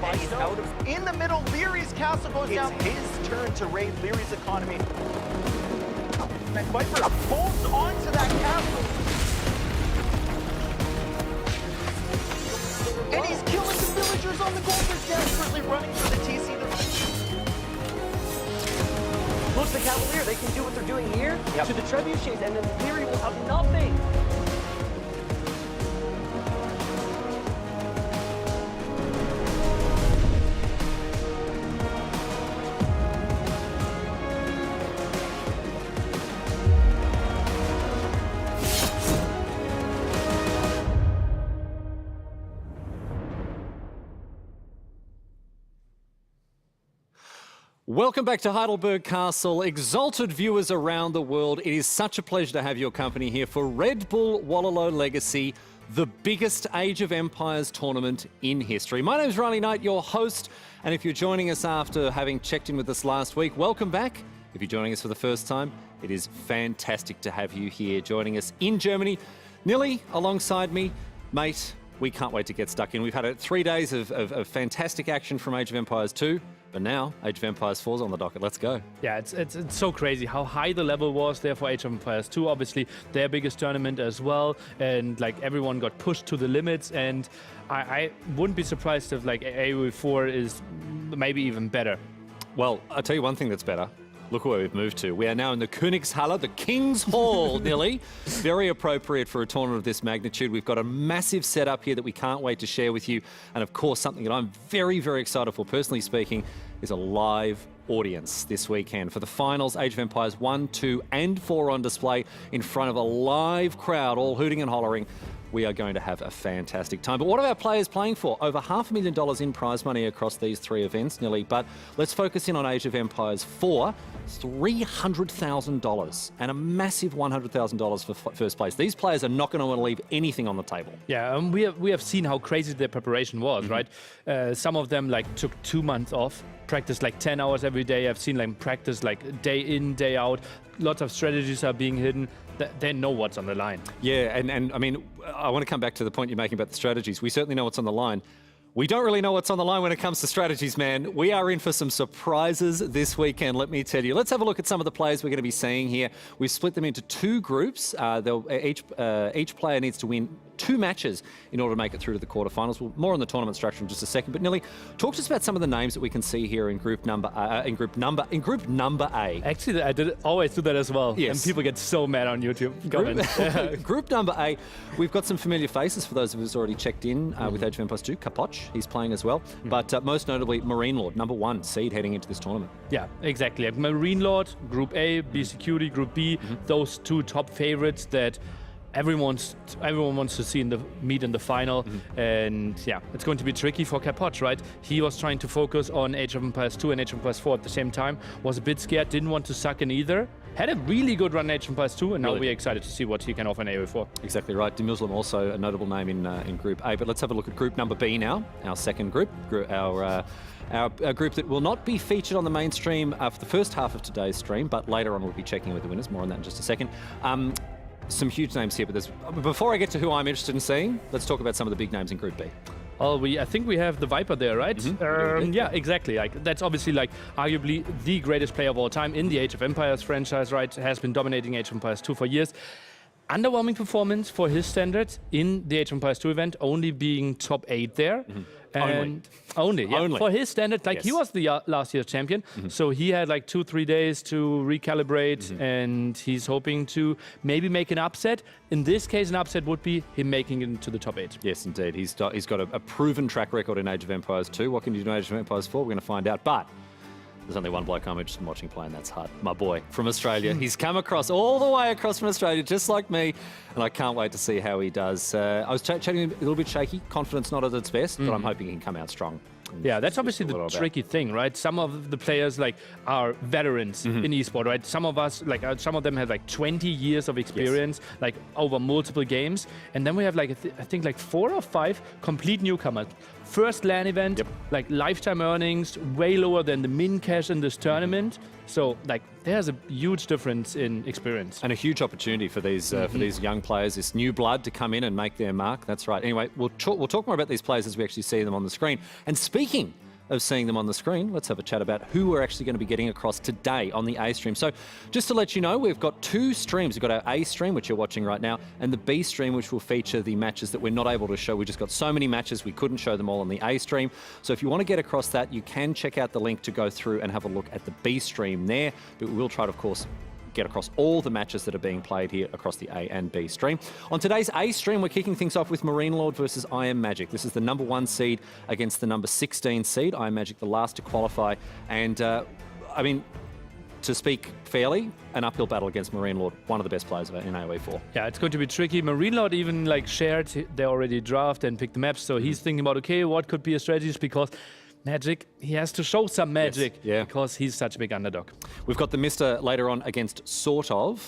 and he's out of... In the middle, Leary's castle goes down. It's his turn to raid Leary's economy. And Viper holds onto that castle. And he's killing the villagers on the gold. They're desperately running for the TC. Look, the Cavalier, they can do what they're doing here to the trebuchets, and then Leary will have nothing. Welcome back to Heidelberg Castle. Exalted viewers around the world, it is such a pleasure to have your company here for Red Bull Wololo Legacy, the biggest Age of Empires tournament in history. My name is Riley Knight, your host, and if you're joining us after having checked in with us last week, welcome back. If you're joining us for the first time, it is fantastic to have you here joining us in Germany. Nilly, alongside me, mate, we can't wait to get stuck in. We've had 3 days of fantastic action from Age of Empires 2. But now, Age of Empires 4 is on the docket. Let's go. Yeah, it's so crazy how high the level was there for Age of Empires 2. Obviously, their biggest tournament as well. And, like, everyone got pushed to the limits. And I wouldn't be surprised if, like, AoE 4 is maybe even better. Well, I'll tell you one thing that's better. Look where we've moved to. We are now in the Königshalle, the King's Hall, Nilly. Very appropriate for a tournament of this magnitude. We've got a massive setup here that we can't wait to share with you. And of course, something that I'm very, very excited for, personally speaking, is a live audience this weekend. For the finals, Age of Empires 1, 2, and 4 on display in front of a live crowd, all hooting and hollering. We are going to have a fantastic time. But what are our players playing for? Over $500,000 in prize money across these 3 events, Nilly. But let's focus in on Age of Empires 4. $300,000 and a massive $100,000 for first place. These players are not going to want to leave anything on the table. Yeah, we have seen how crazy their preparation was, right? Some of them like took 2 months off, practiced like 10 hours every day. I've seen them practice like day in, day out. Lots of strategies are being hidden. They know what's on the line. Yeah, and I mean, I want to come back to the point you're making about the strategies. We certainly know what's on the line. We don't really know what's on the line when it comes to strategies, man. We are in for some surprises this weekend, let me tell you. Let's have a look at some of the players we're going to be seeing here. We've split them into 2 groups. Each player needs to win 2 matches in order to make it through to the quarterfinals. Well, more on the tournament structure in just a second. But Nilly, talk to us about some of the names that we can see here in group number A. Actually, I always do that as well. Yes. And people get so mad on YouTube. Group number A, we've got some familiar faces for those of us who's already checked in with Age of Empires 2. Capoch, he's playing as well. But most notably, MarineLord, number 1 seed heading into this tournament. Yeah, exactly. Like MarineLord, Group A, BeastyQT, Group B, those 2 top favorites that everyone wants to see meet in the final. And yeah, it's going to be tricky for Capoch, right? He was trying to focus on Age of Empires 2 and Age of Empires 4 at the same time, was a bit scared, didn't want to suck in either. Had a really good run in Age of Empires 2, and now we're excited to see what he can offer in AoE 4. Exactly right. DeMuslim also a notable name in Group A. But let's have a look at Group number B now, our second group, our group that will not be featured on the mainstream for the first half of today's stream, but later on we'll be checking with the winners. More on that in just a second. Some huge names here, but before I get to who I'm interested in seeing, let's talk about some of the big names in Group B. Oh, I think we have the Viper there, right? Yeah, exactly. Like that's obviously like arguably the greatest player of all time in the Age of Empires franchise, right? Has been dominating Age of Empires 2 for years. Underwhelming performance for his standards in the Age of Empires 2 event, only being top 8 there. And only. For his standard, like he was the last year's champion, so he had like 2-3 days to recalibrate, and he's hoping to maybe make an upset. In this case, an upset would be him making it into the top 8. Yes, indeed. He's got a proven track record in Age of Empires 2. What can you do in Age of Empires 4? We're going to find out. But there's only one bloke I'm interested in watching play, and that's Hut, my boy from Australia. He's come all the way across from Australia, just like me, and I can't wait to see how he does. I was chatting him a little bit shaky, confidence not at its best, but I'm hoping he can come out strong. Yeah, that's obviously the tricky thing, right? Some of the players like are veterans in esports, right? Some of us, like some of them have like 20 years of experience, like over multiple games, and then we have like I think like 4 or 5 complete newcomers first LAN event, like lifetime earnings, way lower than the min cash in this tournament. So like there's a huge difference in experience. And a huge opportunity for these young players, this new blood to come in and make their mark. That's right. Anyway, we'll talk more about these players as we actually see them on the screen. And speaking of seeing them on the screen, let's have a chat about who we're actually going to be getting across today on the A stream. So just to let you know, we've got two streams. We've got our A stream, which you're watching right now, and the B stream, which will feature the matches that we're not able to show. We just got so many matches, we couldn't show them all on the A stream. So if you want to get across that, you can check out the link to go through and have a look at the B stream there. But we will try to, of course, get across all the matches that are being played here across the A and B stream. On today's A stream, we're kicking things off with MarineLord versus IamMagic. This is the #1 seed against the #16 seed. IamMagic, the last to qualify. And, I mean, to speak fairly, an uphill battle against MarineLord, one of the best players in AoE4. Yeah, it's going to be tricky. MarineLord even like shared, they already draft and picked the maps. So he's thinking about, okay, what could be a strategy? Because Magic, he has to show some magic because he's such a big underdog. We've got TheMista later on against SortOf.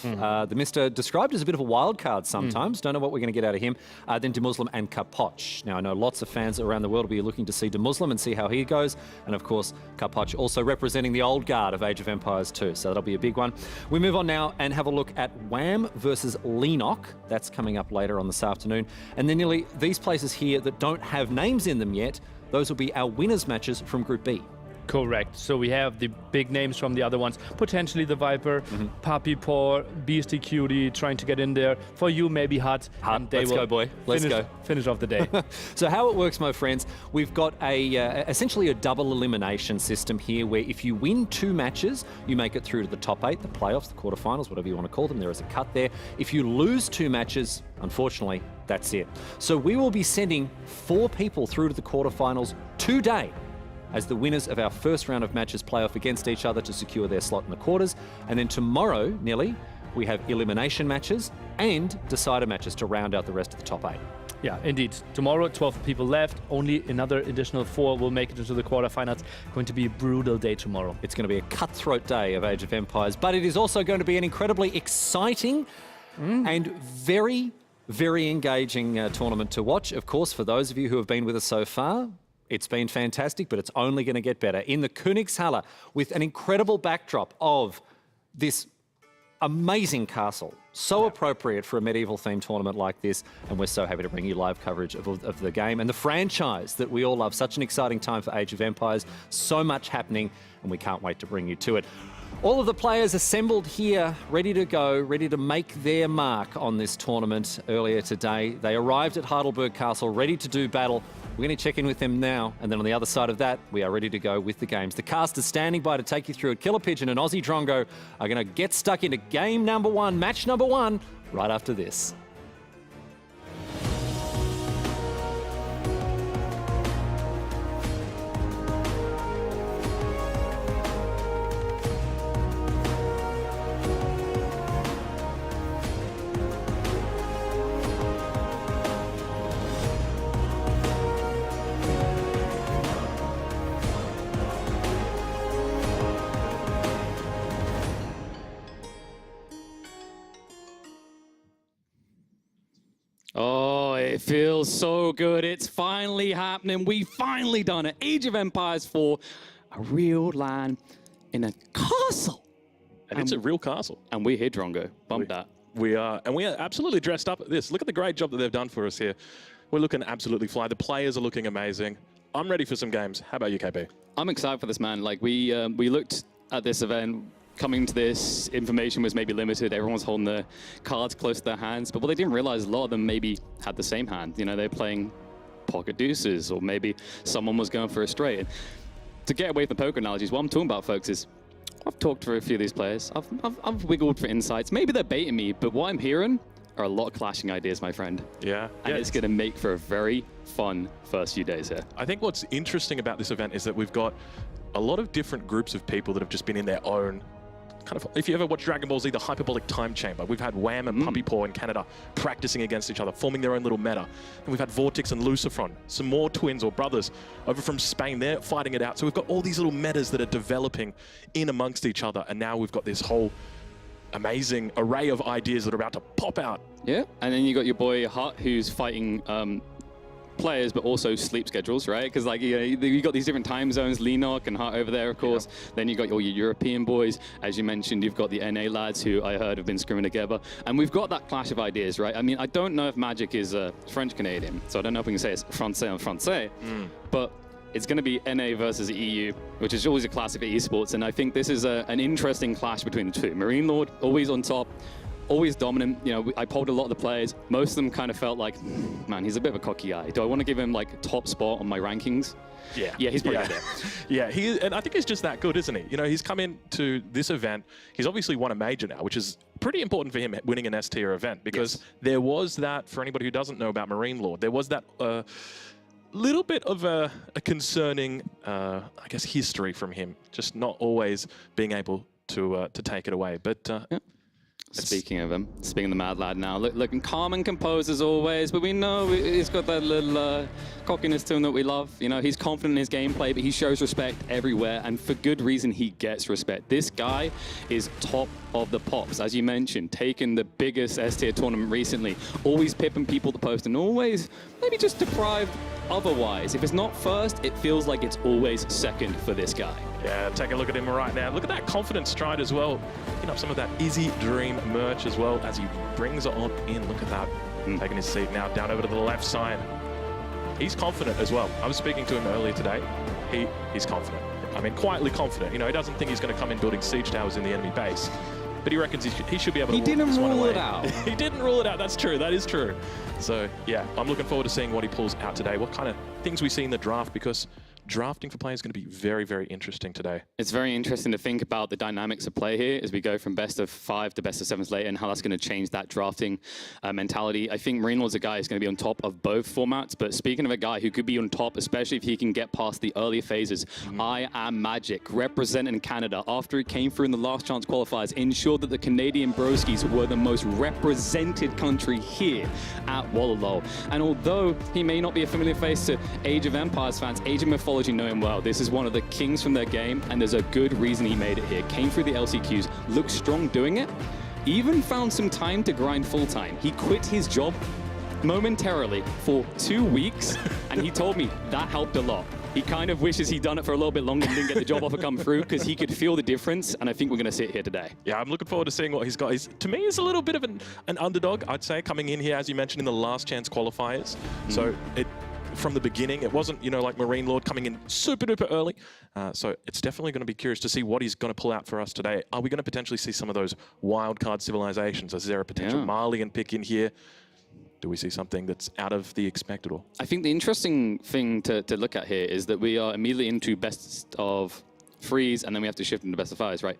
TheMista described as a bit of a wild card sometimes. Don't know what we're going to get out of him. Then DeMuslim and Capoch. Now, I know lots of fans around the world will be looking to see DeMuslim and see how he goes. And of course, Capoch also representing the old guard of Age of Empires 2. So that'll be a big one. We move on now and have a look at Wham versus Lenok. That's coming up later on this afternoon. And then nearly these places here that don't have names in them yet, those will be our winners matches from Group B. Correct. So we have the big names from the other ones. Potentially the Viper, Puppy Paw, BeastyQT trying to get in there. For you, maybe Hut. Let's go, boy. Let's go. Finish off the day. So how it works, my friends, we've got essentially a double elimination system here where if you win 2 matches, you make it through to the top 8, the playoffs, the quarterfinals, whatever you want to call them. There is a cut there. If you lose 2 matches, unfortunately, that's it. So we will be sending 4 people through to the quarterfinals today as the winners of our first round of matches play off against each other to secure their slot in the quarters. And then tomorrow, Nelly, we have elimination matches and decider matches to round out the rest of the top 8. Yeah, indeed. Tomorrow, 12 people left. Only another additional 4 will make it into the quarterfinals. Going to be a brutal day tomorrow. It's going to be a cutthroat day of Age of Empires, but it is also going to be an incredibly exciting and very, very engaging tournament to watch. Of course, for those of you who have been with us so far, it's been fantastic, but it's only going to get better. In the Königshalle, with an incredible backdrop of this amazing castle. So appropriate for a medieval-themed tournament like this, and we're so happy to bring you live coverage of the game and the franchise that we all love. Such an exciting time for Age of Empires. So much happening, and we can't wait to bring you to it. All of the players assembled here, ready to go, ready to make their mark on this tournament earlier today. They arrived at Heidelberg Castle, ready to do battle. We're going to check in with them now, and then on the other side of that, we are ready to go with the games. The cast is standing by to take you through it. Killer Pigeon and Aussie Drongo are going to get stuck into game number 1, match number 1, right after this. Oh, it feels so good. It's finally happening. We finally done it. Age of Empires 4, a real LAN in a castle. And it's a real castle. And we're here, Drongo. Bump that. We are. And we are absolutely dressed up at this. Look at the great job that they've done for us here. We're looking absolutely fly. The players are looking amazing. I'm ready for some games. How about you, KP? I'm excited for this, man. Like, we looked at this event. Coming to this, information was maybe limited. Everyone was holding their cards close to their hands. But what they didn't realize, a lot of them maybe had the same hand. You know, they're playing pocket deuces, or maybe someone was going for a straight. And to get away from the poker analogies, what I'm talking about, folks, is I've talked to a few of these players. I've wiggled for insights. Maybe they're baiting me, but what I'm hearing are a lot of clashing ideas, my friend. Yeah. And it's going to make for a very fun first few days here. I think what's interesting about this event is that we've got a lot of different groups of people that have just been in their own kind of, if you ever watch Dragon Ball Z, the hyperbolic time chamber, we've had Wham and Puppy Paw in Canada practicing against each other, forming their own little meta. And we've had Vortix and Lucifron, some more twins or brothers over from Spain. They're fighting it out. So we've got all these little metas that are developing in amongst each other. And now we've got this whole amazing array of ideas that are about to pop out. Yeah, and then you got your boy Hut, who's fighting players, but also sleep schedules, right? Because like you got these different time zones, Lenok and Hart over there, of course. Yeah. Then you got all your European boys, as you mentioned. You've got the NA lads who I heard have been screwing together, and we've got that clash of ideas, right? I mean, I don't know if Magic is French Canadian, so I don't know if we can say it's Francais en Francais, but it's going to be NA versus EU, which is always a classic for esports, and I think this is an interesting clash between the two. MarineLord always on top, always dominant. You know, I polled a lot of the players. Most of them kind of felt like, man, he's a bit of a cocky guy. Do I want to give him like a top spot on my rankings? Yeah. Yeah, he's probably there. Yeah, and I think he's just that good, isn't he? You know, he's come into this event. He's obviously won a major now, which is pretty important for him winning an S-tier event, because there was that, for anybody who doesn't know about MarineLord, there was that little bit of a concerning, I guess, history from him, just not always being able to take it away. But speaking of him, speaking of the Mad Lad now, looking calm and composed as always, but we know he's got that little cockiness to him that we love. You know, he's confident in his gameplay, but he shows respect everywhere, and for good reason he gets respect. This guy is top of the pops, as you mentioned, taking the biggest S-tier tournament recently, always pipping people to post, and always maybe just deprived otherwise. If it's not first, it feels like it's always second for this guy. Yeah, take a look at him right now. Look at that confident stride as well. Picking up some of that Easy Dream merch as well as he brings it on in. Look at that. Taking his seat now down over to the left side. He's confident as well. I was speaking to him earlier today. He's confident. I mean, quietly confident. You know, he doesn't think he's going to come in building siege towers in the enemy base, but he reckons he should be able to walk this one away. He didn't rule it out. He didn't rule it out. That's true. That is true. So, yeah, I'm looking forward to seeing what he pulls out today, what kind of things we see in the draft, because drafting for players is going to be very, very interesting today. It's very interesting to think about the dynamics of play here as we go from best of 5 to best of 7s later, and how that's going to change that drafting mentality. I think MarineLord's a guy who's going to be on top of both formats, but speaking of a guy who could be on top, especially if he can get past the earlier phases, IamMagic, representing Canada after he came through in the last chance qualifiers, ensured that the Canadian broskies were the most represented country here at Wololo. And although he may not be a familiar face to Age of Empires fans, Age of Mythology know him well. This is one of the kings from their game, and there's a good reason he made it here. Came through the LCQs, looked strong doing it, even found some time to grind full-time. He quit his job momentarily for 2 weeks, and he told me that helped a lot. He kind of wishes he'd done it for a little bit longer and didn't get the job offer come through, because he could feel the difference, and I think we're going to see it here today. Yeah, I'm looking forward to seeing what he's got. To me, he's a little bit of an underdog, I'd say, coming in here, as you mentioned, in the last chance qualifiers. So from the beginning, it wasn't, you know, like MarineLord coming in super duper early. So it's definitely going to be curious to see what he's going to pull out for us today. Are we going to potentially see some of those wildcard civilizations? Is there a potential Malian pick in here? Do we see something that's out of the expected? I think the interesting thing to look at here is that we are immediately into best of 3s, and then we have to shift into best of 5s, right?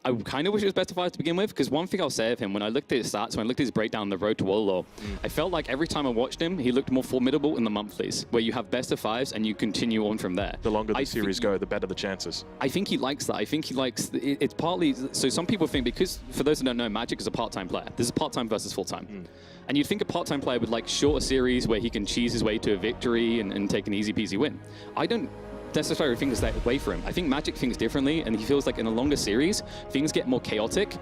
I kind of wish it was best of 5 to begin with, because one thing I'll say of him, when I looked at his stats, when I looked at his breakdown on the road to Wololo, I felt like every time I watched him, he looked more formidable in the monthlies, where you have best of 5s and you continue on from there. The longer the series go, the better the chances. I think he likes that. I think he likes, it's partly, so some people think, because for those who don't know, Magic is a part-time player. This is part-time versus full-time. And you'd think a part-time player would like shorter series where he can cheese his way to a victory and take an easy-peasy win. I don't necessarily think it's that way for him. I think Magic thinks differently, and he feels like in a longer series, things get more chaotic,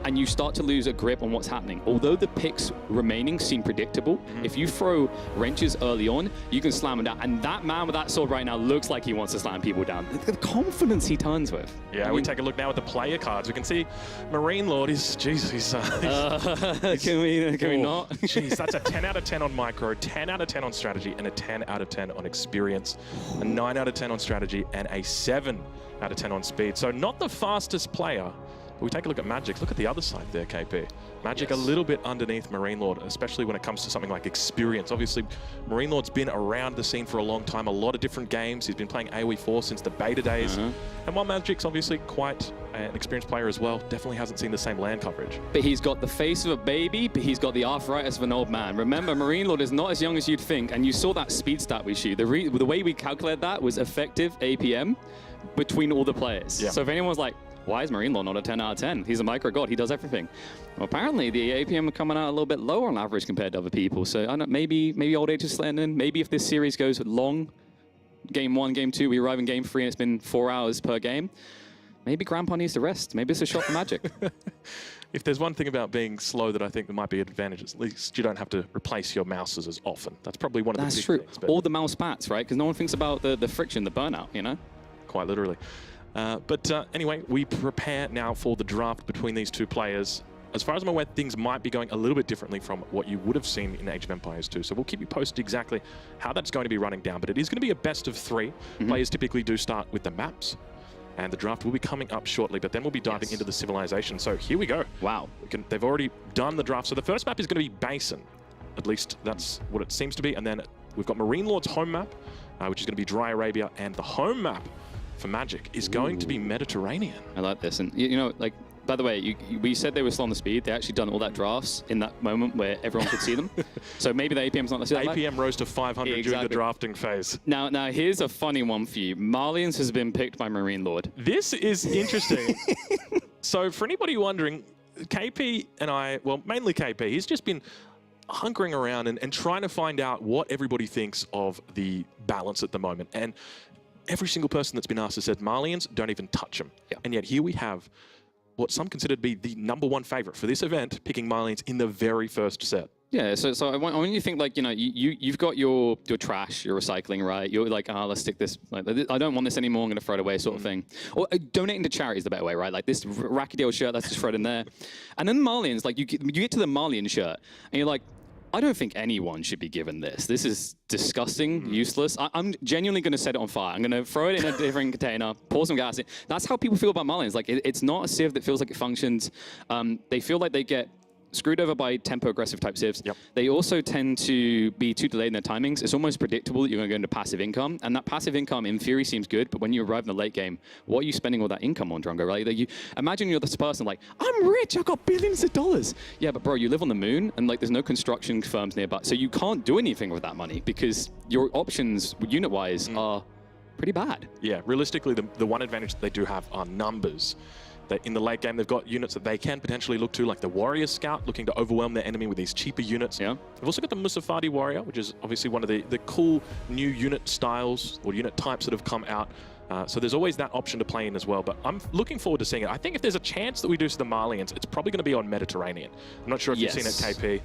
and you start to lose a grip on what's happening. Although the picks remaining seem predictable, if you throw wrenches early on, you can slam them down. And that man with that sword right now looks like he wants to slam people down. The confidence he turns with. Yeah, we take a look now at the player cards. We can see MarineLord is, Jesus, can we not? Jeez, that's a 10 out of 10 on micro, 10 out of 10 on strategy, and a 10 out of 10 on experience, a 9 out of 10 on strategy, and a 7 out of 10 on speed. So not the fastest player. But we take a look at Magic. Look at the other side there, KP. Magic a little bit underneath MarineLord, especially when it comes to something like experience. Obviously, MarineLord's been around the scene for a long time, a lot of different games. He's been playing AoE 4 since the beta days. And while Magic's obviously quite an experienced player as well, definitely hasn't seen the same land coverage. But he's got the face of a baby, but he's got the arthritis of an old man. Remember, MarineLord is not as young as you'd think, and you saw that speed stat we shoot. The way we calculated that was effective APM between all the players. So if anyone's like, why is MarineLord not a 10 out of 10? He's a micro god. He does everything. Well, apparently the APM are coming out a little bit lower on average compared to other people. So I don't know, maybe old age is sliding in. Maybe if this series goes long, game 1, game 2, we arrive in game 3 and it's been 4 hours per game. maybe Grandpa needs to rest. Maybe it's a shot for Magic. If there's one thing about being slow that I think there might be advantages, at least you don't have to replace your mouses as often. That's probably one of the big things. Or the mouse pats, right? Because no one thinks about the friction, the burnout, you know? Quite literally. Anyway, we prepare now for the draft between these two players. As far as I'm aware, things might be going a little bit differently from what you would have seen in Age of Empires 2. So we'll keep you posted exactly how that's going to be running down. But it is going to be a best of 3. Players typically do start with the maps. And the draft will be coming up shortly, but then we'll be diving into the civilization. So here we go. Wow. They've already done the draft. So the first map is going to be Basin. At least that's what it seems to be. And then we've got MarineLord's home map, which is going to be Dry Arabia. And the home map for Magic is going to be Mediterranean. I like this. And, you know, like, by the way, we said they were slow on the speed. They actually done all that drafts in that moment where everyone could see them. So maybe the APM's not necessarily APM rose to 500 during the drafting phase. Now, here's a funny one for you. Marlians has been picked by MarineLord. This is interesting. So for anybody wondering, KP and I, well, mainly KP, he's just been hunkering around and trying to find out what everybody thinks of the balance at the moment. And every single person that's been asked has said, Marlians, don't even touch them. Yeah. And yet here we have what some consider to be the #1 favorite for this event, picking Marlians in the very first set. Yeah, so I want you to think, like, you know, you've got your trash, your recycling, right? You're like, let's stick this, like, I don't want this anymore, I'm going to throw it away, sort of thing. Or donating to charity is the better way, right? Like this Racky shirt, let's just throw it in there. And then Marlians, like, you get to the Marlian shirt, and you're like, I don't think anyone should be given this. This is disgusting, useless. I'm genuinely going to set it on fire. I'm going to throw it in a different container, pour some gas in. That's how people feel about Marlians. Like, it's not a civ that feels like it functions. They feel like they get screwed over by tempo aggressive type civs. Yep. They also tend to be too delayed in their timings. It's almost predictable that you're going to go into passive income. And that passive income in theory seems good, but when you arrive in the late game, what are you spending all that income on, Drongo, right? Like, imagine you're this person like, I'm rich, I've got billions of dollars. Yeah, but bro, you live on the moon and like there's no construction firms nearby. So you can't do anything with that money because your options unit-wise are pretty bad. Yeah, realistically, the one advantage that they do have are numbers. That in the late game, they've got units that they can potentially look to, like the Warrior Scout, looking to overwhelm their enemy with these cheaper units. Yeah. They've also got the Musafadi Warrior, which is obviously one of the cool new unit styles or unit types that have come out. So there's always that option to play in as well. But I'm looking forward to seeing it. I think if there's a chance that we do see the Marlians, it's probably going to be on Mediterranean. I'm not sure if you've seen it, KP.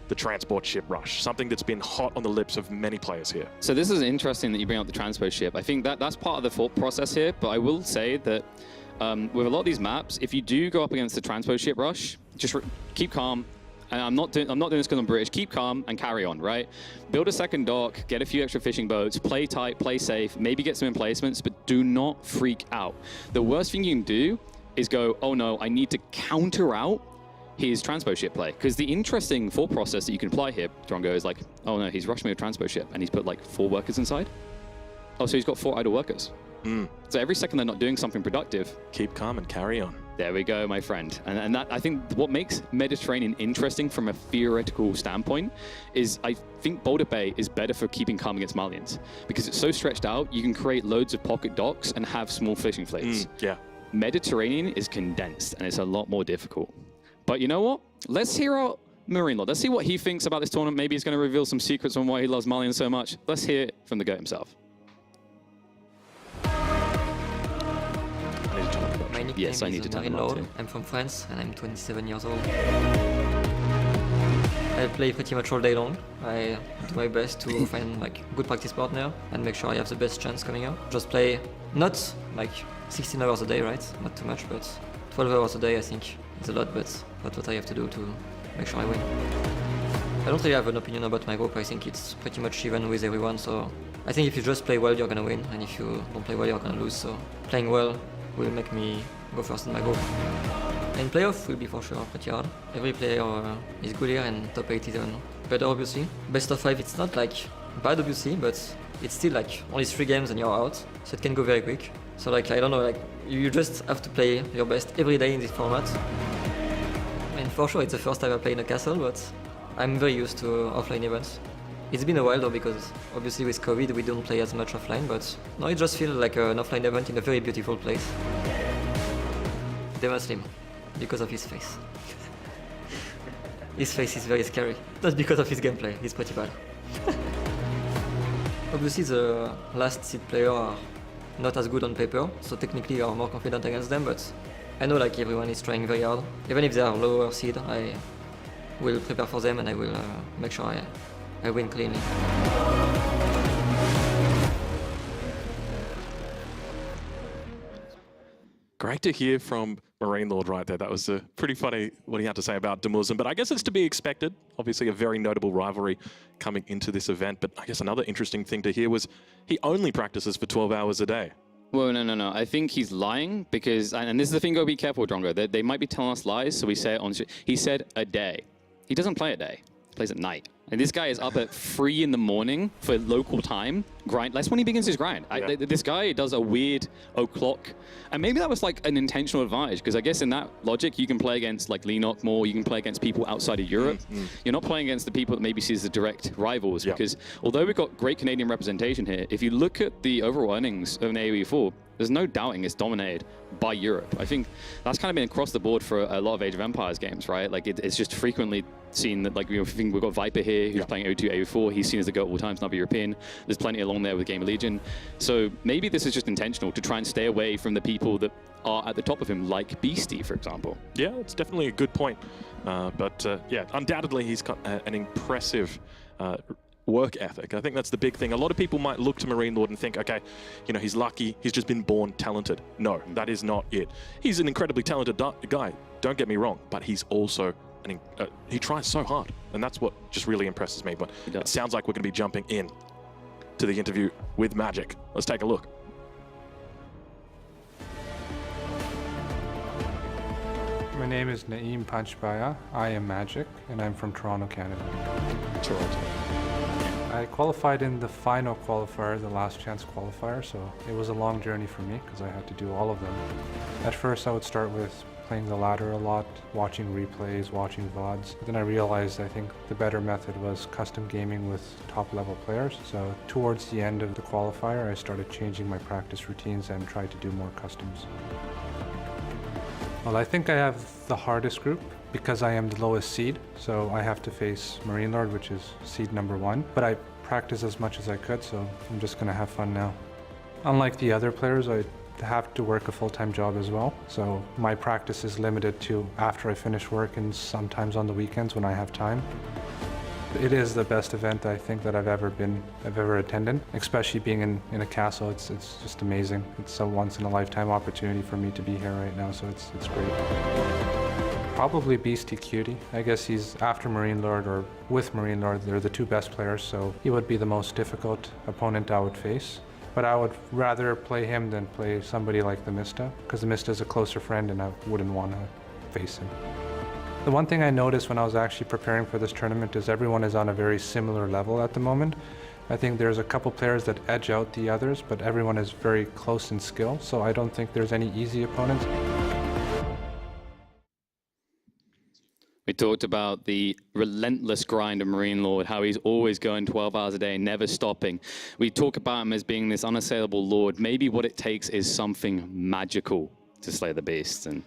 The transport ship rush, something that's been hot on the lips of many players here. So this is interesting that you bring up the transport ship. I think that's part of the thought process here, but I will say that with a lot of these maps, if you do go up against the transport ship rush, just keep calm. And I'm not doing this because I'm British. Keep calm and carry on, right? Build a second dock, get a few extra fishing boats, play tight, play safe, maybe get some emplacements, but do not freak out. The worst thing you can do is go, oh no, I need to counter out his transpo ship play. Because the interesting thought process that you can apply here, Drongo, is like, oh no, he's rushed me with transpo ship and he's put like 4 workers inside. Oh, so he's got 4 idle workers. So every second they're not doing something productive. Keep calm and carry on. There we go, my friend. And that, I think what makes Mediterranean interesting from a theoretical standpoint is I think Boulder Bay is better for keeping calm against Marlians. Because it's so stretched out, you can create loads of pocket docks and have small fishing fleets. Yeah. Mediterranean is condensed and it's a lot more difficult. But you know what? Let's hear out MarineLord. Let's see what he thinks about this tournament. Maybe he's going to reveal some secrets on why he loves Marlians so much. Let's hear it from the GOAT himself. My nickname Yes, I need is to tell him that MarineLord. too. I'm from France and I'm 27 years old. I play pretty much all day long. I do my best to find like good practice partner and make sure I have the best chance coming up. Just play not like 16 hours a day, right? Not too much, but 12 hours a day I think it's a lot, but that's what I have to do to make sure I win. I don't really have an opinion about my group. I think it's pretty much even with everyone, so I think if you just play well you're gonna win, and if you don't play well you're gonna lose, so playing well will make me go first in my group. And playoff will be for sure pretty hard. Every player is good here and top 8 is even better obviously. Best of 5 it's not like bad obviously, but it's still like only 3 games and you're out, so it can go very quick. So like I don't know, like you just have to play your best every day in this format. I mean for sure it's the first time I play in a castle, but I'm very used to offline events. It's been a while though because obviously with COVID we don't play as much offline, but no, it just feels like an offline event in a very beautiful place. DeMuslim, because of his face. His face is very scary. Not because of his gameplay, he's pretty bad. Obviously the last seed player are not as good on paper, so technically you are more confident against them, but I know like everyone is trying very hard. Even if they are lower seed, I will prepare for them and I will make sure I win cleanly. Great to hear from MarineLord right there. That was pretty funny what he had to say about DeMuslim, but I guess it's to be expected. Obviously a very notable rivalry coming into this event, but I guess another interesting thing to hear was he only practices for 12 hours a day. Well, no. I think he's lying because, and this is the thing, go be careful, Drongo. They might be telling us lies, so we say it on. He said a day. He doesn't play a day. He plays at night. And this guy is up at 3 in the morning for local time. Grind. That's when he begins his grind. Yeah. This guy does a weird o'clock. And maybe that was like an intentional advantage, because I guess in that logic, you can play against like Lenok more, you can play against people outside of Europe. You're not playing against the people that maybe see as the direct rivals, because although we've got great Canadian representation here, if you look at the overall earnings of an AoE 4, there's no doubting it's dominated by Europe. I think that's kind of been across the board for a lot of Age of Empires games, right? Like it's just frequently seen that, like, I think we've got Viper here who's playing AoE2, AoE4. He's seen as the GOAT all times, not European. There's plenty along there with Game of Legion. So maybe this is just intentional to try and stay away from the people that are at the top of him, like Beastie, for example. Yeah, it's definitely a good point. Yeah, undoubtedly he's got an impressive work ethic. I think that's the big thing. A lot of people might look to MarineLord and think, okay, you know, he's lucky, he's just been born talented. No, that is not it. He's an incredibly talented guy, don't get me wrong, but he's also, he tries so hard, and that's what just really impresses me. But it sounds like we're going to be jumping in to the interview with Magic. Let's take a look. My name is Naeem Panchbaya. I am Magic, and I'm from Toronto, Canada. Toronto. I qualified in the final qualifier, the last chance qualifier, so it was a long journey for me because I had to do all of them. At first I would start with playing the ladder a lot, watching replays, watching VODs. But then I realized I think the better method was custom gaming with top level players. So towards the end of the qualifier I started changing my practice routines and tried to do more customs. Well, I think I have the hardest group because I am the lowest seed, so I have to face MarineLord, which is seed number 1. But I practiced as much as I could, so I'm just gonna have fun now. Unlike the other players, I have to work a full-time job as well, so my practice is limited to after I finish work and sometimes on the weekends when I have time. It is the best event I think that I've ever attended, especially being in a castle. It's just amazing. It's a once-in-a-lifetime opportunity for me to be here right now, so it's great. Probably BeastyQT. I guess he's after MarineLord, or with MarineLord, they're the two best players, so he would be the most difficult opponent I would face. But I would rather play him than play somebody like TheMista, because TheMista is a closer friend and I wouldn't want to face him. The one thing I noticed when I was actually preparing for this tournament is everyone is on a very similar level at the moment. I think there's a couple players that edge out the others, but everyone is very close in skill, so I don't think there's any easy opponents. We talked about the relentless grind of MarineLord, how he's always going 12 hours a day, never stopping. We talk about him as being this unassailable lord. Maybe what it takes is something magical to slay the beast. And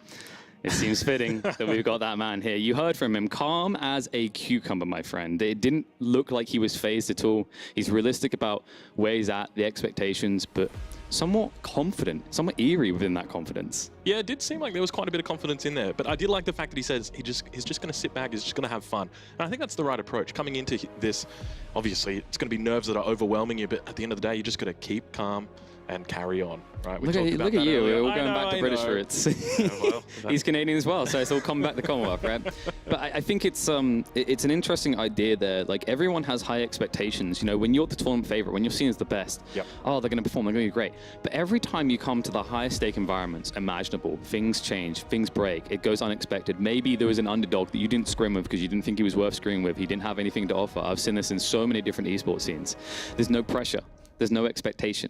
it seems fitting that we've got that man here. You heard from him, calm as a cucumber, my friend. It didn't look like he was phased at all. He's realistic about where he's at, the expectations, but somewhat confident, somewhat eerie within that confidence. Yeah, it did seem like there was quite a bit of confidence in there, but I did like the fact that he says he's just going to sit back, he's just going to have fun. And I think that's the right approach. Coming into this, obviously, it's going to be nerves that are overwhelming you, but at the end of the day, you just got to keep calm and carry on, right? Look at you, we're all going back to British roots. Yeah, well, he's Canadian as well, so it's all coming back to Commonwealth, right? But I think it's an interesting idea there. Like, everyone has high expectations. You know, when you're the tournament favorite, when you're seen as the best, oh, they're going to perform, they're going to be great. But every time you come to the highest stake environments imaginable, things change, things break, it goes unexpected. Maybe there was an underdog that you didn't scrim with because you didn't think he was worth scrimming with. He didn't have anything to offer. I've seen this in so many different esports scenes. There's no pressure. There's no expectation.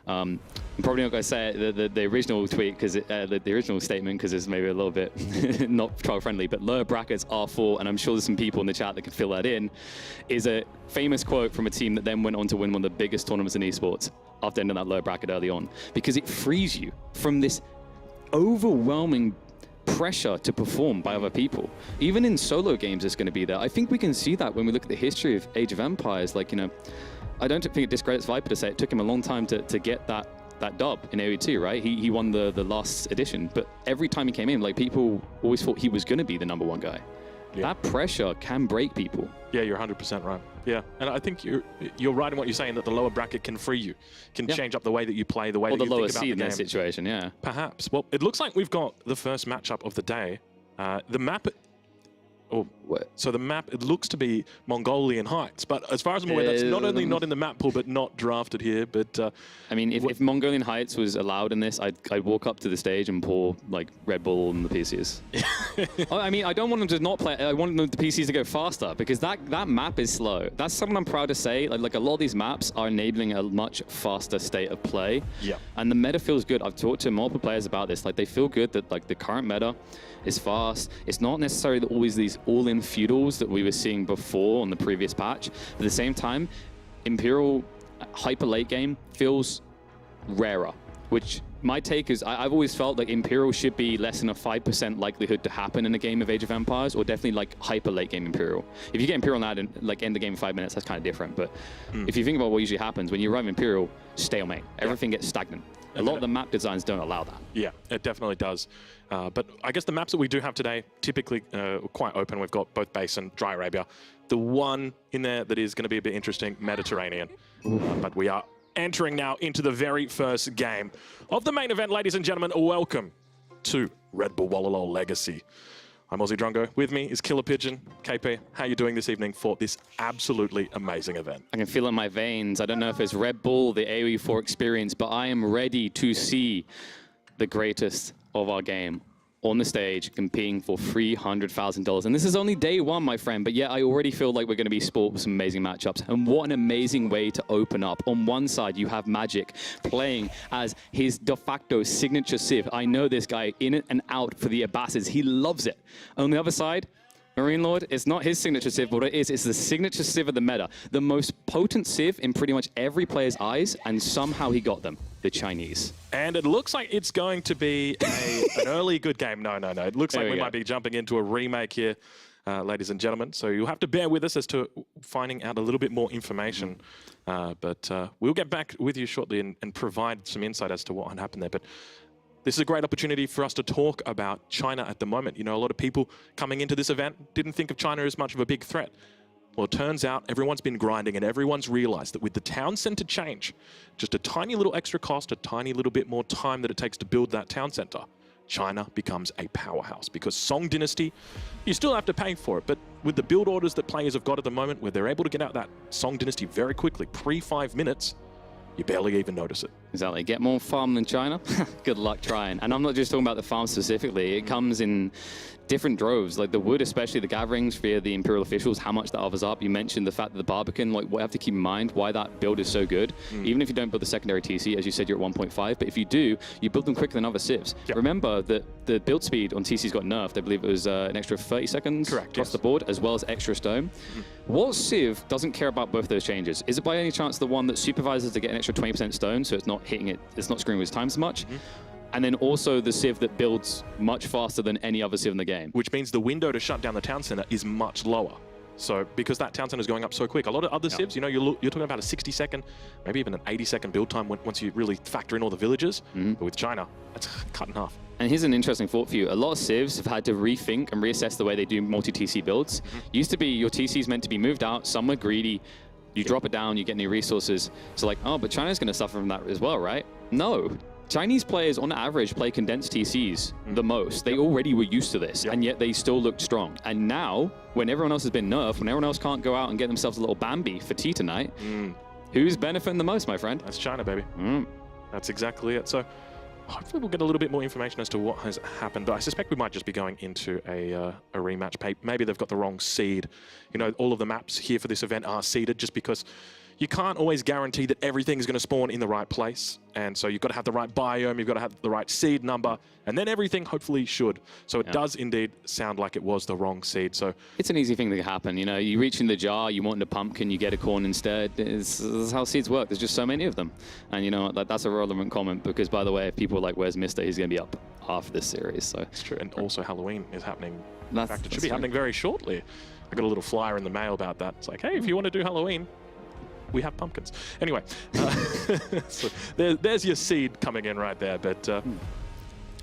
I'm probably not going to say the original tweet, because the original statement, because it's maybe a little bit not trial friendly, but lower brackets are for, and I'm sure there's some people in the chat that could fill that in, is a famous quote from a team that then went on to win one of the biggest tournaments in esports after ending that lower bracket early on, because it frees you from this overwhelming pressure to perform by other people. Even in solo games, it's going to be there. I think we can see that when we look at the history of Age of Empires. Like, you know, I don't think it discredits Viper to say it took him a long time to get that that dub in AOE2, right? He won the last edition, but every time he came in, like, people always thought he was going to be the #1 guy. Yeah. That pressure can break people. Yeah, you're 100% right. Yeah, and I think you're right in what you're saying, that the lower bracket can free you, can change up the way that you play, the way that you think about the game. Or the lower seed in that situation, yeah. Perhaps. Well, it looks like we've got the first matchup of the day. The map... Oh, so the map, it looks to be Mongolian Heights, but as far as I'm aware, that's not only not in the map pool, but not drafted here. But I mean, if Mongolian Heights was allowed in this, I'd walk up to the stage and pour like Red Bull on the PCs. I mean, I don't want them to not play. I want them, the PCs to go faster, because that map is slow. That's something I'm proud to say. Like a lot of these maps are enabling a much faster state of play. Yeah. And the meta feels good. I've talked to multiple players about this. Like, they feel good that like the current meta is fast. It's not necessarily always these all-in feudals that we were seeing before on the previous patch. At the same time, Imperial hyper late game feels rarer, which my take is I've always felt like Imperial should be less than a 5% likelihood to happen in a game of Age of Empires, or definitely like hyper late game Imperial. If you get Imperial now and like end the game in 5 minutes, that's kind of different. But if you think about what usually happens when you arrive Imperial, stalemate. Everything gets stagnant. A lot of the map designs don't allow that. Yeah, it definitely does. But I guess the maps that we do have today, typically quite open. We've got both Base and Dry Arabia. The one in there that is going to be a bit interesting, Mediterranean. But we are entering now into the very first game of the main event. Ladies and gentlemen, welcome to Red Bull Wololo Legacy. I'm Aussie Drongo. With me is Killer Pigeon. KP, how are you doing this evening for this absolutely amazing event? I can feel it in my veins. I don't know if it's Red Bull, the AOE4 experience, but I am ready to see the greatest of our game on the stage competing for $300,000. And this is only day one, my friend, but yet I already feel like we're going to be sport with some amazing matchups. And what an amazing way to open up. On one side, you have Magic playing as his de facto signature Civ. I know this guy in and out for the Abbasids. He loves it. On the other side, MarineLord, it's not his signature Civ, but what it is, it's the signature Civ of the meta. The most potent Civ in pretty much every player's eyes, and somehow he got them, the Chinese. And it looks like it's going to be an early good game. No. It looks like we might be jumping into a remake here, ladies and gentlemen. So you'll have to bear with us as to finding out a little bit more information. But we'll get back with you shortly and provide some insight as to what happened there. But this is a great opportunity for us to talk about China at the moment. You know, a lot of people coming into this event didn't think of China as much of a big threat. Well, it turns out everyone's been grinding and everyone's realized that with the town center change, just a tiny little extra cost, a tiny little bit more time that it takes to build that town center, China becomes a powerhouse. Because Song Dynasty, you still have to pay for it, but with the build orders that players have got at the moment, where they're able to get out that Song Dynasty very quickly, pre-5 minutes, you barely even notice it. Exactly. Get more farm than China? Good luck trying. And I'm not just talking about the farm specifically. It comes in different droves, like the wood, especially the gatherings via the Imperial officials, how much that offers up. You mentioned the fact that the Barbican, like, what you have to keep in mind why that build is so good. Even if you don't build the secondary TC, as you said, you're at 1.5, but if you do, you build them quicker than other civs. Remember that the build speed on TC's got nerfed. I believe it was an extra 30 seconds across the board, as well as extra stone. What civ doesn't care about both those changes? Is it by any chance the one that supervises to get an extra 20% stone, so it's not hitting it, it's not screwing with his time so much? And then also the civ that builds much faster than any other civ in the game. Which means the window to shut down the town center is much lower. So because that town center is going up so quick, a lot of other civs, you know, you're talking about a 60-second, maybe even an 80-second build time once you really factor in all the villages. But with China, it's cut in half. And here's an interesting thought for you. A lot of civs have had to rethink and reassess the way they do multi-TC builds. Used to be your TC is meant to be moved out, some are greedy, you drop it down, you get new resources. So like, oh, but China's going to suffer from that as well, right? No. Chinese players, on average, play condensed TCs the most. They already were used to this, and yet they still looked strong. And now, when everyone else has been nerfed, when everyone else can't go out and get themselves a little Bambi for tea tonight, who's benefiting the most, my friend? That's China, baby. That's exactly it. So hopefully we'll get a little bit more information as to what has happened. But I suspect we might just be going into a rematch. Maybe they've got the wrong seed. You know, all of the maps here for this event are seeded just because you can't always guarantee that everything is going to spawn in the right place. And so you've got to have the right biome, you've got to have the right seed number, and then everything hopefully should. So it does indeed sound like it was the wrong seed. So it's an easy thing to happen. You know, you reach in the jar, you want a pumpkin, you get a corn instead. This is how seeds work. There's just so many of them. And you know, that's a relevant comment because, by the way, if people are like, where's Mista? He's going to be up after this series. So it's true. And also Halloween is happening. In fact, it should be happening very shortly. I got a little flyer in the mail about that. It's like, hey, if you want to do Halloween, we have pumpkins. Anyway, so there's your seed coming in right there. But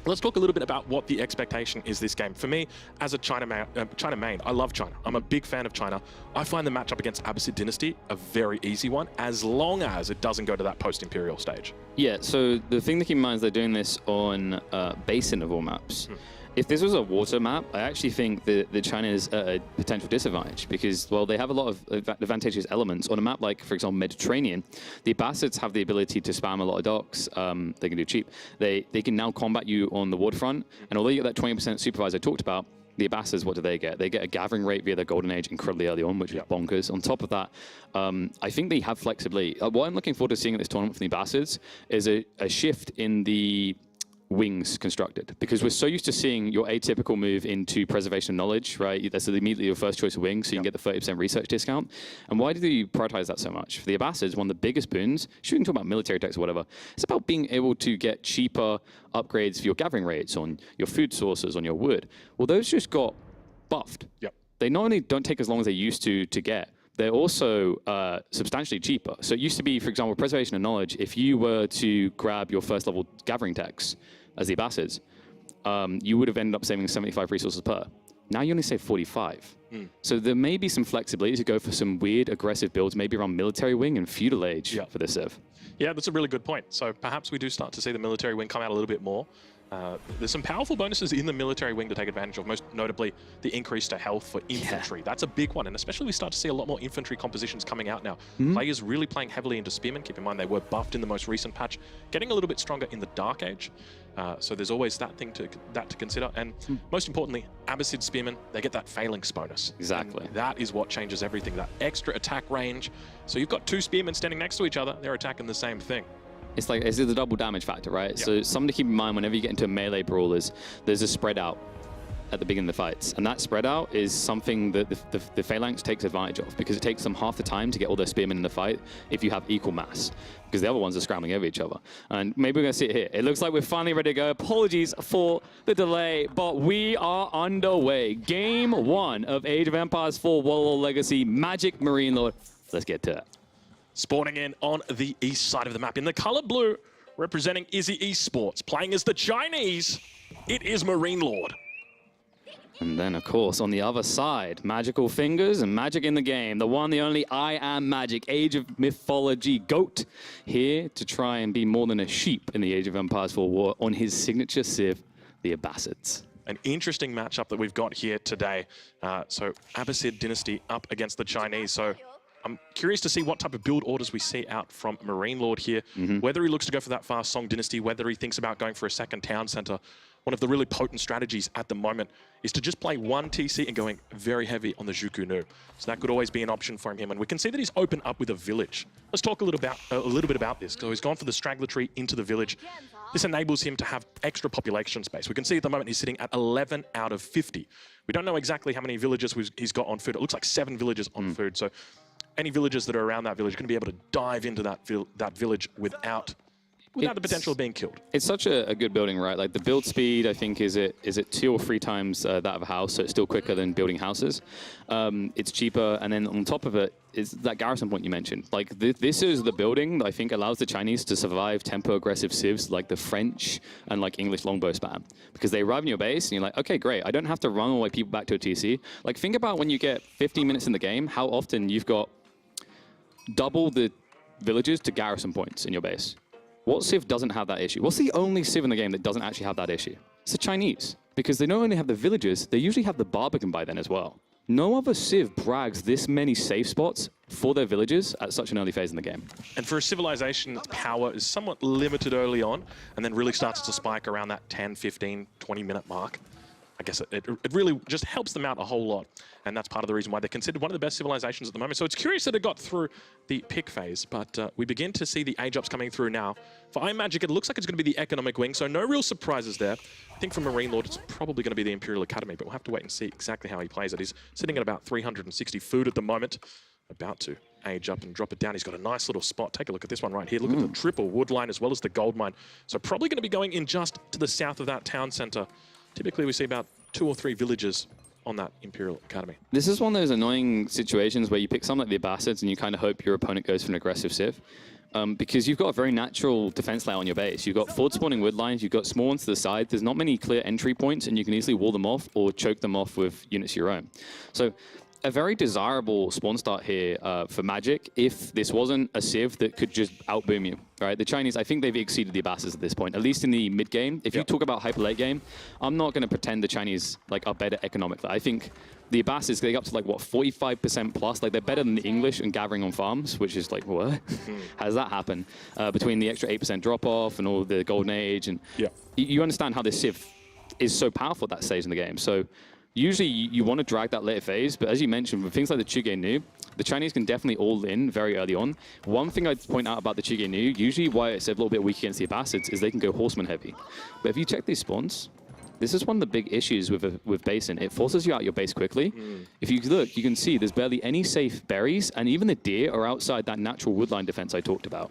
let's talk a little bit about what the expectation is this game. For me, as a China main, I love China. I'm a big fan of China. I find the matchup against Abbasid Dynasty a very easy one, as long as it doesn't go to that post-Imperial stage. Yeah, so the thing to keep in mind is they're doing this on basin of all maps. If this was a water map, I actually think that China is at a potential disadvantage because, well, they have a lot of advantageous elements. On a map like, for example, Mediterranean, the Abbasids have the ability to spam a lot of docks. They can do cheap. They can now combat you on the waterfront. And although you get that 20% supervise I talked about, the Abbasids, what do? They get a gathering rate via the Golden Age incredibly early on, which is bonkers. On top of that, I think they have flexibility. What I'm looking forward to seeing at this tournament from the Abbasids is a shift in the wings constructed, because we're so used to seeing your atypical move into preservation of knowledge, right? That's immediately your first choice of wings, so you can get the 30% research discount. And why do you prioritize that so much? For the Abbasids, one of the biggest boons, sure, you can talk about military techs or whatever, it's about being able to get cheaper upgrades for your gathering rates, on your food sources, on your wood. Well, those just got buffed. They not only don't take as long as they used to get, they're also substantially cheaper. So it used to be, for example, preservation of knowledge, if you were to grab your first level gathering techs as the Abbasids, you would have ended up saving 75 resources per. Now you only save 45. So there may be some flexibility to go for some weird aggressive builds, maybe around military wing and feudal age for this civ. Yeah, that's a really good point. So perhaps we do start to see the military wing come out a little bit more. There's some powerful bonuses in the military wing to take advantage of, most notably the increase to health for infantry. That's a big one, and especially we start to see a lot more infantry compositions coming out now. Players really playing heavily into spearmen. Keep in mind they were buffed in the most recent patch, getting a little bit stronger in the Dark Age. So there's always that thing to consider, and most importantly, Abbasid spearmen, they get that phalanx bonus. Exactly. And that is what changes everything. That extra attack range. So you've got two spearmen standing next to each other. They're attacking the same thing. It's like, it's the double damage factor, right? So something to keep in mind whenever you get into a melee brawl is there's a spread out at the beginning of the fights. And that spread out is something that the Phalanx takes advantage of, because it takes them half the time to get all their spearmen in the fight if you have equal mass, because the other ones are scrambling over each other. And maybe we're going to see it here. It looks like we're finally ready to go. Apologies for the delay, but we are underway. Game 1 of Age of Empires 4 Wololo Legacy, Magic MarineLord. Let's get to it. Spawning in on the east side of the map in the color blue, representing Izzy Esports, playing as the Chinese, it is MarineLord. And then, of course, on the other side, Magical Fingers and Magic in the game. The one, the only IamMagic, Age of Mythology GOAT, here to try and be more than a sheep in the Age of Empires 4 War on his signature civ, the Abbasids. An interesting matchup that we've got here today. So Abbasid Dynasty up against the Chinese. So I'm curious to see what type of build orders we see out from MarineLord here, whether he looks to go for that fast Song Dynasty, whether he thinks about going for a second town center. One of the really potent strategies at the moment is to just play one TC and going very heavy on the Juku Nu. So that could always be an option for him. And we can see that he's opened up with a village. Let's talk a little bit about this. So he's gone for the straggler tree into the village. This enables him to have extra population space. We can see at the moment he's sitting at 11 out of 50. We don't know exactly how many villages he's got on food. It looks like 7 villages on food. So any villagers that are around that village are going to be able to dive into that village without the potential of being killed. It's such a good building, right? Like the build speed, I think, is it 2 or 3 times that of a house, so it's still quicker than building houses. It's cheaper, and then on top of it is that garrison point you mentioned. Like this is the building that I think allows the Chinese to survive tempo aggressive civs like the French and like English longbow spam, because they arrive in your base and you're like, okay, great. I don't have to run all the way people back to a TC. Like think about when you get 15 minutes in the game, how often you've got double the villages to garrison points in your base. What civ doesn't have that issue? What's the only civ in the game that doesn't actually have that issue? It's the Chinese, because they not only have the villages, they usually have the Barbican by then as well. No other civ brags this many safe spots for their villages at such an early phase in the game. And for a civilization, its power is somewhat limited early on, and then really starts to spike around that 10, 15, 20-minute mark. I guess it really just helps them out a whole lot. And that's part of the reason why they're considered one of the best civilizations at the moment. So it's curious that it got through the pick phase, but we begin to see the age ups coming through now. For IamMagic, it looks like it's going to be the economic wing, so no real surprises there. I think for MarineLord, it's probably going to be the Imperial Academy, but we'll have to wait and see exactly how he plays it. He's sitting at about 360 food at the moment, about to age up and drop it down. He's got a nice little spot. Take a look at this one right here. Look at the triple wood line as well as the gold mine. So probably going to be going in just to the south of that town center. Typically, we see about 2 or 3 villages on that Imperial Academy. This is one of those annoying situations where you pick something like the Abbasids and you kind of hope your opponent goes for an aggressive Civ. Because you've got a very natural defense layout on your base. You've got forward spawning wood lines, you've got small ones to the side. There's not many clear entry points, and you can easily wall them off or choke them off with units of your own. So a very desirable spawn start here for Magic if this wasn't a Civ that could just outboom you. Right? The Chinese, I think they've exceeded the Abbasids at this point, at least in the mid game. If you talk about hyper late game, I'm not going to pretend the Chinese are better economically. I think the Abbasids, they get up to what, 45% plus. They're better than the English in gathering on farms, which is what? How does that happen? Between the extra 8% drop off and all the golden age, and you understand how this Civ is so powerful at that stage in the game. So usually you want to drag that later phase, but as you mentioned, with things like the Chuge Nu, the Chinese can definitely all in very early on. One thing I'd point out about the Chuge Nu, usually why it's a little bit weak against the Abbasids, is they can go horseman heavy. But if you check these spawns, this is one of the big issues with Basin. It forces you out your base quickly. If you look, you can see there's barely any safe berries, and even the deer are outside that natural woodline defense I talked about.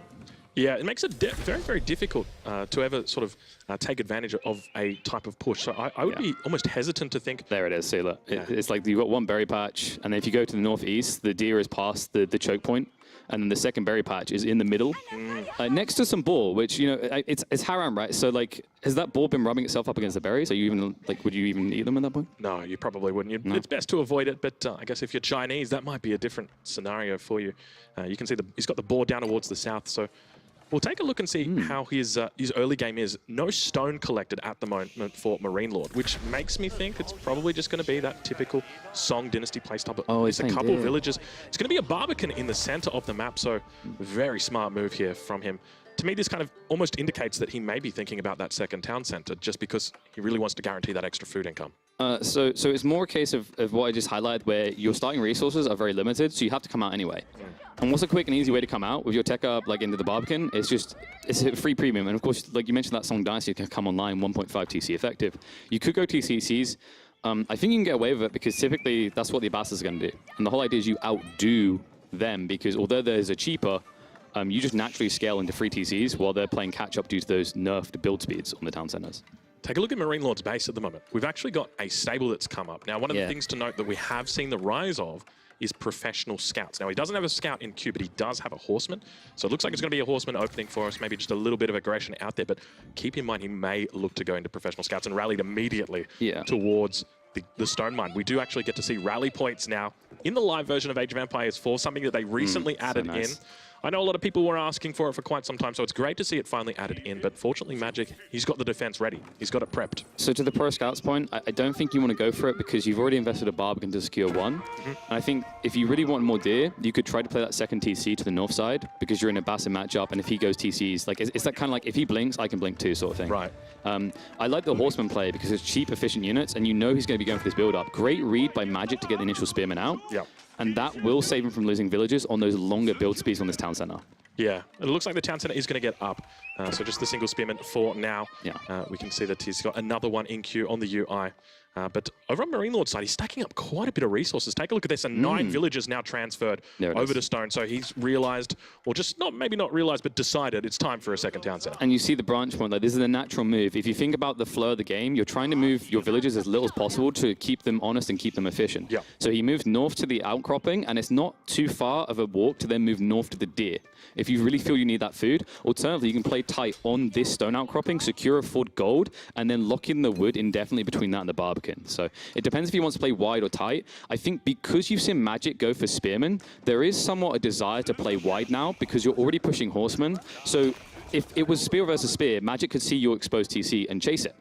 Yeah, it makes it very, very difficult to ever sort of take advantage of a type of push. So I would be almost hesitant to think... There it is, see, look. It's like you've got one berry patch, and then if you go to the northeast, the deer is past the choke point, and then the second berry patch is in the middle, next to some boar, which, it's haram, right? So, has that boar been rubbing itself up against the berries? Are you even, would you even eat them at that point? No, you probably wouldn't. It's best to avoid it, but I guess if you're Chinese, that might be a different scenario for you. You can see he's got the boar down towards the south, so... We'll take a look and see how his early game is. No stone collected at the moment for MarineLord, which makes me think it's probably just going to be that typical Song Dynasty playstyle. But it's a couple villages. It's going to be a Barbican in the center of the map, so very smart move here from him. To me, this kind of almost indicates that he may be thinking about that second town center just because he really wants to guarantee that extra food income. So it's more a case of what I just highlighted, where your starting resources are very limited, so you have to come out anyway. And what's a quick and easy way to come out with your tech up into the Barbican? It's a free premium. And of course, like you mentioned, that Song Dynasty can come online 1.5 TC effective. You could go TCCs. I think you can get away with it because typically that's what the Abbasids are going to do. And the whole idea is you outdo them because although there's a cheaper, you just naturally scale into free TCs while they're playing catch up due to those nerfed build speeds on the town centers. Take a look at MarineLord's base at the moment. We've actually got a stable that's come up. Now, one of the things to note that we have seen the rise of is professional scouts. Now, he doesn't have a scout in queue, but he does have a horseman. So it looks like it's going to be a horseman opening for us, maybe just a little bit of aggression out there. But keep in mind, he may look to go into professional scouts and rallied immediately towards the stone mine. We do actually get to see rally points now in the live version of Age of Empires 4, something that they recently added in. I know a lot of people were asking for it for quite some time, so it's great to see it finally added in. But fortunately, Magic, he's got the defense ready. He's got it prepped. So to the pro scouts point, I don't think you want to go for it because you've already invested a Barbican to secure one. And I think if you really want more deer, you could try to play that second TC to the north side because you're in a Bassin matchup, and if he goes TCs, it's that kind of if he blinks, I can blink too sort of thing. Right. I like the horseman play because it's cheap, efficient units, and you know he's going to be going for this build-up. Great read by Magic to get the initial spearman out. And that will save him from losing villages on those longer build speeds on this town center. Yeah, it looks like the town center is going to get up. So just the single spearman for now. We can see that he's got another one in queue on the UI. But over on MarineLord's side, he's stacking up quite a bit of resources. Take a look at this, and 9 villages now transferred over to stone. So he's realized, or just maybe not realized, but decided it's time for a second town center. And you see the branch point, this is a natural move. If you think about the flow of the game, you're trying to move your villages as little as possible to keep them honest and keep them efficient. So he moves north to the outcropping, and it's not too far of a walk to then move north to the deer. If you really feel you need that food, alternatively, you can play tight on this stone outcropping, secure a Ford gold, and then lock in the wood indefinitely between that and the Barbican. So it depends if he wants to play wide or tight. I think because you've seen Magic go for Spearman, there is somewhat a desire to play wide now because you're already pushing Horseman. So if it was Spear versus Spear, Magic could see your exposed TC and chase it.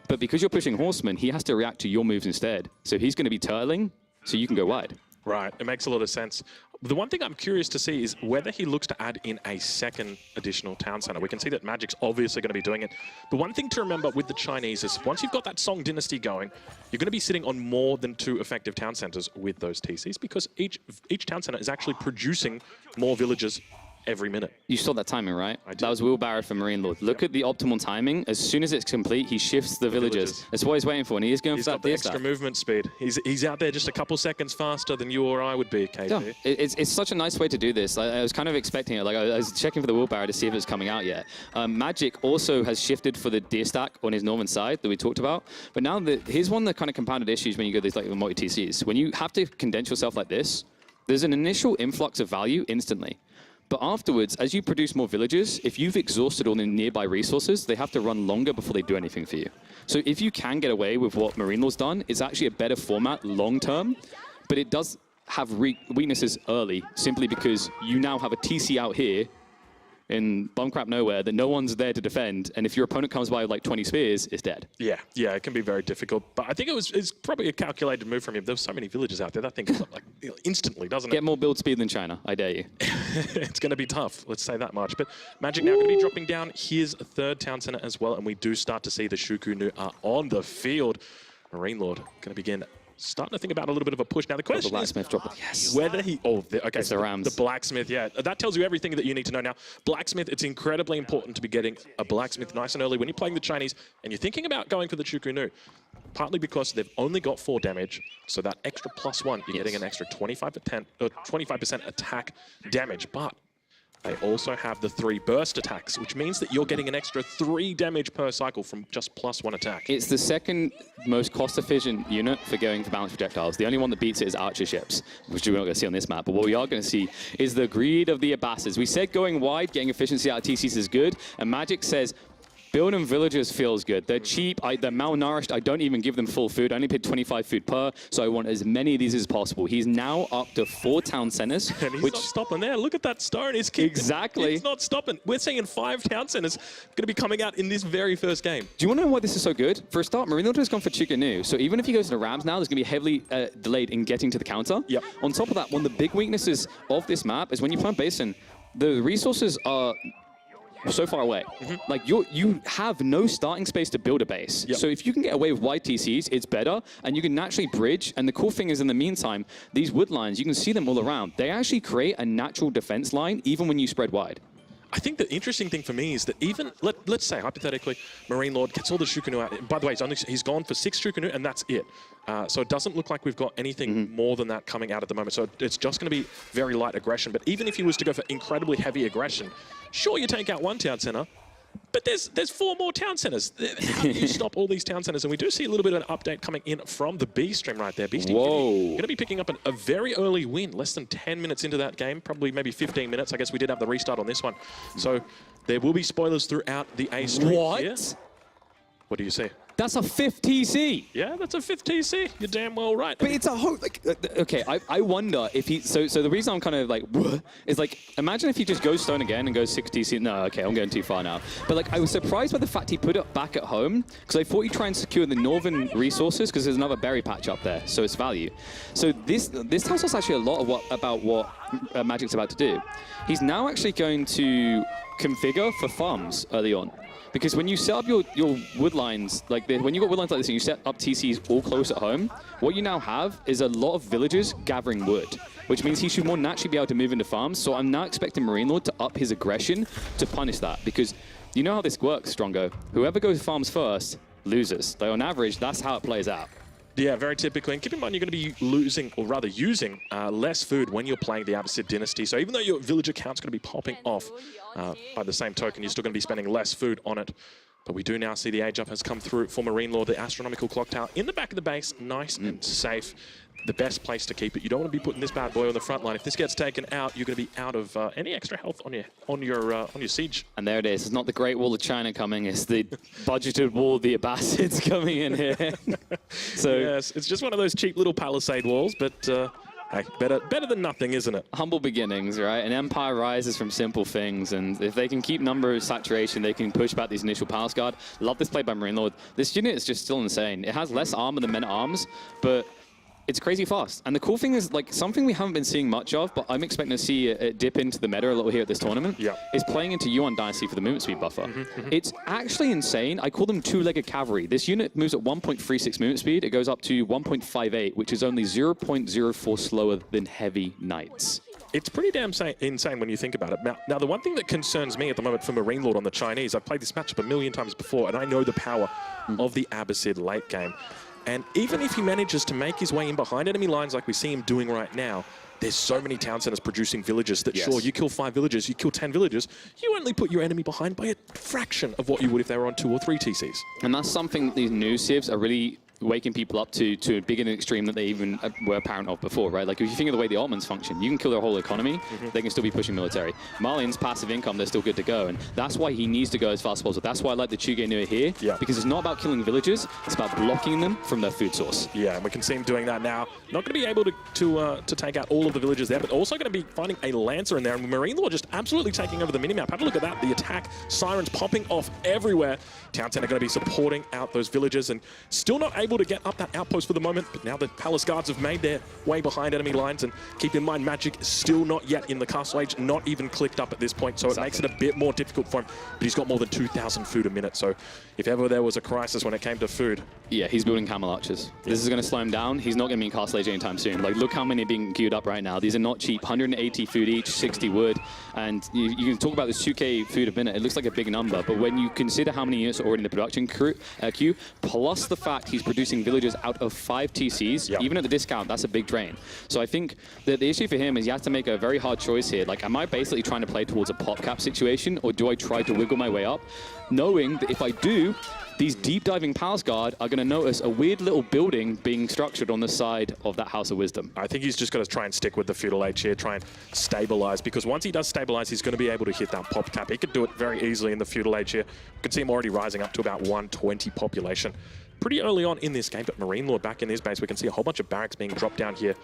But because you're pushing Horseman, he has to react to your moves instead. So he's going to be turtling, so you can go wide. Right, it makes a lot of sense. The one thing I'm curious to see is whether he looks to add in a second additional town center. We can see that Magic's obviously going to be doing it. The one thing to remember with the Chinese is once you've got that Song Dynasty going, you're going to be sitting on more than 2 effective town centers with those TCs because each town center is actually producing more villages every minute. You saw that timing, right? I did. That was wheelbarrow for MarineLord. Look at the optimal timing. As soon as it's complete, he shifts the villagers. That's what he's waiting for, and he is going He's for got that the deer extra stack. movement speed. He's out there just a couple seconds faster than you or I would be, KP. Yeah, it's such a nice way to do this. I was kind of expecting it. Like I was checking for the wheelbarrow to see if it's coming out yet. Magic also has shifted for the deer stack on his northern side that we talked about. But now here's one of the kind of compounded issues when you go these like multi-TCs. When you have to condense yourself like this, there's an initial influx of value instantly. But afterwards, as you produce more villagers, if you've exhausted all the nearby resources, they have to run longer before they do anything for you. So if you can get away with what MarineLord's done, it's actually a better format long-term, but it does have weaknesses early, simply because you now have a TC out here in bumcrap nowhere that no one's there to defend, and if your opponent comes by with like 20 spears, it's dead. Yeah, it can be very difficult. But I think it's probably a calculated move from him. There's so many villages out there. That thing comes up like instantly, doesn't it? Get more build speed than China, I dare you. It's going to be tough, let's say that much. But Magic now going to be dropping down his third town center as well, and we do start to see the Shukunu are on the field. MarineLord going to begin starting to think about a little bit of a push. Now the question is whether he... Oh, okay, it's the Rams. The blacksmith, yeah. That tells you everything that you need to know now. Blacksmith, it's incredibly important to be getting a blacksmith nice and early when you're playing the Chinese and you're thinking about going for the Shukunu. Partly because they've only got 4 damage, so that extra +1, you're getting an extra 25% attack damage. But they also have the 3 burst attacks, which means that you're getting an extra 3 damage per cycle from just +1 attack. It's the second most cost-efficient unit for going for balanced projectiles. The only one that beats it is archer ships, which we're not going to see on this map. But what we are going to see is the greed of the Abbasis. We said going wide, getting efficiency out of TCs is good, and Magic says, building villagers feels good. They're cheap, they're malnourished. I don't even give them full food. I only paid 25 food per, so I want as many of these as possible. He's now up to 4 town centers. And he's not stopping there. Look at that stone. He's kicked. Exactly. He's not stopping. We're seeing 5 town centers going to be coming out in this very first game. Do you want to know why this is so good? For a start, MarineLord has gone for Chikanu. So even if he goes to the Rams now, there's going to be heavily delayed in getting to the counter. Yep. On top of that, one of the big weaknesses of this map is when you play on Basin, the resources are so far away. Like you have no starting space to build a base. Yep. So if you can get away with wide TCs, it's better, and you can naturally bridge. And the cool thing is, in the meantime, these wood lines, you can see them all around. They actually create a natural defense line even when you spread wide. I think the interesting thing for me is that even, let's say, hypothetically, MarineLord gets all the Shukunu out. By the way, he's gone for 6 Shukunu, and that's it. So it doesn't look like we've got anything more than that coming out at the moment. So it's just going to be very light aggression. But even if he was to go for incredibly heavy aggression, sure, you take out 1 town center, but there's 4 more town centers. How do you stop all these town centers? And we do see a little bit of an update coming in from the B stream right there. BeastyQT going to be picking up a very early win, less than 10 minutes into that game, probably maybe 15 minutes. I guess we did have the restart on this one. So there will be spoilers throughout the A stream here. What do you see? That's a 5th TC. Yeah, that's a 5th TC. You're damn well right. But it's a whole, like, okay, I wonder if he, so the reason I'm kind of like, is like, imagine if he just goes stone again and goes 6 TC. No, okay, I'm going too far now. But like, I was surprised by the fact he put it back at home, because I thought he'd try and secure the northern resources, because there's another berry patch up there, so it's value. So this tells us actually a lot of about what Magic's about to do. He's now actually going to configure for farms early on. Because when you set up your wood lines, when you got wood lines like this and you set up TCs all close at home, what you now have is a lot of villagers gathering wood, which means he should more naturally be able to move into farms. So I'm now expecting MarineLord to up his aggression to punish that, because you know how this works, Strongo. Whoever goes farms first loses. Like on average, that's how it plays out. Yeah, very typically. And keep in mind, you're going to be losing, or rather using, less food when you're playing the Abbasid dynasty. So even though your villager count's going to be popping off, by the same token, you're still going to be spending less food on it. But we do now see the age up has come through for MarineLord. The astronomical clock tower in the back of the base, nice and safe. The best place to keep it. You don't want to be putting this bad boy on the front line. If this gets taken out, you're going to be out of any extra health on your siege. And there it is. It's not the Great Wall of China coming. It's the budgeted wall of the Abbasids coming in here. So yes, it's just one of those cheap little palisade walls, but hey, better than nothing, isn't it? Humble beginnings, right? An empire rises from simple things, and if they can keep number saturation, they can push back these initial palace guard. Love this play by MarineLord. This unit is just still insane. It has less armor than men-at-arms, but it's crazy fast. And the cool thing is, like, something we haven't been seeing much of, but I'm expecting to see it dip into the meta a little here at this tournament, is playing into Yuan Dynasty for the movement speed buffer. It's actually insane. I call them 2-legged cavalry. This unit moves at 1.36 movement speed. It goes up to 1.58, which is only 0.04 slower than heavy knights. It's pretty damn insane when you think about it. Now, the one thing that concerns me at the moment for MarineLord on the Chinese, I've played this matchup a million times before, and I know the power of the Abbasid late game. And even if he manages to make his way in behind enemy lines like we see him doing right now, there's so many town centers producing villages that, sure, you kill 5 villages, you kill 10 villages, you only put your enemy behind by a fraction of what you would if they were on 2 or 3 TCs. And that's something that these new civs are really waking people up to a bigger extreme that they even were apparent of before, right? Like, if you think of the way the Altmans function, you can kill their whole economy, they can still be pushing military. Malian's passive income, they're still good to go, and that's why he needs to go as fast as possible. That's why I like the Chuge Nua here, because it's not about killing villages, it's about blocking them from their food source. Yeah, and we can see him doing that now. Not going to be able to take out all of the villages there, but also going to be finding a Lancer in there, and MarineLord just absolutely taking over the minimap. Have a look at that, the attack, sirens popping off everywhere. Town Center going to be supporting out those villages, and still not able to get up that outpost for the moment, but now the Palace Guards have made their way behind enemy lines, and keep in mind, Magic is still not yet in the castle age, not even clicked up at this point, so it makes it a bit more difficult for him, but he's got more than 2,000 food a minute, so if ever there was a crisis when it came to food. Yeah, he's building camel archers. This is going to slow him down. He's not going to be in castle age anytime soon. Like, look how many are being queued up right now. These are not cheap. 180 food each, 60 wood, and you can talk about this 2k food a minute. It looks like a big number, but when you consider how many units are already in the production queue, plus the fact he's producing villages out of 5 TCs, even at the discount, that's a big drain. So I think that the issue for him is he has to make a very hard choice here. Like, am I basically trying to play towards a pop cap situation, or do I try to wiggle my way up, knowing that if I do, these deep diving Palace Guard are going to notice a weird little building being structured on the side of that House of Wisdom. I think he's just got to try and stick with the feudal age here, try and stabilize, because once he does stabilize, he's going to be able to hit that pop cap. He could do it very easily in the feudal age here. You can see him already rising up to about 120 population. Pretty early on in this game, but MarineLord back in his base, we can see a whole bunch of barracks being dropped down here.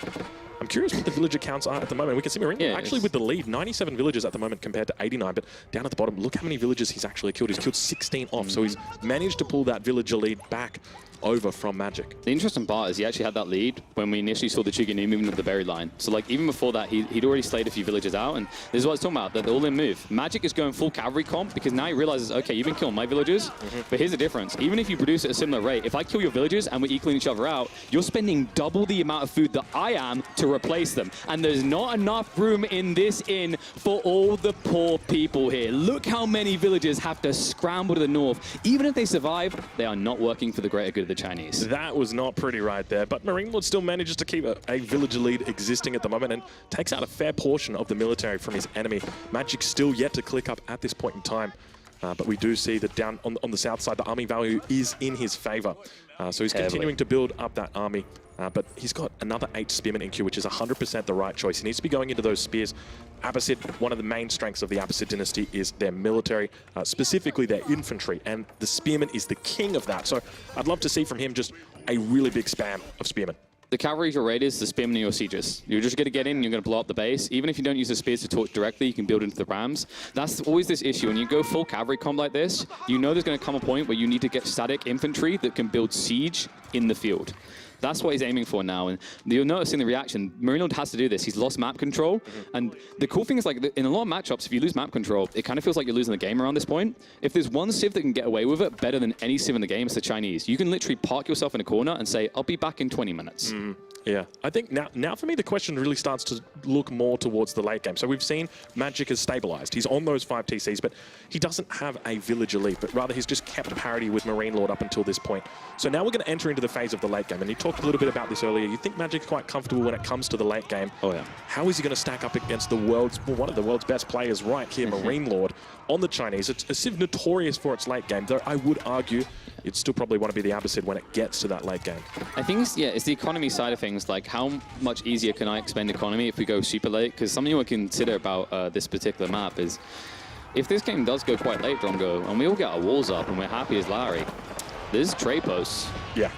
I'm curious what the villager counts are at the moment. We can see MarineLord actually with the lead, 97 villagers at the moment compared to 89, but down at the bottom, look how many villagers he's actually killed. He's killed 16 off, so he's managed to pull that villager lead back over from Magic. The interesting part is he actually had that lead when we initially saw the Chuge Nua moving to the berry line. So, like, even before that, he'd already slayed a few villagers out, and this is what I was talking about, that all-in move. Magic is going full cavalry comp because now he realizes, okay, you've been killing my villagers, but here's the difference. Even if you produce at a similar rate, if I kill your villagers and we're equaling each other out, you're spending double the amount of food that I am to replace them. And there's not enough room in this inn for all the poor people here. Look how many villagers have to scramble to the north. Even if they survive, they are not working for the greater good of the Chinese. That was not pretty right there, but MarineLord still manages to keep a villager lead existing at the moment and takes out a fair portion of the military from his enemy. Magic still yet to click up at this point in time, but we do see that down on the south side, the army value is in his favor. So he's continuing to build up that army. But he's got another 8 spearmen in queue, which is 100% the right choice. He needs to be going into those spears. Abbasid, one of the main strengths of the Abbasid dynasty is their military, specifically their infantry, and the spearman is the king of that. So I'd love to see from him just a really big spam of spearmen. The cavalry is your raiders, the spearmen are your sieges. You're just going to get in and you're going to blow up the base. Even if you don't use the spears to torch directly, you can build into the rams. That's always this issue. When you go full cavalry comp like this, you know there's going to come a point where you need to get static infantry that can build siege in the field. That's what he's aiming for now, and you'll notice in the reaction, MarineLord has to do this. He's lost map control, and the cool thing is, like, in a lot of matchups, if you lose map control, it kind of feels like you're losing the game around this point. If there's one civ that can get away with it better than any civ in the game, it's the Chinese. You can literally park yourself in a corner and say, I'll be back in 20 minutes. Yeah, I think now for me, the question really starts to look more towards the late game. So we've seen Magic has stabilized. He's on those 5 TCs, but he doesn't have a villager lead, but rather he's just kept parity with MarineLord up until this point. So now we're going to enter into the phase of the late game, and you talked a little bit about this earlier. You think Magic's quite comfortable when it comes to the late game. Oh, yeah. How is he going to stack up against the one of the world's best players right here, MarineLord, on the Chinese? It's a civ notorious for its late game, though I would argue you'd still probably want to be the Abbasid when it gets to that late game. I think, it's the economy side of things. Like, how much easier can I expend economy if we go super late? Because something you would consider about this particular map is, if this game does go quite late, Drongo, and we all get our walls up and we're happy as Larry, there's trade posts. Yeah.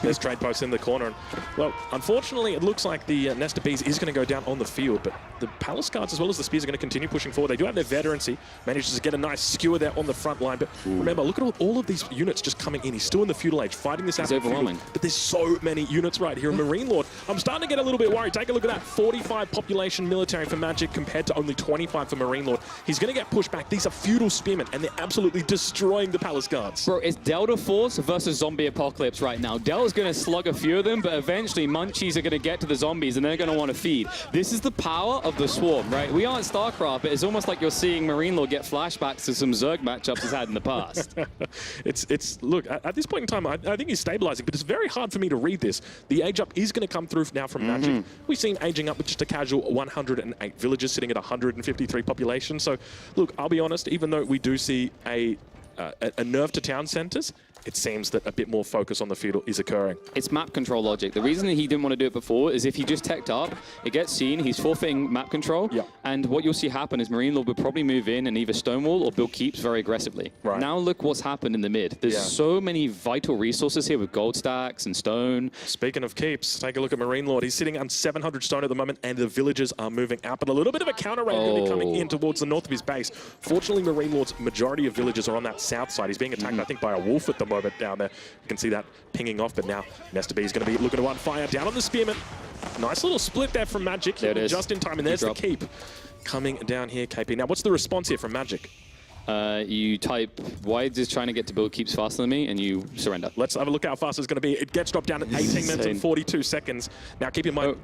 There's trade posts in the corner. And, well, unfortunately, it looks like the Nest of Bees is going to go down on the field, but the Palace Guards as well as the Spears are going to continue pushing forward. They do have their veterancy, manages to get a nice skewer there on the front line, but remember, look at all of these units just coming in. He's still in the feudal age, fighting this out. It's overwhelming. But there's so many units right here. And MarineLord, I'm starting to get a little bit worried. Take a look at that, 45 population military for Magic compared to only 25 for MarineLord. He's going to get pushed back. These are feudal spearmen, and they're absolutely destroying the Palace Guards. Bro, it's Delta Force versus zombie apocalypse. apocalypse right now. Del's going to slug a few of them, but eventually Munchies are going to get to the zombies and they're going to want to feed. This is the power of the Swarm, right? We aren't StarCraft, but it's almost like you're seeing MarineLord get flashbacks to some Zerg matchups he's had in the past. Look, at this point in time, I think he's stabilizing, but it's very hard for me to read this. The age up is going to come through now from Magic. We've seen aging up with just a casual 108 villages sitting at 153 population. So, look, I'll be honest, even though we do see a nerve to town centers, it seems that a bit more focus on the field is occurring. It's map control logic. The reason that he didn't want to do it before is if he just teched up, it gets seen, he's forfeiting map control, and what you'll see happen is MarineLord will probably move in and either stonewall or build keeps very aggressively. Right. Now look what's happened in the mid. There's so many vital resources here with gold stacks and stone. Speaking of keeps, take a look at MarineLord. He's sitting on 700 stone at the moment, and the villagers are moving out, but a little bit of a counter raid going to be coming in towards the north of his base. Fortunately, MarineLord's majority of villagers are on that south side. He's being attacked, I think, by a wolf at the moment down there. You can see that pinging off, but now Nesta B is going to be looking to fire down on the Spearman. Nice little split there from Magic. There it is. Just in time, and there's the keep coming down here, KP. Now, what's the response here from Magic? You type, why is trying to get to build keeps faster than me, and you surrender. Let's have a look how fast it's going to be. It gets dropped down at 18 minutes and 42 seconds. Now, keep in mind...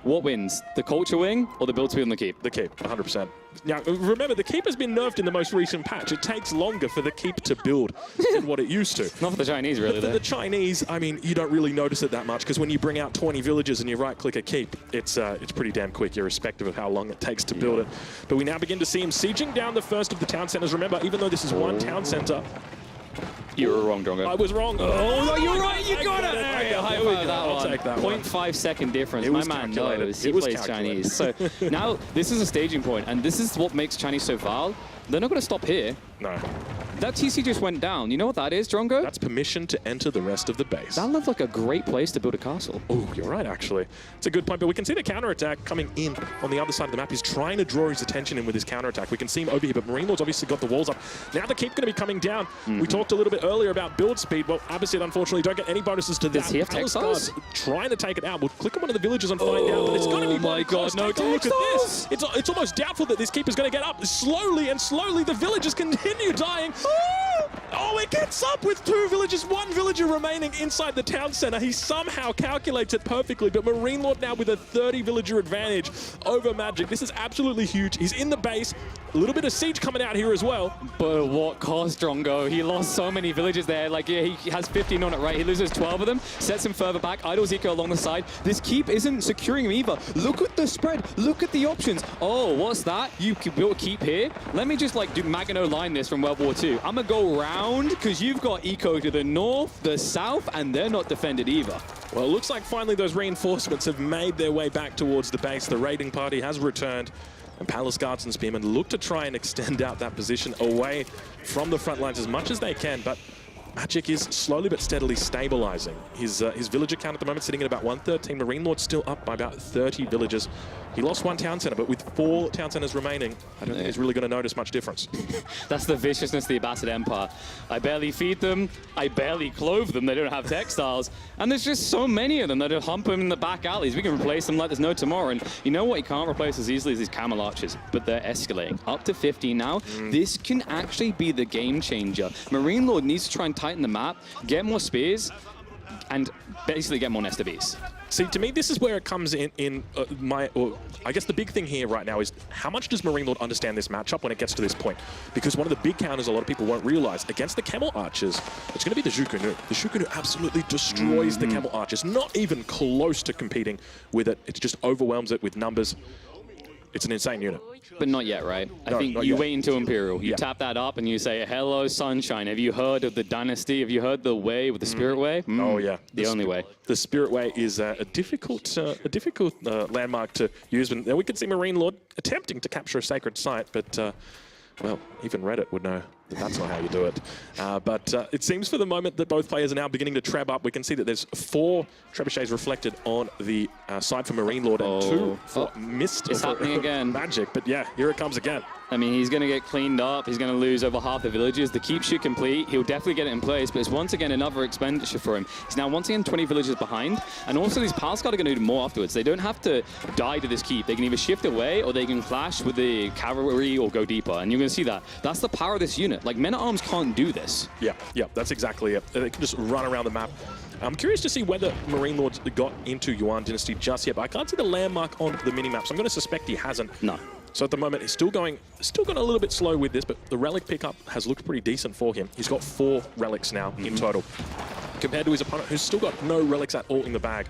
What wins? The culture wing or the build speed on the keep? The keep, 100%. Now, remember, the keep has been nerfed in the most recent patch. It takes longer for the keep to build than what it used to. Not for the Chinese, really, For the Chinese, I mean, you don't really notice it that much, because when you bring out 20 villages and you right-click a keep, it's pretty damn quick, irrespective of how long it takes to build it. But we now begin to see him sieging down the first of the town centers. Remember, even though this is one town center... You were wrong, Drongo. I was wrong. Oh, no, you're right. You got it. I'll take that one. 0.5 second difference. It was My man calculated. knows. He It was plays calculated. Chinese. So now this is a staging point, and this is what makes Chinese so vile. They're not going to stop here. No. That TC just went down. You know what that is, Drongo? That's permission to enter the rest of the base. That looks like a great place to build a castle. Oh, you're right, actually. It's a good point, but we can see the counterattack coming in on the other side of the map. He's trying to draw his attention in with his counterattack. We can see him over here, but MarineLord's obviously got the walls up. Now the keep going to be coming down. We talked a little bit earlier about build speed. Well, Abbasid, unfortunately, don't get any bonuses to that. Does he have textiles? Trying to take it out. We'll click on one of the villages and find out, but it's going to be my God, no Take a look at this. textiles! It's almost doubtful that this keep is going to get up. Slowly and slowly, the villagers continue dying. Oh, it gets up with 2 villagers, 1 villager remaining inside the town center. He somehow calculates it perfectly, but MarineLord now with a 30 villager advantage over Magic. This is absolutely huge. He's in the base. A little bit of siege coming out here as well. But what cost, Drongo? He lost so many villages there. Like, yeah, he has 15 on it, right? He loses 12 of them, sets him further back, idles Eco along the side. This keep isn't securing him either. Look at the spread. Look at the options. Oh, what's that? You can build a keep here? Let me just, like, do Magano line this from World War II. I'm going to go round, because you've got Eco to the north, the south, and they're not defended either. Well, it looks like finally those reinforcements have made their way back towards the base. The raiding party has returned, and Palace Guards and Spearmen look to try and extend out that position away from the front lines as much as they can, but Magic is slowly but steadily stabilizing. His villager count at the moment sitting at about 113. MarineLord's still up by about 30 villagers. He lost 1 town center, but with 4 town centers remaining, I don't think he's really going to notice much difference. That's the viciousness of the Abbasid Empire. I barely feed them. I barely clothe them. They don't have textiles. And there's just so many of them that hump them in the back alleys. We can replace them like there's no tomorrow. And you know what you can't replace as easily as these camel archers, but they're escalating. Up to 50 now. This can actually be the game changer. MarineLord needs to try and tighten the map, get more spears, and basically get more Nesta Bs. See, to me, this is where it comes in I guess the big thing here right now is how much does MarineLord understand this matchup when it gets to this point? Because one of the big counters a lot of people won't realize, against the Camel Archers, it's going to be the Zhukunu. The Zhukunu absolutely destroys the Camel Archers, not even close to competing with it. It just overwhelms it with numbers. It's an insane unit. But not yet, right? I think you wait until Imperial. You tap that up and you say, hello, Sunshine. Have you heard of the Dynasty? Have you heard the way with the Spirit Way? Oh, yeah. The only way. The Spirit Way is a difficult landmark to use. And we can see MarineLord attempting to capture a sacred site, but, well, even Reddit would know that that's not how you do it. But it seems for the moment that both players are now beginning to treb up. We can see that there's 4 trebuchets reflected on the side for MarineLord and 2 for Mist. It's happening again. Magic, but yeah, here it comes again. I mean, he's going to get cleaned up. He's going to lose over half the villages. The keep should complete. He'll definitely get it in place, but it's once again another expenditure for him. He's now once again 20 villages behind, and also these Palace Guard are going to do more afterwards. They don't have to die to this keep. They can either shift away or they can clash with the cavalry or go deeper, and you're going to see that. That's the power of this unit. it. Like, Men-at-Arms can't do this. Yeah, that's exactly it. They can just run around the map. I'm curious to see whether MarineLord's got into Yuan Dynasty just yet, but I can't see the landmark on the minimap, so I'm going to suspect he hasn't. No. So at the moment, he's still going a little bit slow with this, but the relic pickup has looked pretty decent for him. He's got 4 relics now in total, compared to his opponent, who's still got no relics at all in the bag.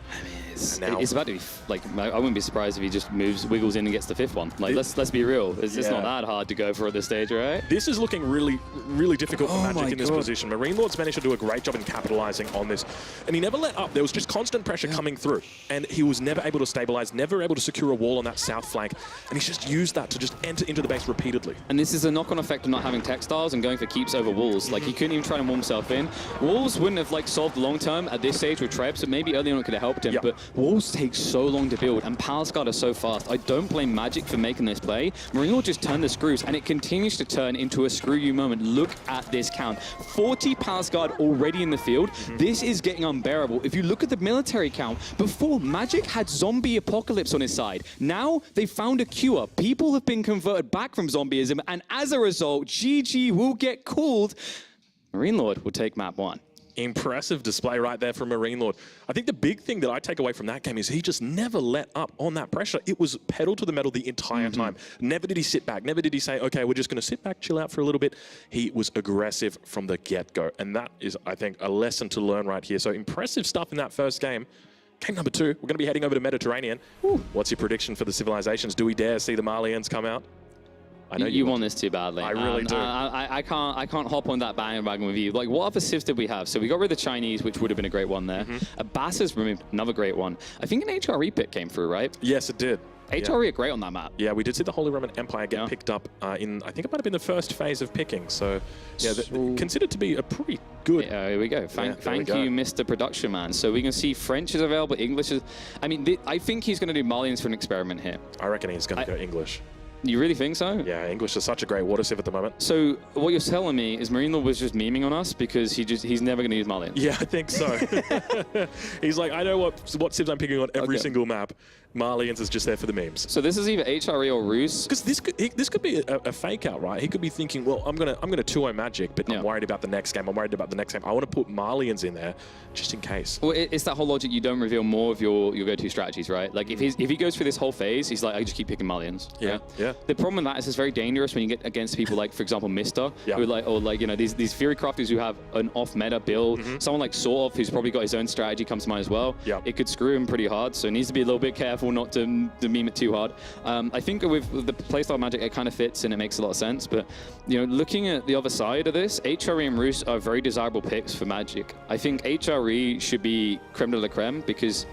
It's about to be, like, I wouldn't be surprised if he just wiggles in and gets the 5th one. Like, let's be real. It's not that hard to go for at this stage, right? This is looking really, really difficult for Magic in this position. MarineLord's managed to do a great job in capitalizing on this. And he never let up. There was just constant pressure coming through. And he was never able to stabilize, never able to secure a wall on that south flank. And he's just used that to just enter into the base repeatedly. And this is a knock-on effect of not having textiles and going for keeps over walls. Like, he couldn't even try to warm himself in. Walls wouldn't have, like, solved long-term at this stage with Trebs, so maybe early on it could have helped him. But walls take so long to build, and Palace Guard are so fast. I don't blame Magic for making this play. MarineLord just turned the screws, and it continues to turn into a screw you moment. Look at this count. 40 Palace Guard already in the field. This is getting unbearable. If you look at the military count, before Magic had zombie apocalypse on his side. Now they found a cure. People have been converted back from zombieism, and as a result, GG will get called. MarineLord will take map 1. Impressive display right there from MarineLord. I think the big thing that I take away from that game is he just never let up on that pressure. It was pedal to the metal the entire time. Never did he sit back. Never did he say, okay, we're just going to sit back, chill out for a little bit. He was aggressive from the get-go. And that is, I think, a lesson to learn right here. So impressive stuff in that first game. Game number 2, we're going to be heading over to Mediterranean. What's your prediction for the civilizations? Do we dare see the Malians come out? I know you want this too badly. I really do. I can't hop on that bandwagon with you. Like, what other civs did we have? So we got rid of the Chinese, which would have been a great one there. Abbas's removed, another great one. I think an HRE pick came through, right? Yes, it did. HRE are great on that map. Yeah, we did see the Holy Roman Empire get picked up in, I think it might have been the first phase of picking. So, yeah, considered to be a pretty good. Yeah, here we go. Thank you, Mr. Production Man. So we can see French is available, English is. I mean, I think he's going to do Malians for an experiment here. I reckon he's going to go English. You really think so? Yeah, English is such a great water sieve at the moment. So what you're telling me is MarineLord was just memeing on us because he's never going to use Malians. Yeah, I think so. He's like, I know what sieves I'm picking on every single map. Malians is just there for the memes. So this is either HRE or Ruse. Because this could be a fake out, right? He could be thinking, well, I'm gonna 2-0 Magic, but I'm worried about the next game. I'm worried about the next game. I want to put Malians in there just in case. Well, it's that whole logic. You don't reveal more of your go-to strategies, right? Like if he goes through this whole phase, he's like, I just keep picking Malians. Yeah. The problem with that is it's very dangerous when you get against people like, for example, MiSTer, who these Fury Crafters who have an off-meta build. Someone like SortOf, who's probably got his own strategy, comes to mind as well. It could screw him pretty hard, so he needs to be a little bit careful not to meme it too hard. I think with the playstyle Magic, it kind of fits and it makes a lot of sense. But looking at the other side of this, HRE and Ruse are very desirable picks for Magic. I think HRE should be creme de la creme because,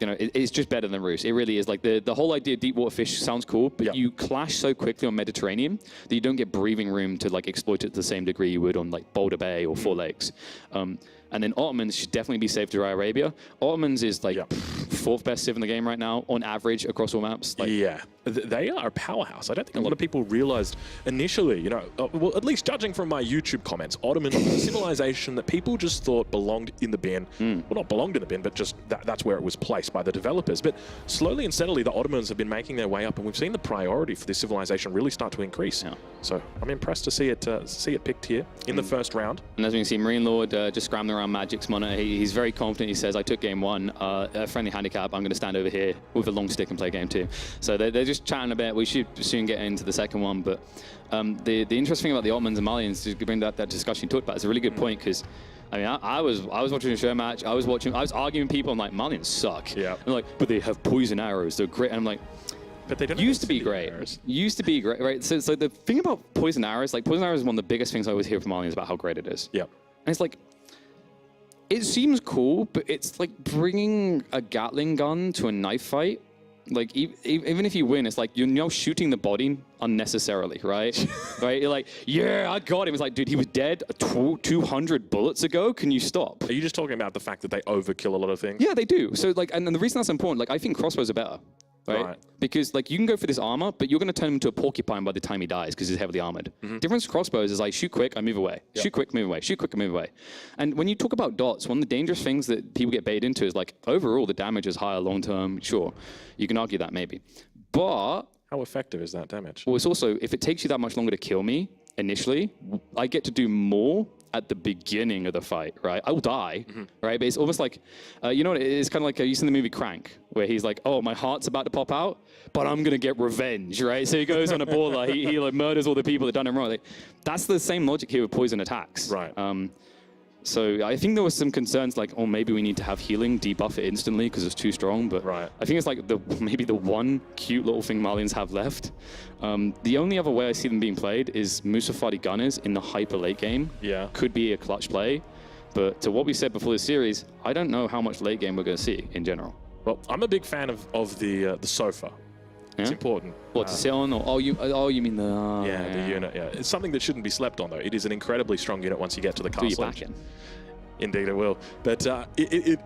it's just better than Ruse. It really is. Like the whole idea of deep water fish sounds cool, but you clash so quickly on Mediterranean that you don't get breathing room to exploit it to the same degree you would on Boulder Bay or Four Lakes. And then Ottomans should definitely be safe to Dry Arabia. Ottomans is 4th best civ in the game right now on average across all maps. They are a powerhouse. I don't think a lot of people realized initially, well, at least judging from my YouTube comments, Ottoman was a civilization that people just thought belonged in the bin. Well, not belonged in the bin, but just that's where it was placed by the developers. But slowly and steadily, the Ottomans have been making their way up, and we've seen the priority for this civilization really start to increase. So I'm impressed to see it picked here in the first round. And as we can see, MarineLord just scrambling around Magic's monitor. He's very confident. He says, I took game 1, a friendly handicap. I'm going to stand over here with a long stick and play game 2. So they're just chatting a bit. We should soon get into the second one. But the interesting thing about the Ottomans and Malians, to bring that discussion you talked about, is a really good point because I mean, I was watching a show match. I was arguing with people. I'm like, Malians suck. Yeah. And like, but they have poison arrows. They're great. And I'm like, but they don't used to be great. Used to be great, right? So the thing about poison arrows, poison arrows is one of the biggest things I always hear from Malians about how great it is. Yeah. And it's like, it seems cool, but it's like bringing a Gatling gun to a knife fight. Like, even if you win, it's like you're now shooting the body unnecessarily, right? Right? You're like, yeah, I got him. It's like, dude, he was dead 200 bullets ago. Can you stop? Are you just talking about the fact that they overkill a lot of things? Yeah, they do. So, and the reason that's important, I think crossbows are better. Right? Because you can go for this armor, but you're going to turn him into a porcupine by the time he dies because he's heavily armored. Difference with crossbows is shoot quick, I move away. Shoot quick, move away. Shoot quick, I move away. And when you talk about dots, one of the dangerous things that people get baited into is overall the damage is higher long term. Sure, you can argue that maybe, but how effective is that damage? Well, it's also if it takes you that much longer to kill me, initially, I get to do more at the beginning of the fight, right? I will die, right? But it's almost like, you know what, it's kind of like you see in the movie Crank, where he's like, oh, my heart's about to pop out, but I'm gonna get revenge, right? So he goes on a baller, he like murders all the people that done him wrong. Like, that's the same logic here with poison attacks. Right. So I think there was some concerns like, oh, maybe we need to have healing, debuff it instantly because it's too strong. But right. I think it's like maybe the one cute little thing Malians have left. The only other way I see them being played is Musafati Gunners in the hyper late game. Yeah. Could be a clutch play. But to what we said before the series, I don't know how much late game we're going to see in general. Well, I'm a big fan of the sofa. It's important. What, to sit on? Or, you mean the... the unit, yeah. It's something that shouldn't be slept on, though. It is an incredibly strong unit once you get to the castle. Do your back in. Indeed, it will. But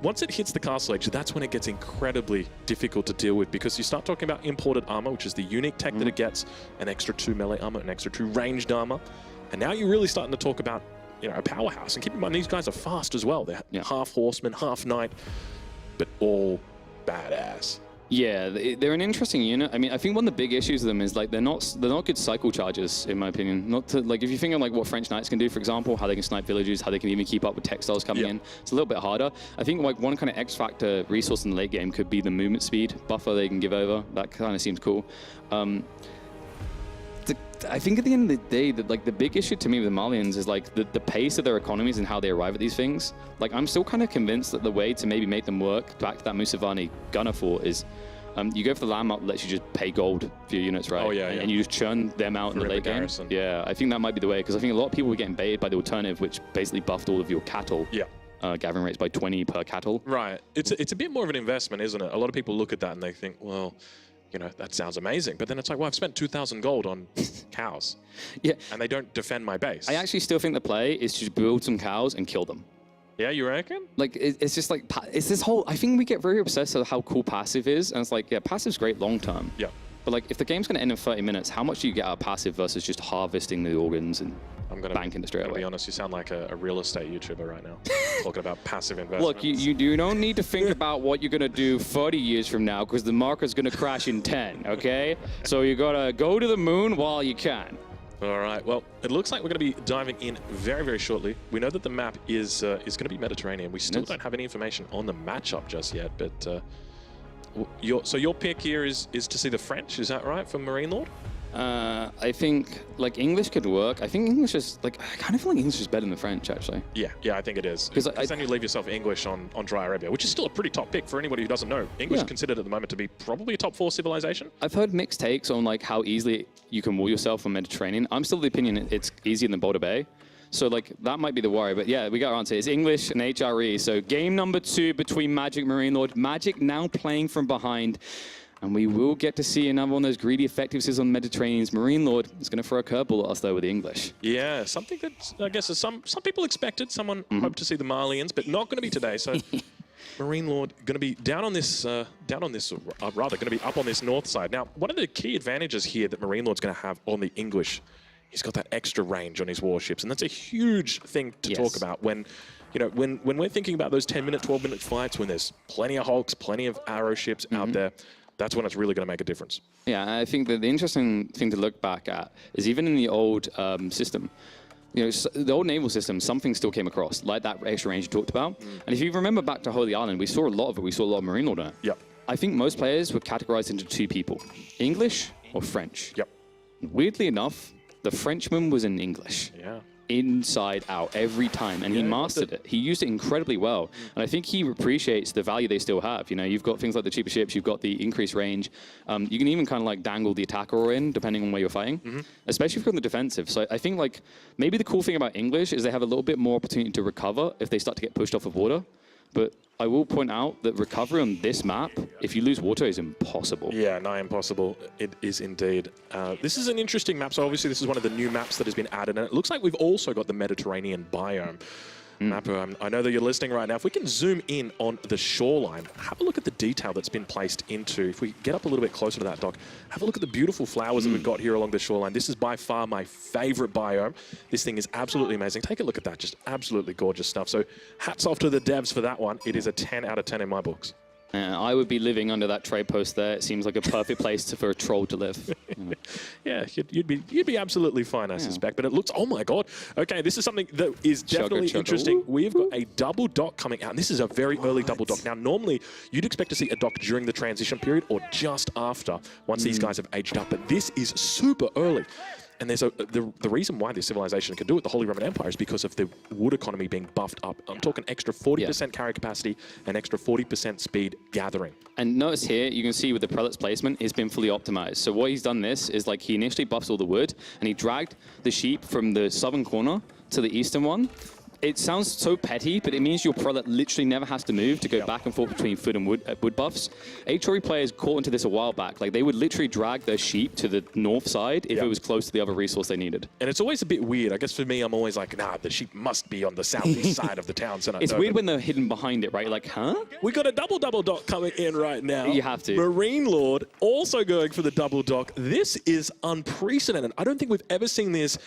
once it hits the castle edge, that's when it gets incredibly difficult to deal with, because you start talking about imported armor, which is the unique tech that it gets, an extra 2 melee armor, an extra 2 ranged armor. And now you're really starting to talk about, you know, a powerhouse. And keep in mind, these guys are fast as well. They're half horseman, half knight, but all badass. Yeah, they're an interesting unit. I mean, I think one of the big issues with them is like they're not good cycle chargers, in my opinion. Not to like, if you think of like what French knights can do, for example, how they can snipe villages, how they can even keep up with textiles coming in, it's a little bit harder. I think like one kind of X factor resource in the late game could be the movement speed buffer they can give over. That kind of seems cool. I think at the end of the day, that like the big issue to me with the Malians is like the pace of their economies and how they arrive at these things. Like I'm still kind of convinced that the way to maybe make them work back to that Musafani gunner fort is you go for the landmark that lets you just pay gold for your units, right? Oh, yeah, and you just churn them out in the late game. Yeah, I think that might be the way, because I think a lot of people were getting baited by the alternative, which basically buffed all of your cattle. Yeah. Gathering rates by 20 per cattle. Right. It's a bit more of an investment, isn't it? A lot of people look at that and they think, well, you know, that sounds amazing. But then it's like, well, I've spent 2,000 gold on cows. Yeah. And they don't defend my base. I actually still think the play is to build some cows and kill them. Yeah, you reckon? Like, it's just like, it's this whole, I think we get very obsessed with how cool passive is. And it's like, yeah, passive's great long term. Yeah. But like, if the game's going to end in 30 minutes, how much do you get out of passive versus just harvesting the organs and banking it straight away? To be honest, you sound like a real estate YouTuber right now, talking about passive investments. Look, you don't need to think about what you're going to do 30 years from now, because the market's going to crash in 10, okay? So you got to go to the moon while you can. All right, well, it looks like we're going to be diving in very, very shortly. We know that the map is going to be Mediterranean. We still don't have any information on the matchup just yet, but so your pick here is to see the French, is that right, for MarineLord? I think like English could work. I think English is like, I kind of feel like English is better than the French, actually. Yeah, I think it is. Because then you leave yourself English on Dry Arabia, which is still a pretty top pick for anybody who doesn't know. English is considered at the moment to be probably a top 4 civilization. I've heard mixed takes on like how easily you can wall yourself on Mediterranean. I'm still of the opinion it's easier than Boulder Bay. So like that might be the worry, but yeah, we got our answer. It's English and HRE. So game number 2 between Magic MarineLord. Magic now playing from behind. And we will get to see another one of those greedy effectives on Mediterranean's. MarineLord is going to throw a curveball at us, though, with the English. Yeah, something that I guess some people expected. Someone hoped to see the Malians, but not going to be today. So MarineLord going to be down on this, rather going to be up on this north side. Now, one of the key advantages here that MarineLord's going to have on the English, he's got that extra range on his warships, and that's a huge thing to talk about when. You know, when we're thinking about those 10-minute, 12-minute fights, when there's plenty of hulks, plenty of arrow ships out there, that's when it's really going to make a difference. Yeah, I think that the interesting thing to look back at is even in the old system, you know, the old naval system, something still came across, like that extra range you talked about. And if you remember back to Holy Island, we saw a lot of it. We saw a lot of MarineLord in it. Yep. I think most players were categorized into 2 people, English or French. Yep. Weirdly enough, the Frenchman was in English. Yeah. Inside out every time, and he mastered it. He used it incredibly well, and I think he appreciates the value they still have. You know, you've got things like the cheaper ships, you've got the increased range. You can even kind of like dangle the attacker in depending on where you're fighting, especially if you're on the defensive. So I think like maybe the cool thing about English is they have a little bit more opportunity to recover if they start to get pushed off of water. But I will point out that recovery on this map, if you lose water, is impossible. Yeah, nigh impossible. It is indeed. This is an interesting map. So obviously this is one of the new maps that has been added. And it looks like we've also got the Mediterranean biome. Mapper, I know that you're listening right now. If we can zoom in on the shoreline, have a look at the detail that's been placed into. If we get up a little bit closer to that, Doc, have a look at the beautiful flowers that we've got here along the shoreline. This is by far my favorite biome. This thing is absolutely amazing. Take a look at that. Just absolutely gorgeous stuff. So hats off to the devs for that one. It is a 10 out of 10 in my books. I would be living under that trade post there. It seems like a perfect place for a troll to live. Yeah, you'd be absolutely fine, I suspect. But it looks, oh my god. Okay, this is something that is definitely interesting. We've got a double dock coming out, and this is a very early double dock. Now, normally you'd expect to see a dock during the transition period or just after, once these guys have aged up. But this is super early. And there's the reason why this civilization can do it, the Holy Roman Empire, is because of the wood economy being buffed up. I'm talking extra 40% carry capacity and extra 40% speed gathering. And notice here, you can see with the prelate's placement, it's been fully optimized. So what he's done this is like he initially buffs all the wood, and he dragged the sheep from the southern corner to the eastern one. It sounds so petty, but it means your prelate literally never has to move to go back and forth between food and wood buffs. HRE players caught into this a while back. Like, they would literally drag their sheep to the north side if it was close to the other resource they needed. And it's always a bit weird. I guess for me, I'm always like, nah, the sheep must be on the southeast side of the town center. It's weird when they're hidden behind it, right? You're like, huh? We got a double dock coming in right now. You have to. MarineLord also going for the double dock. This is unprecedented. I don't think we've ever seen this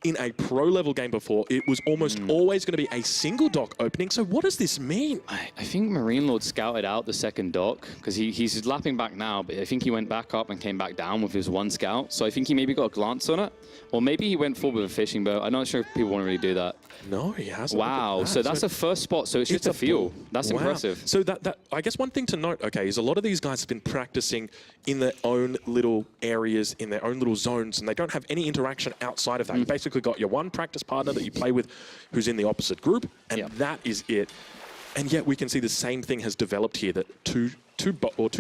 in a pro level game before. It was almost always going to be a single dock opening. So what does this mean? I think MarineLord scouted out the second dock because he's lapping back now, but I think he went back up and came back down with his one scout. So I think he maybe got a glance on it, or maybe he went forward with a fishing boat. I'm not sure if people want to really do that. No, he hasn't. Wow, so that's a first spot. So it's just a feel. That's impressive. So that I guess one thing to note, okay, is a lot of these guys have been practicing in their own little areas, in their own little zones, and they don't have any interaction outside of that. You basically got your one practice partner that you play with who's in the opposite group, and that is it. And yet we can see the same thing has developed here, that two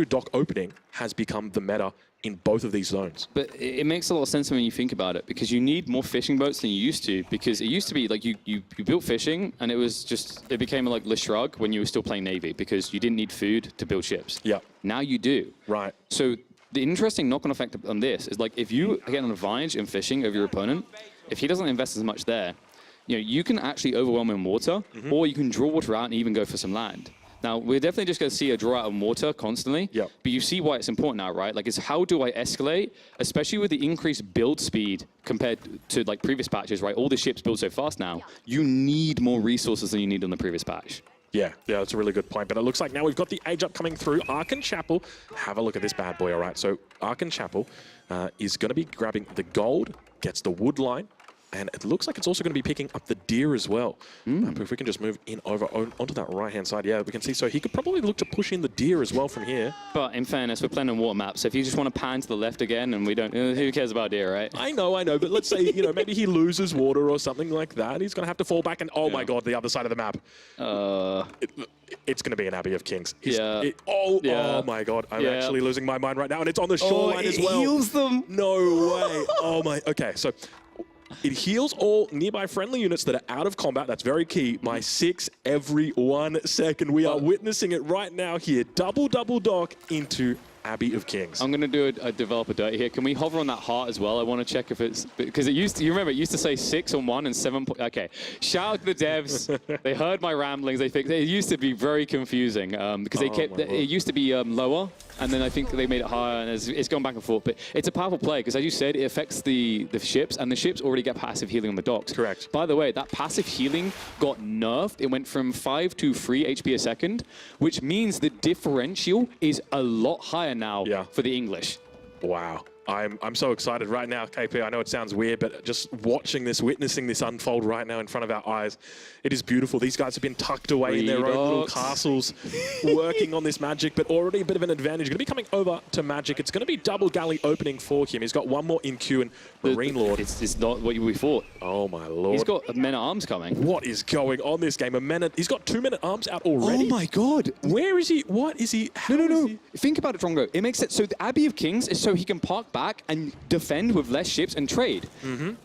dock opening has become the meta in both of these zones. But it makes a lot of sense when you think about it, because you need more fishing boats than you used to, because it used to be like you built fishing and it became like Le Shrug when you were still playing Navy, because you didn't need food to build ships. Yeah. Now you do. Right. So the interesting knock-on effect on this is, like, if you get an advantage in fishing over your opponent, if he doesn't invest as much there, you can actually overwhelm him in water, or you can draw water out and even go for some land. Now, we're definitely just going to see a draw out of water constantly, but you see why it's important now, right? Like, it's how do I escalate, especially with the increased build speed compared to, like, previous patches, right? All the ships build so fast now. You need more resources than you need on the previous patch. Yeah, that's a really good point. But it looks like now we've got the age up coming through. Arkan Chapel, have a look at this bad boy, all right? So Arkan Chapel is going to be grabbing the gold, gets the wood line, and it looks like it's also going to be picking up the deer as well. But if we can just move in over onto that right-hand side, we can see. So he could probably look to push in the deer as well from here. But in fairness, we're playing on water map, so if you just want to pan to the left again and we don't, who cares about deer, right? I know, but let's say, maybe he loses water or something like that. He's going to have to fall back and, oh my God, the other side of the map. It's going to be an Abbey of Kings. Oh my God, I'm actually losing my mind right now, and it's on the shoreline as well. It heals them. No way. Oh my, okay, so it heals all nearby friendly units that are out of combat. That's very key. By 6 every 1 second. We are witnessing it right now here. Double dock into Abbey of Kings. I'm going to do a developer dirty here. Can we hover on that heart as well? I want to check if it's... Because it used to... You remember, it used to say 6 on 1 and 7... Okay. Shout out to the devs. They heard my ramblings. They fixed it. It used to be very confusing because they kept... It used to be lower, and then I think they made it higher, and it's gone back and forth. But it's a powerful play because, as you said, it affects the ships, and the ships already get passive healing on the docks. Correct. By the way, that passive healing got nerfed. It went from 5 to 3 HP a second, which means the differential is a lot higher now for the English. Wow. I'm so excited right now, KP. I know it sounds weird, but just watching this, witnessing this unfold right now in front of our eyes, it is beautiful. These guys have been tucked away in their own little castles, working on this Magic, but already a bit of an advantage. Going to be coming over to Magic. It's going to be double galley opening for him. He's got one more in queue, and MarineLord. It's not what we thought. Oh my Lord. He's got men-at-arms coming. What is going on this game? He's got 2 men-at-arms out already. Oh my God. Where is he? What is he? No. Think about it, Drongo. It makes sense. So the Abbey of Kings is so he can park back and defend with less ships and trade.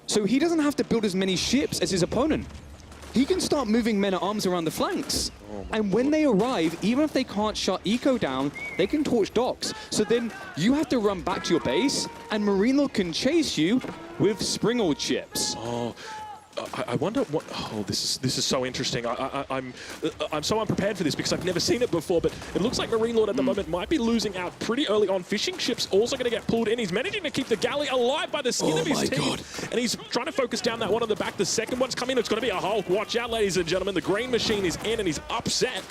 So he doesn't have to build as many ships as his opponent. He can start moving men-at-arms around the flanks. And when they arrive, even if they can't shut Eco down, they can torch docks. So then you have to run back to your base, and MarineLord can chase you with Springald ships. I wonder what... Oh, this is so interesting. I'm so unprepared for this because I've never seen it before, but it looks like MarineLord at the moment might be losing out pretty early on. Fishing ships also going to get pulled in. He's managing to keep the galley alive by the skin of his teeth. And he's trying to focus down that one on the back. The second one's coming in. It's going to be a Hulk. Watch out, ladies and gentlemen. The green machine is in and he's upset.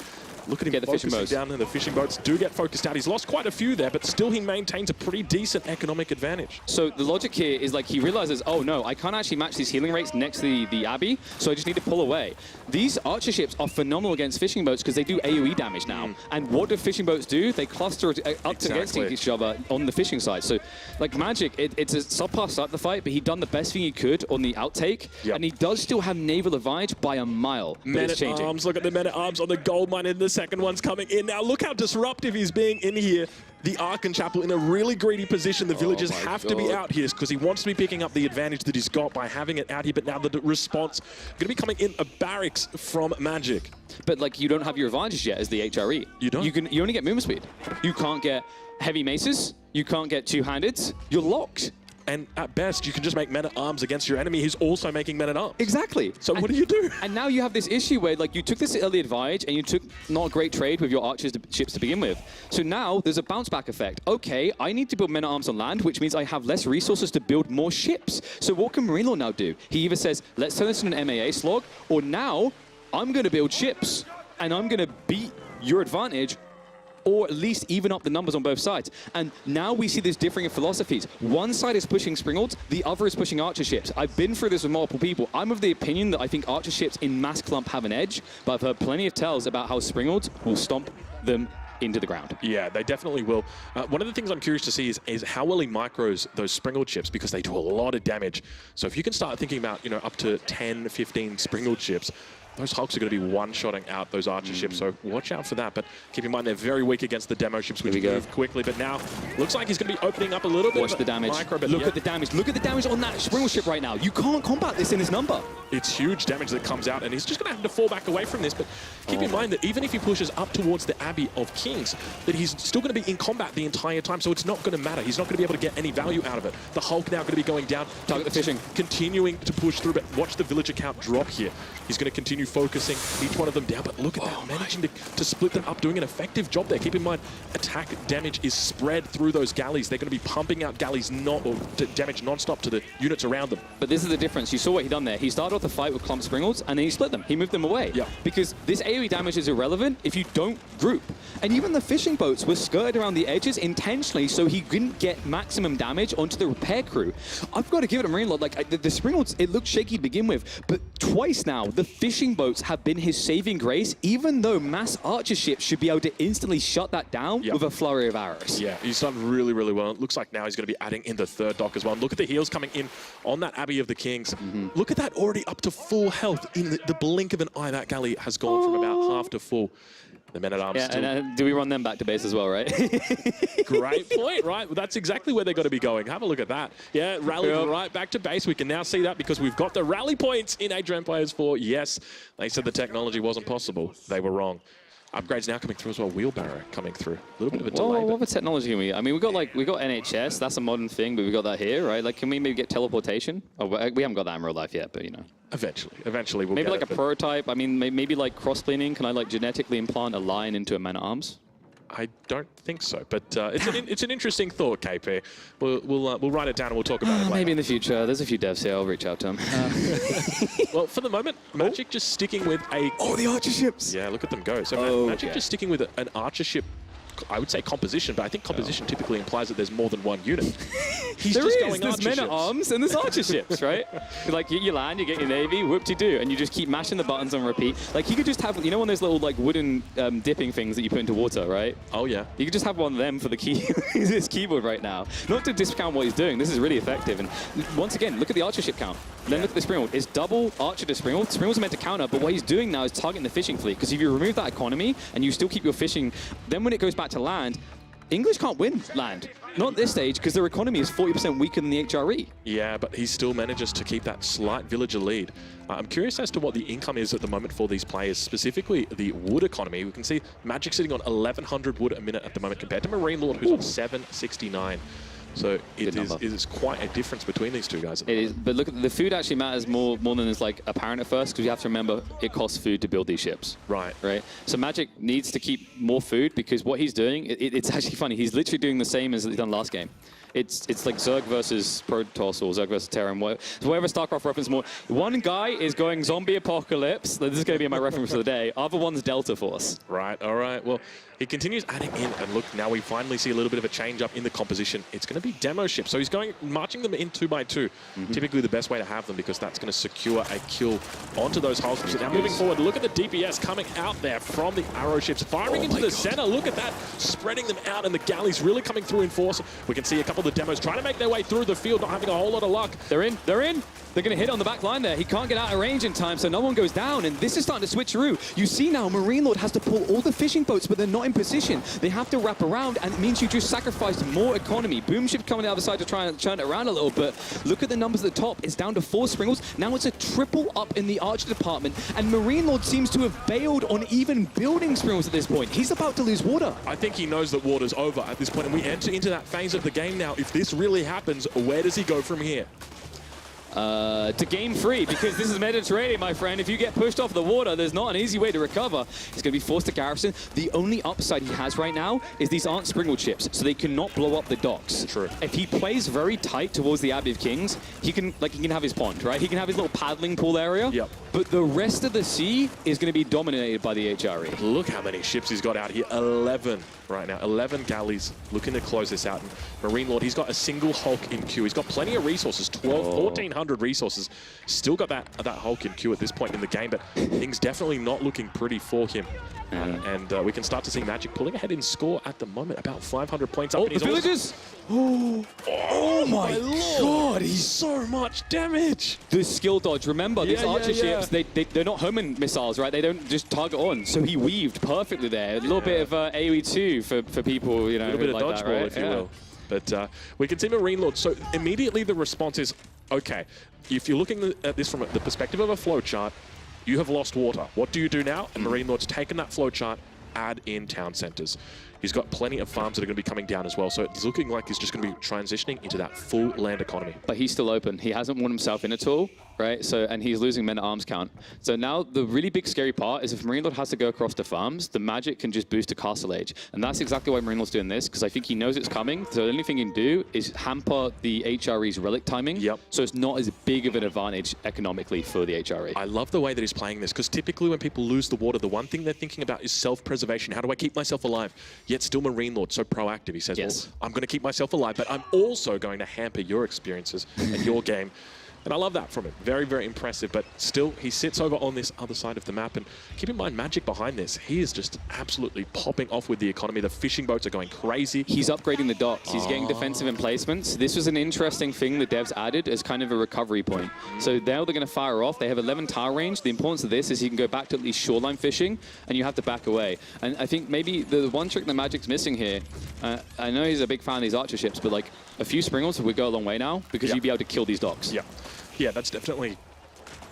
Look at him Get the fishing focusing boats. down, and the fishing boats do get focused out. He's lost quite a few there, but still he maintains a pretty decent economic advantage. So the logic here is like he realizes, oh no, I can't actually match these healing rates next to the Abbey, so I just need to pull away. These archer ships are phenomenal against fishing boats because they do AoE damage now. And what do fishing boats do? They cluster up against each other on the fishing side. So like Magic, it's a subpar start the fight, but he done the best thing he could on the outtake, and he does still have naval advantage by a mile. Men-at-Arms, look at the Men-at-Arms on the gold mine, and the second one's coming in. Now look how disruptive he's being in here. The Archon Chapel in a really greedy position. The villagers have to be out here because he wants to be picking up the advantage that he's got by having it out here. But now the response going to be coming in a barracks from Magic. But like you don't have your advantage yet as the HRE. You don't. You only get movement speed. You can't get heavy maces. You can't get two-handeds. You're locked. And at best, you can just make Men-at-Arms against your enemy. He's also making Men-at-Arms. Exactly. So what do you do? And now you have this issue where like you took this early advantage and you took not a great trade with your archers ships to begin with. So now there's a bounce back effect. Okay, I need to build Men-at-Arms on land, which means I have less resources to build more ships. So what can MarineLord now do? He either says, let's turn this into an MAA slog, or now I'm going to build ships and I'm going to beat your advantage, or at least even up the numbers on both sides. And now we see this differing of philosophies. One side is pushing Springalds, the other is pushing archer ships. I've been through this with multiple people. I'm of the opinion that I think archer ships in mass clump have an edge, but I've heard plenty of tells about how Springalds will stomp them into the ground. Yeah, they definitely will. One of the things I'm curious to see is how well he micros those Springalds ships, because they do a lot of damage. So if you can start thinking about, you know, up to 10, 15 Springalds ships, those hulks are going to be one-shotting out those archer ships, so watch out for that. But keep in mind, they're very weak against the demo ships, which move quickly. But now, looks like he's going to be opening up a little bit. Watch the damage. Micro, but look at the damage. Look at the damage on that Springal ship right now. You can't combat this in this number. It's huge damage that comes out, and he's just going to have to fall back away from this. But keep in mind that even if he pushes up towards the Abbey of Kings, that he's still going to be in combat the entire time, so it's not going to matter. He's not going to be able to get any value out of it. The Hulk now going to be going down. Target the fishing. Continuing to push through, but watch the villager count drop here. He's going to continue focusing each one of them down, but look at that, managing to split them up, doing an effective job there. Keep in mind, attack damage is spread through those galleys. They're going to be pumping out galleys damage non-stop to the units around them. But this is the difference. You saw what he done there. He started off the fight with clump Springalds, and then he split them. He moved them away. Yeah. Because this AoE damage is irrelevant if you don't group. And even the fishing boats were skirted around the edges intentionally so he couldn't get maximum damage onto the repair crew. I've got to give it to MarineLord. Like, the Springalds, it looked shaky to begin with, but twice now, the fishing boats have been his saving grace, even though mass archer ships should be able to instantly shut that down with a flurry of arrows. Yeah, he's done really, really well. It looks like now he's going to be adding in the third dock as well. And look at the heals coming in on that Abbey of the Kings. Look at that, already up to full health in the blink of an eye. That galley has gone from about half to full. The Men-at-Arms still. And do we run them back to base as well, right? Great point, right? Well, that's exactly where they're going to be going. Have a look at that. Yeah, rally right back to base. We can now see that because we've got the rally points in Age of Empires 4. Yes, they said the technology wasn't possible. They were wrong. Upgrades now coming through as well. Wheelbarrow coming through. A little bit of a delay. What other technology can we? I mean, we got NHS. That's a modern thing, but we got that here, right? Like, can we maybe get teleportation? Oh, we haven't got that in real life yet, but you know. Eventually we'll maybe get like a prototype. I mean, maybe like cross-cleaning. Can I like genetically implant a lion into a Man-at-Arms? I don't think so, but it's an interesting thought, KP. We'll write it down and we'll talk about it later. Maybe in the future. There's a few devs here. I'll reach out to them. Well, for the moment, Magic just sticking with a... Oh, the archer ships! Yeah, look at them go. So Magic just sticking with an archer ship, I would say composition, but I think composition typically implies that there's more than one unit. He's just going there's Men-at-Arms and there's archer ships, right? Like, you land, you get your navy, whoop-de-doo, and you just keep mashing the buttons on repeat. Like, he could just have, you know, one of those little, like, wooden dipping things that you put into water, right? Oh, yeah. You could just have one of them for the his keyboard right now. Not to discount what he's doing, this is really effective. And once again, look at the archer ship count. Then look at the Springald. It's double archer to Springald. Springald's meant to counter, but what he's doing now is targeting the fishing fleet, because if you remove that economy and you still keep your fishing, then when it goes back to land, English can't win land. Not at this stage, because their economy is 40% weaker than the HRE. Yeah, but he still manages to keep that slight villager lead. I'm curious as to what the income is at the moment for these players, specifically the wood economy. We can see Magic sitting on 1,100 wood a minute at the moment compared to MarineLord, who's on 769. So it is quite a difference between these two guys. It is, but look, the food actually matters more than is like apparent at first, because you have to remember it costs food to build these ships. Right. So Magic needs to keep more food, because what he's doing, it's actually funny. He's literally doing the same as he's done last game. it's like Zerg versus Protoss or Zerg versus Terran. Whatever StarCraft reference more. One guy is going zombie apocalypse. This is going to be my reference for the day. Other one's Delta Force. Right, all right. Well, he continues adding in, and look, now we finally see a little bit of a change up in the composition. It's going to be demo ships, so he's marching them in 2x2. Typically the best way to have them, because that's going to secure a kill onto those hulls. So now moving forward, look at the DPS coming out there from the arrow ships, firing into the center. Look at that, spreading them out, and the galleys really coming through in force. We can see a couple of the demos trying to make their way through the field, not having a whole lot of luck. They're in. They're going to hit on the back line there. He can't get out of range in time, so no one goes down, and this is starting to switcheroo. You see now, MarineLord has to pull all the fishing boats, but they're not in position. They have to wrap around, and it means you just sacrificed more economy. Boom ship coming out the side to try and churn it around a little, but look at the numbers at the top. It's down to 4 Springles. Now it's a triple up in the Archer department, and MarineLord seems to have bailed on even building Springles at this point. He's about to lose water. I think he knows that water's over at this point, and we enter into that phase of the game now. If this really happens, where does he go from here? To game 3, because this is Mediterranean, my friend. If you get pushed off the water, there's not an easy way to recover. He's going to be forced to garrison. The only upside he has right now is these aren't Springle chips, so they cannot blow up the docks. True. If he plays very tight towards the Abbey of Kings, he can have his pond, right? He can have his little paddling pool area. Yep. But the rest of the sea is going to be dominated by the HRE. Look how many ships he's got out here. 11 right now. 11 galleys looking to close this out. And MarineLord, he's got a single Hulk in queue. He's got plenty of resources, 1,400 resources. Still got that Hulk in queue at this point in the game, but things definitely not looking pretty for him. And we can start to see Magic pulling ahead in score at the moment, about 500 points up. Oh, the villagers! Oh my God, he's so much damage. The skill dodge, remember, these archer ships, they're not homing missiles, right? They don't just target on. So he weaved perfectly there. A little bit of AoE 2 for people, you know, a little bit like of dodgeball, right? if you will. But we can see MarineLord. So immediately the response is, okay, if you're looking at this from the perspective of a flowchart, you have lost water. What do you do now? And MarineLord's taken that flowchart, add in town centers. He's got plenty of farms that are going to be coming down as well, so it's looking like he's just going to be transitioning into that full land economy. But he's still open. He hasn't won himself in at all, right? So, and he's losing men-at-arms count. So now the really big scary part is if MarineLord has to go across to farms, the magic can just boost to Castle Age. And that's exactly why MarineLord's doing this, because I think he knows it's coming. So the only thing he can do is hamper the HRE's relic timing. Yep. So it's not as big of an advantage economically for the HRE. I love the way that he's playing this, because typically when people lose the water, the one thing they're thinking about is self-preservation. How do I keep myself alive? Yet still MarineLord so proactive. He says, well, I'm going to keep myself alive, but I'm also going to hamper your experiences and your game. And I love that from him. Very, very impressive. But still, he sits over on this other side of the map. And keep in mind, Magic behind this, he is just absolutely popping off with the economy. The fishing boats are going crazy. He's upgrading the docks. He's getting defensive emplacements. This was an interesting thing the devs added as kind of a recovery point. So now they're going to fire off. They have 11 tower range. The importance of this is you can go back to at least shoreline fishing, and you have to back away. And I think maybe the one trick that Magic's missing here, I know he's a big fan of these archer ships, but like a few Springles would go a long way now, because you'd be able to kill these docks. Yeah. Yeah, that's definitely,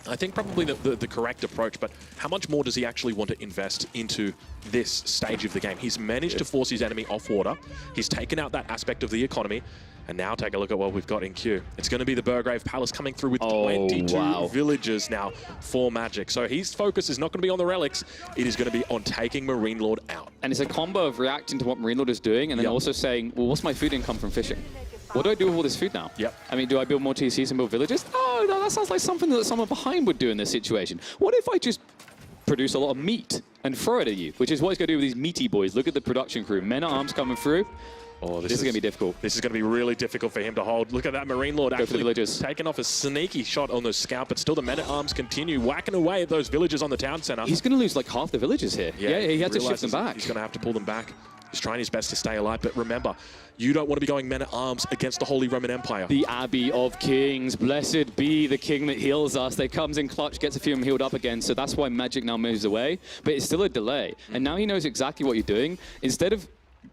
I think, probably the correct approach, but how much more does he actually want to invest into this stage of the game? He's managed to force his enemy off water. He's taken out that aspect of the economy, and now take a look at what we've got in queue. It's going to be the Burgrave Palace coming through with 22 villagers now for Magic. So his focus is not going to be on the relics. It is going to be on taking MarineLord out. And it's a combo of reacting to what MarineLord is doing and then also saying, well, what's my food income from fishing? What do I do with all this food now? Yep. I mean, do I build more TCs and build villages? Oh, no, that sounds like something that someone behind would do in this situation. What if I just produce a lot of meat and throw it at you? Which is what he's going to do with these meaty boys. Look at the production crew. Men-at-arms coming through. Oh, this is going to be difficult. This is going to be really difficult for him to hold. Look at that MarineLord actually taking off a sneaky shot on those scout, but still the men-at-arms continue whacking away at those villagers on the town center. He's going to lose like half the villagers here. Yeah, he had to shift them back. He's going to have to pull them back. He's trying his best to stay alive, but remember, you don't want to be going men-at-arms against the Holy Roman Empire. The Abbey of Kings, blessed be the king that heals us. They comes in clutch, gets a few of them healed up again, so that's why Magic now moves away, but it's still a delay. And now he knows exactly what you're doing. Instead of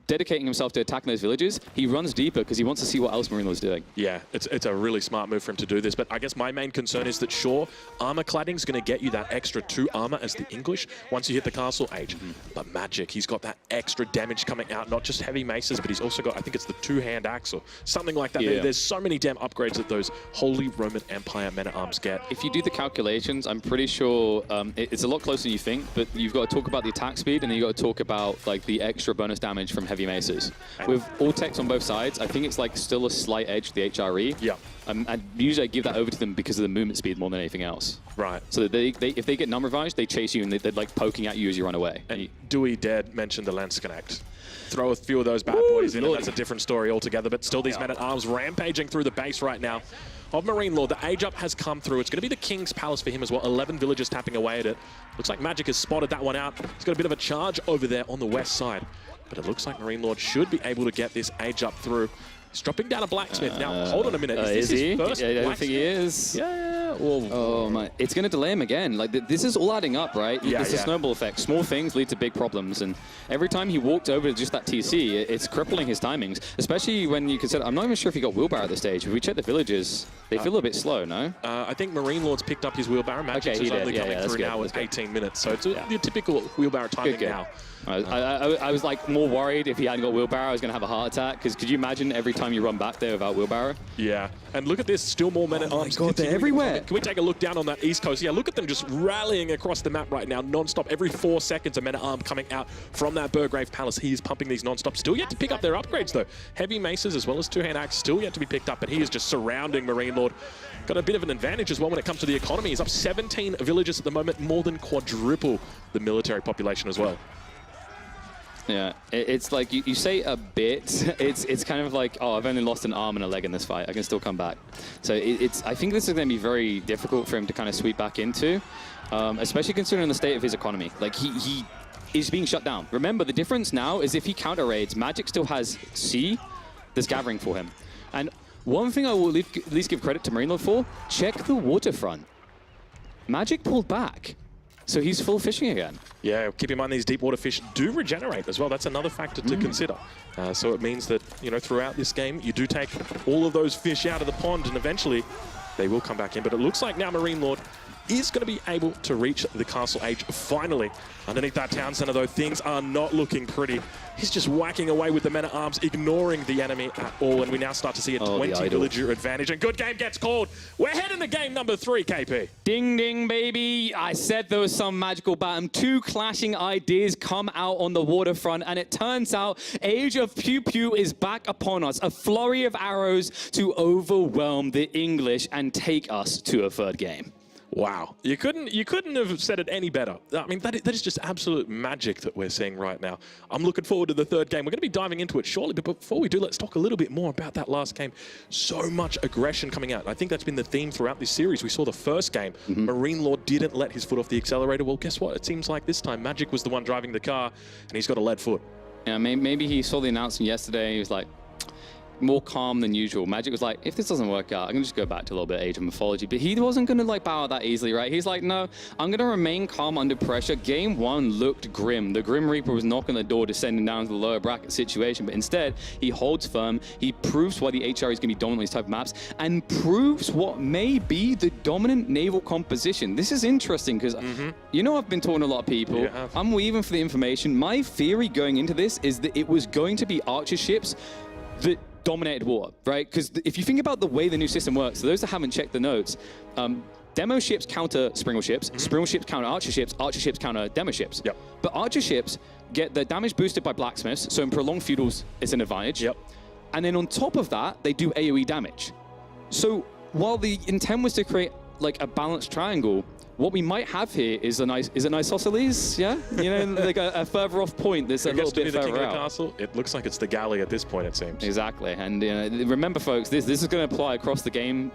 dedicating himself to attacking those villages, he runs deeper because he wants to see what else MarineLord's doing. Yeah, it's a really smart move for him to do this, but I guess my main concern is that sure, armor cladding is going to get you that extra 2 armor as the English once you hit the Castle Age. But Magic, he's got that extra damage coming out, not just heavy maces, but he's also got, I think it's the 2-hand axe or something like that. Yeah. There's so many damn upgrades that those Holy Roman Empire men-at-arms get. If you do the calculations, I'm pretty sure it's a lot closer than you think, but you've got to talk about the attack speed and then you've got to talk about like the extra bonus damage from heavy maces. With all techs on both sides, I think it's like still a slight edge to the HRE. Yeah. And usually I give that over to them because of the movement speed more than anything else. Right. So if they get num revenge, they chase you and they're like poking at you as you run away. And Dewey Dead mentioned the lens connect. Throw a few of those bad boys in, and that's a different story altogether. But still, these men-at-arms rampaging through the base right now of MarineLord. The age up has come through. It's going to be the King's Palace for him as well. 11 villagers tapping away at it. Looks like Magic has spotted that one out. He's got a bit of a charge over there on the west side. But it looks like MarineLord should be able to get this age up through. He's dropping down a blacksmith. Now, hold on a minute. Is this his first I don't think he is. Yeah. Well, oh, my. It's going to delay him again. Like, this is all adding up, right? Yeah, It's a snowball effect. Small things lead to big problems. And every time he walked over to just that TC, it's crippling his timings. Especially when you consider, I'm not even sure if he got wheelbarrow at this stage. If we check the villages, they feel a bit slow, no? I think MarineLord's picked up his wheelbarrow. Magic's is only coming through now with 18 minutes. So it's your typical wheelbarrow timing now. I was like more worried if he hadn't got wheelbarrow, I was going to have a heart attack. Because could you imagine every time you run back there without wheelbarrow? Yeah. And look at this, still more men-at-arms. Oh my God, they're everywhere. Can we take a look down on that east coast? Yeah, look at them just rallying across the map right now, non-stop. Every 4 seconds, a men-at-arm coming out from that Burgrave Palace. He is pumping these non-stop. Still yet to pick up their upgrades, though. Heavy maces as well as two-hand axe still yet to be picked up, but he is just surrounding MarineLord. Got a bit of an advantage as well when it comes to the economy. He's up 17 villages at the moment, more than quadruple the military population as well. Yeah, it's like you say a bit. It's kind of like, oh, I've only lost an arm and a leg in this fight. I can still come back. So I think this is going to be very difficult for him to kind of sweep back into, especially considering the state of his economy. Like he is being shut down. Remember, the difference now is if he counter raids, Magic still has C that's gathering for him. And one thing I will at least give credit to MarineLord for: check the waterfront. Magic pulled back. So he's full fishing again. Yeah, keep in mind these deep water fish do regenerate as well. That's another factor to consider. So it means that, you know, throughout this game, you do take all of those fish out of the pond and eventually they will come back in. But it looks like now MarineLord is going to be able to reach the castle age finally. Underneath that town center, though, things are not looking pretty. He's just whacking away with the men-at-arms, ignoring the enemy at all. And we now start to see a 20 villager advantage. And good game gets called. We're heading to game number 3, KP. Ding, ding, baby. I said there was some magical bottom. 2 clashing ideas come out on the waterfront. And it turns out Age of Pew Pew is back upon us. A flurry of arrows to overwhelm the English and take us to a 3rd game. Wow. You couldn't have said it any better. I mean, that is just absolute magic that we're seeing right now. I'm looking forward to the 3rd game. We're going to be diving into it shortly, but before we do, let's talk a little bit more about that last game. So much aggression coming out. I think that's been the theme throughout this series. We saw the first game. MarineLord didn't let his foot off the accelerator. Well, guess what? It seems like this time Magic was the one driving the car, and he's got a lead foot. Yeah, maybe he saw the announcement yesterday. He was like, more calm than usual. Magic was like, if this doesn't work out, I can just go back to a little bit of Age of Mythology. But he wasn't going to like bow out that easily, right? He's like, no, I'm going to remain calm under pressure. Game 1 looked grim. The Grim Reaper was knocking the door, descending down to the lower bracket situation. But instead, he holds firm. He proves why the HRE is going to be dominant on these type of maps and proves what may be the dominant naval composition. This is interesting because, you know, I've been talking to a lot of people. I'm weaving for the information. My theory going into this is that it was going to be archer ships that dominated water, right? Because if you think about the way the new system works, for those that haven't checked the notes, demo ships counter Springle ships, Springle ships counter archer ships counter demo ships. But archer ships get the damage boosted by blacksmiths, so in prolonged feudals, it's an advantage. And then on top of that, they do AoE damage. So while the intent was to create like a balanced triangle, what we might have here is an isosceles, yeah? You know, like a further off point that's a little bit further out. Castle, it looks like it's the galley at this point, it seems. Exactly, and remember, folks, this is going to apply across the game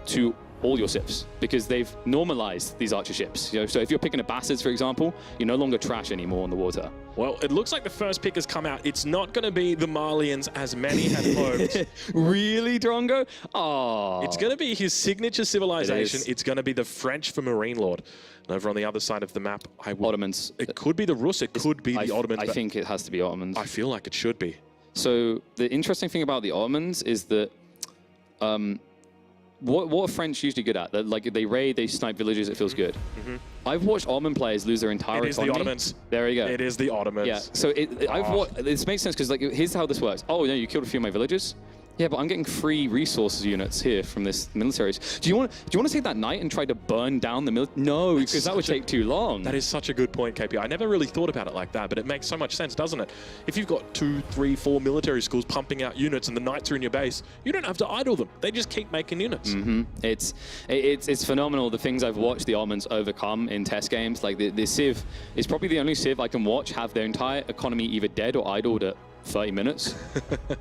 to all your ships because they've normalized these archer ships. You know, so if you're picking a Bastards, for example, you're no longer trash anymore on the water. Well, it looks like the first pick has come out. It's not going to be the Malians as many had hoped. Really, Drongo? Oh. It's going to be his signature civilization. It's going to be the French for MarineLord. And over on the other side of the map, Ottomans. It could be the Rus. It could be the Ottomans. I think it has to be Ottomans. I feel like it should be. So the interesting thing about the Ottomans is that what are French usually good at? Like they raid, they snipe villages, it feels good. I've watched Ottoman players lose their entire economy. It is the Ottomans. There you go. It is the Ottomans. Yeah, so this makes sense because like here's how this works. Oh, no, you killed a few of my villagers. Yeah, but I'm getting free resources units here from this militaries. Do you want to take that knight and try to burn down the military? No, because that would take too long. That is such a good point, KP. I never really thought about it like that, but it makes so much sense, doesn't it? If you've got 2, 3, 4 military schools pumping out units and the knights are in your base, you don't have to idle them. They just keep making units. It's phenomenal the things I've watched the Ottomans overcome in test games. Like the Civ is probably the only Civ I can watch have their entire economy either dead or idled at 30 minutes.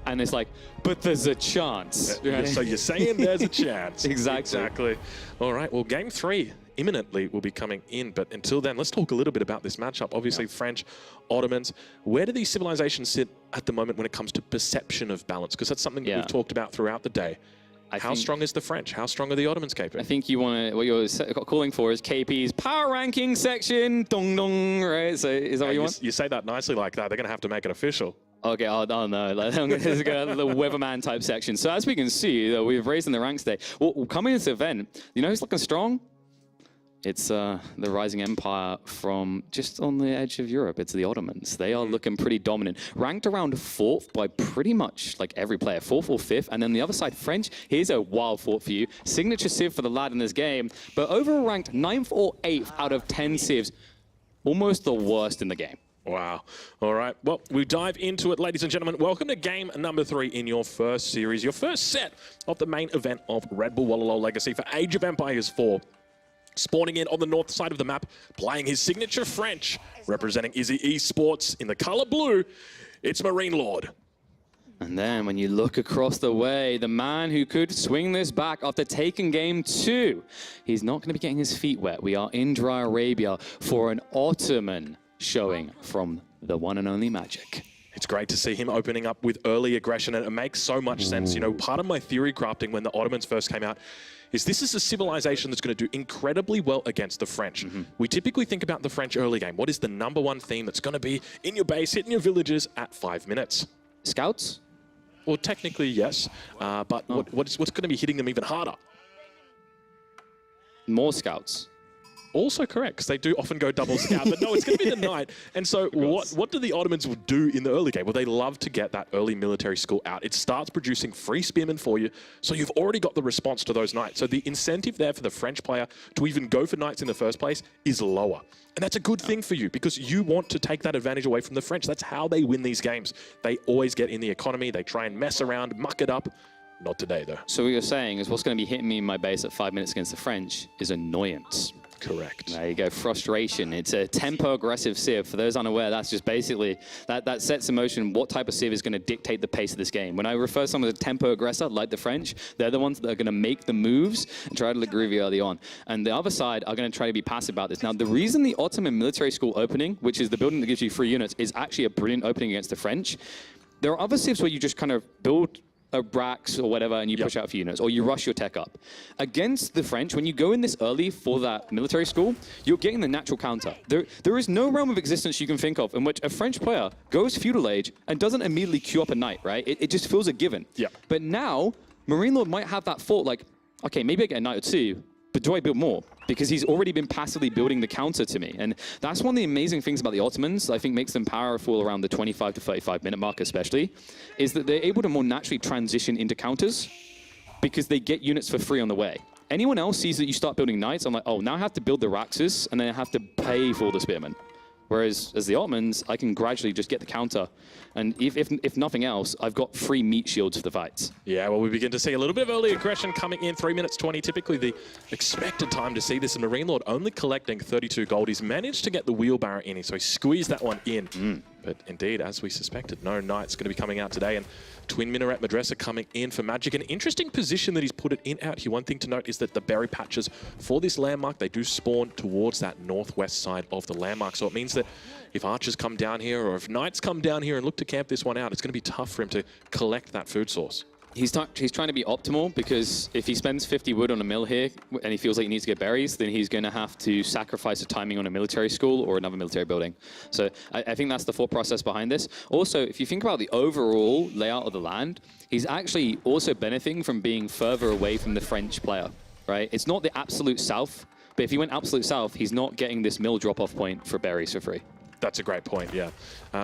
And it's like, but there's a chance. Right? So you're saying there's a chance. Exactly. All right, well, game 3 imminently will be coming in, but until then, let's talk a little bit about this matchup. Obviously, French, Ottomans. Where do these civilizations sit at the moment when it comes to perception of balance? Because that's something that we've talked about throughout the day. How strong is the French? How strong are the Ottomans, KP? I think you want to, what you're calling for is KP's power ranking section, dong dong, right? So is that what you want? You say that nicely like that, they're going to have to make it official. Okay, oh no, like, I'm going to go to the weatherman type section. So as we can see, we've raised in the ranks today. Well, coming into this event, you know who's looking strong? It's the rising empire from just on the edge of Europe. It's the Ottomans. They are looking pretty dominant. Ranked around 4th by pretty much like every player, 4th or 5th. And then the other side, French, here's a wild thought for you. Signature Civ for the lad in this game, but overall ranked 9th or 8th out of 10 Civs. Almost the worst in the game. Wow. All right. Well, we dive into it, ladies and gentlemen. Welcome to game number 3 in your first series, your first set of the main event of Red Bull Wololo Legacy for Age of Empires 4. Spawning in on the north side of the map, playing his signature French, representing Izzy Esports in the color blue, it's MarineLord. And then when you look across the way, the man who could swing this back after taking game 2, he's not going to be getting his feet wet. We are in Dry Arabia for an Ottoman showing from the one and only Magic. It's great to see him opening up with early aggression, and it makes so much sense. You know, part of my theory crafting when the Ottomans first came out is this is a civilization that's going to do incredibly well against the French. We typically think about the French early game. What is the #1 theme that's going to be in your base, hitting your villages at 5 minutes? Scouts? Well, technically, yes. But what's going to be hitting them even harder? More scouts. Also correct, because they do often go double scout, but no, it's going to be the knight. And so what do the Ottomans do in the early game? Well, they love to get that early military school out. It starts producing free spearmen for you, so you've already got the response to those knights. So the incentive there for the French player to even go for knights in the first place is lower. And that's a good thing for you, because you want to take that advantage away from the French. That's how they win these games. They always get in the economy, they try and mess around, muck it up. Not today, though. So what you're saying is what's going to be hitting me in my base at 5 minutes against the French is annoyance. Correct. There you go, frustration. It's a tempo-aggressive Civ. For those unaware, that's just basically, that sets in motion what type of Civ is going to dictate the pace of this game. When I refer to someone as a tempo-aggressor, like the French, they're the ones that are going to make the moves and try to look groovy early on. And the other side are going to try to be passive about this. Now, the reason the Ottoman military school opening, which is the building that gives you 3 units, is actually a brilliant opening against the French. There are other Civs where you just kind of build racks or whatever, and you push out a few units, or you rush your tech up. Against the French, when you go in this early for that military school, you're getting the natural counter. There is no realm of existence you can think of in which a French player goes feudal age and doesn't immediately queue up a knight, right? It just feels a given. Yeah. But now, MarineLord might have that thought like, okay, maybe I get a knight or 2, but do I build more? Because he's already been passively building the counter to me. And that's one of the amazing things about the Ottomans, I think makes them powerful around the 25 to 35 minute mark especially, is that they're able to more naturally transition into counters because they get units for free on the way. Anyone else sees that you start building knights, I'm like, oh, now I have to build the Raxus and then I have to pay for the spearmen. Whereas as the Ottomans, I can gradually just get the counter. And if nothing else, I've got free meat shields for the fights. Yeah, well, we begin to see a little bit of early aggression coming in. 3 minutes 20, typically the expected time to see this. And MarineLord only collecting 32 gold. He's managed to get the wheelbarrow in, so he squeezed that one in. But indeed, as we suspected, no knight's going to be coming out today. And Twin Minaret Madrasa coming in for Magic. An interesting position that he's put it in out here. One thing to note is that the berry patches for this landmark, they do spawn towards that northwest side of the landmark. So it means that if archers come down here or if knights come down here and look to camp this one out, it's going to be tough for him to collect that food source. He's trying to be optimal, because if he spends 50 wood on a mill here and he feels like he needs to get berries, then he's going to have to sacrifice the timing on a military school or another military building. So I think that's the thought process behind this. Also, if you think about the overall layout of the land, he's actually also benefiting from being further away from the French player, right? It's not the absolute south, but if he went absolute south, he's not getting this mill drop-off point for berries for free. That's a great point, yeah.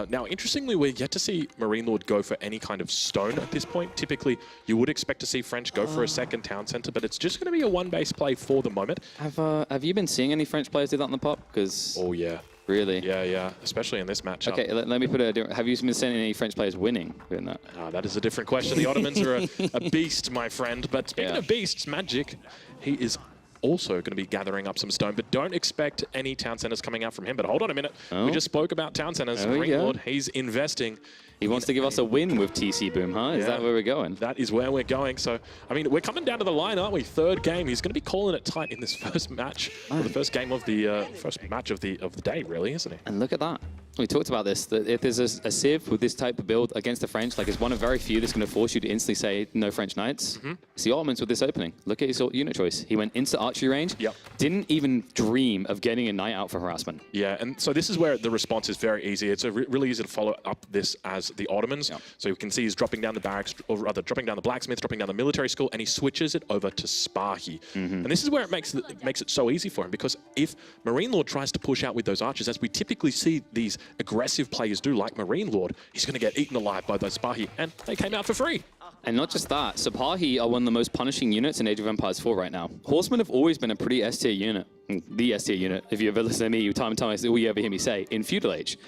Now, interestingly, we're yet to see MarineLord go for any kind of stone at this point. Typically, you would expect to see French go for a second town center, but it's just going to be a one-base play for the moment. Have you been seeing any French players do that on the pop? Because Oh, yeah. really? Yeah, especially in this matchup. Okay, let me put it. Have you been seeing any French players winning doing that? That is a different question. The Ottomans are a beast, my friend. But speaking of beasts, Magic, he is also going to be gathering up some stone, but don't expect any town centers coming out from him. But hold on a minute. We just spoke about town centers. MarineLord, he's investing. He wants to give us a win with TC Boom, huh? Is that where we're going? That is where we're going. So, I mean, we're coming down to the line, aren't we? Third game. He's going to be calling it tight in this first match, or the first game of the first match of the day, really, isn't he? And look at that. We talked about this, that if there's a Civ with this type of build against the French, like it's one of very few that's going to force you to instantly say no French Knights. It's the Ottomans with this opening. Look at his unit choice. He went into archery range, didn't even dream of getting a Knight out for harassment. Yeah, and so this is where the response is very easy. It's really easy to follow up this as the Ottomans. So you can see he's dropping down the barracks, or rather dropping down the blacksmith, dropping down the military school, and he switches it over to Spahi. And this is where it makes it so easy for him, because if MarineLord tries to push out with those archers, as we typically see these aggressive players do, like MarineLord, he's going to get eaten alive by those Spahi, and they came out for free. And not just that, Sipahi are one of the most punishing units in Age of Empires 4 right now. Horsemen have always been a pretty S-tier unit. The S-tier unit, if you ever listen to me, time and time, all you ever hear me say, in Feudal Age.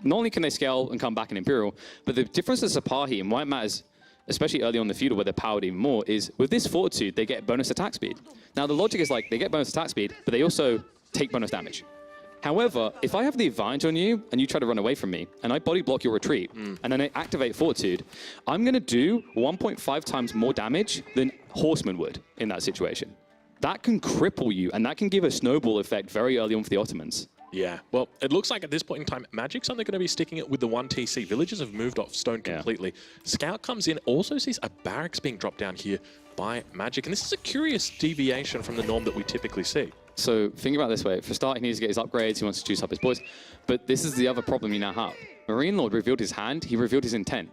Not only can they scale and come back in Imperial, but the difference with Sipahi and why it matters, especially early on the Feudal where they're powered even more, is with this Fortitude, they get bonus attack speed. Now, the logic is like, they get bonus attack speed, but they also take bonus damage. However, if I have the advantage on you and you try to run away from me and I body block your retreat and then I activate Fortitude, I'm going to do 1.5 times more damage than Horsemen would in that situation. That can cripple you and that can give a snowball effect very early on for the Ottomans. Yeah, well, it looks like at this point in time, Magic's only going to be sticking it with the one TC. Villagers have moved off stone completely. Scout comes in, also sees a barracks being dropped down here by Magic. And this is a curious deviation from the norm that we typically see. So think about it this way. For a start, he needs to get his upgrades. He wants to juice up his boys. But this is the other problem you now have. MarineLord revealed his hand. He revealed his intent.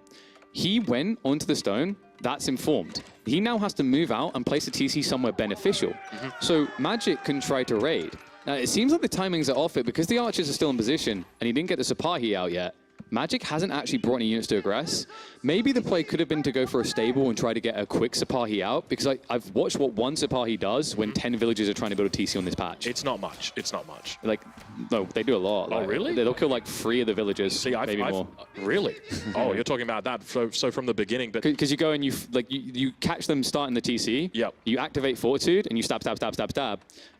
He went onto the stone. That's informed. He now has to move out and place a TC somewhere beneficial. So Magic can try to raid. Now, it seems like the timings are off it because the archers are still in position and he didn't get the Sipahi out yet. Magic hasn't actually brought any units to aggress. Maybe the play could have been to go for a stable and try to get a quick Sipahi out, because I've watched what one Sipahi does when 10 villages are trying to build a TC on this patch. It's not much. It's not much. Like, no, they do a lot. Oh, like, really? They'll kill like 3 of the villagers, maybe more. Really? Oh, you're talking about that. So from the beginning, but because you go and you catch them starting the TC. Yep. You activate Fortitude and you stab,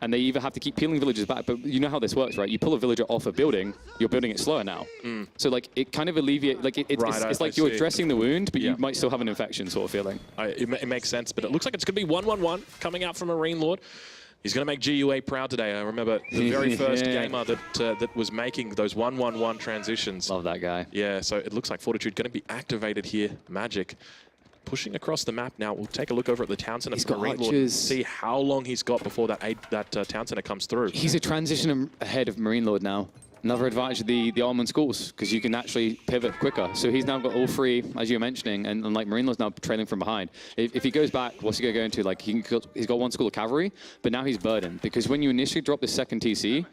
and they either have to keep peeling villagers back. But you know how this works, right? You pull a villager off a building, you're building it slower now. So like it kind of alleviates. Like it's like you're addressing the wound, but you might still have an infection, sort of feeling. It makes sense, but it looks like it's going to be 1-1-1 coming out from MarineLord. He's going to make GUA proud today. I remember the very first gamer that was making those 1-1-1 transitions. Love that guy. Yeah, so it looks like Fortitude going to be activated here. Magic pushing across the map now. We'll take a look over at the town center for MarineLord, see how long he's got before that town center comes through. He's a transition ahead of MarineLord now. Another advantage of the Ottoman schools, because you can actually pivot quicker. So he's now got all 3, as you were mentioning, and like MarineLord's now trailing from behind. If he goes back, what's he going to go into? Like he's got 1 school of cavalry, but now he's burdened, because when you initially drop the second TC,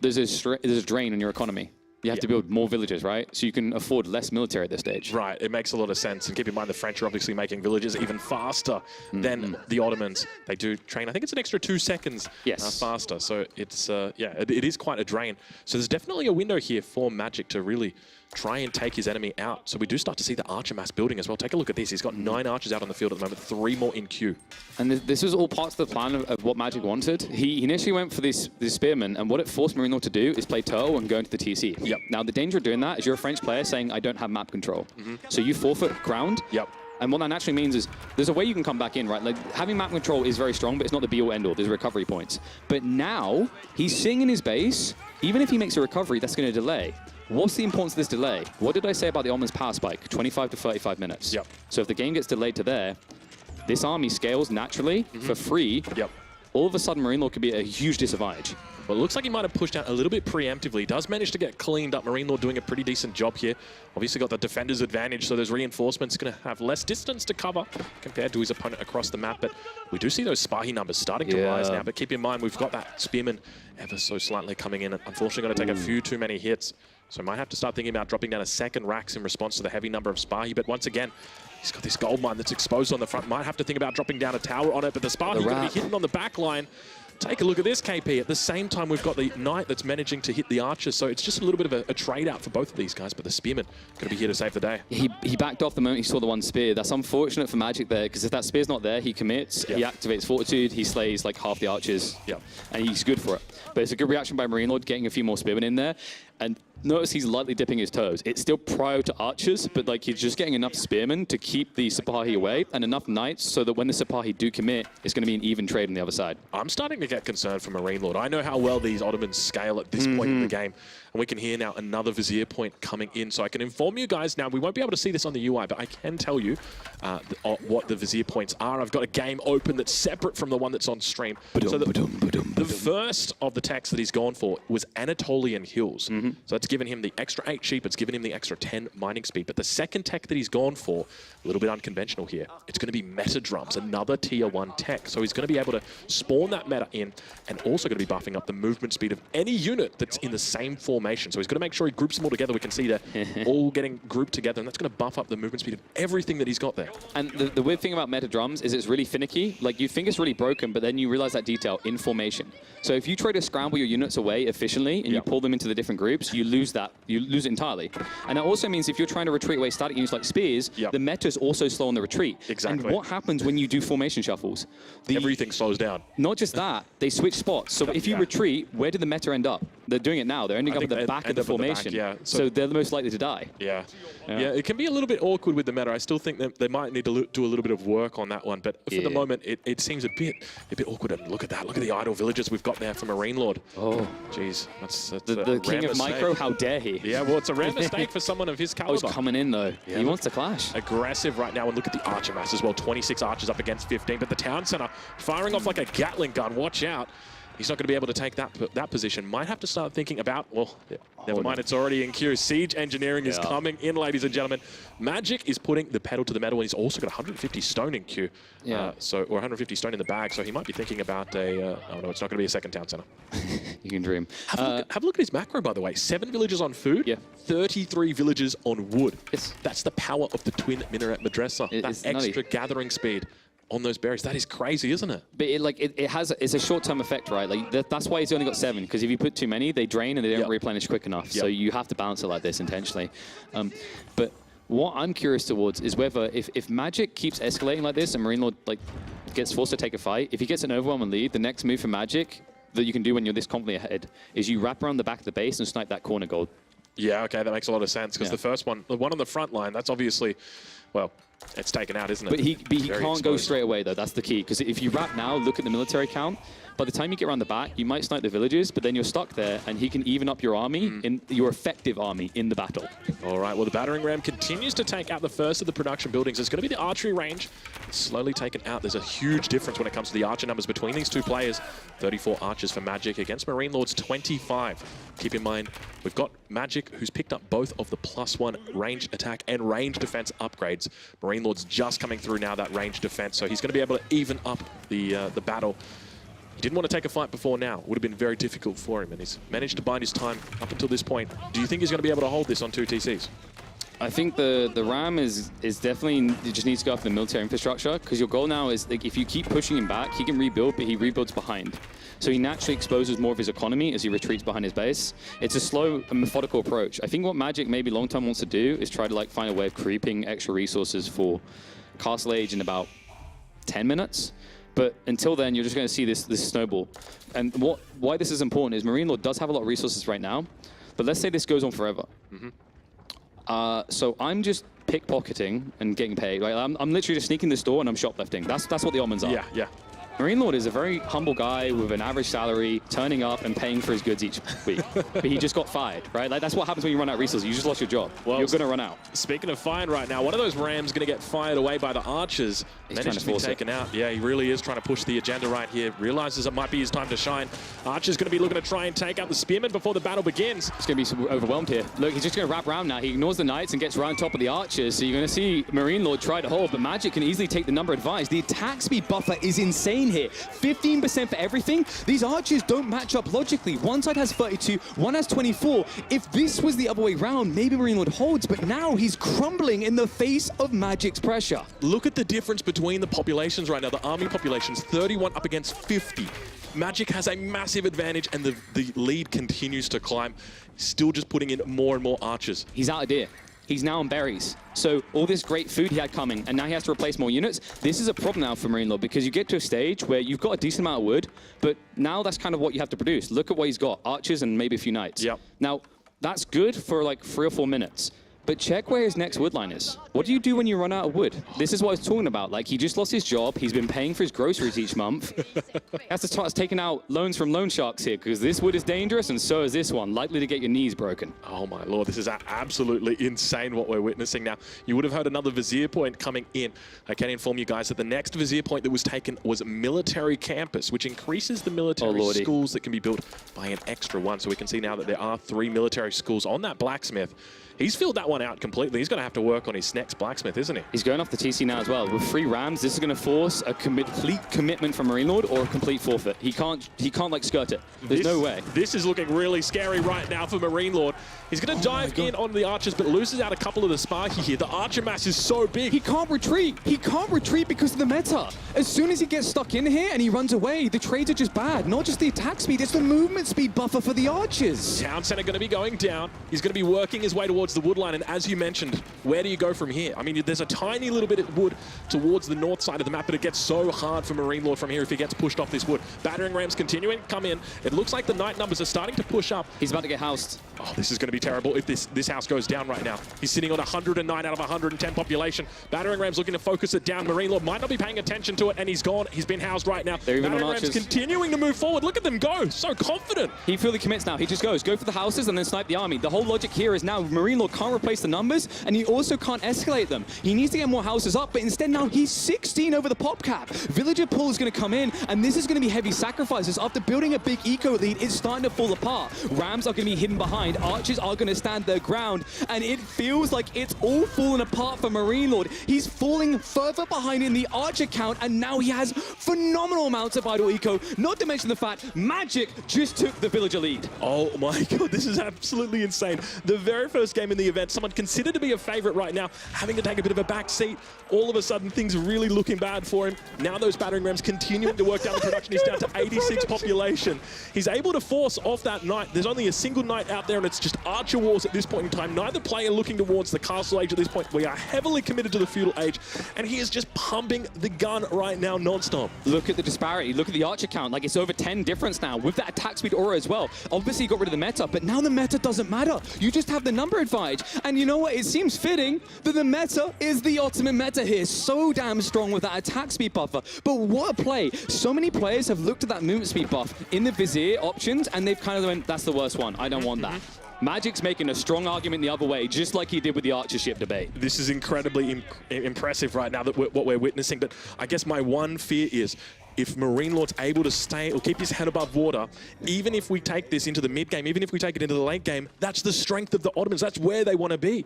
there's a drain on your economy. You have to build more villages, right? So you can afford less military at this stage. Right, it makes a lot of sense. And keep in mind, the French are obviously making villages even faster than the Ottomans. They do train, I think it's an extra 2 seconds faster. So it's, it is quite a drain. So there's definitely a window here for Magic to really try and take his enemy out. So we do start to see the archer mass building as well. Take a look at this. He's got 9 archers out on the field at the moment, 3 more in queue. And this was all parts of the plan of what Magic wanted. He initially went for this spearman, and what it forced MarineLord to do is play turtle and go into the TC. Yep. Now, the danger of doing that is you're a French player saying, I don't have map control. So you forfeit ground. Yep. And what that naturally means is there's a way you can come back in, right? Like having map control is very strong, but it's not the be-all end-all. There's recovery points. But now he's sitting in his base. Even if he makes a recovery, that's going to delay. What's the importance of this delay? What did I say about the Ottoman's power spike? 25 to 35 minutes. Yep. So if the game gets delayed to there, this army scales naturally for free all of a sudden MarineLord could be at a huge disadvantage. Well, it looks like he might have pushed out a little bit preemptively. He does manage to get cleaned up. MarineLord doing a pretty decent job here. Obviously got the defender's advantage, so those reinforcements going to have less distance to cover compared to his opponent across the map. But we do see those Spahi numbers starting to rise now. But keep in mind, we've got that Spearman ever so slightly coming in. Unfortunately, going to take a few too many hits. So might have to start thinking about dropping down a second Rax in response to the heavy number of Spahi. But once again, he's got this gold mine that's exposed on the front. Might have to think about dropping down a tower on it. But the Spahi going to be hitting on the back line. Take a look at this, KP. At the same time, we've got the Knight that's managing to hit the Archers, so it's just a little bit of a trade-out for both of these guys, but the Spearman going to be here to save the day. He backed off the moment he saw the one spear. That's unfortunate for Magic there, because if that spear's not there, he commits, he activates Fortitude, he slays like half the Archers, and he's good for it. But it's a good reaction by MarineLord, getting a few more Spearmen in there. And notice he's lightly dipping his toes. It's still prior to Archers, but like he's just getting enough Spearmen to keep the Sipahi away and enough Knights so that when the Sipahi do commit, it's going to be an even trade on the other side. I'm starting to get concerned for MarineLord. I know how well these Ottomans scale at this point in the game. And we can hear now another Vizier point coming in. So I can inform you guys now, we won't be able to see this on the UI, but I can tell you what the Vizier points are. I've got a game open that's separate from the one that's on stream. So the first of the techs that he's gone for was Anatolian Hills. So that's given him the extra 8 sheep, it's given him the extra 10 mining speed. But the second tech that he's gone for, a little bit unconventional here, it's going to be Meta Drums, another tier 1 tech. So he's going to be able to spawn that meta in and also going to be buffing up the movement speed of any unit that's in the same formation. So he's going to make sure he groups them all together. We can see they're all getting grouped together, and that's going to buff up the movement speed of everything that he's got there. And the weird thing about Meta Drums is it's really finicky. Like, you think it's really broken, but then you realize that detail in formation. So if you try to scramble your units away efficiently and you pull them into the different groups, you lose that. You lose it entirely. And that also means if you're trying to retreat away static units like spears, the meta's also slow on the retreat. Exactly. And what happens when you do formation shuffles? Everything slows down. Not just that, they switch spots. So if you retreat, where did the meta end up? They're doing it now. They're ending up at the back of the formation. So they're the most likely to die. Yeah, it can be a little bit awkward with the meta. I still think that they might need to do a little bit of work on that one. But for the moment, it seems a bit awkward. And look at that. Look at the idle villages we've got there from MarineLord. Oh, jeez, that's the king of micro. How dare he? Yeah, well, it's a rare mistake for someone of his caliber. Oh, he's coming in though. He wants to clash. Aggressive right now, and look at the archer mass as well. 26 archers up against 15, but the town center firing off like a Gatling gun. Watch out. He's not going to be able to take that position. Might have to start thinking about, well, never mind, it's already in queue. Siege engineering is coming in, ladies and gentlemen. Magic is putting the pedal to the metal, and he's also got 150 stone in queue. Or 150 stone in the bag, so he might be thinking about oh no, it's not going to be a second town center. You can dream. Have a look at his macro, by the way. 7 villages on food, 33 villages on wood. That's the power of the twin minaret madrasa. That extra gathering speed on those berries. That is crazy, isn't it? But it's a short-term effect, right? Like that's why he's only got 7, because if you put too many, they drain and they don't replenish quick enough. So you have to balance it like this intentionally. But what I'm curious towards is whether if Magic keeps escalating like this and MarineLord gets forced to take a fight, if he gets an overwhelming lead, the next move for Magic that you can do when you're this confidently ahead is you wrap around the back of the base and snipe that corner gold. Yeah, okay, that makes a lot of sense, because the first one, the one on the front line, that's obviously, well, it's taken out, isn't it? But he can't go straight away, though. That's the key. Because if you wrap now, look at the military count. By the time you get around the back, you might snipe the villages, but then you're stuck there, and he can even up your army, in your effective army, in the battle. All right, well, the battering ram continues to take out the first of the production buildings. It's going to be the archery range. It's slowly taken out. There's a huge difference when it comes to the archer numbers between these two players. 34 archers for Magic against MarineLord's 25. Keep in mind, we've got Magic, who's picked up both of the +1 range attack and range defense upgrades. MarineLord's just coming through now, that range defense, so he's going to be able to even up the battle. He didn't want to take a fight before now. It would have been very difficult for him, and he's managed to bide his time up until this point. Do you think he's going to be able to hold this on 2 TCs? I think the RAM is definitely, it just needs to go after the military infrastructure, because your goal now is, like, if you keep pushing him back, he can rebuild, but he rebuilds behind. So he naturally exposes more of his economy as he retreats behind his base. It's a slow and methodical approach. I think what Magic maybe long-term wants to do is try to find a way of creeping extra resources for Castle Age in about 10 minutes. But until then, you're just going to see this snowball. And why this is important is MarineLord does have a lot of resources right now, but let's say this goes on forever. So I'm just pickpocketing and getting paid. Right? I'm literally just sneaking this door and I'm shoplifting. That's what the omens are. Yeah. MarineLord is a very humble guy with an average salary, turning up and paying for his goods each week. But he just got fired, right? Like, that's what happens when you run out resources. You just lost your job. Well, you're going to run out. Speaking of fired right now, one of those Rams going to get fired away by the Archers. He's Managed to be taken out. Yeah, he really is trying to push the agenda right here. Realizes it might be his time to shine. Archer's going to be looking to try and take out the Spearman before the battle begins. He's going to be overwhelmed here. Look, he's just going to wrap around now. He ignores the Knights and gets right on top of the Archers. So you're going to see MarineLord try to hold, but Magic can easily take the number advised. The attack speed buffer is insane here. 15% for everything. These Archers don't match up logically. One side has 32, one has 24. If this was the other way around, maybe MarineLord holds, but now he's crumbling in the face of Magic's pressure. Look at the difference between the populations right now. The army population's 31 up against 50. Magic has a massive advantage, and the lead continues to climb. Still just putting in more and more Archers. He's out of deer. He's now on berries. So all this great food he had coming, and now he has to replace more units. This is a problem now for MarineLord, because you get to a stage where you've got a decent amount of wood, but now that's kind of what you have to produce. Look at what he's got. Archers and maybe a few Knights. Yep. Now, that's good for like 3 or 4 minutes. But check where his next wood line is. What do you do when you run out of wood? This is what I was talking about. Like, he just lost his job. He's been paying for his groceries each month. He has to start taking out loans from loan sharks here, because this wood is dangerous, and so is this one. Likely to get your knees broken. Oh my lord, this is absolutely insane what we're witnessing now. You would have heard another Vizier point coming in. I can inform you guys that the next Vizier point that was taken was Military Campus, which increases the military schools that can be built by an extra one. So we can see now that there are 3 military schools on that blacksmith. He's filled that one out completely. He's going to have to work on his next blacksmith, isn't he? He's going off the TC now as well. With 3 Rams, this is going to force a complete commitment from MarineLord or a complete forfeit. He can't like skirt it. There's no way. This is looking really scary right now for MarineLord. He's going to dive in on the Archers, but loses out a couple of the Sparky here. The Archer mass is so big. He can't retreat. He can't retreat because of the meta. As soon as he gets stuck in here and he runs away, the trades are just bad. Not just the attack speed, it's the movement speed buffer for the Archers. Town Center going to be going down. He's going to be working his way towards the wood line, and as you mentioned, where do you go from here? I mean, there's a tiny little bit of wood towards the north side of the map, but it gets so hard for MarineLord from here if he gets pushed off this wood. Battering rams continuing to come in. It looks like the Knight numbers are starting to push up. He's about to get housed. Oh, this is going to be terrible if this house goes down right now. He's sitting on 109 out of 110 population. Battering rams looking to focus it down. MarineLord might not be paying attention to it, and he's gone. He's been housed right now. They're even on Battering rams Archers. continuing to move forward. Look at them go. So confident. He fully commits now. He just goes. Go for the houses and then snipe the army. The whole logic here is now MarineLord can't replace the numbers, and he also can't escalate them. He needs to get more houses up, but instead now he's 16 over the pop cap. Villager pull is going to come in, and this is going to be heavy sacrifices. After building a big eco lead, it's starting to fall apart. Rams are going to be hidden behind. Archers are going to stand their ground, and it feels like it's all falling apart for MarineLord. He's falling further behind in the Archer count, and now he has phenomenal amounts of idle eco, not to mention the fact Magic just took the Villager lead. Oh my god, this is absolutely insane. The very first game in the event, someone considered to be a favorite right now, having to take a bit of a back seat. All of a sudden, things are really looking bad for him. Now those battering rams continuing to work down the production. He's down to 86 population. He's able to force off that Knight. There's only a single Knight out there, and it's just Archer wars at this point in time. Neither player looking towards the Castle Age at this point. We are heavily committed to the Feudal Age, and he is just pumping the gun right now non-stop. Look at the disparity. Look at the Archer count. Like, it's over 10 difference now with that attack speed aura as well. Obviously, you got rid of the meta, but now the meta doesn't matter. You just have the number advantage. And you know what? It seems fitting that the meta is the ultimate meta here. So damn strong with that attack speed buffer. But what a play. So many players have looked at that movement speed buff in the Vizier options, and they've kind of went, that's the worst one. I don't want that. Magic's making a strong argument the other way, just like he did with the Archer ship debate. This is incredibly impressive right now, that what we're witnessing, but I guess my one fear is if MarineLord's able to stay or keep his head above water, even if we take this into the mid game, even if we take it into the late game, that's the strength of the Ottomans. That's where they want to be.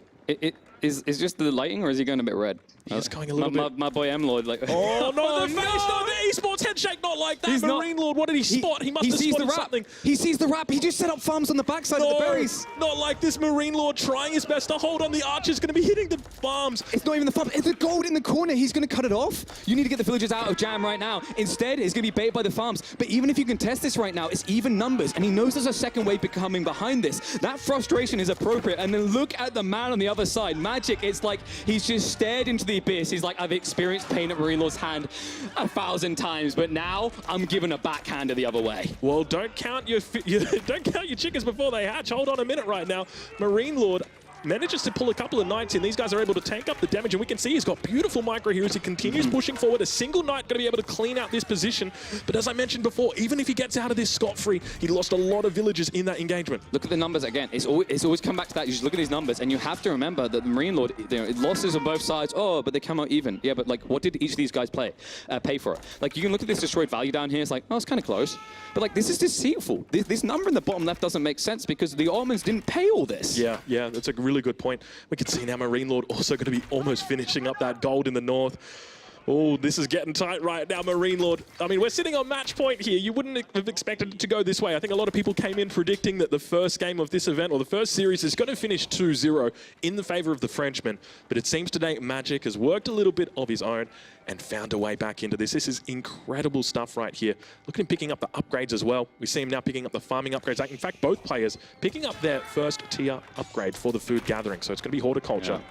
Is just the lighting, or is he going a bit red? He's going a little bit. My boy MLord, like. Oh no! The face, no, the Esports headshake, not like that. MarineLord, what did he spot? He must have spotted something. He sees the wrap. He just set up farms on the backside of the berries. Not like this. MarineLord trying his best to hold on. The Archer's going to be hitting the farms. It's not even the farm. It's the gold in the corner. He's going to cut it off. You need to get the villagers out of jam right now. Instead, he's going to be baited by the farms. But even if you can test this right now, it's even numbers, and he knows there's a second wave coming behind this. That frustration is appropriate. And then look at the man on the other side. Magic, it's like he's just stared into the abyss. He's like, I've experienced pain at MarineLord's hand 1,000 times, but now I'm giving a backhander the other way. Well, don't count your chickens before they hatch. Hold on a minute right now. MarineLord manages to pull a couple of knights in. These guys are able to tank up the damage, and we can see he's got beautiful micro here as he continues pushing forward. A single knight going to be able to clean out this position. But as I mentioned before, even if he gets out of this scot-free, he lost a lot of villagers in that engagement. Look at the numbers again. It's always come back to that. You just look at these numbers, and you have to remember that the MarineLord, you know, losses on both sides. Oh, but they come out even. Yeah, but like, what did each of these guys pay for it? Like, you can look at this destroyed value down here. It's like, oh, it's kind of close. But like, this is deceitful. This number in the bottom left doesn't make sense because the Almonds didn't pay all this. Yeah, that's a really good point. We can see now MarineLord also going to be almost finishing up that gold in the north. Oh, this is getting tight right now, MarineLord. I mean, we're sitting on match point here. You wouldn't have expected it to go this way. I think a lot of people came in predicting that the first game of this event, or the first series, is going to finish 2-0 in the favor of the Frenchman. But it seems today Magic has worked a little bit of his own and found a way back into this. This is incredible stuff right here. Look at him picking up the upgrades as well. We see him now picking up the farming upgrades. In fact, both players picking up their first tier upgrade for the food gathering. So it's going to be horticulture. Yeah.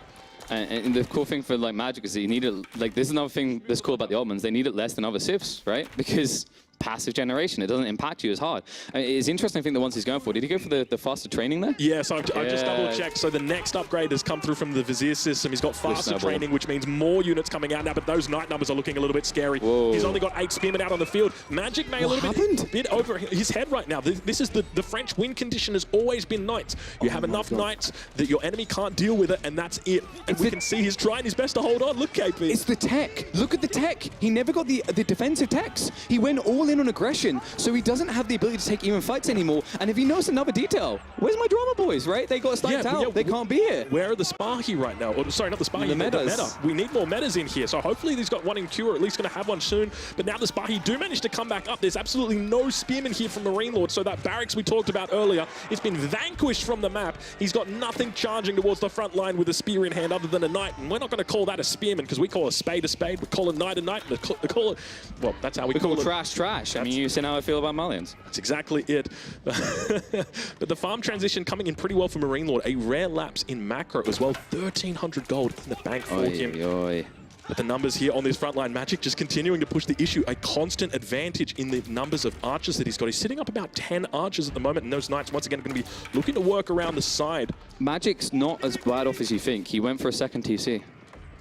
And the cool thing for like Magic is that you need it, like this is another thing that's cool about the Almonds, they need it less than other civs, right? Because passive generation, it doesn't impact you as hard. It's interesting, I think, the ones he's going for. Did he go for the faster training there? Yeah, so I've just double checked. So the next upgrade has come through from the Vizier system. He's got faster training, which means more units coming out now, but those knight numbers are looking a little bit scary. Whoa. He's only got 8 spearmen out on the field. Magic may a little bit over his head right now. This is the French win condition has always been knights. You have enough knights that your enemy can't deal with it, and that's it. And we can see he's trying his best to hold on. Look, KP. It's the tech. Look at the tech. He never got the defensive techs. He went all in on aggression. So he doesn't have the ability to take even fights anymore. And if you notice another detail, where's my drama boys, right? They got sniped out. They can't be here. Where are the Sparky right now? Or, sorry, not the Sparky, the meta. We need more metas in here. So hopefully he's got one in queue, or at least going to have one soon. But now the Sparky do manage to come back up. There's absolutely no spearmen here from MarineLord. So that barracks we talked about earlier, it's been vanquished from the map. He's got nothing charging towards the front line with a spear in hand other than a knight. And we're not going to call that a spearman because we call a spade. We call a knight a knight. We call it, well, that's how we call it. Trash. I mean, you see how I feel about Malians. That's exactly it. But the farm transition coming in pretty well for MarineLord. A rare lapse in macro as well. 1,300 gold in the bank for him. But the numbers here on this frontline, Magic just continuing to push the issue. A constant advantage in the numbers of archers that he's got. He's sitting up about 10 archers at the moment, and those knights once again are going to be looking to work around the side. Magic's not as bad off as you think. He went for a second TC.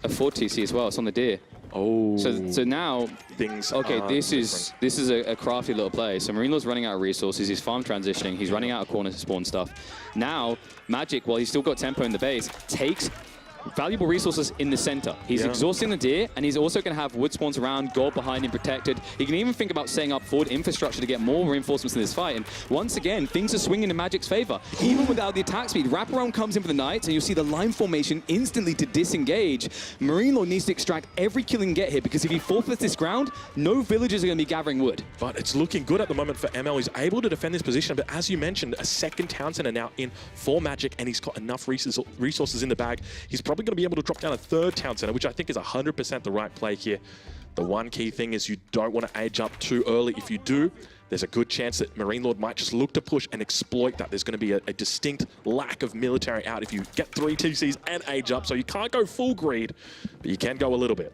A 4th TC as well. It's on the deer. Oh. So now things. Okay, this is a crafty little play. So MarineLord's running out of resources. He's farm transitioning. He's running out of corner to spawn stuff. Now Magic, while he's still got tempo in the base, takes valuable resources in the center. He's exhausting the deer, and he's also going to have wood spawns around, gold behind him protected. He can even think about setting up forward infrastructure to get more reinforcements in this fight. And once again, things are swinging in Magic's favor. Even without the attack speed, wraparound comes in for the knights, and you'll see the line formation instantly to disengage. MarineLord needs to extract every kill he can get here, because if he forfeits this ground, no villagers are going to be gathering wood. But it's looking good at the moment for ML. He's able to defend this position, but as you mentioned, a second town center now in for Magic, and he's got enough resources in the bag. He's probably going to be able to drop down a 3rd town center, which I think is 100% the right play here. The one key thing is you don't want to age up too early. If you do, there's a good chance that MarineLord might just look to push and exploit that. There's going to be a distinct lack of military out if you get 3 TCs and age up, so you can't go full greed, but you can go a little bit.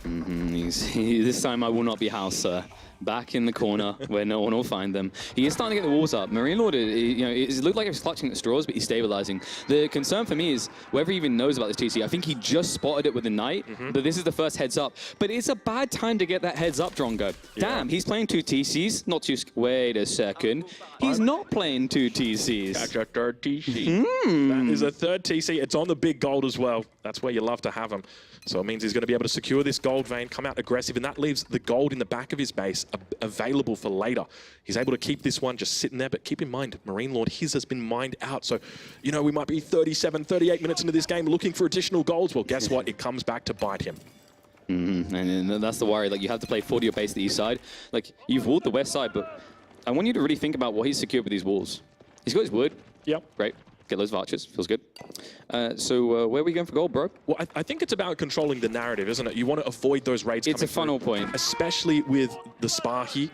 This time I will not be house, sir. Back in the corner where no one will find them. He is starting to get the walls up. MarineLord, it looked like he was clutching at straws, but he's stabilizing. The concern for me is whether he even knows about this TC. I think he just spotted it with the knight, but this is the first heads up. But it's a bad time to get that heads up, Drongo. Damn, he's playing 2 TCs, not 2. Wait a second. He's not playing 2 TCs. That's a 3rd TC. That is a 3rd TC. It's on the big gold as well. That's where you love to have him. So it means he's going to be able to secure this gold vein, come out aggressive, and that leaves the gold in the back of his base available for later. He's able to keep this one just sitting there, but keep in mind, MarineLord, his has been mined out. So, you know, we might be 37, 38 minutes into this game looking for additional golds. Well, guess what? It comes back to bite him. And that's the worry. Like, you have to play 40 your base to the east side. Like, you've walled the west side, but I want you to really think about what he's secured with these walls. He's got his wood. Yep. Great. Get those vouchers. Feels good. So where are we going for gold, bro? Well, I think it's about controlling the narrative, isn't it? You want to avoid those raids. It's a funnel point. Especially with the Sparky.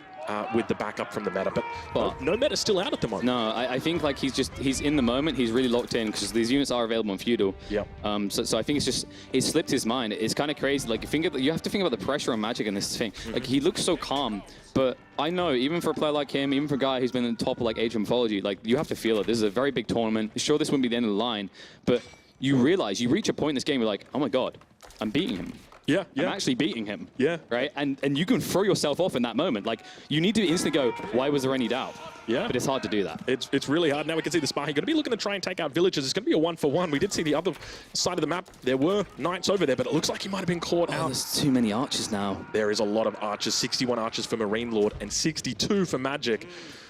with the backup from the meta. But no meta still out at the moment. No, I think like he's in the moment. He's really locked in because these units are available in feudal. Yeah. So I think it slipped his mind. It's kind of crazy. Like you have to think about the pressure on Magic in this thing. Like he looks so calm, but I know even for a player like him, even for a guy who's been in the top of like Age of Mythology, like you have to feel it. This is a very big tournament. Sure, this wouldn't be the end of the line, but you realize you reach a point in this game where like, oh my god, I'm beating him. Yeah, I'm actually beating him. Yeah. Right? And you can throw yourself off in that moment. Like, you need to instantly go, why was there any doubt? Yeah. But it's hard to do that. It's really hard. Now we can see the Sparky going to be looking to try and take out villages. It's going to be a 1-for-1. We did see the other side of the map. There were knights over there, but it looks like he might have been caught out. There's too many archers now. There is a lot of archers. 61 archers for MarineLord and 62 for Magic.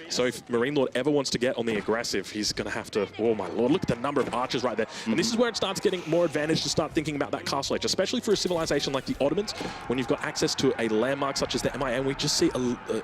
So if MarineLord ever wants to get on the aggressive, he's going to have to, oh my lord, look at the number of archers right there. And this is where it starts getting more advantage to start thinking about that castle age, especially for a civilization like the Ottomans, when you've got access to a landmark such as the MIA. And we just see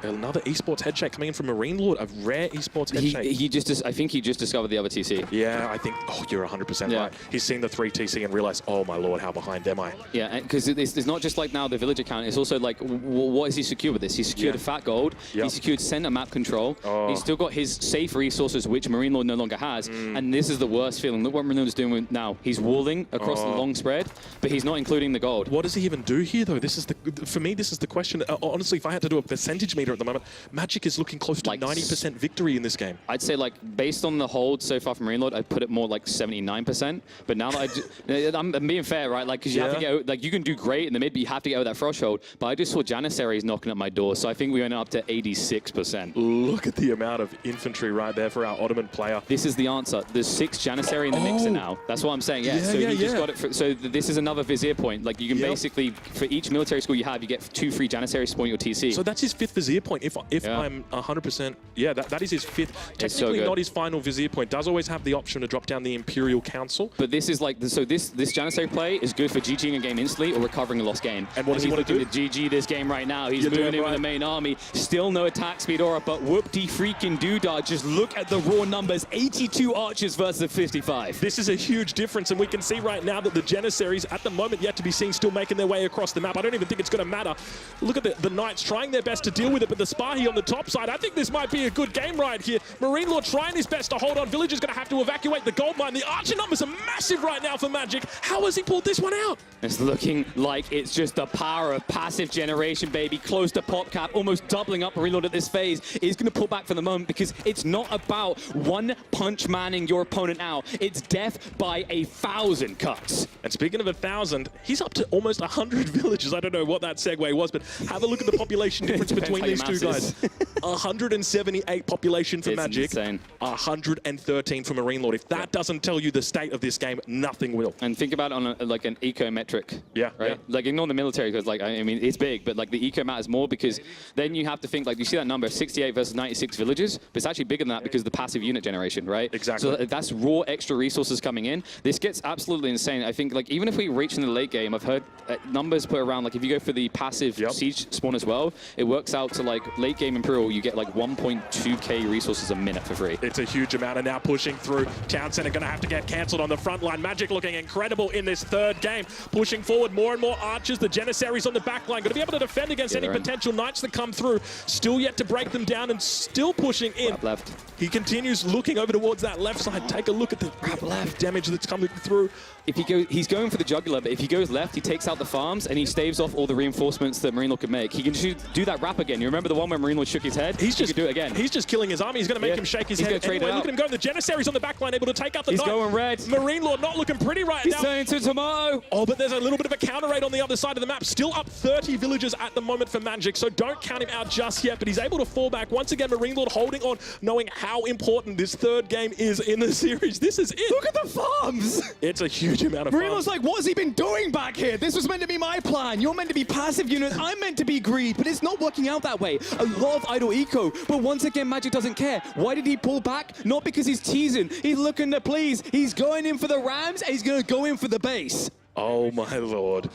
another esports head shake coming in from MarineLord, a rare esports head shake. I think he just discovered the other TC. Yeah, I think, oh, you're 100% right. He's seen the 3 TC and realized, oh my lord, how behind am I? Yeah, because it's not just like now the village account, it's also like, what is he secured with this? He secured a fat gold, he secured center map control, he's still got his safe resources, which MarineLord no longer has, and this is the worst feeling. Look what MarineLord is doing now. He's walling across the long spread, but he's not including the gold. What does he even do here, though? This is for me, this is the question. Honestly, if I had to do a percentage meter at the moment, Magic is looking close to like 90% victory in this game. I'd say, like, based on the hold so far from MarineLord, I'd put it more like 79%. But now that I'm being fair, right? Like, because you have to get, like, you can do great in the mid, but you have to get out that threshold. But I just saw Janissaries knocking at my door, so I think we went up to 86%. Look at the amount of infantry right there for our Ottoman player. This is the answer. There's 6 Janissary in the mixer now. That's what I'm saying. Yeah. So he just got it. So this is another Vizier point. Like, you can basically, for each military school you have, you get 2 free Janissaries to point your TC. So that's his 5th Vizier point. If I'm 100%, that is his 5th. Technically not his final Vizier point. Does always have the option to drop down the Imperial Council. But this is like, so this Janissary play is good for GGing a game instantly or recovering a lost game. And what does he want to do? To GG this game right now. He's moving in with the main army. Still no attack speed aura, but whoop-de-freaking doodah. Just look at the raw numbers. 82 archers versus 55. This is a huge difference, and we can see right now that the Janissaries, at the moment yet to be seen, still making their way across the map. I don't even think it's going to matter. Look at the Knights trying their best to deal with it, but the Spahi on the top side, I think this might be a good game right here. MarineLord trying his best to hold on. Village is going to have to evacuate the gold mine. The archer numbers are massive right now for Magic. How has he pulled this one out? It's looking like it's just the power of passive generation, baby. Close to pop cap, almost doubling up MarineLord at this phase. He's going to pull back for the moment because it's not about one punch manning your opponent out. It's death by 1,000 cuts. And speaking of 1,000, he's up to almost 100 villages. I don't know what that segue was, but have a look at the population difference between these two guys. 178 population for Magic, insane. 113 for MarineLord. If that doesn't tell you the state of this game, nothing will. And think about it on like an eco metric. Yeah. Right? Yeah. Like, ignore the military because, like, I mean, it's big, but like the eco matters more because then you have to think, like, you see that number, 68 versus 96 villages, but it's actually bigger than that because of the passive unit generation, right? Exactly. So that's raw extra resources coming in. This gets absolutely insane. I think, like, even if we reach in the late game, I've heard numbers put around, like, if you go for the passive siege spawn as well, it works out to, like, late game Imperial, you get, like, 1.2k resources a minute for free. It's a huge amount, and now pushing through. Town Center going to have to get cancelled on the front line. Magic looking incredible in this third game. Pushing forward more and more archers. The Janissaries on the back line. Going to be able to defend against any potential knights that come through. Still yet to break them down and still pushing in. Left. He continues looking over towards that left side. Take a look at the left damage that's coming through. If he goes, he's going for the jugular, but if he goes left, he takes out the farms and he staves off all the reinforcements that MarineLord could make. He can do that wrap again. You remember the one where MarineLord shook his head? He could do it again. He's just killing his army. He's going to make him shake his head. Anyway, look at him go. The Janissaries on the back line able to take out the knight. He's going red. MarineLord not looking pretty right now. He's turning to tomato. Oh, but there's a little bit of a counter raid on the other side of the map. Still up 30 villages at the moment for Magic, so don't count him out just yet, but he's able to fall back. Once again, MarineLord holding on, knowing how important this third game is in the series. This is it. Look at the farms! It's a huge amount of farms. MarineLord's like, what has he been doing back here? This was meant to be my plan. You're meant to be passive units. I'm meant to be greed, but it's not working out that way. A lot of idle eco, but once again, Magic doesn't care. Why did he pull back? Not because he's teasing. He's looking to please. He's going in for the Rams, and he's going to go in for the base. Oh, my Lord.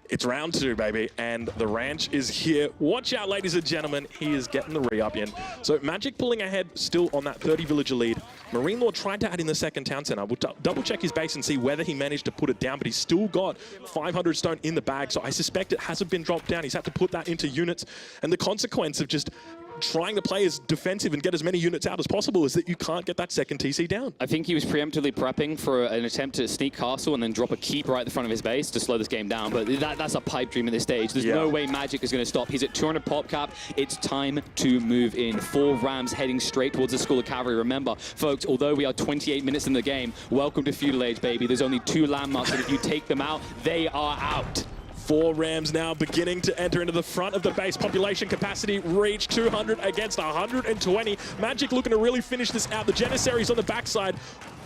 It's round 2, baby, and the ranch is here. Watch out, ladies and gentlemen. He is getting the re-up in. So Magic pulling ahead still on that 30-villager lead. MarineLord tried to add in the second town center. We'll double-check his base and see whether he managed to put it down, but he's still got 500 stone in the bag, so I suspect it hasn't been dropped down. He's had to put that into units, and the consequence of just trying to play as defensive and get as many units out as possible is that you can't get that second TC down. I think he was preemptively prepping for an attempt to sneak castle and then drop a keep right at the front of his base to slow this game down, but that's a pipe dream at this stage. There's no way Magic is going to stop. He's at 200 pop cap. It's time to move in. 4 Rams heading straight towards the School of Cavalry. Remember, folks, although we are 28 minutes in the game, welcome to Feudal Age, baby. There's only 2 landmarks, and if you take them out, they are out. 4 Rams now beginning to enter into the front of the base. Population capacity reached 200 against 120. Magic looking to really finish this out. The Janissaries on the backside.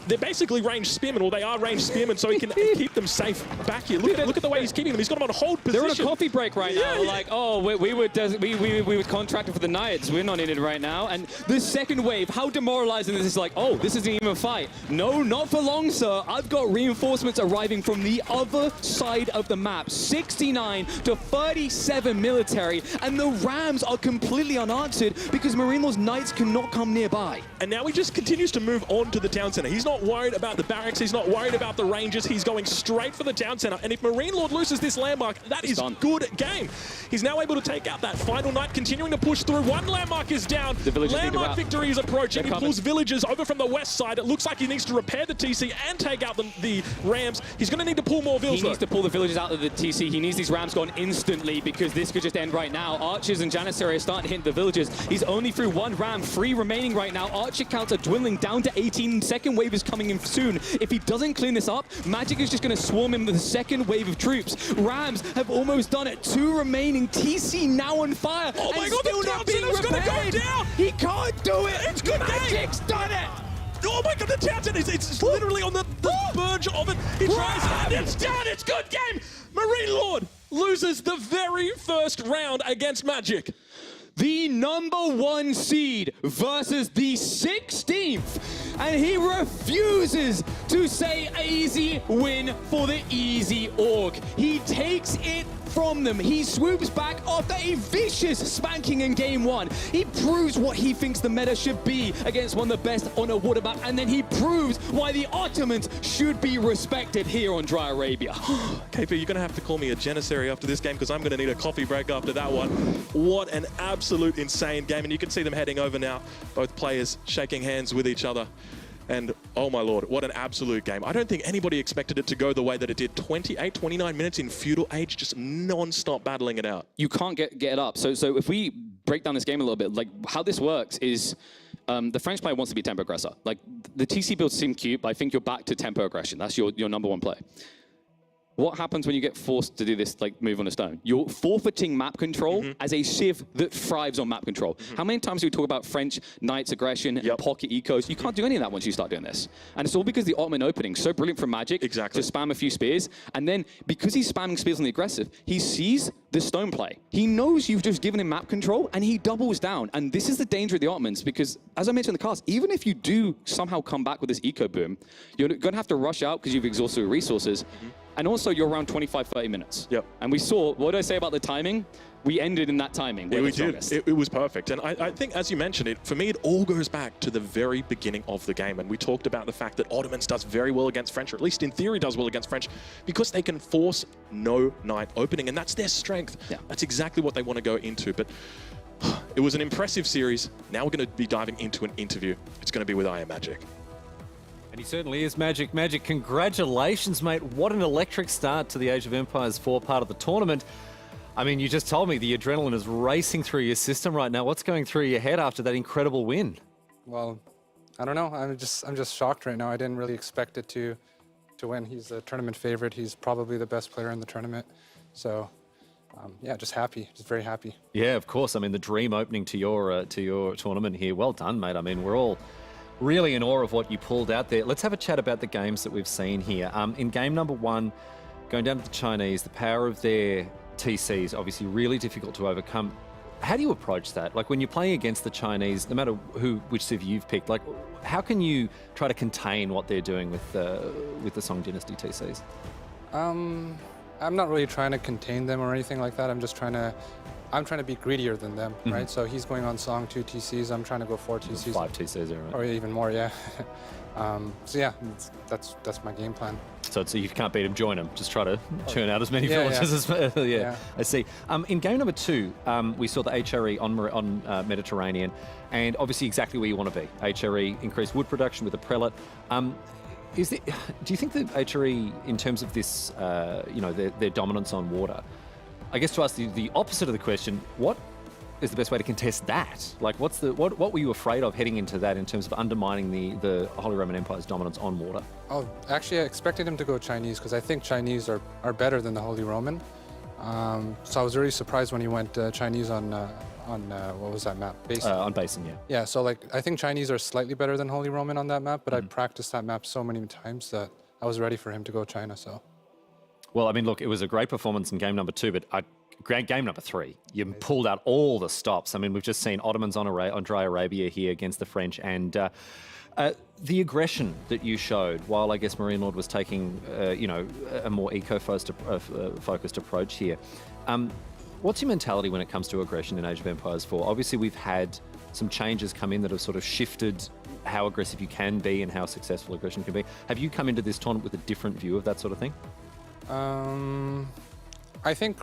They're basically ranged spearmen, or they are ranged spearmen, so he can keep them safe back here. Look at the way he's keeping them. He's got them on hold position. They're on a coffee break right now. Like, oh, we were contracted for the Knights. We're not in it right now. And The second wave, how demoralizing is this? Like, oh, this isn't even a fight. No, not for long, sir. I've got reinforcements arriving from the other side of the map. 69 to 37 military, and the Rams are completely unanswered because MarineLord's Knights cannot come nearby. And now he just continues to move on to the town center. He's not worried about the barracks. He's not worried about the Rangers. He's going straight for the town center. And if MarineLord loses this landmark, that is good game. He's now able to take out that final Knight, continuing to push through. 1 landmark is down. The villagers landmark victory is approaching. He pulls villagers over from the west side. It looks like he needs to repair the TC and take out the Rams. He's going to need to pull more vills. He needs to pull the villagers out of the TC. He needs these Rams gone instantly because this could just end right now. Archers and Janissary are starting to hit the villagers. He's only through 1 Ram, 3 remaining right now. Archer counts are dwindling down to 18. Second wave is coming in soon. If he doesn't clean this up, Magic is just going to swarm him with a second wave of troops. Rams have almost done it. 2 remaining. TC now on fire. Oh my God, still the not town being center's going to go down. He can't do it. It's good Magic's done it. Oh my God, the town center it's literally on the verge of it. He tries and it's down. It's good game. MarineLord loses the very first round against Magic. The #1 seed versus the 16th. And he refuses to say easy win for the easy org. He takes it from them. He swoops back after a vicious spanking in game 1. He proves what he thinks the meta should be against one of the best on a water map, and then he proves why the Ottomans should be respected here on Dry Arabia. KP, you're going to have to call me a Janissary after this game because I'm going to need a coffee break after that one. What an absolute insane game. And you can see them heading over now, both players shaking hands with each other. And oh my Lord, what an absolute game. I don't think anybody expected it to go the way that it did. 28, 29 minutes in Feudal Age, just non-stop battling it out. You can't get it up. So if we break down this game a little bit, like how this works is the French player wants to be tempo aggressor. Like the TC builds seem cute, but I think you're back to tempo aggression. That's your #1 play. What happens when you get forced to do this, like move on a stone? You're forfeiting map control as a civ that thrives on map control. How many times do we talk about French Knights aggression and pocket ecos? You can't do any of that once you start doing this. And it's all because the Ottoman opening, so brilliant from Magic to spam a few spears. And then because he's spamming spears on the aggressive, he sees the stone play. He knows you've just given him map control and he doubles down. And this is the danger of the Ottomans because, as I mentioned in the cast, even if you do somehow come back with this eco boom, you're going to have to rush out because you've exhausted your resources. And also, you're around 25, 30 minutes. Yep. And we saw, what did I say about the timing? We ended in that timing. Yeah, we did. It was perfect. And I think, as you mentioned, for me, it all goes back to the very beginning of the game. And we talked about the fact that Ottomans does very well against French, or at least in theory does well against French, because they can force no Knight opening. And that's their strength. Yeah. That's exactly what they want to go into. But it was an impressive series. Now we're going to be diving into an interview. It's going to be with IamMagic. And he certainly is Magic. Magic, congratulations, mate. What an electric start to the Age of Empires 4 part of the tournament. I mean, you just told me the adrenaline is racing through your system right now. What's going through your head after that incredible win? Well, I don't know. I'm just shocked right now. I didn't really expect it to win. He's a tournament favorite. He's probably the best player in the tournament. So, yeah, just happy. Just very happy. Yeah, of course. I mean, the dream opening to your tournament here. Well done, mate. I mean, we're all really in awe of what you pulled out there. Let's have a chat about the games that we've seen here. In game #1, going down to the Chinese, the power of their TCs, obviously really difficult to overcome. How do you approach that? Like when you're playing against the Chinese, no matter which civ you've picked, like how can you try to contain what they're doing with the Song Dynasty TCs? I'm not really trying to contain them or anything like that. I'm trying to be greedier than them, right? So he's going on Song 2 TCs. I'm trying to go 4 TCs. 5 TCs, right? Or even more, yeah. So yeah, that's my game plan. So if you can't beat him, join him. Just try to churn out as many Yeah, villages as Yeah. I see. In game number 2, we saw the HRE on Mediterranean, and obviously exactly where you want to be. HRE increased wood production with a prelate. Do you think that HRE, in terms of this, their dominance on water, I guess to ask the opposite of the question, what is the best way to contest that? Like, what were you afraid of heading into that in terms of undermining the Holy Roman Empire's dominance on water? Oh, actually, I expected him to go Chinese because I think Chinese are better than the Holy Roman. So I was really surprised when he went Chinese on what was that map? Basin. On Basin, yeah. Yeah, so like I think Chinese are slightly better than Holy Roman on that map, but I practiced that map so many times that I was ready for him to go China. So. Well, I mean, look, it was a great performance in game number 2, but game number 3, you pulled out all the stops. I mean, we've just seen Ottomans on Dry Arabia here against the French, and the aggression that you showed, while I guess MarineLord was taking, a more eco-focused approach here. What's your mentality when it comes to aggression in Age of Empires 4? Obviously, we've had some changes come in that have sort of shifted how aggressive you can be and how successful aggression can be. Have you come into this tournament with a different view of that sort of thing? I think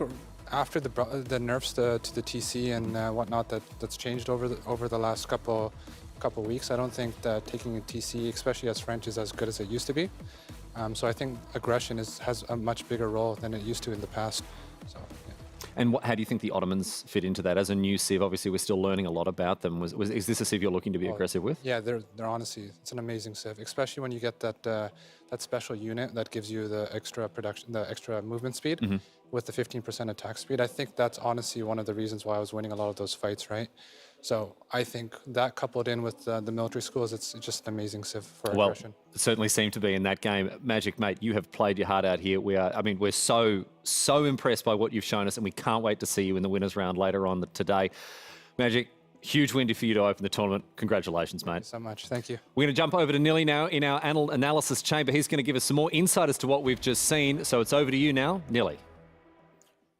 after the nerfs to the TC and whatnot that's changed over the last couple weeks, I don't think that taking a TC, especially as French, is as good as it used to be. So I think aggression has a much bigger role than it used to in the past. So. Yeah. And how do you think the Ottomans fit into that? As a new civ, obviously we're still learning a lot about them. Is this a civ you're looking to be aggressive with? Yeah, they're honestly, it's an amazing civ, especially when you get that special unit that gives you the extra production, the extra movement speed with the 15% attack speed. I think that's honestly one of the reasons why I was winning a lot of those fights, right? So I think that coupled in with the military schools, it's just an amazing civ for aggression. Well, it certainly seemed to be in that game. Magic, mate, you have played your heart out here. We're so impressed by what you've shown us, and we can't wait to see you in the winners round later on today. Magic, huge win for you to open the tournament. Congratulations, mate. Thank you so much. Thank you. We're going to jump over to Nilly now in our analysis chamber. He's going to give us some more insight as to what we've just seen. So it's over to you now, Nilly.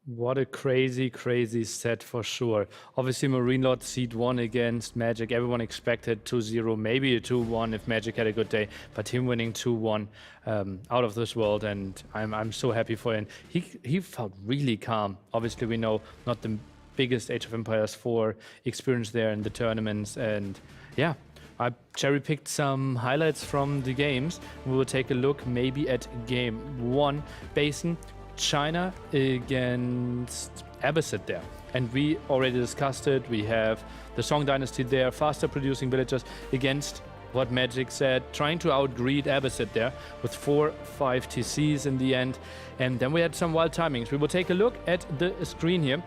What a crazy, crazy set for sure. Obviously, MarineLord seed 1 against Magic. Everyone expected 2-0, maybe a 2-1 if Magic had a good day. But him winning 2-1 out of this world, and I'm so happy for him. He felt really calm. Obviously, we know not the biggest Age of Empires 4 experience there in the tournaments. And yeah, I cherry-picked some highlights from the games. We will take a look maybe at game 1. Basin. China against Abbasid there. And we already discussed it. We have the Song Dynasty there, faster producing villagers against what Magic said, trying to outgreed Abbasid there with 4-5 TCs in the end. And then we had some wild timings. We will take a look at the screen here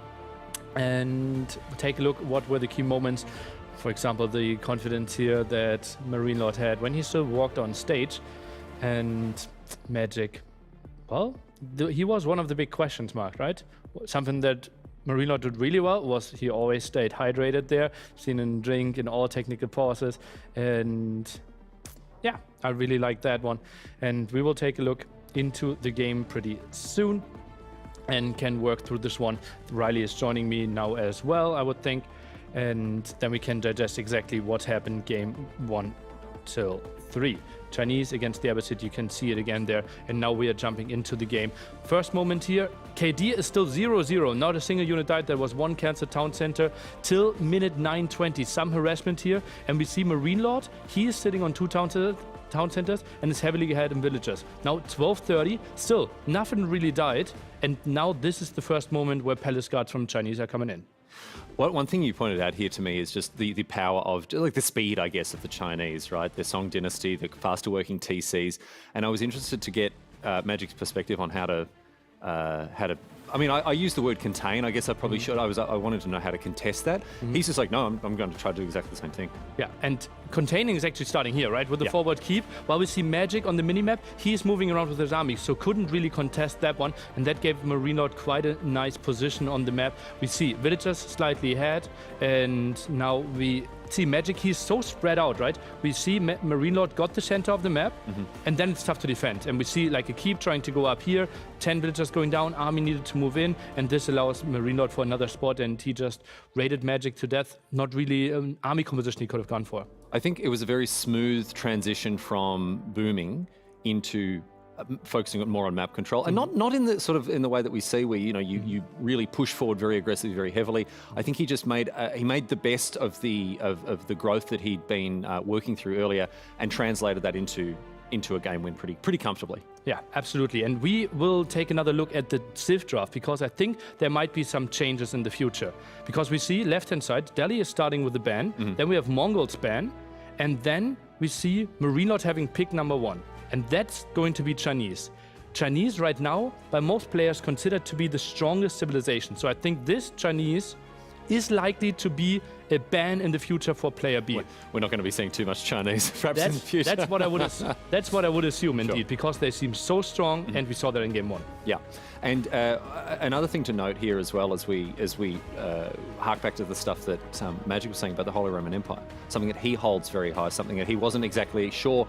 and take a look what were the key moments. For example, the confidence here that MarineLord had when he still walked on stage. And Magic, well, he was one of the big questions marks, right? Something that MarineLord did really well was he always stayed hydrated there, seen him drink in all technical pauses. And yeah, I really like that one. And we will take a look into the game pretty soon and can work through this one. Riley is joining me now as well, I would think. And then we can digest exactly what happened game 1 till 3. Chinese against the Abbasid, you can see it again there. And now we are jumping into the game. First moment here, KD is still 0-0. Not a single unit died. There was one cancelled town center till minute 9:20. Some harassment here. And we see MarineLord. He is sitting on 2 town centers and is heavily ahead in villagers. Now 12:30, still nothing really died. And now this is the first moment where palace guards from Chinese are coming in. Well, one thing you pointed out here to me is just the power of, like, the speed, I guess, of the Chinese, right? Their Song Dynasty, the faster working TCs. And I was interested to get Magic's perspective on how to I mean, I use the word contain. I guess I probably should. I wanted to know how to contest that. He's just like, no, I'm going to try to do exactly the same thing. Yeah, and containing is actually starting here, right? With the forward keep. While we see Magic on the minimap, he's moving around with his army, so couldn't really contest that one. And that gave MarineLord quite a nice position on the map. We see villagers slightly ahead, and now we see Magic, he's so spread out, right? We see MarineLord got the center of the map, and then it's tough to defend. And we see like a keep trying to go up here, 10 villagers going down, army needed to move in, and this allows MarineLord for another spot, and he just raided Magic to death. Not really an army composition he could have gone for. I think it was a very smooth transition from booming into focusing more on map control, and not in the sort of in the way that we see where you really push forward very aggressively, very heavily. I think he just made the best of the growth that he'd been working through earlier and translated that into a game win pretty comfortably. Yeah, absolutely. And we will take another look at the Civ draft because I think there might be some changes in the future. Because we see left-hand side, Delhi is starting with the ban, then we have Mongols ban, and then we see MarineLord having pick number 1. And that's going to be Chinese. Chinese right now, by most players, considered to be the strongest civilization. So I think this Chinese is likely to be a ban in the future for player B. We're not going to be seeing too much Chinese perhaps in the future. That's what I would assume indeed, because they seem so strong, and we saw that in game 1. Yeah, and another thing to note here as well as we hark back to the stuff that Magic was saying about the Holy Roman Empire, something that he holds very high, something that he wasn't exactly sure,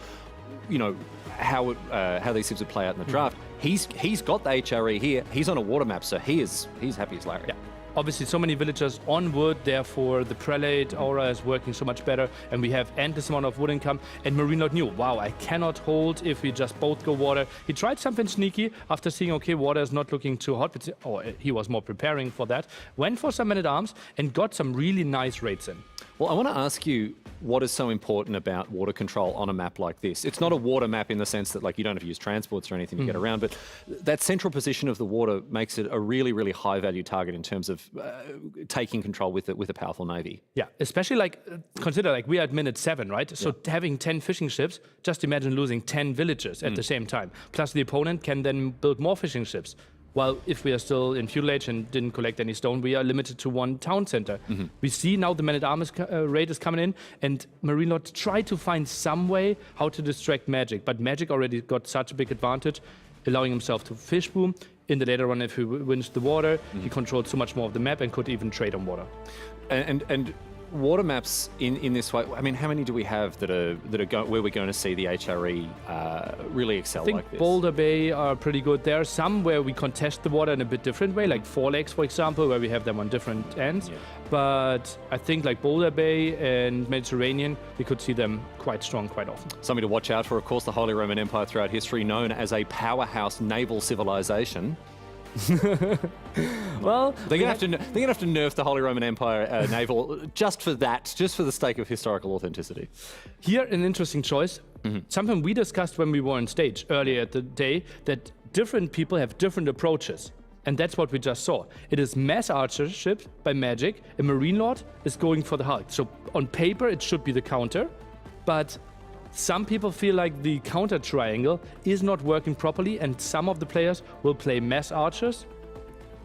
how these civs would play out in the draft. He's got the HRE here. He's on a water map, so he's happy as Larry. Yeah. Obviously, so many villagers on wood, therefore the prelate aura is working so much better, and we have endless amount of wood income. And MarineLord knew, wow, I cannot hold if we just both go water. He tried something sneaky after seeing, okay, water is not looking too hot, or he was more preparing for that. Went for some men-at-arms and got some really nice raids in. Well, I want to ask you what is so important about water control on a map like this. It's not a water map in the sense that you don't have to use transports or anything to get around, but that central position of the water makes it a really, really high value target in terms of taking control with a powerful navy. Yeah, especially consider we are at minute 7, right? So having 10 fishing ships, just imagine losing 10 villages at the same time. Plus the opponent can then build more fishing ships. While if we are still in feudal age and didn't collect any stone, we are limited to 1 town center. We see now the men-at-arms raid is coming in, and MarineLord tried to find some way how to distract Magic, but Magic already got such a big advantage, allowing himself to fish boom. In the later run, if he wins the water, he controlled so much more of the map and could even trade on water. And water maps in this way, I mean, how many do we have that are where we're going to see the HRE really excel like this? I think Boulder Bay are pretty good. There are some where we contest the water in a bit different way, like Four Lakes, for example, where we have them on different ends. Yeah. But I think Boulder Bay and Mediterranean, we could see them quite strong quite often. Something to watch out for, of course, the Holy Roman Empire throughout history, known as a powerhouse naval civilization. Well, they're gonna have to nerf the Holy Roman Empire naval just for the sake of historical authenticity. Here, an interesting choice. Something we discussed when we were on stage earlier at the day, that different people have different approaches. And that's what we just saw. It is mass archership by Magic, and MarineLord is going for the Hulk. So on paper, it should be the counter, but some people feel like the counter triangle is not working properly, and some of the players will play mass archers.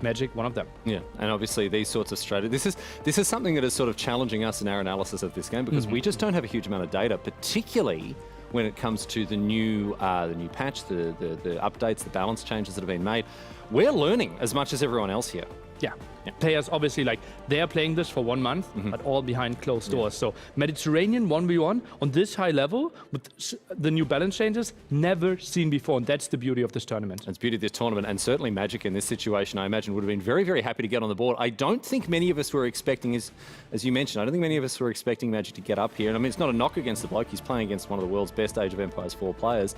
Magic, one of them. Yeah, and obviously these sorts of strategies. This is something that is sort of challenging us in our analysis of this game, because we just don't have a huge amount of data, particularly when it comes to the new patch, the updates, the balance changes that have been made. We're learning as much as everyone else here. Yeah. Players obviously they are playing this for 1 month, but all behind closed doors. So Mediterranean 1v1 on this high level with the new balance changes, never seen before, and that's the beauty of this tournament. It's the beauty of this tournament, and certainly Magic in this situation, I imagine, would have been very, very happy to get on the board. I don't think many of us were expecting, as you mentioned, I don't think many of us were expecting Magic to get up here. And I mean, it's not a knock against the bloke. He's playing against one of the world's best Age of Empires 4 players.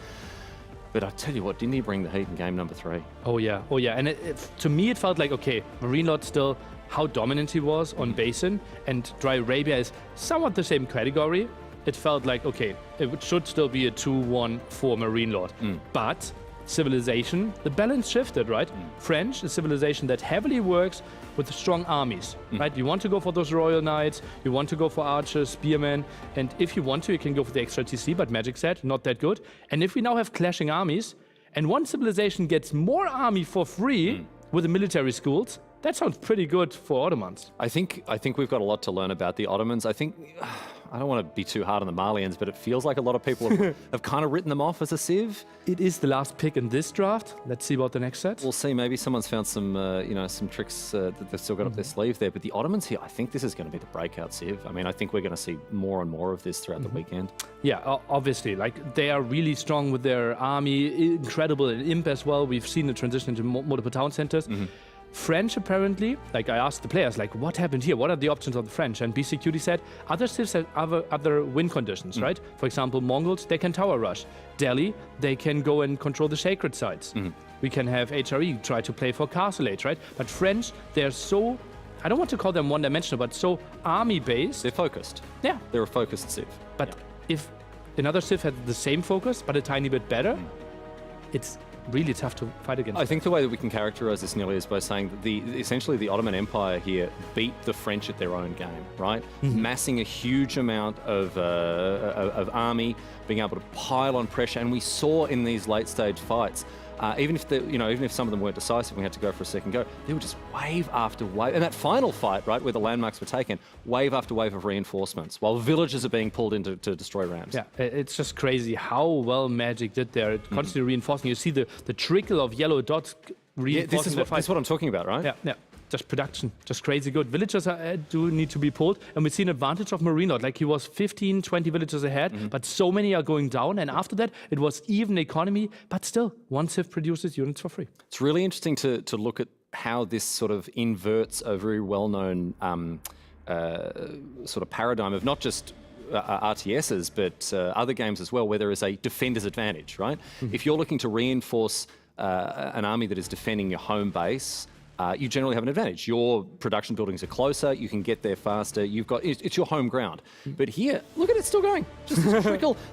But I tell you what, didn't he bring the heat in game number 3? Oh yeah. And to me, it felt like, okay, MarineLord still, how dominant he was on Basin, and Dry Arabia is somewhat the same category. It felt like, okay, it should still be a 2-1 for MarineLord. But Civilization, the balance shifted, right? French, a civilization that heavily works with strong armies, right? You want to go for those royal knights, you want to go for archers, spearmen, and if you want to, you can go for the extra TC, but Magic said, not that good. And if we now have clashing armies, and one civilization gets more army for free with the military schools, that sounds pretty good for Ottomans. I think we've got a lot to learn about the Ottomans. I think, I don't want to be too hard on the Malians, but it feels like a lot of people have kind of written them off as a civ. It is the last pick in this draft. Let's see about the next set. We'll see. Maybe someone's found some, some tricks that they've still got up their sleeve there. But the Ottomans here, I think this is going to be the breakout civ. I mean, I think we're going to see more and more of this throughout the weekend. Yeah, obviously. Like, they are really strong with their army, incredible in imp as well. We've seen the transition into multiple town centers. French apparently, like I asked the players, like what happened here? What are the options of the French? And BeastyQT said other civs have other win conditions, right? For example, Mongols, they can tower rush. Delhi, they can go and control the sacred sites. We can have HRE try to play for Castle Age, right? But French, they're so, I don't want to call them one-dimensional, but so army-based. They're focused. Yeah. They're a focused civ. But if another civ had the same focus, but a tiny bit better, it's really tough to fight against. I think the way that we can characterize this nearly is by saying that essentially the Ottoman Empire here beat the French at their own game, right? Massing a huge amount of army, being able to pile on pressure, and we saw in these late stage fights, even if some of them weren't decisive, we had to go for a second go. They were just wave after wave, and that final fight, right, where the landmarks were taken, wave after wave of reinforcements, while villages are being pulled in to destroy rams. Yeah, it's just crazy how well Magic did there. It constantly reinforcing. You see the trickle of yellow dots reinforcing the fight. This is what I'm talking about, right? Yeah. Just production, just crazy good. Villagers do need to be pulled, and we see an advantage of MarineLord. Like he was 15, 20 villagers ahead, but so many are going down, and after that, it was even economy, but still, one civ produces units for free. It's really interesting to look at how this sort of inverts a very well-known sort of paradigm of not just RTSs, but other games as well, where there is a defender's advantage, right? If you're looking to reinforce an army that is defending your home base, you generally have an advantage. Your production buildings are closer, you can get there faster, it's your home ground. But here, look at it still going. Just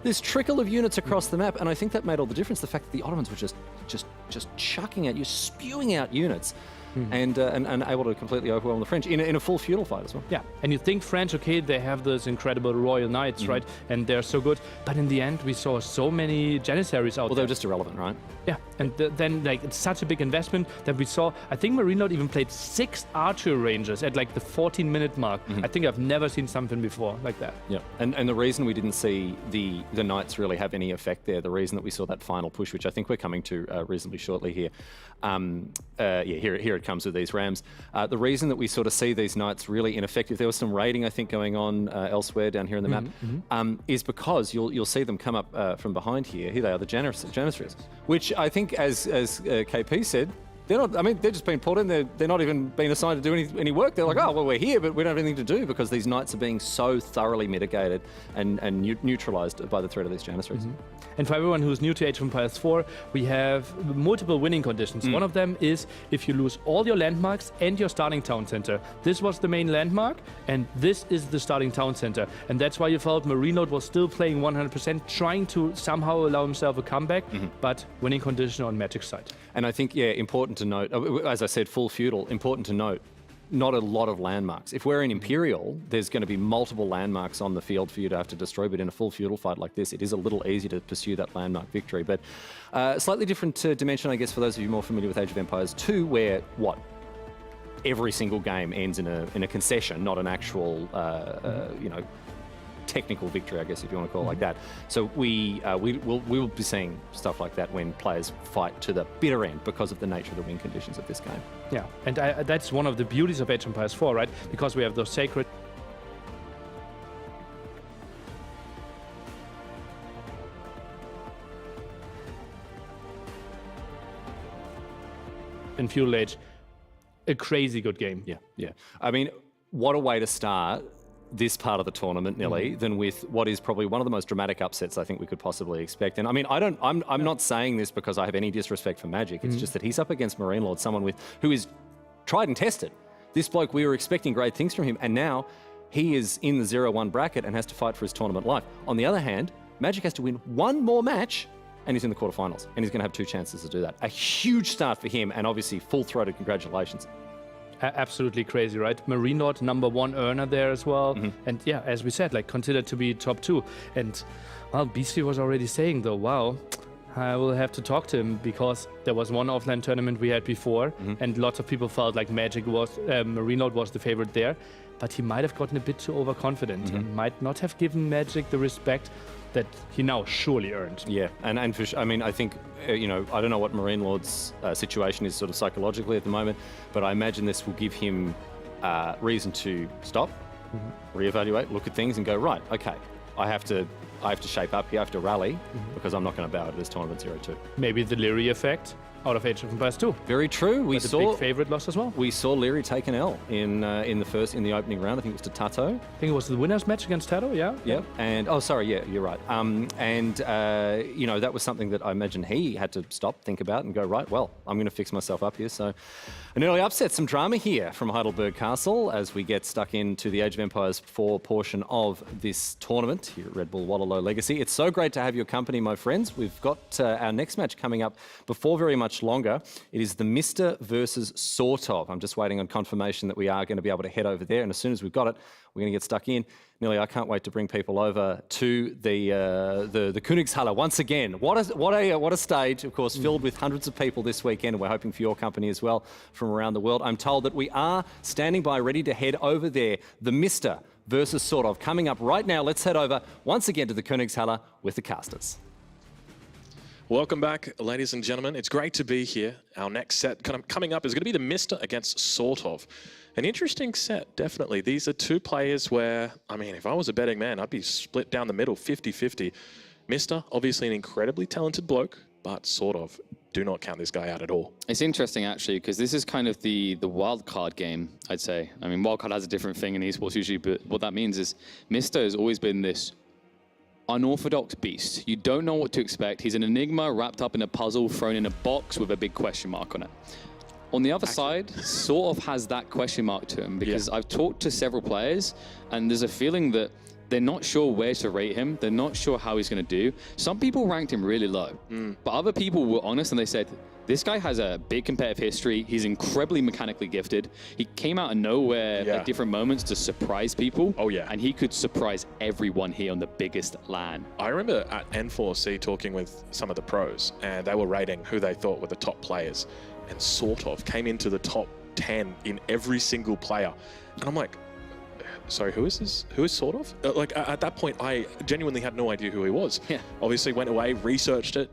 this trickle of units across the map, and I think that made all the difference. The fact that the Ottomans were just chucking out, spewing out units. And able to completely overwhelm the French in a full feudal fight as well. Yeah, and you think French, okay, they have those incredible royal knights, right? And they're so good. But in the end, we saw so many Janissaries out there. Well, they're just irrelevant, right? Yeah, and then like it's such a big investment that we saw. I think MarineLord even played 6 archer rangers at like the 14-minute mark. I think I've never seen something before like that. Yeah, and the reason we didn't see the knights really have any effect there, the reason that we saw that final push, which I think we're coming to reasonably shortly here. Here it comes with these rams. The reason that we sort of see these knights really ineffective, there was some raiding I think going on elsewhere down here in the map, is because you'll see them come up from behind here. Here they are, the Janissaries, which I think as KP said, they're not. I mean, they're just being pulled in. They're not even being assigned to do any work. They're like, oh well, we're here, but we don't have anything to do because these knights are being so thoroughly mitigated and neutralized by the threat of these Janissaries. And for everyone who's new to Age of Empires 4, we have multiple winning conditions. One of them is if you lose all your landmarks and your starting town center. This was the main landmark, and this is the starting town center. And that's why you felt MarineLord was still playing 100%, trying to somehow allow himself a comeback, but winning condition on Magic side. And I think, important to note, as I said, full feudal, important to note, not a lot of landmarks. If we're in Imperial, there's going to be multiple landmarks on the field for you to have to destroy, but in a full feudal fight like this, it is a little easier to pursue that landmark victory. But slightly different dimension, I guess, for those of you more familiar with Age of Empires 2, where, every single game ends in a concession, not an actual, technical victory, I guess, if you want to call it like that. So we will be seeing stuff like that when players fight to the bitter end because of the nature of the win conditions of this game. Yeah, and that's one of the beauties of Age of Empires 4, right? Because we have those sacred in Feudal Age, a crazy good game. Yeah. I mean, what a way to start this part of the tournament, Nilly, than with what is probably one of the most dramatic upsets I think we could possibly expect. And I mean, I'm not saying this because I have any disrespect for Magic. It's just that he's up against MarineLord, someone who is tried and tested. This bloke, we were expecting great things from him, and now he is in the 0-1 bracket and has to fight for his tournament life. On the other hand, Magic has to win one more match, and he's in the quarterfinals, and he's going to have 2 chances to do that. A huge start for him, and obviously full-throated congratulations. Absolutely crazy, right? MarineLord, #1 earner there as well. And yeah, as we said, like considered to be top 2. And well, Beastie was already saying though, wow, I will have to talk to him because there was one offline tournament we had before, and lots of people felt like MarineLord was the favorite there, but he might have gotten a bit too overconfident and might not have given Magic the respect that he now surely earned. Yeah, and for, I mean, I think, I don't know what MarineLord's situation is sort of psychologically at the moment, but I imagine this will give him reason to stop, reevaluate, look at things and go, right, okay, I have to shape up here, I have to rally, because I'm not going to bow to this tournament 0-2. Maybe the Leary effect. out of Age of Empires 2. Very true. We The saw big favorite lost as well. we saw Leary take an L in the opening round. I think it was to Tato. I think it was the winners match against Tato, yeah? Yeah. And you're right. That was something that I imagine he had to stop, think about, and go, right, well, I'm going to fix myself up here. So an early upset, some drama here from Heidelberg Castle as we get stuck into the Age of Empires 4 portion of this tournament here at Red Bull Wololo Legacy. It's so great to have your company, my friends. We've got our next match coming up before very much longer. It is TheMista versus SortOf. I'm just waiting on confirmation that we are going to be able to head over there, and as soon as we've got it, we're going to get stuck in. Nelly, I can't wait to bring people over to the Königshalle once again. What a stage, of course, filled with hundreds of people this weekend, and we're hoping for your company as well from around the world. I'm told that we are standing by ready to head over there. TheMista versus SortOf coming up right now. Let's head over once again to the Königshalle with the casters. Welcome back, ladies and gentlemen. It's great to be here. Our next set coming up is going to be TheMista against SortOf. An interesting set, definitely. These are two players where, I mean, if I was a betting man, I'd be split down the middle, 50-50. Mista, obviously an incredibly talented bloke, but SortOf, do not count this guy out at all. It's interesting, actually, because this is kind of the wild card game, I'd say. I mean, wild card has a different thing in esports usually, but what that means is Mista has always been this unorthodox beast. You don't know what to expect. He's an enigma wrapped up in a puzzle, thrown in a box with a big question mark on it. On the other side, SortOf has that question mark to him because I've talked to several players and there's a feeling that they're not sure where to rate him. They're not sure how he's going to do. Some people ranked him really low, but other people were honest and they said, this guy has a big competitive history. He's incredibly mechanically gifted. He came out of nowhere at different moments to surprise people. Oh, yeah. And he could surprise everyone here on the biggest LAN. I remember at N4C talking with some of the pros, and they were rating who they thought were the top players. And SortOf came into the top 10 in every single player. And I'm like, sorry, who is this? Who is SortOf? At that point, I genuinely had no idea who he was. Yeah. Obviously went away, researched it,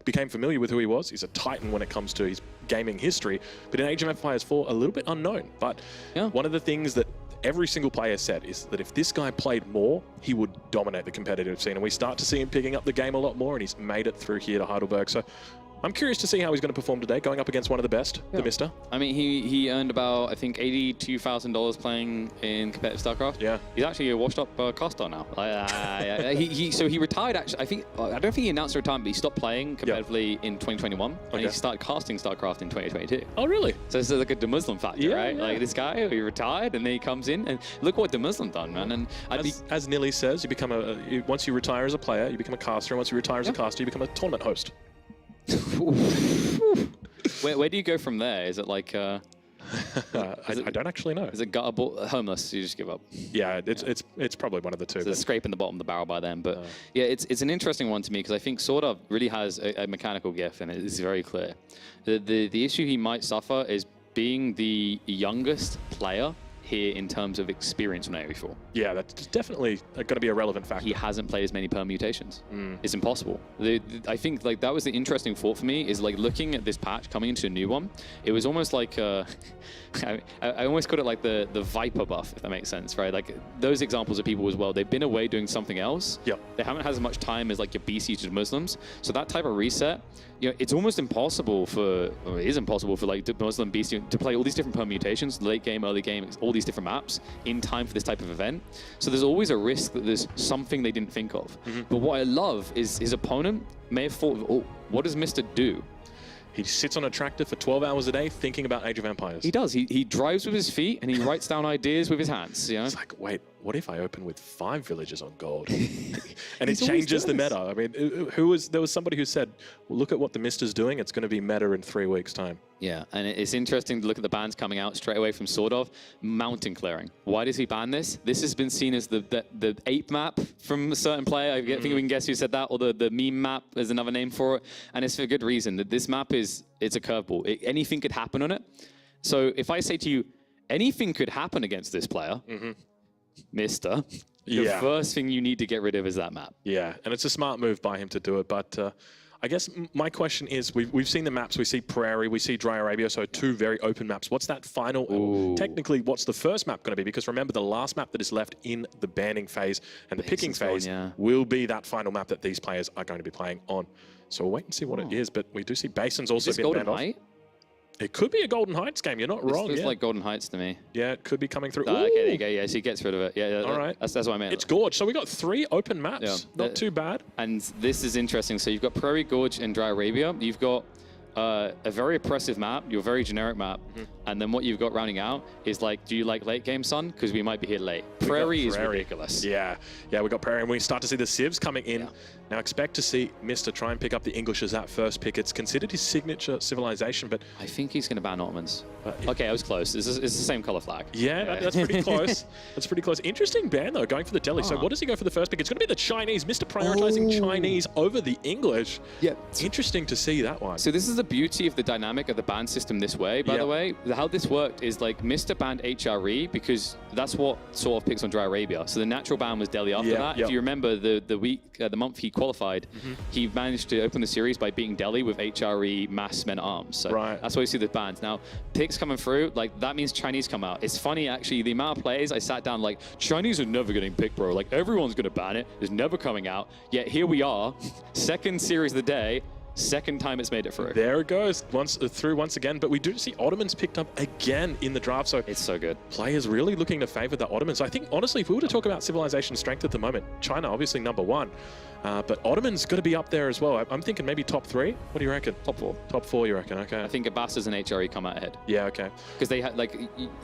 became familiar with who he was. He's a titan when it comes to his gaming history. But in Age of Empires 4, a little bit unknown. But one of the things that every single player said is that if this guy played more, he would dominate the competitive scene. And we start to see him picking up the game a lot more, and he's made it through here to Heidelberg. So I'm curious to see how he's going to perform today, going up against one of the best, TheMista. I mean, he earned about, I think, $82,000 playing in competitive StarCraft. Yeah. He's actually a washed-up caster now. So he retired, actually. I don't think he announced a retirement, but he stopped playing competitively in 2021. And he started casting StarCraft in 2022. Oh, really? So it's like a DeMuslim factor, right? Yeah. Like this guy, he retired, and then he comes in, and look what DeMuslim done, man. And as Nilly says, you become once you retire as a player, you become a caster. And once you retire as a caster, you become a tournament host. Where do you go from there? Is it like I don't actually know. Is it guttable, homeless? You just give up? Yeah, it's probably one of the two. It's scraping the bottom of the barrel by then. But yeah, it's an interesting one to me because I think SortOf really has a mechanical gift, and it's very clear. The issue he might suffer is being the youngest player here in terms of experience on AoE4. Yeah, that's definitely going to be a relevant factor. He hasn't played as many permutations. It's impossible. I think like that was the interesting thought for me is like looking at this patch coming into a new one. It was almost like I almost call it like the Viper buff, if that makes sense, right? Like those examples of people as well. They've been away doing something else. Yep. They haven't had as much time as like your BC to Muslims. So that type of reset, you know, it's almost impossible for, or it is impossible for like Muslim BC to play all these different permutations, late game, early game, all these different maps in time for this type of event. So there's always a risk that there's something they didn't think of. But what I love is his opponent may have thought, oh, what does Mr. do? He sits on a tractor for 12 hours a day thinking about Age of Empires. He does. He drives with his feet and he writes down ideas with his hands. You know? It's like, wait, what if I open with 5 villages on gold? And it changes the meta. I mean, there was somebody who said, well, look at what TheMista's doing. It's going to be meta in 3 weeks' time. Yeah, and it's interesting to look at the bans coming out straight away from SortOf. Mountain clearing. Why does he ban this? This has been seen as the ape map from a certain player. I think we can guess who said that, or the meme map is another name for it. And it's for good reason. That this map it's a curveball. Anything could happen on it. So if I say to you, anything could happen against this player, Mister, the first thing you need to get rid of is that map. Yeah, and it's a smart move by him to do it, but I guess my question is, we've seen the maps. We see Prairie, we see Dry Arabia, so 2 very open maps. What's that final? Technically, what's the first map going to be? Because remember, the last map that is left in the banning phase and the picking phase will be that final map that these players are going to be playing on. So we'll wait and see what it is. But we do see Basin's also been banned off. It could be a Golden Heights game. You're not wrong. It looks like Golden Heights to me. Yeah, it could be coming through. Okay, there you go. Yeah, so he gets rid of it. Yeah, all right. That's what I meant. It's Gorge. So we got 3 open maps. Yeah. Not too bad. And this is interesting. So you've got Prairie, Gorge, and Dry Arabia. You've got a very oppressive map, your very generic map. And then what you've got rounding out is like, do you like late game, son? Because we might be here late. Prairie is ridiculous. Yeah, we got Prairie, and we start to see the civs coming in. Yeah. Now expect to see Mr. try and pick up the English as that first pick. It's considered his signature civilization, but I think he's going to ban Ottomans. Okay, I was close. It's the same color flag. Yeah, that's pretty close. That's pretty close. Interesting ban though, going for the Delhi. So what does he go for the first pick? It's going to be the Chinese. Mr. prioritizing Chinese over the English. Yeah, interesting to see that one. So this is the beauty of the dynamic of the ban system this way. By the way, how this worked is like Mr. banned HRE because that's what SortOf picks on Dry Arabia. So the natural ban was Delhi after that. If you remember the month he qualified, he managed to open the series by beating Delhi with HRE mass men at arms. So that's why you see the bans. Now, picks coming through, like that means Chinese come out. It's funny actually, the amount of players I sat down like, Chinese are never getting picked, bro. Like everyone's gonna ban it. It's never coming out. Yet here we are, second series of the day, second time it's made it through. There it goes, through once again. But we do see Ottomans picked up again in the draft. So it's so good. Players really looking to favor the Ottomans. I think, honestly, if we were to talk about civilization strength at the moment, China obviously #1. But Ottomans got to be up there as well. I'm thinking maybe top 3. What do you reckon? Top 4. Top 4, you reckon? Okay. I think Abbasas and HRE come out ahead. Yeah, okay. Because they had, like,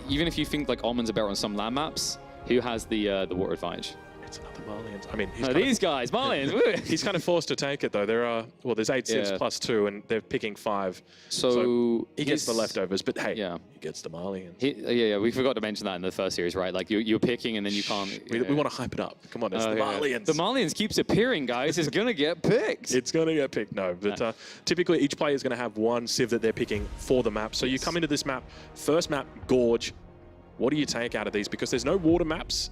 even if you think like Ottomans are better on some land maps, who has the water advantage? It's another Malians. I mean, these guys, Malians. He's kind of forced to take it though. There are, well, there's 8 civs plus 2, and they're picking 5. So he gets the leftovers, but hey, he gets the Malians. We forgot to mention that in the first series, right? Like you're picking and then you can't. We want to hype it up. Come on, it's the Malians. The Malians keeps appearing, guys. It's gonna get picked. It's gonna get picked. No, but typically each player is gonna have 1 civ that they're picking for the map. So you come into this map, first map, Gorge. What do you take out of these? Because there's no water maps.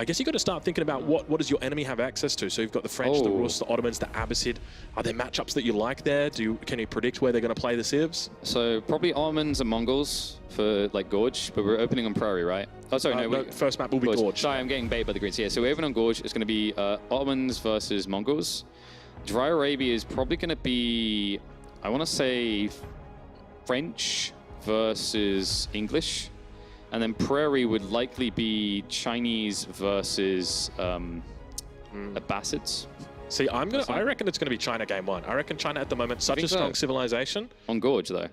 I guess you got to start thinking about what does your enemy have access to. So you've got the French, the Rus, the Ottomans, the Abbasid. Are there matchups that you like there? Can you predict where they're going to play the civs? So probably Ottomans and Mongols for like Gorge, but we're opening on Prairie, right? Oh, sorry, no. First map will be Gorge. Sorry, I'm getting bait by the Greens. Yeah, so we're opening on Gorge. It's going to be Ottomans versus Mongols. Dry Arabia is probably going to be, I want to say, French versus English. And then Prairie would likely be Chinese versus Abbasids. See, I reckon it's going to be China game 1. I reckon China at the moment, such a strong civilization. On Gorge, though.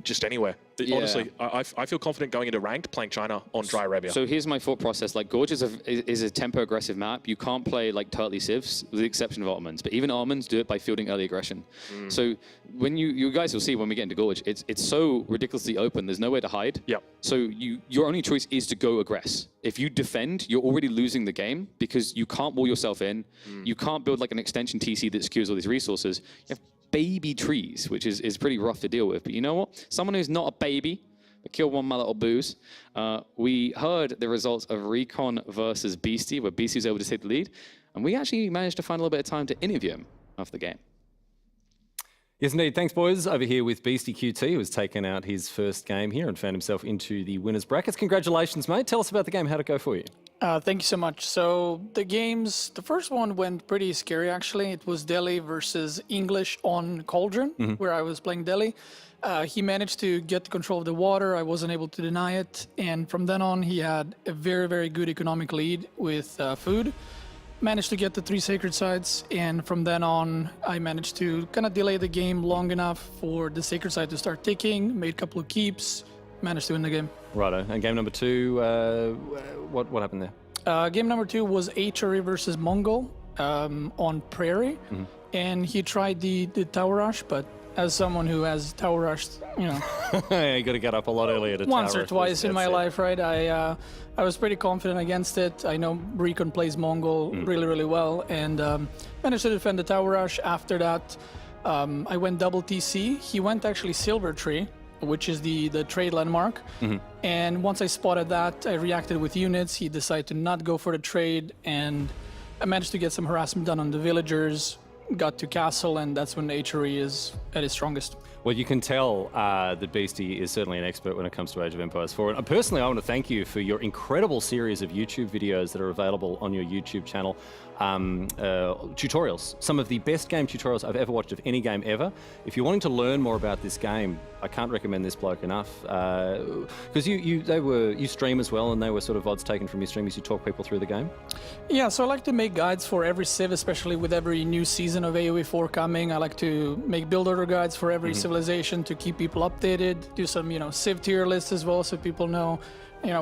Just anywhere. Yeah. Honestly, I feel confident going into ranked playing China on Dry Arabia. So here's my thought process. Like Gorge is a tempo aggressive map. You can't play like turtly civs with the exception of Ottomans. But even Ottomans do it by fielding early aggression. So when you guys will see when we get into Gorge, it's so ridiculously open. There's nowhere to hide. Yep. So your only choice is to go aggress. If you defend, you're already losing the game because you can't wall yourself in. You can't build like an extension TC that secures all these resources. You have baby trees, which is pretty rough to deal with. But you know what? Someone who's not a baby, but killed one my little booze. We heard the results of Recon versus Beastie, where Beastie was able to take the lead. And we actually managed to find a little bit of time to interview him after the game. Yes, indeed. Thanks, boys. Over here with BeastyQT, who has taken out his first game here and found himself into the winners' brackets. Congratulations, mate. Tell us about the game. How'd it go for you? Thank you so much. So the first one went pretty scary, actually. It was Delhi versus English on Cauldron, where I was playing Delhi. He managed to get control of the water. I wasn't able to deny it. And from then on, he had a very, very good economic lead with food. Managed to get the 3 sacred sites, and from then on, I managed to kind of delay the game long enough for the sacred site to start ticking, made a couple of keeps, managed to win the game. Righto. And game number 2, what happened there? Game number 2 was HRE versus Mongol on Prairie, and he tried the tower rush, but as someone who has tower rushed, you know, you got to get up a lot earlier to once or twice in my life, right? I was pretty confident against it. I know Recon plays Mongol really, really well, and managed to defend the tower rush. After that, I went double TC. He went actually Silver Tree, which is the trade landmark. And once I spotted that, I reacted with units. He decided to not go for the trade, and I managed to get some harassment done on the villagers. got to Castle, and that's when HRE is at its strongest. Well, you can tell that Beastie is certainly an expert when it comes to Age of Empires 4. And personally, I want to thank you for your incredible series of YouTube videos that are available on your YouTube channel. Tutorials, some of the best game tutorials I've ever watched of any game ever. If you're wanting to learn more about this game, I can't recommend this bloke enough. Because you stream as well, and they were sort of odds taken from your stream as you talk people through the game. Yeah, so I like to make guides for every civ, especially with every new season of AoE 4 coming. I like to make build order guides for every civilization to keep people updated. Do some, civ tier lists as well, so people know,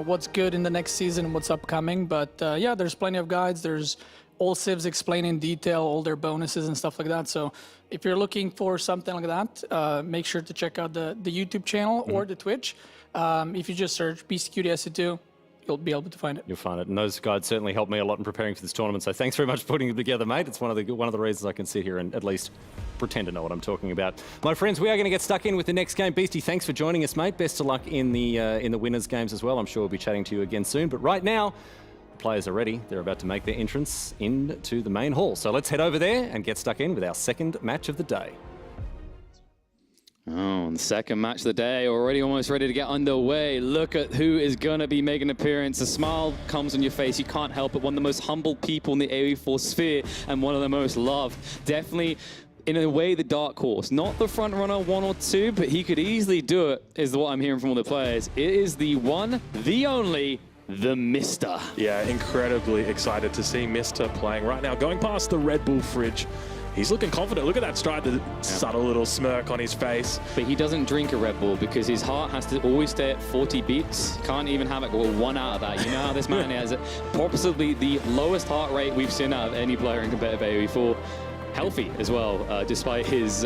what's good in the next season and what's upcoming. But yeah, there's plenty of guides. There's all civs explain in detail all their bonuses and stuff like that. So if you're looking for something like that, make sure to check out the YouTube channel or the Twitch. If you just search BeastyQT SC2, you'll be able to find it. You'll find it, and those guides certainly helped me a lot in preparing for this tournament. So thanks very much for putting them together, mate. It's one of the reasons I can sit here and at least pretend to know what I'm talking about. My friends, we are going to get stuck in with the next game. Beastie, thanks for joining us, mate. Best of luck in the winners' games as well. I'm sure we'll be chatting to you again soon. But right now, players are ready. They're about to make their entrance into the main hall. So let's head over there and get stuck in with our second match of the day. Oh, the second match of the day, already almost ready to get underway. Look at who is going to be making an appearance. A smile comes on your face. You can't help it. One of the most humble people in the AoE4 sphere and one of the most loved. Definitely, in a way, the dark horse. Not the front runner 1 or 2, but he could easily do it, is what I'm hearing from all the players. It is the one, the only, TheMista. Yeah, incredibly excited to see Mista playing right now. Going past the Red Bull fridge. He's looking confident. Look at that stride, the subtle little smirk on his face. But he doesn't drink a Red Bull because his heart has to always stay at 40 beats. Can't even have it go 1 out of that. You know how this man has possibly the lowest heart rate we've seen out of any player in competitive AoE4. Healthy as well, despite his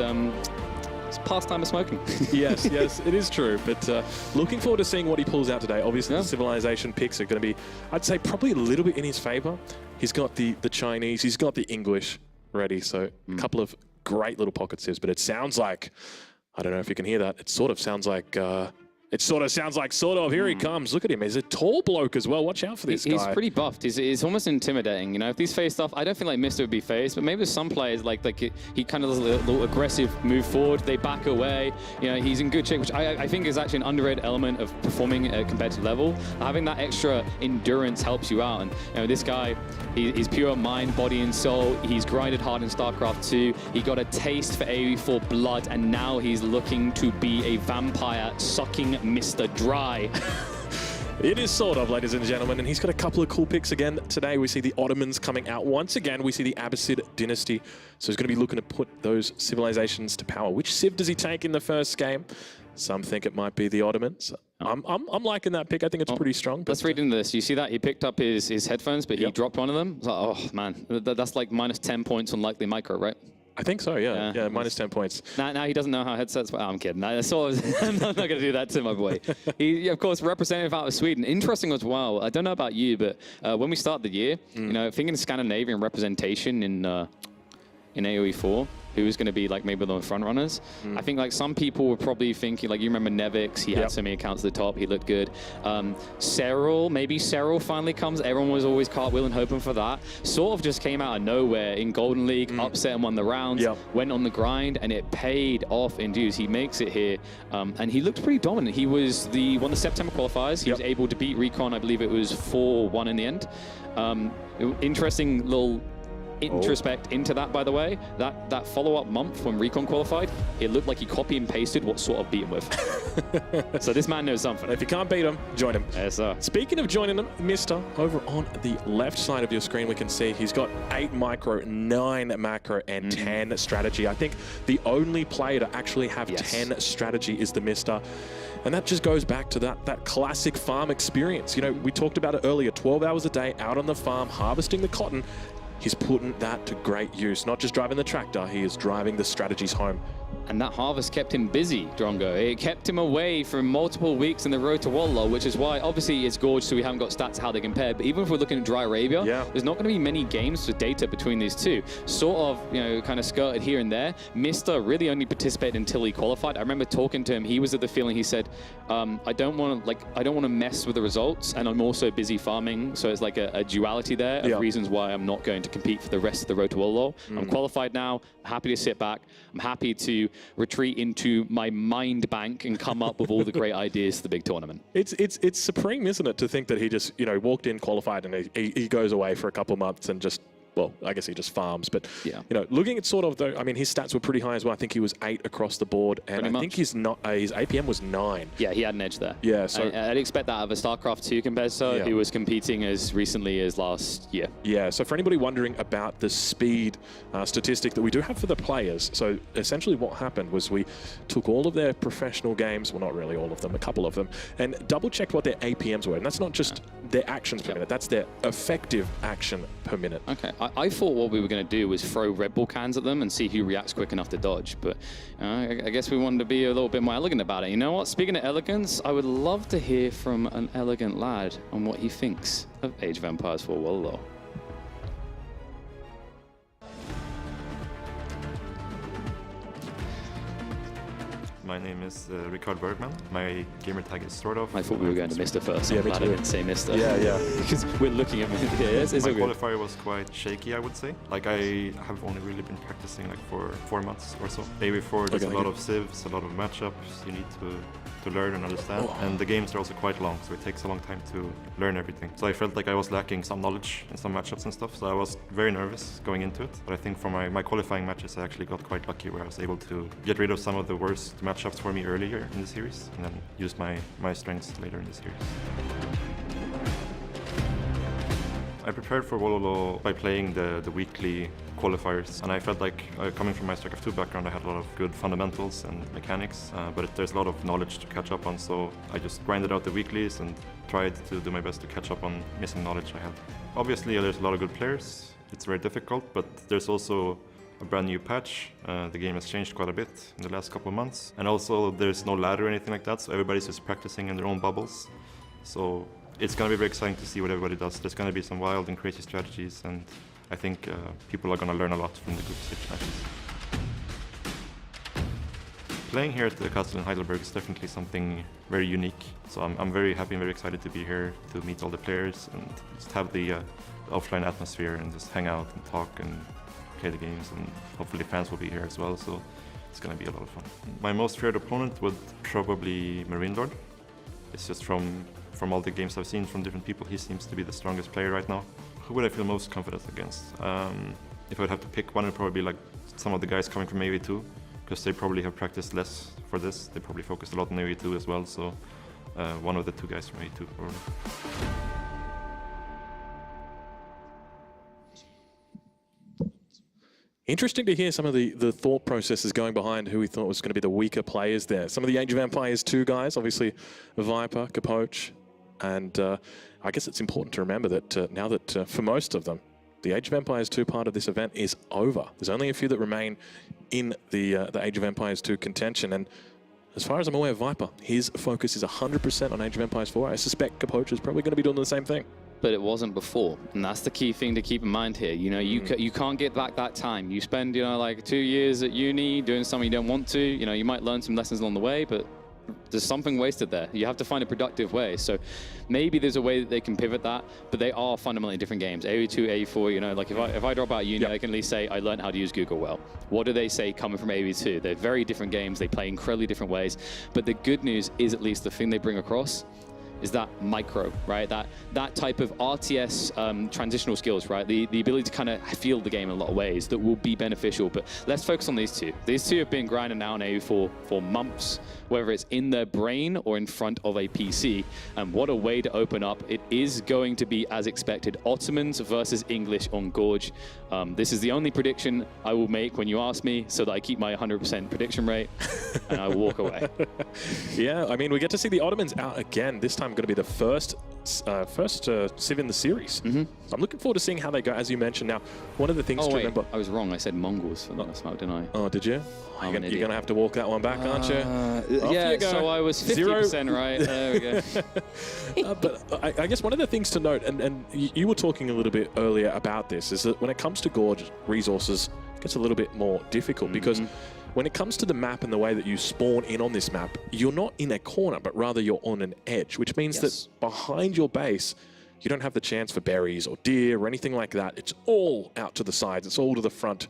pastime of smoking. yes, it is true. But looking forward to seeing what he pulls out today. Obviously, the Civilization picks are going to be, I'd say, probably a little bit in his favor. He's got the Chinese, he's got the English ready. So a couple of great little pocket civs. But it sounds like, I don't know if you can hear that, it sort of sounds like SortOf. Here he comes. Look at him. He's a tall bloke as well. Watch out for this guy. He's pretty buffed. He's almost intimidating. If these face stuff, I don't think Mista would be phased, but maybe there's some players like he kind of does a little aggressive move forward. They back away. He's in good shape, which I think is actually an underrated element of performing at a competitive level. Having that extra endurance helps you out. And this guy, he's pure mind, body, and soul. He's grinded hard in StarCraft 2. He got a taste for AoE4 blood, and now he's looking to be a vampire sucking Mista dry. It is SortOf, ladies and gentlemen, and he's got a couple of cool picks again. Today we see the Ottomans coming out. Once again, we see the Abbasid dynasty. So he's going to be looking to put those civilizations to power. Which civ does he take in the first game? Some think it might be the Ottomans. I'm liking that pick. I think it's pretty strong. Let's read into this. You see that? He picked up his headphones, but he dropped one of them. It's like, oh, man. That's like minus 10 points on likely micro, right? I think so, yeah. Minus 10 points. Now he doesn't know how headsets work. Oh, I'm kidding. I'm not going to do that to my boy. He, of course, representative out of Sweden. Interesting as well. I don't know about you, but when we start the year, thinking Scandinavian representation in AoE4, who's going to be like maybe the front runners. I think some people were probably thinking, you remember Nevix, he had so many accounts at the top, he looked good. Maybe Serral finally comes. Everyone was always cartwheeling, hoping for that. SortOf just came out of nowhere in Golden League, upset and won the rounds, went on the grind, and it paid off in dues. He makes it here, and he looked pretty dominant. He was won the September qualifiers. He was able to beat Recon, I believe it was 4-1 in the end. Interesting little introspect into that, by the way. That follow-up month when Recon qualified, it looked like he copy and pasted what SortOf beat him with. So this man knows something. If you can't beat him, join him. Yes, sir. Speaking of joining him, Mista, over on the left side of your screen, we can see he's got 8 micro, 9 macro, and 10 strategy. I think the only player to actually have 10 strategy is TheMista. And that just goes back to that classic farm experience. We talked about it earlier, 12 hours a day out on the farm, harvesting the cotton. He's putting that to great use, not just driving the tractor, he is driving the strategies home. And that harvest kept him busy, Drongo. It kept him away from multiple weeks in the road to Wololo, which is why, obviously, it's Gorge, so we haven't got stats how they compare. But even if we're looking at Dry Arabia, there's not going to be many games for data between these two. SortOf, you know, kind of skirted here and there. MiSTer really only participated until he qualified. I remember talking to him. He was of the feeling, he said, I don't want to mess with the results, and I'm also busy farming. So it's like a duality there of reasons why I'm not going to compete for the rest of the road to Wololo. I'm qualified now. I'm happy to sit back. I'm happy to retreat into my mind bank and come up with all the great ideas for the big tournament. It's supreme, isn't it, to think that he just, you know, walked in, qualified, and he goes away for a couple months and just, well, I guess he just farms. But, you know, looking at SortOf, though, I mean, his stats were pretty high as well. I think he was 8 across the board, and I think his APM was 9. Yeah, he had an edge there. Yeah, so I'd expect that of a StarCraft 2 competitor who was competing as recently as last year. Yeah, so for anybody wondering about the speed statistic that we do have for the players, so essentially what happened was we took all of their professional games, well, not really all of them, a couple of them, and double-checked what their APMs were. And that's not just their actions per minute, that's their effective action per minute. Okay, I thought what we were going to do was throw Red Bull cans at them and see who reacts quick enough to dodge, but I guess we wanted to be a little bit more elegant about it. You know what? Speaking of elegance, I would love to hear from an elegant lad on what he thinks of Age of Empires 4 Wololo. My name is Rickard Bergman. My gamer tag is SortOf. I thought we were going to MiSTer first. Yeah, I'm glad I didn't say MiSTer. Yeah. Because we're looking at it's My all good. qualifier was quite shaky, I would say. Like, I have only really been practicing like for 4 months or so. Day before, there's a lot of civs, a lot of matchups you need to learn and understand. And the games are also quite long, so it takes a long time to learn everything. So I felt like I was lacking some knowledge in some matchups and stuff, so I was very nervous going into it. But I think for my qualifying matches, I actually got quite lucky where I was able to get rid of some of the worst matchups for me earlier in the series, and then use my strengths later in the series. I prepared for Wololo by playing the weekly qualifiers, and I felt like coming from my StarCraft 2 background, I had a lot of good fundamentals and mechanics, but there's a lot of knowledge to catch up on, so I just grinded out the weeklies and tried to do my best to catch up on missing knowledge I had. Obviously, there's a lot of good players. It's very difficult, but there's also a brand new patch. The game has changed quite a bit in the last couple of months, and also there's no ladder or anything like that, so everybody's just practicing in their own bubbles. So it's going to be very exciting to see what everybody does. There's going to be some wild and crazy strategies, and I think people are going to learn a lot from the group stage matches. Playing here at the castle in Heidelberg is definitely something very unique. So I'm very happy and very excited to be here to meet all the players and just have the offline atmosphere and just hang out and talk and play the games, and hopefully fans will be here as well, so it's going to be a lot of fun. My most feared opponent would probably MarineLord. It's just from all the games I've seen from different people, he seems to be the strongest player right now. Who would I feel most confident against? If I would have to pick one, it would probably be like some of the guys coming from AV2, because they probably have practiced less for this. They probably focused a lot on AV2 as well, so one of the 2 guys from AV2 probably. Interesting to hear some of the thought processes going behind who we thought was going to be the weaker players there. Some of the Age of Empires 2 guys, obviously Viper, Capoch, and I guess it's important to remember that now that for most of them, the Age of Empires 2 part of this event is over. There's only a few that remain in the Age of Empires 2 contention, and as far as I'm aware, Viper, his focus is 100% on Age of Empires 4. I suspect Capoch is probably going to be doing the same thing. But it wasn't before, and that's the key thing to keep in mind here. You know, you can't get back that time. You spend, you know, like 2 years at uni doing something you don't want to. You know, you might learn some lessons along the way, but there's something wasted there. You have to find a productive way. So maybe there's a way that they can pivot that, but they are fundamentally different games. AV2, AV4, you know, like if I drop out uni, I can at least say I learned how to use Google well. What do they say coming from AV2? They're very different games. They play incredibly different ways. But the good news is at least the thing they bring across is that micro, right? That type of RTS transitional skills, right? The ability to kind of feel the game in a lot of ways that will be beneficial. But let's focus on these two. These two have been grinding out on AU for months, whether it's in their brain or in front of a PC. And what a way to open up. It is going to be as expected. Ottomans versus English on Gorge. This is the only prediction I will make when you ask me, so that I keep my 100% prediction rate and I walk away. Yeah, I mean, we get to see the Ottomans out again. This time going to be the first Civ in the series. So I'm looking forward to seeing how they go, as you mentioned. Now, one of the things to remember... I was wrong. I said Mongols for last night, didn't I? Oh, did you? You're going to have to walk that one back, aren't you? Yeah, so I was 50% right. There we go. But I guess one of the things to note, and you were talking a little bit earlier about this, is that when it comes to gorge resources, it gets a little bit more difficult because when it comes to the map and the way that you spawn in on this map, you're not in a corner, but rather you're on an edge, which means that behind your base, you don't have the chance for berries or deer or anything like that. It's all out to the sides. It's all to the front.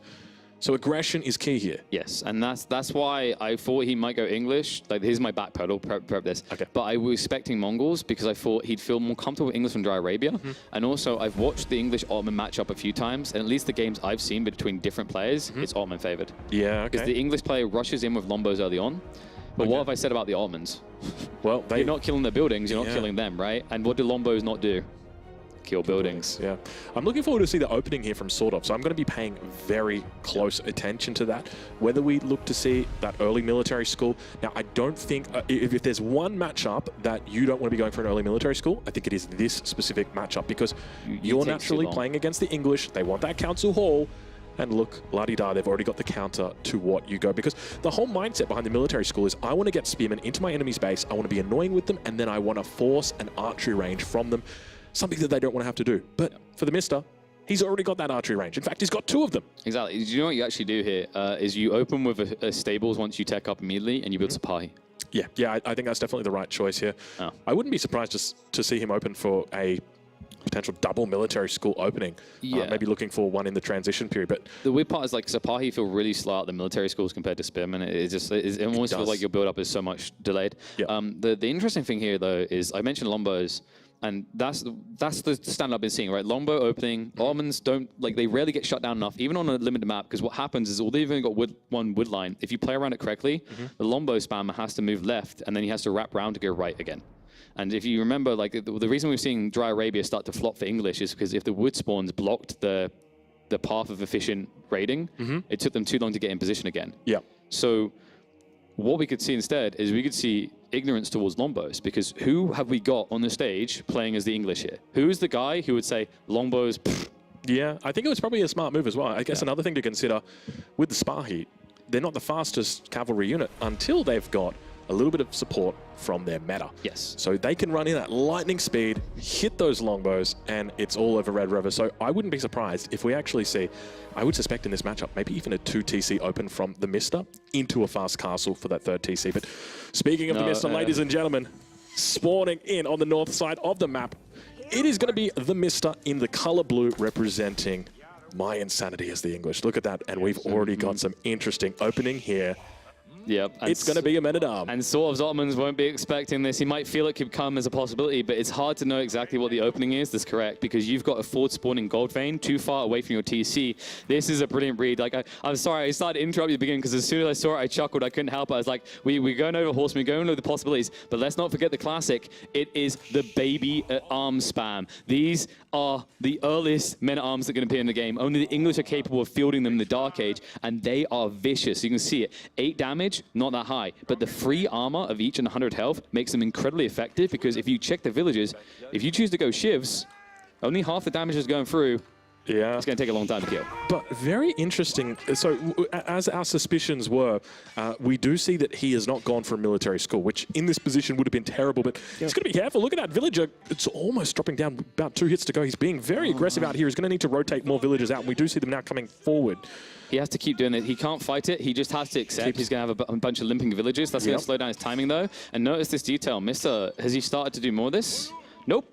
So aggression is key here. Yes, and that's why I thought he might go English. Like, here's my back pedal, prep this. Okay. But I was expecting Mongols because I thought he'd feel more comfortable with English from Dry Arabia. And also, I've watched the English-Ottoman matchup a few times, and at least the games I've seen between different players, it's Ottoman favored. Yeah, okay. Because the English player rushes in with Lombos early on. But what have I said about the Ottomans? Well, you're not killing their buildings, you're not killing them, right? And what do Lombos not do? Kill buildings. Yeah. I'm looking forward to see the opening here from SortOf, so I'm going to be paying very close attention to that. Whether we look to see that early military school. Now, I don't think, if there's one matchup that you don't want to be going for an early military school, I think it is this specific matchup, because you're naturally playing against the English. They want that council hall. And look, la-di-da, they've already got the counter to what you go. Because the whole mindset behind the military school is I want to get spearmen into my enemy's base, I want to be annoying with them, and then I want to force an archery range from them. Something that they don't want to have to do. But for TheMista, he's already got that archery range. In fact, he's got 2 of them. Exactly. Do you know what you actually do here? Is you open with a stables once you tech up immediately, and you build Sapahi. Yeah, I think that's definitely the right choice here. I wouldn't be surprised just to see him open for a potential double military school opening. Maybe looking for one in the transition period. But the weird part is, like, Sapahi feel really slow at the military schools compared to spearmen. It almost feels like your build up is so much delayed. The interesting thing here, though, is I mentioned Lombos. And that's the stand I've been seeing, right? Longbow opening, Ottomans don't, like, they rarely get shut down enough, even on a limited map, because what happens is, although you've only got one wood line, if you play around it correctly, the longbow spammer has to move left, and then he has to wrap around to go right again. And if you remember, like, the reason we're seeing Dry Arabia start to flop for English is because if the wood spawns blocked the path of efficient raiding, it took them too long to get in position again. So what we could see instead is we could see ignorance towards Longbos, because who have we got on the stage playing as the English here? Who's the guy who would say Longbos? Pfft. Yeah, I think it was probably a smart move as well. I guess another thing to consider with the Spahi, they're not the fastest cavalry unit until they've got a little bit of support from their meta. Yes. So they can run in at lightning speed, hit those longbows, and it's all over Red River. So I wouldn't be surprised if we actually see, I would suspect in this matchup, maybe even a 2 TC open from TheMista into a fast castle for that 3rd TC. But speaking of TheMista, ladies and gentlemen, spawning in on the north side of the map, it is going to be TheMista in the color blue, representing my insanity as the English. Look at that, and we've already got some interesting opening here. Yep. It's going to be a men-at-arms. And SortOf's Ottomans won't be expecting this. He might feel it could come as a possibility, but it's hard to know exactly what the opening is. That's correct, because you've got a forward spawning gold vein too far away from your TC. This is a brilliant read. Like, I'm sorry, I started to interrupt you at the beginning, because as soon as I saw it, I chuckled. I couldn't help it. I was like, we're going over horsemen, we're going over the possibilities, but let's not forget the classic. It is the baby-at-arms spam. These are the earliest men-at-arms that are going to appear in the game. Only the English are capable of fielding them in the Dark Age, and they are vicious. You can see it. 8 damage, not that high, but the free armor of each and 100 health makes them incredibly effective, because if you check the villages, if you choose to go shivs, only half the damage is going through. Yeah. It's going to take a long time to kill. But very interesting. So as our suspicions were, we do see that he has not gone for a military school, which in this position would have been terrible, but he's going to be careful. Look at that villager. It's almost dropping down, about 2 hits to go. He's being very aggressive out here. He's going to need to rotate more villagers out, and we do see them now coming forward. He has to keep doing it. He can't fight it. He just has to accept he's going to have a bunch of limping villagers. That's going to slow down his timing, though. And notice this detail. Mister, has he started to do more of this? Nope.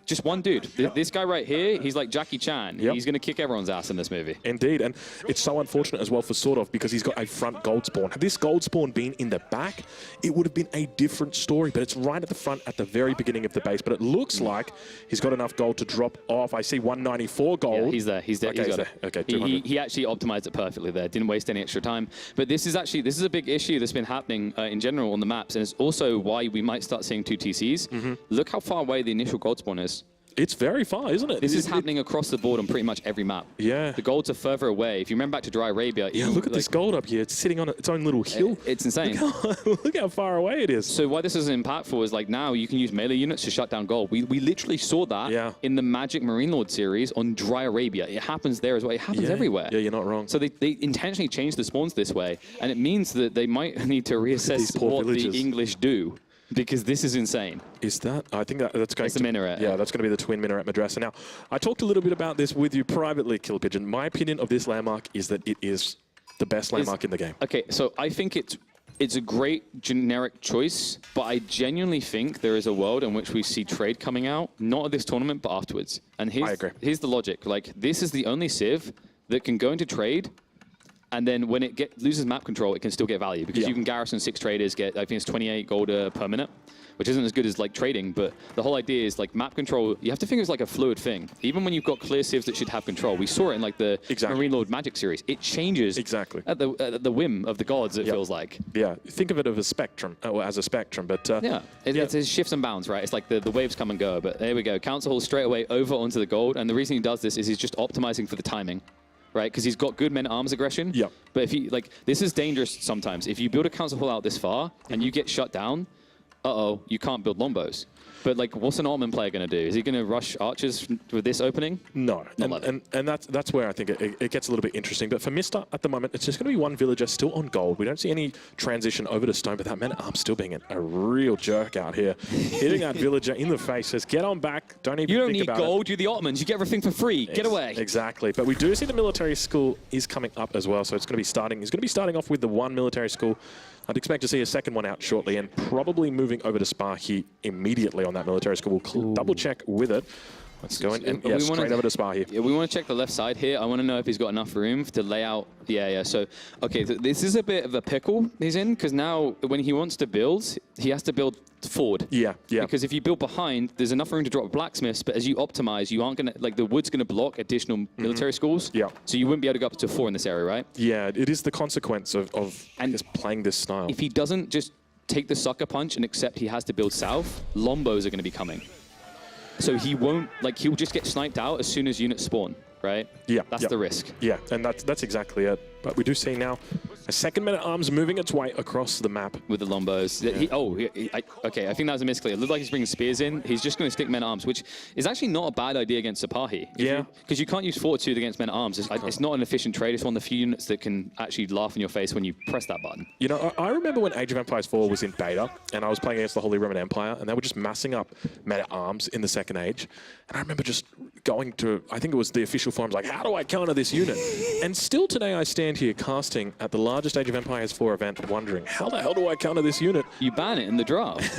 Just one dude. This guy right here, he's like Jackie Chan. He's going to kick everyone's ass in this movie. Indeed, and it's so unfortunate as well for SortOf, because he's got a front gold spawn. Had this gold spawn been in the back, it would have been a different story, but it's right at the front at the very beginning of the base. But it looks like he's got enough gold to drop off. I see 194 gold. Yeah, he's there. He's there. Okay, he's got it. Okay, 200. He actually optimized it perfectly there. Didn't waste any extra time. But this is a big issue that's been happening in general on the maps, and it's also why we might start seeing 2 TCs. Look how far away the initial gold spawn is. It's very far, isn't it? This is happening across the board on pretty much every map. Yeah. The golds are further away. If you remember back to Dry Arabia, Yeah, look at this gold up here. It's sitting on its own little hill. It's insane. Look how far away it is. So why this is impactful is like now you can use melee units to shut down gold. We literally saw that in the Magic MarineLord series on Dry Arabia. It happens there as well. It happens everywhere. Yeah, you're not wrong. So they intentionally changed the spawns this way, and it means that they might need to reassess what the English do. Because this is insane. Is that? I think that's going to... It's a minaret. Yeah, that's going to be the twin minaret madrasa. Now, I talked a little bit about this with you privately, Kill Pigeon. My opinion of this landmark is that it is the best landmark in the game. Okay, so I think it's a great generic choice, but I genuinely think there is a world in which we see trade coming out, not at this tournament, but afterwards. And I agree. Here's the logic. Like, this is the only civ that can go into trade, and then when it loses map control, it can still get value because you can garrison 6 traders, get, I think it's 28 gold per minute, which isn't as good as like trading, but the whole idea is like map control, you have to think it's like a fluid thing. Even when you've got clear civs that should have control, we saw it in like the MarineLord Magic series. It changes at the whim of the gods, it feels like. Yeah, think of it as a spectrum, but... It's shifts and bounds, right? It's like the waves come and go, but there we go. Council Hall straight away over onto the gold, and the reason he does this is he's just optimizing for the timing. Right, because he's got good men-at-arms aggression. Yeah. But if he this is dangerous sometimes. If you build a council hall out this far and you get shut down, you can't build longbows. But like, what's an Ottoman player going to do? Is he going to rush archers with this opening? No, and that's where I think it gets a little bit interesting. But for Mista at the moment, it's just going to be one villager still on gold. We don't see any transition over to stone, but that man-at-arms still being a real jerk out here, hitting that villager in the face. Says, "Get on back. Don't even. You don't think need gold. You're the Ottomans. You get everything for free. Get away." Exactly. But we do see the military school is coming up as well, so it's going to be starting. He's going to be starting off with the one military school. I'd expect to see a second one out shortly and probably moving over to Spahi immediately on that military school. We'll double check with it. Let's go and straight over to Spahi. Yeah, we want to check the left side here. I want to know if he's got enough room to lay out. Yeah. So, okay, this is a bit of a pickle he's in because now when he wants to build, he has to build forward. Yeah. Because if you build behind, there's enough room to drop blacksmiths, but as you optimize, you aren't going to, like the wood's going to block additional military schools. Yeah. So you wouldn't be able to go up to 4 in this area, right? Yeah, it is the consequence of just playing this style. If he doesn't just take the sucker punch and accept he has to build south, lombos are going to be coming. So he won't, he'll just get sniped out as soon as units spawn, right? Yeah. That's the risk. Yeah, and that's exactly it. But we do see now a second man-at-arms moving its way across the map. With the lombos. Yeah. Okay, I think that was a misclear. It looked like he's bringing spears in. He's just going to stick men-at-arms, which is actually not a bad idea against Sapahi. Because you can't use Fortitude against men-at-arms. It's not an efficient trade. It's one of the few units that can actually laugh in your face when you press that button. You know, I remember when Age of Empires 4 was in beta, and I was playing against the Holy Roman Empire, and they were just massing up men-at-arms in the second age. And I remember just going to, I think it was the official forums, like, how do I counter this unit? And still today I stand here casting at the largest Age of Empires 4 event wondering, how the hell do I counter this unit? You ban it in the draft.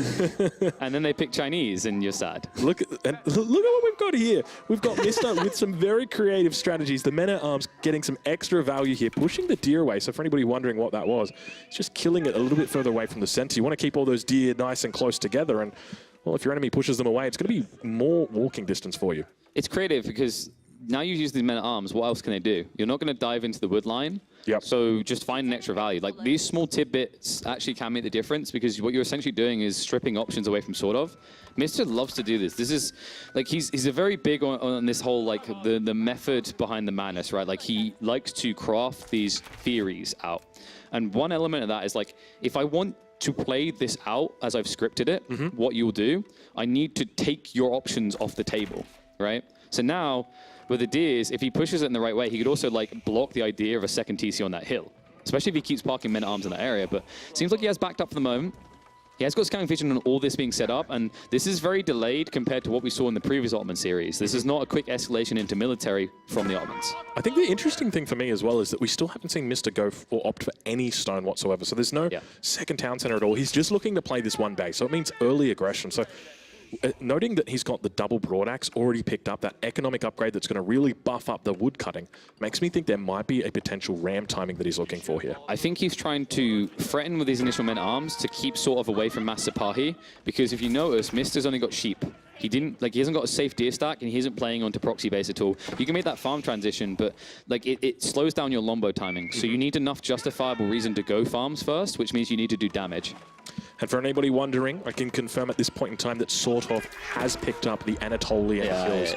And then they pick Chinese and you're sad. Look at what we've got here. We've got Mista with some very creative strategies. The men-at-arms getting some extra value here, pushing the deer away. So for anybody wondering what that was, it's just killing it a little bit further away from the center. You want to keep all those deer nice and close together. And, well, if your enemy pushes them away, it's going to be more walking distance for you. It's creative because now you use these men-at-arms, what else can they do? You're not going to dive into the wood line. Yep. So just find an extra value. Like, these small tidbits actually can make the difference because what you're essentially doing is stripping options away from SortOf. Mr. loves to do this. This is, like, he's a very big on this whole, like, the method behind the madness, right? Like, he likes to craft these theories out. And one element of that is, like, if I want to play this out as I've scripted it, what you'll do, I need to take your options off the table, right? So now, with the deers, if he pushes it in the right way, he could also block the idea of a second TC on that hill, especially if he keeps parking men-at-arms in that area. But it seems like he has backed up for the moment. He has got scanning vision on all this being set up, and this is very delayed compared to what we saw in the previous Ottoman series. This is not a quick escalation into military from the Ottomans. I think the interesting thing for me as well is that we still haven't seen Mr. go or opt for any stone whatsoever. So there's no second town center at all. He's just looking to play this one base. So it means early aggression. So noting that he's got the double broadaxe already picked up, that economic upgrade that's going to really buff up the wood cutting, makes me think there might be a potential ram timing that he's looking for here. I think he's trying to threaten with his initial men-at-arms to keep SortOf away from Master Pahi, because if you notice, Mister's only got sheep. He hasn't got a safe deer stack, and he isn't playing onto proxy base at all. You can make that farm transition, but it slows down your lombo timing. So you need enough justifiable reason to go farms first, which means you need to do damage. And for anybody wondering, I can confirm at this point in time that SortOf has picked up the Anatolian hills.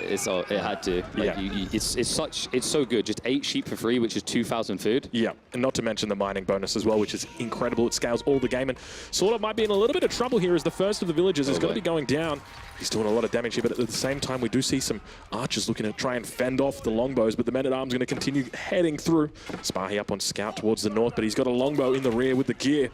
It had to. Like, it's so good. Just 8 sheep for free, which is 2,000 food. Yeah, and not to mention the mining bonus as well, which is incredible. It scales all the game, and SortOf might be in a little bit of trouble here as the first of the villagers is going to be going down. He's doing a lot of damage here, but at the same time, we do see some archers looking to try and fend off the longbows, but the men-at-arms going to continue heading through. Spahi up on scout towards the north, but he's got a longbow in the rear with the gear.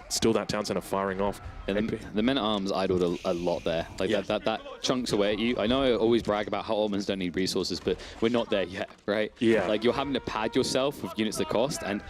Still that town center firing off. And the men-at-arms idled a lot there. Like that chunks away at you. I know I always brag about how Ottomans don't need resources, but we're not there yet, right? Yeah. Like, you're having to pad yourself with units that cost, and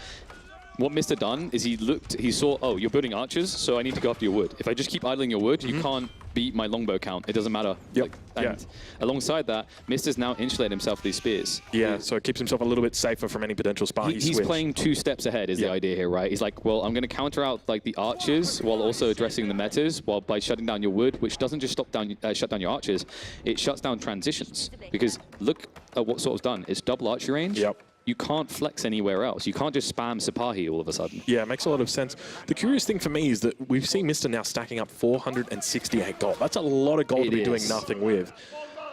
what Mr. done is he saw, oh, you're building archers, so I need to go after your wood. If I just keep idling your wood, you can't beat my longbow count. It doesn't matter. Yep. And alongside that, Mr.'s now insulated himself with these spears. Yeah, so it keeps himself a little bit safer from any potential Spahi He's switch. playing 2 steps ahead is the idea here, right? He's like, well, I'm going to counter out like the archers while also addressing the metas, while by shutting down your wood, which doesn't just shut down your archers, it shuts down transitions. Because look at what SortOf's done. It's double archery range. Yep. You can't flex anywhere else. You can't just spam Sipahi all of a sudden. Yeah, it makes a lot of sense. The curious thing for me is that we've seen Mr. now stacking up 468 gold. That's a lot of gold to be doing nothing with.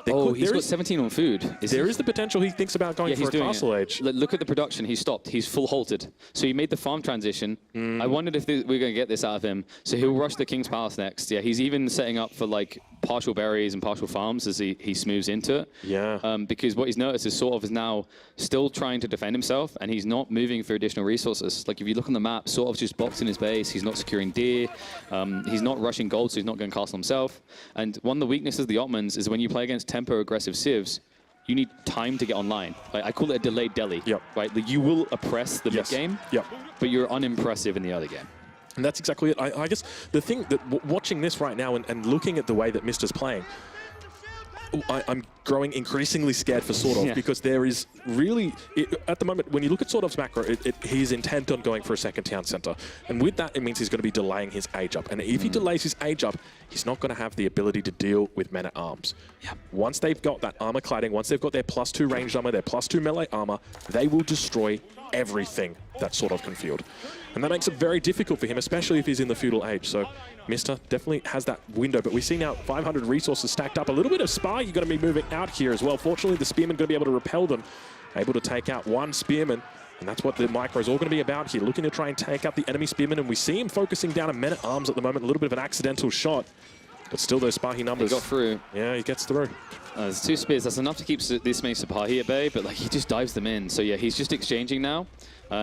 He's got 17 on food. There is the potential he thinks about going for a castle age. Look at the production. He stopped. He's full halted. So he made the farm transition. I wondered if we're going to get this out of him. So he'll rush the King's Palace next. Yeah, he's even setting up for like partial berries and partial farms as he smooths into it. Yeah. Because what he's noticed is SortOf is now still trying to defend himself, and he's not moving for additional resources. Like if you look on the map, SortOf's just boxing his base. He's not securing deer. He's not rushing gold, so he's not going to castle himself. And one of the weaknesses of the Ottomans is when you play against tempo-aggressive civs, you need time to get online. Like, I call it a delayed deli. Yep. Right? Like, you will oppress the mid-game, but you're unimpressive in the other game. And that's exactly it. I guess the thing that watching this right now and looking at the way that Mister's playing, I'm growing increasingly scared for SortOf because there is really, at the moment, when you look at SortOf's macro, he's intent on going for a second town center. And with that, it means he's going to be delaying his age up. And if he delays his age up, he's not going to have the ability to deal with men-at-arms. Once they've got that armor cladding, once they've got their +2 ranged armor, their +2 melee armor, they will destroy everything that SortOf can field. And that makes it very difficult for him, especially if he's in the feudal age. So Mr. definitely has that window, but we see now 500 resources stacked up. A little bit of spy, you're going to be moving out here as well. Fortunately, the spearmen going to be able to repel them, able to take out one spearman. And that's what the micro is all going to be about here, looking to try and take out the enemy spearmen. And we see him focusing down on men-at-arms at the moment, a little bit of an accidental shot. But still those Sipahi numbers. He got through. Yeah, he gets through. There's 2 spears. That's enough to keep this many Sipahi at bay, but like he just dives them in. So yeah, he's just exchanging now.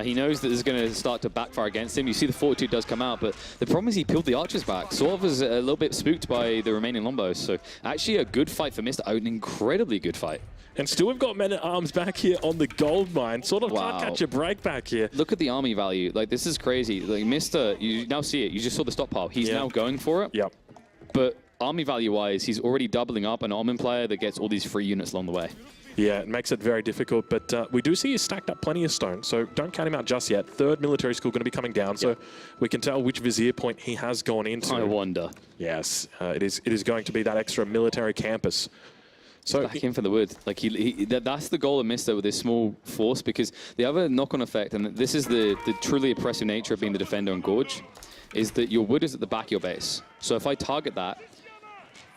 He knows that this is going to start to backfire against him. You see the fortitude does come out, but the problem is he peeled the archers back. SortOf is a little bit spooked by the remaining longbows. So actually a good fight for Mr. An incredibly good fight. And still we've got men-at-arms back here on the gold mine. SortOf can't catch a break back here. Look at the army value. Like, this is crazy. Like, Mr., you now see it. You just saw the stockpile. He's now going for it. Yep. But army value-wise, he's already doubling up an Ottoman player that gets all these free units along the way. Yeah, it makes it very difficult, but we do see he's stacked up plenty of stone, so don't count him out just yet. 3rd military school going to be coming down, so we can tell which vizier point he has gone into. I wonder. Yes, it is going to be that extra military campus. So back in for the wood. Like that's the goal of Mr. with this small force, because the other knock-on effect, and this is the truly oppressive nature of being the defender on Gorge, is that your wood is at the back of your base. So if I target that,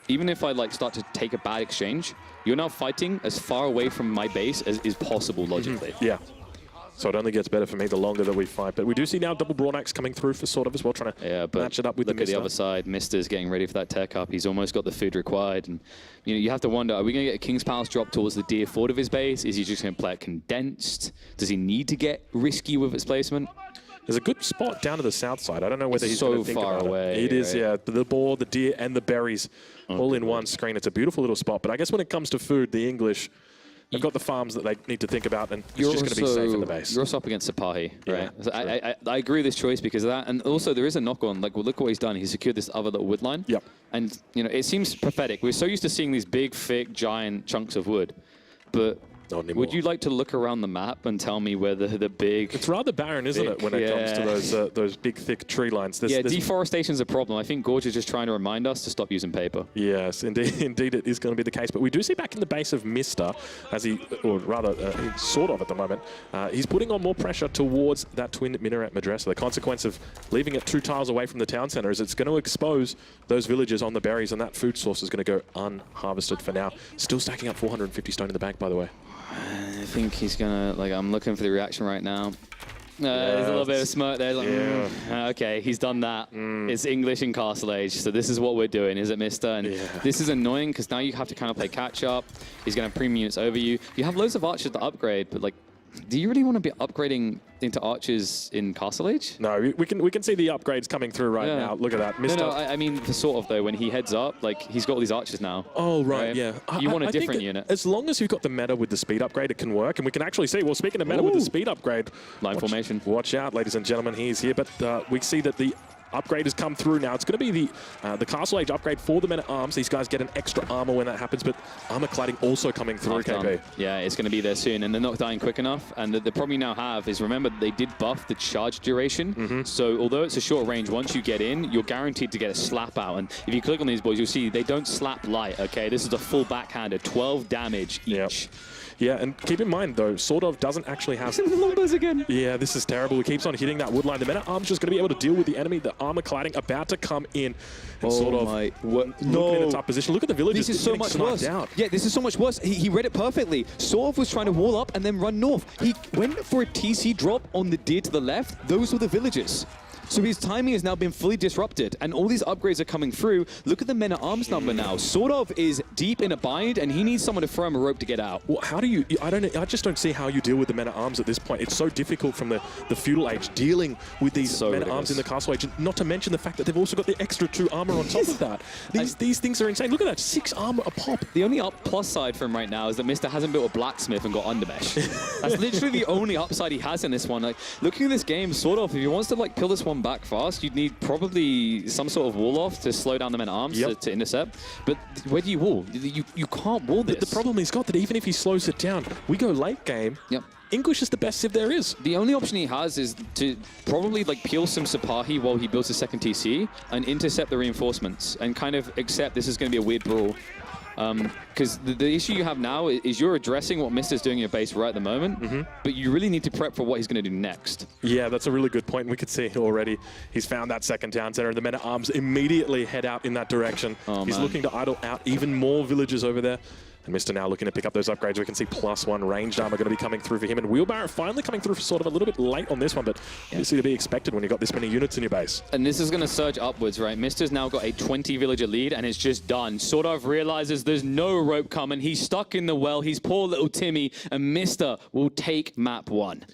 even if I like start to take a bad exchange, you're now fighting as far away from my base as is possible logically. Yeah. So it only gets better for me the longer that we fight. But we do see now double Brawn Axe coming through for SortOf as well, trying to match it up with the Mr. Look at the other side. Mister's getting ready for that tech up. He's almost got the food required. And you have to wonder, are we going to get a King's Palace drop towards the deer fort of his base? Is he just going to play it condensed? Does he need to get risky with its placement? There's a good spot down to the south side. I don't know whether he's going to think about it. So far away. It is, yeah. The boar, the deer, and the berries all in one screen. It's a beautiful little spot. But I guess when it comes to food, the English, they've got the farms that they need to think about, and it's just going to be safe in the base. You're also up against Sipahi, right? So I agree with this choice because of that. And also, there is a knock-on. Like, well, look what he's done. He's secured this other little wood line. Yep. And, it seems pathetic. We're so used to seeing these big, thick, giant chunks of wood. But Not anymore. Would you like to look around the map and tell me whether the big... It's rather barren, isn't it, when it comes to those big, thick tree lines? Deforestation's a problem. I think Gorge is just trying to remind us to stop using paper. Yes, indeed it is going to be the case. But we do see back in the base of Mista, as he, or rather, sort of at the moment, he's putting on more pressure towards that twin minaret madrasa. The consequence of leaving it 2 tiles away from the town center is it's going to expose those villages on the berries, and that food source is going to go unharvested for now. Still stacking up 450 stone in the bank, by the way. I think he's gonna, like, I'm looking for the reaction right now. There's a little bit of smirk there. Like, okay, he's done that. It's English in Castle Age, so this is what we're doing, is it, Mista? And this is annoying because now you have to kind of play catch up. He's gonna have premium units over you. You have loads of archers to upgrade, but like, do you really want to be upgrading into archers in Castle Age? No, we can see the upgrades coming through right now. Look at that. No, I mean, for SortOf, though, when he heads up, like, he's got all these archers now. Oh, right, yeah. You want a different unit. As long as you've got the meta with the speed upgrade, it can work. And we can actually see, well, speaking of meta with the speed upgrade, line formation. Watch out, ladies and gentlemen, he's here. But we see that the upgrade has come through now. It's going to be the Castle Age upgrade for the men-at-arms. These guys get an extra armor when that happens, but armor cladding also coming through, KP. Yeah, it's going to be there soon, and they're not dying quick enough. And the problem you now have is, remember, they did buff the charge duration. So although it's a short range, once you get in, you're guaranteed to get a slap out. And if you click on these boys, you'll see they don't slap light, okay? This is a full backhander, 12 damage each. Yeah, and keep in mind, though, SortOf doesn't actually have... Numbers again. Yeah, this is terrible. He keeps on hitting that wood line. The men-at-arms just going to be able to deal with the enemy. The armor cladding about to come in. And looking in a tough position. Look at the villagers. This is so much worse. Yeah, this is so much worse. He read it perfectly. SortOf was trying to wall up and then run north. He went for a TC drop on the deer to the left. Those were the villagers. So his timing has now been fully disrupted, and all these upgrades are coming through. Look at the men-at-arms number now. SortOf is deep in a bind, and he needs someone to throw him a rope to get out. Well, how do you... I just don't see how you deal with the men-at-arms at this point. It's so difficult from the feudal age, dealing with these men-at-arms in the Castle Age, not to mention the fact that they've also got the extra 2 armor on top of that. These things are insane. Look at that, 6 armor a pop. The only plus side for him right now is that Mista hasn't built a blacksmith and got undermesh. That's literally the only upside he has in this one. Like, looking at this game, SortOf, if he wants to like peel this one back fast, you'd need probably some sort of wall off to slow down the men-at-arms to intercept. But where do you wall? You can't wall this. The problem he's got that even if he slows it down, we go late game. English is the best civ there is. The only option he has is to probably like peel some Sipahi while he builds a second TC and intercept the reinforcements and kind of accept this is going to be a weird brawl. Because the issue you have now is you're addressing what Mista's doing in your base right at the moment, but you really need to prep for what he's going to do next. Yeah, that's a really good point. We could see already he's found that second town center, and the men-at-arms immediately head out in that direction. He's looking to idle out even more villages over there. And Mista now looking to pick up those upgrades. We can see +1 ranged armor going to be coming through for him. And Wheelbarrow finally coming through for SortOf a little bit late on this one, but obviously to be expected when you've got this many units in your base. And this is going to surge upwards, right? Mista's now got a 20 villager lead, and it's just done. SortOf realizes there's no rope coming. He's stuck in the well. He's poor little Timmy, and Mista will take map 1.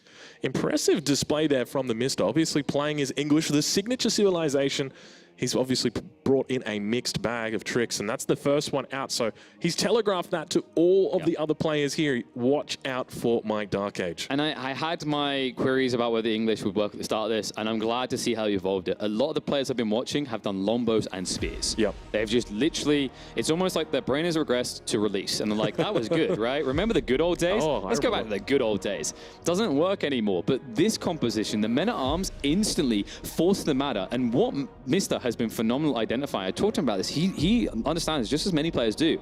Impressive display there from the Mista. Obviously playing his English, the signature civilization. He's obviously brought in a mixed bag of tricks, and that's the first one out. So he's telegraphed that to all of the other players here. Watch out for my Dark Age. And I had my queries about whether English would work at the start of this, and I'm glad to see how he evolved it. A lot of the players I've been watching have done longbows and spears. They've just literally, it's almost like their brain has regressed to release, and they're like, that was good, right? Remember the good old days? Let's go back to the good old days. Doesn't work anymore, but this composition, the men-at-arms instantly force the matter, and what Mista has been phenomenal identifying. I talked to him about this. He understands, just as many players do,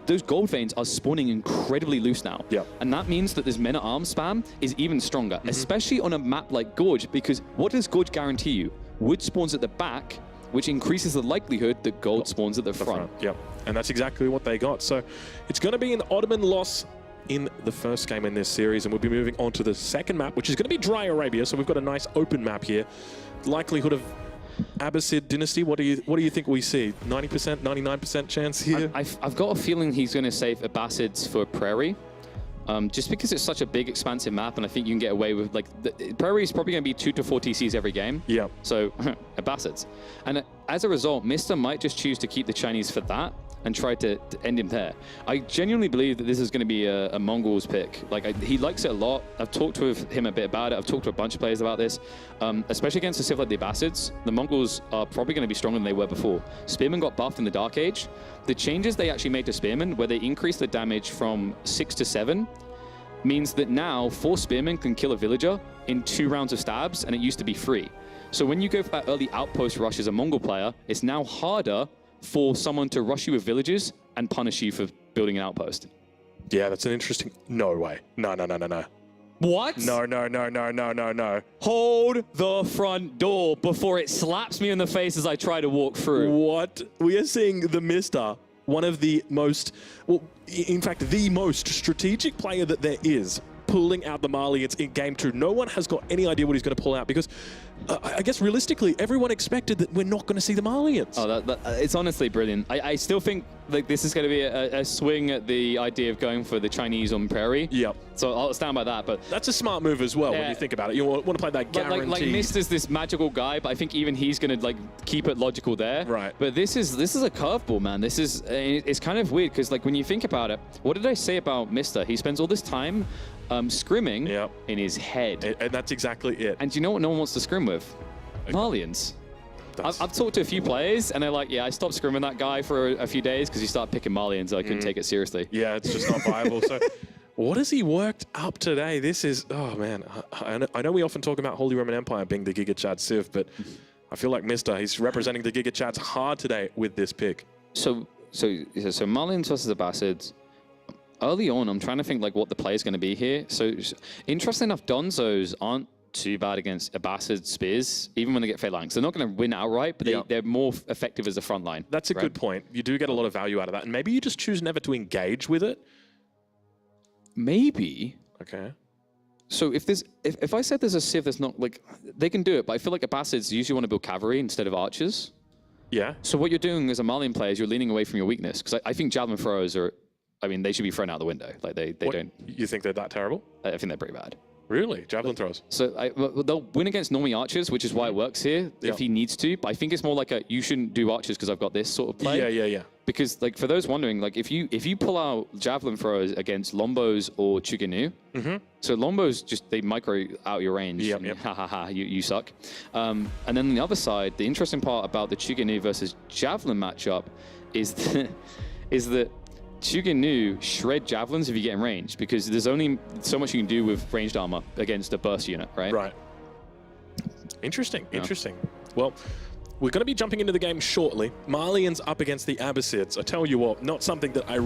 those gold veins are spawning incredibly loose now. And that means that this men-at-arms spam is even stronger, especially on a map like Gorge, because what does Gorge guarantee you? Wood spawns at the back, which increases the likelihood that gold spawns at the front. And that's exactly what they got. So it's going to be an Ottoman loss in the first game in this series, and we'll be moving on to the second map, which is going to be Dry Arabia. So we've got a nice open map here. Likelihood of Abbasid dynasty, what do you think we see? 90%, 99% chance here? I've got a feeling he's going to save Abbasids for Prairie. Just because it's such a big, expansive map, and I think you can get away with, like, Prairie is probably going to be 2 to 4 TCs every game. So, Abbasids. And as a result, Mista might just choose to keep the Chinese for that and try to end him there. I genuinely believe that this is going to be a Mongols pick. Like, he likes it a lot. I've talked with him a bit about it. I've talked to a bunch of players about this. Especially against a civ like the Abbasids, the Mongols are probably going to be stronger than they were before. Spearmen got buffed in the Dark Age. The changes they actually made to Spearmen, where they increased the damage from 6 to 7, means that now 4 spearmen can kill a villager in 2 rounds of stabs, and it used to be free. So when you go for that early outpost rush as a Mongol player, it's now harder for someone to rush you with villages and punish you for building an outpost. Yeah, that's an interesting... No way. No. What? No. Hold the front door before it slaps me in the face as I try to walk through. What? We are seeing TheMista, one of the most... Well, in fact, the most strategic player that there is, pulling out the Malians in Game 2. No one has got any idea what he's going to pull out because I guess realistically, everyone expected that we're not going to see the Malians. Oh, it's honestly brilliant. I still think like this is going to be a swing at the idea of going for the Chinese on Prairie. Yep. So I'll stand by that. But that's a smart move as well when you think about it. You want to play that guarantee. Like Mista's this magical guy, but I think even he's going to like keep it logical there. Right. But this is a curveball, man. This is it's kind of weird because like when you think about it, what did I say about Mista? He spends all this time scrimming in his head. And that's exactly it. And do you know what no one wants to scrim with? Malians. I've talked to a few players, and they're like, yeah, I stopped scrimming that guy for a few days because he started picking Malians, and I couldn't take it seriously. Yeah, it's just not viable. So what has he worked up today? This is, oh, man. I know we often talk about Holy Roman Empire being the Giga Chad Civ, but I feel like Mista, he's representing the Giga Chads hard today with this pick. So Malians versus Abbasids. Early on, I'm trying to think like what the play is going to be here. So interesting enough, Donzos aren't too bad against Abbasid spears, even when they get phalanx. They're not going to win outright, but they're more effective as a front line. That's a good point. You do get a lot of value out of that, and maybe you just choose never to engage with it. Maybe. Okay. So if I said there's a civ that's not like they can do it, but I feel like Abbasids usually want to build cavalry instead of archers. Yeah. So what you're doing as a Malian player is you're leaning away from your weakness because I think javelin throwers are. I mean, they should be thrown out the window. Like they don't. You think they're that terrible? I think they're pretty bad. Really? Javelin throws? So they'll win against normally archers, which is why it works here if he needs to. But I think it's more like you shouldn't do archers because I've got this sort of play. Yeah. Because like for those wondering, like if you pull out javelin throwers against Lombos or Chuginu, so Lombos they micro out your range. Yep. Ha ha ha, you suck. And then on the other side, the interesting part about the Chuginu versus javelin matchup is that Chuginu shred javelins if you get in range because there's only so much you can do with ranged armor against a burst unit, right? Right. Interesting. Well, we're going to be jumping into the game shortly. Malians up against the Abbasids. I tell you what, not something that I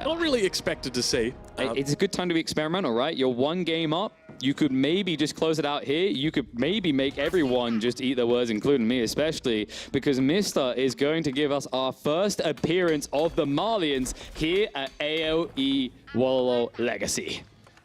not really expected to see. It's a good time to be experimental, right? You're 1 game up. You could maybe just close it out here. You could maybe make everyone just eat their words, including me especially, because Mista is going to give us our first appearance of the Malians here at AOE Wololo Legacy.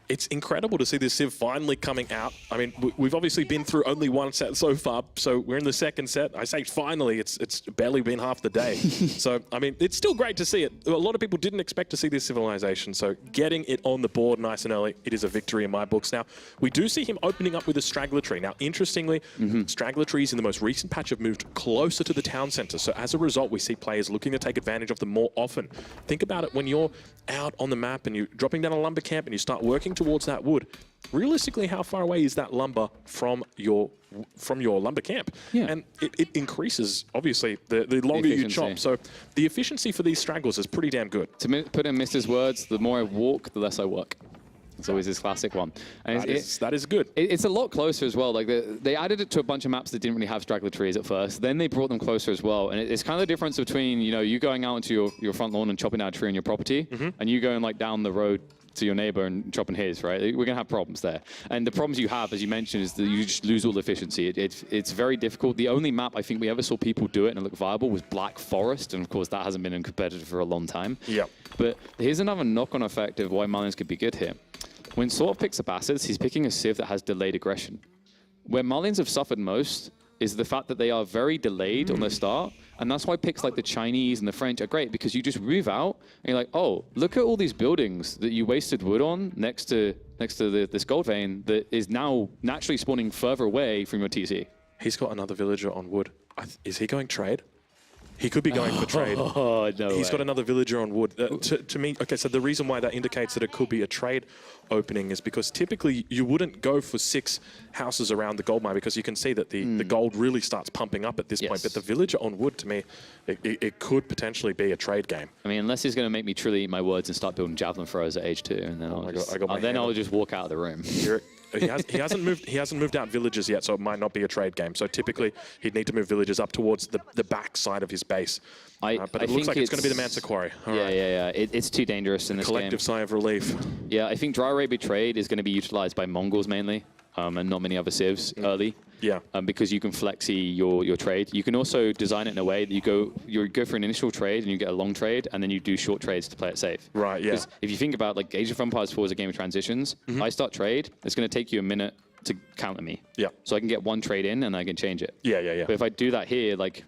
It's incredible to see this Civ finally coming out. I mean, we've obviously been through only 1 set so far, so we're in the 2nd set. I say finally, it's barely been half the day. So, I mean, it's still great to see it. A lot of people didn't expect to see this civilization, so getting it on the board nice and early, it is a victory in my books. Now, we do see him opening up with a straggler tree. Now, interestingly, straggler trees in the most recent patch have moved closer to the town center, so as a result, we see players looking to take advantage of them more often. Think about it when you're out on the map and you're dropping down a lumber camp and you start working towards that wood. Realistically, how far away is that lumber from your lumber camp? Yeah. And it increases, obviously, the longer you chop. So the efficiency for these stragglers is pretty damn good. To put in Mista's words, the more I walk, the less I work. It's always his classic one. And that is good. It's a lot closer as well. Like they added it to a bunch of maps that didn't really have straggler trees at first. Then they brought them closer as well. And it's kind of the difference between you going out into your front lawn and chopping down a tree on your property, and you going like down the road to your neighbor and chopping his, right? We're going to have problems there. And the problems you have, as you mentioned, is that you just lose all the efficiency. It's very difficult. The only map I think we ever saw people do it and look viable was Black Forest. And of course, that hasn't been in competitive for a long time. Yeah. But here's another knock-on effect of why Malians could be good here. When SortOf picks Abbasids, he's picking a Civ that has delayed aggression. Where Malians have suffered most is the fact that they are very delayed on their start. And that's why picks like the Chinese and the French are great, because you just move out and you're like, oh, look at all these buildings that you wasted wood on next to this gold vein that is now naturally spawning further away from your TC. He's got another villager on wood. Is he going trade? He could be going for trade. Oh, no He's way. got another villager on wood. To me, okay, so the reason why that indicates that it could be a trade opening is because typically you wouldn't go for 6 houses around the gold mine because you can see that the gold really starts pumping up at this point. But the villager on wood, to me, it could potentially be a trade game. I mean, unless he's going to make me truly eat my words and start building javelin throwers at age 2, and then I'll just walk out of the room. He hasn't moved out villages yet, so it might not be a trade game. So typically, he'd need to move villages up towards the back side of his base. But it looks like it's going to be the Mansa Quarry. Yeah. It's too dangerous in this game. Collective sigh of relief. Yeah, I think Dry Arabia Trade is going to be utilized by Mongols mainly, and not many other civs early. Yeah. Because you can flexi your trade. You can also design it in a way that you go for an initial trade and you get a long trade, and then you do short trades to play it safe. Right, yeah. If you think about, like, Age of Empires 4 is a game of transitions, I start trade, it's going to take you a minute to counter me. Yeah. So I can get 1 trade in and I can change it. Yeah. But if I do that here, like...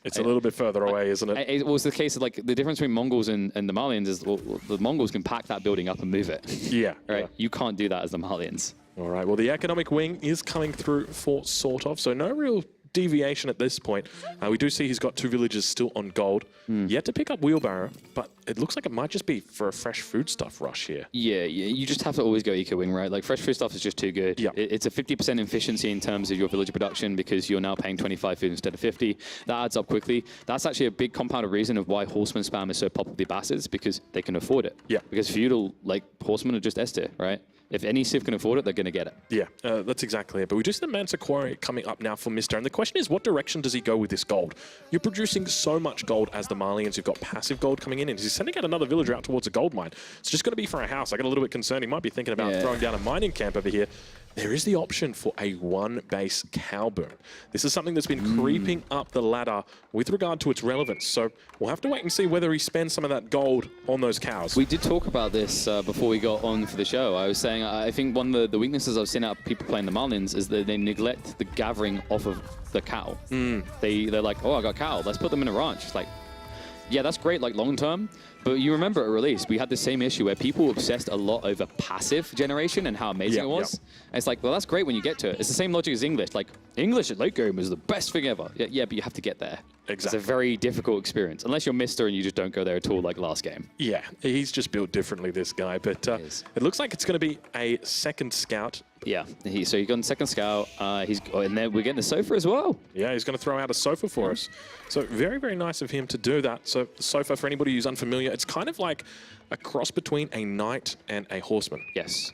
It's a little bit further away, isn't it? It was the case of, like, the difference between Mongols and the Malians is the Mongols can pack that building up and move it. Yeah. Right? You can't do that as the Malians. All right, well, the economic wing is coming through for SortOf, so no real deviation at this point. We do see he's got 2 villages still on gold. Yet to pick up Wheelbarrow, but it looks like it might just be for a fresh foodstuff rush here. Yeah, you just have to always go eco-wing, right? Like, fresh foodstuff is just too good. Yeah. It's a 50% efficiency in terms of your villager production because you're now paying 25 food instead of 50. That adds up quickly. That's actually a big compounded reason of why horseman spam is so popular with the bastards, because they can afford it. Yeah. Because feudal, like, horsemen are just S tier, right? If any civ can afford it, they're going to get it. Yeah, that's exactly it. But we just see the Mansa Quarry coming up now for Mr. And the question is, what direction does he go with this gold? You're producing so much gold as the Malians. You've got passive gold coming in, and he's sending out another villager out towards a gold mine. It's just going to be for a house. I get a little bit concerned. He might be thinking about throwing down a mining camp over here. There is the option for a 1-base cow boom. This is something that's been creeping up the ladder with regard to its relevance. So we'll have to wait and see whether he spends some of that gold on those cows. We did talk about this before we got on for the show. I was saying I think one of the weaknesses I've seen out of people playing the Malians is that they neglect the gathering off of the cow. They're like, oh, I got cow. Let's put them in a ranch. It's like, yeah, that's great, like, long term. But you remember at release, we had the same issue where people obsessed a lot over passive generation and how amazing it was. And it's like, well, that's great when you get to it. It's the same logic as English. Like, English at late game is the best thing ever. Yeah, but you have to get there. Exactly. It's a very difficult experience, unless you're Mr. and you just don't go there at all, like last game. Yeah, he's just built differently, this guy. But it looks like it's going to be a second scout. Yeah, so he got in second scout. And then we're getting the sofa as well. Yeah, he's going to throw out a sofa for us. So very, very nice of him to do that. So the sofa, for anybody who's unfamiliar, it's kind of like a cross between a knight and a horseman. Yes.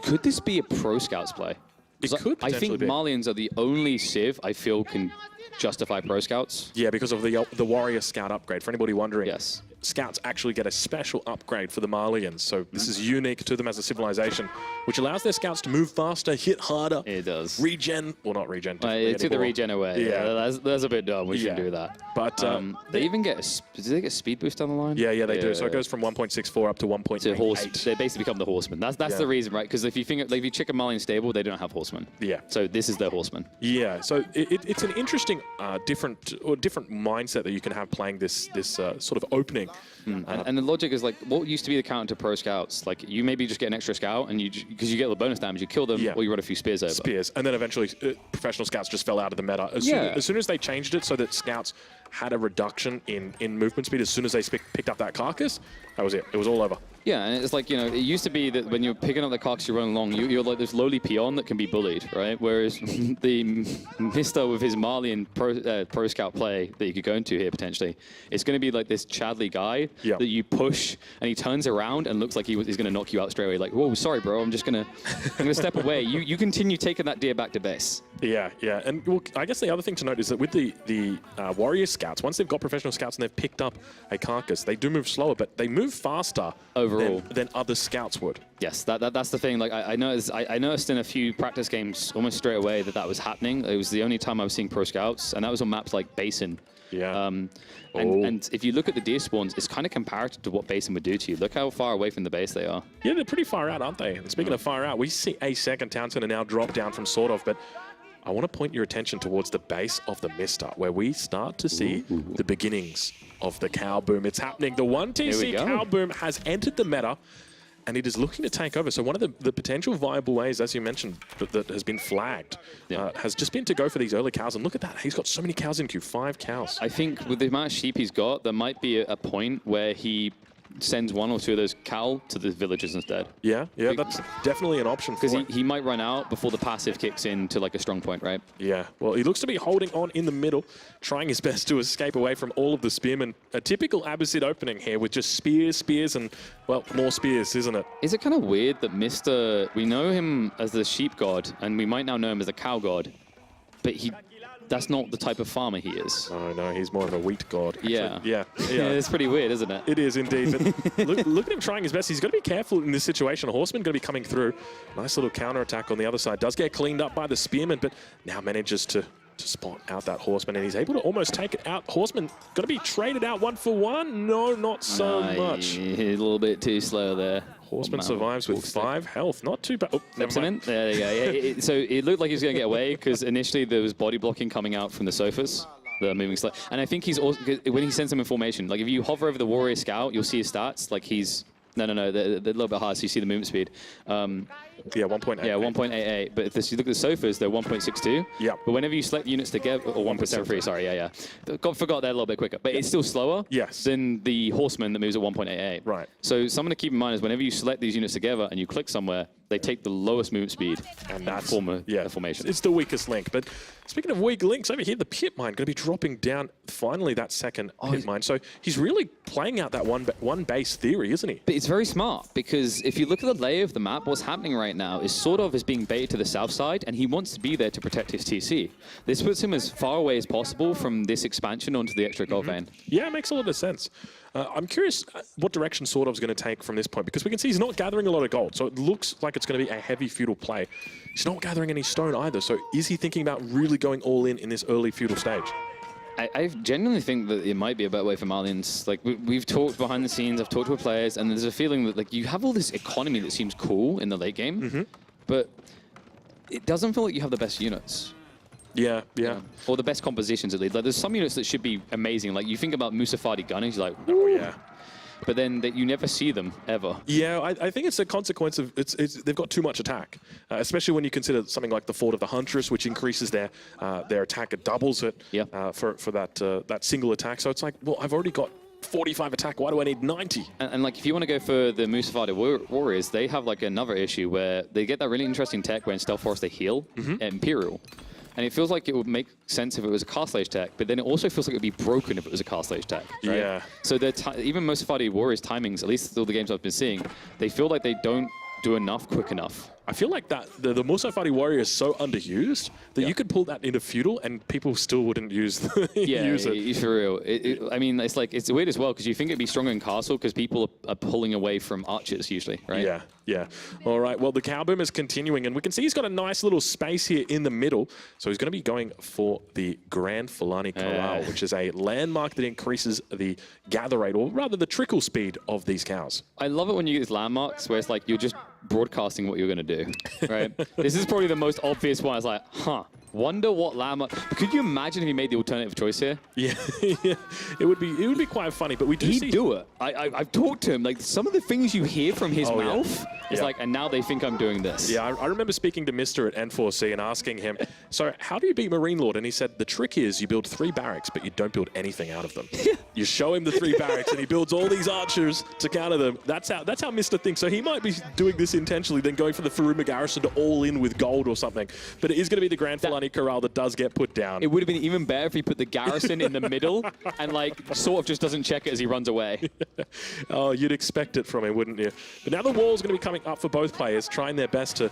Could this be a pro scouts play? It could I think potentially be. Malians are the only civ I feel can justify pro scouts. Yeah, because of the warrior scout upgrade. For anybody wondering, Yes. Scouts actually get a special upgrade for the Malians. So this is unique to them as a civilization, which allows their scouts to move faster, hit harder. It does. Regen, well, not regen. To the regen away. Yeah. That's a bit dumb. We shouldn't do that. But they even get do they get speed boost down the line? Yeah, they do. So it goes from 1.64 up to 1.8. They basically become the horsemen. That's the reason, right? Because if you think, like, if you check a Malian stable, they don't have horsemen. Yeah. So this is their horseman. Yeah. So it's an interesting, different mindset that you can have playing this sort of opening. And the logic is, like, what used to be the counter to pro scouts, like, you maybe just get an extra scout and because you get the bonus damage, you kill them or you run a few spears over. And then eventually professional scouts just fell out of the meta. As soon as they changed it so that scouts had a reduction in movement speed, as soon as they picked up that carcass, that was it. It was all over. Yeah, and it's like, you know, it used to be that when you're picking up the carcass, you're running along, you're like this lowly peon that can be bullied, right? Whereas the Mr. with his Malian pro scout play that you could go into here potentially, it's going to be like this Chadley guy that you push, and he turns around and looks like he's going to knock you out straight away. Like, whoa, sorry, bro, I'm going to step away. You continue taking that deer back to base. Yeah. And well, I guess the other thing to note is that with the warrior scouts, once they've got professional scouts and they've picked up a carcass, they do move slower, but they move faster overall than other scouts would. Yes, that's the thing. Like, I noticed in a few practice games almost straight away that was happening. It was the only time I was seeing pro scouts, and that was on maps like Basin. Yeah. And if you look at the deer spawns, it's kind of comparative to what Basin would do to you. Look how far away from the base they are. Yeah, they're pretty far out, aren't they? And speaking of far out, we see a second town center now drop down from SortOf, but I want to point your attention towards the base of the Mista, where we start to see the beginnings of the cow boom. It's happening. The 1TC cow boom has entered the meta, and it is looking to take over. So one of the potential viable ways, as you mentioned, that has been flagged, has just been to go for these early cows. And look at that, he's got so many cows in queue, 5 cows. I think with the amount of sheep he's got, there might be a point where he sends 1 or 2 of those cow to the villages instead. Yeah, that's definitely an option for Because he might run out before the passive kicks in to like a strong point, right? Yeah, well, he looks to be holding on in the middle, trying his best to escape away from all of the spearmen. A typical Abbasid opening here with just spears, and, well, more spears, isn't it? Is it kind of weird that Mr. We know him as the sheep god, and we might now know him as the cow god, but that's not the type of farmer he is. Oh, no, he's more of a wheat god. Actually. Yeah, it's pretty weird, isn't it? It is indeed. But look at him trying his best. He's got to be careful in this situation. A horseman going to be coming through. Nice little counter-attack on the other side. Does get cleaned up by the spearman, but now manages to spot out that horseman, and he's able to almost take it out. Horseman going to be traded out 1 for 1. No, not so much. A little bit too slow there. Horseman survives with 5 health. Not too bad. Oh, never mind. There you go. Yeah, so it looked like he was going to get away because initially there was body blocking coming out from the sofas, the moving sled. And I think he's also, when he sends them in formation, like if you hover over the warrior scout, you'll see his stats. Like he's, they're a little bit higher, so you see the movement speed. Yeah, 1.8. Yeah, 1.88. But if you look at the sofas, they're 1.62. Yeah. But whenever you select units together, or 1.73, sorry, forgot that a little bit quicker. But it's still slower than the horseman that moves at 1.88. Right. So something to keep in mind is whenever you select these units together and you click somewhere, they take the lowest movement speed and that's the formation. It's the weakest link. But speaking of weak links, over here, the pit mine going to be dropping down finally that second pit mine. So he's really playing out that one base theory, isn't he? But it's very smart because if you look at the lay of the map, what's happening right now is SortOf is being baited to the south side and he wants to be there to protect his TC. This puts him as far away as possible from this expansion onto the extra gold vein. Yeah, it makes a lot of sense. I'm curious what direction SortOf's going to take from this point, because we can see he's not gathering a lot of gold, so it looks like it's going to be a heavy feudal play. He's not gathering any stone either, so is he thinking about really going all in this early feudal stage? I genuinely think that it might be a better way for Malians. Like we've talked behind the scenes, I've talked with players, and there's a feeling that like you have all this economy that seems cool in the late game, but it doesn't feel like you have the best units. Yeah. Or the best compositions at least. Like there's some units that should be amazing. Like you think about Musafadi gunners, you're like, oh yeah. But then you never see them ever. Yeah, I think it's a consequence of they've got too much attack, especially when you consider something like the Fort of the Huntress, which increases their attack. It doubles it for that single attack. So it's like, well, I've already got 45 attack. Why do I need 90? And like, if you want to go for the Musafadi Warriors, they have like another issue where they get that really interesting tech where in Stealth Force they heal at Imperial. And it feels like it would make sense if it was a Castle Age tech, but then it also feels like it would be broken if it was a Castle Age tech. Right? Yeah. So even Musafadi Warriors timings, at least all the games I've been seeing, they feel like they don't do enough quick enough. I feel like that the Musafadi Warrior is so underused that you could pull that into feudal and people still wouldn't use it. For real. I mean, it's weird as well because you think it'd be stronger in Castle because people are pulling away from archers usually, right? Yeah. All right, well, the cow boom is continuing, and we can see he's got a nice little space here in the middle. So he's going to be going for the Grand Fulani Corral, which is a landmark that increases the gather rate, or rather the trickle speed of these cows. I love it when you use landmarks where it's like you're just broadcasting what you're going to do, right? This is probably the most obvious one. It's like, wonder what landmark. Could you imagine if he made the alternative choice here? Yeah, it would be quite funny. But we do see. He'd do it. I've talked to him. Like some of the things you hear from his mouth, it's like, and now they think I'm doing this. Yeah, I remember speaking to Mr. at N4C and asking him, so how do you beat MarineLord? And he said the trick is you build 3 barracks, but you don't build anything out of them. You show him the 3 barracks, and he builds all these archers to counter them. That's how Mr. thinks. So he might be doing this intentionally, then going for the Furuma garrison to all in with gold or something. But it is going to be the Grand Fulani Corral that does get put down. It would have been even better if he put the garrison in the middle and like sort of just doesn't check it as he runs away. Oh, you'd expect it from him, wouldn't you? But now the wall's going to be coming up for both players, trying their best to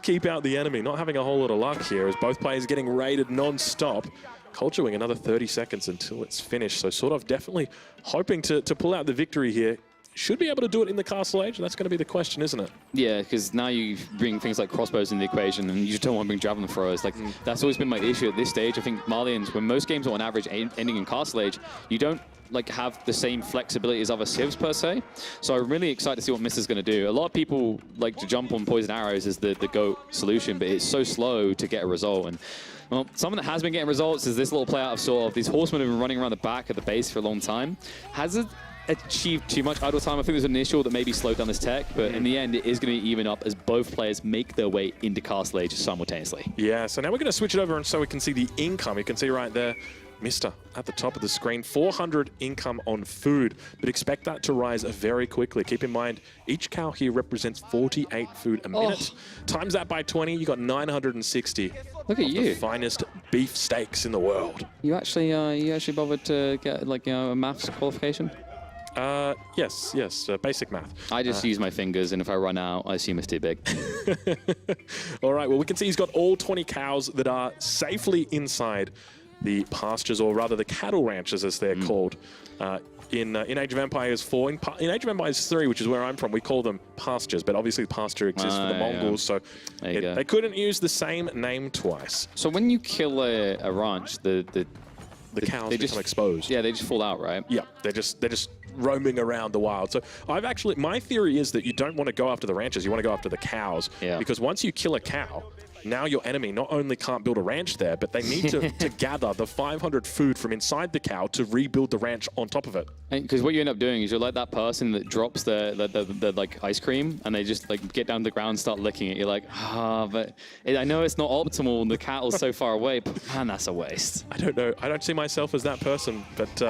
keep out the enemy. Not having a whole lot of luck here as both players getting raided non-stop. Culture Wing another 30 seconds until it's finished. So SortOf definitely hoping to pull out the victory here. Should be able to do it in the Castle Age. That's going to be the question, isn't it? Yeah, because now you bring things like crossbows in the equation, and you just don't want to bring javelin throwers. Like that's always been my issue at this stage. I think Malians, when most games are on average ending in Castle Age, you don't like have the same flexibility as other civs per se. So I'm really excited to see what Mista's going to do. A lot of people like to jump on poison arrows as the GOAT solution, but it's so slow to get a result. And well, someone that has been getting results is this little play out of SortOf. These horsemen have been running around the back of the base for a long time. Has achieve too much idle time. I think there's an issue that maybe slowed down this tech, but in the end, it is going to even up as both players make their way into Castle Age simultaneously. Yeah, so now we're going to switch it over and so we can see the income. You can see right there, MiSTer at the top of the screen, 400 income on food, but expect that to rise very quickly. Keep in mind, each cow here represents 48 food a minute. Times that by 20, you got 960. Look at of you. the finest beef steaks in the world. You actually bothered to get like a maths qualification? Yes, basic math. I just use my fingers, and if I run out, I assume it's too big. All right, well, we can see he's got all 20 cows that are safely inside the pastures, or rather the cattle ranches, as they're called. In Age of Empires 4, in Age of Empires 3, which is where I'm from, we call them pastures, but obviously the pasture exists for the Mongols, so they couldn't use the same name twice. So when you kill a ranch, the cows become exposed. Yeah, they just fall out, right? Yeah, they're just roaming around the wild. So my theory is that you don't want to go after the ranches, you want to go after the cows. Yeah. Because once you kill a cow, now your enemy not only can't build a ranch there, but they need to gather the 500 food from inside the cow to rebuild the ranch on top of it. Because what you end up doing is you're like that person that drops the like ice cream, and they just like get down to the ground and start licking it. You're like, but I know it's not optimal and the cattle's so far away, but man, that's a waste. I don't know. I don't see myself as that person, but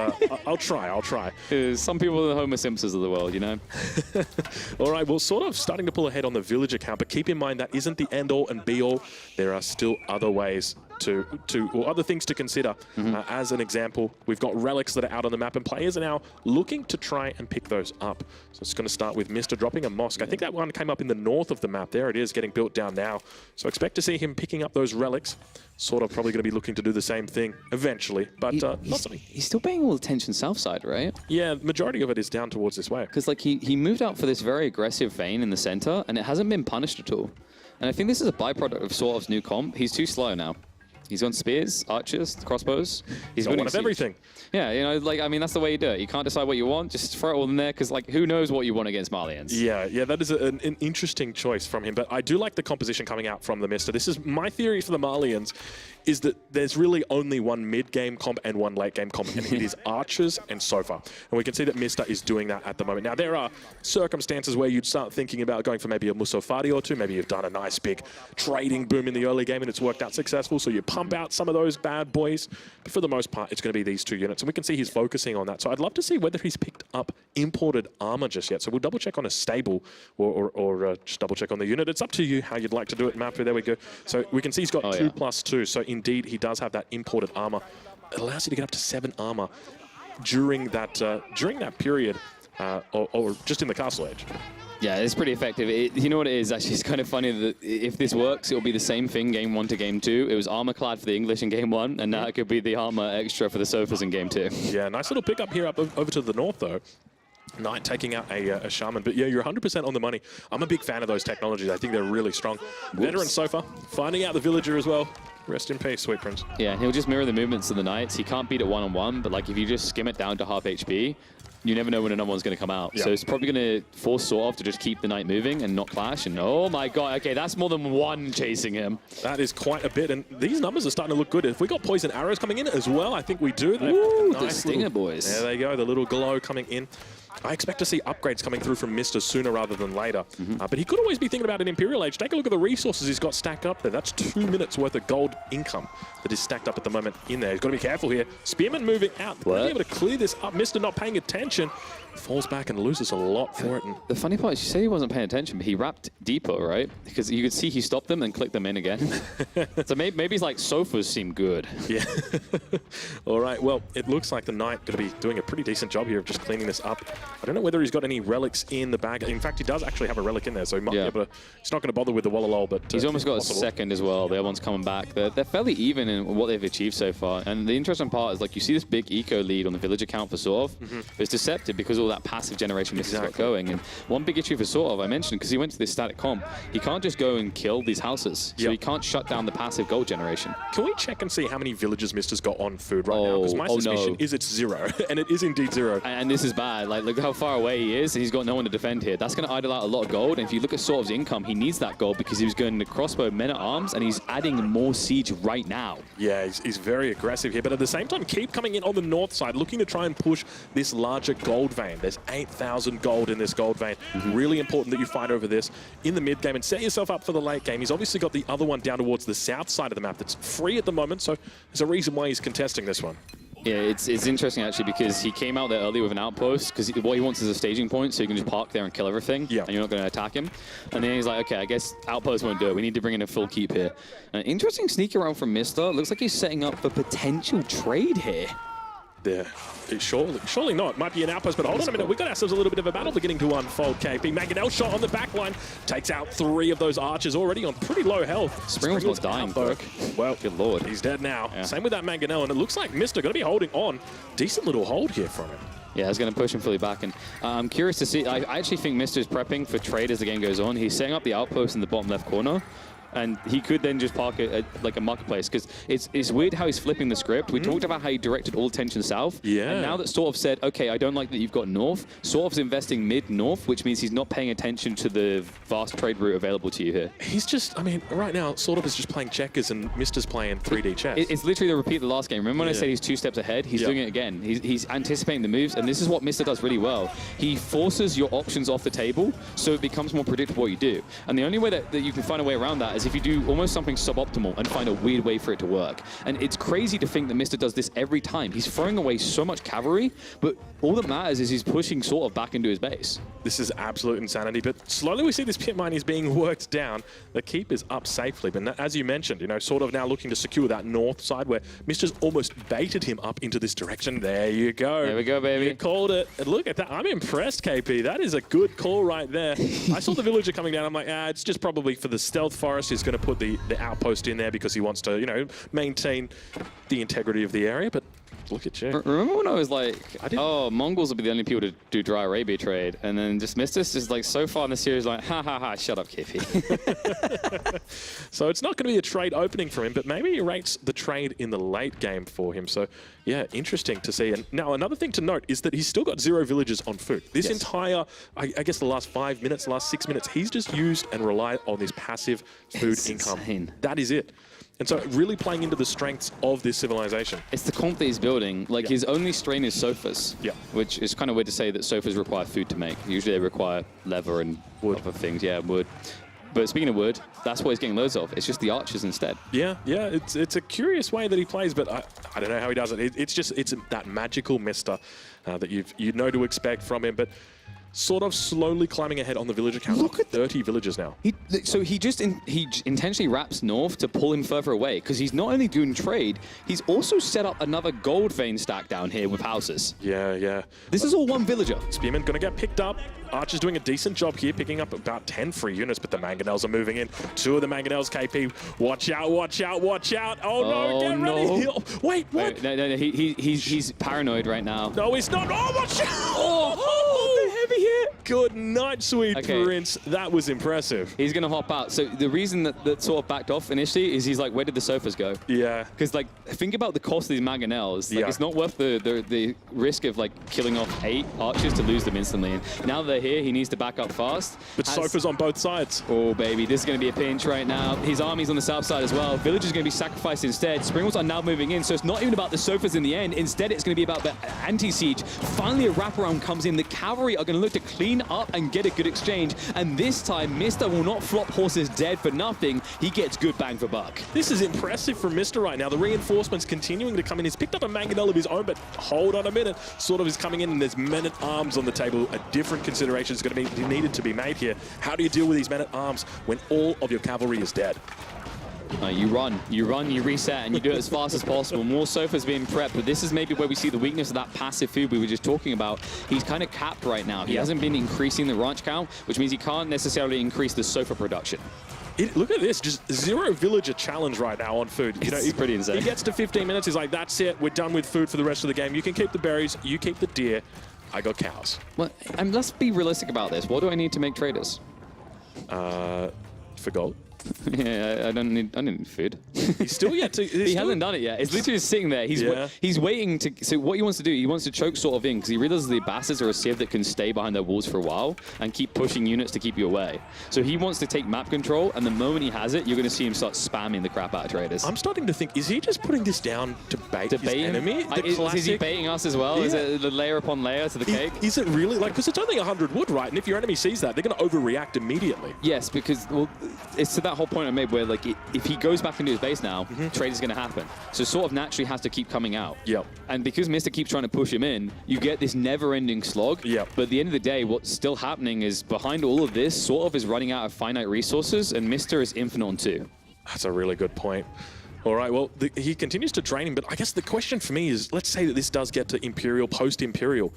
I'll try. Some people are the Homer Simpsons of the world, you know? All right, well, sort of starting to pull ahead on the villager count, but keep in mind that isn't the end-all and be-all. There are still other ways or other things to consider. As an example, we've got relics that are out on the map, and players are now looking to try and pick those up. So it's going to start with MiSTer dropping a mosque. I think that one came up in the north of the map. There it is, getting built down now. So expect to see him picking up those relics. Sort of probably going to be looking to do the same thing eventually, but not something. He's still paying all the attention south side, right? Yeah, the majority of it is down towards this way. Because like he moved out for this very aggressive vein in the center, and it hasn't been punished at all. And I think this is a byproduct of SortOf's new comp. He's too slow now. He's on spears, archers, crossbows. He's got one of everything. Yeah, you know, like, I mean, that's the way you do it. You can't decide what you want, just throw it all in there, because, like, who knows what you want against Malians? Yeah, that is an interesting choice from him, but I do like the composition coming out from the MiSTer. This is my theory for the Malians, is that there's really only one mid-game comp and one late-game comp, and it is archers and Sofa. And we can see that MiSTer is doing that at the moment. Now, there are circumstances where you'd start thinking about going for maybe a Musofari or two. Maybe you've done a nice big trading boom in the early game and it's worked out successful, so you pump out some of those bad boys. But for the most part, it's going to be these two units, and we can see he's focusing on that. So I'd love to see whether he's picked up imported armor just yet. So we'll double-check on a stable or just double-check on the unit. It's up to you how you'd like to do it, Mapu. There we go. So we can see he's got 2+2. So indeed, he does have that imported armor. It allows you to get up to 7 armor during that period, or just in the Castle Age. Yeah, it's pretty effective. You know what it is? Actually, it's kind of funny that if this works, it'll be the same thing game 1 to game 2. It was armor clad for the English in game 1, and now it could be the armor extra for the Sofas in game 2. Yeah, nice little pickup here up over to the north, though. Knight taking out a shaman, but yeah, you're 100% on the money. I'm a big fan of those technologies. I think they're really strong. Veteran Sofa, finding out the villager as well. Rest in peace, sweet prince. Yeah, and he'll just mirror the movements of the knights. He can't beat it one-on-one, but like if you just skim it down to half HP, you never know when another one's going to come out. Yeah. So it's probably going to force SortOf to just keep the knight moving and not clash. And oh my god, okay, that's more than one chasing him. That is quite a bit, and these numbers are starting to look good. If we got poison arrows coming in as well, I think we do. Ooh, nice the stinger boys. There they go, the little glow coming in. I expect to see upgrades coming through from MiSTer sooner rather than later. But he could always be thinking about an Imperial Age. Take a look at the resources he's got stacked up there. That's 2 minutes worth of gold income that is stacked up at the moment in there. He's got to be careful here. Spearman moving out. Be able to clear this up. MiSTer not paying attention. Falls back and loses a lot for it. And the funny part is you say he wasn't paying attention, but he wrapped deeper, right? Because you could see he stopped them and clicked them in again. So maybe he's like, Sofas seem good. Yeah. All right, well, it looks like the Knight going to be doing a pretty decent job here of just cleaning this up. I don't know whether he's got any relics in the bag. In fact, he does actually have a relic in there, so he might be able to... He's not going to bother with the Wololo, but... he's almost got a second as well. The other one's coming back. They're fairly even in what they've achieved so far. And the interesting part is, like, you see this big eco lead on the village account for SortOf. It's deceptive because all that passive generation this has got going. And one big issue for SortOf, I mentioned, because he went to this static comp, he can't just go and kill these houses. So he can't shut down the passive gold generation. Can we check and see how many villages MiSTer's got on food right now? Because my suspicion is it's 0. And it is indeed 0. And this is bad. Like, look look how far away he is, and he's got no one to defend here. That's going to idle out a lot of gold, and if you look at SortOf's income, he needs that gold because he was going to crossbow men-at-arms, and he's adding more siege right now. Yeah, he's very aggressive here, but at the same time, keep coming in on the north side, looking to try and push this larger gold vein. There's 8,000 gold in this gold vein. Really important that you fight over this in the mid game and set yourself up for the late game. He's obviously got the other one down towards the south side of the map that's free at the moment, so there's a reason why he's contesting this one. Yeah, it's interesting actually because he came out there early with an outpost because what he wants is a staging point so you can just park there and kill everything and you're not going to attack him. And then he's like, okay, I guess outpost won't do it. We need to bring in a full keep here. An interesting sneak around from MiSTer. Looks like he's setting up for potential trade here. There. Surely not. Might be an outpost, but hold on a minute. We've got ourselves a little bit of a battle beginning to unfold. KP Mangonel shot on the back line. Takes out 3 of those archers already on pretty low health. Springel's not dying, though. Well, good lord. He's dead now. Yeah. Same with that Mangonel, and it looks like MiSTer going to be holding on. Decent little hold here from him. Yeah, it's going to push him fully back. And I'm curious to see. I actually think MiSTer is prepping for trade as the game goes on. He's setting up the outpost in the bottom left corner. And he could then just park it at like a marketplace because it's weird how he's flipping the script. We talked about how he directed all attention south. Yeah. And now that SortOf said, okay, I don't like that you've got north. SortOf's investing mid-north, which means he's not paying attention to the vast trade route available to you here. He's just, I mean, right now, SortOf is just playing checkers and MiSTer's playing 3D chess. It's literally the repeat of the last game. Remember when I said he's 2 steps ahead? He's doing it again. He's anticipating the moves, and this is what MiSTer does really well. He forces your options off the table, so it becomes more predictable what you do. And the only way that you can find a way around that is if you do almost something suboptimal and find a weird way for it to work. And it's crazy to think that MiSTer does this every time. He's throwing away so much cavalry, but all that matters is he's pushing SortOf back into his base. This is absolute insanity, but slowly we see this pit mine is being worked down. The keep is up safely, but as you mentioned, you know, SortOf now looking to secure that north side where MiSTer's almost baited him up into this direction. There you go. There we go, baby. You called it. And look at that. I'm impressed, KP. That is a good call right there. I saw the villager coming down. I'm like, it's just probably for the stealth forest. He's going to put the outpost in there because he wants to, you know, maintain the integrity of the area, but look at you. Remember when I was like, oh, Mongols will be the only people to do dry Arabia trade, and then just MiSTer is like so far in the series like, ha, shut up, KP. So it's not going to be a trade opening for him, but maybe he rates the trade in the late game for him. So yeah, interesting to see. And now another thing to note is that he's still got 0 villagers on food. This entire, I guess the last 5 minutes, the last 6 minutes, he's just used and relied on this passive food income. Insane. That is it. And so really playing into the strengths of this civilization. It's the comp that he's building. Like his only strain is sofas, which is kind of weird to say that sofas require food to make. Usually they require leather and wood other things. Yeah, wood. But speaking of wood, that's what he's getting loads of. It's just the archers instead. Yeah, it's a curious way that he plays, but I don't know how he does it. It's that magical MiSTer that you know to expect from him. But SortOf slowly climbing ahead on the villager count. Look at 30 villagers now. So he intentionally wraps north to pull him further away because he's not only doing trade, he's also set up another gold vein stack down here with houses. Yeah. This is all one villager. Spearman going to get picked up. Archer's doing a decent job here, picking up about 10 free units, but the Mangonels are moving in. 2 of the Mangonels, KP. Watch out. Oh, no, get ready. Wait, what? No, he's paranoid right now. No, he's not. Oh, watch out. Oh, heavy hit. Good night, sweet prince. That was impressive. He's going to hop out. So the reason that SortOf backed off initially is he's like, where did the sofas go? Yeah. Because like, think about the cost of these Mangonels. Like, it's not worth the risk of like killing off 8 archers to lose them instantly. And now they're here, he needs to back up fast. But sofas on both sides. Oh, baby, this is going to be a pinch right now. His army's on the south side as well. Villagers are going to be sacrificed instead. Springles are now moving in, so it's not even about the sofas in the end. Instead, it's going to be about the anti-siege. Finally, a wraparound comes in. The cavalry are going to look to clean up and get a good exchange. And this time, MiSTer will not flop horses dead for nothing. He gets good bang for buck. This is impressive from MiSTer right now. The reinforcements continuing to come in. He's picked up a Mangonel of his own, but hold on a minute. SortOf is coming in, and there's men-at-arms on the table. A different consideration is going to be needed to be made here. How do you deal with these men-at-arms when all of your cavalry is dead? You run, you reset, and you do it as fast as possible. More sofas being prepped, but this is maybe where we see the weakness of that passive food we were just talking about. He's kind of capped right now. He hasn't been increasing the ranch count, which means he can't necessarily increase the sofa production. Look at this, just 0 villager challenge right now on food. You know, it's pretty insane. He gets to 15 minutes, he's like, that's it, we're done with food for the rest of the game. You can keep the berries, you keep the deer, I got cows. Well, and let's be realistic about this. What do I need to make traders? For gold? Yeah, I don't need food. He's still yet to. He hasn't done it yet. It's literally just sitting there. He's waiting to. So what he wants to do, he wants to choke SortOf in because he realizes the bastards are a civ that can stay behind their walls for a while and keep pushing units to keep you away. So he wants to take map control, and the moment he has it, you're going to see him start spamming the crap out of traders. I'm starting to think, is he just putting this down to bait his enemy? Is he baiting us as well? Yeah. Is it the layer upon layer to the cake? Is it really? Like, because it's only 100 wood, right? And if your enemy sees that, they're going to overreact immediately. Yes, because well, it's to that whole point I made where like if he goes back into his base now, trade is going to happen. So SortOf naturally has to keep coming out. Yep. And because Mr. keeps trying to push him in, you get this never-ending slog. Yep. But at the end of the day, what's still happening is behind all of this, SortOf is running out of finite resources, and Mr. is infinite on 2. That's a really good point. All right, well, he continues to drain him, but I guess the question for me is, let's say that this does get to Imperial, post-Imperial.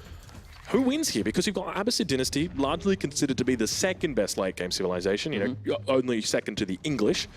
Who wins here? Because you've got Abbasid Dynasty, largely considered to be the second best late-game civilization, you know, only second to the English.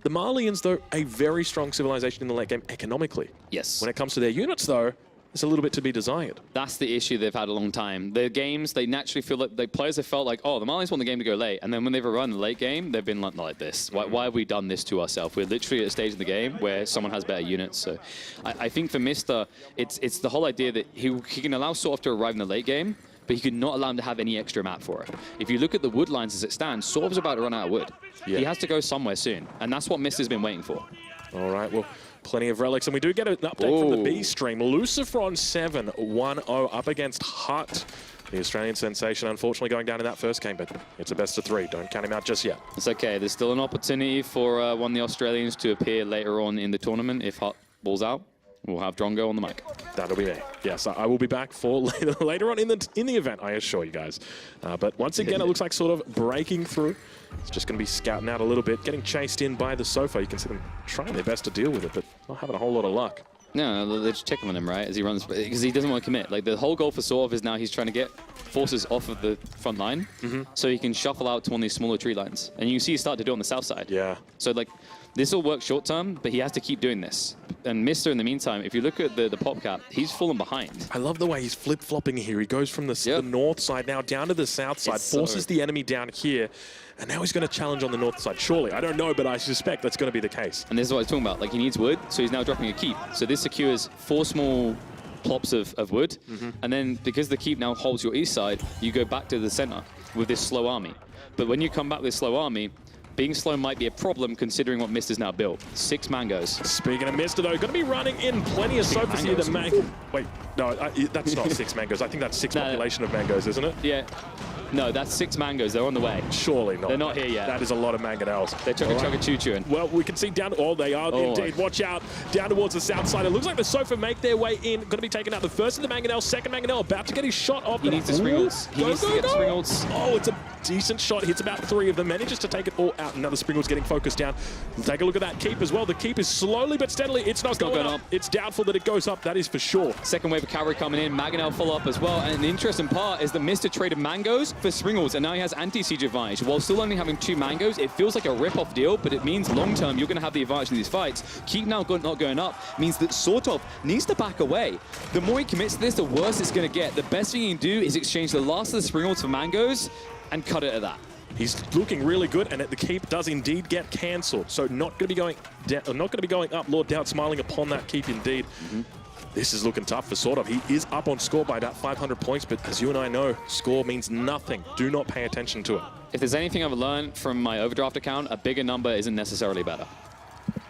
The Malians, though, a very strong civilization in the late game economically. Yes. When it comes to their units, though, there's a little bit to be desired. That's the issue they've had a long time. Their games, they naturally feel like the players have felt like, oh, the Malians want the game to go late. And then when they've run the late game, they've been like this. Why have we done this to ourselves? We're literally at a stage in the game where someone has better units. So I think for Mr., it's the whole idea that he can allow SortOf to arrive in the late game, but he could not allow him to have any extra map for it. If you look at the wood lines as it stands, SortOf's about to run out of wood. Yeah. He has to go somewhere soon. And that's what Mr's been waiting for. All right, well, plenty of relics, and we do get an update from the B stream. Lucifron 7-1-0 up against Hut. The Australian sensation, unfortunately, going down in that first game, but it's a best of 3. Don't count him out just yet. It's okay. There's still an opportunity for one of the Australians to appear later on in the tournament if Hut balls out. We'll have Drongo on the mic. That'll be me. Yes, I will be back for later on in the event, I assure you guys. But once again, it looks like SortOf breaking through. It's just going to be scouting out a little bit, getting chased in by the sofa. You can see them trying their best to deal with it, but not having a whole lot of luck. No, they're just checking on him, right, as he runs, because he doesn't want to commit. Like, the whole goal for SortOf is now he's trying to get forces off of the front line so he can shuffle out to one of these smaller tree lines. And you see he start to do it on the south side. Yeah. So, like, this will work short term, but he has to keep doing this. And Mr. in the meantime, if you look at the pop cap, he's fallen behind. I love the way he's flip-flopping here. He goes from the north side now down to the south side, forces the enemy down here, and now he's going to challenge on the north side. Surely, I don't know, but I suspect that's going to be the case. And this is what I was talking about. Like, he needs wood, so he's now dropping a keep. So this secures 4 small plops of wood, and then because the keep now holds your east side, you go back to the center with this slow army. But when you come back with this slow army, being slow might be a problem considering what Mister's now built. 6 mangoes. Speaking of Mister, though, going to be running in plenty of sofas here. Wait, no, that's not 6 mangoes. I think that's 6 population of mangoes, isn't it? Yeah. No, that's 6 mangoes. They're on the way. Surely not. They're not here yet. That is a lot of mangonels. They're chugga-choo-chooing. Well, we can see down... Oh, they are indeed. Watch out. Down towards the south side. It looks like the sofa make their way in. Going to be taking out the first of the mangonel. Second mangonel about to get his shot off. He needs the springles. He needs to get the springles. Oh, it's a decent shot. Hits about 3 of them. Manages to take it all out. Another springles getting focused down. Take a look at that keep as well. The keep is slowly but steadily. It's not going up. It's doubtful that it goes up. That is for sure. Second wave of cavalry coming in. Mangonel full up as well. And the interesting part is that Mr. traded mangoes for springles, and now he has anti-siege advantage. While still only having 2 mangoes, it feels like a rip-off deal, but it means long-term you're going to have the advantage in these fights. Keep now not going up means that SortOf needs to back away. The more he commits to this, the worse it's going to get. The best thing he can do is exchange the last of the springles for mangoes and cut it at that. He's looking really good, and the keep does indeed get cancelled. So not going to be going down, not going to be going up. Lord Doubt smiling upon that keep indeed. This is looking tough for SortOf. He is up on score by about 500 points, but as you and I know, score means nothing. Do not pay attention to it. If there's anything I've learned from my overdraft account, a bigger number isn't necessarily better.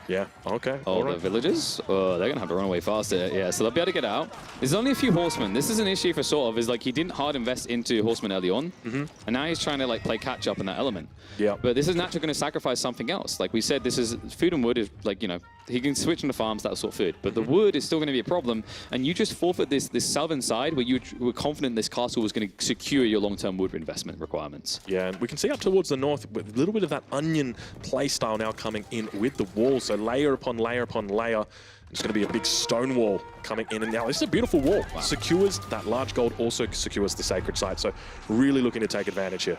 Yeah, okay. Oh, the villagers? Oh, they're going to have to run away faster. Yeah, so they'll be able to get out. There's only a few horsemen. This is an issue for SortOf, is like he didn't hard invest into horsemen early on, and now he's trying to like play catch up in that element. Yeah. But this is naturally going to sacrifice something else. Like we said, this is food and wood is like, you know, he can switch into farms, that sort of food. But the wood is still going to be a problem, and you just forfeit this southern side where you were confident this castle was going to secure your long-term wood investment requirements. Yeah, and we can see up towards the north with a little bit of that onion play style now coming in with the walls. So layer upon layer upon layer. It's going to be a big stone wall coming in, and now this is a beautiful wall. Wow. Secures that large gold, also secures the sacred site. So really looking to take advantage here.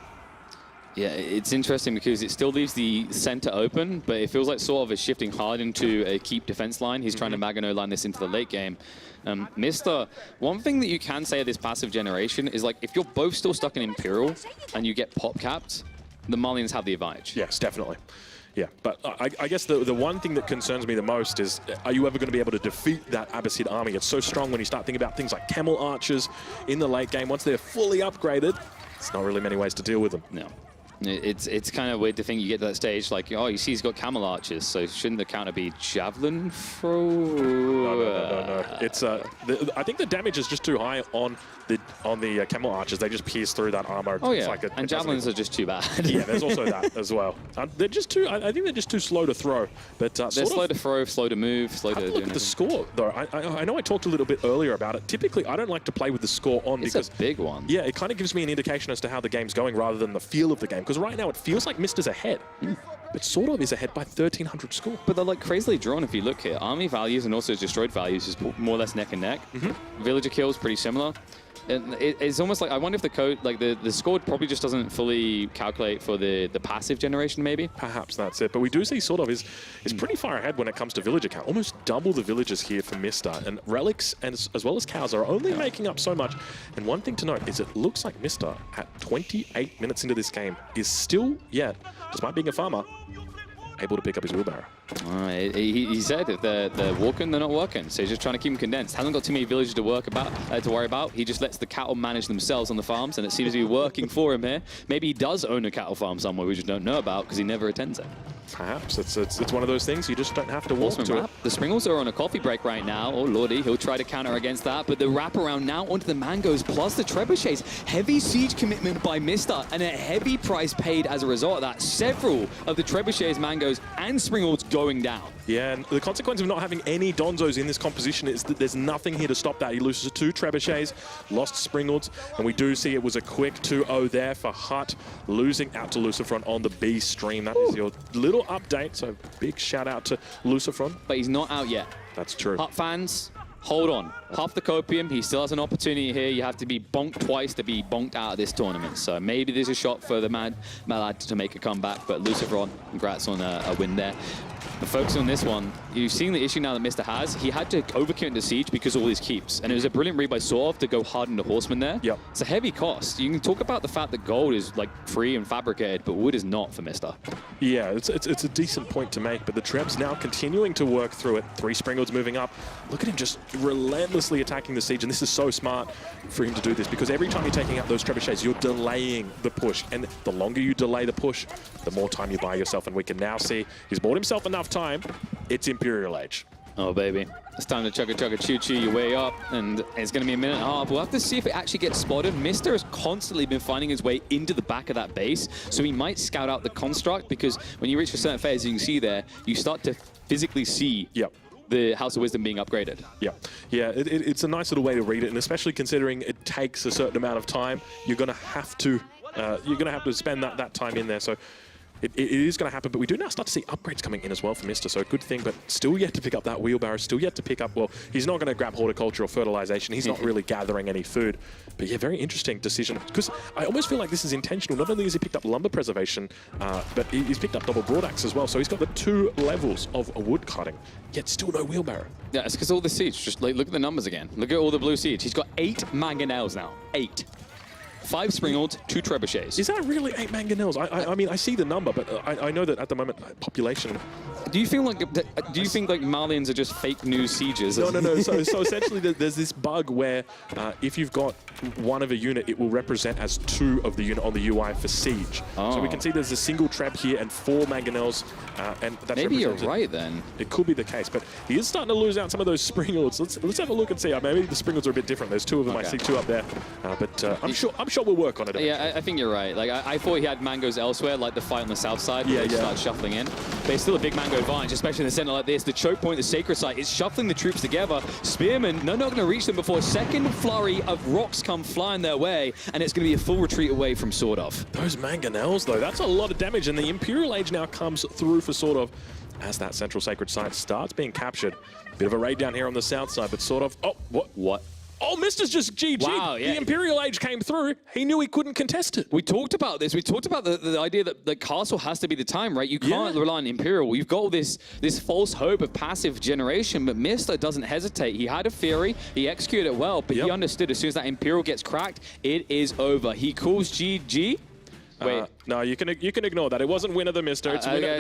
Yeah, it's interesting because it still leaves the center open, but it feels like SortOf is shifting hard into a keep defense line. He's trying to Magano line this into the late game. Mr., one thing that you can say of this passive generation is like if you're both still stuck in Imperial and you get pop capped, the Malians have the advantage. Yes, definitely. Yeah, but I guess the one thing that concerns me the most is, are you ever going to be able to defeat that Abbasid army? It's so strong when you start thinking about things like camel archers in the late game. Once they're fully upgraded, it's not really many ways to deal with them. No. It's kind of weird to think you get to that stage, like, oh, you see he's got camel archers, so shouldn't the counter be javelin throw? No. It's I think the damage is just too high on the camel archers. They just pierce through that armor. Oh It's yeah, like and javelins are just too bad. Yeah, there's also that as well. They're just too. I think they're just too slow to throw. But they're slow to throw, slow to move, slow to. Look at the score though. I know I talked a little bit earlier about it. Typically, I don't like to play with the score on because it's a big one. Yeah, it kind of gives me an indication as to how the game's going rather than the feel of the game. Because right now it feels like Mista's ahead. But SortOf is ahead by 1,300 score. But they're like crazily drawn if you look here. Army values and also destroyed values is more or less neck and neck. Villager kills pretty similar. And it's almost like, I wonder if the code, like the score probably just doesn't fully calculate for the passive generation maybe. Perhaps that's it. But we do see SortOf is pretty far ahead when it comes to villager count. Almost double the villagers here for Mista. And Relics and as well as cows are only making up so much. And one thing to note is it looks like Mista at 28 minutes into this game is still yet, despite being a farmer, able to pick up his wheelbarrow. He said if they're walking, they're not working. So he's just trying to keep them condensed. Hasn't got too many villagers to worry about. He just lets the cattle manage themselves on the farms, and it seems to be working for him here. Maybe he does own a cattle farm somewhere we just don't know about because he never attends it. Perhaps it's one of those things you just don't have to walk to it. The Springles are on a coffee break right now. Oh lordy, he'll try to counter against that, but the wraparound now onto the mangoes plus the trebuchets. Heavy siege commitment by Mista and a heavy price paid as a result of that. Several of the trebuchets, mangoes, and Springles going down. Yeah, and the consequence of not having any Donzos in this composition is that there's nothing here to stop that. He loses 2 trebuchets, lost Springles, and we do see it was a quick 2-0 there for Hut, losing out to Lucifron on the B stream. That is your little update, so big shout out to Lucifron. But he's not out yet. That's true. Hut fans, hold on. Half the copium, he still has an opportunity here. You have to be bonked twice to be bonked out of this tournament. So maybe there's a shot for the Malad to make a comeback, but Lucifron, congrats on a win there. But focusing on this one, you've seen the issue now that Mista has. He had to overcommit into siege because of all his keeps. And it was a brilliant read by SortOf to go hard into Horseman there. Yep. It's a heavy cost. You can talk about the fact that gold is like free and fabricated, but wood is not for Mista. Yeah, it's a decent point to make, but the Trebs now continuing to work through it. 3 Springles moving up. Look at him just relentlessly attacking the siege, and this is so smart for him to do this because every time you're taking out those trebuchets, you're delaying the push. And the longer you delay the push, the more time you buy yourself. And we can now see he's bought himself enough time. It's Imperial Age. Oh, baby. It's time to chugga choo-choo your way up, and it's going to be a minute and a half. We'll have to see if it actually gets spotted. Mista has constantly been finding his way into the back of that base, so he might scout out the construct, because when you reach a certain phase, you can see there, you start to physically see the House of Wisdom being upgraded. Yeah, it's a nice little way to read it, and especially considering it takes a certain amount of time, you're going to have to spend that time in there. So it is going to happen, but we do now start to see upgrades coming in as well for Mista, so a good thing, but still yet to pick up that wheelbarrow, still yet to pick up, well, he's not going to grab horticulture or fertilization, he's not really gathering any food. But yeah, very interesting decision, because I almost feel like this is intentional. Not only has he picked up lumber preservation, but he's picked up double broadaxe as well, so he's got the 2 levels of wood cutting, yet still no wheelbarrow. Yeah, it's because all the siege, just like, look at the numbers again. Look at all the blue siege. He's got 8 mangonels now, 8. 5 Springles, 2 trebuchets. Is that really 8 mangonels? I mean, I see the number, but I know that at the moment, population... Do you think like Malians are just fake news sieges? No. So essentially, there's this bug where if you've got one of a unit, it will represent as 2 of the unit on the UI for siege. So we can see there's a single trap here and 4 mangonels, and that's maybe you're right then. It could be the case, but he is starting to lose out some of those Springles. Let's have a look and see. Maybe the Springles are a bit different. There's 2 of them. Okay. I see 2 up there, but I'm sure we'll work on it eventually. Yeah, I think you're right. Like I thought he had mangoes elsewhere, like the fight on the south side, where they start shuffling in. But it's still a big mango vine, especially in the center like this. The choke point, the sacred site, is shuffling the troops together. Spearmen, they're not going to reach them before a second flurry of rocks come flying their way, and it's going to be a full retreat away from SortOf. Those mangonels, though, that's a lot of damage, and the Imperial Age now comes through for SortOf as that central sacred site starts being captured. Bit of a raid down here on the south side, but SortOf... Oh, what? Oh, Mista's just GG. Wow, yeah. The Imperial Age came through. He knew he couldn't contest it. We talked about this. We talked about the idea that the castle has to be the time, right? You can't rely on Imperial. You've got all this false hope of passive generation, but Mista doesn't hesitate. He had a theory. He executed it well, but he understood as soon as that Imperial gets cracked, it is over. He calls GG. Wait. No, you can ignore that. It wasn't winner the Mister. It's winner.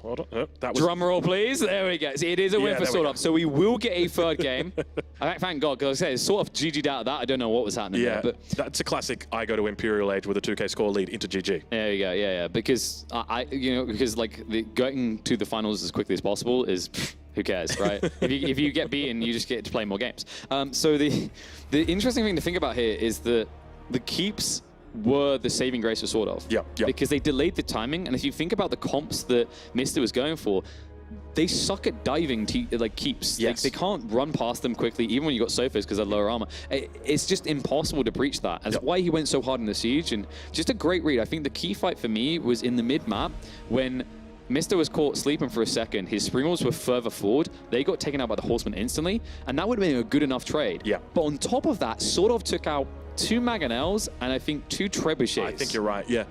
Hold on. That was Drum roll, please. There we go. See, it is a win for there we go. SortOf, so we will get a third game. Thank God, because I said SortOf GG'd out of that. I don't know what was happening there, but that's a classic. I go to Imperial Age with a 2K score lead into GG. there you go. Yeah. Because because like going to the finals as quickly as possible is. Who cares, right? if you get beaten, you just get to play more games. So the interesting thing to think about here is that the keeps were the saving grace for SortOf. Yeah. Because they delayed the timing, and if you think about the comps that Mr. was going for, they suck at diving keeps. Yes. They can't run past them quickly, even when you got sofas because they're lower armor. It's just impossible to breach that. That's why he went so hard in the siege, and just a great read. I think the key fight for me was in the mid map when Mr. was caught sleeping for a second. His springballs were further forward. They got taken out by the horseman instantly, and that would have been a good enough trade. Yeah. But on top of that, SortOf took out 2 Mangonels and I think 2 Trebuchets. I think you're right. Yeah.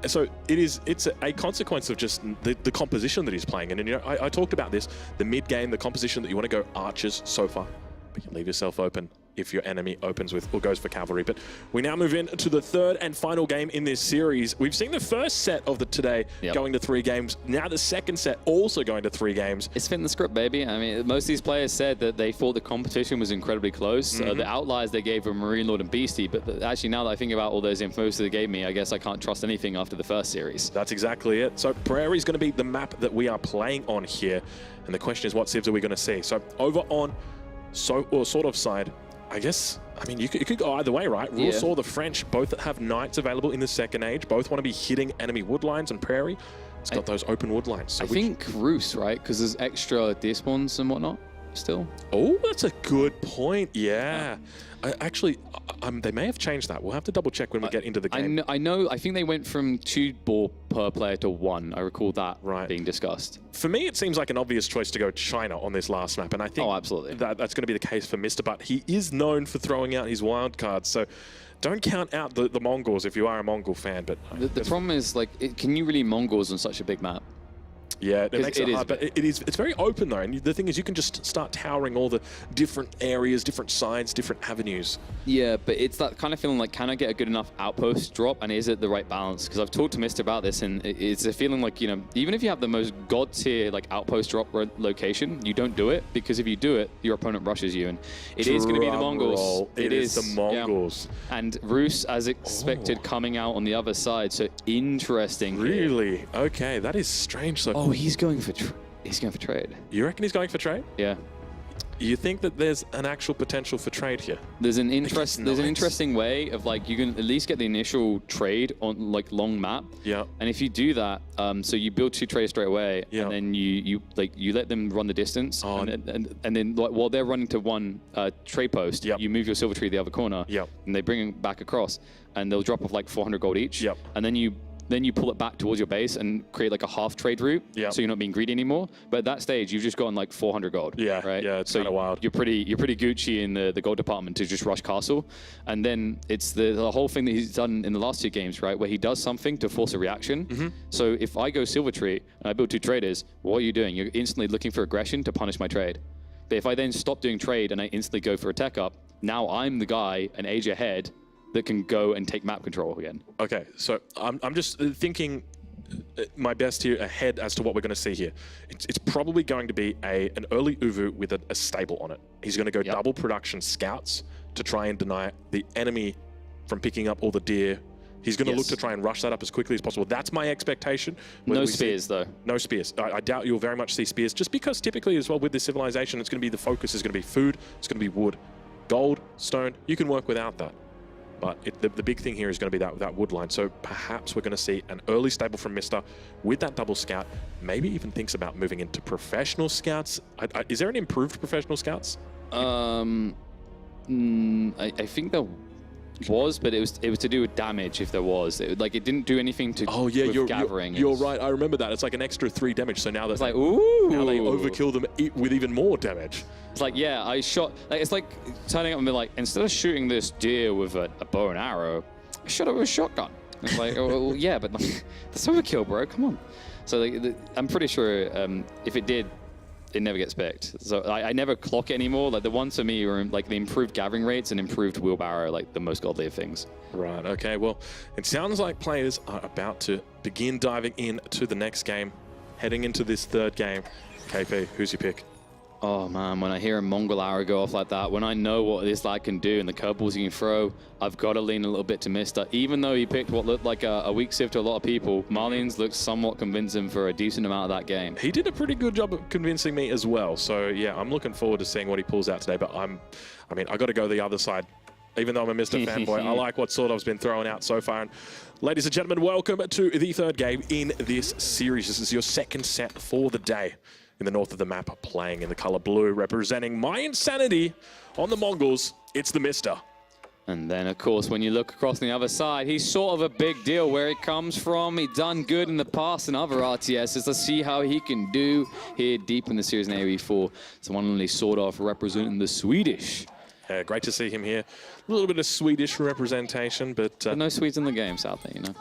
So it's a consequence of just the composition that he's playing. And I talked about this, the mid game, the composition that you want to go archers so far, but you leave yourself open if your enemy opens with or goes for cavalry. But we now move into the third and final game in this series. We've seen the first set of today going to 3 games. Now the second set also going to 3 games. It's fitting the script, baby. I mean, most of these players said that they thought the competition was incredibly close. The outliers they gave were MarineLord and Beastie, but actually now that I think about all those infos that they gave me, I guess I can't trust anything after the first series. That's exactly it. So Prairie's going to be the map that we are playing on here. And the question is, what civs are we going to see? So over on SortOf side, I guess, I mean, you could go either way, right? Rus or the French both have knights available in the second age. Both want to be hitting enemy woodlines, and Prairie, it's got those open woodlines. So I think Rus, right? Because there's extra deer spawns and whatnot still. Oh, that's a good point. Yeah. Actually, they may have changed that. We'll have to double check when we get into the game. I know. I think they went from 2 ball per player to 1. I recall that being discussed. For me, it seems like an obvious choice to go China on this last map, and I think absolutely. That's going to be the case for Mr. But he is known for throwing out his wild cards, so don't count out the Mongols if you are a Mongol fan. But the problem is, like, can you really Mongols on such a big map? Yeah, it makes it hard, but it's very open though, and the thing is you can just start towering all the different areas, different sides, different avenues. Yeah, but it's that kind of feeling like, can I get a good enough outpost drop, and is it the right balance? Because I've talked to Mr. about this, and it's a feeling like, you know, even if you have the most god tier like outpost drop location, you don't do it, because if you do it, your opponent rushes you, and it is going to be the Mongols. It is the Mongols. Yeah. And Rus, as expected, coming out on the other side. So interesting. Really? Here. Okay, that is strange. So. Oh, he's going for trade. You reckon he's going for trade? Yeah. You think that there's an actual potential for trade here? There's an interesting way of, like, you can at least get the initial trade on like long map. Yeah. And if you do that, so you build 2 trades straight away, and then you let them run the distance, and then like, while they're running to 1 trade post, you move your silver tree to the other corner, and they bring it back across, and they'll drop off like 400 gold each. And then you pull it back towards your base and create like a half trade route, so you're not being greedy anymore. But at that stage, you've just gotten like 400 gold. Right? Yeah, it's so kind of wild. You're pretty Gucci in the gold department to just rush castle, and then it's the whole thing that he's done in the last 2 games, right, where he does something to force a reaction. So if I go silver tree and I build 2 traders, what are you doing? You're instantly looking for aggression to punish my trade. But if I then stop doing trade and I instantly go for a tech up, now I'm the guy an age ahead that can go and take map control again. Okay, so I'm just thinking my best here ahead as to what we're going to see here. It's probably going to be an early Uvu with a stable on it. He's going to go double production scouts to try and deny the enemy from picking up all the deer. He's going to look to try and rush that up as quickly as possible. That's my expectation. No spears, though. No spears. I doubt you'll very much see spears, just because typically as well with this civilization, it's going to be the focus is going to be food, it's going to be wood. Gold, stone, you can work without that. But the big thing here is going to be that wood line. So perhaps we're going to see an early stable from Mr. with that double scout. Maybe even thinks about moving into professional scouts. Is there an improved professional scouts? I think there was, but it was to do with damage if there was. It didn't do anything to with gathering. You're right. I remember that. It's like an extra 3 damage. So now that's like, ooh. Now they overkill them with even more damage. It's like, yeah, I shot. Like, it's like turning up and be like, instead of shooting this deer with a bow and arrow, I shot it with a shotgun. It's like, oh, well, yeah, but like, that's overkill, bro. Come on. So I'm pretty sure if it did it never gets picked. So I never clock it anymore. Like the ones for me were like the improved gathering rates and improved wheelbarrow, like the most godly of things. Right, okay, well, it sounds like players are about to begin diving into the next game, heading into this third game. KP, who's your pick? Oh man, when I hear a Mongol arrow go off like that, when I know what this lad can do and the curveballs he can throw, I've got to lean a little bit to MiSTer. Even though he picked what looked like a weak sieve to a lot of people, Marlians looked somewhat convincing for a decent amount of that game. He did a pretty good job of convincing me as well. So yeah, I'm looking forward to seeing what he pulls out today. But I mean, I got to go the other side. Even though I'm a MiSTer fanboy, I like what SortOf's been throwing out so far. And ladies and gentlemen, welcome to the third game in this series. This is your second set for the day. In the north of the map, playing in the color blue, representing my insanity on the Mongols, it's TheMista. And then, of course, when you look across on the other side, he's sort of a big deal where he comes from. He's done good in the past in other RTSs. Let's see how he can do here deep in the series in AoE4. It's one and only SortOf representing the Swedish. Great to see him here. A little bit of Swedish representation, but no Swedes in the game, sadly, you know.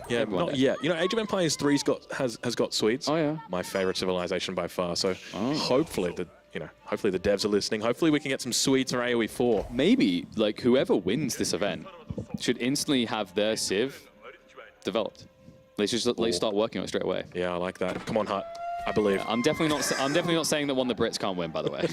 Yeah, not yet. You know, Age of Empires 3's has got Swedes. Oh yeah, my favorite civilization by far. So hopefully the devs are listening. Hopefully we can get some Swedes for AoE4. Maybe like whoever wins this event should instantly have their civ developed. Let's start working on it straight away. Yeah, I like that. Come on, Hut. I believe. I'm definitely not saying that one of the Brits can't win, by the way.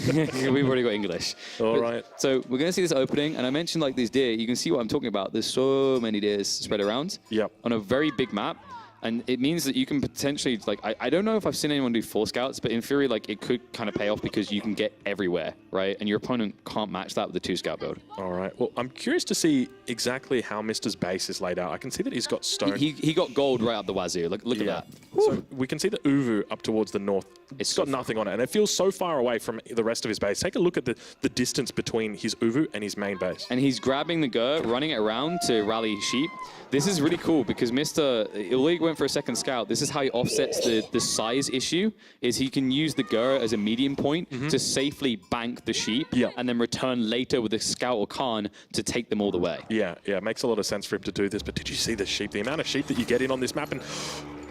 We've already got English. All right. So we're going to see this opening, and I mentioned like these deer. You can see what I'm talking about. There's so many deers spread around. Yep. On a very big map. And it means that you can potentially, like, I don't know if I've seen anyone do 4 scouts, but in theory, like, it could kind of pay off because you can get everywhere, right? And your opponent can't match that with the 2 scout build. All right. Well, I'm curious to see exactly how MiSTer's base is laid out. I can see that he's got stone. He got gold right up the wazoo. Look at that. So we can see the Uvu up towards the north. It's got nothing on it, and it feels so far away from the rest of his base. Take a look at the distance between his Uvu and his main base. And he's grabbing the Gur, running it around to rally sheep. This is really cool because MiSTer, although he went for a second scout, this is how he offsets the size issue, is he can use the Gur as a medium point to safely bank the sheep and then return later with a scout or Khan to take them all the way. Yeah, it makes a lot of sense for him to do this, but did you see the sheep? The amount of sheep that you get in on this map, and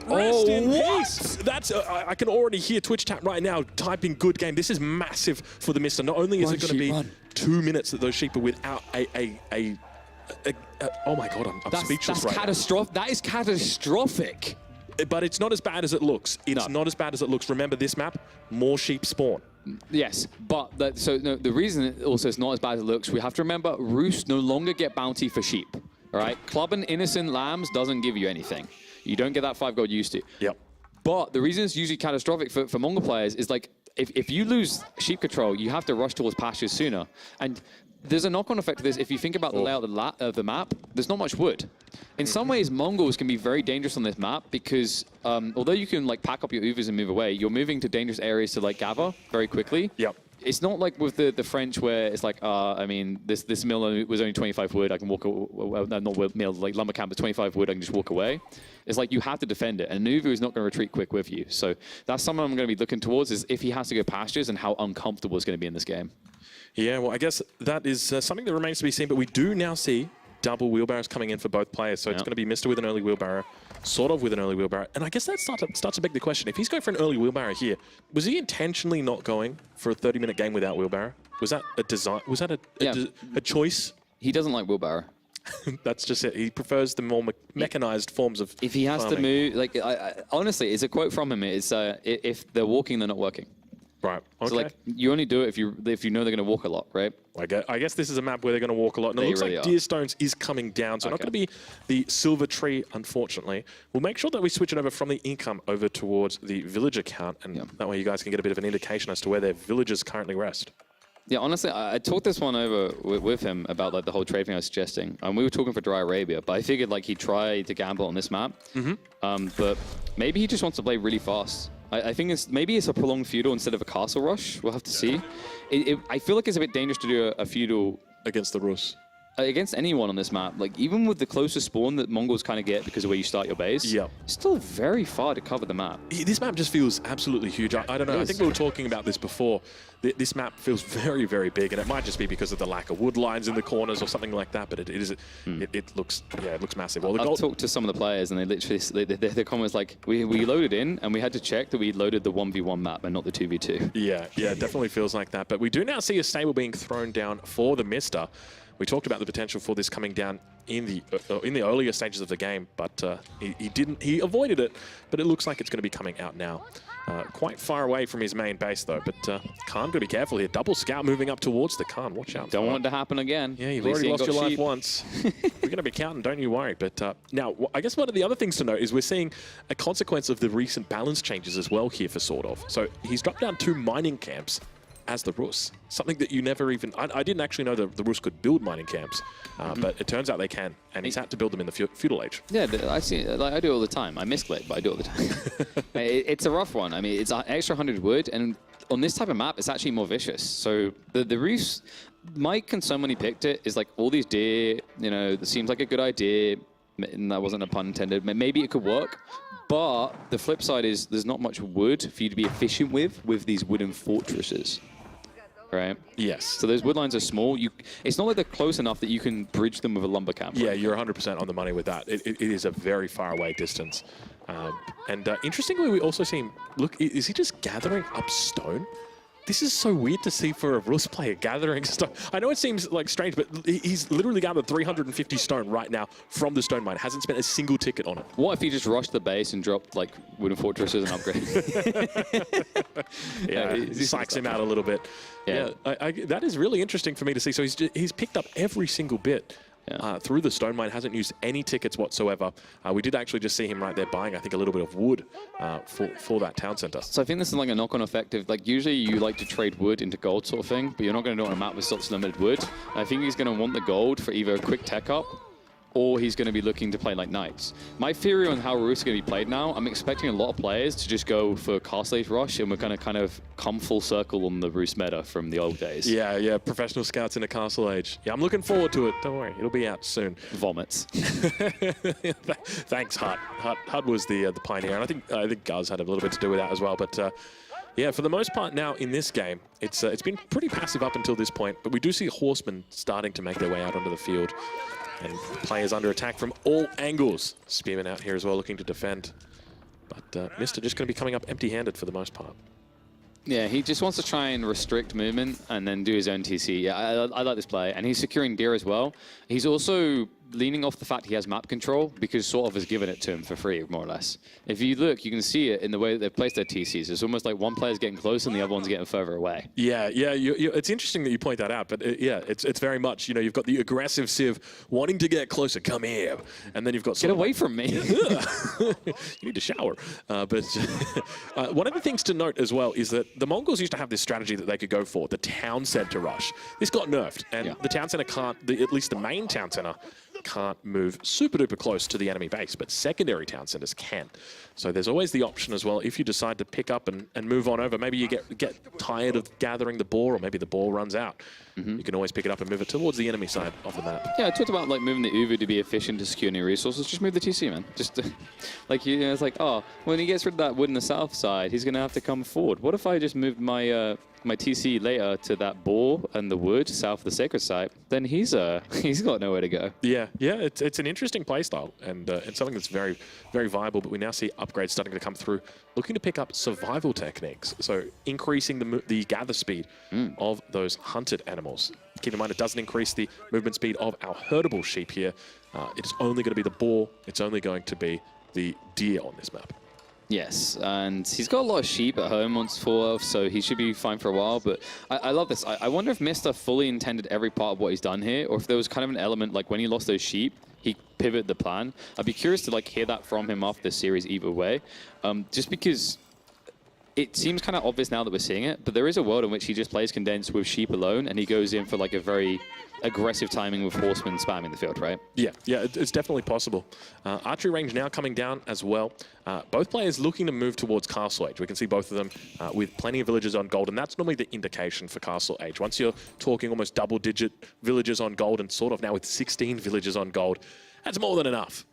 rest in peace. That's I can already hear Twitch chat right now typing good game. This is massive for the MiSTer. Not only is it going to be 2 minutes that those sheep are without oh my god, I'm speechless right now. That is catastrophic. But it's not as bad as it looks. It's not as bad as it looks. Remember, this map, more sheep spawn. Yes, but the reason it also is not as bad as it looks, we have to remember roosts no longer get bounty for sheep. All right, clubbing innocent lambs doesn't give you anything. You don't get that 5 gold used to. Yep. But the reason it's usually catastrophic for Mongol players is like if you lose sheep control, you have to rush towards pastures sooner. And there's a knock-on effect to this. If you think about the layout of the map, there's not much wood. In some ways, Mongols can be very dangerous on this map because although you can like pack up your Uvas and move away, you're moving to dangerous areas to like gather very quickly. Yep. It's not like with the French where it's like, I mean, this mill was only 25 wood. I can walk, not mill, like lumber camp is 25 wood. I can just walk away. It's like you have to defend it. And Nuvu is not going to retreat quick with you. So that's something I'm going to be looking towards is if he has to go pastures and how uncomfortable it's going to be in this game. Yeah, well, I guess that is something that remains to be seen. But we do now see double wheelbarrows coming in for both players. So it's going to be MiSTer with an early wheelbarrow, SortOf with an early wheelbarrow. And I guess that starts to beg the question. If he's going for an early wheelbarrow here, was he intentionally not going for a 30-minute game without wheelbarrow? Was that a design? Was that a choice? He doesn't like wheelbarrow. That's just it. He prefers the more mechanized forms of If he has farming. to move, like, honestly, it's a quote from him. It's if they're walking, they're not working. Right. Okay. So like you only do it if you know they're going to walk a lot, right? I guess this is a map where they're going to walk a lot. And it looks like Deer Stones is coming down, so not going to be the Silver Tree, unfortunately. We'll make sure that we switch it over from the income over towards the village account, and that way you guys can get a bit of an indication as to where their villages currently rest. Yeah, honestly, I talked this one over with him about like the whole trade thing I was suggesting. We were talking for Dry Arabia, but I figured like he'd try to gamble on this map. But maybe he just wants to play really fast. I think maybe it's a prolonged feudal instead of a castle rush. We'll have to see. I feel like it's a bit dangerous to do a feudal against the Rus. against anyone on this map, like even with the closest spawn that Mongols kind of get because of where you start your base, it's still very far to cover the map. This map just feels absolutely huge. I don't know. I think we were talking about this before. This map feels very, very big, and it might just be because of the lack of wood lines in the corners or something like that. But it looks massive. Well, I've talked to some of the players, and they literally their comments like we loaded in, and we had to check that we loaded the 1v1 map and not the 2v2. Yeah, it definitely feels like that. But we do now see a stable being thrown down for TheMista. We talked about the potential for this coming down in the earlier stages of the game, but he avoided it. But it looks like it's going to be coming out now. Quite far away from his main base though, but Khan got to be careful here. Double scout moving up towards the Khan. Watch out. Don't want it to happen again. Yeah, you've already lost your life once. We're going to be counting, don't you worry. But now, I guess one of the other things to note is we're seeing a consequence of the recent balance changes as well here for SortOf. So he's dropped down 2 mining camps as the Rus. Something that you never even... I didn't actually know that the Rus could build mining camps, but it turns out they can, and he's had to build them in the feudal age. Yeah, I see. Like, I do it all the time. I misclick, but I do it all the time. It's a rough one. I mean, it's an extra 100 wood, and on this type of map, it's actually more vicious. So the Rus... My concern when he picked it is like all these deer, you know, it seems like a good idea, and that wasn't a pun intended. Maybe it could work, but the flip side is there's not much wood for you to be efficient with these wooden fortresses. Right? Yes. So those wood lines are small. It's not like they're close enough that you can bridge them with a lumber camp. Yeah, you're 100% on the money with that. It is a very far away distance. Interestingly, we also see him... Look, is he just gathering up stone? This is so weird to see for a Rus player gathering stone. I know it seems like strange, but he's literally gathered 350 stone right now from the stone mine. Hasn't spent a single ticket on it. What if he just rushed the base and dropped like wooden fortresses and upgrade? Yeah, he psychs him out a little bit. Yeah, that is really interesting for me to see. So he's picked up every single bit. Through the stone mine, hasn't used any tickets whatsoever. We did actually just see him right there buying, I think, a little bit of wood for that town center. So I think this is like a knock-on effect of, like, usually you like to trade wood into gold sort of thing, but you're not going to do it on a map with such limited wood. I think he's going to want the gold for either a quick tech up, or he's going to be looking to play like knights. My theory on how Rus is going to be played now, I'm expecting a lot of players to just go for Castle Age Rush, and we're going to kind of come full circle on the Rus meta from the old days. Yeah, professional scouts in a Castle Age. Yeah, I'm looking forward to it. Don't worry, it'll be out soon. Vomits. Thanks, Hut. Hut was the pioneer, and I think Guz had a little bit to do with that as well. But yeah, for the most part now in this game, it's been pretty passive up until this point, but we do see horsemen starting to make their way out onto the field. And players under attack from all angles. Spearman out here as well, looking to defend. But Mr. just going to be coming up empty-handed for the most part. Yeah, he just wants to try and restrict movement and then do his own TC. Yeah, I like this play. And he's securing deer as well. He's also leaning off the fact he has map control because SortOf has given it to him for free, more or less. If you look, you can see it in the way that they've placed their TCs. It's almost like one player's getting close and the other one's getting further away. Yeah, it's interesting that you point that out, but it's very much, you know, you've got the aggressive Civ wanting to get closer, come here, and then you've got... Get away from me. You need to shower. But one of the things to note as well is that the Mongols used to have this strategy that they could go for, the town center rush. This got nerfed, and the town center can't, at least the main town center, can't move super duper close to the enemy base, but secondary town centers can. So there's always the option as well, if you decide to pick up and move on over, maybe you get tired of gathering the boar, or maybe the boar runs out. You can always pick it up and move it towards the enemy side of the map. Yeah, I talked about like moving the Uvu to be efficient to secure new resources. Just move the TC, man. Just like, you know, it's like, oh, when he gets rid of that wood in the south side, he's going to have to come forward. What if I just moved my my TC later to that boar and the wood south of the sacred site? Then he's got nowhere to go. Yeah, it's an interesting playstyle, and it's something that's very, very viable. But we now see upgrades starting to come through, looking to pick up survival techniques. So increasing the gather speed of those hunted animals. Keep in mind, it doesn't increase the movement speed of our herdable sheep here. It's only going to be the boar. It's only going to be the deer on this map. Yes, and he's got a lot of sheep at home on SortOf, so he should be fine for a while. But I love this. I wonder if Mr. fully intended every part of what he's done here, or if there was kind of an element like when he lost those sheep, he pivoted the plan. I'd be curious to like hear that from him after this series either way, just because it seems kind of obvious now that we're seeing it, but there is a world in which he just plays condensed with sheep alone, and he goes in for like a very aggressive timing with horsemen spamming the field, right? Yeah, it's definitely possible. Archery range now coming down as well. Both players looking to move towards Castle Age. We can see both of them with plenty of villages on gold, and that's normally the indication for Castle Age. Once you're talking almost double-digit villages on gold, and sort of now with 16 villages on gold, that's more than enough.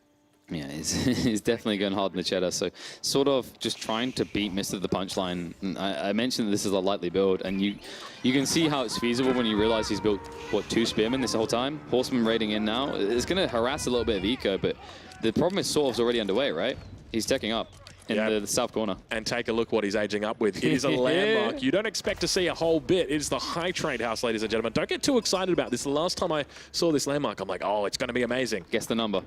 Yeah, he's definitely going hard in the cheddar. So sort of just trying to beat Mr. the punchline. I mentioned that this is a lightly build, and you can see how it's feasible when you realize he's built, what, 2 spearmen this whole time? Horseman raiding in now. It's going to harass a little bit of eco, but the problem is SortOf's already underway, right? He's teching up in the south corner. And take a look what he's aging up with. It is a landmark. You don't expect to see a whole bit. It is the high trade house, ladies and gentlemen. Don't get too excited about this. The last time I saw this landmark, I'm like, oh, it's going to be amazing. Guess the number.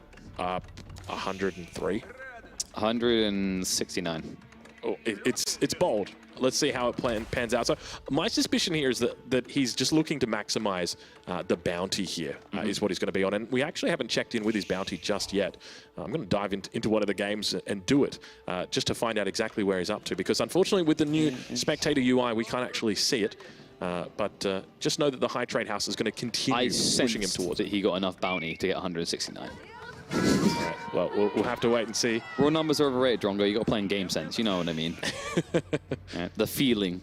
103. 169. Oh, it's bold. Let's see how it pans out. So my suspicion here is that he's just looking to maximize the bounty here, is what he's going to be on. And we actually haven't checked in with his bounty just yet. I'm going to dive into one of the games and do it just to find out exactly where he's up to. Because unfortunately, with the new spectator UI, we can't actually see it. But just know that the high trade house is going to continue pushing him towards it. He got enough bounty to get 169. Right. Well, we'll have to wait and see. Raw numbers are overrated, Drongo. You got to play in game sense. You know what I mean. The feeling.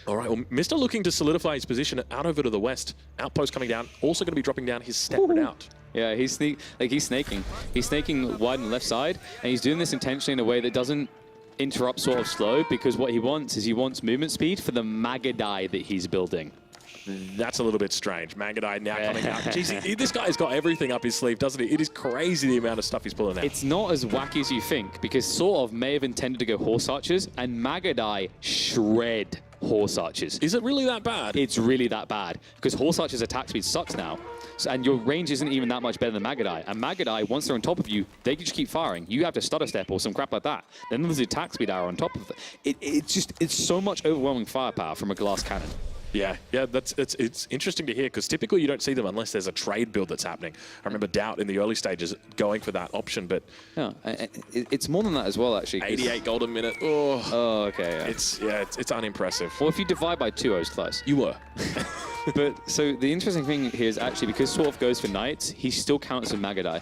All right. Well, Mr. looking to solidify his position out over to the west. Outpost coming down. Also going to be dropping down his separate out. Yeah, he's snaking. He's snaking wide on the left side, and he's doing this intentionally in a way that doesn't interrupt SortOf's flow, because what he wants is movement speed for the Magadai that he's building. That's a little bit strange. Magadai now coming out. Jeez, this guy's got everything up his sleeve, doesn't he? It is crazy the amount of stuff he's pulling out. It's not as wacky as you think, because SortOf may have intended to go horse archers, and Magadai shred horse archers. Is it really that bad? It's really that bad, because horse archers' attack speed sucks now, and your range isn't even that much better than Magadai. And Magadai, once they're on top of you, they can just keep firing. You have to stutter step or some crap like that. Then there's the attack speed arrow on top of it. It's so much overwhelming firepower from a glass cannon. Yeah, it's interesting to hear, because typically you don't see them unless there's a trade build that's happening. I remember Doubt in the early stages going for that option, but yeah, it's more than that as well, actually. 88 gold a minute. Oh, okay. Yeah. It's unimpressive. Well, if you divide by 2, I was close. You were. But so the interesting thing here is actually, because SortOf goes for knights, he still counts as Magadai.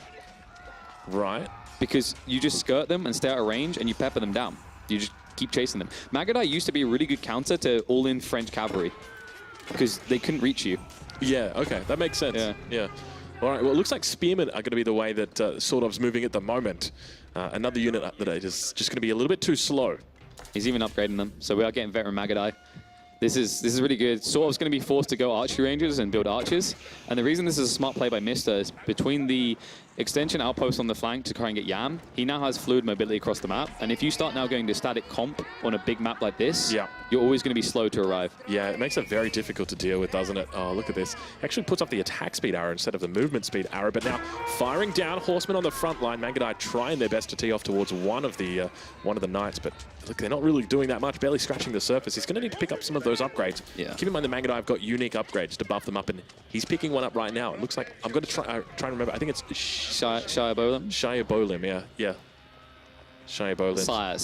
Right. Because you just skirt them and stay out of range, and you pepper them down. You just keep chasing them. Magadai used to be a really good counter to all-in French cavalry, because they couldn't reach you. Yeah, okay, that makes sense. Yeah. All right, well, it looks like Spearmen are going to be the way that SortOf's moving at the moment. Another unit that is just going to be a little bit too slow. He's even upgrading them, so we are getting veteran Magadai. This is really good. SortOf's going to be forced to go archery rangers and build archers. And the reason this is a smart play by Mr. is between the extension outpost on the flank to try and get Yam, he now has fluid mobility across the map. And if you start now going to static comp on a big map like this, you're always going to be slow to arrive. Yeah, it makes it very difficult to deal with, doesn't it? Oh, look at this. Actually puts up the attack speed arrow instead of the movement speed arrow. But now firing down horsemen on the front line. Magadai trying their best to tee off towards one of the knights, but look, they're not really doing that much, barely scratching the surface. He's going to need to pick up some of those upgrades. Yeah. Keep in mind the Magadai have got unique upgrades to buff them up, and he's picking one up right now. It looks like, I'm going to try and remember, I think it's Shiabolim? Shiabolim, yeah. Shiabolim.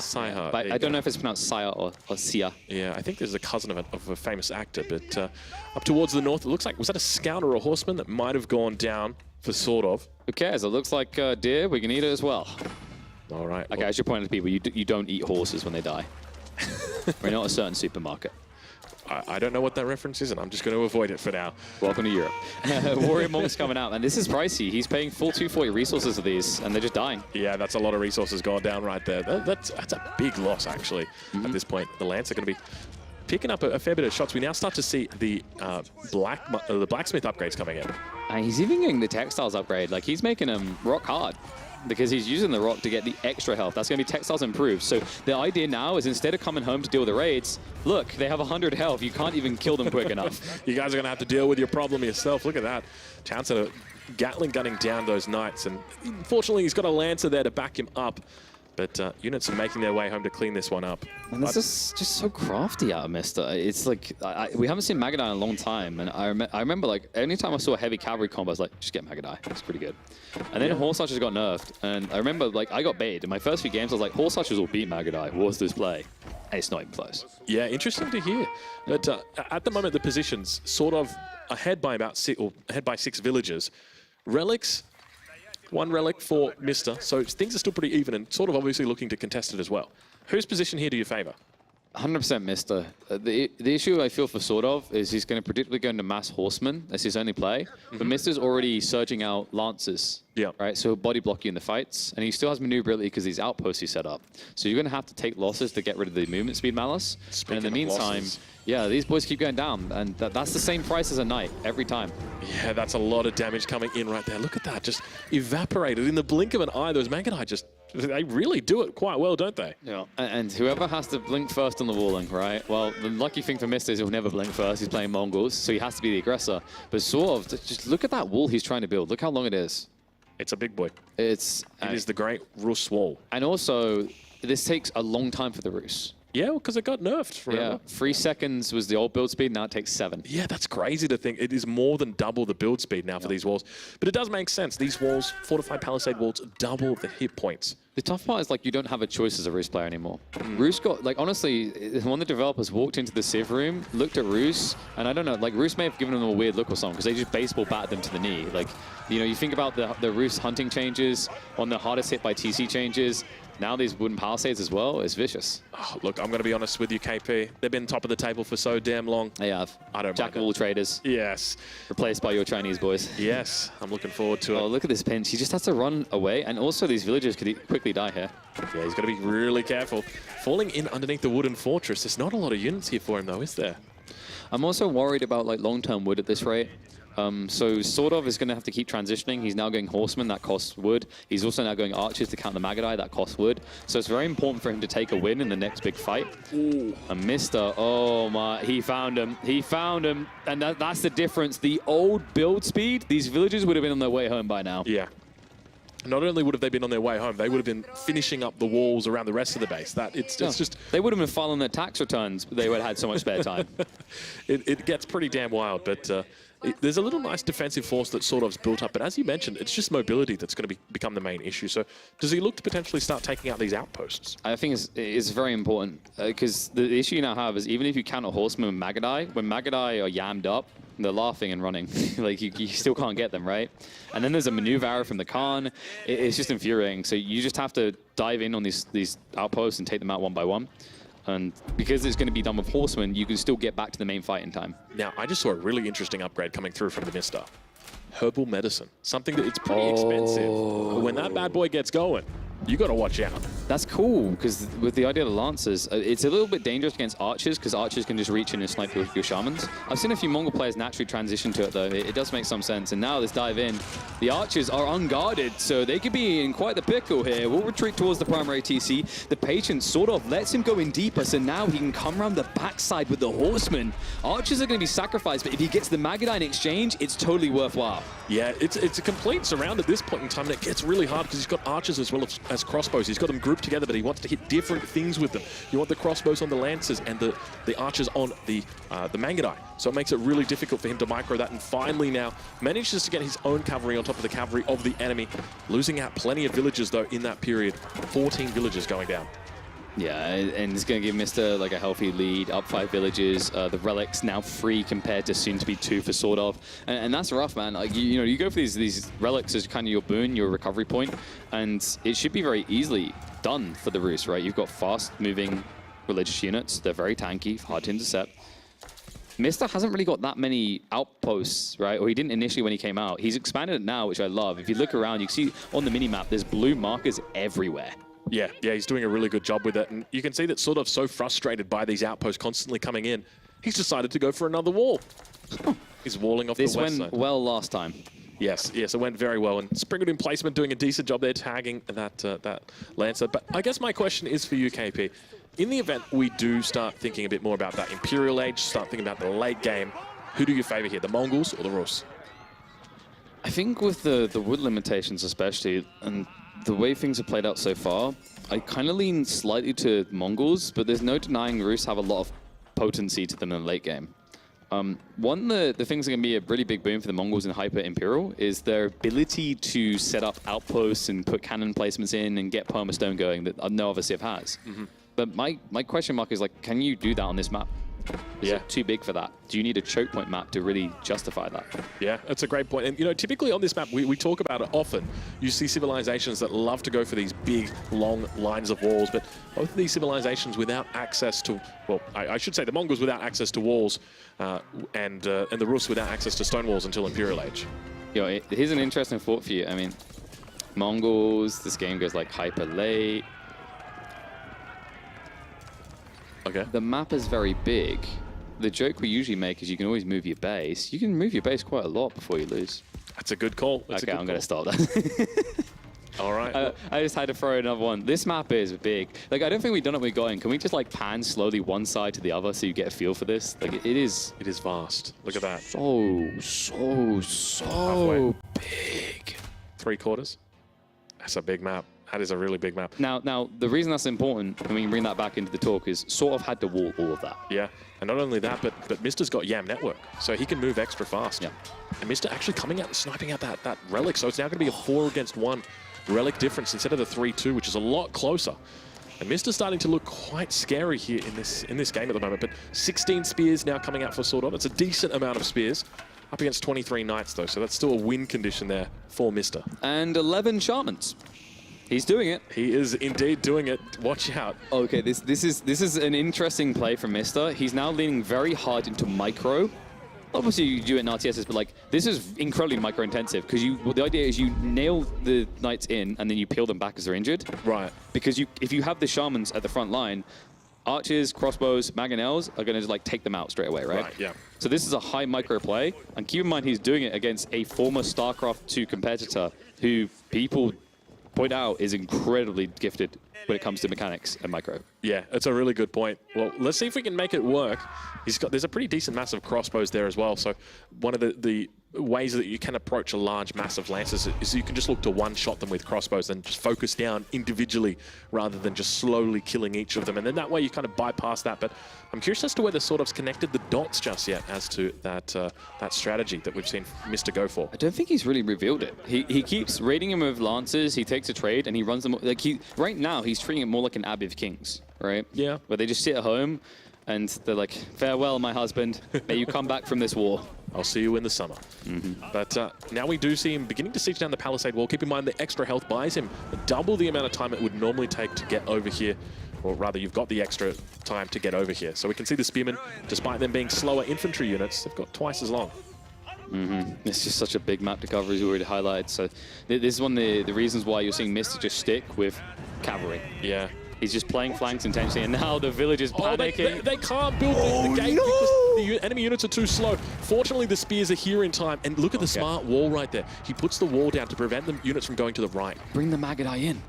Sire. But I don't know if it's pronounced Sire or Sia. Yeah, I think there's a cousin of a famous actor, but up towards the north, it looks like, was that a scout or a horseman that might have gone down for SortOf? Who cares? It looks like deer. We can eat it as well. All right. Okay, I should point out to people, you don't eat horses when they die. We're not a certain supermarket. I don't know what that reference is, and I'm just going to avoid it for now. Welcome to Europe. Warrior Monk's coming out, and this is pricey. He's paying full 240 resources for these, and they're just dying. Yeah, that's a lot of resources gone down right there. That's a big loss, actually, at this point. The Lance are going to be picking up a fair bit of shots. We now start to see the blacksmith upgrades coming in. And he's even getting the textiles upgrade. Like, he's making them rock hard, because he's using the rock to get the extra health. That's going to be textiles improved. So the idea now is, instead of coming home to deal with the raids, look, they have 100 health. You can't even kill them quick enough. You guys are going to have to deal with your problem yourself. Look at that. Townsend Gatling gunning down those knights. And unfortunately, he's got a Lancer there to back him up. But units are making their way home to clean this one up. And this is just so crafty out of Mista. It's like, we haven't seen Magadai in a long time. And I remember, like, anytime I saw a heavy cavalry combo, I was like, just get Magadai. It's pretty good. And then Horse Archers got nerfed. And I remember, like, I got baited. In my first few games, I was like, Horse Archers will beat Magadai. What's this play? And it's not even close. Yeah, interesting to hear. But at the moment, the positions sort of ahead by about 6 villagers. Relics, 1 relic for Mista, so things are still pretty even and sort of obviously looking to contest it as well. Whose position here do you favour? 100% Mista. The issue I feel for SortOf is he's going to predictably go into mass horsemen. That's his only play. But Mista's already surging out lancers. Yeah. Right, so he'll body block you in the fights. And he still has maneuverability because these outposts he set up. So you're going to have to take losses to get rid of the movement speed malice. Speaking and in the meantime, yeah, these boys keep going down. And that's the same price as a knight every time. Yeah, that's a lot of damage coming in right there. Look at that, just evaporated in the blink of an eye. Those Magadai just, they really do it quite well, don't they? Yeah, and whoever has to blink first on the walling, right? Well, the lucky thing for Mista is he'll never blink first. He's playing Mongols, so he has to be the aggressor. But SortOf, just look at that wall he's trying to build. Look how long it is. It's a big boy. It is the great Rus wall. And also, this takes a long time for the Rus. Yeah, because it got nerfed, remember? Yeah, 3 seconds was the old build speed, now it takes 7. Yeah, that's crazy to think. It is more than double the build speed now for these walls. But it does make sense. These walls, fortified palisade walls, double the hit points. The tough part is, like, you don't have a choice as a Rus player anymore. Rus got, like, honestly, one of the developers walked into the Civ room, looked at Rus, and I don't know, like, Rus may have given them a weird look or something, because they just baseball batted them to the knee. Like, you know, you think about the Rus hunting changes, on the hardest hit by TC changes, now these wooden palisades as well, it's vicious. Oh, look, I'm going to be honest with you, KP. They've been top of the table for so damn long. They have. I don't Jack of all traders. Yes. Replaced by your Chinese boys. Yes, I'm looking forward to it. Oh, look at this pinch. He just has to run away, and also these villagers could quickly die here. Yeah, he's got to be really careful. Falling in underneath the wooden fortress, there's not a lot of units here for him, though, is there? I'm also worried about, like, long-term wood at this rate. So SortOf is going to have to keep transitioning. He's now going horsemen, that costs wood. He's also now going archers to count the Magadai, that costs wood. So it's very important for him to take a win in the next big fight. Ooh. And Mista, oh my, he found him. He found him. And that's the difference. The old build speed, these villagers would have been on their way home by now. Yeah. Not only would have they been on their way home, they would have been finishing up the walls around the rest of the base. It's just... They would have been filing their tax returns, but they would have had so much spare time. It gets pretty damn wild, but there's a little nice defensive force that SortOf's built up, but as you mentioned, it's just mobility that's going to become the main issue. So does he look to potentially start taking out these outposts? I think it's very important, because the issue you now have is even if you count a horseman with Magadai, when Magadai are yammed up, they're laughing and running. Like, you still can't get them, right? And then there's a maneuver arrow from the Khan. It's just infuriating. So you just have to dive in on these outposts and take them out one by one. And because it's going to be done with horsemen, you can still get back to the main fight in time. Now, I just saw a really interesting upgrade coming through from DeMuslim. Herbal medicine. Something that it's pretty expensive. But when that bad boy gets going, you got to watch out. That's cool, because with the idea of the Lancers, it's a little bit dangerous against Archers, because Archers can just reach in and snipe your Shamans. I've seen a few Mongol players naturally transition to it, though. It does make some sense. And now let's dive in. The Archers are unguarded, so they could be in quite the pickle here. We'll retreat towards the primary TC. The Patience SortOf lets him go in deeper, so now he can come around the backside with the Horsemen. Archers are going to be sacrificed, but if he gets the Magadai in exchange, it's totally worthwhile. Yeah, it's a complete surround at this point in time, and it gets really hard because he's got Archers as well as crossbows. He's got them grouped together, but he wants to hit different things with them. You want the crossbows on the Lancers and the Archers on the Magadai. So it makes it really difficult for him to micro that, and finally now manages to get his own cavalry on top of the cavalry of the enemy, losing out plenty of villagers, though, in that period. 14 villagers going down. Yeah, and it's going to give Mista like a healthy lead, up 5 villages. The relics now 3 compared to soon to be 2 for SortOf, and that's rough, man. Like you know, you go for these relics as kind of your boon, your recovery point, and it should be very easily done for the Rus, right? You've got fast-moving religious units. They're very tanky, hard to intercept. Mista hasn't really got that many outposts, right? Or he didn't initially when he came out. He's expanded it now, which I love. If you look around, you can see on the mini-map, there's blue markers everywhere. Yeah, he's doing a really good job with it. And you can see that SortOf's so frustrated by these outposts constantly coming in, he's decided to go for another wall. He's walling off the west side. This went well last time. Yes, it went very well. And Sprinkled in placement doing a decent job there, tagging that Lancer. But I guess my question is for you, KP. In the event we do start thinking a bit more about that Imperial Age, start thinking about the late game, who do you favor here, the Mongols or the Rus? I think with the wood limitations especially, and the way things have played out so far, I kind of lean slightly to Mongols, but there's no denying Rus have a lot of potency to them in the late game. One of the things that can be a really big boon for the Mongols in Hyper Imperial is their ability to set up outposts and put cannon placements in and get permastone going that no other Civ has. But my question mark is, like, can you do that on this map? Is it too big for that? Do you need a choke point map to really justify that? Yeah, that's a great point. And, you know, typically on this map, we talk about it often. You see civilizations that love to go for these big, long lines of walls, but both of these civilizations without access to, well, I should say the Mongols without access to walls, and the Rus without access to stone walls until Imperial Age. You know, here's an interesting thought for you. I mean, Mongols, this game goes like hyper late. Okay. The map is very big. The joke we usually make is you can always move your base. You can move your base quite a lot before you lose. That's a good call. Okay, I'm going to stop that. All right. I just had to throw another one. This map is big. Like, I don't think we've done it with going. Can we just, like, pan slowly one side to the other so you get a feel for this? Like, it is... It is vast. Look at that. So big. 3/4. That's a big map. That is a really big map. Now, the reason that's important, and we can bring that back into the talk, is SortOf had to wall all of that. Yeah, and not only that, but Mista's got Yam Network, so he can move extra fast. Yeah. And Mista actually coming out and sniping out that Relic, so it's now going to be a 4-against-1 Relic difference instead of the 3-2, which is a lot closer. And Mista's starting to look quite scary here in this game at the moment, but 16 spears now coming out for SortOf. It's a decent amount of spears. Up against 23 Knights, though, so that's still a win condition there for Mista. And 11 Shamans. He's doing it. He is indeed doing it. Watch out. Okay, this is an interesting play from Mista. He's now leaning very hard into micro. Obviously, you do it in RTSs, but like this is incredibly micro-intensive because the idea is you nail the Knights in and then you peel them back as they're injured. Right. Because if you have the Shamans at the front line, archers, crossbows, mangonels are going to like take them out straight away, right? Right, yeah. So this is a high micro play, and keep in mind he's doing it against a former StarCraft 2 competitor who people point out is incredibly gifted when it comes to mechanics and micro. Yeah, that's a really good point. Well, let's see if we can make it work. There's a pretty decent mass of crossbows there as well. So one of the ways that you can approach a large mass of lances is you can just look to one-shot them with crossbows and just focus down individually rather than just slowly killing each of them. And then that way you kind of bypass that. But I'm curious as to whether SortOf's connected the dots just yet as to that strategy that we've seen Mista go for. I don't think he's really revealed it. He keeps raiding him with lances, he takes a trade, and he runs them. Like right now, he's treating it more like an Abbey of Kings, right? Yeah. Where they just sit at home and they're like, farewell, my husband. May you come back from this war. I'll see you in the summer. But now we do see him beginning to siege down the Palisade Wall. Keep in mind the extra health buys him double the amount of time it would normally take to get over here. Or rather, you've got the extra time to get over here. So we can see the Spearmen, despite them being slower infantry units, they've got twice as long. It's just such a big map to cover, as we already highlighted. So this is one of the reasons why you're seeing Mista just stick with cavalry. Yeah. He's just playing flanks intentionally, and now the village is panicking. They can't build the gate because the enemy units are too slow. Fortunately, the spears are here in time. And look at the smart wall right there. He puts the wall down to prevent the units from going to the right. Bring the Magadai in.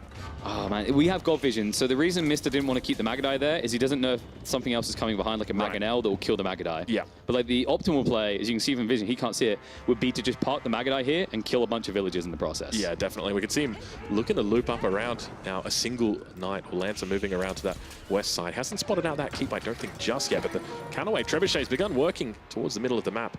Oh, man. We have God Vision. So the reason Mista didn't want to keep the Magadai there is he doesn't know if something else is coming behind, like a Mangonel that will kill the Magadai. Yeah. But like the optimal play, as you can see from Vision, he can't see it, would be to just park the Magadai here and kill a bunch of villagers in the process. Yeah, definitely. We can see him looking to loop up around now. A single Knight or Lancer moving around to that west side. Hasn't spotted out that keep, I don't think, just yet. But the counterweight Trebuchet has begun working towards the middle of the map.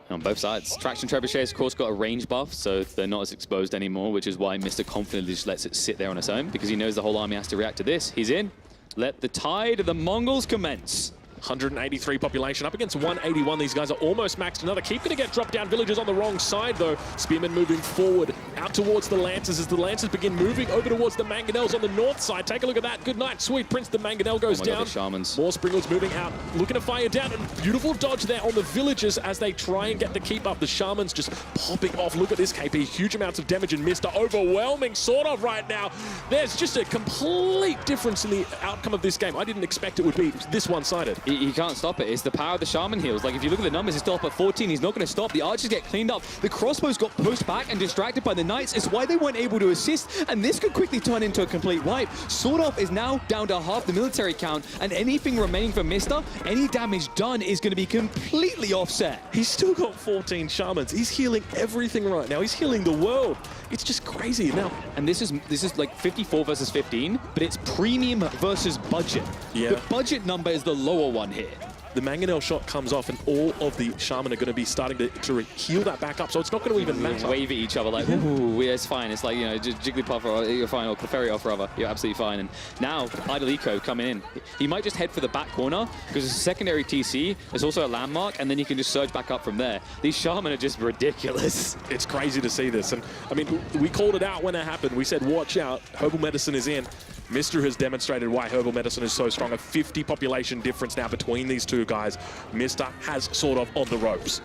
On both sides. Traction Trebuchets, of course, got a range buff, so they're not as exposed anymore, which is why Mista confidently just lets it sit there on its own, because he knows the whole army has to react to this. He's in. Let the tide of the Mongols commence. 183 population up against 181. These guys are almost maxed. Another keep going to get dropped down. Villagers on the wrong side, though. Spearmen moving forward out towards the Lancers as the Lancers begin moving over towards the Mangonels on the north side. Take a look at that. Good night. Sweet Prince. The Mangonel goes down. God, the Shamans. More Springlers moving out, looking to fire down. And beautiful dodge there on the Villagers as they try and get the keep up. The Shamans just popping off. Look at this KP. Huge amounts of damage and Mista. Overwhelming SortOf right now. There's just a complete difference in the outcome of this game. I didn't expect it would be this one-sided. He can't stop it. It's the power of the Shaman heals. Like, if you look at the numbers, he's still up at 14. He's not going to stop. The archers get cleaned up. The crossbows got pushed back and distracted by the knights. It's why they weren't able to assist, and this could quickly turn into a complete wipe. SortOf is now down to half the military count, and anything remaining for Mista, any damage done is going to be completely offset. He's still got 14 Shamans. He's healing everything right now. He's healing the world. It's just crazy now. And this is like 54 versus 15, but it's premium versus budget. Yeah. The budget number is the lower one here. The Mangonel shot comes off, and all of the Shaman are going to be starting to heal that back up, so it's not going to even matter. Wave at each other like, ooh, yeah, it's fine. It's like, you know, just Jigglypuff, or you're fine, or Clefairy off, rather. You're absolutely fine. And now, Idle Eco coming in. He might just head for the back corner, because it's a secondary TC. There's also a landmark, and then you can just surge back up from there. These Shaman are just ridiculous. It's crazy to see this. And, I mean, we called it out when it happened. We said, watch out, Herbal Medicine is in. Mr. has demonstrated why Herbal Medicine is so strong. A 50 population difference now between these two guys. Mr. has SortOf on the ropes.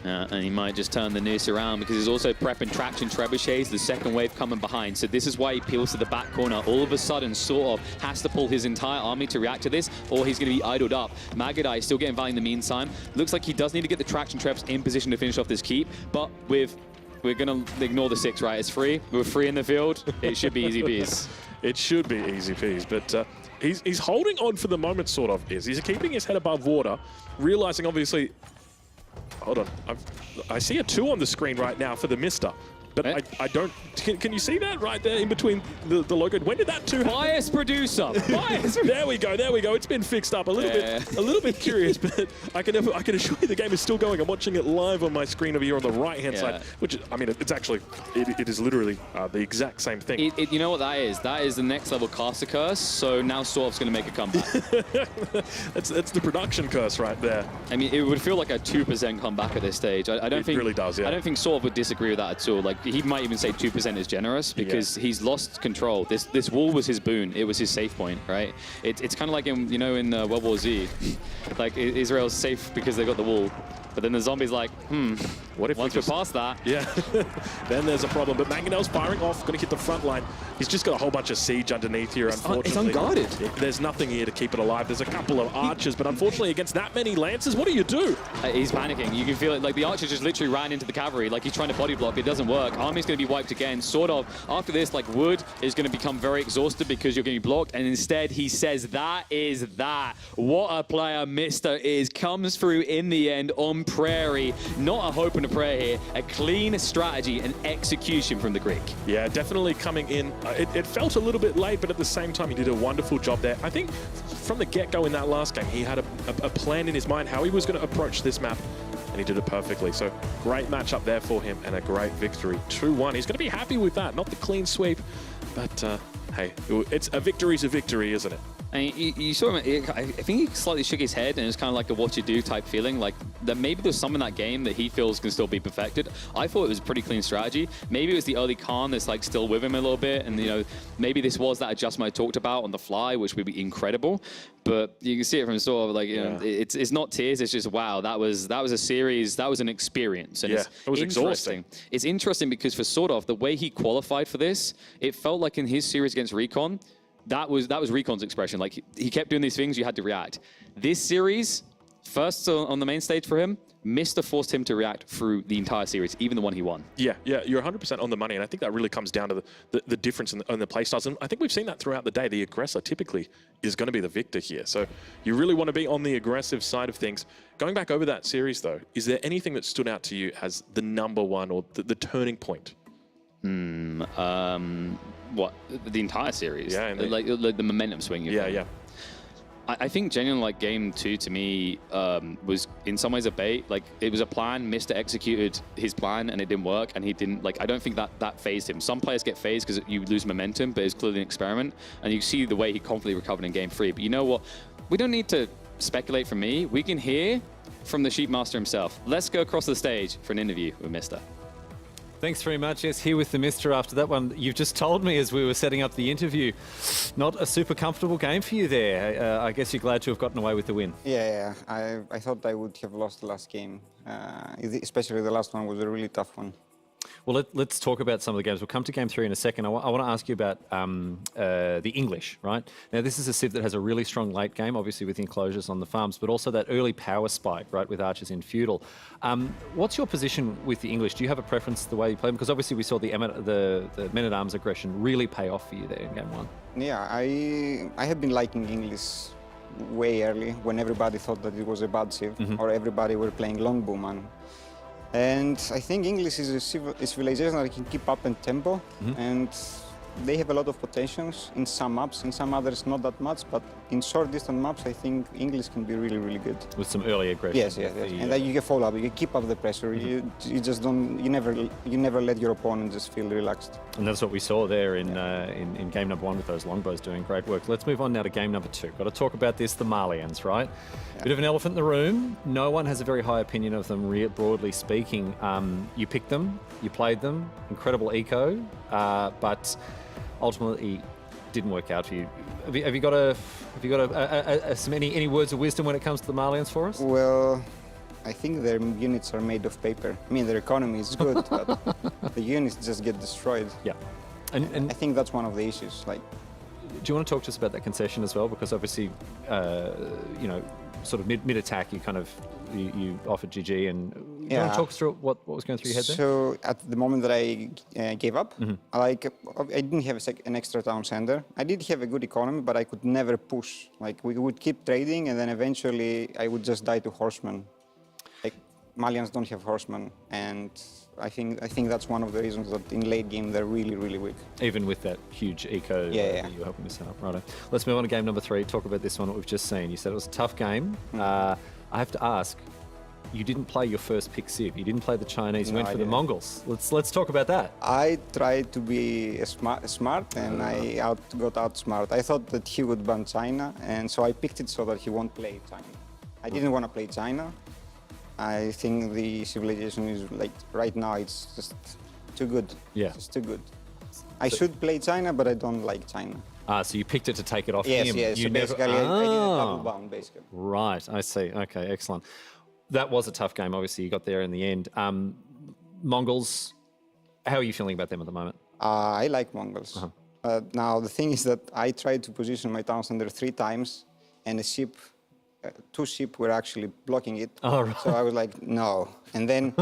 And he might just turn the noose around because he's also prepping traction trebuchets, the second wave coming behind. So this is why he peels to the back corner. All of a sudden, SortOf has to pull his entire army to react to this, or he's going to be idled up. Magadai is still getting value in the meantime. Looks like he does need to get the traction trebs in position to finish off this keep, but we're going to ignore the 6, right? It's free. We're free in the field. It should be easy peas. It should be easy peas, but he's holding on for the moment, SortOf is. He's keeping his head above water, realizing, obviously... Hold on. I see a 2 on the screen right now for TheMista. But I don't... Can you see that right there in between the logo? When did that 2 happen? Bias producer. Bias. There we go. There we go. It's been fixed up a little bit curious, but I can assure you the game is still going. I'm watching it live on my screen over here on the right-hand side, which, I mean, it's actually... It is literally the exact same thing. You know what that is? That is the next level caster curse, so now SortOf's going to make a comeback. That's the production curse right there. I mean, it would feel like a 2% comeback at this stage. I don't think... It really does, yeah. I don't think SortOf would disagree with that at all. Like, he might even say 2% is generous because he's lost control. This wall was his boon. It was his safe point, right? It's kind of like in, you know, in World War Z. Like, Israel's safe because they got the wall. But then the zombie's like, what if once we're past that? Yeah, then there's a problem. But Mangonel's firing off, going to hit the front line. He's just got a whole bunch of siege underneath here, unfortunately. It's unguarded. There's nothing here to keep it alive. There's a couple of archers, but unfortunately against that many lancers, what do you do? He's panicking. You can feel it. Like, the archer just literally ran into the cavalry. Like, he's trying to body block. It doesn't work. Army's going to be wiped again. SortOf, after this, like, Wood is going to become very exhausted because you're going to be blocked. And instead, he says, that is that. What a player Mr. is. Comes through in the end on Prairie. Not a hope and a prayer here. A clean strategy and execution from the Greek. Yeah, definitely coming in. It felt a little bit late, but at the same time, he did a wonderful job there. I think from the get-go in that last game, he had a plan in his mind how he was going to approach this map, and he did it perfectly. So great matchup there for him and a great victory. 2-1. He's going to be happy with that. Not the clean sweep, but hey, it's a victory's a victory, isn't it? And you saw him, I think he slightly shook his head, and it's kind of like a what you do type feeling, like that maybe there's some in that game that he feels can still be perfected. I thought it was a pretty clean strategy. Maybe it was the early Khan that's like still with him a little bit, and you know, maybe this was that adjustment I talked about on the fly, which would be incredible. But you can see it from sort of like, you know, it's not tears, it's just, wow, that was a series, that was an experience. And it was exhausting. It's interesting because for SortOf, the way he qualified for this, it felt like in his series against Recon, that was Recon's expression. Like, he kept doing these things, you had to react. This series, first on the main stage for him, Mr. forced him to react through the entire series, even the one he won. Yeah, you're 100% on the money, and I think that really comes down to the difference in the playstyles. And I think we've seen that throughout the day. The aggressor typically is going to be the victor here. So you really want to be on the aggressive side of things. Going back over that series, though, is there anything that stood out to you as the #1 or the turning point? What? The entire series? Yeah. Like the momentum swing. Yeah. I think genuinely, like, game 2 to me was in some ways a bait. Like, it was a plan. Mr. executed his plan and it didn't work, and he didn't, like, I don't think that phased him. Some players get phased because you lose momentum, but it's clearly an experiment, and you see the way he confidently recovered in game 3. But you know what? We don't need to speculate from me. We can hear from the Sheepmaster himself. Let's go across the stage for an interview with Mr. Thanks very much. Yes, here with TheMista after that one. You've just told me as we were setting up the interview, not a super comfortable game for you there. I guess you're glad to have gotten away with the win. Yeah. I thought I would have lost the last game. Especially the last one was a really tough one. Well, let's talk about some of the games. We'll come to game 3 in a second. I want to ask you about the English, right? Now, this is a civ that has a really strong late game, obviously with enclosures on the farms, but also that early power spike, right, with archers in feudal. What's your position with the English? Do you have a preference the way you play them? Because obviously we saw the men-at-arms aggression really pay off for you there in game 1. Yeah, I have been liking English way early when everybody thought that it was a bad civ, or everybody were playing longbowman. And I think English is a civilization that can keep up in tempo, and they have a lot of potentials in some maps, in some others not that much, but in short distance maps I think English can be really, really good. With some early aggression. Yes. And then you can follow up, you can keep up the pressure, you just don't, you never let your opponent just feel relaxed. And that's what we saw there in game number 1 with those longbows doing great work. Let's move on now to game number 2. Got to talk about this, the Malians, right? Bit of an elephant in the room. No one has a very high opinion of them, broadly speaking. You picked them, you played them, incredible eco, but ultimately didn't work out for you. Have you got any words of wisdom when it comes to the Malians for us? Well, I think their units are made of paper. I mean, their economy is good, but the units just get destroyed. Yeah. And I think that's one of the issues. Like, do you want to talk to us about that concession as well? Because obviously, you know, sort of mid-attack, you offered GG, and do you want to talk us through what was going through your head there? So at the moment that I gave up, I didn't have an extra town center. I did have a good economy, but I could never push. Like, we would keep trading, and then eventually I would just die to horsemen. Like, Malians don't have horsemen, and I think that's one of the reasons that in late game they're really, really weak. Even with that huge eco that you were helping to set up. Right. Let's move on to game number 3. Talk about this one that we've just seen. You said it was a tough game. I have to ask, you didn't play your first pick civ. You didn't play the Chinese. You went for the Mongols. Let's talk about that. I tried to be smart, and I got outsmart. I thought that he would ban China, and so I picked it so that he won't play China. I didn't want to play China. I think the civilization is, like, right now it's just too good. Yeah. It's too good. I should play China, but I don't like China. So you picked it to take it off him. Yes. So basically, I did a double bound, basically. Right, I see. Okay, excellent. That was a tough game. Obviously, you got there in the end. Mongols, how are you feeling about them at the moment? I like Mongols. Now, the thing is that I tried to position my town center 3 times, and a ship, 2 ships were actually blocking it. Oh, right. So I was like, no. And then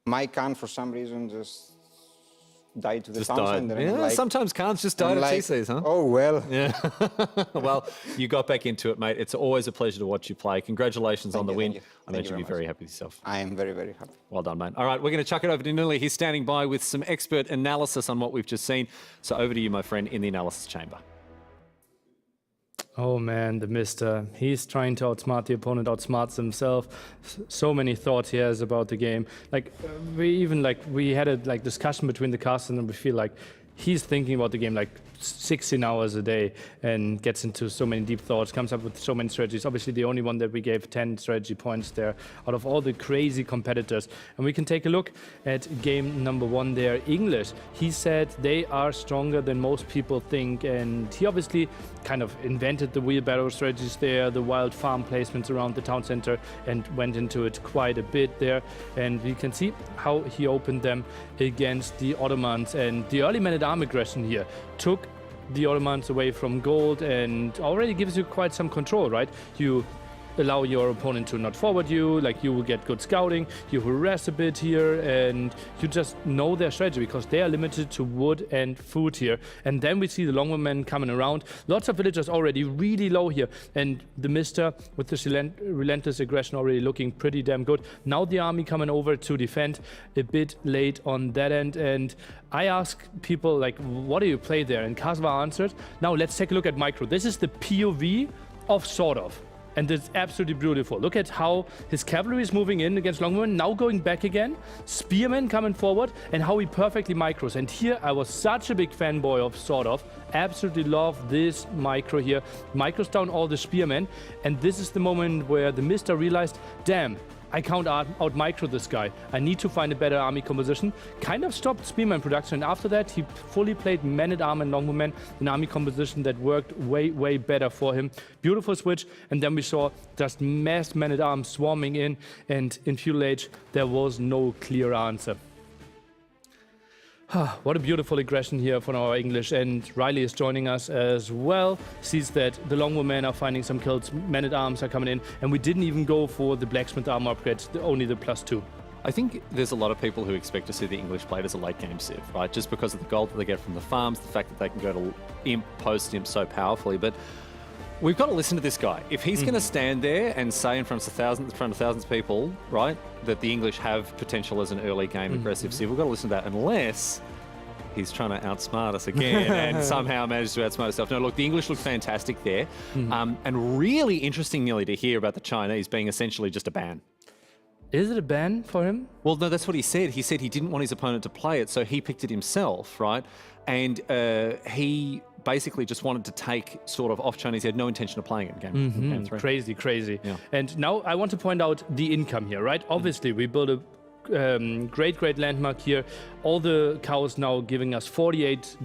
my Khan, for some reason, just died to the town center. Yeah, like, sometimes Khans just die to TCs, huh? Oh, well. Yeah. Well, you got back into it, mate. It's always a pleasure to watch you play. Congratulations on the win. I bet you'll be very happy with yourself. I am very, very happy. Well done, mate. All right, we're going to chuck it over to Nili. He's standing by with some expert analysis on what we've just seen. So over to you, my friend, in the analysis chamber. Oh man, DeMista. He's trying to outsmart the opponent, outsmarts himself. So many thoughts he has about the game. Like, we had a discussion between the cast, and we feel like he's thinking about the game like 16 hours a day and gets into so many deep thoughts, comes up with so many strategies. Obviously, the only one that we gave 10 strategy points there out of all the crazy competitors. And we can take a look at game number 1 there, English. He said they are stronger than most people think, and he obviously kind of invented the wheelbarrow strategies there, the wild farm placements around the town center, and went into it quite a bit there. And we can see how he opened them against the Ottomans, and the early man-at-arm aggression here took the Ottomans away from gold and already gives you quite some control, right? You allow your opponent to not forward you, like you will get good scouting, you harass a bit here, and you just know their strategy because they are limited to wood and food here. And then we see the longbow coming around. Lots of villagers already really low here, and DeMista with this relentless aggression already looking pretty damn good. Now the army coming over to defend, a bit late on that end, and I ask people, like, what do you play there? And Kasva answered, now let's take a look at Micro. This is the POV of SortOf. And it's absolutely beautiful. Look at how his cavalry is moving in against Longbow, now going back again. Spearmen coming forward, and how he perfectly micros. And here I was such a big fanboy of SortOf. Absolutely love this micro here. Micros down all the spearmen. And this is the moment where DeMista realized, damn, I can't out micro this guy. I need to find a better army composition. Kind of stopped spearman production, and after that he fully played man-at-arm and longbowman, an army composition that worked way, way better for him. Beautiful switch, and then we saw just mass man-at-arm swarming in, and in feudal age there was no clear answer. What a beautiful aggression here from our English, and Riley is joining us as well. Sees that the longbow are finding some kills, men-at-arms are coming in, and we didn't even go for the blacksmith armor upgrade, only the +2. I think there's a lot of people who expect to see the English played as a late game civ, right? Just because of the gold that they get from the farms, the fact that they can go to imp, post-imp so powerfully, but we've got to listen to this guy. If he's going to stand there and say in front of thousands of people, right, that the English have potential as an early game aggressive civ, we've got to listen to that, unless he's trying to outsmart us again and somehow managed to outsmart himself. No, look, the English look fantastic there. And really interesting, nearly, to hear about the Chinese being essentially just a ban. Is it a ban for him? Well, no, that's what he said. He said he didn't want his opponent to play it, so he picked it himself, right? And he basically just wanted to take sort of off Chinese. He had no intention of playing it in game 3. Crazy, crazy. Yeah. And now I want to point out the income here, right? Obviously, we built a great landmark here. All the cows now giving us 48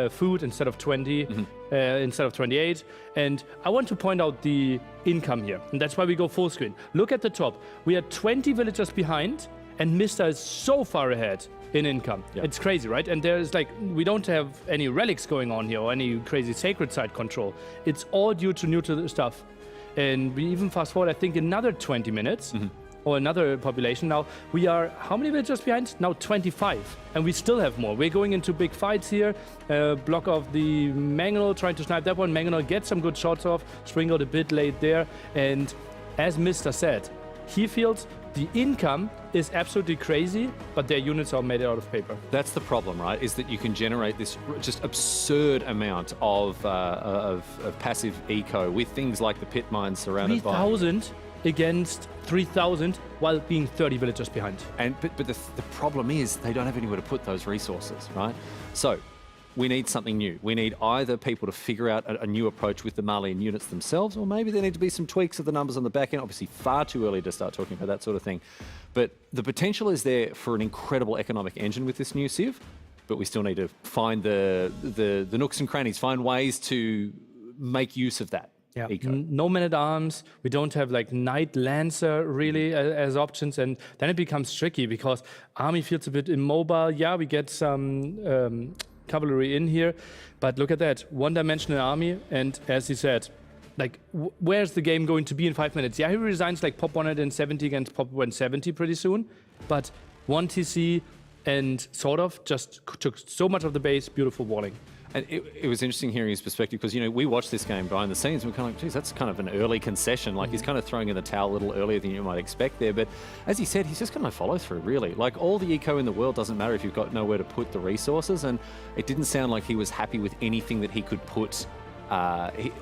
food instead of 20, instead of 28. And I want to point out the income here, and that's why we go full screen. Look at the top. We are 20 villagers behind, and Mr. is so far ahead in income. Yeah. It's crazy, right? And there's like, we don't have any relics going on here or any crazy sacred site control. It's all due to neutral stuff. And we even fast forward, I think, another 20 minutes. Or another population. Now we are, how many villagers behind? Now 25, and we still have more. We're going into big fights here. Block of the MarineLord, trying to snipe that one. MarineLord gets some good shots off. Stringled a bit late there, and as Mr. said, he feels the income is absolutely crazy, but their units are made out of paper. That's the problem, right? Is that you can generate this just absurd amount of passive eco with things like the pit mines surrounded by 3,000 against 3,000 while being 30 villagers behind. And but the problem is they don't have anywhere to put those resources, right? So we need something new. We need either people to figure out a new approach with the Malian units themselves, or maybe there need to be some tweaks of the numbers on the back end. Obviously far too early to start talking about that sort of thing. But the potential is there for an incredible economic engine with this new civ, but we still need to find the nooks and crannies, find ways to make use of that. Yeah, no men-at-arms. We don't have like Knight Lancer really as options, and then it becomes tricky because army feels a bit immobile. Yeah, we get some cavalry in here, but look at that, one-dimensional army, and as he said, like where's the game going to be in 5 minutes? Yeah, he resigns like pop 170 against pop 170 pretty soon, but 1 TC and SortOf just took so much of the base. Beautiful walling. And it was interesting hearing his perspective because, you know, we watched this game behind the scenes and we're kind of like, geez, that's kind of an early concession. Like, he's kind of throwing in the towel a little earlier than you might expect there. But as he said, he's just got no follow through, really. Like, all the eco in the world doesn't matter if you've got nowhere to put the resources. And it didn't sound like he was happy with anything that he could put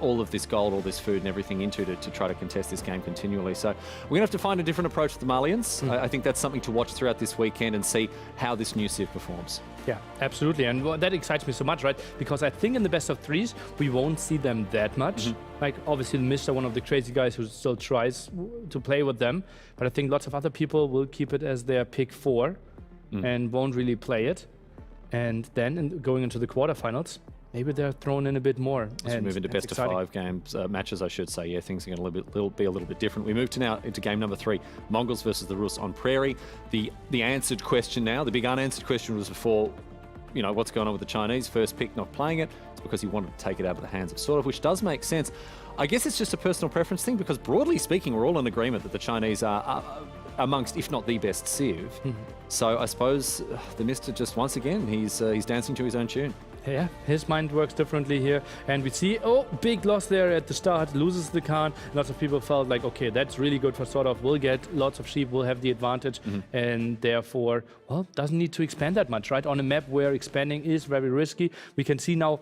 all of this gold, all this food and everything into to try to contest this game continually. So we're going to have to find a different approach with the Malians. I think that's something to watch throughout this weekend and see how this new civ performs. Yeah, absolutely. And that excites me so much, right? Because I think in the best of threes, we won't see them that much. Like, obviously, TheMista, one of the crazy guys who still tries to play with them. But I think lots of other people will keep it as their pick 4 and won't really play it. And then going into the quarterfinals, maybe they're thrown in a bit more. As we move into best of 5 games, matches, I should say. Yeah, things are going to be a little bit different. We move to now into game number 3, Mongols versus the Rus on Prairie. The answered question now, the big unanswered question was before, you know, what's going on with the Chinese? First pick not playing it. It's because he wanted to take it out of the hands of SortOf, which does make sense. I guess it's just a personal preference thing because broadly speaking, we're all in agreement that the Chinese are amongst, if not the best civ. So I suppose TheMista just once again, he's dancing to his own tune. Yeah, his mind works differently here. And we see, big loss there at the start, loses the Khan. Lots of people felt like, okay, that's really good for SortOf. We'll get lots of sheep, we'll have the advantage. And therefore, well, doesn't need to expand that much, right? On a map where expanding is very risky. We can see now,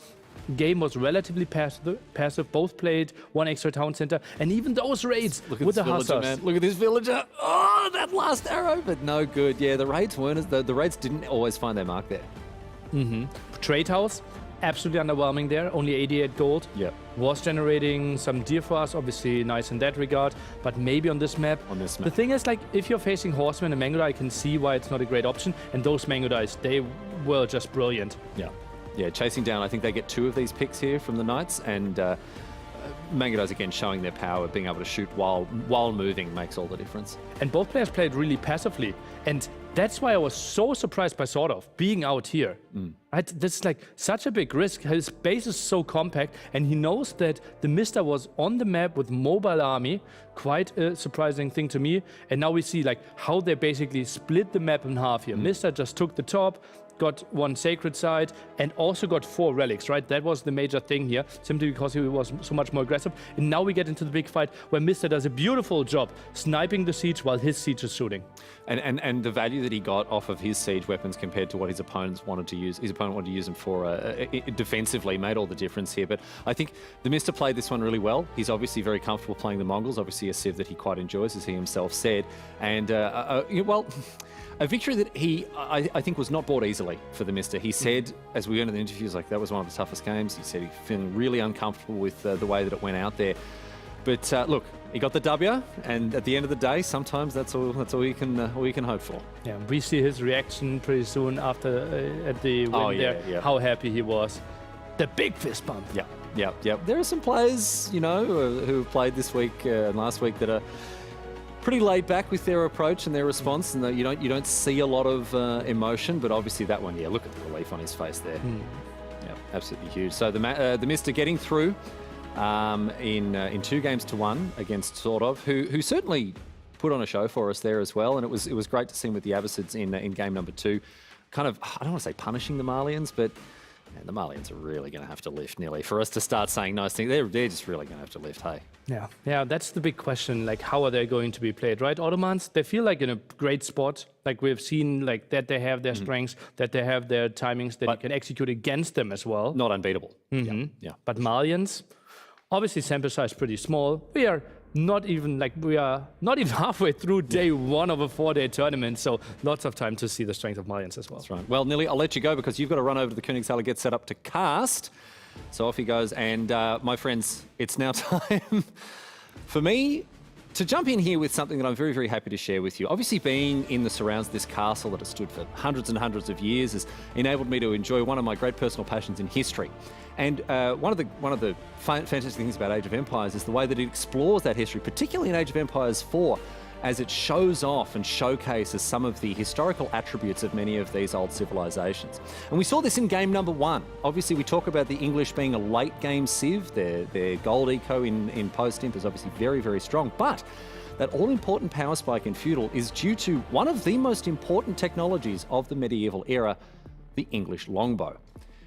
game was relatively passive. Both played 1 extra town center. And even those raids with the hussars. Man. Look at this villager. Oh, that last arrow, but no good. Yeah, the raids weren't the raids didn't always find their mark there. Trade house, absolutely underwhelming there, only 88 gold. Yep. Was generating some deer for us, obviously nice in that regard, but maybe on this map. The thing is, like, if you're facing horsemen and Mangodai, I can see why it's not a great option, and those Mangodais, they were just brilliant. Yeah, chasing down, I think they get 2 of these picks here from the Knights, and Mangodais again showing their power, being able to shoot while moving makes all the difference. And both players played really passively, and that's why I was so surprised by SortOf being out here. That's like such a big risk. His base is so compact, and he knows that DeMista was on the map with mobile army. Quite a surprising thing to me. And now we see like how they basically split the map in half here. Mista just took the top, got one sacred side, and also got 4 relics, right? That was the major thing here, simply because he was so much more aggressive. And now we get into the big fight where Mista does a beautiful job sniping the siege while his siege is shooting. And the value that he got off of his siege weapons compared to what his opponents wanted to use, them for defensively made all the difference here. But I think DeMista played this one really well. He's obviously very comfortable playing the Mongols, obviously a civ that he quite enjoys, as he himself said. And, well, a victory that I think was not bought easily for DeMista. He said, as we went in the interviews, like that was one of the toughest games. He said he's feeling really uncomfortable with the way that it went out there. But look, he got the W, and at the end of the day, sometimes that's all you can hope for. Yeah, we see his reaction pretty soon after at the win there. How happy he was. The big fist bump. Yeah. There are some players, you know, who have played this week and last week that are pretty laid back with their approach and their response, and you don't see a lot of emotion. But obviously that one, look at the relief on his face there. Yeah, absolutely huge. So the DeMista getting through in 2-1 against SortOf, who certainly put on a show for us there as well, and it was great to see him with the Abbasids in game number 2, kind of, I don't want to say punishing the Malians, but man, the Malians are really going to have to lift nearly for us to start saying nice things. They're just really going to have to lift, hey. Yeah, that's the big question. Like, how are they going to be played, right? Ottomans, they feel like in a great spot. Like we've seen, like that they have their strengths, that they have their timings, that you can execute against them as well. Not unbeatable. Yeah. But Malians, obviously sample size pretty small. We are not even halfway through day 1 of a 4-day tournament, so lots of time to see the strength of Malians as well. That's right. Well, Nili, I'll let you go because you've got to run over to the Königshalle, get set up to cast. So off he goes, and my friends, it's now time for me to jump in here with something that I'm very, very happy to share with you. Obviously, being in the surrounds of this castle that has stood for hundreds and hundreds of years has enabled me to enjoy one of my great personal passions in history. And one of the fantastic things about Age of Empires is the way that it explores that history, particularly in Age of Empires 4, as it shows off and showcases some of the historical attributes of many of these old civilizations. And we saw this in game number 1. Obviously, we talk about the English being a late game civ. Their gold eco in post-imp is obviously very, very strong. But that all-important power spike in feudal is due to one of the most important technologies of the medieval era, the English longbow.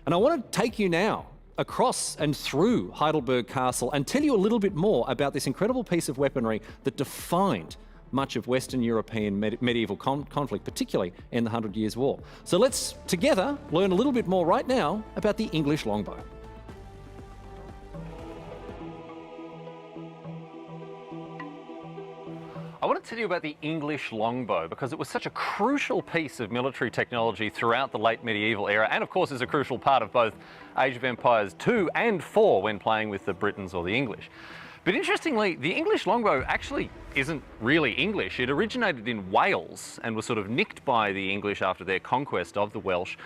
And I want to take you now across and through Heidelberg Castle and tell you a little bit more about this incredible piece of weaponry that defined much of Western European medieval conflict, particularly in the 100 Years' War. So let's together learn a little bit more right now about the English longbow. I want to tell you about the English longbow because it was such a crucial piece of military technology throughout the late medieval era, and of course is a crucial part of both Age of Empires 2 and 4 when playing with the Britons or the English. But interestingly, the English longbow actually isn't really English. It originated in Wales and was sort of nicked by the English after their conquest of the Welsh,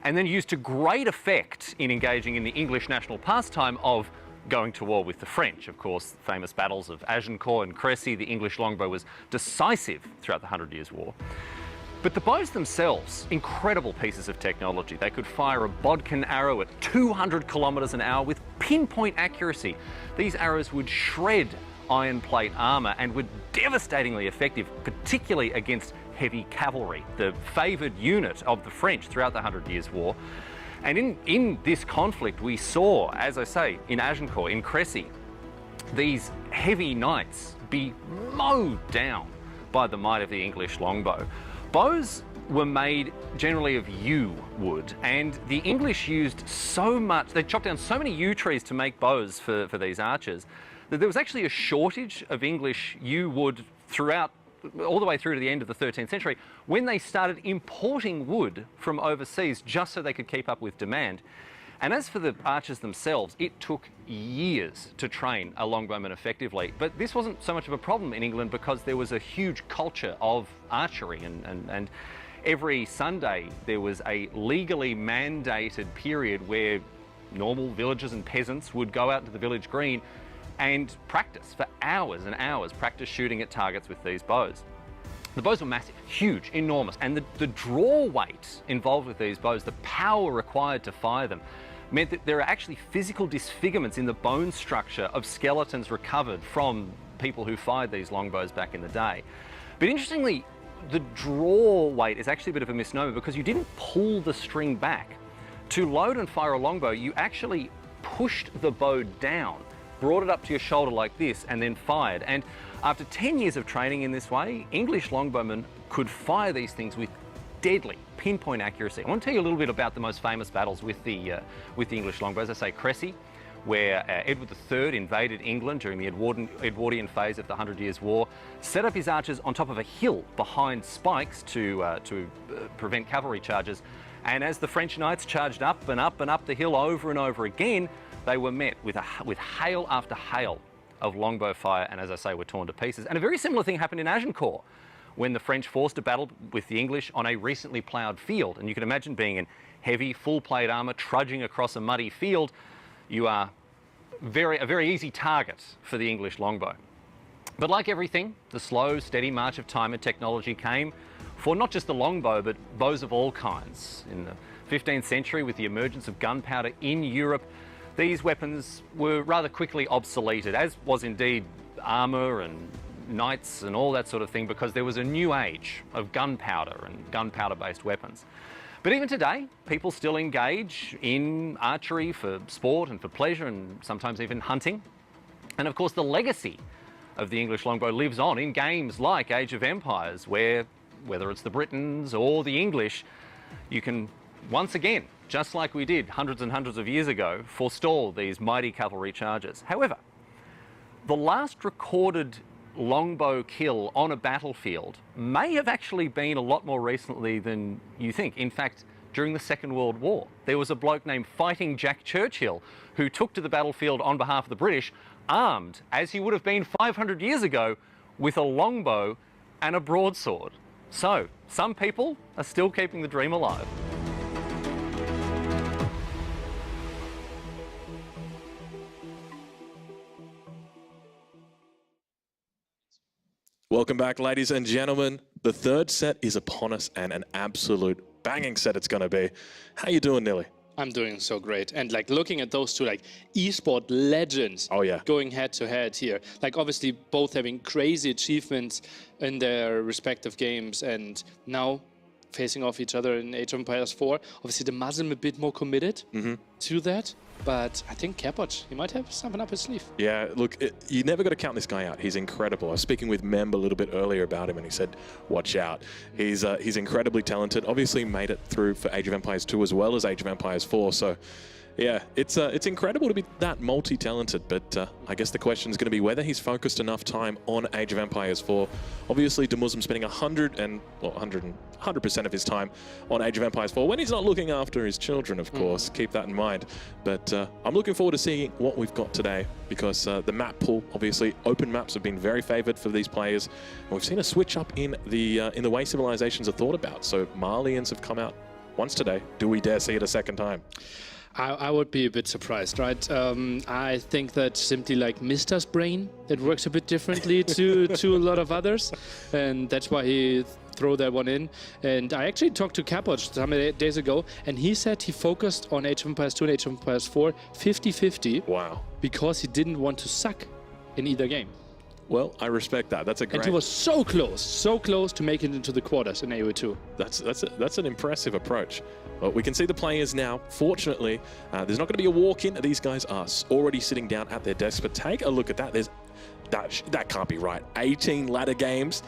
and then used to great effect in engaging in the English national pastime of going to war with the French. Of course, the famous battles of Agincourt and Crécy, the English longbow was decisive throughout the 100 Years' War. But the bows themselves, incredible pieces of technology. They could fire a bodkin arrow at 200 kilometers an hour with pinpoint accuracy. These arrows would shred iron plate armor and were devastatingly effective, particularly against heavy cavalry, the favored unit of the French throughout the 100 Years' War. And in this conflict, we saw, as I say, in Agincourt, in Crécy, these heavy knights be mowed down by the might of the English longbow. Bows were made generally of yew wood, and the English used so much, they chopped down so many yew trees to make bows for these archers, that there was actually a shortage of English yew wood throughout, all the way through to the end of the 13th century, when they started importing wood from overseas just so they could keep up with demand. And as for the archers themselves, it took years to train a longbowman effectively. But this wasn't so much of a problem in England because there was a huge culture of archery, and every Sunday there was a legally mandated period where normal villagers and peasants would go out to the village green and practice for hours and hours, practice shooting at targets with these bows. The bows were massive, huge, enormous, and the draw weight involved with these bows, the power required to fire them, meant that there are actually physical disfigurements in the bone structure of skeletons recovered from people who fired these longbows back in the day. But interestingly, the draw weight is actually a bit of a misnomer because you didn't pull the string back. To load and fire a longbow, you actually pushed the bow down, brought it up to your shoulder like this, and then fired. And after 10 years of training in this way, English longbowmen could fire these things with deadly pinpoint accuracy. I want to tell you a little bit about the most famous battles with the English longbows. I say Cressy, where Edward III invaded England during the Edwardian phase of the 100 Years' War, set up his archers on top of a hill behind spikes to prevent cavalry charges. And as the French knights charged up and up and up the hill over and over again, they were met with hail after hail of longbow fire, and as I say, were torn to pieces. And a very similar thing happened in Agincourt, when the French forced a battle with the English on a recently ploughed field. And you can imagine being in heavy, full-plate armour, trudging across a muddy field. You are a very easy target for the English longbow. But like everything, the slow, steady march of time and technology came for not just the longbow, but bows of all kinds. In the 15th century, with the emergence of gunpowder in Europe, these weapons were rather quickly obsoleted, as was indeed armour and knights and all that sort of thing, because there was a new age of gunpowder and gunpowder-based weapons. But even today, people still engage in archery for sport and for pleasure, and sometimes even hunting. And of course, the legacy of the English longbow lives on in games like Age of Empires, where, whether it's the Britons or the English, you can once again, just like we did hundreds and hundreds of years ago, forestall these mighty cavalry charges. However, the last recorded longbow kill on a battlefield may have actually been a lot more recently than you think. In fact, during the Second World War, there was a bloke named Fighting Jack Churchill who took to the battlefield on behalf of the British, armed, as he would have been 500 years ago, with a longbow and a broadsword. So, some people are still keeping the dream alive. Welcome back, ladies and gentlemen. The third set is upon us, and an absolute banging set it's going to be. How you doing, Nilly? I'm doing so great. And like looking at those two like esport legends going head to head here. Like obviously both having crazy achievements in their respective games and now facing off each other in Age of Empires 4. Obviously DeMuslim a bit more committed to that. But I think Capoch, he might have something up his sleeve. Yeah, look, you never got to count this guy out. He's incredible. I was speaking with Memb a little bit earlier about him, and he said, watch out. He's incredibly talented. Obviously made it through for Age of Empires 2 as well as Age of Empires 4. So, yeah, it's incredible to be that multi-talented, but I guess the question is going to be whether he's focused enough time on Age of Empires 4. Obviously, DeMuslim spending 100% of his time on Age of Empires 4 when he's not looking after his children, of course. Keep that in mind. But I'm looking forward to seeing what we've got today because the map pool, obviously, open maps have been very favoured for these players. And we've seen a switch up in the way civilizations are thought about. So Malians have come out once today. Do we dare see it a second time? I would be a bit surprised, right? I think that simply like Mista's brain, it works a bit differently to a lot of others. And that's why he threw that one in. And I actually talked to Capoch some days ago, and he said he focused on Age of Empires 2 and Age of Empires 4 50-50. Wow. Because he didn't want to suck in either game. Well, I respect that. That's a great... And he was so close to make it into the quarters in AoE2. That's an impressive approach. Well, we can see the players now. Fortunately, there's not going to be a walk-in. These guys are already sitting down at their desks. But take a look at that. That can't be right. 18 ladder games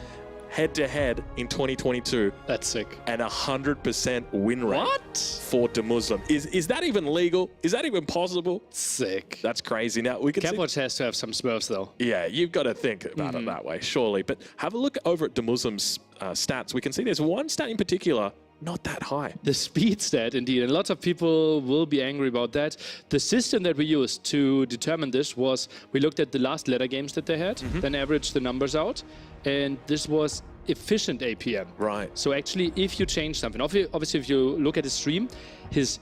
head-to-head in 2022. That's sick. And 100% win rate. What? For DeMuslim. Is that even legal? Is that even possible? Sick. That's crazy. Now, we can Capoch has to have some smurfs, though. Yeah, you've got to think about it that way, surely. But have a look over at DeMuslim's stats. We can see there's one stat in particular not that high. The speed stat, indeed. And lots of people will be angry about that. The system that we used to determine this was we looked at the last ladder games that they had, then averaged the numbers out. And this was efficient APM. Right. So actually, if you change something, obviously if you look at his stream, his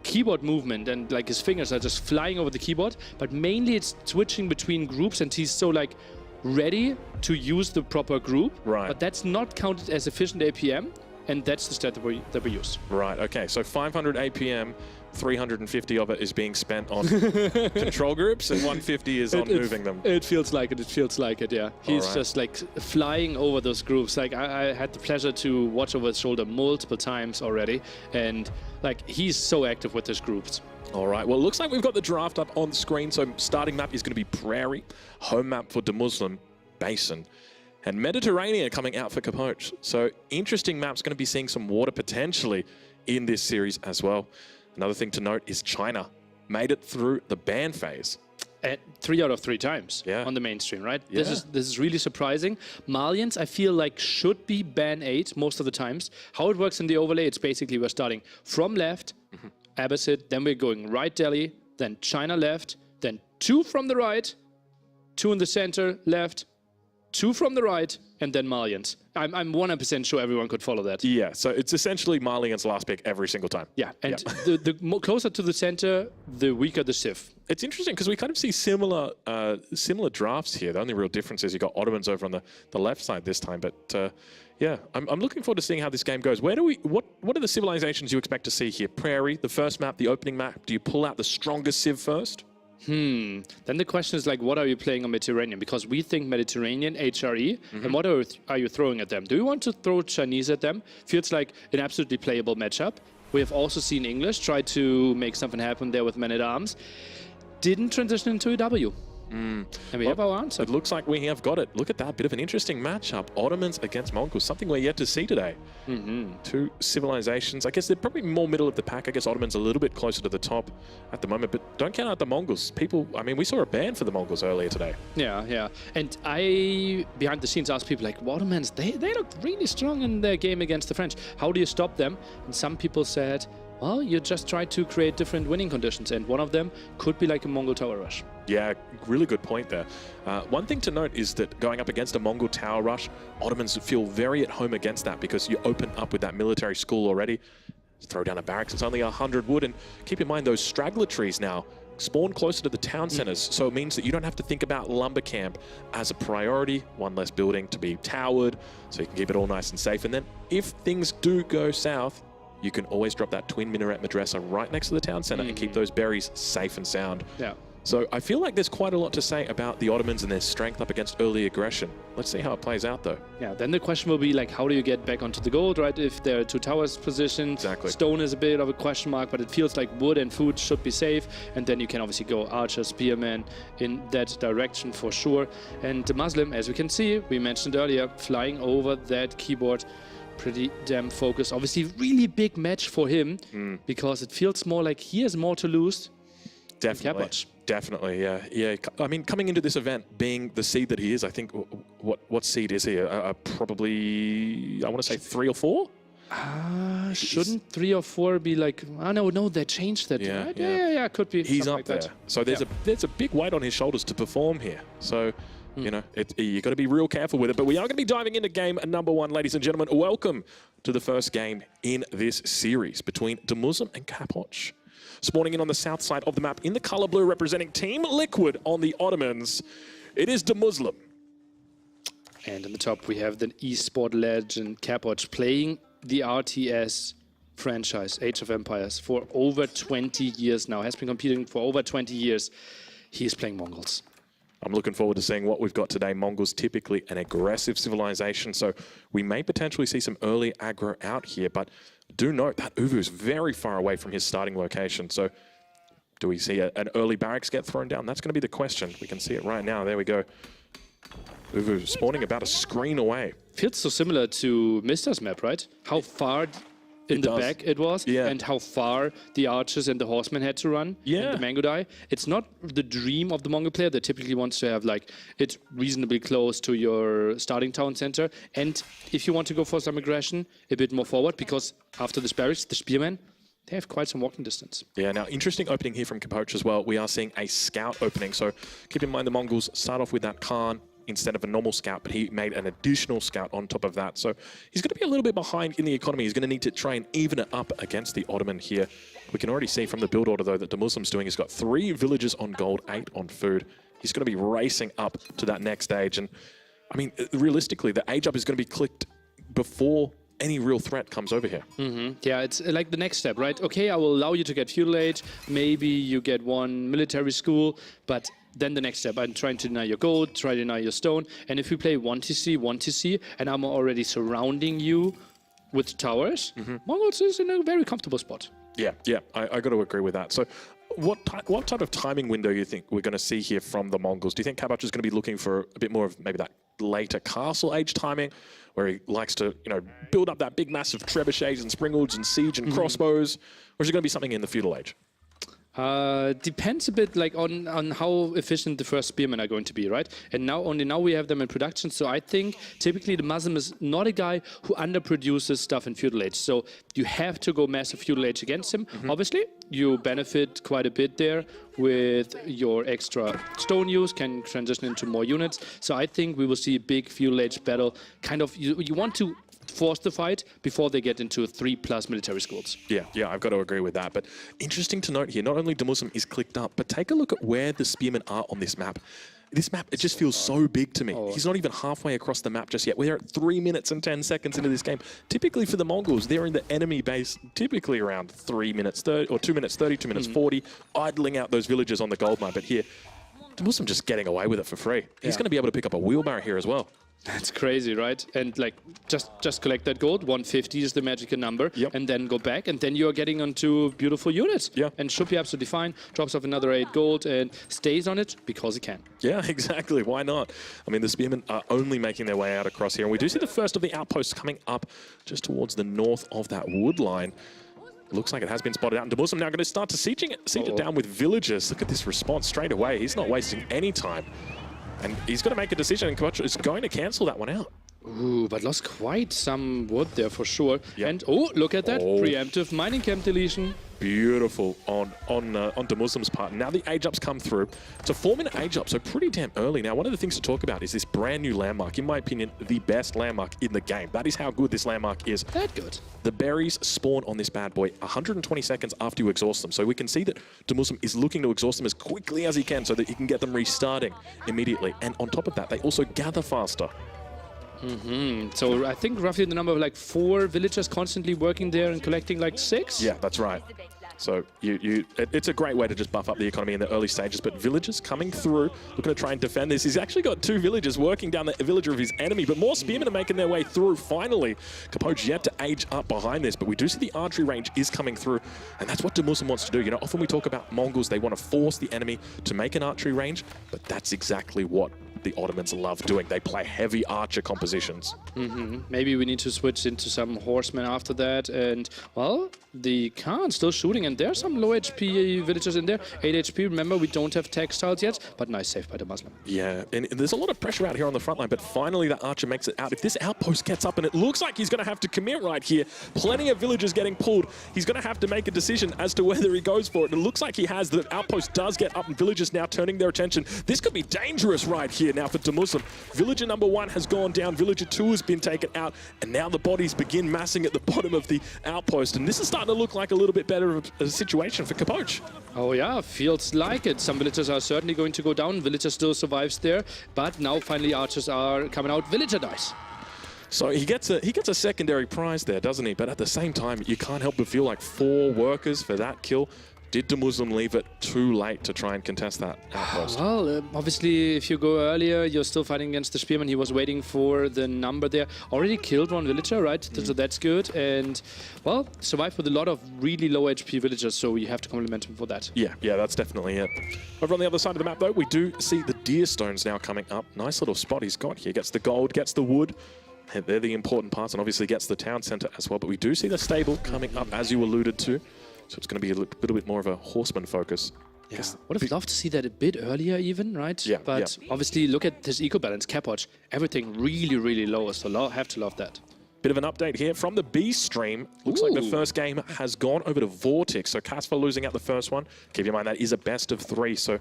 keyboard movement and like his fingers are just flying over the keyboard, but mainly it's switching between groups and he's so like ready to use the proper group, Right. but that's not counted as efficient APM, and that's the stat that we use. Right, okay, so 500 APM, 350 of it is being spent on control groups, and 150 is on moving them. It feels like it. It feels like it. Yeah, he's right. just like flying over those groups. Like I had the pleasure to watch over his shoulder multiple times already, and like he's so active with his groups. All right, well, it looks like we've got the draft up on screen. So starting map is going to be Prairie, home map for DeMuslim, Basin, and Mediterranean coming out for Capoch. So interesting maps, going to be seeing some water potentially in this series as well. Another thing to note is China made it through the ban phase. And 3 out of 3 times on the mainstream, right? Yeah. This is really surprising. Malians, I feel like, should be ban 8 most of the times. How it works in the overlay, it's basically we're starting from left, Abbasid, then we're going right Delhi, then China left, then 2 from the right, 2 in the center, left, 2 from the right, and then Malians. I'm 100% sure everyone could follow that. Yeah, so it's essentially Malian's last pick every single time. Yeah, and the closer to the center, the weaker the Civ. It's interesting because we kind of see similar drafts here. The only real difference is you got Ottomans over on the left side this time. But yeah, I'm looking forward to seeing how this game goes. What are the civilizations you expect to see here? Prairie, the first map, the opening map. Do you pull out the strongest Civ first? Then the question is like, what are you playing on Mediterranean? Because we think Mediterranean, HRE, and what are you throwing at them? Do you want to throw Chinese at them? Feels like an absolutely playable matchup. We have also seen English try to make something happen there with Men-at-Arms. Didn't transition into a W. And we have our answer. It looks like we have got it. Look at that, bit of an interesting matchup. Ottomans against Mongols, something we're yet to see today. 2 civilizations. I guess they're probably more middle of the pack. I guess Ottomans a little bit closer to the top at the moment, but don't count out the Mongols. People, I mean, we saw a ban for the Mongols earlier today. Yeah. And I, behind the scenes, asked people like, Ottomans, they look really strong in their game against the French. How do you stop them? And some people said, well, you just try to create different winning conditions, and one of them could be like a Mongol tower rush. Yeah, really good point there. One thing to note is that going up against a Mongol tower rush, Ottomans feel very at home against that because you open up with that military school already. Throw down a barracks, it's only 100 wood, and keep in mind those straggler trees now spawn closer to the town centers, so it means that you don't have to think about lumber camp as a priority. One less building to be towered, so you can keep it all nice and safe. And then if things do go south, you can always drop that twin minaret madrasa right next to the town center and keep those berries safe and sound. Yeah. So I feel like there's quite a lot to say about the Ottomans and their strength up against early aggression. Let's see how it plays out, though. Yeah, then the question will be like, how do you get back onto the gold, right? If there are 2 towers positioned, exactly. Stone is a bit of a question mark, but it feels like wood and food should be safe. And then you can obviously go archer, spearman in that direction for sure. And DeMuslim, as we can see, we mentioned earlier, flying over that keyboard. Pretty damn focused. Obviously, really big match for him because it feels more like he has more to lose. Definitely, yeah. I mean, coming into this event, being the seed that he is, I think, what seed is he? Probably, I want to say 3 or 4? Shouldn't 3 or 4 be like, no, they changed that, right? Yeah, could be. He's up like there. That. So there's a big weight on his shoulders to perform here. So, you know, you got to be real careful with it. But we are going to be diving into game number 1, ladies and gentlemen. Welcome to the first game in this series between DeMuslim and Capoch. Spawning in on the south side of the map in the color blue, representing Team Liquid on the Ottomans. It is DeMuslim. And on the top, we have the Esport legend Capoch playing the RTS franchise, Age of Empires, for over 20 years now. Has been competing for over 20 years. He is playing Mongols. I'm looking forward to seeing what we've got today. Mongols typically an aggressive civilization, so we may potentially see some early aggro out here, but do note that Uvu is very far away from his starting location, so do we see an early barracks get thrown down? That's going to be the question. We can see it right now. There we go. Uvu spawning about a screen away. Feels so similar to Mista's map, right? How far in the back it was, and how far the archers and the horsemen had to run, and the Mango Die. It's not the dream of the Mongol player that typically wants to have like it reasonably close to your starting town center, and if you want to go for some aggression, a bit more forward, because after this barracks, the spearmen, they have quite some walking distance. Yeah, now interesting opening here from Capoch as well. We are seeing a scout opening, so keep in mind the Mongols start off with that Khan instead of a normal scout, but he made an additional scout on top of that. So he's going to be a little bit behind in the economy. He's going to need to try and even it up against the Ottoman here. We can already see from the build order, though, that DeMuslim's doing. He's got 3 villages on gold, 8 on food, he's going to be racing up to that next stage. And I mean, realistically, the age up is going to be clicked before any real threat comes over here. Yeah, it's like the next step, right? Okay, I will allow you to get feudal age. Maybe you get one military school, but then the next step, I'm trying to deny your gold, try to deny your stone. And if we play 1TC, and I'm already surrounding you with towers, Mongols is in a very comfortable spot. Yeah, I got to agree with that. So what type of timing window do you think we're going to see here from the Mongols? Do you think Capoch is going to be looking for a bit more of maybe that later castle age timing, where he likes to, you know, build up that big massive trebuchets and springalds and siege and crossbows, or is it going to be something in the feudal age? Depends a bit like on how efficient the first spearmen are going to be, right? And only now we have them in production. So I think typically DeMuslim is not a guy who underproduces stuff in feudal age. So you have to go massive feudal age against him. Obviously, you benefit quite a bit there with your extra stone use, can transition into more units. So I think we will see a big feudal age battle. Kind of, you want to force the fight before they get into 3+ military schools. Yeah, I've got to agree with that. But interesting to note here, not only DeMuslim is clicked up, but take a look at where the spearmen are on this map. This map, it just feels so big to me. He's not even halfway across the map just yet. We're at 3 minutes and 10 seconds into this game. Typically for the Mongols, they're in the enemy base typically around 3 minutes 30, or 2 minutes 30, 2 minutes 40, idling out those villages on the gold mine. But here, DeMuslim just getting away with it for free. He's going to be able to pick up a wheelbarrow here as well. That's crazy, right? And like, just collect that gold. 150 is the magical number, and then go back, and then you're getting onto beautiful units. And should be absolutely fine. Drops off another 8 gold and stays on it because he can. Yeah, exactly. Why not? I mean, the spearmen are only making their way out across here, and we do see the first of the outposts coming up just towards the north of that wood line. Looks like it has been spotted out, and DeMuslim now going to start to siege it down with villagers. Look at this response straight away. He's not wasting any time. And he's going to make a decision, and Capoch is going to cancel that one out. Ooh, but lost quite some wood there for sure. And oh, look at that preemptive mining camp deletion. Beautiful on DeMuslim's part. Now the age ups come through. It's a 4-minute age up, so pretty damn early. Now, one of the things to talk about is this brand new landmark. In my opinion, the best landmark in the game. That is how good this landmark is. That good. The berries spawn on this bad boy 120 seconds after you exhaust them. So we can see that DeMuslim is looking to exhaust them as quickly as he can so that he can get them restarting immediately. And on top of that, they also gather faster. So I think roughly the number of like 4 villagers constantly working there and collecting like 6? Yeah, that's right. So it's a great way to just buff up the economy in the early stages. But villagers coming through, looking to try and defend this. He's actually got 2 villagers working down the villager of his enemy, but more spearmen are making their way through. Finally, Capoch yet to age up behind this, but we do see the archery range is coming through, and that's what DeMuslim wants to do. You know, often we talk about Mongols, they want to force the enemy to make an archery range, but that's exactly what the Ottomans love doing. They play heavy archer compositions. Maybe we need to switch into some horsemen after that. And, well, the Khan still shooting, and there are some low HP villagers in there. 8 HP, remember, we don't have textiles yet, but nice save by DeMuslim. Yeah, and there's a lot of pressure out here on the front line, but finally that archer makes it out. If this outpost gets up, and it looks like he's going to have to commit right here, plenty of villagers getting pulled, he's going to have to make a decision as to whether he goes for it. And it looks like he has. The outpost does get up, and villagers now turning their attention. This could be dangerous right here now for DeMuslim. Villager number 1 has gone down, villager 2 has been taken out, and now the bodies begin massing at the bottom of the outpost. And this is starting to look like a little bit better of a situation for Capoch. Oh yeah, feels like it. Some villagers are certainly going to go down. Villager still survives there, but now finally archers are coming out. Villager dies. So he gets a secondary prize there, doesn't he? But at the same time, you can't help but feel like 4 workers for that kill. Did DeMuslim leave it too late to try and contest that outpost? Well, obviously, if you go earlier, you're still fighting against the spearman. He was waiting for the number there. Already killed 1 villager, right? So that's good. And, well, survived with a lot of really low HP villagers, so you have to compliment him for that. Yeah, that's definitely it. Over on the other side of the map, though, we do see the deer stones now coming up. Nice little spot he's got here. Gets the gold, gets the wood. They're the important parts, and obviously gets the town center as well. But we do see the stable coming up, as you alluded to. So it's going to be a little bit more of a horseman focus. Yeah, would have loved to see that a bit earlier even, right? Yeah. But obviously, look at this eco balance, Capoch. Everything really, really low, so have to love that. Bit of an update here from the B stream. Looks like the first game has gone over to Vortix. So Casper losing out the first one. Keep in mind that is a best of 3, so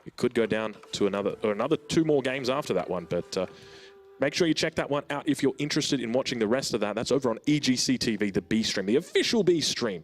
it could go down to another 2 more games after that one. But make sure you check that one out if you're interested in watching the rest of that. That's over on EGC TV, the B stream, the official B stream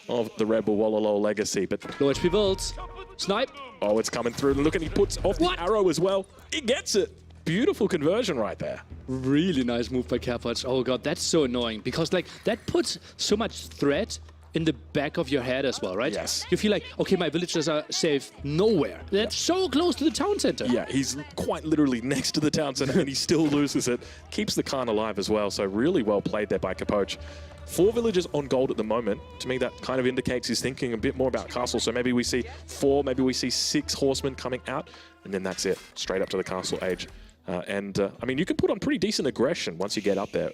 of the Red Bull Wololo legacy. But low HP builds. Snipe. Oh, it's coming through. Look, and he puts off the arrow as well. He gets it. Beautiful conversion right there. Really nice move by Capoch. Oh god, that's so annoying because like that puts so much threat in the back of your head as well, right? Yes. You feel like, okay, my villagers are safe nowhere. That's so close to the town center. Yeah, he's quite literally next to the town center and he still loses it. Keeps the Khan alive as well, so really well played there by Capoch. 4 villagers on gold at the moment. To me, that kind of indicates he's thinking a bit more about castle. So maybe we see 4, maybe we see 6 horsemen coming out, and then that's it, straight up to the castle age. I mean, you can put on pretty decent aggression once you get up there.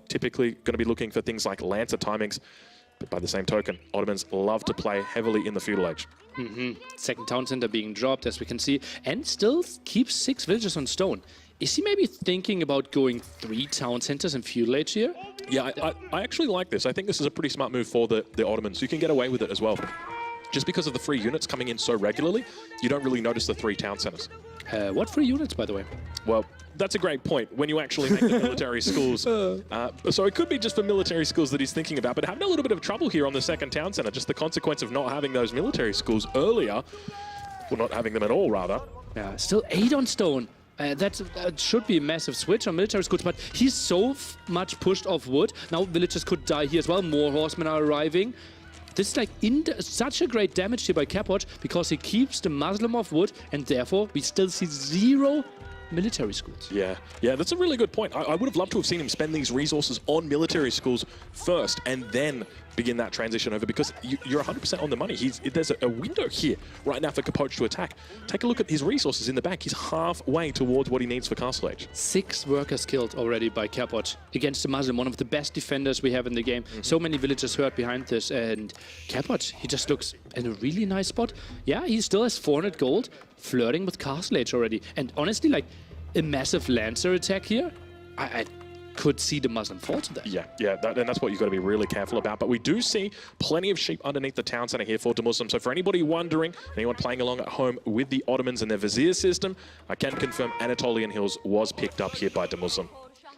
Typically going to be looking for things like Lancer timings, but by the same token, Ottomans love to play heavily in the feudal age. Second town center being dropped, as we can see, and still keeps 6 villagers on stone. Is he maybe thinking about going 3 town centers in feudal age here? Yeah, I actually like this. I think this is a pretty smart move for the Ottomans. You can get away with it as well. Just because of the 3 units coming in so regularly, you don't really notice the 3 town centers. What 3 units, by the way? Well, that's a great point. When you actually make the military schools. So it could be just for military schools that he's thinking about, but having a little bit of trouble here on the second town center. Just the consequence of not having those military schools earlier. Well, not having them at all, rather. Yeah, still 8 on stone. That should be a massive switch on military schools, but he's so much pushed off wood. Now villagers could die here as well. More horsemen are arriving. This is like such a great damage here by Capoch because he keeps the Muslim off wood, and therefore we still see 0 military schools. Yeah, that's a really good point. I would have loved to have seen him spend these resources on military schools first and then begin that transition over, because you're 100% on the money. There's a window here right now for Capoch to attack. Take a look at his resources in the back. He's halfway towards what he needs for Castle Age. 6 workers killed already by Capoch against the Muslim, one of the best defenders we have in the game. So many villagers hurt behind this, and Capoch, he just looks in a really nice spot. Yeah, he still has 400 gold, flirting with Castle Age already. And honestly, like a massive Lancer attack here, I could see the Muslim fall to that. Yeah, and that's what you've got to be really careful about. But we do see plenty of sheep underneath the town center here for DeMuslim. So for anybody wondering, anyone playing along at home with the Ottomans and their Vizier system, I can confirm Anatolian Hills was picked up here by DeMuslim.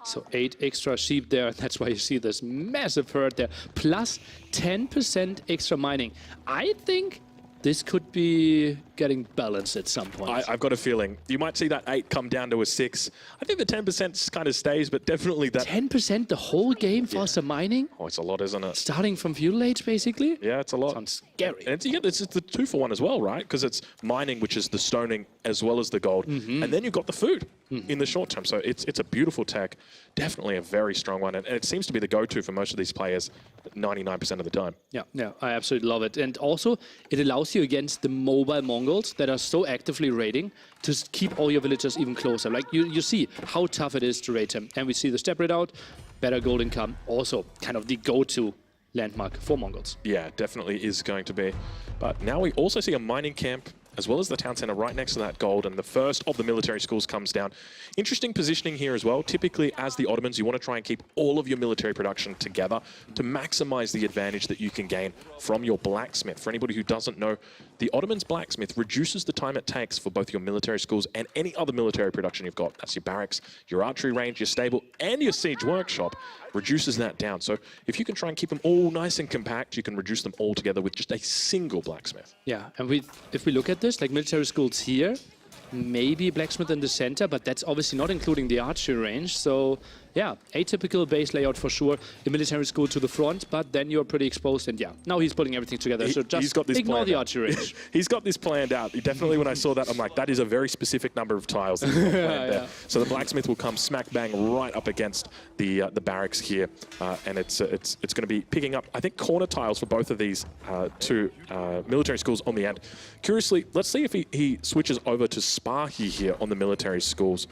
So 8 extra sheep there. That's why you see this massive herd there. Plus 10% extra mining. I think this could be getting balanced at some point. I've got a feeling you might see that 8 come down to a 6. I think the 10% kind of stays, but definitely that 10% the whole game for some mining. Oh, it's a lot, isn't it? Starting from feudal age, basically. Yeah, it's a lot. Sounds scary. And it's the 2-for-1 as well, right? Because it's mining, which is the stoning as well as the gold, and then you've got the food in the short term. So it's a beautiful tech, definitely a very strong one, and it seems to be the go-to for most of these players 99% of the time. Yeah, I absolutely love it. And also, it allows you against the mobile Mongols that are so actively raiding to keep all your villagers even closer. Like, you see how tough it is to raid them. And we see the step raid out, better gold income, also kind of the go-to landmark for Mongols. Yeah, definitely is going to be. But now we also see a mining camp as well as the town center right next to that gold, and the first of the military schools comes down. Interesting positioning here as well. Typically, as the Ottomans, you want to try and keep all of your military production together to maximize the advantage that you can gain from your blacksmith. For anybody who doesn't know, the Ottomans' blacksmith reduces the time it takes for both your military schools and any other military production you've got. That's your barracks, your archery range, your stable, and your siege workshop. Reduces that down. So if you can try and keep them all nice and compact, you can reduce them all together with just a single blacksmith. Yeah, and if we look at this, like military schools here, maybe blacksmith in the center, but that's obviously not including the archery range. So yeah, atypical base layout for sure. The military school to the front, but then you're pretty exposed. And yeah, now he's putting everything together. So just ignore the archery range. He's got this planned out. Definitely, when I saw that, I'm like, that is a very specific number of tiles that he's got planned there. So the blacksmith will come smack bang right up against the barracks here, and it's going to be picking up, I think, corner tiles for both of these 2 military schools on the end. Curiously, let's see if he switches over to Spahi here on the military schools.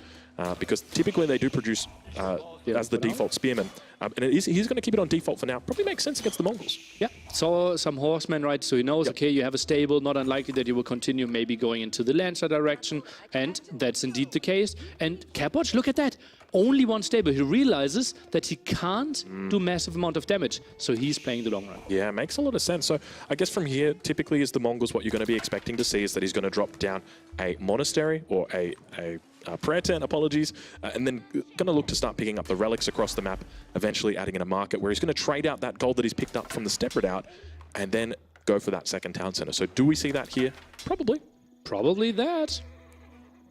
Because typically they do produce as the default spearmen. And he's going to keep it on default for now. Probably makes sense against the Mongols. Yeah, saw some horsemen, right? So he knows, okay, you have a stable, not unlikely that you will continue maybe going into the Lancer direction. And that's indeed the case. And Capoch, look at that. Only 1 stable. He realizes that he can't do massive amount of damage. So he's playing the long run. Yeah, makes a lot of sense. So I guess from here, typically as the Mongols, what you're going to be expecting to see is that he's going to drop down a monastery or a prayer tent, apologies, and then going to look to start picking up the relics across the map, eventually adding in a market where he's going to trade out that gold that he's picked up from the step raid out, and then go for that second town center. So do we see that here? Probably. Probably that.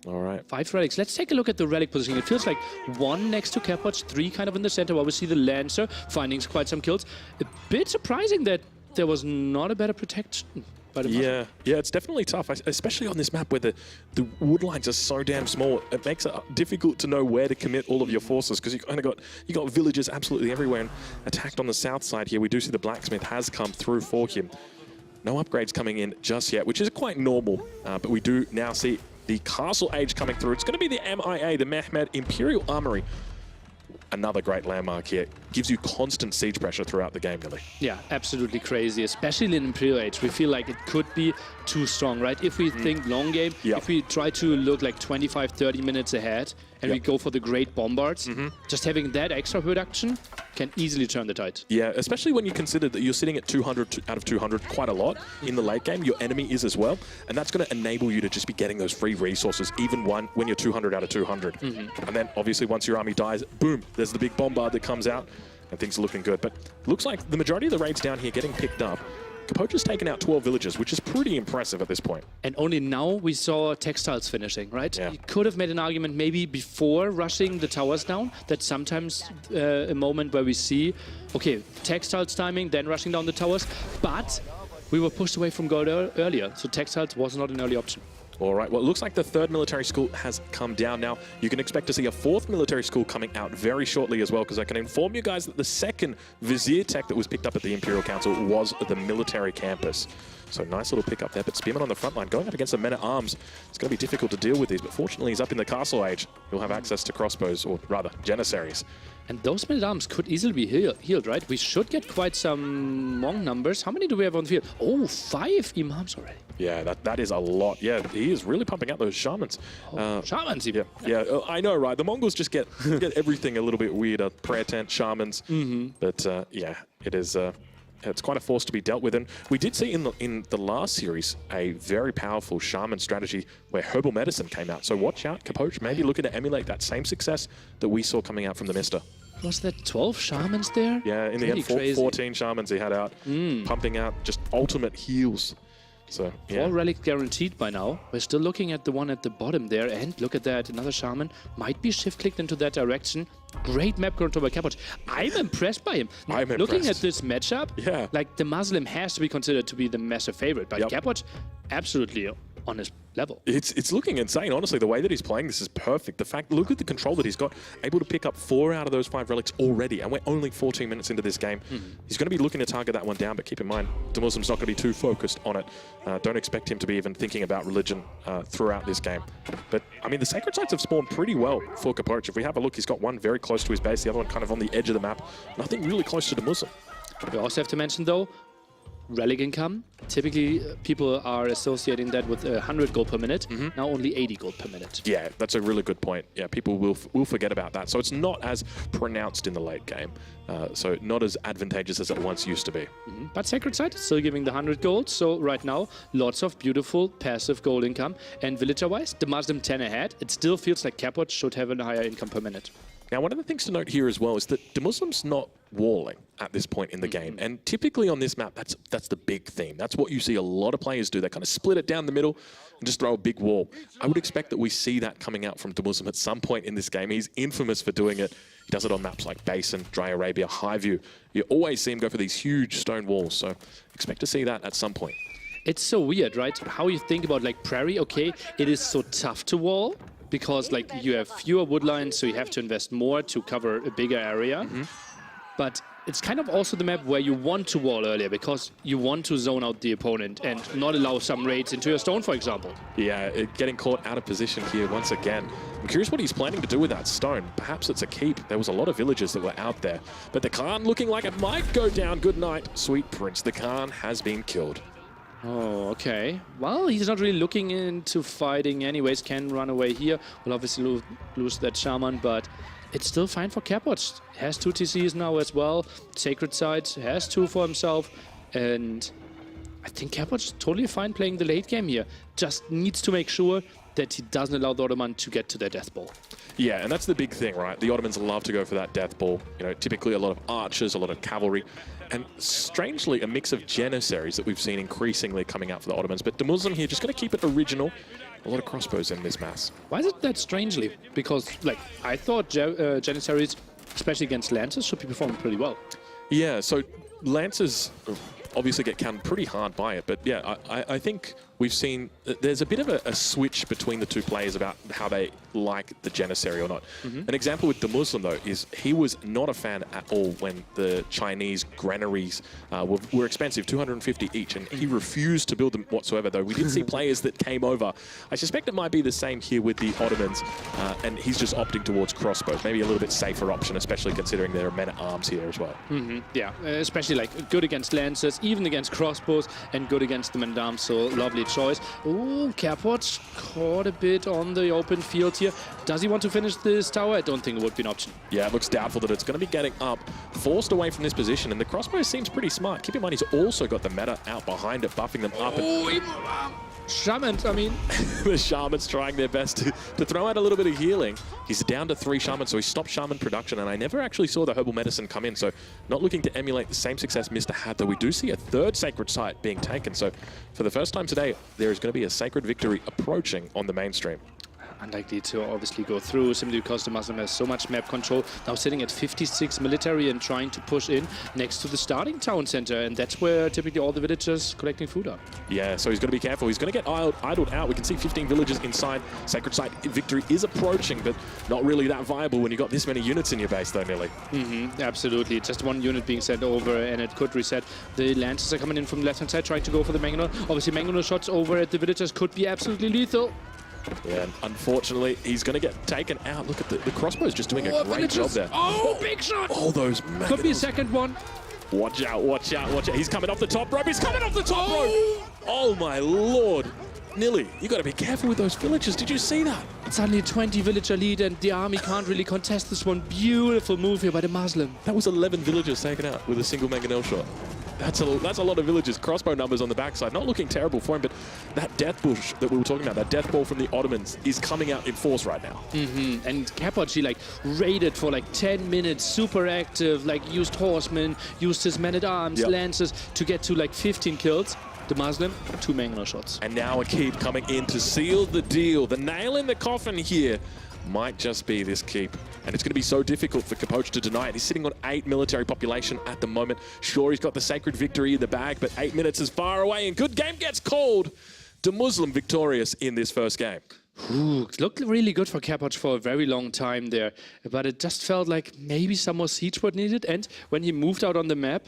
All right. 5 relics. Let's take a look at the relic positioning. It feels like 1 next to Capoch, 3 kind of in the center. Obviously the Lancer finding quite some kills. A bit surprising that there was not a better protection by the Yeah, it's definitely tough, especially on this map where the wood lines are so damn small. It makes it difficult to know where to commit all of your forces because you got villages absolutely everywhere. And attacked on the south side here, we do see the blacksmith has come through for him. No upgrades coming in just yet, which is quite normal. But we do now see the Castle Age coming through. It's going to be the MIA, the Mehmed Imperial Armory. Another great landmark here. Gives you constant siege pressure throughout the game, really. Yeah, absolutely crazy, especially in Imperial Age. We feel like it could be too strong, right? If we think long game, if we try to look like 25, 30 minutes ahead and we go for the great bombards, just having that extra production can easily turn the tide. Yeah, especially when you consider that you're sitting at 200 out of 200 quite a lot in the late game. Your enemy is as well. And that's going to enable you to just be getting those free resources, even when you're 200 out of 200. And then, obviously, once your army dies, boom, there's the big bombard that comes out. And things are looking good. But looks like the majority of the raids down here getting picked up. Capoch has taken out 12 villages, which is pretty impressive at this point. And only now we saw textiles finishing, right? Yeah. You could have made an argument maybe before rushing the towers down. That's sometimes a moment where we see, okay, textiles timing, then rushing down the towers. But we were pushed away from gold earlier, so textiles was not an early option. All right, well, it looks like the 3rd military school has come down now. You can expect to see a 4th military school coming out very shortly as well, because I can inform you guys that the 2nd Vizier tech that was picked up at the Imperial Council was the military campus. So nice little pick up there, but Spearman on the front line going up against the men-at-arms. It's going to be difficult to deal with these, but fortunately he's up in the Castle Age. He'll have access to crossbows, or rather, Janissaries. And those men-at-arms could easily be healed, right? We should get quite some Hmong numbers. How many do we have on the field? Oh, 5 imams already. Yeah, that is a lot. Yeah, he is really pumping out those shamans. Shamans even. Yeah, I know, right? The Mongols just get everything a little bit weirder. Prayer tent, shamans. But yeah, it is... it's quite a force to be dealt with. And we did see in the last series a very powerful shaman strategy where herbal medicine came out. So watch out, Capoch, maybe looking to emulate that same success that we saw coming out from TheMista. Was that 12 shamans there? Yeah, in the end, 14 shamans he had out, pumping out just ultimate heals. So, yeah. 4 relics guaranteed by now. We're still looking at the one at the bottom there, and look at that, another shaman might be shift-clicked into that direction. Great map control by Capoch. I'm impressed by him. Looking at this matchup, like DeMuslim has to be considered to be the massive favorite, but Capoch, absolutely on his level. It's looking insane, honestly. The way that he's playing this is perfect. The fact, look at the control that he's got, able to pick up 4 out of those 5 relics already, and we're only 14 minutes into this game. He's going to be looking to target that one down, but keep in mind, DeMuslim's not going to be too focused on it. Don't expect him to be even thinking about religion throughout this game. But, I mean, the Sacred Sites have spawned pretty well for Capoch. If we have a look, he's got one very close to his base, the other one kind of on the edge of the map. Nothing really close to DeMuslim. We also have to mention, though, relic income. Typically, people are associating that with 100 gold per minute. Now only 80 gold per minute. Yeah, that's a really good point. Yeah, people will forget about that. So it's not as pronounced in the late game. So not as advantageous as it once used to be. But Sacred Site is still giving the 100 gold. So right now, lots of beautiful passive gold income. And villager-wise, DeMuslim 10 ahead. It still feels like Capoch should have a higher income per minute. Now, one of the things to note here as well is that DeMuslim's not walling at this point in the game. And typically on this map, that's the big theme. That's what you see a lot of players do. They kind of split it down the middle and just throw a big wall. I would expect that we see that coming out from DeMuslim at some point in this game. He's infamous for doing it. He does it on maps like Basin, Dry Arabia, Highview. You always see him go for these huge stone walls. So expect to see that at some point. It's so weird, right? How you think about like Prairie, okay, it is so tough to wall, because like you have fewer wood lines, so you have to invest more to cover a bigger area. But it's kind of also the map where you want to wall earlier, because you want to zone out the opponent and not allow some raids into your stone, for example. Yeah, getting caught out of position here once again. I'm curious what he's planning to do with that stone. Perhaps it's a keep. There was a lot of villagers that were out there. But the Khan looking like it might go down. Good night, sweet prince. The Khan has been killed. Oh, okay. Well, he's not really looking into fighting anyways. Can run away here. Will obviously lose that shaman, but it's still fine for Capoch. Has 2 TCs now as well. Sacred Sites has 2 for himself. And I think Capoch is totally fine playing the late game here. Just needs to make sure that he doesn't allow the Ottoman to get to their death ball. Yeah, and that's the big thing, right? The Ottomans love to go for that death ball. You know, typically a lot of archers, a lot of cavalry, and strangely a mix of Janissaries that we've seen increasingly coming out for the Ottomans. But DeMuslim here just going to keep it original. A lot of crossbows in this mass. Why is it that strangely? Because, like, I thought Janissaries, especially against Lancers, should be performing pretty well. Yeah, so Lancers obviously get counted pretty hard by it, but yeah, I think we've seen there's a bit of a switch between the two players about how they like the Janissary or not. An example with DeMuslim, though, is he was not a fan at all when the Chinese granaries were expensive, 250 each, and he refused to build them whatsoever, though. We did see players that came over. I suspect it might be the same here with the Ottomans, and he's just opting towards crossbows, maybe a little bit safer option, especially considering there are men-at-arms here as well. Yeah, especially like good against Lancers, even against crossbows, and good against the men-at-arms, so lovely choice. Oh, Capoch caught a bit on the open field here. Does he want to finish this tower? I don't think it would be an option. Yeah, it looks doubtful that it's going to be getting up, forced away from this position, and the crossbow seems pretty smart. Keep in mind, he's also got the meta out behind it, buffing them up. Shamans, I mean. The Shamans trying their best to throw out a little bit of healing. He's down to 3 Shamans, so he stopped Shaman production, and I never actually saw the herbal medicine come in, so not looking to emulate the same success Mista had, though we do see a 3rd sacred site being taken. So for the first time today, there is going to be a sacred victory approaching on the mainstream. Unlikely to obviously go through, simply because DeMuslim has so much map control. Now sitting at 56 military and trying to push in next to the starting town center, and that's where typically all the villagers collecting food are. Yeah, so he's going to be careful. He's going to get idled out. We can see 15 villages inside. Sacred Site victory is approaching, but not really that viable when you've got this many units in your base, though, Millie. Absolutely. Just one unit being sent over, and it could reset. The Lancers are coming in from the left-hand side, trying to go for the Mangonel. Obviously, Mangonel shots over at the villagers could be absolutely lethal. Yeah, and unfortunately, he's going to get taken out. Look at the crossbow's just doing a great job there. Oh, big shot! All those could be a second one. Watch out, watch out, watch out. He's coming off the top rope. He's coming off the top rope. Oh, my Lord. Nilly, you got to be careful with those villagers. Did you see that? It's only a 20 villager lead, and the army can't really contest this one. Beautiful move here by the Muslim. That was 11 villagers taken out with a single Mangonel shot. That's a lot of villagers. Crossbow numbers on the backside. Not looking terrible for him, but that death bush that we were talking about, that death ball from the Ottomans, is coming out in force right now. And Capoch, he like raided for like 10 minutes, super active, like used horsemen, used his men-at-arms, lancers to get to like 15 kills. The Muslim, 2 Mangonel shots. And now a keep coming in to seal the deal. The nail in the coffin here might just be this keep. And it's going to be so difficult for Capoch to deny it. He's sitting on 8 military population at the moment. Sure, he's got the sacred victory in the bag, but 8 minutes is far away, and good game gets called. DeMuslim victorious in this first game. Ooh, it looked really good for Capoch for a very long time there, but it just felt like maybe some more siege were needed, and when he moved out on the map,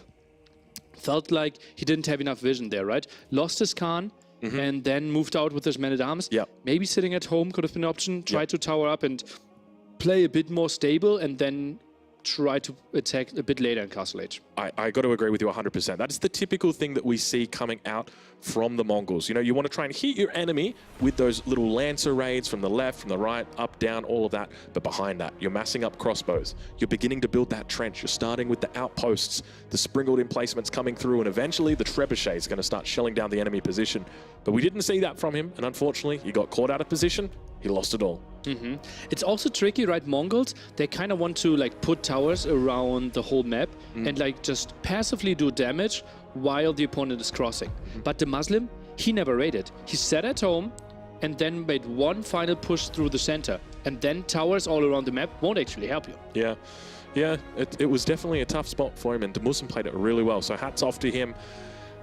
felt like he didn't have enough vision there, right? Lost his Khan, and then moved out with his men-at-arms. Maybe sitting at home could have been an option. Try to tower up and play a bit more stable, and then try to attack a bit later in Castle Age. I got to agree with you 100%. That's the typical thing that we see coming out from the Mongols. You know, you want to try and hit your enemy with those little lancer raids from the left, from the right, up, down, all of that. But behind that, you're massing up crossbows. You're beginning to build that trench. You're starting with the outposts, the sprinkled emplacements coming through, and eventually the trebuchet is going to start shelling down the enemy position. But we didn't see that from him, and unfortunately, he got caught out of position. He lost it all. It's also tricky, right? Mongols, they kind of want to like put towers around the whole map and like just passively do damage while the opponent is crossing. But the Muslim, he never raided. He sat at home and then made one final push through the center, and then towers all around the map won't actually help you. Yeah, it was definitely a tough spot for him, and DeMuslim played it really well, so hats off to him.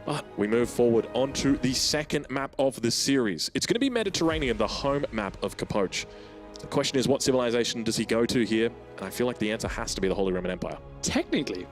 But we move forward onto the second map of the series. It's going to be Mediterranean, the home map of Capoch. The question is, what civilization does he go to here? And I feel like the answer has to be the Holy Roman Empire. Technically,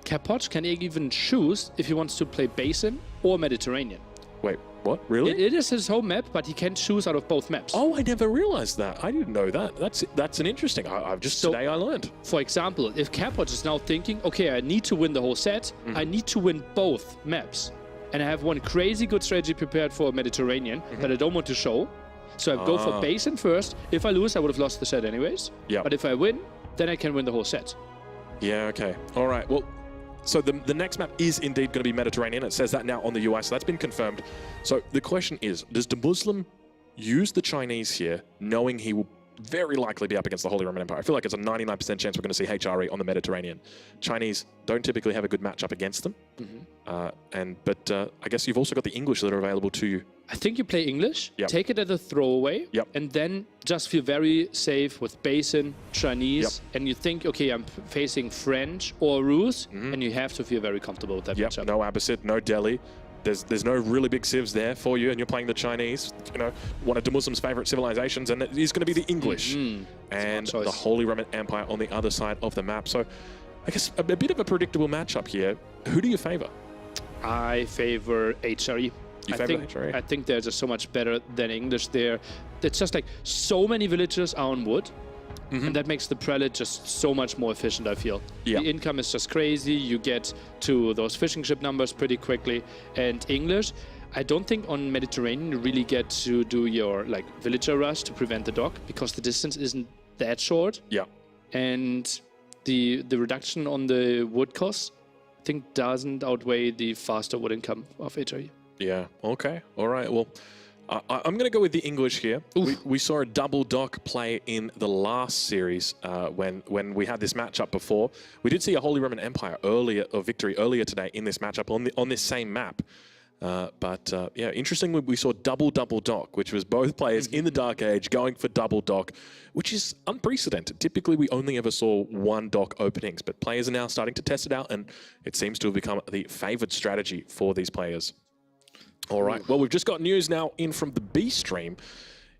Capoch can even choose if he wants to play Basin or Mediterranean. Wait, what? Really? It is his home map, but he can choose out of both maps. Oh, I never realized that. I didn't know that. That's an interesting. Today I learned. For example, if Capoch is now thinking, okay, I need to win the whole set, I need to win both maps, and I have one crazy good strategy prepared for Mediterranean that I don't want to show, so I go for Basin first. If I lose, I would have lost the set anyways. But if I win, then I can win the whole set. Yeah, okay. All right, well, so the next map is indeed going to be Mediterranean. It says that now on the UI, so that's been confirmed. So the question is, does DeMuslim use the Chinese here, knowing he will very likely be up against the Holy Roman Empire. I feel like it's a 99% chance we're going to see HRE on the Mediterranean. Chinese don't typically have a good matchup against them. But I guess you've also got the English that are available to you. I think you play English, Yep. take it as a throwaway, Yep. and then just feel very safe with Basin, Chinese, and you think, okay, I'm facing French or Rus, and you have to feel very comfortable with that Yep, matchup. no Abbasid, no Delhi. There's no really big civs there for you, and you're playing the Chinese, you know, one of DeMuslim's favorite civilizations, and it is going to be the English and choice. the Holy Roman Empire on the other side of the map. So I guess a bit of a predictable matchup here. Who do you favor? I favor HRE. You favor HRE? I think they're just so much better than English there. It's just like so many villagers are on wood. And that makes the prelate just so much more efficient, I feel. Yeah. The income is just crazy. You get to those fishing ship numbers pretty quickly. And English, I don't think on Mediterranean you really get to do your like villager rush to prevent the dock because the distance isn't that short. Yeah. And the reduction on the wood cost, I think, doesn't outweigh the faster wood income of HRE. Yeah, okay. All right, well, I'm going to go with the English here. We saw a double dock play in the last series when we had this matchup before. We did see a Holy Roman Empire victory earlier today in this matchup on this same map. Yeah, interestingly, we saw double dock, which was both players in the Dark Age going for double dock, which is unprecedented. Typically, we only ever saw one dock openings, but players are now starting to test it out, and it seems to have become the favored strategy for these players. All right, well, we've just got news now in from the B stream.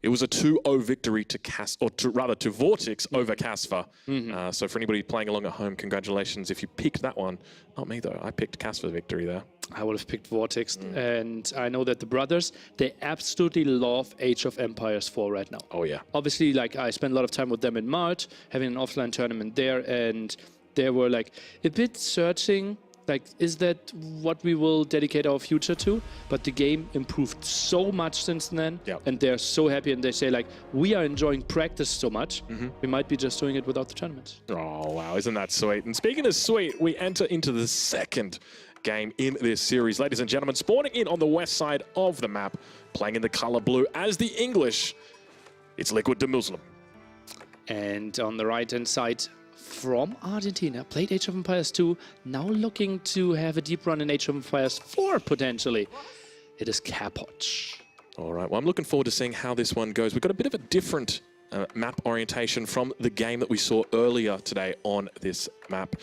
It was a 2-0 victory to Vortix over Casfa. So for anybody playing along at home, congratulations if you picked that one. Not me, though. I picked Casfa victory there. I would have picked Vortix. And I know that the brothers, they absolutely love Age of Empires 4 right now. Oh, yeah. Obviously, like, I spent a lot of time with them in March, having an offline tournament there, and they were, like, a bit searching. Like, is that what we will dedicate our future to? But the game improved so much since then, and they're so happy, and they say, like, we are enjoying practice so much, we might be just doing it without the tournament. Oh, wow, isn't that sweet? And speaking of sweet, we enter into the second game in this series. Ladies and gentlemen, spawning in on the west side of the map, playing in the color blue as the English, it's Liquid DeMuslim. And on the right-hand side, from Argentina, played Age of Empires 2, now looking to have a deep run in Age of Empires 4, potentially. It is Capoch. All right, well, I'm looking forward to seeing how this one goes. We've got a bit of a different map orientation from the game that we saw earlier today on this map.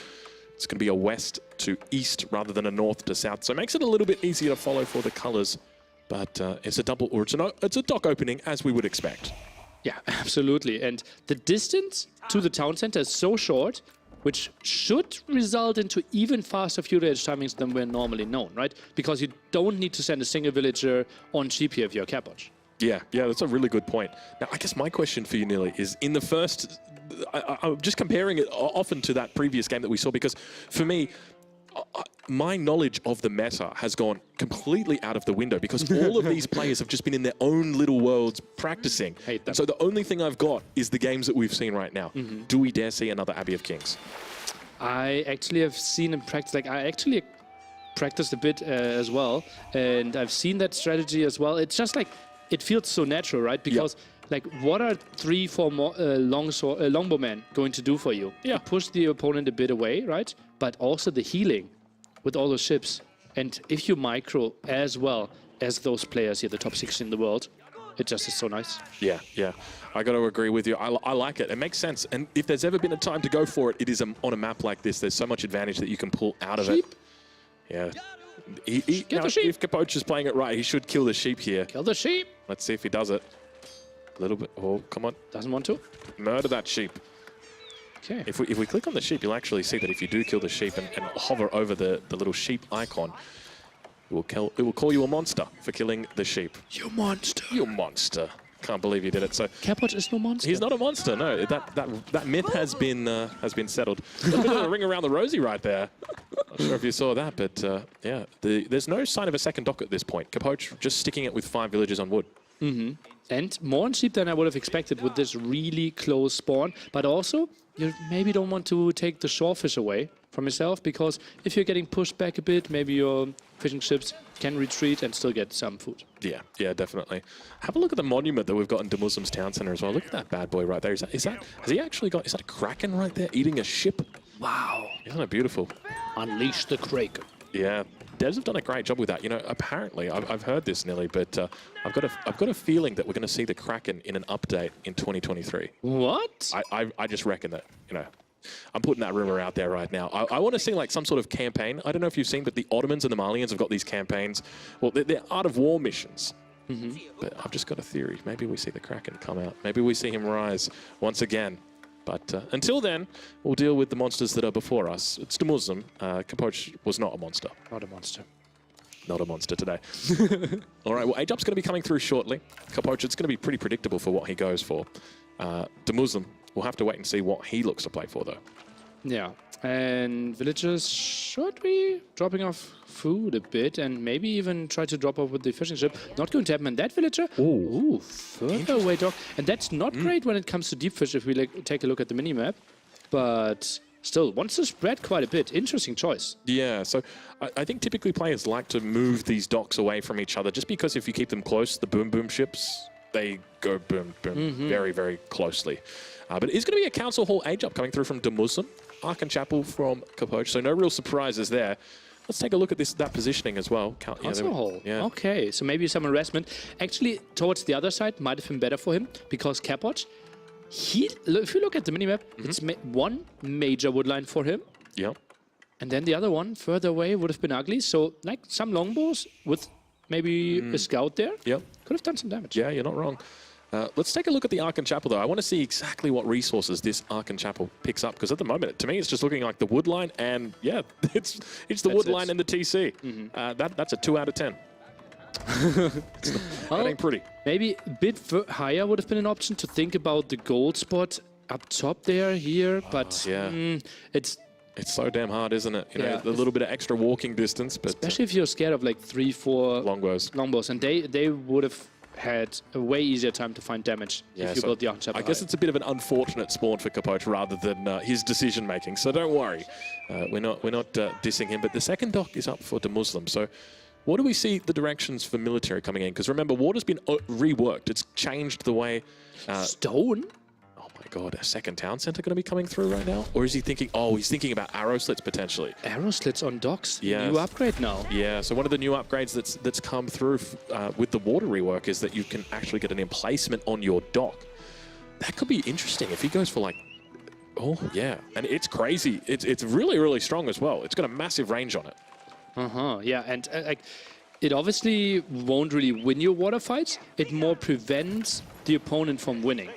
It's going to be a west to east rather than a north to south, so it makes it a little bit easier to follow for the colors. But it's a double, or it's a dock opening, as we would expect. Yeah, absolutely. And the distance to the town center is so short, which should result into even faster feudal age timings than we're normally known, right? Because you don't need to send a single villager on sheep here if you're Capoch. Yeah, that's a really good point. Now, I guess my question for you, Neely, is in the first... I'm just comparing it often to that previous game that we saw, because for me, my knowledge of the meta has gone completely out of the window because all of these players have just been in their own little worlds practicing. Hate them. So the only thing I've got is the games that we've seen right now. Do we dare see another Abbey of Kings? I actually have seen him practice, like I actually practiced a bit as well, and I've seen that strategy as well. It's just like, it feels so natural, right? Because like, what are 3-4 more longbowmen going to do for you? Yeah. Push the opponent a bit away, right? But also the healing with all those ships. And if you micro as well as those players here, the top 6 in the world, it just is so nice. Yeah. I got to agree with you. I like it. It makes sense. And if there's ever been a time to go for it, it is on a map like this. There's so much advantage that you can pull out of it. Yeah. Get the sheep. If Capoch is playing it right, he should kill the sheep here. Kill the sheep. Let's see if he does it. A little bit. Oh, come on. Doesn't want to. Murder that sheep. Okay. If we click on the sheep, you'll actually see that if you do kill the sheep and hover over the little sheep icon, it will call you a monster for killing the sheep. You monster. You monster. Can't believe you did it. So Capoch is no monster. he's not a monster. No, that myth has been settled. A bit of a ring around the rosy right there. Not sure if you saw that, but yeah, there's no sign of a second dock at this point. Capoch just sticking it with 5 villagers on wood. And more on sheep than I would have expected with this really close spawn. But also, you maybe don't want to take the shorefish away. from yourself, because if you're getting pushed back a bit, maybe your fishing ships can retreat and still get some food. Yeah, yeah, definitely. Have a look at the monument that we've got in DeMuslim's town center as well. Look at that bad boy right there. Is that has he actually got, is that a kraken right there eating a ship? Wow. Isn't it beautiful? Unleash the kraken. Yeah, devs have done a great job with that. You know, apparently, I've heard this, Nelly, but I've got a feeling that we're going to see the Kraken in an update in 2023. What? I just reckon that, you know, I'm putting that rumor out there right now. I want to see like some sort of campaign. I don't know if you've seen, but the Ottomans and the Malians have got these campaigns. Well, they're Art of War missions. But I've just got a theory. Maybe we see the Kraken come out. Maybe we see him rise once again. But until then, we'll deal with the monsters that are before us. It's DeMuslim. Capoch was not a monster. Not a monster. Not a monster today. All right, well, Ajup's going to be coming through shortly. Capoch, it's going to be pretty predictable for what he goes for. DeMuslim, we'll have to wait and see what he looks to play for, though. Yeah, and villagers should be dropping off food a bit and maybe even try to drop off with the fishing ship. Not going to happen. And that villager, ooh, further away dock. And that's not great when it comes to deep fish if we take a look at the mini-map. But still, wants to spread quite a bit. Interesting choice. Yeah, so I think typically players like to move these docks away from each other just because if you keep them close, the boom ships, they go boom very, very closely. But it is going to be a Council Hall Ajup coming through from DeMuslim, Arkan Chapel from Capoch, so no real surprises there. Let's take a look at that positioning as well. Council Hall. Yeah. Okay, so maybe some harassment. Actually, towards the other side might have been better for him because Capoch, if you look at the minimap, it's one major woodline for him. Yep. And then the other one further away would have been ugly. So like some longbows with maybe a scout there. Yep. Could have done some damage. Yeah, you're not wrong. Let's take a look at the Arkan Chapel, though. I want to see exactly what resources this Arkan Chapel picks up, because at the moment, to me, it's just looking like the wood line, and yeah, it's the wood line and the TC. That's a 2 out of 10. That ain't pretty. Maybe a bit higher would have been an option to think about the gold spot up top there, here, but it's so damn hard, isn't it? You know, a little bit of extra walking distance, but especially if you're scared of like 3-4 longbows, and they would have had a way easier time to find damage if you build the Arkan Chapel. I guess it's a bit of an unfortunate spawn for Capoch rather than his decision making. So don't worry, we're not dissing him. But the second dock is up for DeMuslim. So what do we see the directions for military coming in? Because remember, water's been reworked. It's changed the way. Stone. Oh my God, a second town center going to be coming through right now? Or is he thinking, oh, he's thinking about arrow slits potentially? Arrow slits on docks? Yeah. New upgrade now. Yeah, so one of the new upgrades that's come through with the water rework is that you can actually get an emplacement on your dock. That could be interesting if he goes for like, oh yeah, and it's crazy. It's really, really strong as well. It's got a massive range on it. Yeah, and like, it obviously won't really win your water fights. It more prevents the opponent from winning.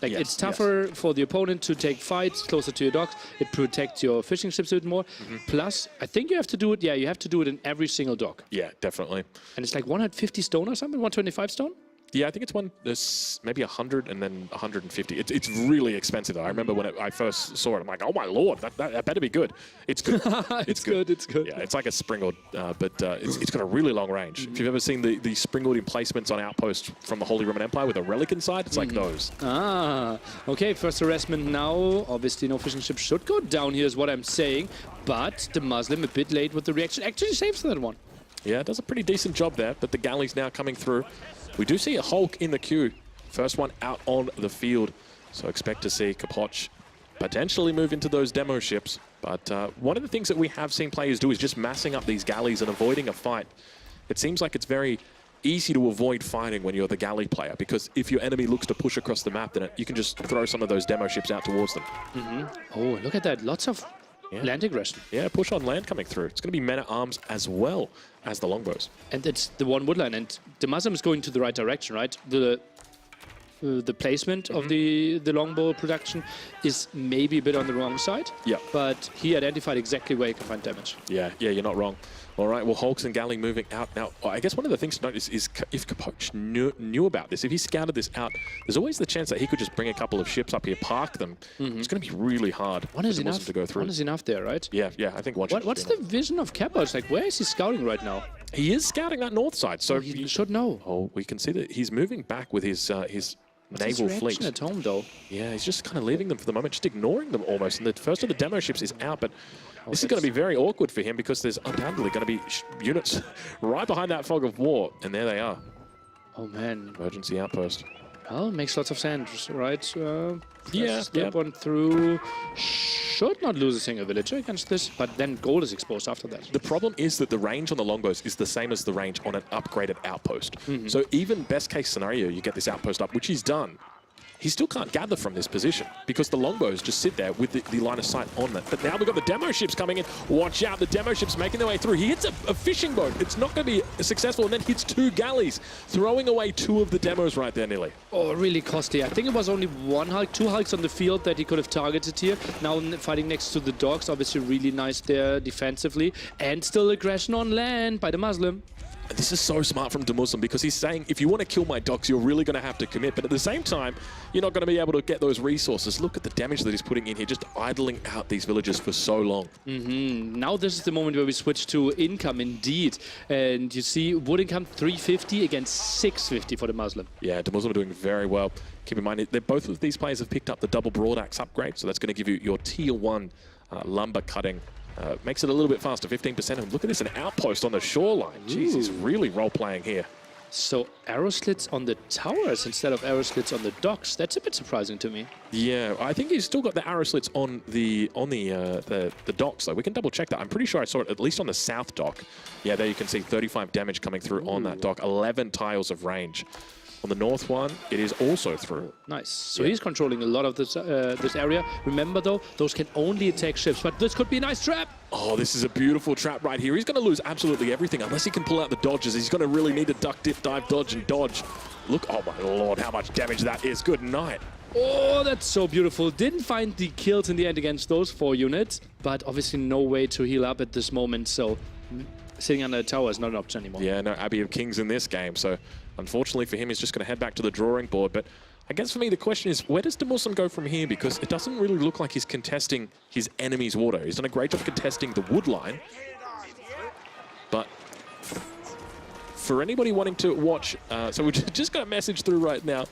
Like, it's tougher for the opponent to take fights closer to your docks. It protects your fishing ships a bit more. Plus, I think you have to do it, you have to do it in every single dock. Yeah, definitely. And it's like 150 stone or something, 125 stone? Yeah, I think it's maybe 100 and then 150. It's really expensive, though. I remember when I first saw it, I'm like, oh my Lord, that better be good. It's good. It's good. Yeah, it's like a springald, but it's got a really long range. If you've ever seen the springald emplacements on outposts from the Holy Roman Empire with a relic inside, it's like those. Okay, first harassment now. Obviously, no fishing ship should go down here is what I'm saying, but DeMuslim a bit late with the reaction actually saves that one. Yeah, does a pretty decent job there, but the galley's now coming through. We do see a Hulk in the queue. First one out on the field. So expect to see Capoch potentially move into those demo ships. But one of the things that we have seen players do is just massing up these galleys and avoiding a fight. It seems like it's very easy to avoid fighting when you're the galley player, because if your enemy looks to push across the map, then you can just throw some of those demo ships out towards them. Oh, look at that. Lots of land aggression. Yeah, push on land coming through. It's going to be men-at-arms as well as the longbows. And it's the one woodline, and DeMuslim is going to the right direction, right? The placement of the longbow production is maybe a bit on the wrong side. Yeah. But he identified exactly where he can find damage. Yeah, you're not wrong. All right, well, Hulks and Galley moving out. Now, I guess one of the things to notice is if Capoch knew about this, if he scouted this out, there's always the chance that he could just bring a couple of ships up here, park them. It's going to be really hard One is enough to go through. One is enough there, right? Yeah, I think one ship. What's the vision of Capoch? Like, where is he scouting right now? He is scouting that north side, so he should know. Oh, we can see that he's moving back with his naval fleet. At home, though. Yeah, he's just kind of leaving them for the moment, just ignoring them almost. And the first of the demo ships is out, but This is going to be very awkward for him because there's undoubtedly going to be units right behind that fog of war. And there they are. Oh, man. Emergency outpost. Well, makes lots of sense, right? Yeah, Step one through. Should not lose a single villager against this, but then gold is exposed after that. The problem is that the range on the longbows is the same as the range on an upgraded outpost. So even best case scenario, you get this outpost up, which he's done. He still can't gather from this position because the longbows just sit there with the line of sight on it. But now we've got the demo ships coming in. Watch out, the demo ships making their way through. He hits a fishing boat. It's not going to be successful, and then hits 2 galleys, throwing away 2 of the demos right there, nearly. Oh, really costly. I think it was only 1 Hulk, 2 Hulks on the field that he could have targeted here. Now fighting next to the docks, obviously really nice there defensively. And still aggression on land by the Muslim. And this is so smart from DeMuslim because he's saying, if you want to kill my docks, you're really going to have to commit. But at the same time, you're not going to be able to get those resources. Look at the damage that he's putting in here, just idling out these villages for so long. Now this is the moment where we switch to income indeed. And you see wood income 350 against 650 for the Muslim. Yeah, DeMuslim are doing very well. Keep in mind, both of these players have picked up the double broadaxe upgrade, so that's going to give you your tier 1 lumber cutting. Makes it a little bit faster, 15%. And look at this, an outpost on the shoreline. Jeez, he's really role-playing here. So arrow slits on the towers instead of arrow slits on the docks. That's a bit surprising to me. Yeah, I think he's still got the arrow slits on the docks, though. We can double-check that. I'm pretty sure I saw it at least on the south dock. Yeah, there you can see 35 damage coming through on that dock, 11 tiles of range. On the north one, it is also through. Nice. So he's controlling a lot of this this area. Remember, though, those can only attack ships, but this could be a nice trap. Oh, this is a beautiful trap right here. He's going to lose absolutely everything unless he can pull out the dodges. He's going to really need to duck, dip, dive, dodge, and dodge. Look, oh my lord, how much damage that is. Good night. Oh, that's so beautiful. Didn't find the kills in the end against those 4 units, but obviously no way to heal up at this moment, so sitting under the tower is not an option anymore. Yeah, no Abbey of Kings in this game, so unfortunately for him, he's just going to head back to the drawing board. But I guess for me, the question is, where does DeMuslim go from here? Because it doesn't really look like he's contesting his enemy's water. He's done a great job contesting the wood line. But for anybody wanting to watch, so we just got a message through right now.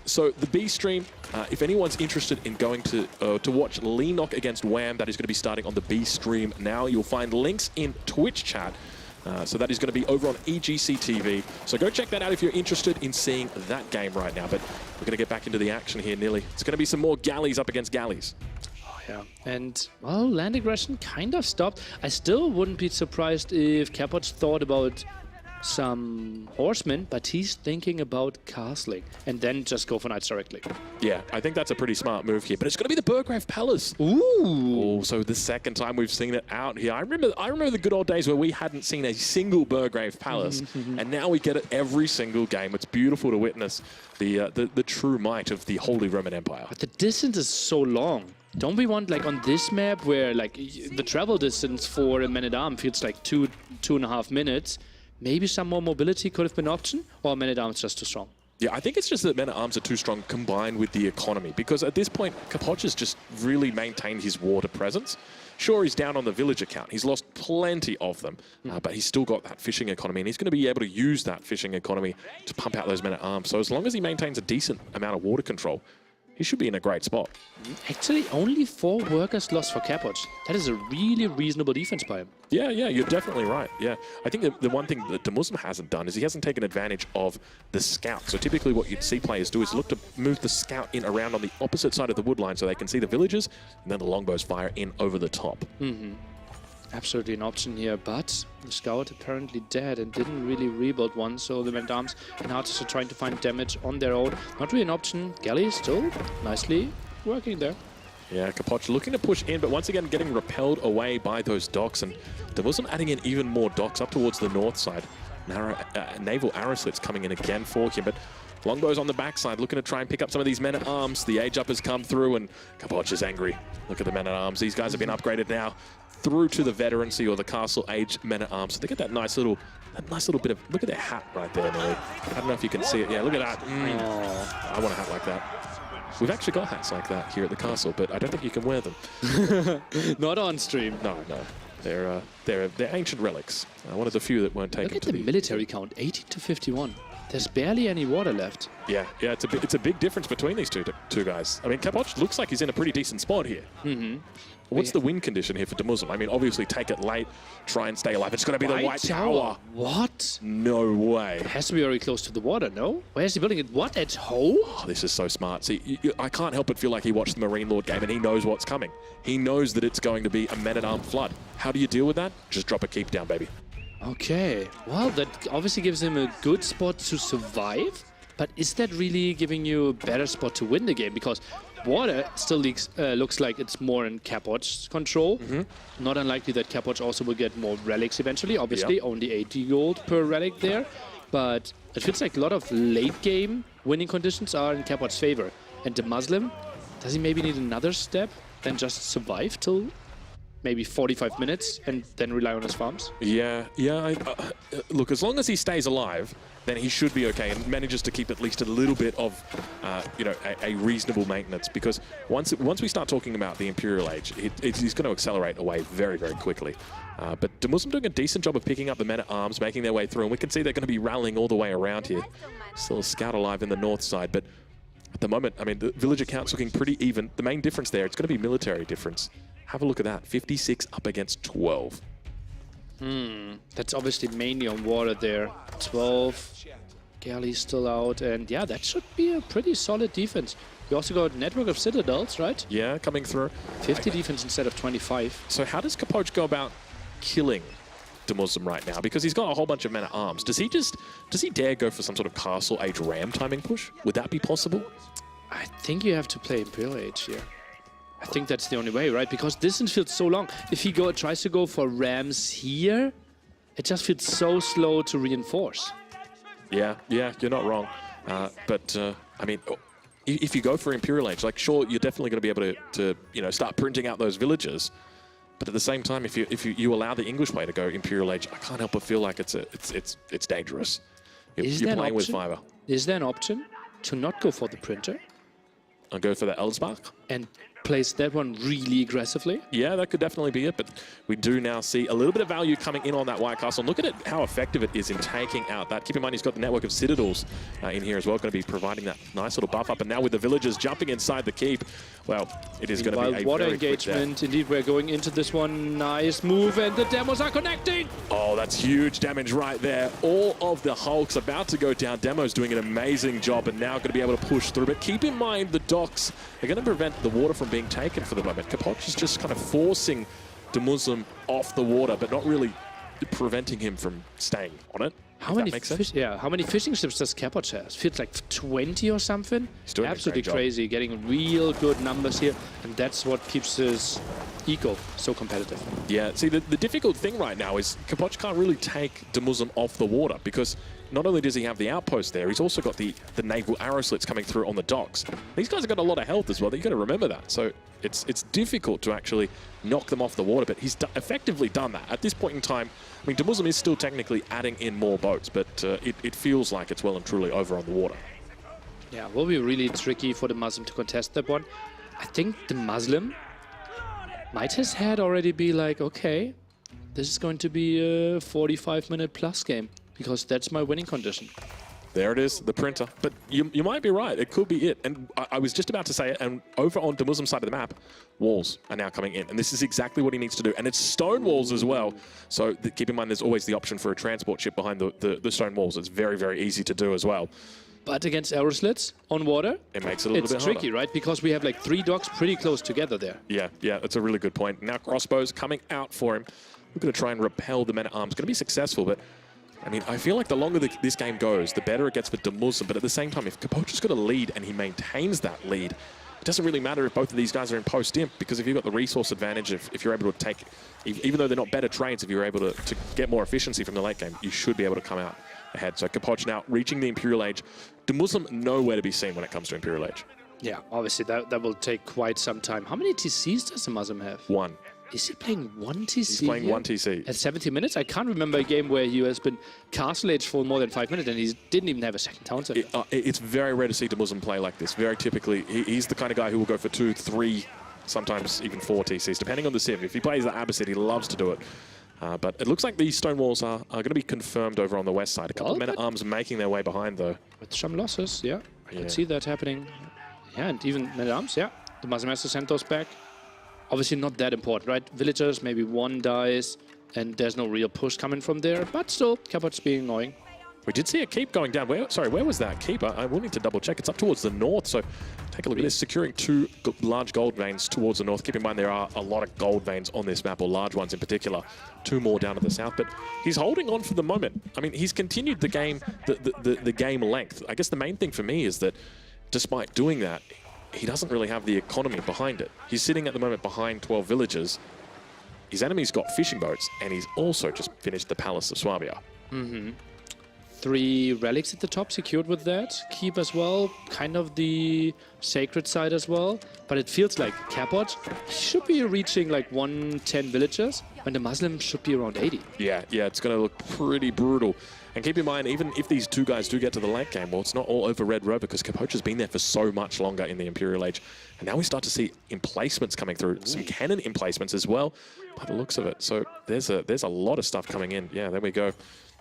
So the B stream, if anyone's interested in going to watch Leenock against Wham, that is going to be starting on the B stream now. You'll find links in Twitch chat. So that is going to be over on EGC TV. So go check that out if you're interested in seeing that game right now. But we're going to get back into the action here, nearly. It's going to be some more galleys up against galleys. Oh, yeah. And, well, land aggression kind of stopped. I still wouldn't be surprised if Capoch thought about some horsemen, but he's thinking about castling and then just go for knights directly. Yeah, I think that's a pretty smart move here, but it's going to be the Burgrave Palace. Ooh. So the second time we've seen it out here. I remember the good old days where we hadn't seen a single Burgrave Palace, and now we get it every single game. It's beautiful to witness the true might of the Holy Roman Empire. But the distance is so long. Don't we want, like, on this map where, like, the travel distance for a man-at-arms feels like 2.5 minutes? Maybe some more mobility could have been an option, or men-at-arms just too strong? Yeah, I think it's just that men-at-arms are too strong combined with the economy, because at this point, Capoch has just really maintained his water presence. Sure, he's down on the village account. He's lost plenty of them, but he's still got that fishing economy, and he's going to be able to use that fishing economy to pump out those men-at-arms. So as long as he maintains a decent amount of water control, he should be in a great spot. Actually, only 4 workers lost for Capoch. That is a really reasonable defense by him. Yeah, you're definitely right. Yeah, I think the one thing that DeMuslim hasn't done is he hasn't taken advantage of the scout. So typically what you'd see players do is look to move the scout in around on the opposite side of the wood line so they can see the villages, and then the longbows fire in over the top. Absolutely an option here, but the scout apparently dead and didn't really rebuild one, so the men-at-arms and archers are trying to find damage on their own. Not really an option. Galley is still nicely working there. Yeah, Capoch looking to push in, but once again getting repelled away by those docks, and DeMuslim adding in even more docks up towards the north side. Naval arrow slits coming in again for him, but longbows on the backside looking to try and pick up some of these men-at-arms. The age up has come through, and Capoch is angry. Look at the men-at-arms. These guys have been upgraded now through to the veterancy or the castle age men-at-arms. So they get that nice little bit of, look at their hat right there, Nelly. I don't know if you can see it. Yeah, look at that. I want a hat like that. We've actually got hats like that here at the castle, but I don't think you can wear them. Not on stream. No. They're ancient relics. One of the few that weren't taken. Look at the military count, 18 to 51. There's barely any water left. Yeah, it's a big difference between these two guys. I mean, Capoch looks like he's in a pretty decent spot here. What's the win condition here for DeMuslim? I mean, obviously take it late, try and stay alive. It's going to be the White Tower. What? No way. It has to be very close to the water, no? Where is he building it? What, at home? Oh, this is so smart. See, I can't help but feel like he watched the MarineLord game and he knows what's coming. He knows that it's going to be a men-at-arm flood. How do you deal with that? Just drop a keep down, baby. Okay. Well, that obviously gives him a good spot to survive. But is that really giving you a better spot to win the game? Because water still looks like it's more in Capoch's control. Not unlikely that Capoch also will get more relics eventually. Obviously, only 80 gold per relic there. But it feels like a lot of late game winning conditions are in Capoch's favor. And DeMuslim, does he maybe need another step than just survive till maybe 45 minutes and then rely on his farms? Yeah. Look, as long as he stays alive, then he should be okay and manages to keep at least a little bit of, a reasonable maintenance. Because once we start talking about the Imperial Age, he's going to accelerate away very, very quickly. But DeMuslim doing a decent job of picking up the men-at-arms, making their way through, and we can see they're going to be rallying all the way around here. Still a scout alive in the north side, but at the moment, I mean, the villager count's looking pretty even. The main difference there, it's going to be military difference. Have a look at that, 56 up against 12. That's obviously mainly on water there. 12, Galley's still out, and yeah, that should be a pretty solid defense. We also got network of citadels, right? Yeah, coming through. 50 defense instead of 25. So how does Capoch go about killing DeMuslim right now? Because he's got a whole bunch of men-at-arms. Does he dare go for some sort of Castle Age Ram timing push? Would that be possible? I think you have to play Imperial Age here. I think that's the only way, right? Because distance feels so long. If he tries to go for Rams here, it just feels so slow to reinforce. Yeah, you're not wrong. I mean, if you go for Imperial Age, like, sure, you're definitely going to be able to start printing out those villagers. But at the same time, if you allow the English player to go Imperial Age, I can't help but feel like it's dangerous. You're playing with fiber. Is there an option to not go for the printer? And go for the Elsbach? And place that one really aggressively? Yeah, that could definitely be it, but we do now see a little bit of value coming in on that White Castle. And look at it, how effective it is in taking out that. Keep in mind, he's got the network of citadels in here as well, going to be providing that nice little buff up. And now with the villagers jumping inside the keep, well, it is going to be a water very engagement. Indeed, we're going into this one. Nice move, and the demos are connecting. Oh, that's huge damage right there. All of the Hulks about to go down. Demo's doing an amazing job, and now going to be able to push through. But keep in mind, the docks are going to prevent the water from being taken for the moment. Capoch is just kind of forcing DeMuslim off the water, but not really preventing him from staying on it. How many fishing ships does Capoch have? Feels like 20 or something. He's doing absolutely crazy, getting real good numbers here, and that's what keeps his eco so competitive. Yeah, see, the difficult thing right now is Capoch can't really take DeMuslim off the water, because not only does he have the outpost there, he's also got the naval arrow slits coming through on the docks. These guys have got a lot of health as well. You've got to remember that. So it's difficult to actually knock them off the water, but he's effectively done that. At this point in time, I mean, DeMuslim is still technically adding in more boats, but it feels like it's well and truly over on the water. Yeah, will be really tricky for DeMuslim to contest that one. I think DeMuslim might his head already be like, okay, this is going to be a 45-minute plus game, because that's my winning condition. There it is, the printer. But you might be right, it could be it. And I was just about to say it, and over on DeMuslim's side of the map, walls are now coming in. And this is exactly what he needs to do. And it's stone walls as well. So keep in mind, there's always the option for a transport ship behind the stone walls. It's very, very easy to do as well. But against arrow slits on water, it makes it a little bit harder. It's tricky, right? Because we have like 3 docks pretty close together there. Yeah, that's a really good point. Now crossbows coming out for him. We're going to try and repel the men-at-arms. Going to be successful, but I mean, I feel like the longer this game goes, the better it gets for DeMuslim. But at the same time, if Capoch has got a lead and he maintains that lead, it doesn't really matter if both of these guys are in post-imp, because if you've got the resource advantage, if you're able to take, even though they're not better trains, if you're able to get more efficiency from the late game, you should be able to come out ahead. So Capoch now reaching the Imperial Age. DeMuslim nowhere to be seen when it comes to Imperial Age. Yeah, obviously that will take quite some time. How many TCs does DeMuslim have? 1. Is he playing 1 TC? He's playing here? 1 TC. At 70 minutes? I can't remember a game where he has been Castle Age for more than 5 minutes and he didn't even have a second town set. It's very rare to see DeMuslim play like this. Very typically, he's the kind of guy who will go for 2, 3, sometimes even 4 TCs, depending on the civ. If he plays the Abbasid, he loves to do it. But it looks like these stone walls are going to be confirmed over on the west side. A couple of men-at-arms making their way behind, though. With some losses, yeah. I can see that happening. Yeah, and even men-at-arms, yeah. The Muslim Master sent those back. Obviously not that important, right? Villagers, maybe one dies, and there's no real push coming from there. But still, Capoch being annoying. We did see a keep going down. Where was that keep? I will need to double check. It's up towards the north, so take a look at this. Securing two large gold veins towards the north. Keep in mind there are a lot of gold veins on this map, or large ones in particular. Two more down to the south, but he's holding on for the moment. I mean, he's continued the game, the game length. I guess the main thing for me is that despite doing that, he doesn't really have the economy behind it. He's sitting at the moment behind 12 villagers. His enemy's got fishing boats, and he's also just finished the Palace of Swabia. 3 relics at the top secured with that. Keep as well, kind of the sacred side as well. But it feels like Capoch should be reaching like 110 villagers, when the Muslim should be around 80. Yeah, it's going to look pretty brutal. And keep in mind, even if these two guys do get to the late game, well, it's not all over Red Row, because Capoch has been there for so much longer in the Imperial Age. And now we start to see emplacements coming through, some cannon emplacements as well, by the looks of it. So there's a lot of stuff coming in. Yeah, there we go.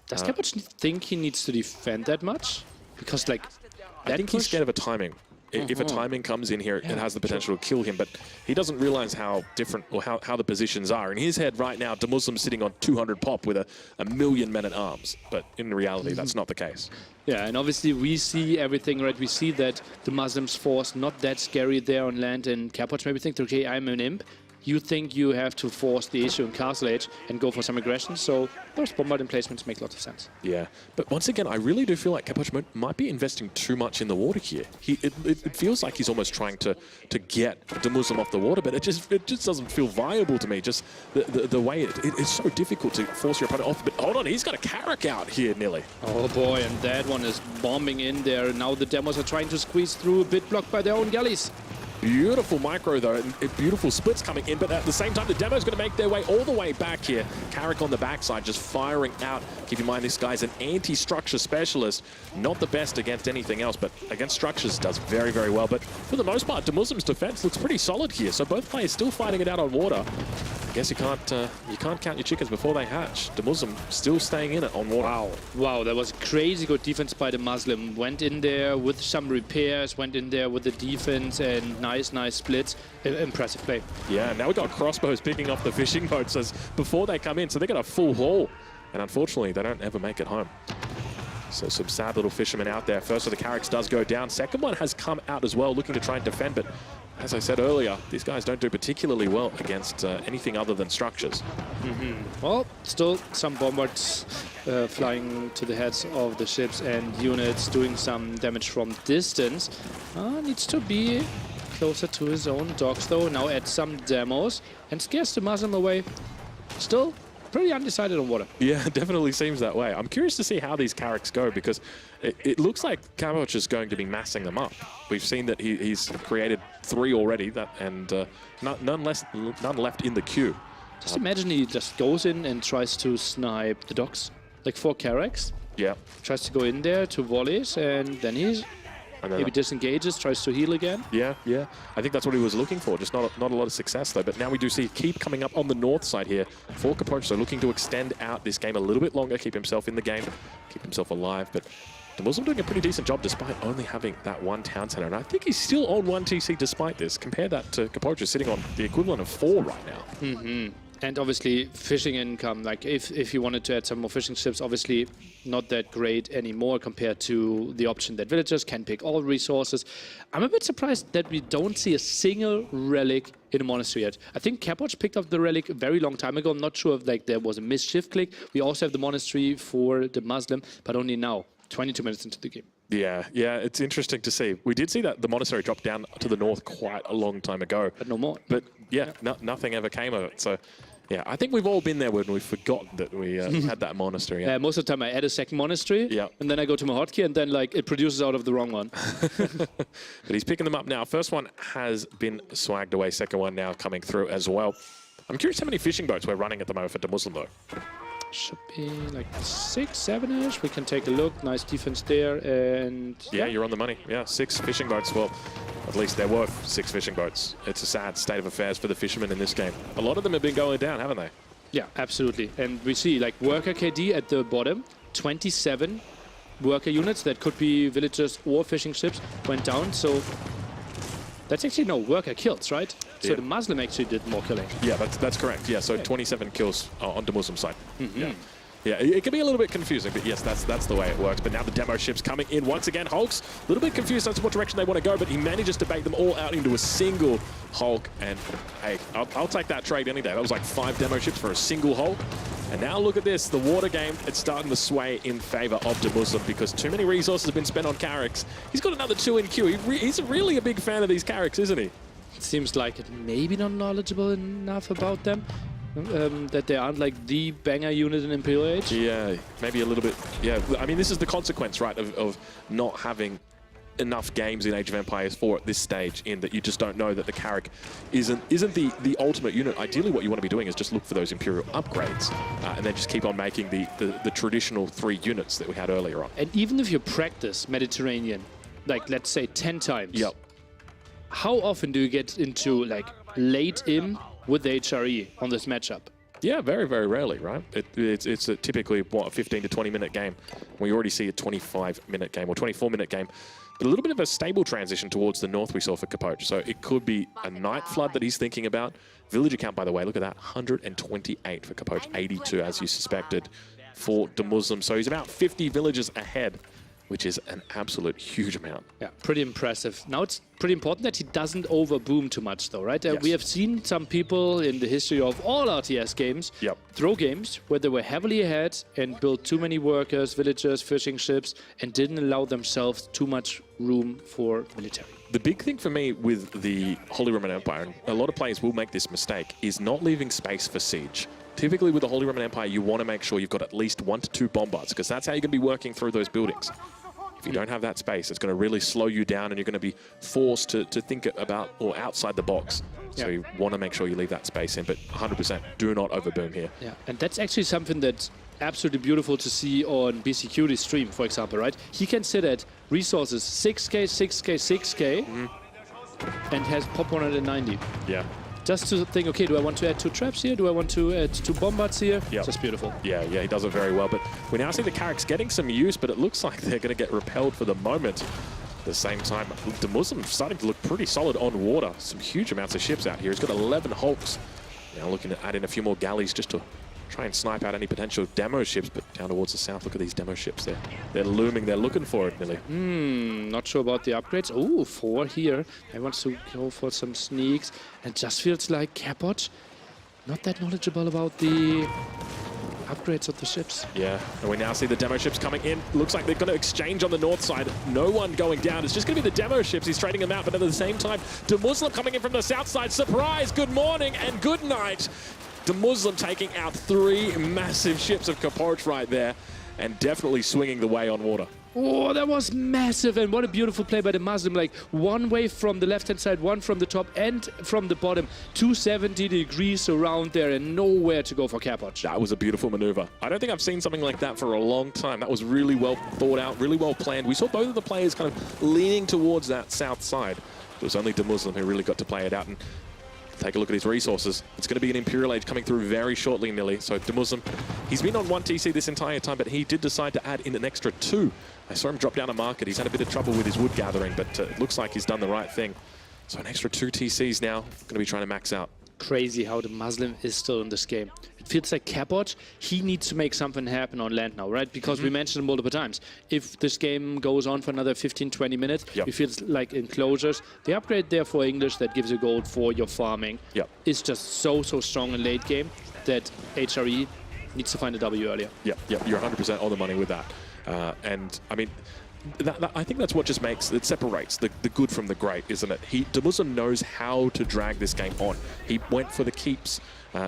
Does Capoch think he needs to defend that much? Because, like, I think he's scared of a timing. If a timing comes in here, it has the potential to kill him, but he doesn't realize how different, or how the positions are. In his head right now, DeMuslim sitting on 200 pop with a million men-at-arms, but in reality, that's not the case. Yeah, and obviously we see everything, right? We see that the Muslims' force not that scary there on land, and Capoch maybe think, okay, I'm an imp. You think you have to force the issue in Castle Age and go for some aggression, so those bombarding placements make a lot of sense. Yeah, but once again, I really do feel like Capoch might be investing too much in the water here. It feels like he's almost trying to get DeMuslim off the water, but it just doesn't feel viable to me. Just the way it's so difficult to force your opponent off. But hold on, he's got a Carrack out here, nearly. Oh boy, and that one is bombing in there. Now the demos are trying to squeeze through, a bit blocked by their own galleys. Beautiful micro, though, and beautiful splits coming in, but at the same time, the demo's going to make their way all the way back here. Carrack on the backside, just firing out. Keep in mind, this guy's an anti-structure specialist. Not the best against anything else, but against structures does very, very well. But for the most part, DeMuslim's defense looks pretty solid here, so both players still fighting it out on water. I guess you can't count your chickens before they hatch. DeMuslim still staying in it on water. Wow, that was crazy good defense by the Muslim. Went in there with some repairs, went in there with the defense, and nice splits. Impressive play. Yeah, now we've got crossbows picking off the fishing boats as before they come in, so they got a full haul. And unfortunately, they don't ever make it home. So some sad little fishermen out there. First of the Carracks does go down. Second one has come out as well, looking to try and defend, but as I said earlier, these guys don't do particularly well against anything other than structures. Well, still some bombards flying to the heads of the ships and units, doing some damage from distance. Needs to be closer to his own docks, though. Now add some demos and scares the Muslim away. Still pretty undecided on water. Yeah, it definitely seems that way. I'm curious to see how these Carracks go, because it looks like Capoch is going to be massing them up. We've seen that he's created 3 already, and none left in the queue. Just imagine he just goes in and tries to snipe the docks, like 4 Carracks. Yeah. Tries to go in there to volleys, and then he's maybe disengages, tries to heal again. Yeah. I think that's what he was looking for. Just not a lot of success, though. But now we do see Keep coming up on the north side here for Capoch. So looking to extend out this game a little bit longer, keep himself in the game, keep himself alive. But DeMuslim doing a pretty decent job despite only having that 1 town center. And I think he's still on 1 TC despite this. Compare that to Capoch, who's sitting on the equivalent of 4 right now. And obviously fishing income, like if you wanted to add some more fishing ships, obviously not that great anymore compared to the option that villagers can pick all resources. I'm a bit surprised that we don't see a single relic in a monastery yet. I think Capoch picked up the relic a very long time ago. I'm not sure if like there was a mischief click. We also have the monastery for the Muslim, but only now, 22 minutes into the game. Yeah, it's interesting to see. We did see that the monastery dropped down to the north quite a long time ago. But no more. But yeah, nothing ever came of it. So yeah, I think we've all been there when we forgot that we had that monastery. Yeah, most of the time I add a second monastery, and then I go to my hotkey, and then like it produces out of the wrong one. But he's picking them up now. First one has been swagged away. Second one now coming through as well. I'm curious how many fishing boats we're running at the moment for DeMuslim, though. Should be like 6, 7-ish. We can take a look. Nice defense there, and yeah, you're on the money. Yeah, 6 fishing boats. Well, at least they're worth 6 fishing boats. It's a sad state of affairs for the fishermen in this game. A lot of them have been going down, haven't they? Yeah, absolutely. And we see like worker KD at the bottom, 27 worker units that could be villagers or fishing ships went down. So that's actually no worker kills, right? So Yeah. the Muslim actually did more killing. Yeah, that's correct. Yeah, so 27 kills on DeMuslim side. Yeah. Yeah, it can be a little bit confusing, but yes, that's the way it works. But now the demo ship's coming in once again. Hulk's a little bit confused as to what direction they want to go, but he manages to bait them all out into a single Hulk. And hey, I'll take that trade any day. That was like 5 demo ships for a single Hulk. And now look at this, the water game, it's starting to sway in favor of DeMuslim because too many resources have been spent on Carracks. He's got another 2 in queue. He's really a big fan of these Carracks, isn't he? It seems like it maybe not knowledgeable enough about them. That they aren't like the banger unit in Imperial Age. Yeah, maybe a little bit. Yeah, I mean, this is the consequence, right, of not having enough games in Age of Empires 4 at this stage, in that you just don't know that the Carrack isn't the ultimate unit. Ideally, what you want to be doing is just look for those Imperial upgrades and then just keep on making the traditional 3 units that we had earlier on. And even if you practice Mediterranean, like let's say 10 times, Yep. how often do you get into like late im with the HRE on this matchup? Yeah, very, very rarely, right? It's typically, what, a 15 to 20-minute game. We already see a 25-minute game or 24-minute game. But a little bit of a stable transition towards the north we saw for Capoch. So it could be a night flood that he's thinking about. Villager count, by the way, look at that, 128 for Capoch, 82 as you suspected for DeMuslim. So he's about 50 villagers ahead, which is an absolute huge amount. Yeah, pretty impressive. Now it's pretty important that he doesn't overboom too much though, right? Yes. We have seen some people in the history of all RTS games throw games where they were heavily ahead and built too many workers, villagers, fishing ships, and didn't allow themselves too much room for military. The big thing for me with the Holy Roman Empire, and a lot of players will make this mistake, is not leaving space for siege. Typically with the Holy Roman Empire, you want to make sure you've got at least 1 to 2 bombards, because that's how you're going to be working through those buildings. If you don't have that space, it's going to really slow you down and you're going to be forced to think about or outside the box. So you want to make sure you leave that space in, but 100% do not overboom here. Yeah, and that's actually something that's absolutely beautiful to see on BeastyQT's stream, for example, right? He can sit at resources 6k, 6k, 6k, and has pop 190. Yeah. Just to think, okay, do I want to add 2 traps here? Do I want to add 2 bombards here? Yep. Just beautiful. Yeah, he does it very well. But we now see the Carracks getting some use, but it looks like they're going to get repelled for the moment. At the same time, DeMuslim starting to look pretty solid on water. Some huge amounts of ships out here. He's got 11 Hulks. Now looking to add in a few more galleys just to try and snipe out any potential demo ships, but down towards the south, look at these demo ships there. They're looming, they're looking for it, Millie. Not sure about the upgrades. Oh, 4 here. I want to go for some sneaks. And just feels like Capoch not that knowledgeable about the upgrades of the ships. Yeah, and we now see the demo ships coming in. Looks like they're going to exchange on the north side. No one going down. It's just going to be the demo ships. He's trading them out, but at the same time, DeMuslim coming in from the south side. Surprise! Good morning and good night. DeMuslim taking out 3 massive ships of Capoch right there and definitely swinging the way on water. Oh, that was massive, and what a beautiful play by the Muslim. Like 1 wave from the left-hand side, 1 from the top and from the bottom. 270 degrees around there and nowhere to go for Capoch. That was a beautiful maneuver. I don't think I've seen something like that for a long time. That was really well thought out, really well planned. We saw both of the players kind of leaning towards that south side. It was only DeMuslim who really got to play it out. And take a look at his resources. It's going to be an Imperial Age coming through very shortly, Millie. So DeMuslim, he's been on 1 TC this entire time, but he did decide to add in an extra 2. I saw him drop down a market. He's had a bit of trouble with his wood gathering, but it looks like he's done the right thing. So an extra 2 TCs now, going to be trying to max out. Crazy how the Muslim is still in this game. It feels like Capoch, he needs to make something happen on land now, right? Because we mentioned it multiple times. If this game goes on for another 15-20 minutes, it feels like enclosures. The upgrade there for English that gives you gold for your farming is just so strong in late game that HRE needs to find a W earlier. You're 100% on the money with that. And I mean, I think that's what just separates the good from the great, isn't it? DeMuslim knows how to drag this game on. He went for the keeps.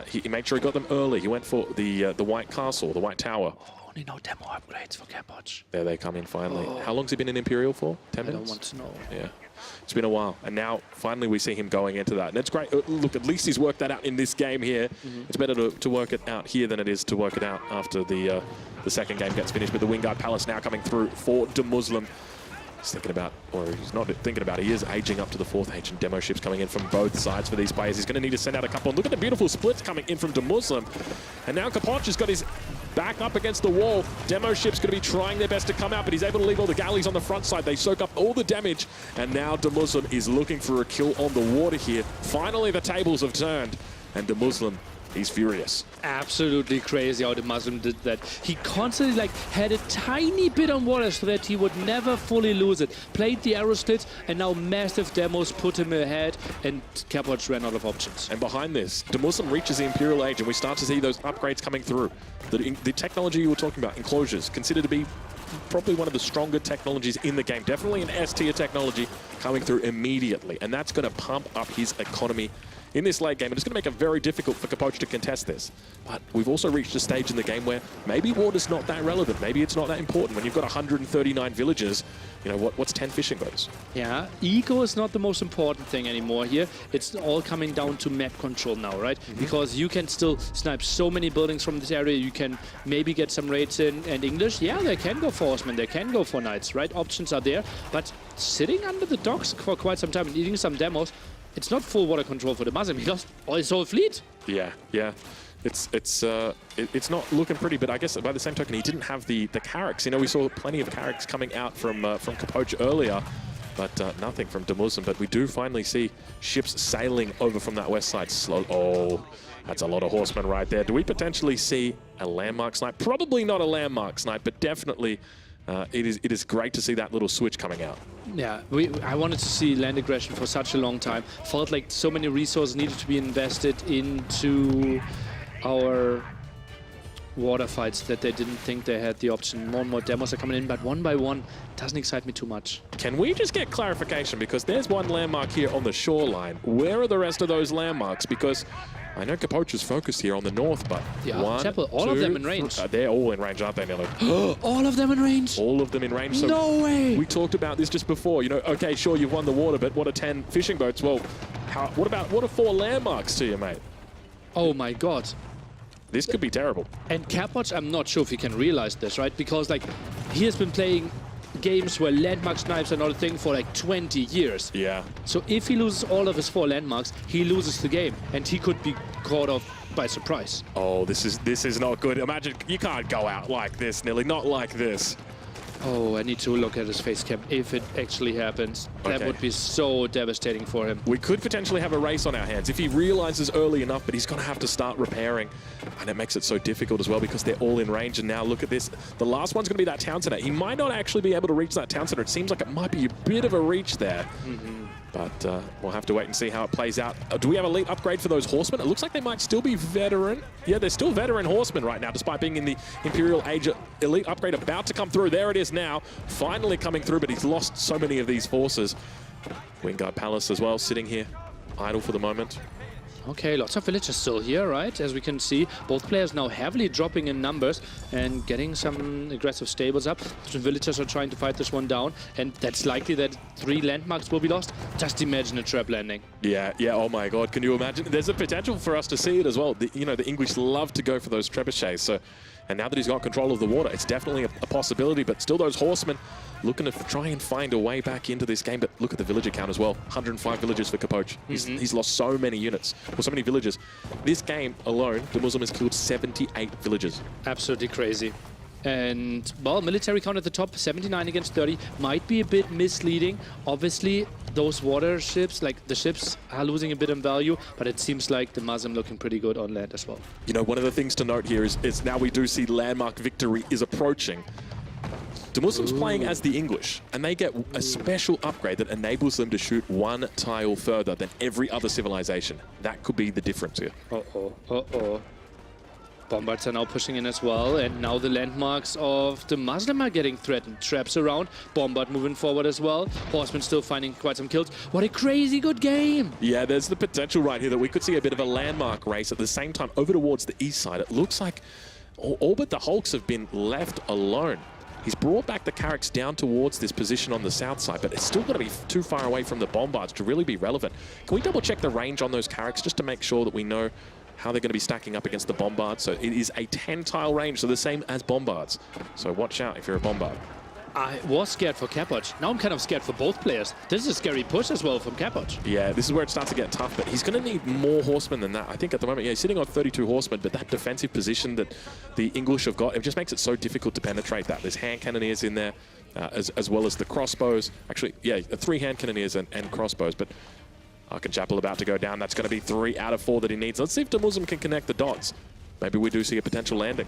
He made sure he got them early. He went for the White Castle, the White Tower. Only no demo upgrades for Capoch. There they come in finally. How long's he been in Imperial for? 10 minutes? I don't want to know. Yeah. It's been a while, and now finally we see him going into that. And it's great. Look, at least he's worked that out in this game here. It's better to work it out here than it is to work it out after the second game gets finished. But the Wingard Palace now coming through for DeMuslim. He's thinking about, or he's not thinking about, he is aging up to the 4th age, and demo ships coming in from both sides for these players. He's going to need to send out a couple. And look at the beautiful splits coming in from DeMuslim. And now Capoch has got his back up against the wall. Demo ship's going to be trying their best to come out, but he's able to leave all the galleys on the front side. They soak up all the damage. And now DeMuslim is looking for a kill on the water here. Finally, the tables have turned, and DeMuslim, he's furious. Absolutely crazy how DeMuslim did that. He constantly like had a tiny bit on water so that he would never fully lose it. Played the arrow split, and now massive demos put him ahead, and Capoch ran out of options. And behind this, DeMuslim reaches the Imperial Age, and we start to see those upgrades coming through. The technology you were talking about, enclosures, considered to be probably one of the stronger technologies in the game. Definitely an S-tier technology coming through immediately, and that's going to pump up his economy in this late game, and it's going to make it very difficult for Capoch to contest this. But we've also reached a stage in the game where maybe water's not that relevant. Maybe it's not that important. When you've got 139 villages, you know, what's 10 fishing boats? Yeah, eco is not the most important thing anymore here. It's all coming down to map control now, right? Because you can still snipe so many buildings from this area. You can maybe get some raids in, and English, yeah, they can go for horsemen, they can go for knights, right? Options are there, but sitting under the docks for quite some time and eating some demos, it's not full water control for DeMuslim. He lost all his whole fleet. Yeah. It's not looking pretty, but I guess by the same token, he didn't have the Carracks. You know, we saw plenty of Carracks coming out from Capoch earlier, but nothing from DeMuslim. But we do finally see ships sailing over from that west side. Oh, that's a lot of horsemen right there. Do we potentially see a landmark snipe? Probably not a landmark snipe, but definitely it is great to see that little switch coming out. Yeah, I wanted to see land aggression for such a long time. Felt like so many resources needed to be invested into our water fights that they didn't think they had the option. More and more demos are coming in, but one by one doesn't excite me too much. Can we just get clarification? Because there's one landmark here on the shoreline. Where are the rest of those landmarks? Because I know Capoch is focused here on the north, but yeah, one, Chapel, all of them in range. They're all in range, aren't they, Nelly? All of them in range? All of them in range. So no way! We talked about this just before. You know, okay, sure, you've won the water, but what are 10 fishing boats? Well, what are 4 landmarks to you, mate? Oh my god. This could be terrible. And Capoch, I'm not sure if he can realize this, right? Because, like, he has been playing games where landmark snipes are not a thing for like 20 years. Yeah. So if he loses all of his 4 landmarks, he loses the game, and he could be caught off by surprise. Oh, this is not good. Imagine, you can't go out like this, Nelly, not like this. Oh, I need to look at his face cam if it actually happens. That would be so devastating for him. We could potentially have a race on our hands if he realizes early enough, but he's going to have to start repairing. And it makes it so difficult as well because they're all in range. And now look at this. The last one's going to be that town center. He might not actually be able to reach that town center. It seems like it might be a bit of a reach there. But we'll have to wait and see how it plays out. Do we have a elite upgrade for those horsemen? It looks like they might still be veteran. Yeah, they're still veteran horsemen right now, despite being in the Imperial Age. Elite upgrade about to come through. There it is now. Finally coming through, but he's lost so many of these forces. Wingard Palace as well, sitting here, idle for the moment. Okay, lots of villagers still here, right? As we can see, both players now heavily dropping in numbers and getting some aggressive stables up. The villagers are trying to fight this one down, and that's likely that 3 landmarks will be lost. Just imagine a trap landing. Yeah, oh my god, can you imagine? There's a potential for us to see it as well. You know, the English love to go for those trebuchets, so... And now that he's got control of the water, it's definitely a possibility, but still those horsemen looking to try and find a way back into this game. But look at the villager count as well. 105 villagers for Capoch. He's lost so many units, or so many villagers. This game alone, DeMuslim has killed 78 villagers. Absolutely crazy. And, well, military count at the top, 79 against 30, might be a bit misleading. Obviously, those water ships, like the ships, are losing a bit in value, but it seems like DeMuslim looking pretty good on land as well. You know, one of the things to note here is now we do see landmark victory is approaching. DeMuslim's playing as the English, and they get a special upgrade that enables them to shoot 1 tile further than every other civilization. That could be the difference here. Bombards are now pushing in as well, and now the landmarks of DeMuslim are getting threatened. Traps around, Bombard moving forward as well. Horsemen still finding quite some kills. What a crazy good game! Yeah, there's the potential right here that we could see a bit of a landmark race at the same time over towards the east side. It looks like all but the Hulks have been left alone. He's brought back the Carracks down towards this position on the south side, but it's still got to be too far away from the Bombards to really be relevant. Can we double check the range on those Carracks just to make sure that we know how they're going to be stacking up against the Bombards? So it is a 10 tile range, so the same as Bombards. So watch out if you're a Bombard. I was scared for Capoch. Now I'm kind of scared for both players. This is a scary push as well from Capoch. Yeah, this is where it starts to get tough, but he's going to need more horsemen than that. I think at the moment, yeah, he's sitting on 32 horsemen, but that defensive position that the English have got, it just makes it so difficult to penetrate that. There's hand cannoneers in there, as well as the crossbows. Actually, yeah, 3 hand cannoneers and crossbows, but Chapel about to go down. That's going to be 3 out of 4 that he needs. Let's see if DeMuslim can connect the dots. Maybe we do see a potential landing.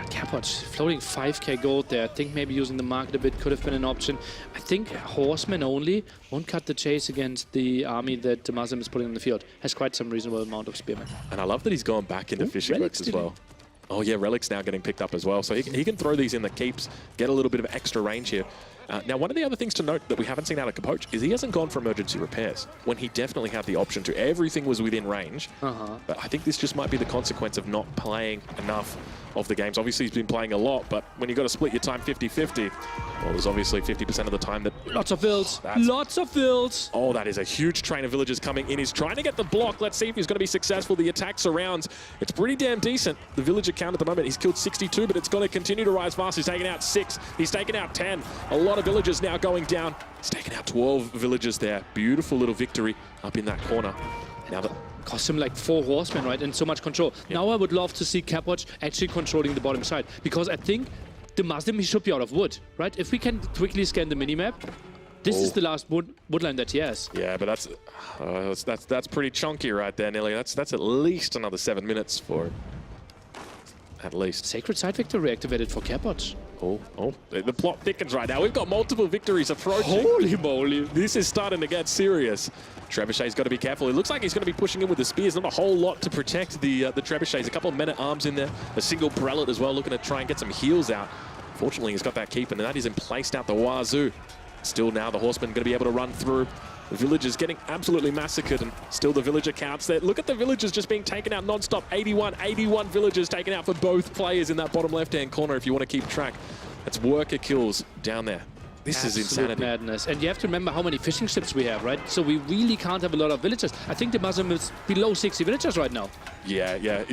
Capoch floating 5k gold there. I think maybe using the market a bit could have been an option. I think horsemen only won't cut the chase against the army that DeMuslim is putting on the field. Has quite some reasonable amount of spearmen. And I love that he's gone back into fishing boats as well. Oh yeah, Relic's now getting picked up as well. So he can throw these in the keeps, get a little bit of extra range here. Now, one of the other things to note that we haven't seen out of Capoch is he hasn't gone for emergency repairs when he definitely had the option to. Everything was within range. But I think this just might be the consequence of not playing enough of the games. Obviously, he's been playing a lot, but when you've got to split your time 50-50, well, there's obviously 50% of the time that... Lots of builds. Lots of builds. Oh, that is a huge train of villagers coming in. He's trying to get the block. Let's see if he's going to be successful. The attack surrounds. It's pretty damn decent. The villager count at the moment, he's killed 62, but it's going to continue to rise fast. He's taken out 6. He's taken out 10. A lot of villagers now going down. He's taken out 12 villagers there. Beautiful little victory up in that corner. Now that... Cost him like 4 horsemen, right? And so much control. Yep. Now I would love to see Capoch actually controlling the bottom side, because I think DeMuslim, he should be out of wood, right? If we can quickly scan the minimap, this is the last woodline that he has. Yeah, but that's pretty chunky right there, Nelly. That's at least another 7 minutes for at least. Sacred Side victory activated for Capoch. Oh, the plot thickens right now. We've got multiple victories approaching. Holy moly. This is starting to get serious. Trebuchet's got to be careful. It looks like he's going to be pushing in with the spears. Not a whole lot to protect the Trebuchets. A couple of men-at-arms in there. A single prelate as well, looking to try and get some heals out. Fortunately, he's got that keep, and that is emplaced out the wazoo. Still now, the horsemen going to be able to run through. The villagers getting absolutely massacred, and still the villager counts there. Look at the villagers just being taken out non-stop. 81 villagers taken out for both players in that bottom left-hand corner if you want to keep track. That's worker kills down there. This is insanity. Madness. And you have to remember how many fishing ships we have, right? So we really can't have a lot of villagers. I think the DeMuslim is below 60 villagers right now. Yeah.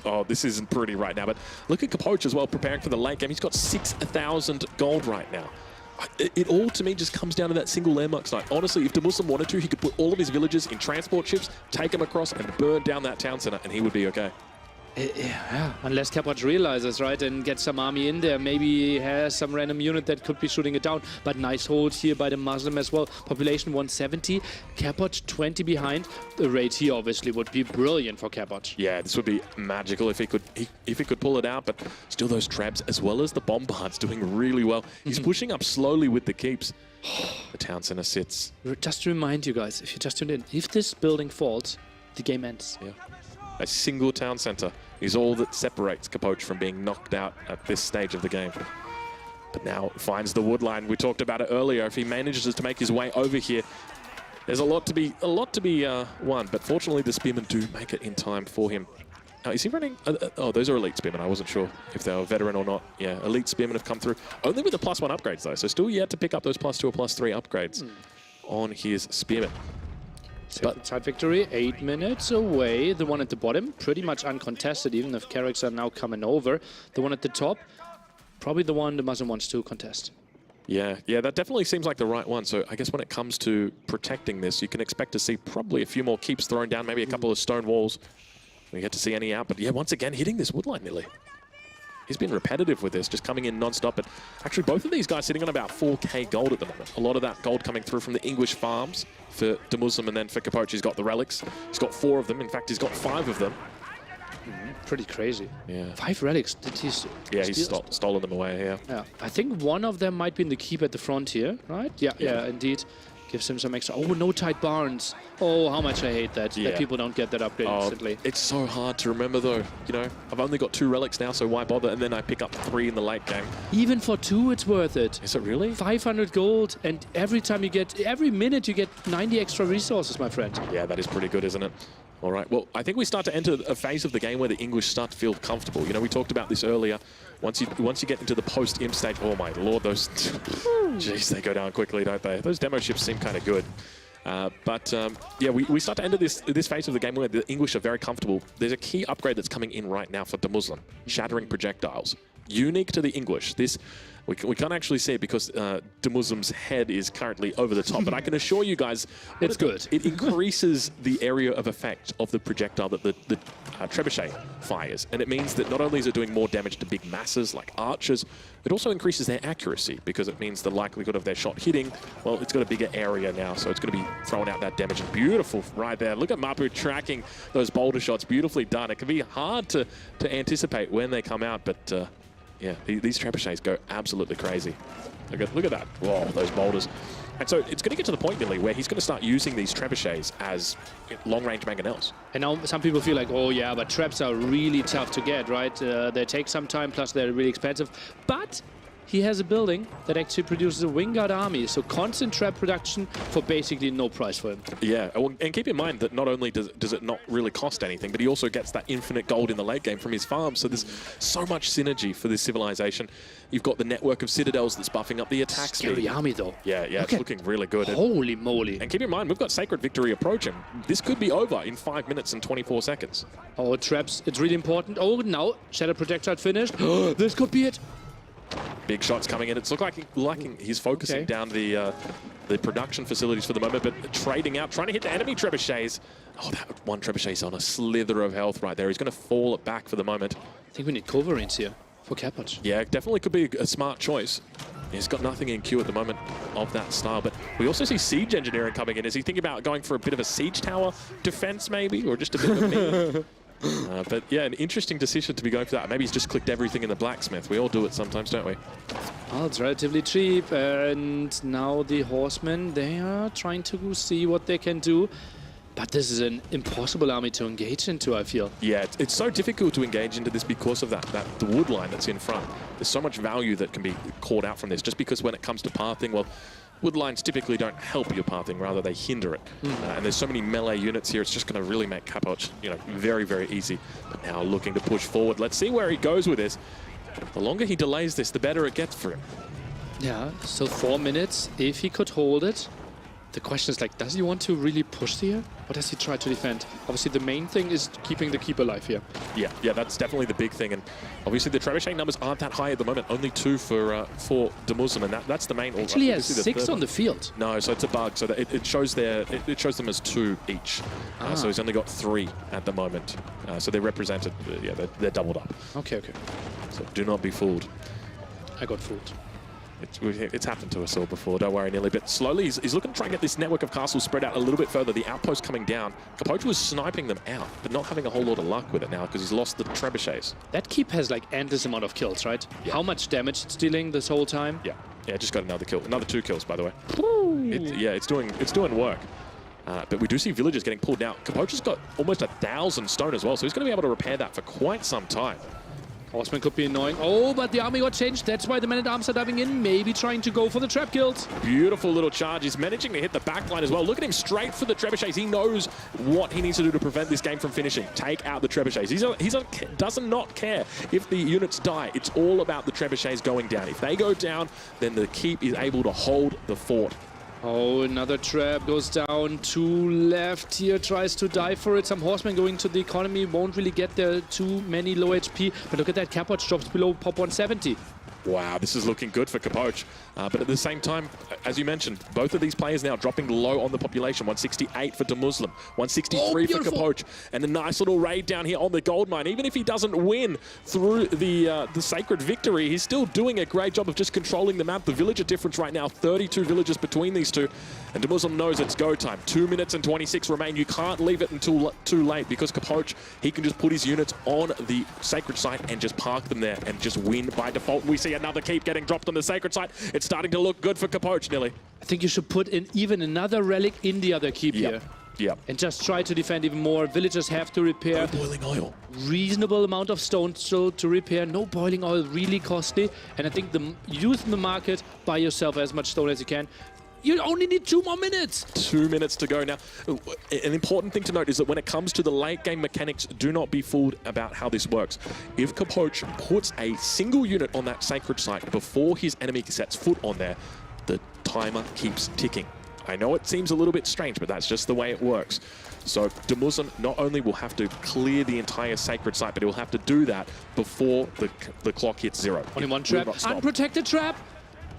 Oh, this isn't pretty right now. But look at Capoch as well, preparing for the late game. He's got 6,000 gold right now. It all, to me, just comes down to that single landmark site. Honestly, if DeMuslim wanted to, he could put all of his villagers in transport ships, take them across, and burn down that town center, and he would be okay. Yeah, unless Capoch realizes, right, and gets some army in there. Maybe he has some random unit that could be shooting it down. But nice hold here by the Muslim as well. Population 170, Capoch 20 behind. The raid here obviously would be brilliant for Capoch. Yeah, this would be magical if he could pull it out. But still, those Trebs as well as the Bombards doing really well. He's pushing up slowly with the keeps. The town center sits. Just to remind you guys, if you just tuned in, if this building falls, the game ends. Yeah. A single town center is all that separates Capoch from being knocked out at this stage of the game. But now finds the wood line. We talked about it earlier. If he manages to make his way over here, there's a lot to be won. But fortunately, the spearmen do make it in time for him. Is he running? Oh, those are elite spearmen. I wasn't sure if they were veteran or not. Yeah, elite spearmen have come through. Only with the +1 upgrades, though. So still yet to pick up those +2 or +3 upgrades on his spearmen. But side victory, 8 minutes away. The one at the bottom, pretty much uncontested, even if Carracks are now coming over. The one at the top, probably the one the DeMuslim wants to contest. Yeah, that definitely seems like the right one. So I guess when it comes to protecting this, you can expect to see probably a few more keeps thrown down, maybe a couple of stone walls. We get to see any out, but yeah, once again, hitting this woodline nearly. He's been repetitive with this, just coming in non-stop. But actually, both of these guys sitting on about 4k gold at the moment. A lot of that gold coming through from the English farms for DeMuslim, and then for Capoch, he's got the relics. He's got 4 of them. In fact, he's got 5 of them. Pretty crazy. Yeah. 5 relics. Did he he's stolen them away, yeah. I think one of them might be in the keep at the front here, right? Yeah, indeed. Gives him some extra. Oh, no tight barns. Oh, how much I hate that. Yeah. That people don't get that upgrade instantly. It's so hard to remember, though. You know, I've only got 2 relics now, so why bother? And then I pick up 3 in the late game. Even for 2, it's worth it. Is it really? 500 gold, and every minute you get 90 extra resources, my friend. Yeah, that is pretty good, isn't it? All right, well, I think we start to enter a phase of the game where the English start to feel comfortable. You know, we talked about this earlier. Once you get into the post-imp stage, oh my lord, those... Jeez, they go down quickly, don't they? Those demo ships seem kind of good. Yeah, we start to enter this phase of the game where the English are very comfortable. There's a key upgrade that's coming in right now for DeMuslim. Shattering projectiles. unique to the English. This we can't actually see it because DeMuslim's head is currently over the top, but I can assure you guys, it's good. It increases the area of effect of the projectile that the trebuchet fires, and it means that not only is it doing more damage to big masses like archers, it also increases their accuracy because it means the likelihood of their shot hitting, well, it's got a bigger area now, so it's going to be throwing out that damage. Beautiful right there. Look at Mapu tracking those boulder shots. Beautifully done. It can be hard to anticipate when they come out, but yeah, these trebuchets go absolutely crazy. Look at that. Whoa, those boulders. And so it's going to get to the point, Billy, where he's going to start using these trebuchets as long-range mangonels. And now some people feel like, oh yeah, but traps are really tough to get, right? They take some time, plus they're really expensive. But he has a building that actually produces a Wingard army, so constant trap production for basically no price for him. Yeah, and keep in mind that not only does it not really cost anything, but he also gets that infinite gold in the late game from his farm, so there's so much synergy for this civilization. You've got the network of citadels that's buffing up the attack speed. Scary army though. Yeah, it's looking really good. Holy moly. And keep in mind, we've got Sacred Victory approaching. This could be over in 5 minutes and 24 seconds. Oh, traps, it's really important. Oh, now Shadow Projectile finished. This could be it. Big shots coming in. It's looking like he's focusing down the production facilities for the moment, but trading out, trying to hit the enemy trebuchets. Oh, that one trebuchet's on a slither of health right there. He's going to fall it back for the moment. I think we need Coverings here for Capoch. Yeah, definitely could be a smart choice. He's got nothing in queue at the moment of that style, but we also see Siege Engineering coming in. Is he thinking about going for a bit of a Siege Tower defense maybe, or just a bit of a meme? But yeah, an interesting decision to be going for that. Maybe he's just clicked everything in the blacksmith. We all do it sometimes, don't we? Well, it's relatively cheap, and now the horsemen, they are trying to see what they can do. But this is an impossible army to engage into, I feel. Yeah, it's so difficult to engage into this because of the wood line that's in front. There's so much value that can be caught out from this, just because when it comes to pathing, well, wood lines typically don't help your pathing, rather they hinder it. And there's so many melee units here, it's just going to really make Capoch, very, very easy. But now looking to push forward. Let's see where he goes with this. The longer he delays this, the better it gets for him. Yeah, so 4 minutes, if he could hold it. The question is, like, does he want to really push here? Or does he try to defend? Obviously, the main thing is keeping the keep alive here. Yeah, that's definitely the big thing. And obviously, the trebuchet numbers aren't that high at the moment. Only 2 for DeMuslim, and that's the main. Actually, he has 6 on the field. No, so it's a bug. So that it shows it shows them as 2 each. So he's only got 3 at the moment. So they're represented. Yeah, they're doubled up. Okay. So do not be fooled. I got fooled. It's happened to us all before, don't worry, Nearly. But slowly, he's looking to try and get this network of castles spread out a little bit further. The outpost coming down. Capoch was sniping them out, but not having a whole lot of luck with it now because he's lost the trebuchets. That keep has like endless amount of kills, right? Yeah. How much damage it's dealing this whole time? Yeah, just got another kill. Another 2 kills, by the way. It's doing work. But we do see villagers getting pulled now. Capoch has got almost 1,000 stone as well, so he's going to be able to repair that for quite some time. Horseman could be annoying. Oh, but the army got changed. That's why the men-at-arms are diving in, maybe trying to go for the trap kills. Beautiful little charge. He's managing to hit the backline as well. Look at him straight for the trebuchets. He knows what he needs to do to prevent this game from finishing. Take out the trebuchets. He does not care if the units die. It's all about the trebuchets going down. If they go down, then the keep is able to hold the fort. Oh, another trap goes down. 2 left here, tries to die for it. Some horsemen going to the economy, won't really get there. Too many low HP. But look at that, Capoch drops below pop 170. Wow, this is looking good for Capoch. But at the same time, as you mentioned, both of these players now dropping low on the population. 168 for DeMuslim, 163 for Capoch. And a nice little raid down here on the gold mine. Even if he doesn't win through the Sacred Victory, he's still doing a great job of just controlling the map. The villager difference right now, 32 villagers between these two. And DeMuslim knows it's go time. 2 minutes and 26 remain. You can't leave it until too late because Capoch, he can just put his units on the sacred site and just park them there and just win by default. We see another keep getting dropped on the sacred site. It's starting to look good for Capoch, Nilly. I think you should put in even another relic in the other keep here. Yeah. And just try to defend even more. Villagers have to repair. No boiling oil. Reasonable amount of stone still to repair. No boiling oil, really costly. And I think use the market, buy yourself as much stone as you can. You only need 2 more minutes. 2 minutes to go. Now, an important thing to note is that when it comes to the late game mechanics, do not be fooled about how this works. If Capoch puts a single unit on that sacred site before his enemy sets foot on there, the timer keeps ticking. I know it seems a little bit strange, but that's just the way it works. So DeMuslim not only will have to clear the entire sacred site, but he will have to do that before the clock hits 0. Only one trap. Unprotected trap.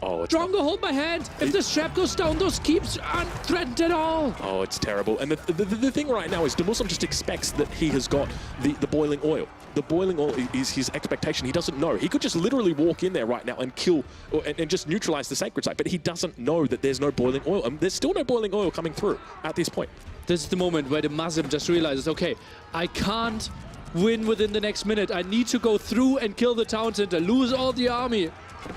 Oh, it's Drongo, hold my hand. If this trap goes down, those keeps aren't threatened at all. Oh, it's terrible. And the thing right now is DeMuslim just expects that he has got the boiling oil. The boiling oil is his expectation. He doesn't know. He could just literally walk in there right now and kill and just neutralize the sacred site, but he doesn't know that there's no boiling oil. And there's still no boiling oil coming through at this point. This is the moment where DeMuslim just realizes, okay, I can't win within the next minute. I need to go through and kill the town center, lose all the army.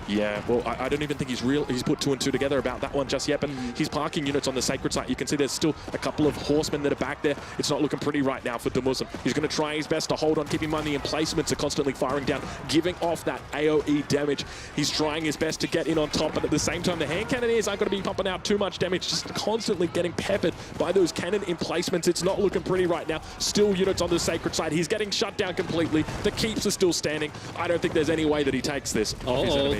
Yeah, well, I don't even think he's put 2 and 2 together about that one just yet, but he's parking units on the sacred site. You can see there's still a couple of horsemen that are back there. It's not looking pretty right now for DeMuslim. He's going to try his best to hold on, keep him on. The emplacements are constantly firing down, giving off that AoE damage. He's trying his best to get in on top, but at the same time, the hand cannoneers aren't going to be pumping out too much damage, just constantly getting peppered by those cannon emplacements. It's not looking pretty right now. Still units on the sacred site. He's getting shut down completely. The keeps are still standing. I don't think there's any way that he takes this.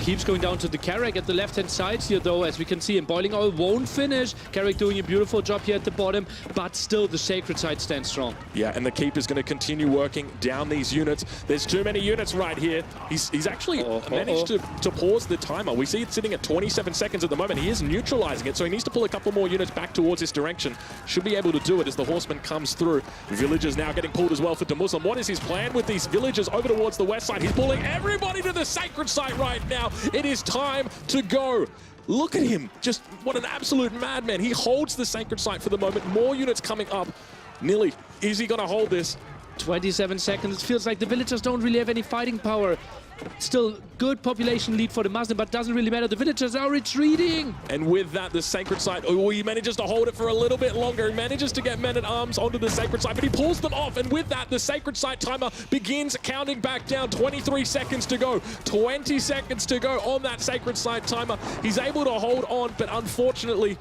Keeps going down to the Carrack at the left-hand side here, though, as we can see, and boiling oil won't finish. Carrack doing a beautiful job here at the bottom, but still the sacred side stands strong. Yeah, and the keep is going to continue working down these units. There's too many units right here. He's actually managed to pause the timer. We see it sitting at 27 seconds at the moment. He is neutralizing it, so he needs to pull a couple more units back towards this direction. Should be able to do it as the horseman comes through. Villagers now getting pulled as well for DeMuslim. What is his plan with these villagers over towards the west side? He's pulling everybody to the sacred site right now. It is time to go. Look at him. Just what an absolute madman. He holds the sacred site for the moment. More units coming up. Nilly, is he going to hold this? 27 seconds. It feels like the villagers don't really have any fighting power. Still good population lead for DeMuslim, but doesn't really matter. The villagers are retreating. And with that, the sacred site, he manages to hold it for a little bit longer. He manages to get men-at-arms onto the sacred site, but he pulls them off. And with that, the sacred site timer begins counting back down. 23 seconds to go. 20 seconds to go on that sacred site timer. He's able to hold on, but unfortunately,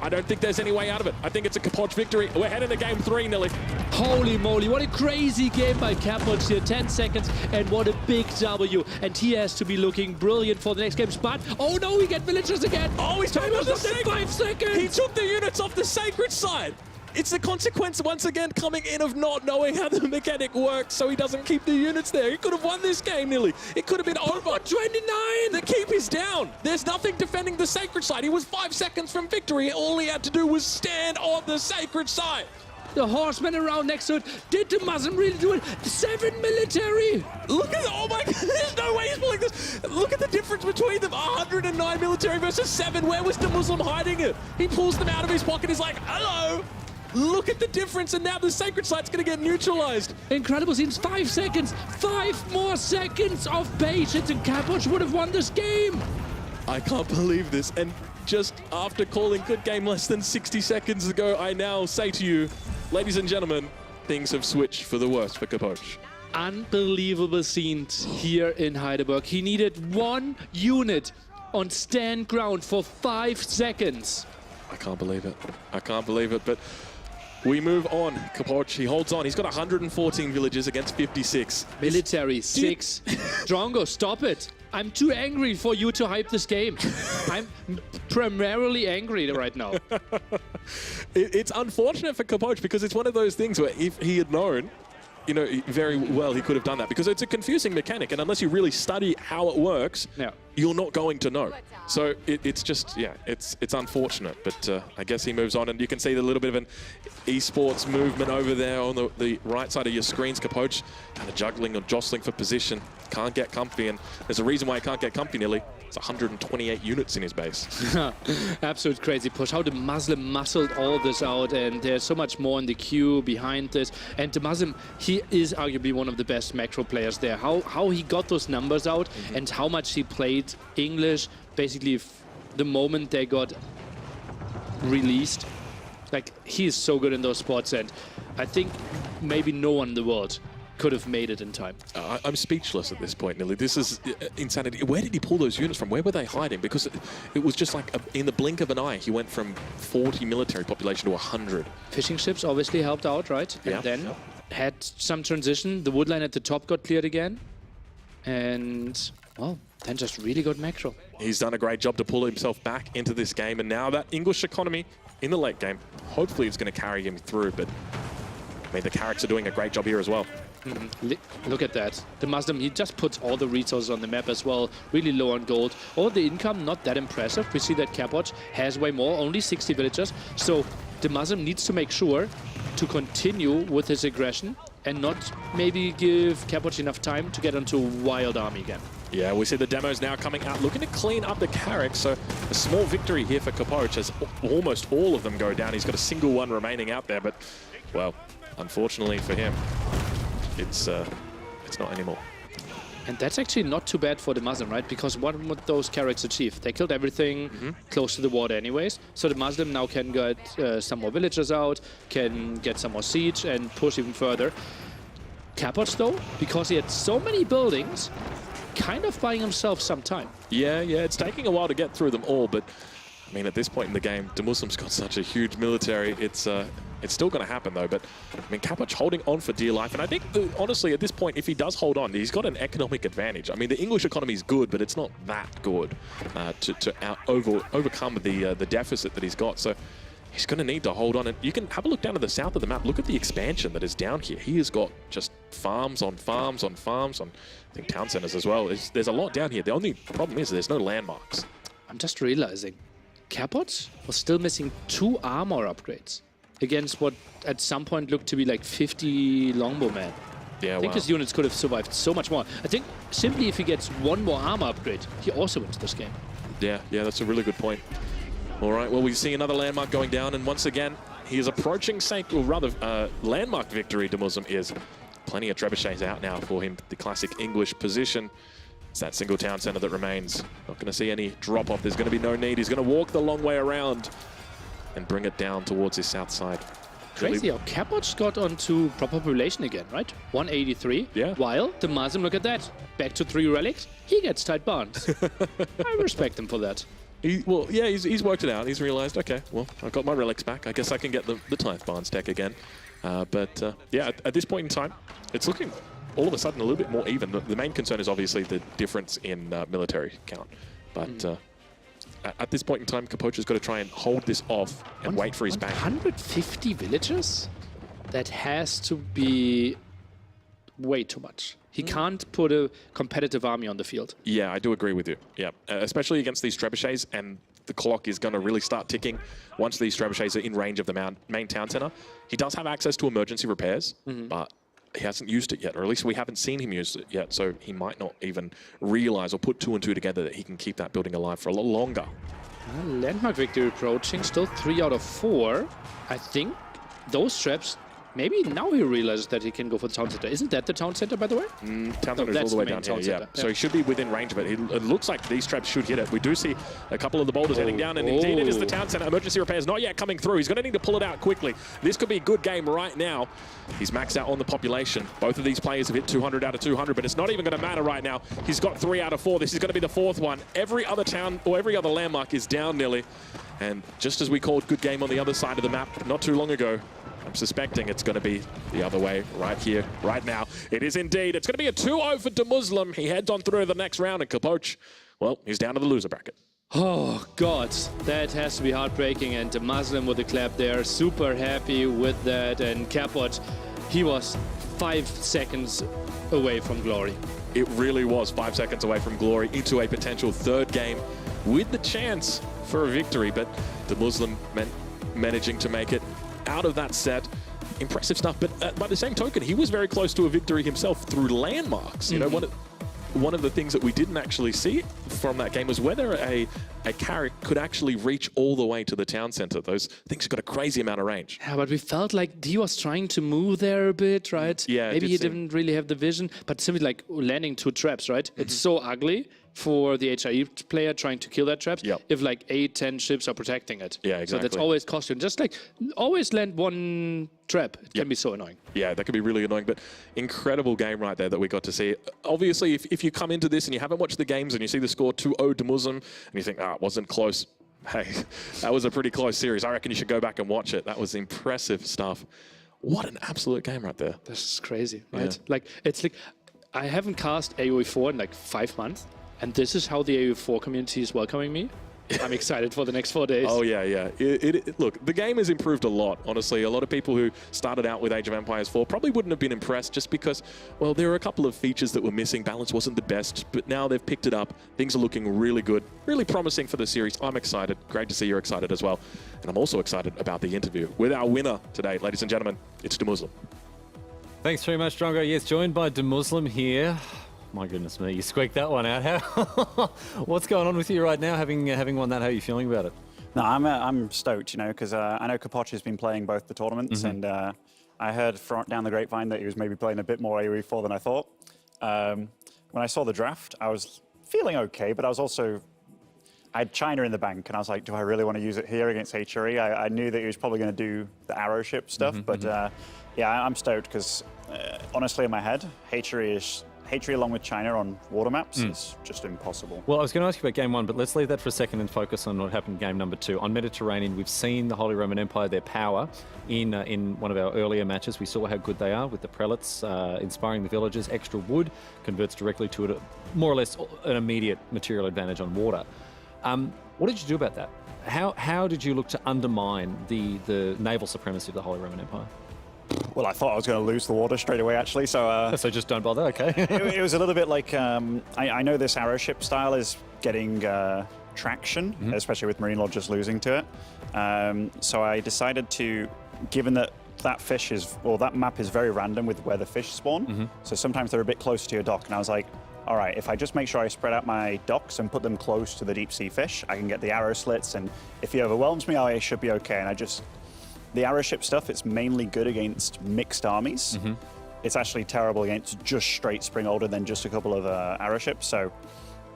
I don't think there's any way out of it. I think it's a Capoch victory. We're heading to game 3, Nilly. Holy moly, what a crazy game by Capoch here. 10 seconds, and what a big W. And he has to be looking brilliant for the next games. But, oh no, we get villagers again. Oh, he's time was up in 5 seconds. He took the units off the sacred site. It's the consequence, once again, coming in of not knowing how the mechanic works, so he doesn't keep the units there. He could have won this game, nearly. It could have been over. 29! The keep is down. There's nothing defending the sacred site. He was 5 seconds from victory. All he had to do was stand on the sacred site. The horsemen around next to it. Did DeMuslim really do it? 7 military! Look at oh my god, there's no way he's pulling this. Look at the difference between them. 109 military versus 7. Where was DeMuslim hiding it? He pulls them out of his pocket. He's like, hello. Look at the difference, and now the sacred site's going to get neutralized. Incredible scenes. 5 seconds. 5 more seconds of patience, and Capoch would have won this game. I can't believe this. And just after calling good game less than 60 seconds ago, I now say to you, ladies and gentlemen, things have switched for the worst for Capoch. Unbelievable scenes here in Heidelberg. He needed 1 unit on stand ground for 5 seconds. I can't believe it. I can't believe it, but we move on. Capoch, he holds on. He's got 114 villagers against 56. Military, 6. Drongo, stop it. I'm too angry for you to hype this game. I'm primarily angry right now. It's unfortunate for Capoch because it's one of those things where if he had known, you know, very well he could have done that because it's a confusing mechanic, and unless you really study how it works, you're not going to know. So it's just, yeah, it's unfortunate, but I guess he moves on, and you can see the little bit of an esports movement over there on the right side of your screens. Capoch kind of juggling or jostling for position, can't get comfy, and there's a reason why he can't get comfy, Nilly. It's 128 units in his base. Absolute crazy push. How DeMuslim muscled all this out, and there's so much more in the queue behind this. And DeMuslim, he is arguably one of the best macro players there. How he got those numbers out and how much he played English, basically the moment they got released. Like, he is so good in those spots, and I think maybe no one in the world could have made it in time. I'm speechless at this point, Nilly. This is insanity. Where did he pull those units from? Where were they hiding? Because it was just like in the blink of an eye, he went from 40 military population to 100. Fishing ships obviously helped out, right? Yeah. And then had some transition. The wood line at the top got cleared again. And, well, then just really good macro. He's done a great job to pull himself back into this game, and now that English economy in the late game. Hopefully it's going to carry him through, but I mean, the Carracks are doing a great job here as well. Look at that. DeMuslim, he just puts all the resources on the map as well. Really low on gold. All the income, not that impressive. We see that Capoch has way more, only 60 villagers. So DeMuslim needs to make sure to continue with his aggression and not maybe give Capoch enough time to get onto Wild Army again. Yeah, we see the demos now coming out, looking to clean up the Carracks. So a small victory here for Capoch as almost all of them go down. He's got a single one remaining out there, but, well, unfortunately for him, it's not anymore. And that's actually not too bad for DeMuslim, right? Because what would those Carracks achieve? They killed everything close to the water anyways. So DeMuslim now can get some more villagers out, can get some more siege and push even further. Capoch, though, because he had so many buildings, kind of buying himself some time. Yeah, it's taking a while to get through them all, but I mean, at this point in the game, DeMuslim's got such a huge military. It's still going to happen, though. But, I mean, Capoch holding on for dear life. And I think, honestly, at this point, if he does hold on, he's got an economic advantage. I mean, the English economy is good, but it's not that good to overcome the deficit that he's got. So he's going to need to hold on. And you can have a look down to the south of the map. Look at the expansion that is down here. He has got just farms on farms on farms on, I think, town centers as well. There's a lot down here. The only problem is there's no landmarks. I'm just realizing Capoch was still missing 2 armor upgrades against what at some point looked to be like 50 longbowmen. Yeah, I think his units could have survived so much more. I think simply if he gets 1 more armor upgrade, he also wins this game. Yeah, that's a really good point. All right, well, we see another landmark going down, and once again, he is approaching landmark victory. DeMuslim is. Plenty of trebuchets out now for him. The classic English position. It's that single town center that remains. Not going to see any drop-off. There's going to be no need. He's going to walk the long way around and bring it down towards his south side. Crazy how Capoch got onto proper population again, right? 183. Yeah. While DeMuslim, look at that. Back to 3 relics. He gets tight bonds. I respect him for that. He's worked it out. He's realized, okay, well, I've got my relics back. I guess I can get the Tithe Barnes deck again. Yeah, at this point in time, it's looking all of a sudden a little bit more even. The main concern is obviously the difference in military count. But at this point in time, Capoch has got to try and hold this off and wait for his back. 150 villagers? That has to be way too much. He can't put a competitive army on the field. Yeah, I do agree with you. Yeah, especially against these trebuchets, and the clock is going to really start ticking once these trebuchets are in range of the main town center. He does have access to emergency repairs, but he hasn't used it yet, or at least we haven't seen him use it yet, so he might not even realize or put 2 and 2 together that he can keep that building alive for a lot longer. Landmark victory approaching, still 3 out of 4. I think those traps, maybe now he realizes that he can go for the town center. Isn't that the town center, by the way? Town center is all the way down here, yeah. So he should be within range of it. It looks like these traps should hit it. We do see a couple of the boulders heading down, and indeed it is the town center. Emergency repairs not yet coming through. He's going to need to pull it out quickly. This could be a good game right now. He's maxed out on the population. Both of these players have hit 200 out of 200, but it's not even going to matter right now. He's got 3 out of 4. This is going to be the 4th one. Every other town or every other landmark is down nearly. And just as we called good game on the other side of the map not too long ago, I'm suspecting it's going to be the other way right here, right now. It is indeed. It's going to be a 2-0 for DeMuslim. He heads on through to the next round, and Capoch, well, he's down to the loser bracket. Oh, God, that has to be heartbreaking. And DeMuslim with the clap there, super happy with that. And Capoch, he was 5 seconds away from glory. It really was 5 seconds away from glory into a potential 3rd game with the chance for a victory, but DeMuslim managing to make it out of that set. Impressive stuff, but by the same token, he was very close to a victory himself through landmarks. You know, one of the things that we didn't actually see from that game was whether a Carrack could actually reach all the way to the town center. Those things have got a crazy amount of range. Yeah, but we felt like he was trying to move there a bit, right? Yeah, maybe he didn't really have the vision, but simply like landing 2 traps, right? It's so ugly for the HIE player trying to kill that traps if like 8-10 ships are protecting it. Yeah, exactly. So that's always cost you. Just like always land 1 trap. It can be so annoying. Yeah, that could be really annoying, but incredible game right there that we got to see. Obviously, if you come into this and you haven't watched the games and you see the score 2-0 DeMuslim and you think, it wasn't close. Hey, that was a pretty close series. I reckon you should go back and watch it. That was impressive stuff. What an absolute game right there. This is crazy, right? Yeah. Like, it's like, I haven't cast AoE4 in like 5 months. And this is how the AoE4 community is welcoming me. I'm excited for the next 4 days. Oh, yeah. Look, the game has improved a lot, honestly. A lot of people who started out with Age of Empires 4 probably wouldn't have been impressed just because, well, there were a couple of features that were missing. Balance wasn't the best, but now they've picked it up. Things are looking really good, really promising for the series. I'm excited. Great to see you're excited as well. And I'm also excited about the interview with our winner today. Ladies and gentlemen, it's DeMuslim. Thanks very much, Drongo. Yes, joined by DeMuslim here. My goodness me, you squeaked that one out. What's going on with you right now, having won that? How are you feeling about it? No, I'm stoked, you know, because I know Capoch has been playing both the tournaments, and I heard down the grapevine that he was maybe playing a bit more AoE4 than I thought. When I saw the draft, I was feeling okay, but I had China in the bank, and I was like, do I really want to use it here against HRE? I knew that he was probably going to do the arrow ship stuff, but yeah, I'm stoked because honestly, in my head, HRE along with China on water maps is just impossible. Well, I was going to ask you about game one, but let's leave that for a second and focus on what happened in game number two. On Mediterranean, we've seen the Holy Roman Empire, their power in one of our earlier matches. We saw how good they are with the prelates inspiring the villagers. Extra wood converts directly to it, more or less an immediate material advantage on water. What did you do about that? How did you look to undermine the naval supremacy of the Holy Roman Empire? Well, I thought I was going to lose the water straight away, actually, so... so just don't bother, okay. it was a little bit like... I know this arrow ship style is getting traction, especially with MarineLord just losing to it. So I decided to, given that fish is... Well, that map is very random with where the fish spawn, so sometimes they're a bit closer to your dock, and I was like, all right, if I just make sure I spread out my docks and put them close to the deep sea fish, I can get the arrow slits, and if he overwhelms me, I should be okay. And the arrow ship stuff, it's mainly good against mixed armies. It's actually terrible against just straight spring older than just a couple of arrow ships. So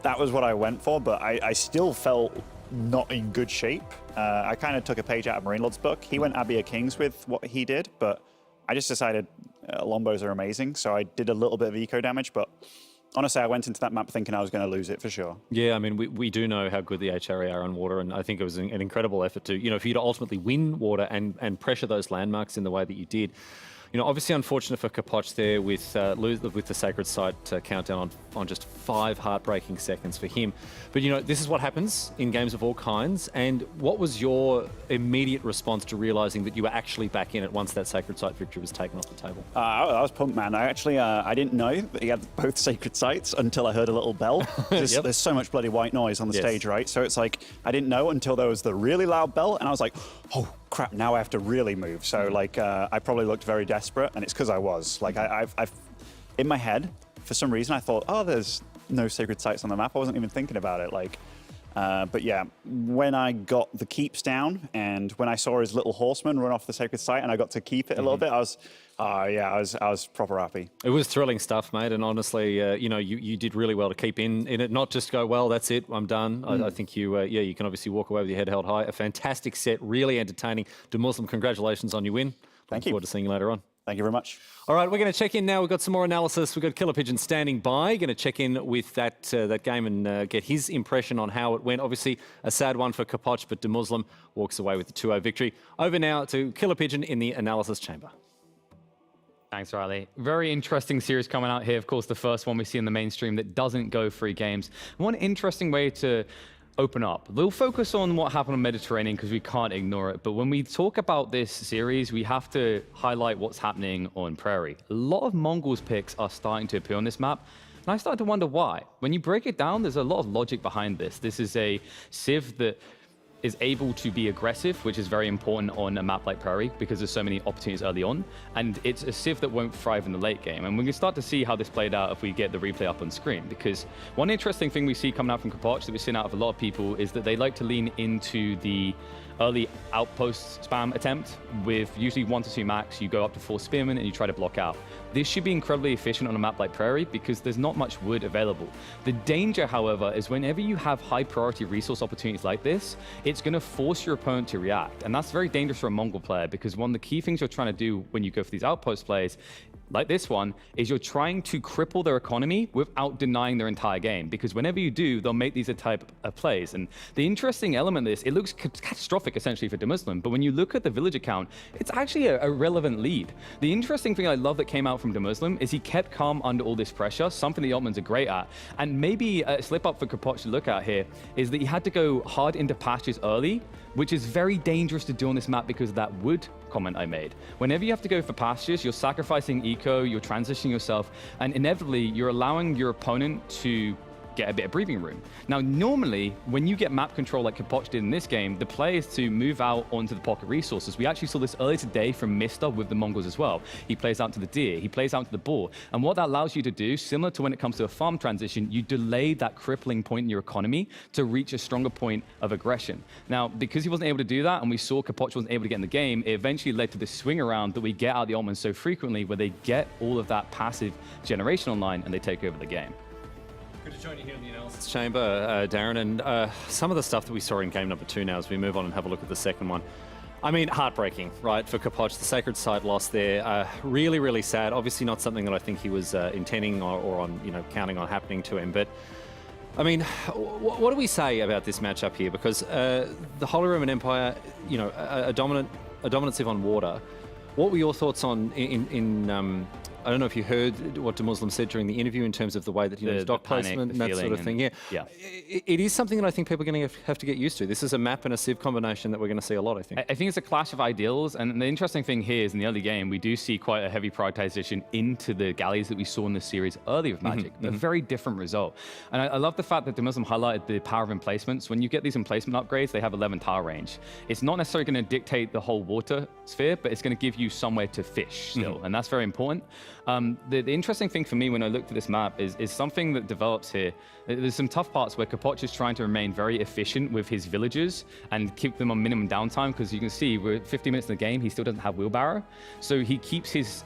that was what I went for, but I still felt not in good shape. I kind of took a page out of MarineLord's book. He went Abbey of Kings with what he did, but I just decided Lombos are amazing. So I did a little bit of eco damage, but honestly, I went into that map thinking I was going to lose it for sure. Yeah, I mean, we do know how good the HRE are on water, and I think it was an incredible effort to, for you to ultimately win water and pressure those landmarks in the way that you did. Obviously unfortunate for Capoch there with the Sacred Site countdown on just 5 heartbreaking seconds for him. But, this is what happens in games of all kinds. And what was your immediate response to realizing that you were actually back in it once that Sacred Site victory was taken off the table? I was pumped, man. I didn't know that he had both Sacred Sites until I heard a little bell. There's so much bloody white noise on the stage, right? So it's like, I didn't know until there was the really loud bell, and I was like, oh, crap, now I have to really move. So I probably looked very desperate, and it's because I was. I've in my head, for some reason, I thought, oh, there's no Sacred Sites on the map. I wasn't even thinking about it. But yeah, when I got the keeps down and when I saw his little horseman run off the Sacred Site and I got to keep it a little bit, I was proper happy. It was thrilling stuff, mate. And honestly, you did really well to keep in it, not just go, well, that's it, I'm done. I think you can obviously walk away with your head held high. A fantastic set, really entertaining. DeMuslim, congratulations on your win. Thank you. Look forward to seeing you later on. Thank you very much. All right, we're going to check in now. We've got some more analysis. We've got Killer Pigeon standing by. Going to check in with that game and get his impression on how it went. Obviously, a sad one for Capoch, but DeMuslim walks away with the 2-0 victory. Over now to Killer Pigeon in the analysis chamber. Thanks, Riley. Very interesting series coming out here. Of course, the first one we see in the mainstream that doesn't go 3 games. One interesting way to open up. We'll focus on what happened on Mediterranean because we can't ignore it. But when we talk about this series, we have to highlight what's happening on Prairie. A lot of Mongols picks are starting to appear on this map. And I started to wonder why. When you break it down, there's a lot of logic behind this. This is a Civ that is able to be aggressive, which is very important on a map like Prairie because there's so many opportunities early on. And it's a Civ that won't thrive in the late game. And we can start to see how this played out if we get the replay up on screen. Because one interesting thing we see coming out from Capoch that we've seen out of a lot of people is that they like to lean into the early outpost spam attempt with usually 1 to 2 max. You go up to 4 spearmen and you try to block out. This should be incredibly efficient on a map like Prairie because there's not much wood available. The danger, however, is whenever you have high priority resource opportunities like this, it's going to force your opponent to react. And that's very dangerous for a Mongol player because one of the key things you're trying to do when you go for these outpost plays like this one, is you're trying to cripple their economy without denying their entire game. Because whenever you do, they'll make these type of plays. And the interesting element of this, it looks catastrophic essentially for DeMuslim, but when you look at the village account, it's actually a relevant lead. The interesting thing I love that came out from DeMuslim is he kept calm under all this pressure, something the Ottomans are great at. And maybe a slip up for Capoch to look at here is that he had to go hard into pastures early, which is very dangerous to do on this map because of that wood comment I made. Whenever you have to go for pastures, you're sacrificing eco, you're transitioning yourself, and inevitably you're allowing your opponent to get a bit of breathing room. Now, normally, when you get map control like Capoch did in this game, the play is to move out onto the pocket resources. We actually saw this earlier today from MarineLord with the Mongols as well. He plays out to the deer, he plays out to the boar. And what that allows you to do, similar to when it comes to a farm transition, you delay that crippling point in your economy to reach a stronger point of aggression. Now, because he wasn't able to do that, and we saw Capoch wasn't able to get in the game, it eventually led to this swing around that we get out of the Ottomans so frequently, where they get all of that passive generation online and they take over the game. Good to join you here in the analysis chamber, Darren, and some of the stuff that we saw in game number 2 now as we move on and have a look at the second one. I mean, heartbreaking, right, for Capoch. The Sacred Site lost there. Really, really sad. Obviously not something that I think he was intending or on, counting on happening to him. But, I mean, what do we say about this matchup here? Because the Holy Roman Empire, a dominance on water. What were your thoughts on I don't know if you heard what DeMuslim said during the interview in terms of the way that his dock placement and that sort of thing. Yeah. It is something that I think people are going to have to get used to. This is a map and a sieve combination that we're going to see a lot, I think. I think it's a clash of ideals, and the interesting thing here is in the early game, we do see quite a heavy prioritization into the galleys that we saw in the series earlier with Magic. A very different result. And I love the fact that DeMuslim highlighted the power of emplacements. When you get these emplacement upgrades, they have 11 tile range. It's not necessarily going to dictate the whole water sphere, but it's going to give you somewhere to fish still, and that's very important. The interesting thing for me when I looked at this map is something that develops here. There's some tough parts where Capoch is trying to remain very efficient with his villagers and keep them on minimum downtime, because you can see we're 50 minutes in the game, he still doesn't have wheelbarrow. So he keeps his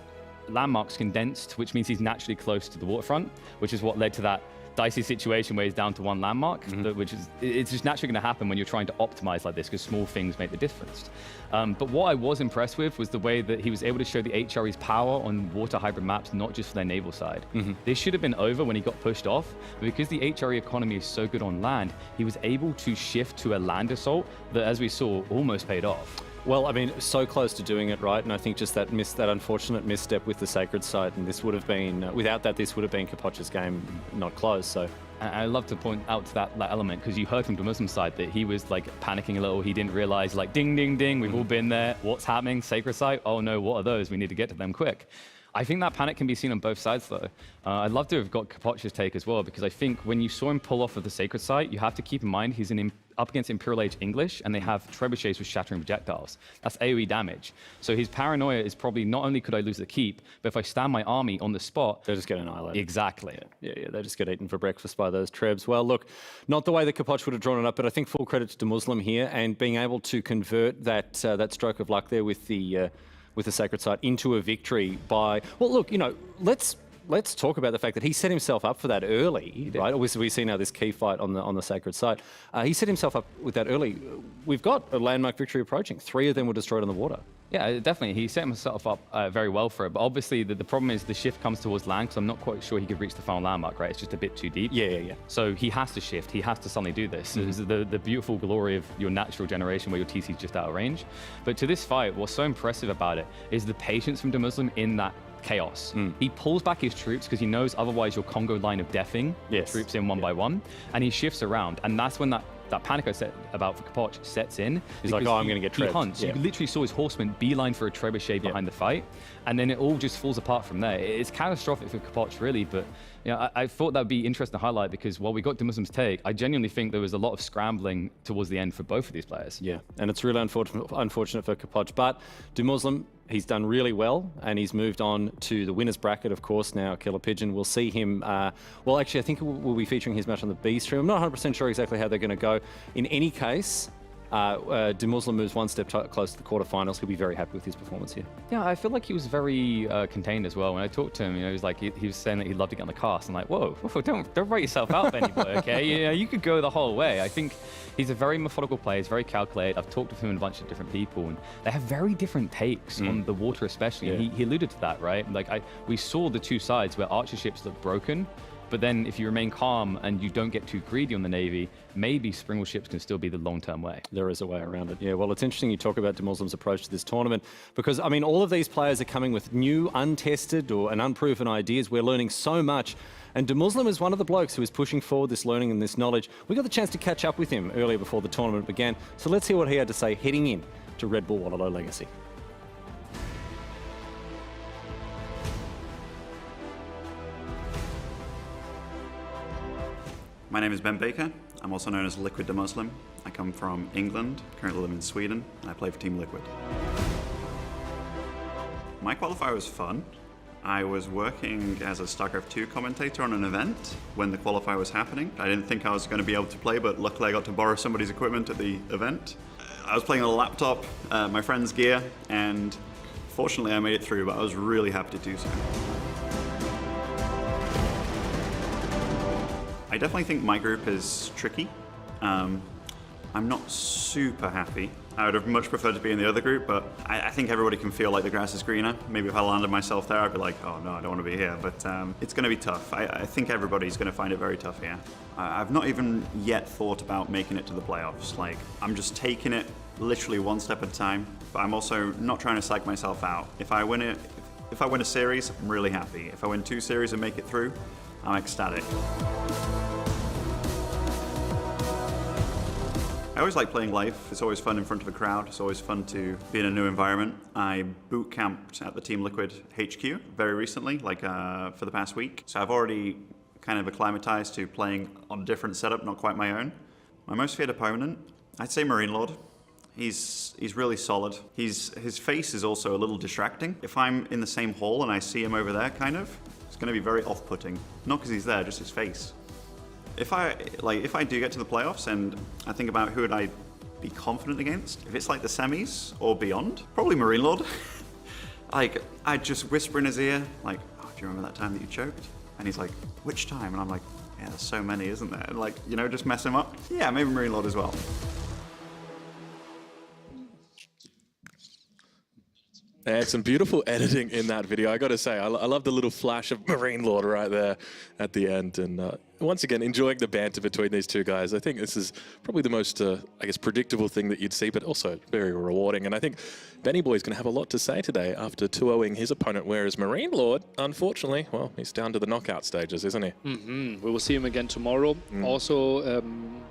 landmarks condensed, which means he's naturally close to the waterfront, which is what led to that dicey situation where he's down to one landmark, which is, it's just naturally going to happen when you're trying to optimize like this, because small things make the difference. But what I was impressed with was the way that he was able to show the HRE's power on water hybrid maps, not just for their naval side. This should have been over when he got pushed off, but because the HRE economy is so good on land, he was able to shift to a land assault that, as we saw, almost paid off. Well, I mean, so close to doing it, right? And I think just that unfortunate misstep with the Sacred Site, and this would have been, without that, this would have been Capoch's game not close, so. I love to point out to that element, because you heard from the Muslim side that he was like panicking a little. He didn't realize, like, ding, ding, ding, we've all been there. What's happening? Sacred Site? Oh no, what are those? We need to get to them quick. I think that panic can be seen on both sides, though. I'd love to have got Capoch's take as well, because I think when you saw him pull off of the Sacred Site, you have to keep in mind he's up against Imperial Age English, and they have trebuchets with shattering projectiles. That's AoE damage. So his paranoia is probably not only could I lose the keep, but if I stand my army on the spot, they'll just get annihilated. Exactly. Yeah, they just get eaten for breakfast by those trebs. Well, look, not the way that Capoch would have drawn it up, but I think full credit to DeMuslim here and being able to convert that stroke of luck there with the Sacred Site into a victory by, well, look, let's talk about the fact that he set himself up for that early, right? Obviously, we see now this key fight on the Sacred Site. He set himself up with that early. We've got a landmark victory approaching. 3 of them were destroyed on the water. Yeah, definitely. He set himself up very well for it. But obviously, the problem is the shift comes towards land, because I'm not quite sure he could reach the final landmark, right? It's just a bit too deep. Yeah. So he has to shift. He has to suddenly do this. It's the beautiful glory of your natural generation where your TC is just out of range. But to this fight, what's so impressive about it is the patience from DeMuslim in that chaos. He pulls back his troops because he knows otherwise your Congo line of deathing troops in one by one, and he shifts around. And that's when that panic I said about for Capoch sets in. He's like, oh, I'm going to get trebuched. He hunts. You literally saw his horsemen beeline for a trebuchet behind the fight, and then it all just falls apart from there. It's catastrophic for Capoch, really, but I thought that would be interesting to highlight, because while we got DeMuslim's take, I genuinely think there was a lot of scrambling towards the end for both of these players. Yeah, and it's really unfortunate for Capoch, but DeMuslim, he's done really well, and he's moved on to the winner's bracket, of course, now Killer Pigeon. We'll see him, well, actually, I think we'll be featuring his match on the B stream. I'm not 100% sure exactly how they're going to go. In any case, DeMuslim moves one step close to the quarterfinals. He'll be very happy with his performance here. Yeah, I feel like he was very contained as well. When I talked to him, he was like, he was saying that he'd love to get on the cast. I'm like, whoa, don't write yourself out, Benny boy, okay? You could go the whole way. I think he's a very methodical player. He's very calculated. I've talked with him and a bunch of different people, and they have very different takes on the water, especially. Yeah. And he alluded to that, right? Like we saw the two sides where archer ships look broken. But then if you remain calm and you don't get too greedy on the Navy, maybe Springwell ships can still be the long-term way. There is a way around it. Yeah, well, it's interesting you talk about DeMuslim's approach to this tournament because, I mean, all of these players are coming with new, untested and unproven ideas. We're learning so much. And DeMuslim is one of the blokes who is pushing forward this learning and this knowledge. We got the chance to catch up with him earlier before the tournament began. So let's hear what he had to say heading in to Red Bull Wololo Legacy. My name is Ben Baker. I'm also known as Liquid DeMuslim. I come from England, currently live in Sweden, and I play for Team Liquid. My qualifier was fun. I was working as a StarCraft 2 commentator on an event when the qualifier was happening. I didn't think I was going to be able to play, but luckily I got to borrow somebody's equipment at the event. I was playing on a laptop, my friend's gear, and fortunately I made it through, but I was really happy to do so. I definitely think my group is tricky. I'm not super happy. I would have much preferred to be in the other group, but I think everybody can feel like the grass is greener. Maybe if I landed myself there, I'd be like, oh no, I don't want to be here. But it's going to be tough. I think everybody's going to find it very tough here. I've not even yet thought about making it to the playoffs. Like, I'm just taking it literally one step at a time, but I'm also not trying to psych myself out. If I win a series, I'm really happy. If I win 2 series and make it through, I'm ecstatic. I always like playing live. It's always fun in front of a crowd. It's always fun to be in a new environment. I boot camped at the Team Liquid HQ very recently, like for the past week. So I've already kind of acclimatized to playing on a different setup, not quite my own. My most feared opponent, I'd say MarineLord. He's really solid. His face is also a little distracting. If I'm in the same hall and I see him over there, kind of, it's going to be very off-putting. Not because he's there, just his face. If I do get to the playoffs and I think about who would I be confident against, if it's like the semis or beyond, probably MarineLord. Like, I'd just whisper in his ear, like, oh, do you remember that time that you choked? And he's like, which time? And I'm like, yeah, there's so many, isn't there? And like, you know, just mess him up. Yeah, maybe MarineLord as well. And some beautiful editing in that video. I got to say, I love the little flash of MarineLord right there at the end. And once again, enjoying the banter between these two guys. I think this is probably the most, I guess, predictable thing that you'd see, but also very rewarding. And I think Benny Boy's going to have a lot to say today after 2-0ing his opponent, whereas MarineLord, unfortunately, well, he's down to the knockout stages, isn't he? Mm-hmm. We will see him again tomorrow. Also,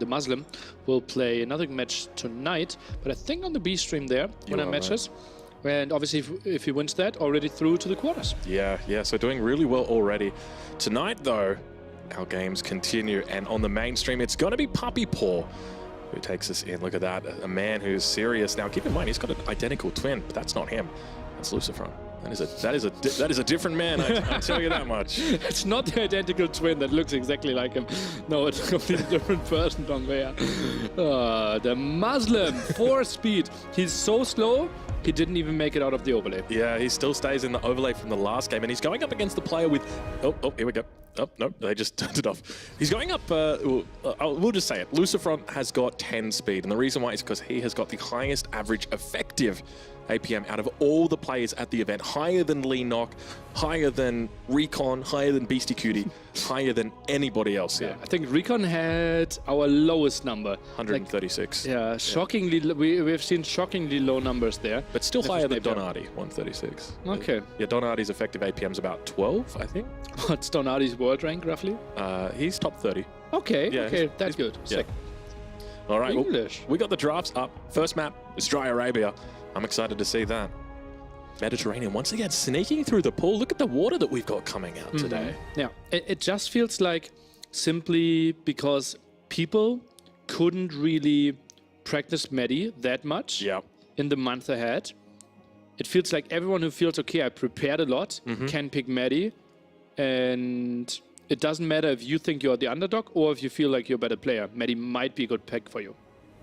DeMuslim will play another match tonight, but I think on the B stream there, when I matches. Right. And obviously, if he wins that, already through to the quarters. Yeah, so doing really well already. Tonight, though, our games continue, and on the mainstream, it's going to be Puppy Paw who takes us in. Look at that, a man who's serious. Now, keep in mind, he's got an identical twin, but that's not him. That's Lucifron. That is a different man, I tell you that much. It's not the identical twin that looks exactly like him. No, it's a completely different person down there. DeMuslim, 4 speed. He's so slow, he didn't even make it out of the overlay. Yeah, he still stays in the overlay from the last game, and he's going up against the player with... Oh, here we go. Oh, no, they just turned it off. He's going up... we'll just say it. Lucifron has got 10 speed, and the reason why is because he has got the highest average effective APM out of all the players at the event, higher than Lee Nock, higher than Recon, higher than BeastyQT, higher than anybody else here. I think Recon had our lowest number. 136. Like, shockingly, we've seen shockingly low numbers there. But still higher than Donati, 136. Okay. Yeah, Donati's effective APM is about 12, I think. What's Donati's world rank, roughly? He's top 30. Okay, yeah, okay, that's good. Yeah. All right, well, we got the drafts up. First map is Dry Arabia. I'm excited to see that. Mediterranean, once again, sneaking through the pool. Look at the water that we've got coming out today. Yeah, it just feels like simply because people couldn't really practice Medi that much in the month ahead. It feels like everyone who feels, okay, I prepared a lot, can pick Medi. And it doesn't matter if you think you're the underdog or if you feel like you're a better player. Medi might be a good pick for you.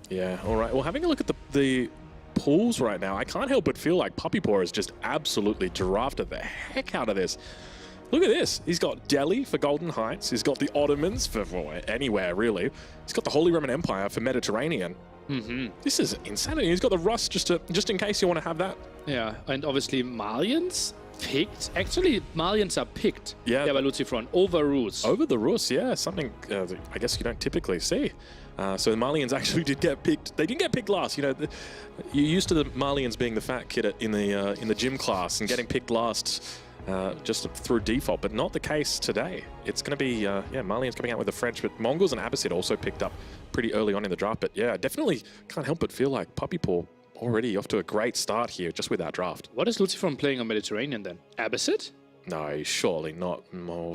Yeah, all right. Well, having a look at the pools right now, I can't help but feel like Puppy Paw has just absolutely drafted the heck out of this. Look at this. He's got Delhi for Golden Heights. He's got the Ottomans for anywhere, really. He's got the Holy Roman Empire for Mediterranean. This is insanity. He's got the Rus just in case you want to have that. Yeah, and obviously Malians picked. Actually, Malians are picked. Yeah, by Lucifron over Rus. Over the Rus, yeah. Something I guess you don't typically see. So the Malians actually did get picked. They didn't get picked last. You know, you're used to the Malians being the fat kid in the gym class and getting picked last just through default, but not the case today. It's going to be Malians coming out with the French, but Mongols and Abbasid also picked up pretty early on in the draft. But yeah, definitely can't help but feel like Puppy Paw already off to a great start here just with that draft. What is Lucifron playing on Mediterranean then? Abbasid? No, surely not.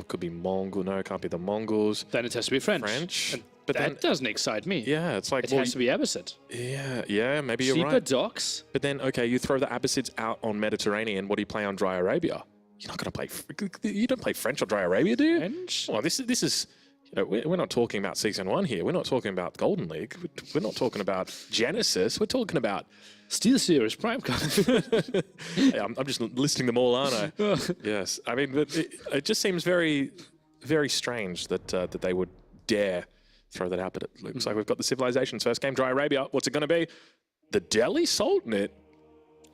Could be Mongol. No, it can't be the Mongols. Then it has to be French. But that doesn't excite me. Yeah, it's like... It has to be Abbasid. Yeah, maybe you're right. Cheaper docks. But then, okay, you throw the Abbasids out on Mediterranean. What do you play on Dry Arabia? You're not going to play... You don't play French on Dry Arabia, do you? French? Well, this is... You know, we're not talking about Season 1 here. We're not talking about Golden League. We're not talking about Genesis. We're talking about... Steel Series, Prime Card. Hey, I'm just listing them all, aren't I? Yes. I mean, it just seems very, very strange that they would dare throw that out, but it looks like we've got the Civilization's first game, Dry Arabia. What's it going to be? The Delhi Sultanate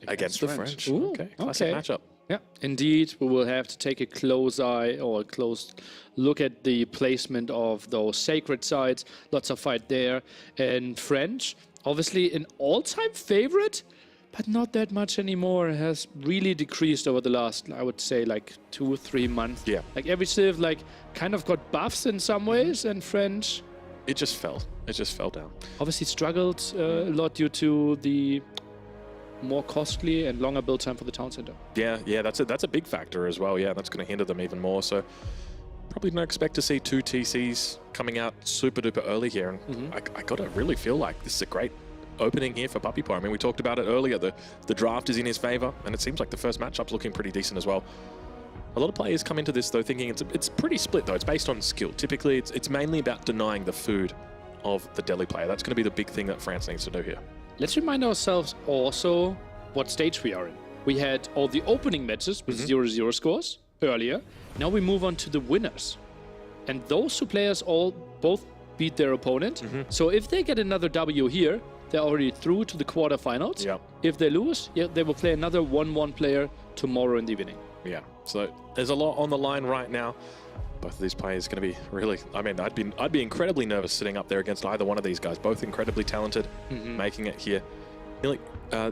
against the French. Ooh, okay, classic matchup. Yeah, indeed, we will have to take a close eye or a close look at the placement of those sacred sites. Lots of fight there. And French, obviously an all-time favorite, but not that much anymore. It has really decreased over the last, I would say, like 2 or 3 months. Yeah. Like every civ, like kind of got buffs in some ways, and French... It just fell. It just fell down. Obviously struggled a lot due to the more costly and longer build time for the town center. Yeah, that's a big factor as well. Yeah, that's going to hinder them even more. So probably don't expect to see 2 TCs coming out super duper early here. And I got to really feel like this is a great opening here for Puppy Paw. I mean, we talked about it earlier. The draft is in his favor, and it seems like the first matchup's looking pretty decent as well. A lot of players come into this though thinking it's pretty split though. It's based on skill. Typically, it's mainly about denying the food of the Delhi player. That's going to be the big thing that France needs to do here. Let's remind ourselves also what stage we are in. We had all the opening matches with 0-0 scores earlier. Now we move on to the winners. And those 2 players both beat their opponent. So if they get another W here, they're already through to the quarterfinals. Yep. If they lose, they will play another 1-1 player tomorrow in the evening. Yeah, so there's a lot on the line right now. Both of these players are going to be really... I mean, I'd be incredibly nervous sitting up there against either one of these guys. Both incredibly talented, making it here. Nearly,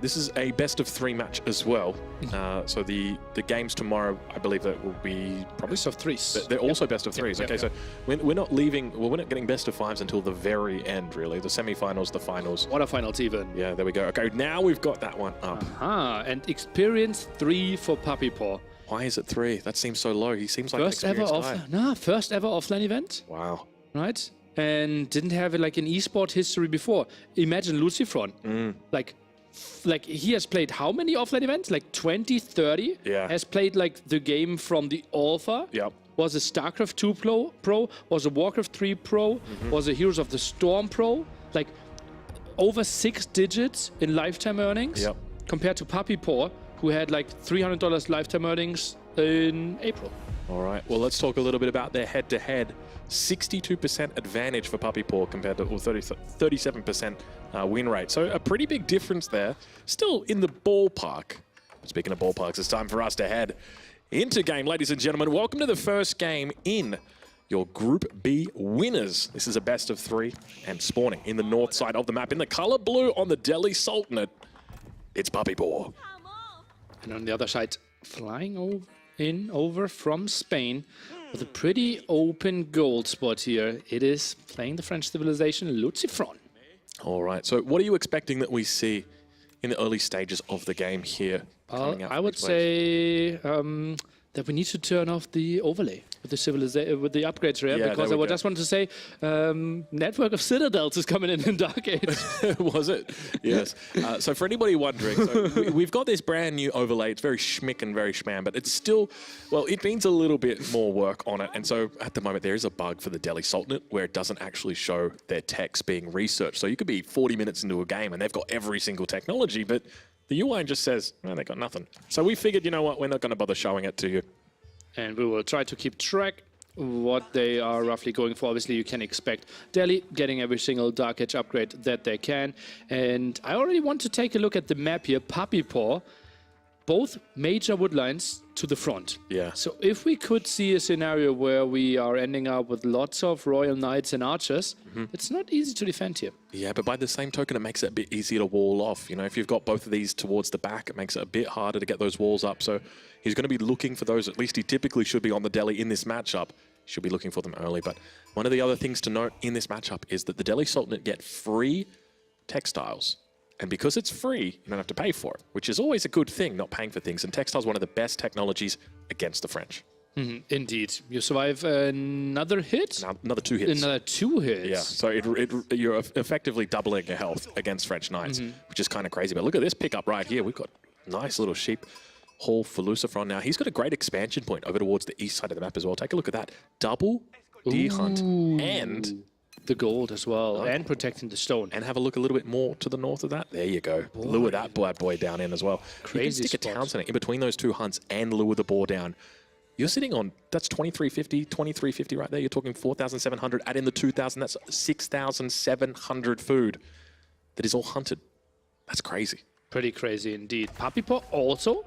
this is a best-of-3 match as well. So the games tomorrow, I believe that will be probably... Best of 3s. They're also best of 3s. Okay, so we're not leaving... Well, we're not getting best of 5s until the very end, really. The semi-finals, the finals. Quarterfinals even. Yeah, there we go. Okay, now we've got that one up. And experience 3 for Puppy Paw. Why is it 3? That seems so low. He seems like first ever offline event. Wow. Right? And didn't have like an esport history before. Imagine Lucifron. Like he has played how many offline events? Like 20, 30? Yeah. Has played like the game from the alpha. Yep. Was a StarCraft 2 pro. Was a Warcraft 3 pro. Was a Heroes of the Storm pro. Like over 6 digits in lifetime earnings. Yep. Compared to Puppy Paw, who had like $300 lifetime earnings in April. All right, well, let's talk a little bit about their head-to-head. 62% advantage for Puppy Paw compared to 37% win rate. So a pretty big difference there. Still in the ballpark. Speaking of ballparks, it's time for us to head into game, ladies and gentlemen. Welcome to the first game in your Group B winners. This is a best of 3 and spawning in the north side of the map. In the color blue on the Delhi Sultanate, it's Puppy Paw. And on the other side, flying over from Spain with a pretty open gold spot here. It is playing the French civilization, Lucifron. All right, so what are you expecting that we see in the early stages of the game here? I would say that we need to turn off the overlay with the upgrades here, Yeah, because there we I go. just wanted to say network of citadels is coming in Dark Age. Was it? Yes. So for anybody wondering, so we've got this brand new overlay. It's very schmick and very schmam, but it's still, well, it needs a little bit more work on it. And so at the moment, there is a bug for the Delhi Sultanate where it doesn't actually show their techs being researched. So you could be 40 minutes into a game and they've got every single technology, but the UI just says, no, they got nothing. So we figured, you know what, we're not going to bother showing it to you. And we will try to keep track what they are roughly going for. Obviously, you can expect Delhi getting every single Dark Age upgrade that they can. And I already want to take a look at the map here. Puppy Paw, both major woodlines to the front. Yeah. So if we could see a scenario where we are ending up with lots of Royal Knights and Archers, it's not easy to defend here. Yeah, but by the same token, it makes it a bit easier to wall off. You know, if you've got both of these towards the back, it makes it a bit harder to get those walls up. So he's going to be looking for those. At least he typically should be on the Delhi in this matchup. Should be looking for them early. But one of the other things to note in this matchup is that the Delhi Sultanate get free textiles. And because it's free, you don't have to pay for it, which is always a good thing, not paying for things. And textiles is one of the best technologies against the French. Indeed. You survive another hit? Another 2 hits. Another 2 hits. Yeah, so you're effectively doubling your health against French Knights, which is kind of crazy. But look at this pickup right here. We've got a nice little sheep haul for Lucifron. Now, he's got a great expansion point over towards the east side of the map as well. Take a look at that. Double deer hunt and the gold as well, and protecting the stone. And have a look a little bit more to the north of that. There you go. Lure that bad boy down in as well. Crazy You can stick spot. a town center in between those two hunts and lure the boar down. You're sitting on, that's 2350 right there. You're talking 4,700. Add in the 2,000, that's 6,700 food that is all hunted. That's crazy. Pretty crazy indeed. Puppy Paw also,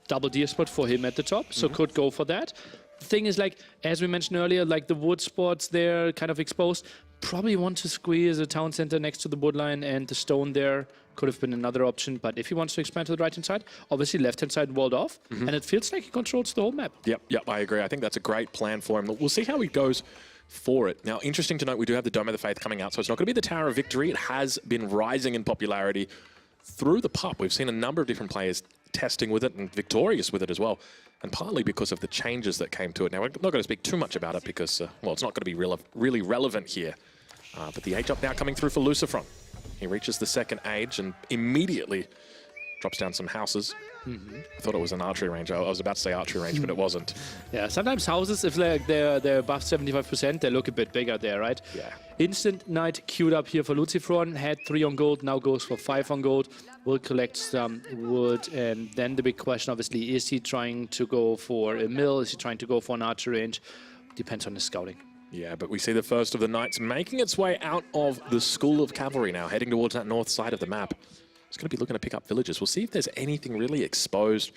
double deer spot for him at the top, so could go for that. The thing is, like, as we mentioned earlier, like the wood spots there kind of exposed. Probably want to squeeze a town center next to the wood line, and the stone there could have been another option. But if he wants to expand to the right-hand side, obviously left-hand side walled off, and it feels like he controls the whole map. Yep, I agree. I think that's a great plan for him. We'll see how he goes for it. Now, interesting to note, we do have the Dome of the Faith coming out, so it's not going to be the Tower of Victory. It has been rising in popularity through the pup. We've seen a number of different players testing with it and victorious with it as well, and partly because of the changes that came to it. Now, we're not going to speak too much about it because, well, it's not going to be really relevant here. But the age up now coming through for Lucifron. He reaches the second age and immediately drops down some houses. I thought it was an archery range. I was about to say archery range, but it wasn't. Yeah, sometimes houses, if they're above 75%, they look a bit bigger there, right? Yeah. Instant Knight queued up here for Lucifron, had 3 on gold, now goes for 5 on gold. Will collect some wood, and then the big question, obviously, is he trying to go for a mill? Is he trying to go for an archery range? Depends on his scouting. Yeah, but we see the first of the Knights making its way out of the School of Cavalry now, heading towards that north side of the map. He's going to be looking to pick up villages. We'll see if there's anything really exposed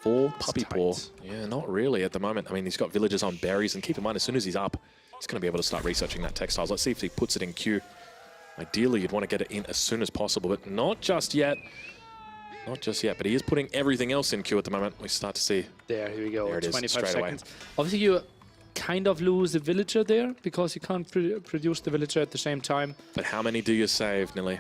for Puppy Paw. Yeah, not really at the moment. I mean, he's got villages on berries, and keep in mind, as soon as he's up, he's going to be able to start researching that textiles. Let's see if he puts it in queue. Ideally, you'd want to get it in as soon as possible, but not just yet. Not just yet, but he is putting everything else in queue at the moment. We start to see. There, here we go. There it is, 25 straight away. seconds. Obviously, you kind of lose a villager there because you can't produce the villager at the same time. But how many do you save, Nilly?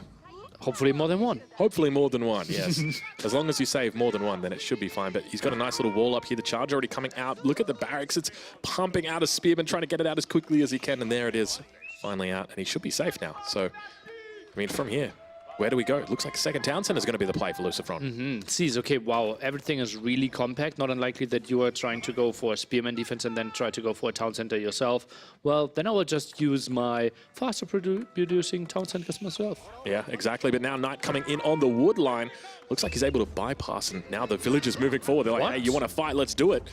Hopefully more than one. Hopefully more than one, yes. As long as you save more than one, then it should be fine. But he's got a nice little wall up here. The charge already coming out. Look at the barracks. It's pumping out a spearman, trying to get it out as quickly as he can. And there it is, finally out. And he should be safe now. So, I mean, from here, where do we go? It looks like second town center is going to be the play for Lucifron. Sees, okay, wow, everything is really compact. Not unlikely that you are trying to go for a spearman defense and then try to go for a town center yourself. Well, then I will just use my faster producing town centers myself. Yeah, exactly. But now Knight coming in on the wood line. Looks like he's able to bypass, and now the villagers moving forward. They're like, hey, you want to fight? Let's do it.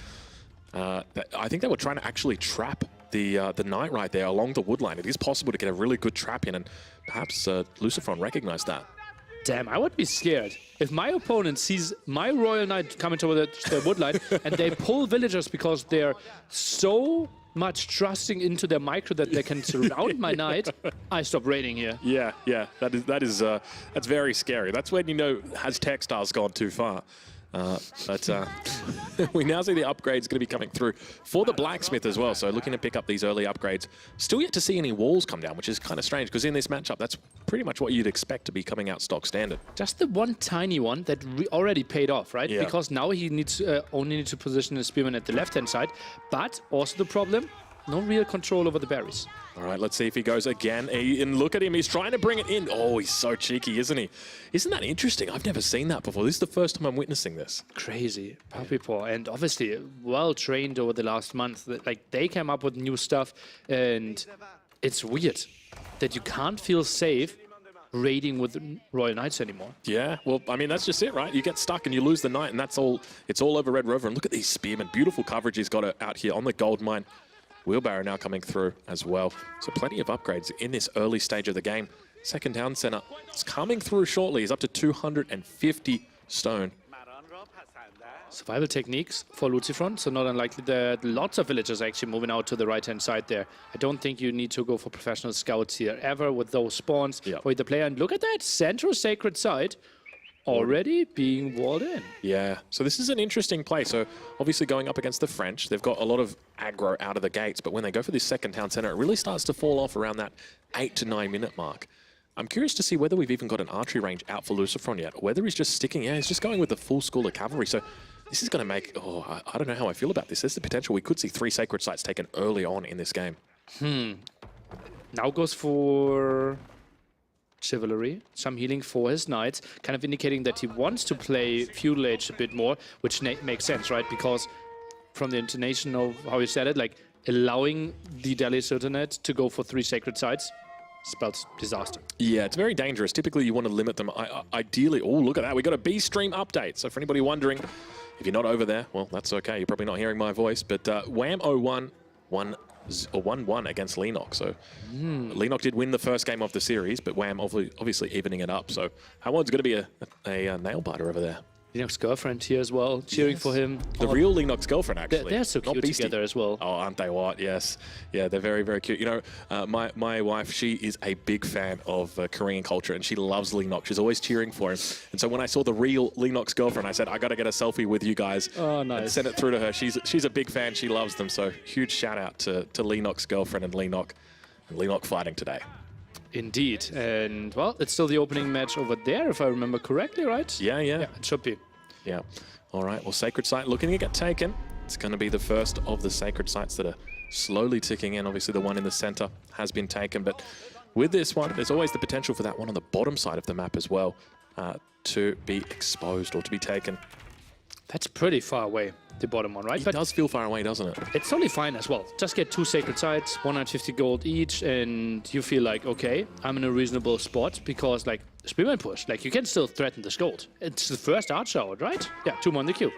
I think they were trying to actually trap the Knight right there along the wood line. It is possible to get a really good trap in, and perhaps Lucifron recognized that. Damn, I would be scared if my opponent sees my Royal Knight coming towards the wood line and they pull villagers because they're so much trusting into their micro that they can surround my knight. I stop raiding here. Yeah, that's very scary. That's when you know has textiles gone too far. We now see the upgrades going to be coming through for the blacksmith as well. So looking to pick up these early upgrades. Still yet to see any walls come down, which is kind of strange because in this matchup, that's pretty much what you'd expect to be coming out stock standard. Just the one tiny one that already paid off, right? Yeah. Because now he needs only need to position his spearman at the left-hand side. But also the problem, no real control over the berries. All right, let's see if he goes again. And look at him, he's trying to bring it in. Oh, he's so cheeky, isn't he? Isn't that interesting? I've never seen that before. This is the first time I'm witnessing this. Crazy. Puppy paw. And obviously well trained over the last month. Like, they came up with new stuff, and it's weird that you can't feel safe raiding with Royal Knights anymore. Yeah, well, I mean, that's just it, right? You get stuck and you lose the knight, and that's all. It's all over Red Rover. And look at these spearmen. Beautiful coverage he's got out here on the gold mine. Wheelbarrow now coming through as well. So plenty of upgrades in this early stage of the game. Second town center is coming through shortly. He's up to 250 stone. Survival techniques for Lucifron, so not unlikely that lots of villagers are actually moving out to the right-hand side there. I don't think you need to go for professional scouts here ever with those spawns for the player. And look at that, central sacred site already being walled in. Yeah, so this is an interesting play. So obviously going up against the French, they've got a lot of aggro out of the gates, but when they go for this second town center, it really starts to fall off around that 8 to 9 minute mark. I'm curious to see whether we've even got an archery range out for Lucifron yet, or whether he's just sticking, he's just going with the full school of cavalry. So this is going to make, I don't know how I feel about this. There's the potential we could see 3 sacred sites taken early on in this game. Now goes for chivalry, some healing for his knights, kind of indicating that he wants to play feudal age a bit more, which makes sense, right? Because from the intonation of how he said it, like allowing the Delhi Sultanate to go for 3 sacred sites spells disaster. Yeah, it's very dangerous. Typically, you want to limit them. Ideally, oh, look at that. We got a B stream update. So for anybody wondering, if you're not over there, well, that's okay. You're probably not hearing my voice. But Wham 0-1, 1-1 against Lenok. So Lenok did win the first game of the series, but Wham obviously evening it up. So that one's going to be a nail biter over there. Lenok's girlfriend here as well, cheering for him. The real Lenok's girlfriend, actually. They're so cute together as well. Oh, aren't they what? Yes. Yeah, they're very, very cute. You know, my wife, she is a big fan of Korean culture, and she loves Lenok. She's always cheering for him. And so when I saw the real Lenok's girlfriend, I said, I got to get a selfie with you guys. Oh, nice. And send it through to her. She's a big fan. She loves them. So huge shout out to Lenok's girlfriend and Lenok fighting today. Indeed. And, well, it's still the opening match over there, if I remember correctly, right? Yeah. Yeah, it should be. Yeah. All right. Well, Sacred Site looking to get taken. It's going to be the first of the Sacred Sites that are slowly ticking in. Obviously, the one in the center has been taken. But with this one, there's always the potential for that one on the bottom side of the map as well to be exposed or to be taken. That's pretty far away, the bottom one, right? It does feel far away, doesn't it? It's totally fine as well. Just get 2 sacred sites, 150 gold each, and you feel like, okay, I'm in a reasonable spot because, like, Spearman push, like, you can still threaten this gold. It's the first archer out, right? Yeah, 2 more in the queue.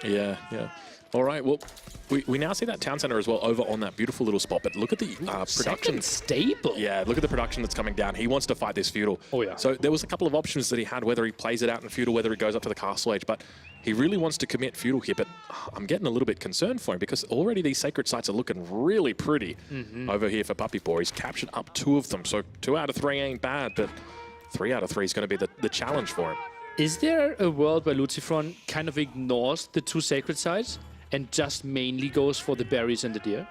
Yeah. All right, well, we now see that town center as well over on that beautiful little spot, but look at the production. Second stable. Yeah, look at the production that's coming down. He wants to fight this feudal. Oh, yeah. So there was a couple of options that he had, whether he plays it out in feudal, whether he goes up to the castle age, but he really wants to commit feudal here, but I'm getting a little bit concerned for him because already these sacred sites are looking really pretty over here for Puppy Paw. He's captured up 2 of them, so 2 out of 3 ain't bad, but 3 out of 3 is going to be the challenge for him. Is there a world where Lucifron kind of ignores the 2 sacred sites and just mainly goes for the berries and the deer?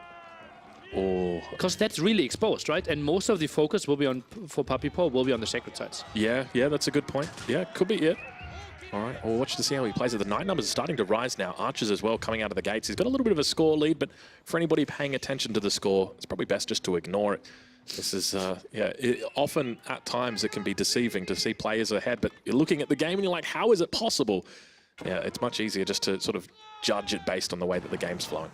Oh, because that's really exposed, right? And most of the focus will be on, for Puppy Paw, will be on the sacred sites. Yeah, that's a good point. Yeah, could be it. All right, we'll watch to see how he plays it. The knight numbers are starting to rise now. Archers as well coming out of the gates. He's got a little bit of a score lead, but for anybody paying attention to the score, it's probably best just to ignore it. This is, often at times it can be deceiving to see players ahead, but you're looking at the game and you're like, how is it possible? Yeah, it's much easier just to sort of judge it based on the way that the game's flowing.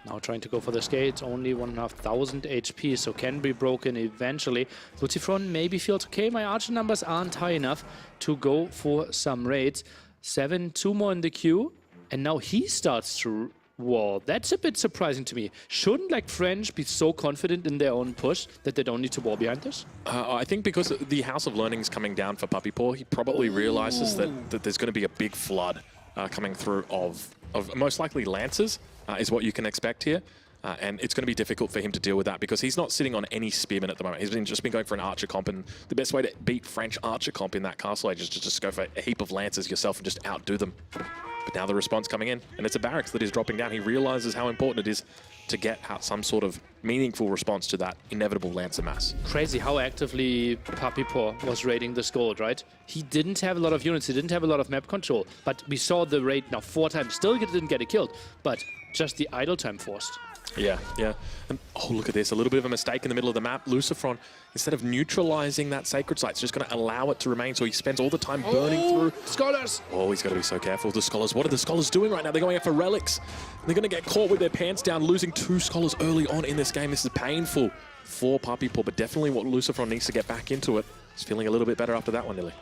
Now trying to go for the skates, only 1,500 HP, so can be broken eventually. Lucifron maybe feels, okay, my archer numbers aren't high enough to go for some raids. 7, 2 more in the queue, and now he starts to wall. That's a bit surprising to me. Shouldn't, like, French be so confident in their own push that they don't need to wall behind this? I think because the House of Learning is coming down for Puppy Paw, he probably realizes that there's going to be a big flood coming through of most likely Lancers, is what you can expect here. And it's going to be difficult for him to deal with that because he's not sitting on any spearmen at the moment. He's just been going for an archer comp, and the best way to beat French archer comp in that castle age is to just go for a heap of lances yourself and just outdo them. But now the response coming in, and it's a barracks that is dropping down. He realizes how important it is to get out some sort of meaningful response to that inevitable lancer mass. Crazy how actively Papipo was raiding this gold, right? He didn't have a lot of units, he didn't have a lot of map control, but we saw the raid now 4 times. Still didn't get it killed, but just the idle time forced. Yeah, yeah. And, oh, look at this. A little bit of a mistake in the middle of the map. Lucifron, instead of neutralizing that sacred site, is just going to allow it to remain, so he spends all the time burning through. Scholars! Oh, he's got to be so careful. The Scholars, what are the Scholars doing right now? They're going after relics. They're going to get caught with their pants down, losing 2 Scholars early on in this game. This is painful for Papipo, but definitely what Lucifron needs to get back into it. He's feeling a little bit better after that one, Nilly.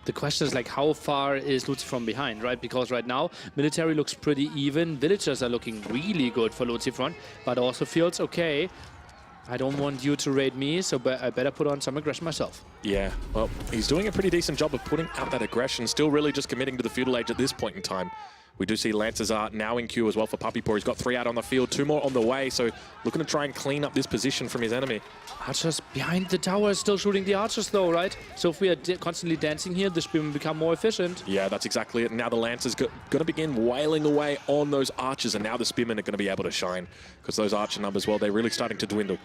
The question is, like, how far is Lucifron behind, right? Because right now, military looks pretty even. Villagers are looking really good for Lucifron, but also feels, okay, I don't want you to raid me, so I better put on some aggression myself. Yeah, well, he's doing a pretty decent job of putting out that aggression, still really just committing to the feudal age at this point in time. We do see Lancers are now in queue as well for Papipo. He's got 3 out on the field, 2 more on the way, so looking to try and clean up this position from his enemy. Archers behind the tower, still shooting the archers though, right? So if we are constantly dancing here, the spearmen become more efficient. Yeah, that's exactly it. Now the Lancers going to begin wailing away on those archers, and now the spearmen are going to be able to shine, because those archer numbers, well, they're really starting to dwindle.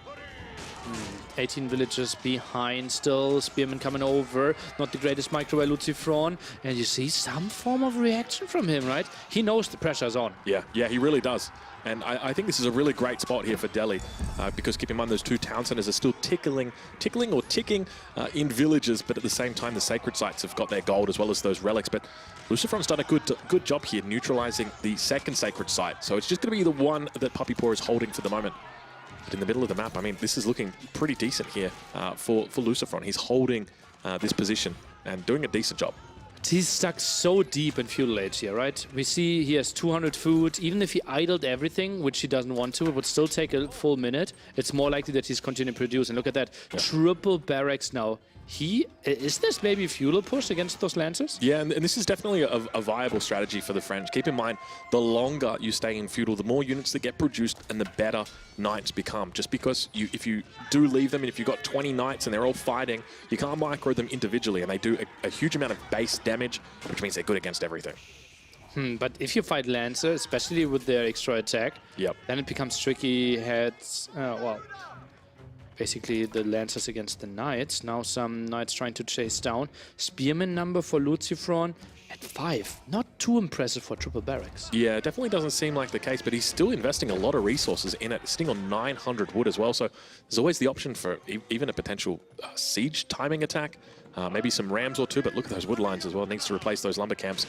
18 villagers behind still, spearmen coming over, not the greatest micro by Lucifron, and you see some form of reaction from him, right? He knows the pressure's on. Yeah, he really does. And I think this is a really great spot here for Delhi, because keep in mind those 2 town centers are still ticking in villages, but at the same time the sacred sites have got their gold as well as those relics. But Lucifron's done a good job here neutralizing the second sacred site, so it's just going to be the one that Papipo is holding for the moment. But in the middle of the map, I mean, this is looking pretty decent here for Lucifron. He's holding this position and doing a decent job. He's stuck so deep in feudal age here, right? We see he has 200 food. Even if he idled everything, which he doesn't want to, it would still take a full minute. It's more likely that he's continuing to produce. And look at that, triple barracks now. Is this maybe a feudal push against those lancers? Yeah, and this is definitely a viable strategy for the French. Keep in mind, the longer you stay in feudal, the more units that get produced and the better knights become. Just because if you do leave them, and if you've got 20 knights and they're all fighting, you can't micro them individually, and they do a huge amount of base damage, which means they're good against everything. But if you fight Lancer, especially with their extra attack, then it becomes tricky. Basically the Lancers against the Knights. Now some Knights trying to chase down. Spearman number for Lucifron at 5. Not too impressive for triple barracks. Yeah, definitely doesn't seem like the case, but he's still investing a lot of resources in it, sitting on 900 wood as well. So there's always the option for even a potential siege timing attack. Maybe some rams or 2, but look at those wood lines as well. Needs to replace those lumber camps.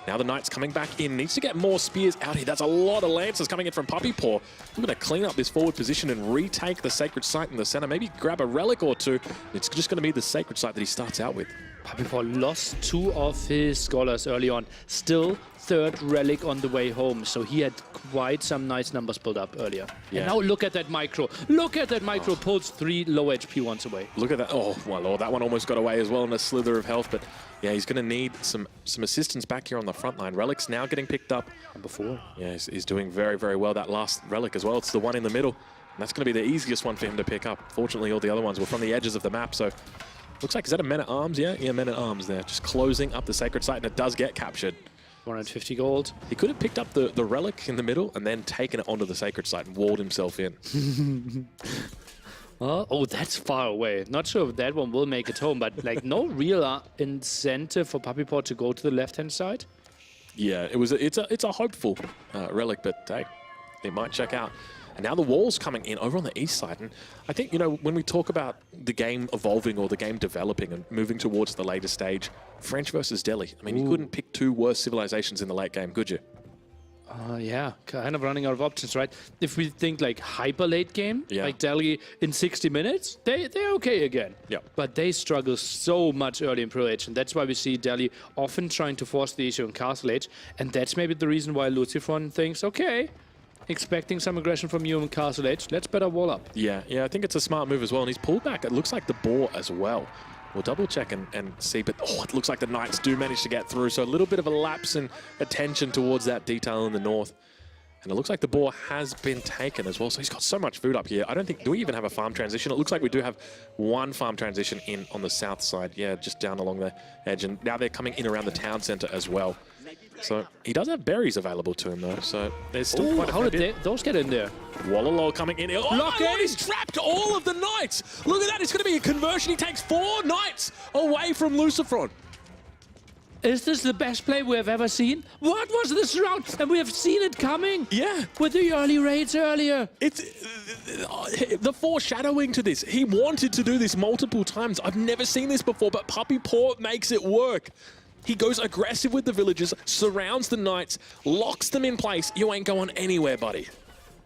Now the Knights coming back in. Needs to get more spears out here. That's a lot of Lancers coming in from Papipo. We're going to clean up this forward position and retake the sacred site in the center. Maybe grab a relic or 2. It's just going to be the sacred site that he starts out with. Papipo lost 2 of his scholars early on. Still 3rd relic on the way home. So he had quite some nice numbers built up earlier. Yeah. And now look at that micro. Look at that micro. Pulls 3 low HP ones away. Look at that. Oh, my lord. That one almost got away as well in a slither of health. But yeah, he's going to need some assistance back here on the front line. Relics now getting picked up. Number 4. Yeah, he's doing very, very well. That last relic as well. It's the one in the middle. And that's going to be the easiest one for him to pick up. Fortunately, all the other ones were from the edges of the map. So looks like, is that a men-at-arms? Yeah, men-at-arms there. Just closing up the sacred site, and it does get captured. 150 gold. He could have picked up the relic in the middle and then taken it onto the sacred site and walled himself in. Oh, that's far away. Not sure if that one will make it home, but like no real incentive for Papipo to go to the left-hand side. Yeah, it's a hopeful relic, but hey, it might check out. And now the wall's coming in over on the east side. And I think, you know, when we talk about the game evolving or the game developing and moving towards the later stage, French versus Delhi. I mean, you couldn't pick 2 worse civilizations in the late game, could you? Yeah, kind of running out of options, right? If we think like hyper late game, like Delhi in 60 minutes, they're okay again. Yeah. But they struggle so much early in Pro Age, and that's why we see Delhi often trying to force the issue in Castle Age, and that's maybe the reason why Lucifron thinks, okay, expecting some aggression from you in Castle Age, let's better wall up. Yeah, I think it's a smart move as well, and he's pulled back. It looks like the boar as well. We'll double check and see, but it looks like the Knights do manage to get through, so a little bit of a lapse in attention towards that detail in the north. And it looks like the boar has been taken as well. So he's got so much food up here. I don't think, do we even have a farm transition? It looks like we do have one farm transition in on the south side. Yeah, just down along the edge. And now they're coming in around the town center as well. So he does have berries available to him though. So there's still quite a how fair did bit. those get in there? Wololo coming in. Oh, Lock my in. Lord, he's trapped all of the knights. Look at that. It's going to be a conversion. He takes 4 knights away from Lucifron. Is this the best play we have ever seen? What was this round? And we have seen it coming. Yeah. With the early raids earlier. It's the foreshadowing to this. He wanted to do this multiple times. I've never seen this before, but Puppy Paw makes it work. He goes aggressive with the villagers, surrounds the knights, locks them in place. You ain't going anywhere, buddy.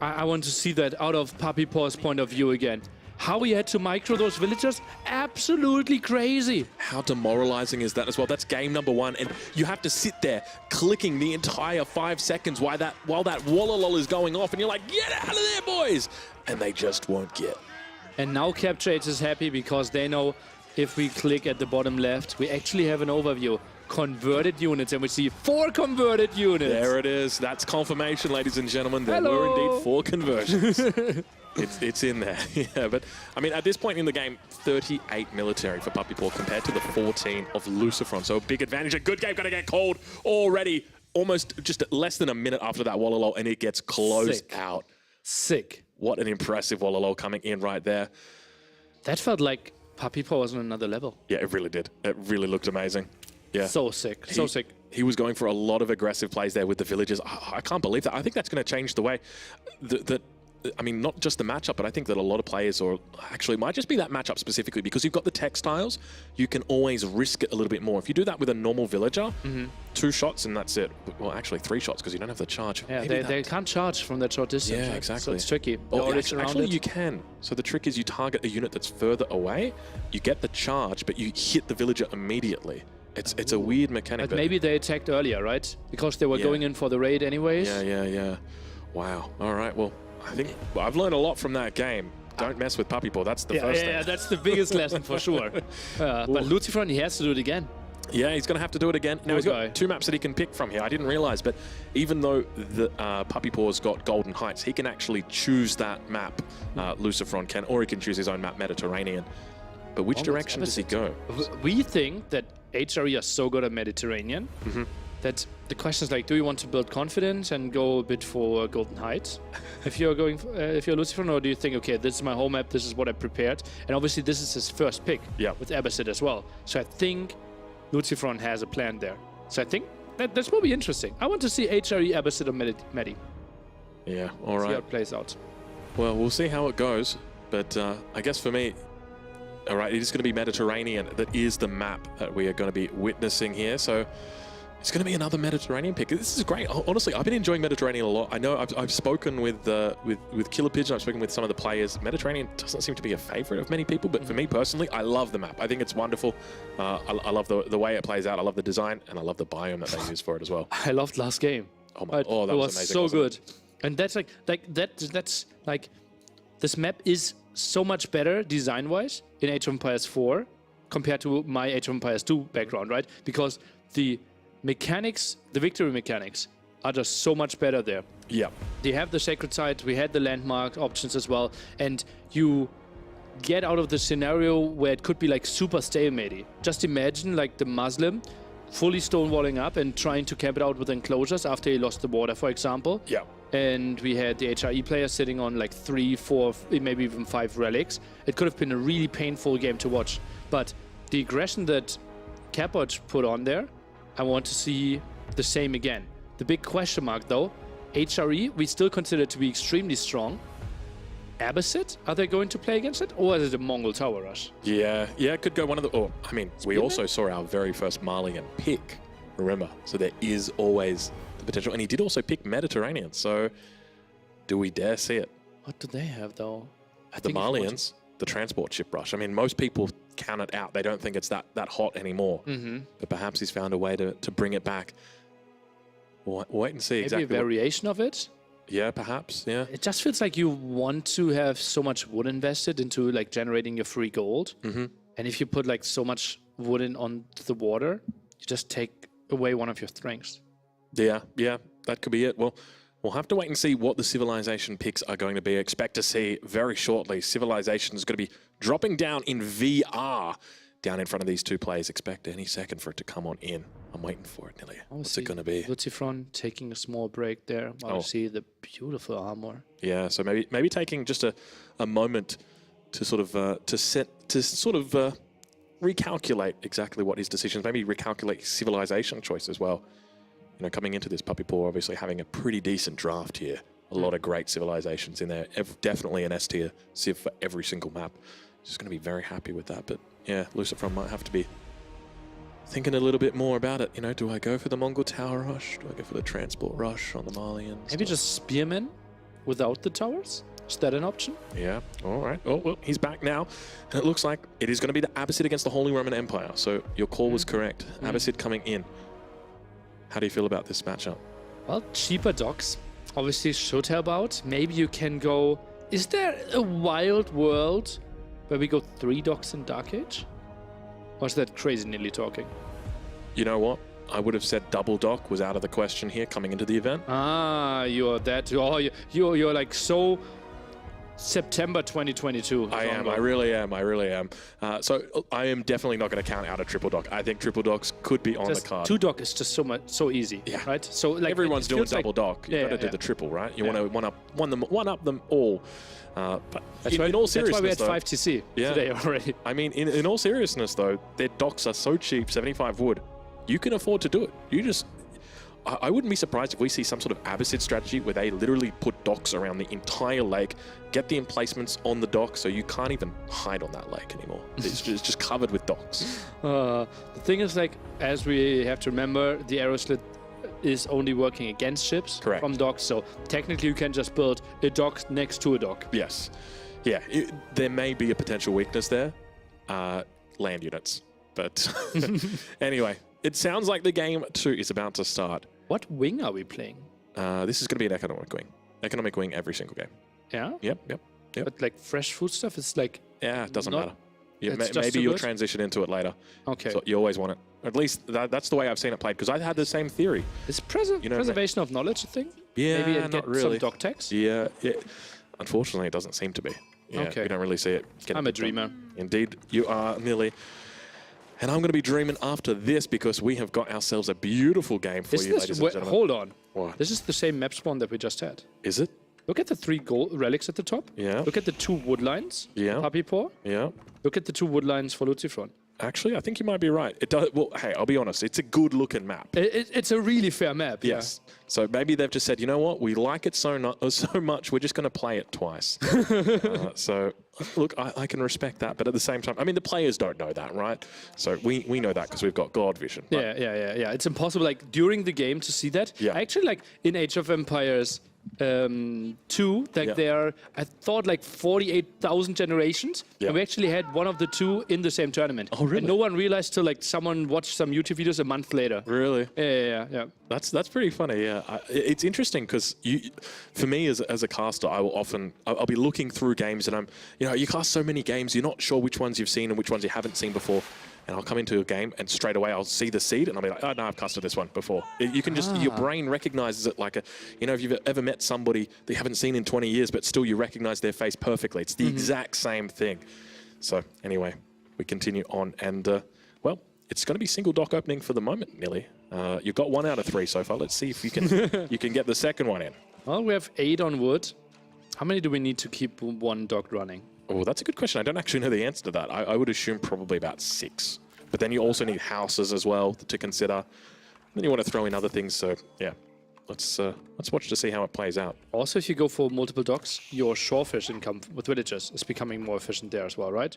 I want to see that out of Puppy Paw's point of view again. How he had to micro those villagers, absolutely crazy. How demoralizing is that as well? That's game number 1, and you have to sit there clicking the entire 5 seconds while that Wololo is going off, and you're like, get out of there, boys! And they just won't get. And now Captrades is happy because they know if we click at the bottom left, we actually have an overview. Converted units, and we see 4 converted units. There it is. That's confirmation, ladies and gentlemen. There were indeed 4 conversions. It's in there. Yeah, but I mean, at this point in the game, 38 military for Puppy Paw compared to the 14 of Lucifron. So a big advantage. A good game going to get called already. Almost just less than a minute after that Wololo, and it gets closed out. Sick. What an impressive Wololo coming in right there. That felt like Puppy Paw was on another level. Yeah, it really did. It really looked amazing. Yeah. So sick. So sick. He was going for a lot of aggressive plays there with the villagers. I can't believe that. I think that's going to change the way that I mean, not just the matchup, but I think that a lot of players, or actually it might just be that matchup specifically, because you've got the textiles, you can always risk it a little bit more. If you do that with a normal villager, 2 shots and that's it. Well, actually 3 shots because you don't have the charge. Yeah, they can't charge from that short distance. Yeah, right? exactly. So it's tricky. Oh, actually you can. So the trick is you target a unit that's further away, you get the charge, but you hit the villager immediately. It's a weird mechanic. But maybe they attacked earlier, right? Because they were going in for the raid anyways. Yeah. Wow. All right, well, I think I've learned a lot from that game. Don't mess with Puppy Paw. That's the first thing. Yeah, that's the biggest lesson for sure. But Lucifron, he has to do it again. Yeah, he's going to have to do it again. Now, he's got 2 maps that he can pick from here. I didn't realize, but even though the Puppy Paw's got Golden Heights, he can actually choose that map, Lucifron can, or he can choose his own map, Mediterranean. But which direction does he go? We think that HRE are so good at Mediterranean that the question is like, do you want to build confidence and go a bit for Golden Heights if you're going, if you're Lucifron, or do you think, okay, this is my home map, this is what I prepared, and obviously this is his first pick with Abbasid as well. So I think Lucifron has a plan there. So I think that's will be interesting. I want to see HRE Abbasid or Medi. Yeah, all right. See how it plays out. Well, we'll see how it goes, but I guess for me, all right, it is going to be Mediterranean. That is the map that we are going to be witnessing here. So it's going to be another Mediterranean pick. This is great. Honestly, I've been enjoying Mediterranean a lot. I know I've spoken with Killer Pigeon. I've spoken with some of the players. Mediterranean doesn't seem to be a favorite of many people, but for me personally, I love the map. I think it's wonderful. I love the way it plays out. I love the design, and I love the biome that they use for it as well. I loved last game. Oh my! Oh, that was amazing. So good. And that's that's like this map is so much better design-wise in Age of Empires 4 compared to my Age of Empires 2 background, right? Because the mechanics, the victory mechanics, are just so much better there. Yeah. They have the sacred site, we had the landmark options as well, and you get out of the scenario where it could be like super stalemate. Just imagine like the Muslim fully stonewalling up and trying to camp it out with enclosures after he lost the water, for example. Yeah. And we had the HRE player sitting on like 3, 4, maybe even 5 relics. It could have been a really painful game to watch. But the aggression that Capoch put on there, I want to see the same again. The big question mark though, HRE, we still consider to be extremely strong. Abbasid, are they going to play against it? Or is it a Mongol Tower Rush? Yeah, it could go one of the... Oh, I mean, we also saw our very first Malian pick, remember? So there is always the potential. And he did also pick Mediterranean, so do we dare see it? What do they have, though? The Malians, the transport ship rush. I mean, most people count it out. They don't think it's that hot anymore. But perhaps he's found a way to bring it back. We'll wait and see exactly. Maybe a variation of it? Yeah, perhaps, yeah. It just feels like you want to have so much wood invested into like generating your free gold. And if you put like so much wood in on the water, you just take away one of your strengths. Yeah, that could be it. Well, We'll have to wait and see what the Civilization picks are going to be. Expect to see very shortly. Civilization is going to be dropping down in VR down in front of these two players. Expect any second for it to come on in. I'm waiting for it, Nelly. What's it going to be? Lucifron taking a small break there while we see the beautiful armor. Yeah, so maybe taking just a moment to sort of recalculate exactly what his decisions. Maybe recalculate his Civilization choice as well. You know, coming into this Puppy Paw, obviously having a pretty decent draft here. A lot of great Civilizations in there. Definitely an S-tier Civ for every single map. Just going to be very happy with that. But yeah, Lucifron might have to be thinking a little bit more about it. You know, do I go for the Mongol Tower Rush? Do I go for the Transport Rush on the Malians? Maybe just Spearmen without the towers? Is that an option? Yeah, all right. Oh, well, he's back now. And it looks like it is going to be the Abbasid against the Holy Roman Empire. So your call was correct. Abbasid coming in. How do you feel about this matchup? Well, cheaper docks obviously should help out. Maybe you can go... Is there a wild world where we go 3 docks in Dark Age? Or is that crazy nearly talking? You know what? I would have said double dock was out of the question here coming into the event. Ah, you're that... Oh, you're like so... September 2022. I am. I really am. So I am definitely not going to count out a triple dock. I think triple docks could be on the card. 2 dock is just so easy, right? So like everyone's doing double dock. You got to do the triple, right? You want to one up them all. But in all seriousness, that's why we had 5 TC today already. I mean, in all seriousness though, their docks are so cheap, 75 wood. You can afford to do it. You just. I wouldn't be surprised if we see some sort of Abbasid strategy where they literally put docks around the entire lake, get the emplacements on the dock so you can't even hide on that lake anymore. It's just covered with docks. The thing is, like, as we have to remember, the arrow slit is only working against ships from docks, so technically you can just build a dock next to a dock. Yes. Yeah, there may be a potential weakness there. Land units. But anyway, it sounds like the game 2 is about to start. What wing are we playing? This is going to be an economic wing. Economic wing every single game. Yeah? Yep. But like fresh food stuff is like... Yeah, it doesn't matter. Maybe you'll transition into it later. Okay. So you always want it. At least that's the way I've seen it played, because I had the same theory. Is preservation of knowledge a thing? Yeah, maybe not get really. some dock tags? Yeah. Unfortunately, it doesn't seem to be. Yeah, okay. We don't really see it. I'm a dreamer. Indeed, you are, Millie. And I'm going to be dreaming after this because we have got ourselves a beautiful game for you, ladies and gentlemen. Hold on. What? This is the same map spawn that we just had. Is it? Look at the 3 gold relics at the top. Yeah. Look at the 2 wood lines. Yeah. Puppy Paw. Yeah. Look at the 2 wood lines for Lucifron. Actually, I think you might be right. It does. Well, hey, I'll be honest. It's a good-looking map. It's a really fair map. Yes. Yeah. So maybe they've just said, you know what? We like it so much, we're just going to play it twice. So, look, I can respect that. But at the same time, I mean, the players don't know that, right? So we know that because we've got God vision. Yeah. It's impossible, like, during the game to see that. Yeah. Actually, like, in Age of Empires 2, like there are, I thought, like 48,000 generations, and we actually had one of the 2 in the same tournament. Oh, really? And no one realized till like someone watched some YouTube videos a month later. Really? Yeah. That's pretty funny. Yeah, it's interesting because for me as a caster, I'll be looking through games and you cast so many games, you're not sure which ones you've seen and which ones you haven't seen before. And I'll come into a game and straight away I'll see the seed and I'll be like, oh no, I've casted this one before. You can just, your brain recognizes it like if you've ever met somebody that you haven't seen in 20 years, but still you recognize their face perfectly. It's the exact same thing. So anyway, we continue on and, well, it's going to be single dock opening for the moment, Nilly. You've got 1 out of 3 so far. Let's see if you can get the second one in. Well, we have 8 on wood. How many do we need to keep 1 dock running? Oh, that's a good question. I don't actually know the answer to that. I would assume probably about 6. But then you also need houses as well to consider. Then you want to throw in other things. So yeah, let's watch to see how it plays out. Also, if you go for multiple docks, your shorefish income with villagers is becoming more efficient there as well, right?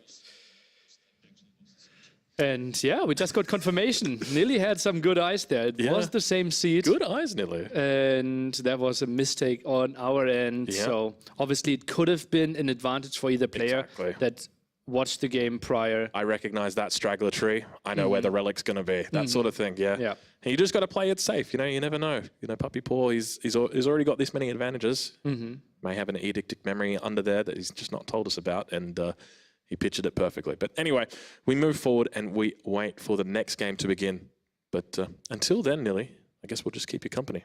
And yeah, we just got confirmation. Nilly had some good eyes there. It was the same seed. Good eyes, Nilly. And there was a mistake on our end. Yeah. So obviously it could have been an advantage for either player that watched the game prior. I recognize that straggler tree. I know where the relic's going to be. That sort of thing, yeah. And you just got to play it safe. You never know. Puppy Paw, he's already got this many advantages. May have an edictic memory under there that he's just not told us about. And he pictured it perfectly. But anyway, we move forward and we wait for the next game to begin. But until then, Nilly, I guess we'll just keep you company.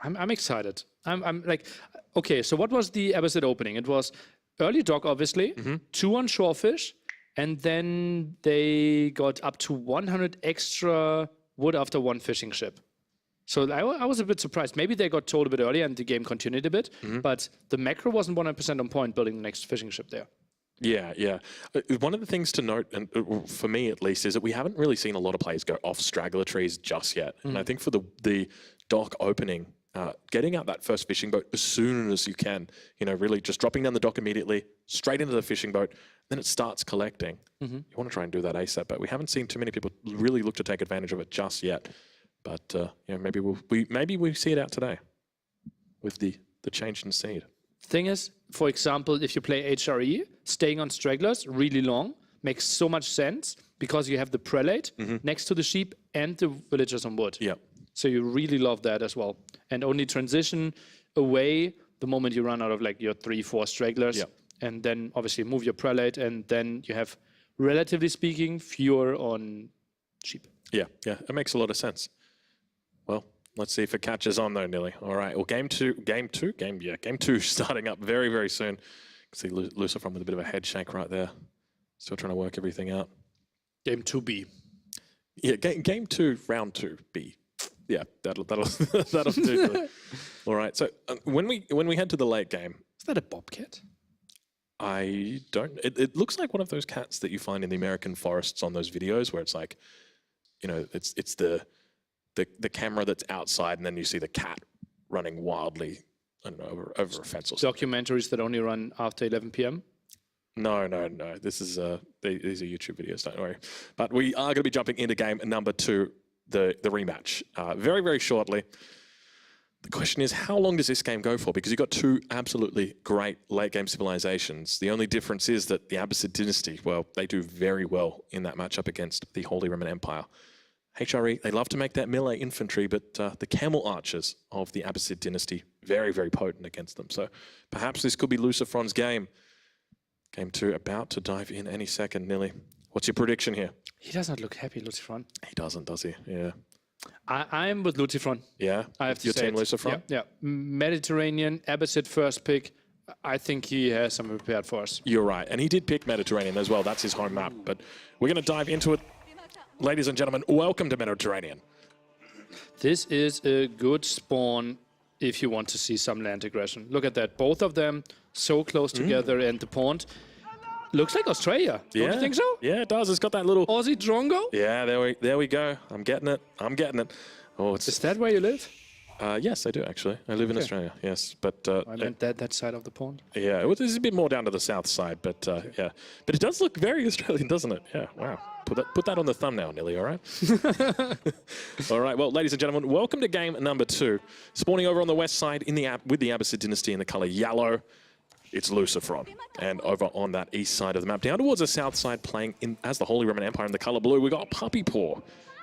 I'm excited. I'm like, okay, so what was the episode opening? It was early dock, obviously, 2 on shorefish, and then they got up to 100 extra wood after 1 fishing ship. So I was a bit surprised. Maybe they got told a bit earlier and the game continued a bit, but the macro wasn't 100% on point building the next fishing ship there. Yeah, yeah. One of the things to note, and for me at least, is that we haven't really seen a lot of players go off straggler trees just yet. And I think for the dock opening, getting out that first fishing boat as soon as you can, you know, really just dropping down the dock immediately, straight into the fishing boat, then it starts collecting. You want to try and do that ASAP, but we haven't seen too many people really look to take advantage of it just yet. But you know, maybe we see it out today with the change in seed. Thing is, for example, if you play HRE, staying on stragglers really long makes so much sense because you have the prelate next to the sheep and the villagers on wood. Yeah. So you really love that as well. And only transition away the moment you run out of like your 3-4 stragglers. Yeah. And then obviously move your prelate, and then you have, relatively speaking, fewer on sheep. Yeah, yeah, it makes a lot of sense. Well, let's see if it catches on though, Nilly. All right, well, game two starting up very, very soon. You can see Lucifron with a bit of a head shake right there. Still trying to work everything out. Game 2B. Yeah, game 2, round 2B. Yeah, that'll do. All right, so when we head to the late game, is that a bobcat? I don't. It looks like one of those cats that you find in the American forests on those videos where it's like, you know, it's the camera that's outside, and then you see the cat running wildly, I don't know, over a fence or something. Documentaries that only run after 11 p.m. No. This is these are YouTube videos. Don't worry. But we are going to be jumping into game number 2, the rematch, very, very shortly. The question is, how long does this game go for? Because you've got 2 absolutely great late-game civilizations. The only difference is that the Abbasid dynasty, well, they do very well in that matchup against the Holy Roman Empire. HRE, they love to make that melee infantry, but the camel archers of the Abbasid dynasty, very, very potent against them. So perhaps this could be Lucifron's game. Game 2 about to dive in any second, Nilly. What's your prediction here? He does not look happy, Lucifron. He doesn't, does he? Yeah. I'm with Lucifron. Yeah? I have to Your say team Lucifron? Yeah. Mediterranean, Abbasid first pick. I think he has something prepared for us. You're right. And he did pick Mediterranean as well. That's his home map. But we're going to dive into it. Ladies and gentlemen, welcome to Mediterranean. This is a good spawn if you want to see some land aggression. Look at that. Both of them so close together, and the pond looks like Australia. Don't you think so? Yeah, it does. It's got that little Aussie drongo. Yeah, there we go. I'm getting it. Oh, is that where you live? Yes, I do actually. I live in Australia. Yes, but I meant that side of the pond. Yeah, it is a bit more down to the south side, but yeah, but it does look very Australian, doesn't it? Yeah. Wow. Put that on the thumbnail, Nilly. All right. All right. Well, ladies and gentlemen, welcome to game number 2. Spawning over on the west side with the Abbasid dynasty in the color yellow. It's Lucifron. And over on that east side of the map, down towards the south side, playing as the Holy Roman Empire in the color blue, we got Puppy Paw.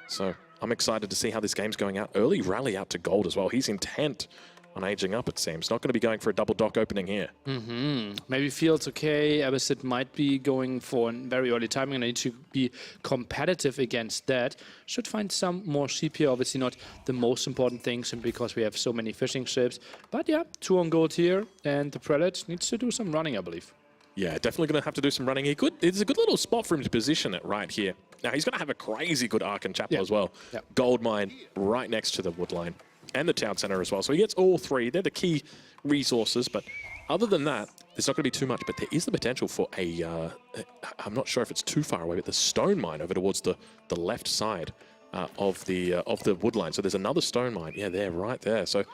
So I'm excited to see how this game's going out. Early rally out to gold as well. He's intent on aging up, it seems. Not going to be going for a double dock opening here. Maybe feels okay. Abbasid might be going for a very early timing, and I need to be competitive against that. Should find some more sheep here. Obviously not the most important thing, simply because we have so many fishing ships. But yeah, 2 on gold here, and the prelate needs to do some running, I believe. Yeah, definitely going to have to do some running. It's a good little spot for him to position it right here. Now, he's going to have a crazy good arc and chapel as well. Gold mine right next to the wood line. And the town center as well. So he gets all 3. They're the key resources. But other than that, there's not going to be too much. But there is the potential for a, I'm not sure if it's too far away, but the stone mine over towards the left side of the wood line. So there's another stone mine. Yeah, there, right there. So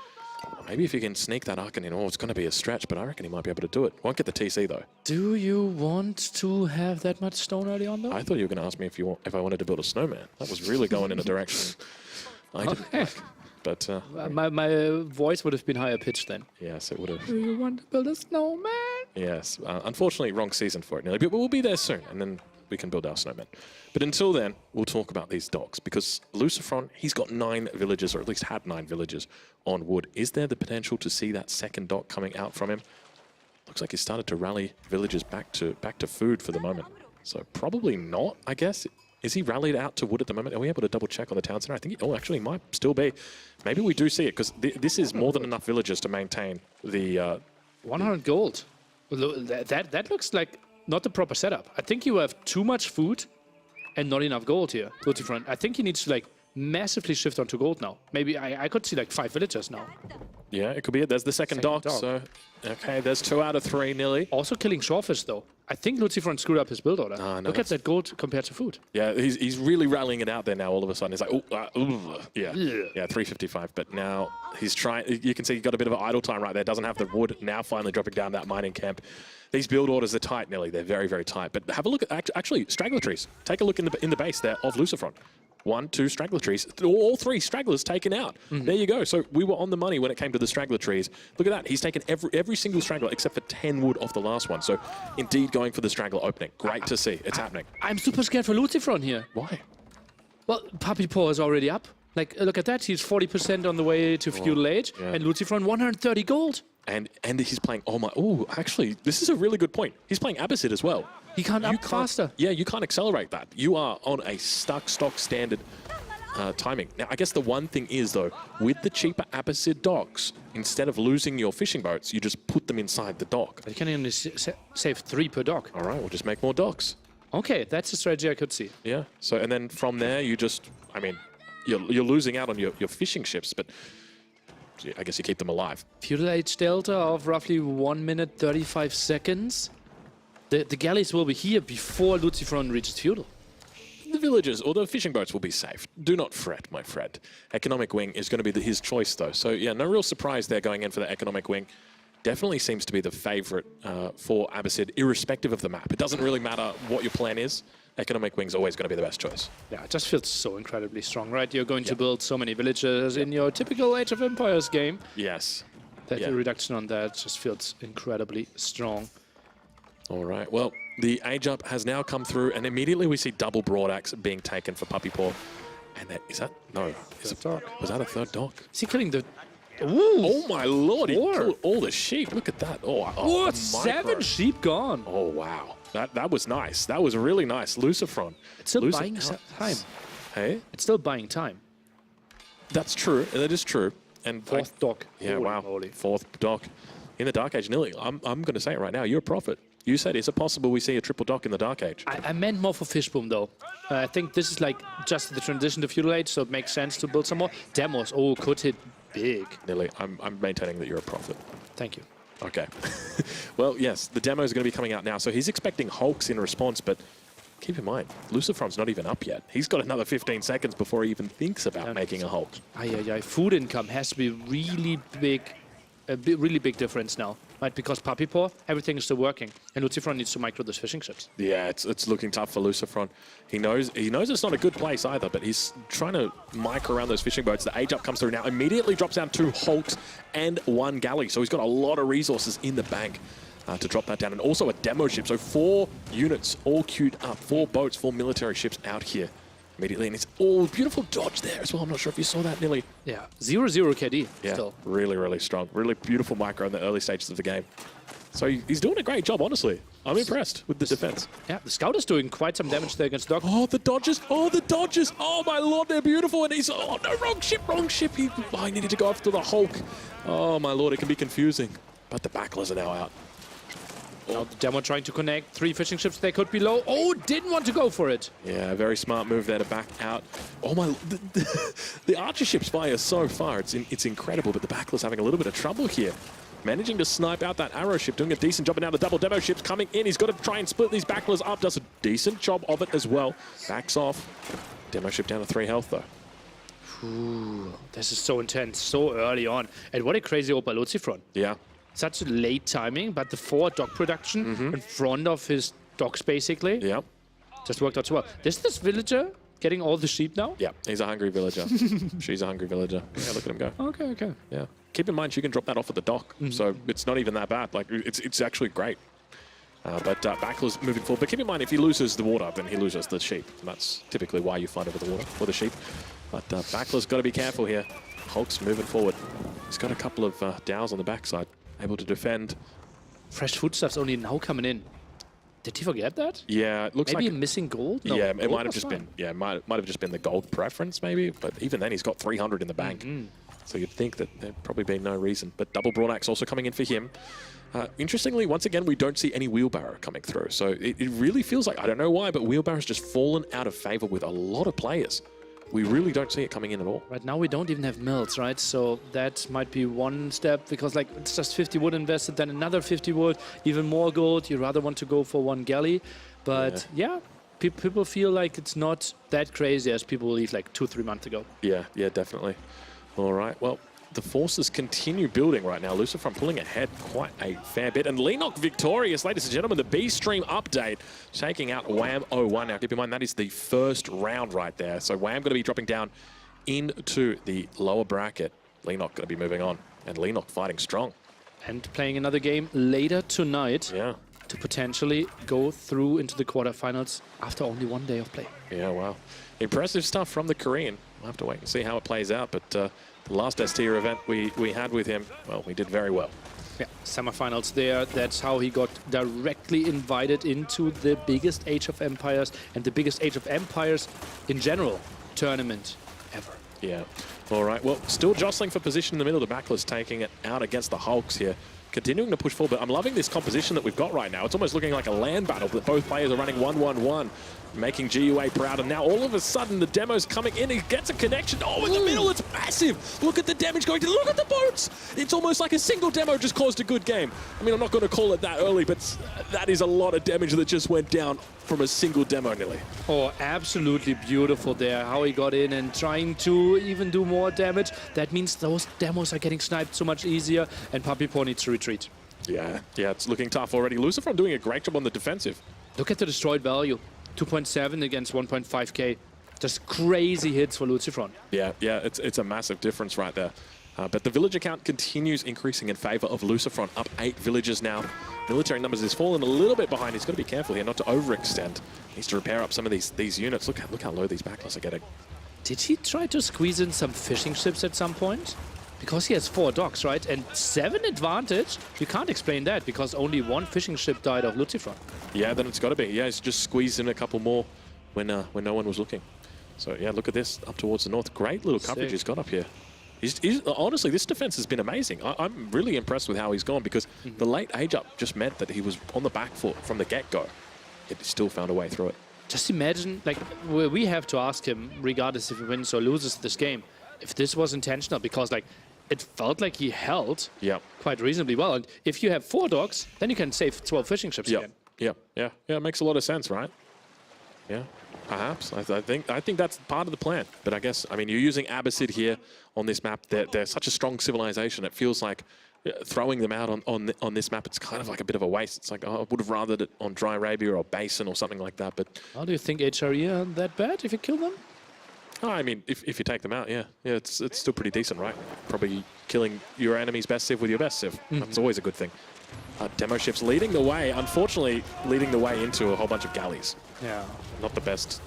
maybe if you can sneak that arc in, it's going to be a stretch, but I reckon he might be able to do it. Won't get the TC though. Do you want to have that much stone early on though? I thought you were going to ask me if I wanted to build a snowman. That was really going in a direction I didn't like. But my voice would have been higher pitched then. Yes, it would have. Do you want to build a snowman? Yes. Unfortunately, wrong season for it, Nearly. But we'll be there soon, and then we can build our snowman. But until then, we'll talk about these docks, because Lucifron, he's got 9 villages, or at least had 9 villages on wood. Is there the potential to see that second dock coming out from him? Looks like he started to rally villagers back to food for the moment. So probably not, I guess. Is he rallied out to wood at the moment? Are we able to double check on the town center? I think, actually, he might still be. Maybe we do see it, because this is more than enough villagers to maintain the... 100 gold. Well, that looks like not the proper setup. I think you have too much food and not enough gold here, Lucifron. I think he needs to, like, massively shift onto gold now. Maybe I could see, like, 5 villagers now. Yeah, it could be it. There's the second dock, so... Okay, there's 2 out of 3 nearly. Also killing Shawfish, though. I think Lucifron screwed up his build order. No, Look at that gold compared to food. Yeah, he's really rallying it out there now all of a sudden. He's like, yeah, 355. But now he's trying, you can see he got a bit of an idle time right there. Doesn't have the wood. Now finally dropping down that mining camp. These build orders are tight, Nelly. They're very, very tight. But have a look at, actually, straggler trees. Take a look in the base there of Lucifron. 1, 2 straggler trees. All 3 stragglers taken out. There you go. So we were on the money when it came to the straggler trees. Look at that. He's taken every single straggler except for 10 wood off the last one. So indeed going for the straggler opening. Great to see. It's happening. I'm super scared for Lucifron here. Why? Well, Puppy Paw is already up. Like, look at that. He's 40% on the way to feudal age. Yeah. And Lucifron 130 gold. And he's playing, actually, this is a really good point. He's playing Abbasid as well. He can't up faster. Yeah, you can't accelerate that. You are on a stock standard timing. Now, I guess the one thing is, though, with the cheaper Abbasid docks, instead of losing your fishing boats, you just put them inside the dock. You can only save 3 per dock. All right, we'll just make more docks. Okay, that's a strategy I could see. Yeah, so, and then from there, you just, I mean, you're losing out on your fishing ships, but I guess you keep them alive. Feudal age delta of roughly 1 minute 35 seconds. The galleys will be here before Lucifron reaches feudal. The villagers or the fishing boats will be safe. Do not fret, my friend. Economic wing is going to be his choice, though. So, yeah, no real surprise there going in for the economic wing. Definitely seems to be the favorite for Abbasid, irrespective of the map. It doesn't really matter what your plan is. Economic wing's always going to be the best choice. Yeah, it just feels so incredibly strong, right? You're going to build so many villagers in your typical Age of Empires game. Yes. That reduction on that just feels incredibly strong. All right, well, the age up has now come through, and immediately we see double broad axe being taken for Puppy Paw. And that, is that? No. Was that a third dock? Is he killing the... Ooh, oh my lord, he killed all the sheep. Look at that. Oh, 7 sheep gone. Oh, wow. That was nice. That was really nice. Lucifron. It's still buying time. Hey? It's still buying time. That's true. That is true. And 4th dock. Yeah, wow. 4th dock. In the Dark Age, Nilly, I'm going to say it right now. You're a prophet. You said, is it possible we see a triple dock in the Dark Age? I meant more for Fishboom, though. I think this is like just the transition to feudal age, so it makes sense to build some more. Demos, could hit big. Nilly, I'm maintaining that you're a prophet. Thank you. Okay. Well, yes, the demo is going to be coming out now, so he's expecting hulks in response, but keep in mind, Lucifron's not even up yet. He's got another 15 seconds before he even thinks about making a hulk. Food income has to be really big, a really big difference now, right? Because Puppy Paw, everything is still working, and Lucifron needs to micro those fishing ships. Yeah, it's looking tough for Lucifron. He knows it's not a good place either, but he's trying to mic around those fishing boats. The age up comes through now, immediately drops down 2 hulks and 1 galley, so he's got a lot of resources in the bank to drop that down, and also a demo ship. So 4 units all queued up, 4 boats, 4 military ships out here immediately, and it's all beautiful dodge there as well. I'm not sure if you saw that, Nilly. Yeah, 0-0 KD. Yeah, still. really, really strong. Really beautiful micro in the early stages of the game. So he's doing a great job, honestly. I'm impressed with the defense. Yeah, the scout is doing quite some damage there against Doc. Oh, the dodges. Oh, the dodges. Oh, my lord, they're beautiful. And he's, oh, no, wrong ship, wrong ship. He needed to go after the Hulk. Oh, my lord, it can be confusing. But the backlers are now out. Now the demo trying to connect 3 fishing ships. They could be low. Oh, didn't want to go for it. Yeah, very smart move there to back out. Oh my, the archer ships fire so far. It's incredible, but the backler's having a little bit of trouble here. Managing to snipe out that arrow ship, doing a decent job, and now the double demo ship's coming in. He's got to try and split these backlers up. Does a decent job of it as well. Backs off. Demo ship down to 3 health though. Ooh, this is so intense, so early on. And what a crazy ult by Lucifron. Yeah. Such a late timing, but the 4 dock production in front of his docks, basically. Yeah. Just worked out so well. Is this villager getting all the sheep now? Yeah, he's a hungry villager. She's a hungry villager. Yeah, look at him go. Okay. Yeah. Keep in mind, she can drop that off at the dock, so it's not even that bad. Like, it's actually great. But Backler's moving forward. But keep in mind, if he loses the water, then he loses the sheep. And that's typically why you fight over the water, or the sheep. But Backler's got to be careful here. Hulk's moving forward. He's got a couple of dows on the backside. Able to defend. Fresh foodstuffs only now coming in. Did he forget that? Yeah, it looks maybe like... Maybe missing gold? No, yeah, it gold might have just been... Yeah, might have just been the gold preference, maybe. But even then, he's got 300 in the bank. So you'd think that there'd probably be no reason. But double Brawn Axe also coming in for him. Interestingly, once again, we don't see any Wheelbarrow coming through. So it really feels like, I don't know why, but Wheelbarrow's just fallen out of favor with a lot of players. We really don't see it coming in at all. Right now we don't even have mills, right? So that might be one step, because like it's just 50 wood invested, then another 50 wood, even more gold. You rather want to go for one galley. But yeah, people feel like it's not that crazy as people believed like 2-3 months ago. Yeah, definitely. All right, well, the forces continue building right now. Lucifron pulling ahead quite a fair bit. And Leenock victorious, ladies and gentlemen. The B-Stream update taking out Wham 01. Now, keep in mind, that is the first round right there. So Wham going to be dropping down into the lower bracket. Leenock going to be moving on. And Leenock fighting strong. And playing another game later tonight. Yeah. To potentially go through into the quarterfinals after only 1 day of play. Yeah, wow. Impressive stuff from the Korean. We'll have to wait and see how it plays out. But the last S-tier event we had with him, well, we did very well. Yeah, semifinals there. That's how he got directly invited into the biggest Age of Empires and the biggest Age of Empires in general tournament ever. Yeah. All right. Well, still jostling for position in the middle. The Backless taking it out against the Hulks here. Continuing to push forward, but I'm loving this composition that we've got right now. It's almost looking like a land battle, but both players are running 1-1-1, making GUA proud. And now all of a sudden, the demo's coming in. He gets a connection. Oh, in the middle, it's massive. Look at the damage going to... Look at the boats. It's almost like a single demo just caused a good game. I mean, I'm not going to call it that early, but that is a lot of damage that just went down from a single demo nearly. Oh, absolutely beautiful there, how he got in and trying to even do more damage. That means those demos are getting sniped so much easier, and Puppy Paw needs to retreat. Yeah, it's looking tough already. Lucifron doing a great job on the defensive. Look at the destroyed value. 2.7 against 1.5k. Just crazy hits for Lucifron. Yeah, it's a massive difference right there. But the villager count continues increasing in favor of Lucifron, up 8 villagers now. Military numbers is falling a little bit behind. He's got to be careful here not to overextend. Needs to repair up some of these units. Look how low these Backless are getting. Did he try to squeeze in some fishing ships at some point? Because he has 4 docks, right? And 7 advantage. You can't explain that because only 1 fishing ship died of Lucifron. Yeah, then it's got to be. Yeah, he's just squeezed in a couple more when no one was looking. So yeah, look at this up towards the north. Great little coverage he's got up here. Honestly, this defense has been amazing. I'm really impressed with how he's gone because the late age up just meant that he was on the back foot from the get-go. Yet he still found a way through it. Just imagine, like, we have to ask him, regardless if he wins or loses this game, if this was intentional, because, like, it felt like he held quite reasonably well. And if you have 4 docks, then you can save 12 fishing ships again. Yeah, it makes a lot of sense, right? Yeah, perhaps. I think that's part of the plan. But I guess, I mean, you're using Abbasid here on this map. They're such a strong civilization. It feels like throwing them out on this map, it's kind of like a bit of a waste. It's like, I would have rathered it on Dry Arabia or Basin or something like that. But how do you think HRE are that bad if you kill them? Oh, I mean, if you take them out, yeah, it's still pretty decent, right? Probably killing your enemy's best civ with your best civ. That's always a good thing. Demo ships leading the way, unfortunately, leading the way into a whole bunch of galleys. Yeah. Not the best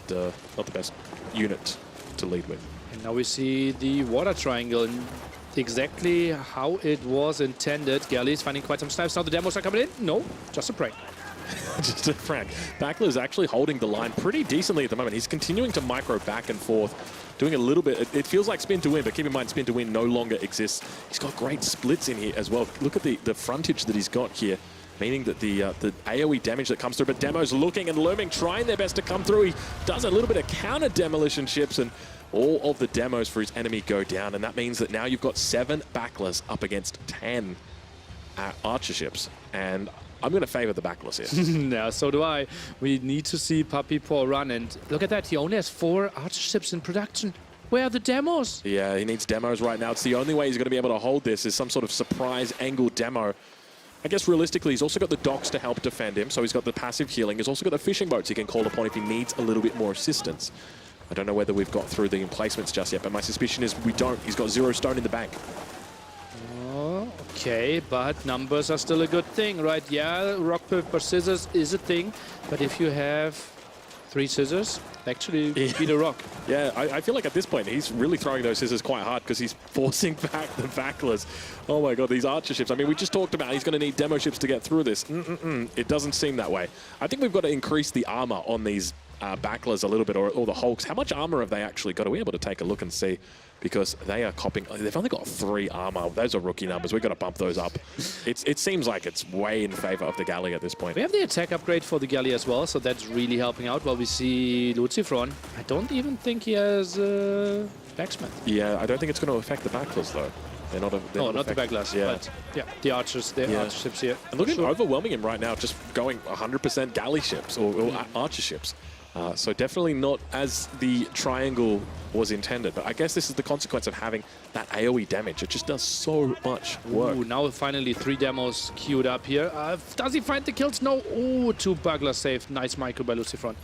unit to lead with. And now we see the water triangle and exactly how it was intended. Galleys finding quite some snipes. Now the demos are coming in. No, just a prank. Just a prank. Backler is actually holding the line pretty decently at the moment. He's continuing to micro back and forth, doing a little bit. It feels like spin to win, but keep in mind spin to win no longer exists. He's got great splits in here as well. Look at the frontage that he's got here, meaning that the AoE damage that comes through. But Demo's looking and looming, trying their best to come through. He does a little bit of counter demolition ships, and all of the demos for his enemy go down. And that means that now you've got 7 Backless up against 10 archer ships. And I'm going to favor the Backless here. Yeah, so do I. We need to see Puppy Paw run. And look at that. He only has 4 archer ships in production. Where are the demos? Yeah, he needs demos right now. It's the only way he's going to be able to hold this is some sort of surprise angle demo. I guess realistically, he's also got the docks to help defend him. So he's got the passive healing. He's also got the fishing boats he can call upon if he needs a little bit more assistance. I don't know whether we've got through the emplacements just yet, but my suspicion is we don't. He's got 0 stone in the bank. Okay, but numbers are still a good thing, right? Yeah, rock, paper, scissors is a thing, but if you have 3 scissors. Actually, beat a rock. Yeah, I feel like at this point, he's really throwing those scissors quite hard because he's forcing back the backlers. Oh my god, these archer ships. I mean, we just talked about he's going to need demo ships to get through this. It doesn't seem that way. I think we've got to increase the armor on these backlers a little bit, or the hulks. How much armor have they actually got? Are we able to take a look and see? Because they are copping. They've only got 3 armor. Those are rookie numbers. We've got to bump those up. It seems like it's way in favor of the galley at this point. We have the attack upgrade for the galley as well, so that's really helping out. While we see Lucifron, I don't even think he has backsmith. Yeah, I don't think it's going to affect the backlers though. They're not. Not the backlers. Yeah, but yeah, the archers. The archer ships here. And look at overwhelming him right now, just going 100% galley ships or archer ships. So definitely not as the triangle was intended. But I guess this is the consequence of having that AoE damage. It just does so much work. Ooh, now finally 3 demos queued up here. Does he find the kills? No. Ooh, 2 bugglers saved. Nice micro by Lucifron.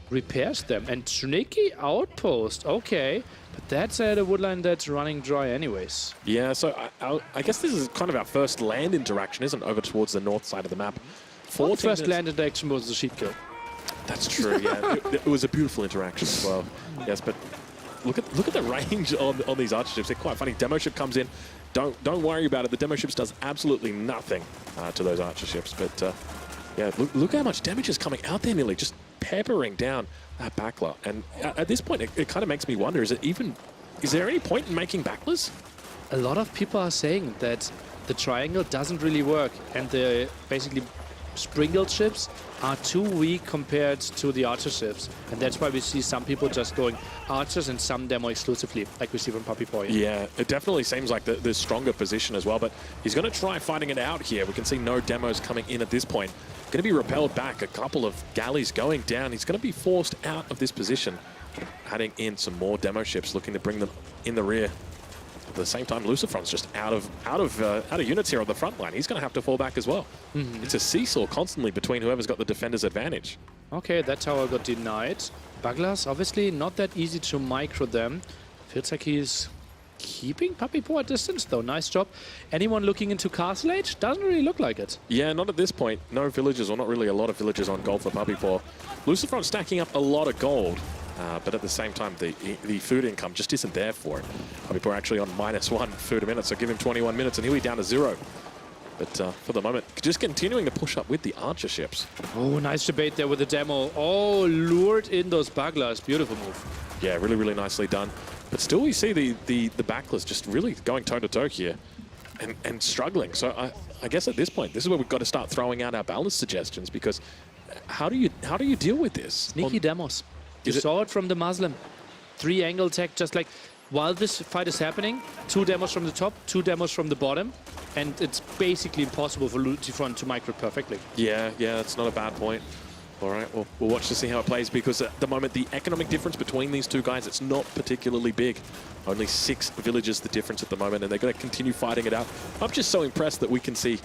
Repairs them. And Tricky outpost. Okay. But that's at a woodline that's running dry anyways. Yeah, so I guess this is kind of our first land interaction, isn't it? Over towards the north side of the map. The first land interaction was the sheep kill. That's true, yeah. It was a beautiful interaction as well. Yes, but look at the range on these archer ships. They're quite funny. Demo ship comes in. Don't worry about it. The demo ships does absolutely nothing to those archer ships. But yeah, look how much damage is coming out there, nearly just peppering down that backler. And at this point, it kind of makes me wonder: is there any point in making backlers? A lot of people are saying that the triangle doesn't really work, and the basically sprinkled ships are too weak compared to the archer ships, and that's why we see some people just going archers and some demo exclusively, like we see from Puppy Boy. Yeah, it definitely seems like the stronger position as well, but he's going to try fighting it out here. We can see no demos coming in at this point. Going to be repelled back, a couple of galleys going down. He's going to be forced out of this position, adding in some more demo ships, looking to bring them in the rear. At the same time, Lucifron's just out of units here on the front line. He's going to have to fall back as well. It's a seesaw constantly between whoever's got the defender's advantage. Okay, that tower got denied. Bugglers, obviously not that easy to micro them. Feels like he's keeping Puppy Paw at distance, though. Nice job. Anyone looking into Castle Age? Doesn't really look like it. Yeah, not at this point. No villagers, or not really a lot of villagers on gold for Puppy Paw. Lucifron stacking up a lot of gold. But at the same time, the food income just isn't there for it. Puppy Paw actually on -1 food a minute, so give him 21 minutes and he'll be down to 0. But for the moment, just continuing to push up with the archer ships. Oh, nice debate there with the demo. Oh, lured in those bugglers. Beautiful move. Yeah, really, really nicely done. But still, we see the backlers just really going toe-to-toe here and struggling. So I guess at this point, this is where we've got to start throwing out our balance suggestions, because how do you deal with this? Sneaky demos. You saw it from DeMuslim. 3 angle attack, just like while this fight is happening, 2 demos from the top, 2 demos from the bottom, and it's basically impossible for Lucifron to micro perfectly. Yeah, that's not a bad point. All right, well, we'll watch to see how it plays, because at the moment, the economic difference between these two guys, it's not particularly big. Only 6 villages the difference at the moment, and they're going to continue fighting it out. I'm just so impressed that we can see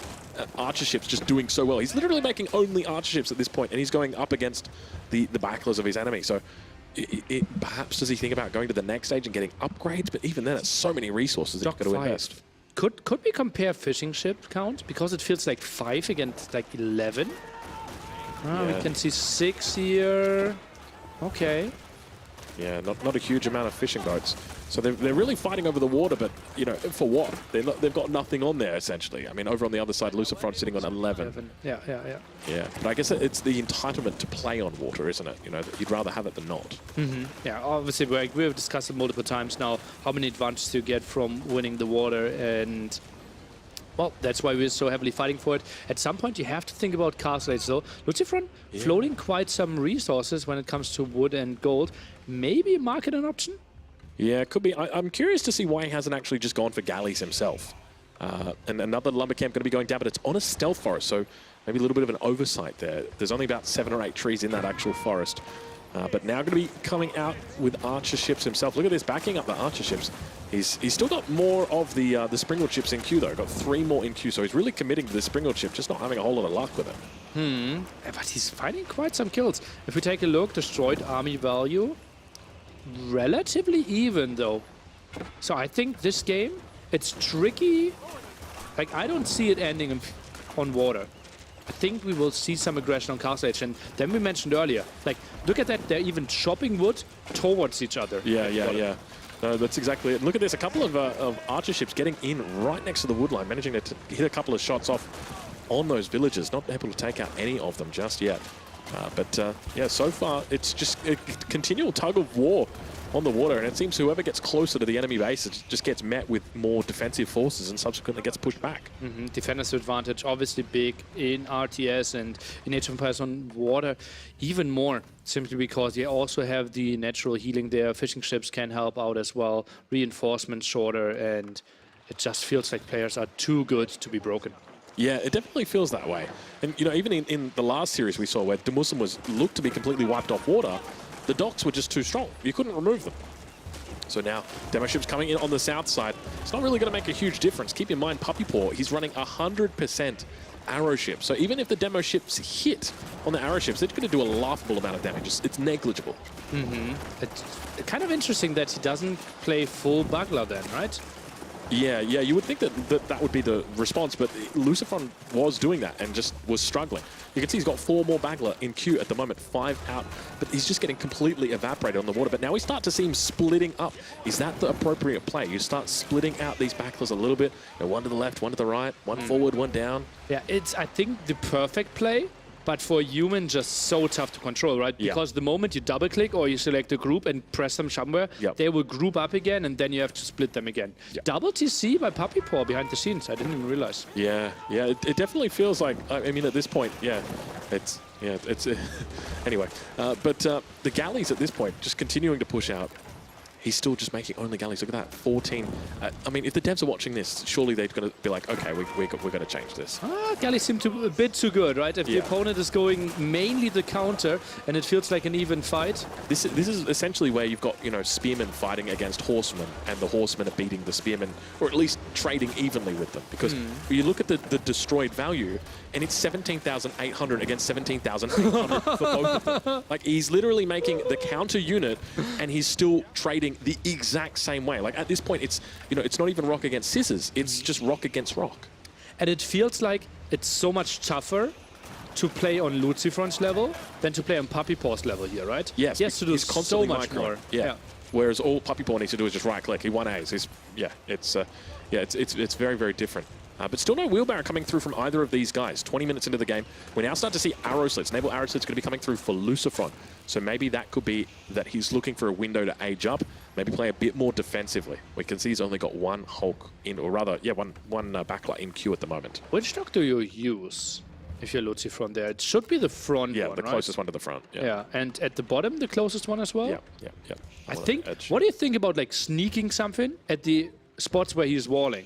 archer ships just doing so well. He's literally making only archer ships at this point, and he's going up against the backlers of his enemy. So perhaps does he think about going to the next stage and getting upgrades? But even then, it's so many resources that you've got to invest. Could we compare fishing ship count? Because it feels like 5 against like 11. We can see 6 here. Okay. Yeah, not a huge amount of fishing boats. So they're really fighting over the water, but, you know, for what? They've got nothing on there, essentially. I mean, over on the other side, Lucifron sitting on 11. Yeah. Yeah, but I guess it's the entitlement to play on water, isn't it? You know, you'd rather have it than not. Yeah, obviously, we've discussed it multiple times now, how many advantages you get from winning the water, and well, that's why we're so heavily fighting for it. At some point, you have to think about Castle Age, though. Lucifron floating quite some resources when it comes to wood and gold. Maybe a market an option? Yeah, it could be. I'm curious to see why he hasn't actually just gone for galleys himself. And another lumber camp going to be going down, but it's on a stealth forest, so maybe a little bit of an oversight there. There's only about 7 or 8 trees in that actual forest. But now going to be coming out with archer ships himself. Look at this, backing up the archer ships. He's still got more of the sprinkled ships in queue, though. Got 3 more in queue, so he's really committing to the sprinkled ship, just not having a whole lot of luck with it. But he's finding quite some kills. If we take a look, destroyed army value, relatively even, though. So I think this game, it's tricky. Like, I don't see it ending on water. I think we will see some aggression on Castle Age. And then we mentioned earlier, like, look at that, they're even chopping wood towards each other. Yeah. No, that's exactly it. Look at this, a couple of archer ships getting in right next to the wood line, managing to hit a couple of shots off on those villagers, not able to take out any of them just yet. Yeah, so far it's just a continual tug of war on the water, and it seems whoever gets closer to the enemy base just gets met with more defensive forces and subsequently gets pushed back. Defender's advantage obviously big in RTS and in Age of Empires on water even more, simply because you also have the natural healing there. Fishing ships can help out as well, reinforcements shorter, and it just feels like players are too good to be broken. Yeah, it definitely feels that way. And, you know, even in the last series we saw where DeMuslim looked to be completely wiped off water, the docks were just too strong. You couldn't remove them. So now, demo ships coming in on the south side. It's not really going to make a huge difference. Keep in mind, Puppy Paw, he's running 100% arrow ships. So even if the demo ships hit on the arrow ships, they're going to do a laughable amount of damage. It's negligible. It's kind of interesting that he doesn't play full Bugler then, right? Yeah, you would think that would be the response, but Lucifron was doing that and just was struggling. You can see he's got 4 more Bagler in queue at the moment, 5 out, but he's just getting completely evaporated on the water. But now we start to see him splitting up. Is that the appropriate play? You start splitting out these Backlers a little bit, one to the left, one to the right, one forward, one down. Yeah, it's, I think, the perfect play, but for a human, just so tough to control, right? Because the moment you double-click or you select a group and press them somewhere, they will group up again, and then you have to split them again. Double TC by Puppy Paw behind the scenes. I didn't even realize. Yeah, it definitely feels like, I mean, at this point, it's anyway. But the galleys at this point, just continuing to push out. He's still just making only galleys. Look at that, 14. I mean, if the devs are watching this, surely they're going to be like, okay, we're going to change this. Galleys seem a bit too good, right? If the opponent is going mainly the counter and it feels like an even fight. This is essentially where you've got, you know, spearmen fighting against horsemen, and the horsemen are beating the spearmen, or at least trading evenly with them. Because you look at the destroyed value, and it's 17,800 against 17,800 for both of them. Like, he's literally making the counter unit, and he's still trading the exact same way. Like, at this point, it's, you know, it's not even rock against scissors, it's just rock against rock. And it feels like it's so much tougher to play on Lucifron's level than to play on Puppy Paw's level here, right? Yes, he has to do so much more. Yeah. Whereas all Puppy Paw needs to do is just right click. He 1As. It's very, very different. But still no wheelbarrow coming through from either of these guys. 20 minutes into the game, we now start to see arrow slits. Naval arrow slits going to be coming through for Lucifron. So maybe that could be that he's looking for a window to age up, maybe play a bit more defensively. We can see he's only got 1 Hulk in, or rather, one Backler in queue at the moment. Which dock do you use if you're Lucifron there? It should be the front one, the closest one to the front. Yeah, and at the bottom, the closest one as well? Yeah. I think, what do you think about like sneaking something at the spots where he's walling?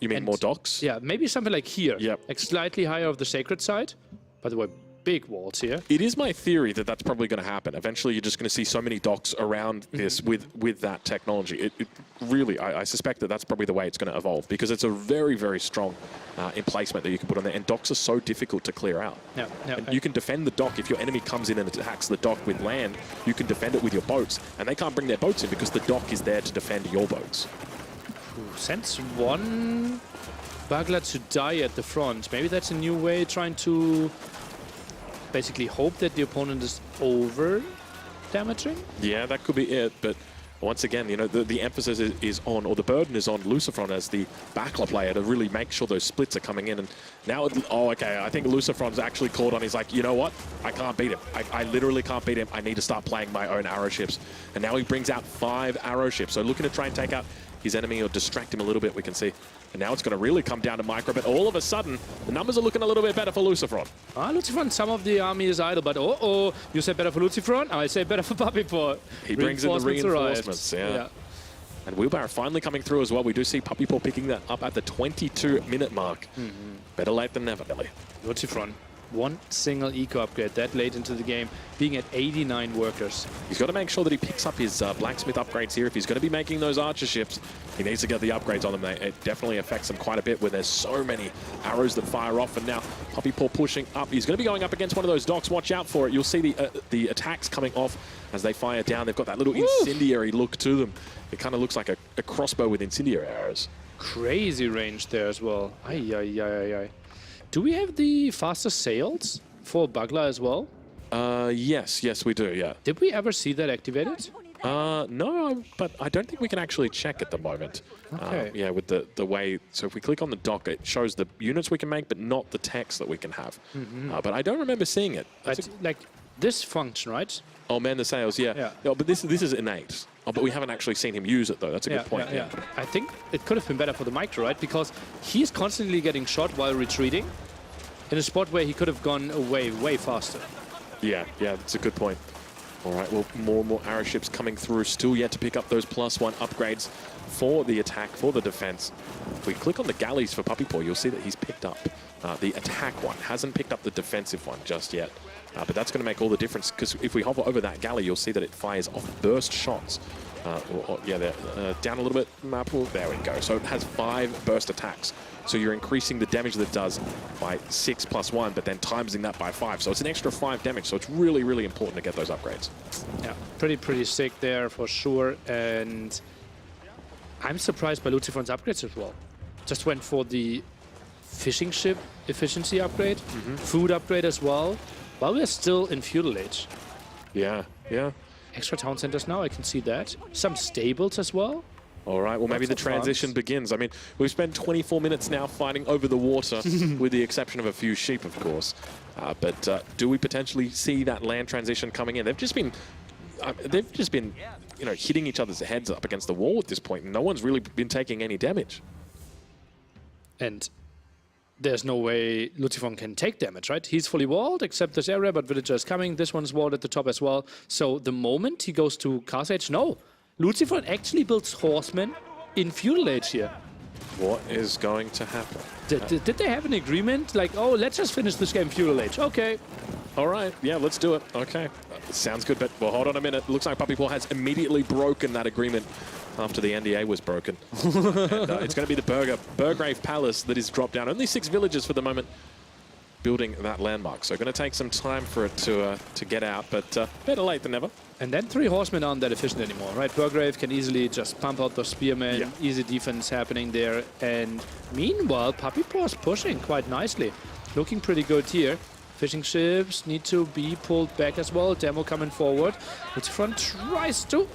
You mean more docks? Yeah, maybe something like here. Like slightly higher of the sacred side. By the way, big walls here. It is my theory that that's probably going to happen. Eventually, you're just going to see so many docks around this with that technology. It really, I suspect that that's probably the way it's going to evolve, because it's a very, very strong emplacement that you can put on there. And docks are so difficult to clear out. And you can defend the dock. If your enemy comes in and attacks the dock with land, you can defend it with your boats. And they can't bring their boats in because the dock is there to defend your boats. Sends 1 Bagler to die at the front. Maybe that's a new way, trying to basically hope that the opponent is over damaging. Yeah, that could be it. But once again, you know, the emphasis is on, or the burden is on Lucifron as the Backler player to really make sure those splits are coming in. And now, I think Lucifron's actually called on. He's like, you know what? I can't beat him. I literally can't beat him. I need to start playing my own arrow ships. And now he brings out 5 arrow ships. So looking to try and take out his enemy or distract him a little bit, we can see. And now it's going to really come down to micro, but all of a sudden, the numbers are looking a little bit better for Lucifron. Lucifron, some of the army is idle, but you say better for Lucifron? I say better for Puppy Paw. He brings in the reinforcements, yeah. And wheelbarrow finally coming through as well. We do see Puppy Paw picking that up at the 22-minute mark. Better late than never, Billy. Lucifron, 1 single eco upgrade that late into the game, being at 89 workers. He's got to make sure that he picks up his blacksmith upgrades here. If he's going to be making those archer ships, he needs to get the upgrades on them. It definitely affects them quite a bit when there's so many arrows that fire off. And now Puppy Paw pushing up. He's going to be going up against one of those docks. Watch out for it. You'll see the attacks coming off as they fire down. They've got that little incendiary look to them. It kind of looks like a crossbow with incendiary arrows. Crazy range there as well. Do we have the fastest sails for Bugler as well? Yes, we do, yeah. Did we ever see that activated? No, but I don't think we can actually check at the moment. Okay. Yeah, with the way, so if we click on the dock, it shows the units we can make, but not the text that we can have. But I don't remember seeing it. But like this function, right? Oh, man the sails, yeah. No, but this is innate. Oh, but we haven't actually seen him use it, though. That's a good point. Yeah. I think it could have been better for the micro, right? Because he's constantly getting shot while retreating in a spot where he could have gone away way faster. Yeah, that's a good point. All right, well, more and more arrow ships coming through, still yet to pick up those +1 upgrades for the attack, for the defense. If we click on the galleys for Puppy Paw, you'll see that he's picked up the attack one, hasn't picked up the defensive one just yet. But that's going to make all the difference, because if we hover over that galley, you'll see that it fires off burst shots. Down a little bit, there we go. So it has 5 burst attacks. So you're increasing the damage that it does by 6 + 1, but then timesing that by 5. So it's an extra 5 damage. So it's really, really important to get those upgrades. Yeah, pretty sick there for sure. And I'm surprised by Lucifron's upgrades as well. Just went for the fishing ship efficiency upgrade, food upgrade as well, while we're still in feudal age. Yeah. Extra town centers now, I can see that. Some stables as well. All right, well, maybe the transition begins. I mean, we've spent 24 minutes now fighting over the water, with the exception of a few sheep, of course. But do we potentially see that land transition coming in? They've just been, hitting each other's heads up against the wall at this point. No one's really been taking any damage. And there's no way Lucifron can take damage, right? He's fully walled, except this area, but Villager is coming. This one's walled at the top as well. So the moment he goes to Castle Age, no. Lucifron actually builds horsemen in feudal age here. What is going to happen? Did they have an agreement? Like, oh, let's just finish this game feudal age. Okay. All right. Yeah, let's do it. Okay. Sounds good, but well, hold on a minute. Looks like Puppy Paw has immediately broken that agreement after the NDA was broken. And, it's going to be the Burgrave Palace that is dropped down. Only 6 villages for the moment building that landmark. So going to take some time for it to get out, but better late than never. And then 3 horsemen aren't that efficient anymore, right? Burgrave can easily just pump out the spearmen, easy defense happening there. And meanwhile, Puppy Paw's pushing quite nicely. Looking pretty good here. Fishing ships need to be pulled back as well. Demo coming forward. Lucifron tries to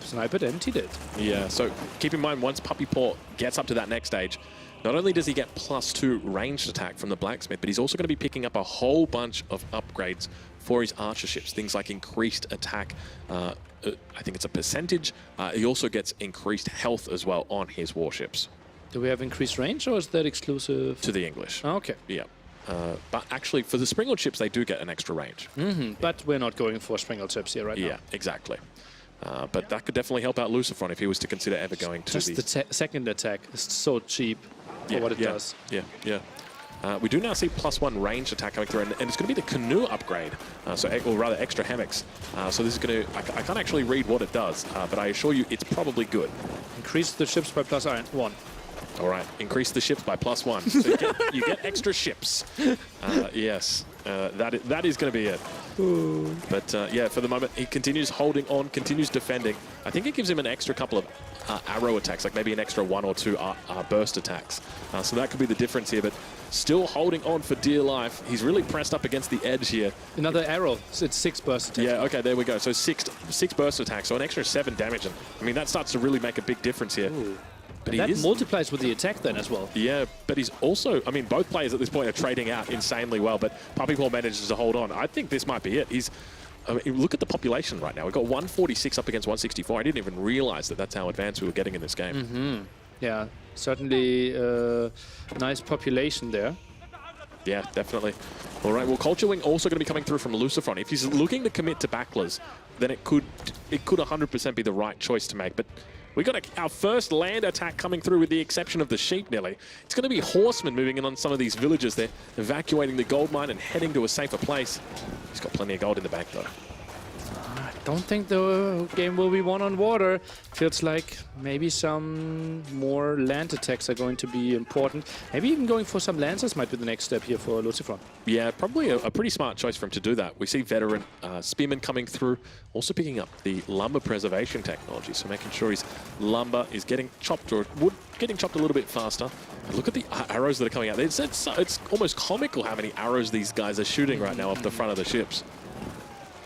snipe it, and he did. Yeah, so keep in mind, once Puppy Paw gets up to that next stage, not only does he get +2 ranged attack from the blacksmith, but he's also going to be picking up a whole bunch of upgrades for his archer ships. Things like increased attack, I think it's a percentage. He also gets increased health as well on his warships. Do we have increased range, or is that exclusive? To the English. Oh, okay. Yeah. But actually, for the Springled ships, they do get an extra range. But we're not going for Springled ships here right now. Yeah, exactly. But that could definitely help out Lucifron if he was to consider ever going to just the second attack is so cheap for what it does. Yeah. We do now see +1 range attack coming through, and it's going to be the canoe upgrade, or rather extra hammocks. So this is going to, I can't actually read what it does, but I assure you it's probably good. Increase the ships by +1. All right, increase the ships by +1. So you get extra ships. Yes, that is going to be it. But yeah, for the moment, he continues holding on, continues defending. I think it gives him an extra couple of arrow attacks, like maybe an extra 1 or 2 burst attacks. So that could be the difference here, but still holding on for dear life. He's really pressed up against the edge here. Another arrow. It's 6 burst attacks. Yeah, okay, there we go. So six burst attacks, so an extra 7 damage. And I mean, that starts to really make a big difference here. But that multiplies with the attack then as well. Yeah, but he's also, I mean, both players at this point are trading out insanely well, but Puppy Paw manages to hold on. I think this might be it. I mean, look at the population right now. We've got 146 up against 164. I didn't even realize that that's how advanced we were getting in this game. Yeah, certainly nice population there. Yeah, definitely. All right, well, Culture Wing also going to be coming through from Lucifron. If he's looking to commit to backlers, then it could 100% be the right choice to make. But we got our first land attack coming through, with the exception of the sheep, nearly. It's going to be horsemen moving in on some of these villages. They're evacuating the gold mine and heading to a safer place. He's got plenty of gold in the bank, though. don't think the game will be won on water. Feels like maybe some more land attacks are going to be important. Maybe even going for some lancers might be the next step here for Lucifron. Yeah, probably a pretty smart choice for him to do that. We see veteran spearmen coming through, also picking up the lumber preservation technology, so making sure his lumber is getting chopped, or wood getting chopped a little bit faster. And look at the arrows that are coming out. It's almost comical how many arrows these guys are shooting right now off the front of the ships.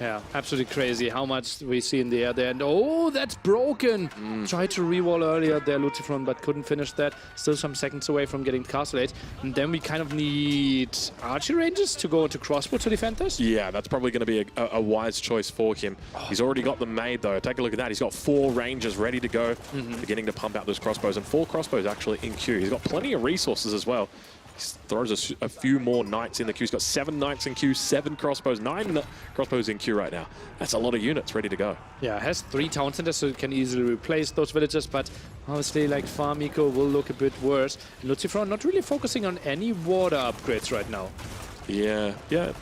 Yeah, absolutely crazy how much we see in the air there. And oh, that's broken! Tried to re-wall earlier there, Lucifron, but couldn't finish that. Still some seconds away from getting Castle 8. And then we kind of need archer ranges to go into crossbow to defend this? Yeah, that's probably going to be a wise choice for him. He's already got them made, though. Take a look at that. He's got 4 rangers ready to go, beginning to pump out those crossbows. And 4 crossbows actually in queue. He's got plenty of resources as well. He throws a few more knights in the queue. He's got 7 knights in queue, 7 crossbows, 9 crossbows in queue right now. That's a lot of units ready to go. Yeah, it has 3 town centers, so it can easily replace those villages, but obviously, like, farm eco will look a bit worse. Lucifron not really focusing on any water upgrades right now. Yeah,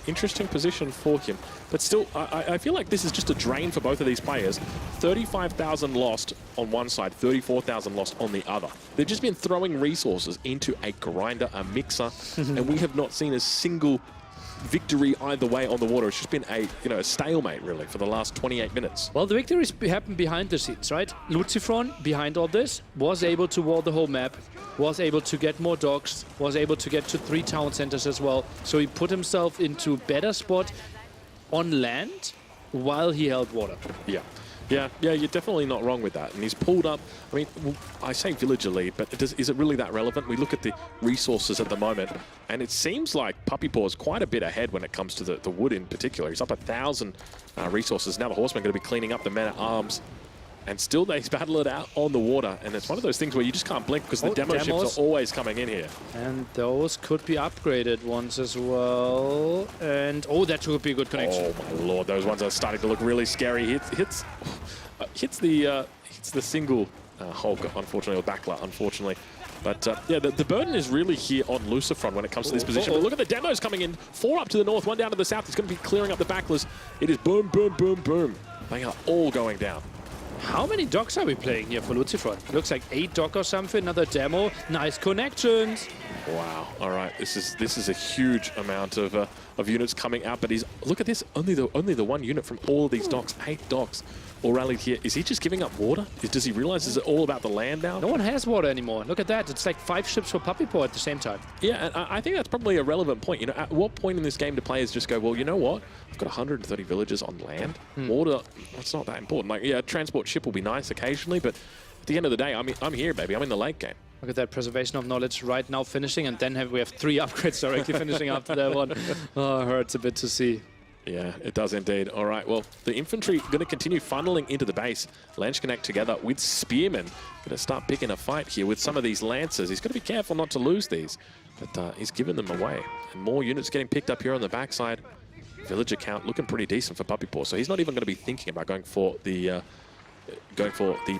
interesting position for him. But still, I feel like this is just a drain for both of these players. 35,000 lost on one side, 34,000 lost on the other. They've just been throwing resources into a grinder, a mixer, and we have not seen a single victory either way on the water. It's just been a stalemate, really, for the last 28 minutes. Well, the victories happen behind the scenes, right? Lucifron, behind all this, was able to wall the whole map, was able to get more docks, was able to get to 3 town centers as well. So he put himself into a better spot on land while he held water. Yeah, you're definitely not wrong with that. And he's pulled up, I mean, I say villager lead, but is it really that relevant? We look at the resources at the moment, and it seems like Puppy Paw is quite a bit ahead when it comes to the wood in particular. He's up 1,000 resources. Now the horsemen are going to be cleaning up the men-at-arms. And still they battle it out on the water. And it's one of those things where you just can't blink because the demo ships are always coming in here. And those could be upgraded ones as well. And oh, that would be a good connection. Oh my lord, those ones are starting to look really scary. Hits the single Hulk, unfortunately, or Backler, unfortunately. But yeah, the burden is really here on Lucifron when it comes to this position. But look at the demos coming in. 4 up to the north, 1 down to the south. He's going to be clearing up the Backlers. It is boom, boom, boom, boom. They are all going down. How many docks are we playing here for Lucifron? Looks like 8 dock or something, another demo. Nice connections. Wow. All right, this is a huge amount of units coming out. But look at this, only the 1 unit from all of these docks, 8 docks, all rallied here. Is he just giving up water? Does he realize is it all about the land now? No one has water anymore. Look at that. It's like 5 ships for Puppy Paw at the same time. Yeah, and I think that's probably a relevant point. You know, at what point in this game do players just go, well, you know what? I've got 130 villages on land. Water, it's not that important. Like, yeah, a transport ship will be nice occasionally, but at the end of the day, I'm here, baby. I'm in the late game. Look at that preservation of knowledge right now finishing, and then we have 3 upgrades directly finishing after that one. Oh, it hurts a bit to see. Yeah, it does indeed. All right, well, the infantry going to continue funneling into the base. Lance connect together with Spearmen. Going to start picking a fight here with some of these Lancers. He's got to be careful not to lose these, but he's given them away. And more units getting picked up here on the backside. Villager count looking pretty decent for Puppy Paw, so he's not even going to be thinking about going for the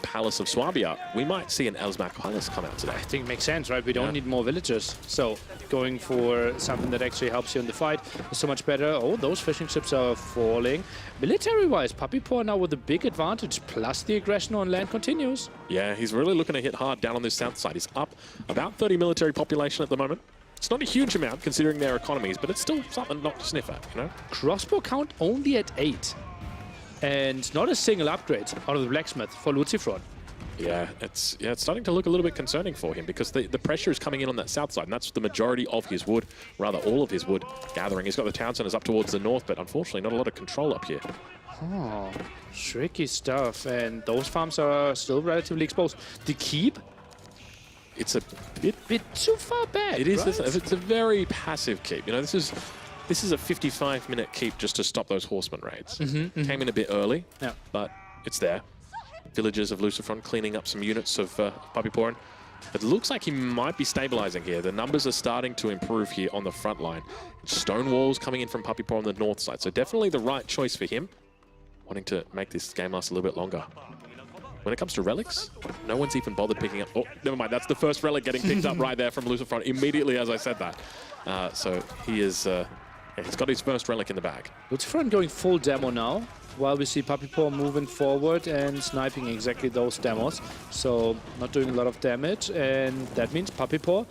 Palace of Swabia. We might see an Elsmark Palace come out today. I think it makes sense, right? We don't need more villagers. So going for something that actually helps you in the fight is so much better. Oh, those fishing ships are falling. Military-wise, Puppy Paw now with a big advantage, plus the aggression on land continues. Yeah, he's really looking to hit hard down on this south side. He's up about 30 military population at the moment. It's not a huge amount considering their economies, but it's still something not to sniff at, you know? Crossbow count only at 8. And not a single upgrade out of the blacksmith for Lucifron. Yeah, it's starting to look a little bit concerning for him because the pressure is coming in on that south side, and that's the majority of his wood, rather all of his wood gathering. He's got the town centers up towards the north, but unfortunately not a lot of control up here. Oh, tricky stuff, and those farms are still relatively exposed. The keep? It's a bit too far back. It is. Right? It's a very passive keep. You know, this is a 55-minute keep just to stop those horseman raids. Came in a bit early, but it's there. Villagers of Lucifron cleaning up some units of Puppy Paw. It looks like he might be stabilizing here. The numbers are starting to improve here on the front line. Stone walls coming in from Puppy Paw on the north side, so definitely the right choice for him, wanting to make this game last a little bit longer. When it comes to relics, no one's even bothered picking up. Oh, never mind. That's the first relic getting picked up right there from Lucifron immediately as I said that. So he is, he's got his first relic in the bag. Lucifron going full demo now. while we see Puppy Paw moving forward and sniping exactly those demos. So not doing a lot of damage, and that means Puppy Paw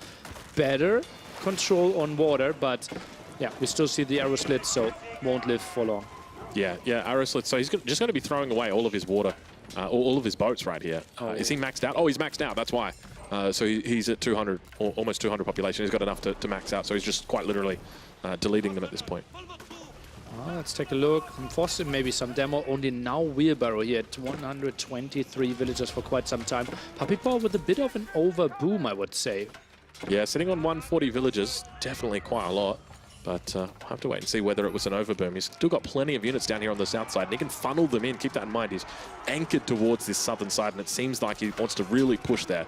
better control on water, but yeah, we still see the arrow slit, so won't live for long. Yeah, arrow slit. So he's just going to be throwing away all of his water, all of his boats right here. Is he maxed out? Oh, he's maxed out. That's why. So he's at 200, or almost 200 population. He's got enough to max out. So he's just quite literally deleting them at this point. Let's take a look. Unfortunately, maybe some demo. Only now Wheelbarrow here at 123 villagers for quite some time. Puppy Paw with a bit of an overboom, I would say. Yeah, sitting on 140 villagers, definitely quite a lot. But we'll have to wait and see whether it was an overboom. He's still got plenty of units down here on the south side, and he can funnel them in. Keep that in mind. He's anchored towards this southern side, and it seems like he wants to really push there.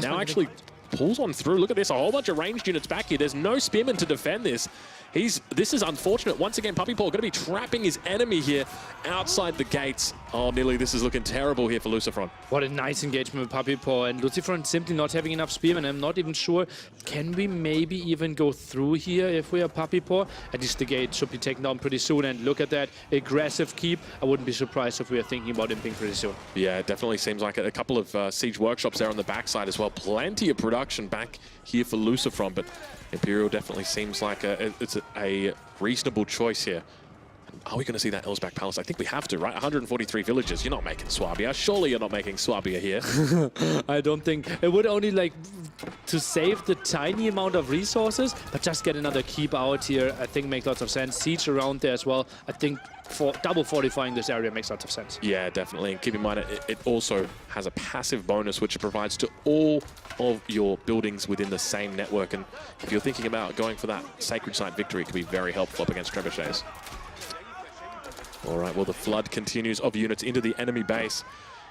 Now actually pulls on through. Look at this, a whole bunch of ranged units back here. There's no spearmen to defend this. This is unfortunate. Once again, Puppy Paw going to be trapping his enemy here outside the gates. Oh, nearly this is looking terrible here for Lucifron. What a nice engagement with Puppy Paw, and Lucifron simply not having enough spearmen. I'm not even sure, can we maybe even go through here if we are Puppy Paw? At least the gate should be taken down pretty soon, and look at that aggressive keep. I wouldn't be surprised if we are thinking about imping pretty soon. Yeah, it definitely seems like it. A couple of siege workshops there on the backside as well. Plenty of production back here for Lucifron, but Imperial definitely seems like it's a reasonable choice here. Are we going to see that Elsbach Palace? I think we have to, right? 143 villagers. You're not making Swabia. Surely you're not making Swabia here. I don't think. It would only like to save the tiny amount of resources, but just get another keep out here, I think makes lots of sense. Siege around there as well. I think for double fortifying this area makes lots of sense. Yeah, definitely. And keep in mind, it also has a passive bonus which it provides to all of your buildings within the same network. And if you're thinking about going for that Sacred Site victory, it could be very helpful up against trebuchets. All right, well, the flood continues of units into the enemy base.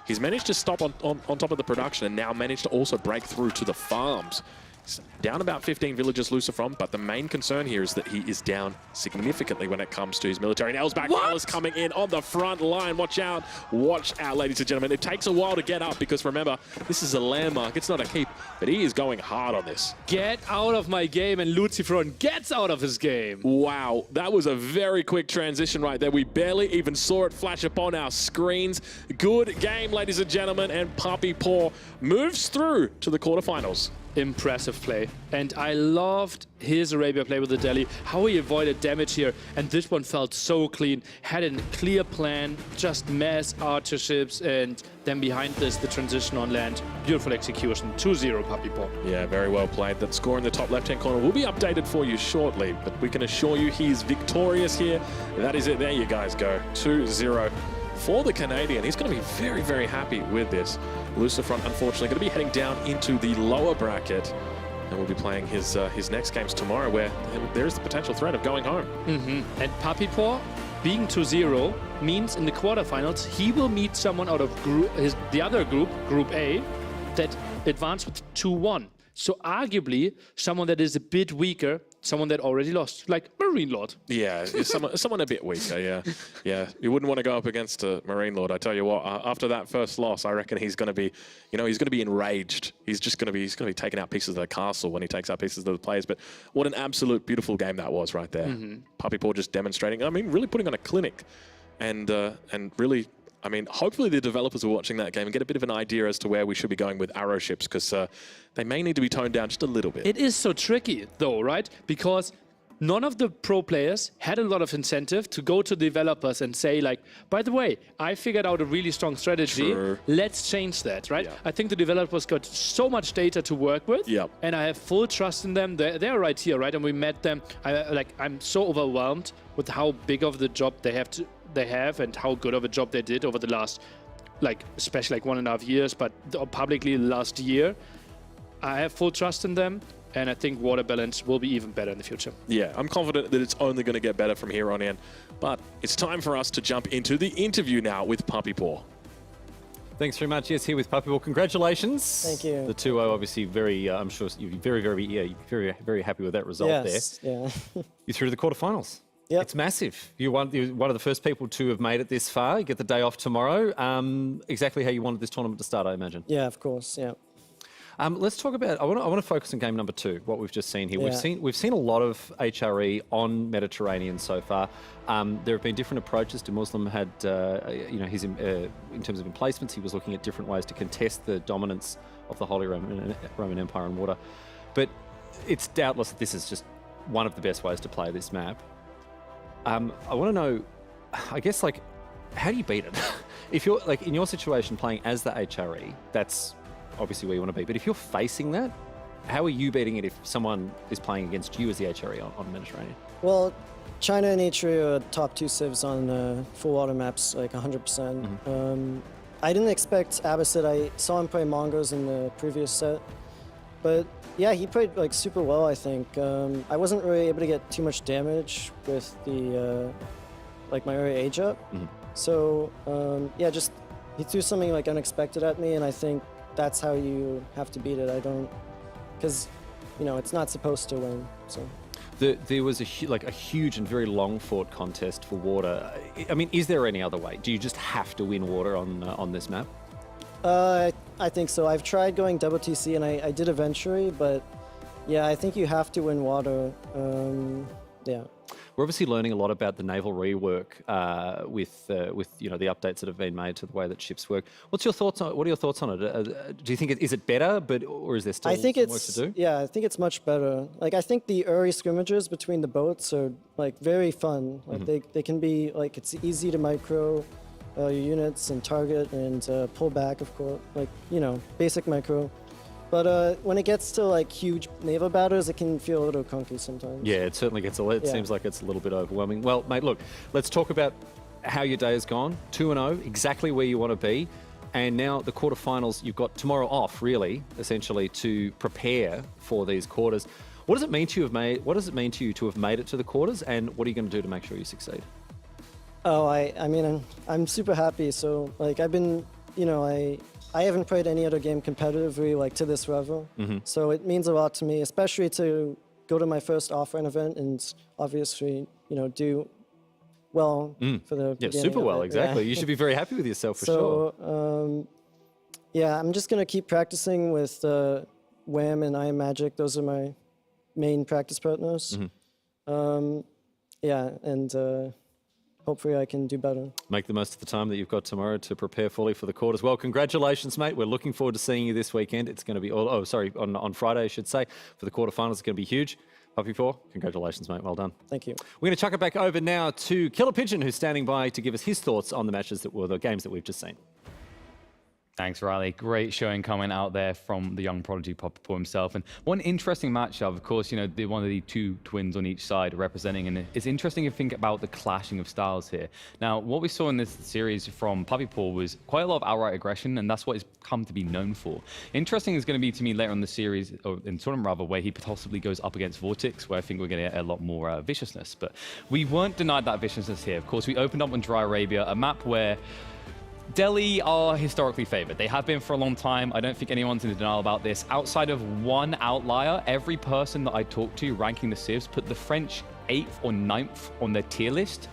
He's managed to stop on top of the production and now managed to also break through to the farms. He's down about 15 villagers, Lucifron, but the main concern here is that he is down significantly when it comes to his military. And Elsbach Palace coming in on the front line. Watch out, ladies and gentlemen. It takes a while to get up because, remember, this is a landmark. It's not a keep, but he is going hard on this. Get out of my game, and Lucifron gets out of his game. Wow, that was a very quick transition right there. We barely even saw it flash upon our screens. Good game, ladies and gentlemen, and Puppy Paw moves through to the quarterfinals. Impressive play, and I loved his Arabia play with the Delhi, how he avoided damage here, and this one felt so clean, had a clear plan, just mass archer ships, and then behind this the transition on land. Beautiful execution. 2-0 Puppy Paw. Yeah, very well played. That score in the top left hand corner will be updated for you shortly, but we can assure you he's victorious here. That is it. There you guys go. 2-0 for the Canadian. He's going to be very, very happy with this. Lucifron, unfortunately, going to be heading down into the lower bracket, and we'll be playing his next games tomorrow, where there is the potential threat of going home. And Puppy Paw being 2-0 means in the quarterfinals he will meet someone out of the other group, Group A, that advanced with 2-1. So arguably someone that is a bit weaker, someone that already lost, like MarineLord. Yeah, someone a bit weaker. Yeah. You wouldn't want to go up against MarineLord. I tell you what, after that first loss, I reckon he's going to be, he's going to be enraged. He's going to be taking out pieces of the castle when he takes out pieces of the players. But what an absolute beautiful game that was right there. Puppy Paw just demonstrating. I mean, really putting on a clinic, and really. I mean, hopefully the developers are watching that game and get a bit of an idea as to where we should be going with arrow ships, because they may need to be toned down just a little bit. It is so tricky, though, right? Because none of the pro players had a lot of incentive to go to developers and say, like, by the way, I figured out a really strong strategy. True. Let's change that, right? I think the developers got so much data to work with, and I have full trust in them. They're right here, right? And we met them. I'm so overwhelmed with how big of the job they have and how good of a job they did over the last, especially 1.5 years, but publicly last year. I have full trust in them, and I think water balance will be even better in the future. Yeah, I'm confident that it's only going to get better from here on in. But it's time for us to jump into the interview now with Puppy Paw. Thanks very much. Yes, here with Puppy Paw. Congratulations. Thank you. The 2-0, obviously, very. I'm sure you're very happy with that result there. Yeah. You're through to the quarterfinals. Yep. It's massive. You're one of the first people to have made it this far. You get the day off tomorrow. Exactly how you wanted this tournament to start, I imagine. Yeah, of course. Yeah. Let's talk about. I want to focus on game number 2. What we've just seen here. Yeah. We've seen a lot of HRE on Mediterranean so far. There have been different approaches. DeMuslim had, his in terms of emplacements, he was looking at different ways to contest the dominance of the Holy Roman Empire in water. But it's doubtless that this is just one of the best ways to play this map. I want to know, I guess, like, how do you beat it? If you're, like, in your situation playing as the HRE, that's obviously where you want to be. But if you're facing that, how are you beating it if someone is playing against you as the HRE on Mediterranean? Well, China and HRE are top 2 civs on full water maps, like 100%. I didn't expect Abbasid. I saw him play Mongols in the previous set. But yeah, he played like super well, I think. I wasn't really able to get too much damage with the like my early age up. So yeah, just he threw something like unexpected at me, and I think that's how you have to beat it. I don't, because it's not supposed to win. So there was a huge and very long fought contest for water. I mean, is there any other way? Do you just have to win water on this map? I think so. I've tried going double TC, and I did eventually, but yeah, I think you have to win water. Yeah. We're obviously learning a lot about the naval rework with the updates that have been made to the way that ships work. What are your thoughts on it? Do you think is it better, or is there still some work to do? Yeah, I think it's much better. Like, I think the early scrimmages between the boats are like very fun. Like they can be like, it's easy to micro your units and target and pull back, of course, like basic micro. But when it gets to like huge naval battles, it can feel a little clunky sometimes. Yeah, it certainly gets seems like it's a little bit overwhelming. Well, mate, look, let's talk about how your day has gone. 2-0, exactly where you want to be. And now the quarterfinals, you've got tomorrow off, really, essentially, to prepare for these quarters. What does it mean to you to have made it to the quarters, and what are you going to do to make sure you succeed? Oh, I mean, I'm super happy. So like I've been, I haven't played any other game competitively like to this level. So it means a lot to me, especially to go to my first offline event and obviously, do well for the beginning super well, exactly. Yeah. You should be very happy with yourself for sure. So, yeah, I'm just gonna keep practicing with Wham and IamMagic. Those are my main practice partners. Yeah, and hopefully I can do better. Make the most of the time that you've got tomorrow to prepare fully for the quarters. Well, congratulations, mate. We're looking forward to seeing you this weekend. It's going to be, on Friday, I should say, for the quarterfinals. It's going to be huge. Puppy 4, congratulations, mate. Well done. Thank you. We're going to chuck it back over now to Killer Pigeon, who's standing by to give us his thoughts on the matches the games that we've just seen. Thanks, Riley. Great showing comment out there from the young prodigy Poppy himself. And one interesting matchup, of course, one of the 2 twins on each side representing. And it's interesting to think about the clashing of styles here. Now, what we saw in this series from Puppy was quite a lot of outright aggression, and that's what it's come to be known for. Interesting is going to be to me later in the series, or in tournament rather, where he possibly goes up against Vortix, where I think we're going to get a lot more viciousness. But we weren't denied that viciousness here. Of course, we opened up on Dry Arabia, a map where Delhi are historically favored. They have been for a long time. I don't think anyone's in denial about this. Outside of one outlier, every person that I talked to ranking the civs put the French 8th or 9th on their tier list.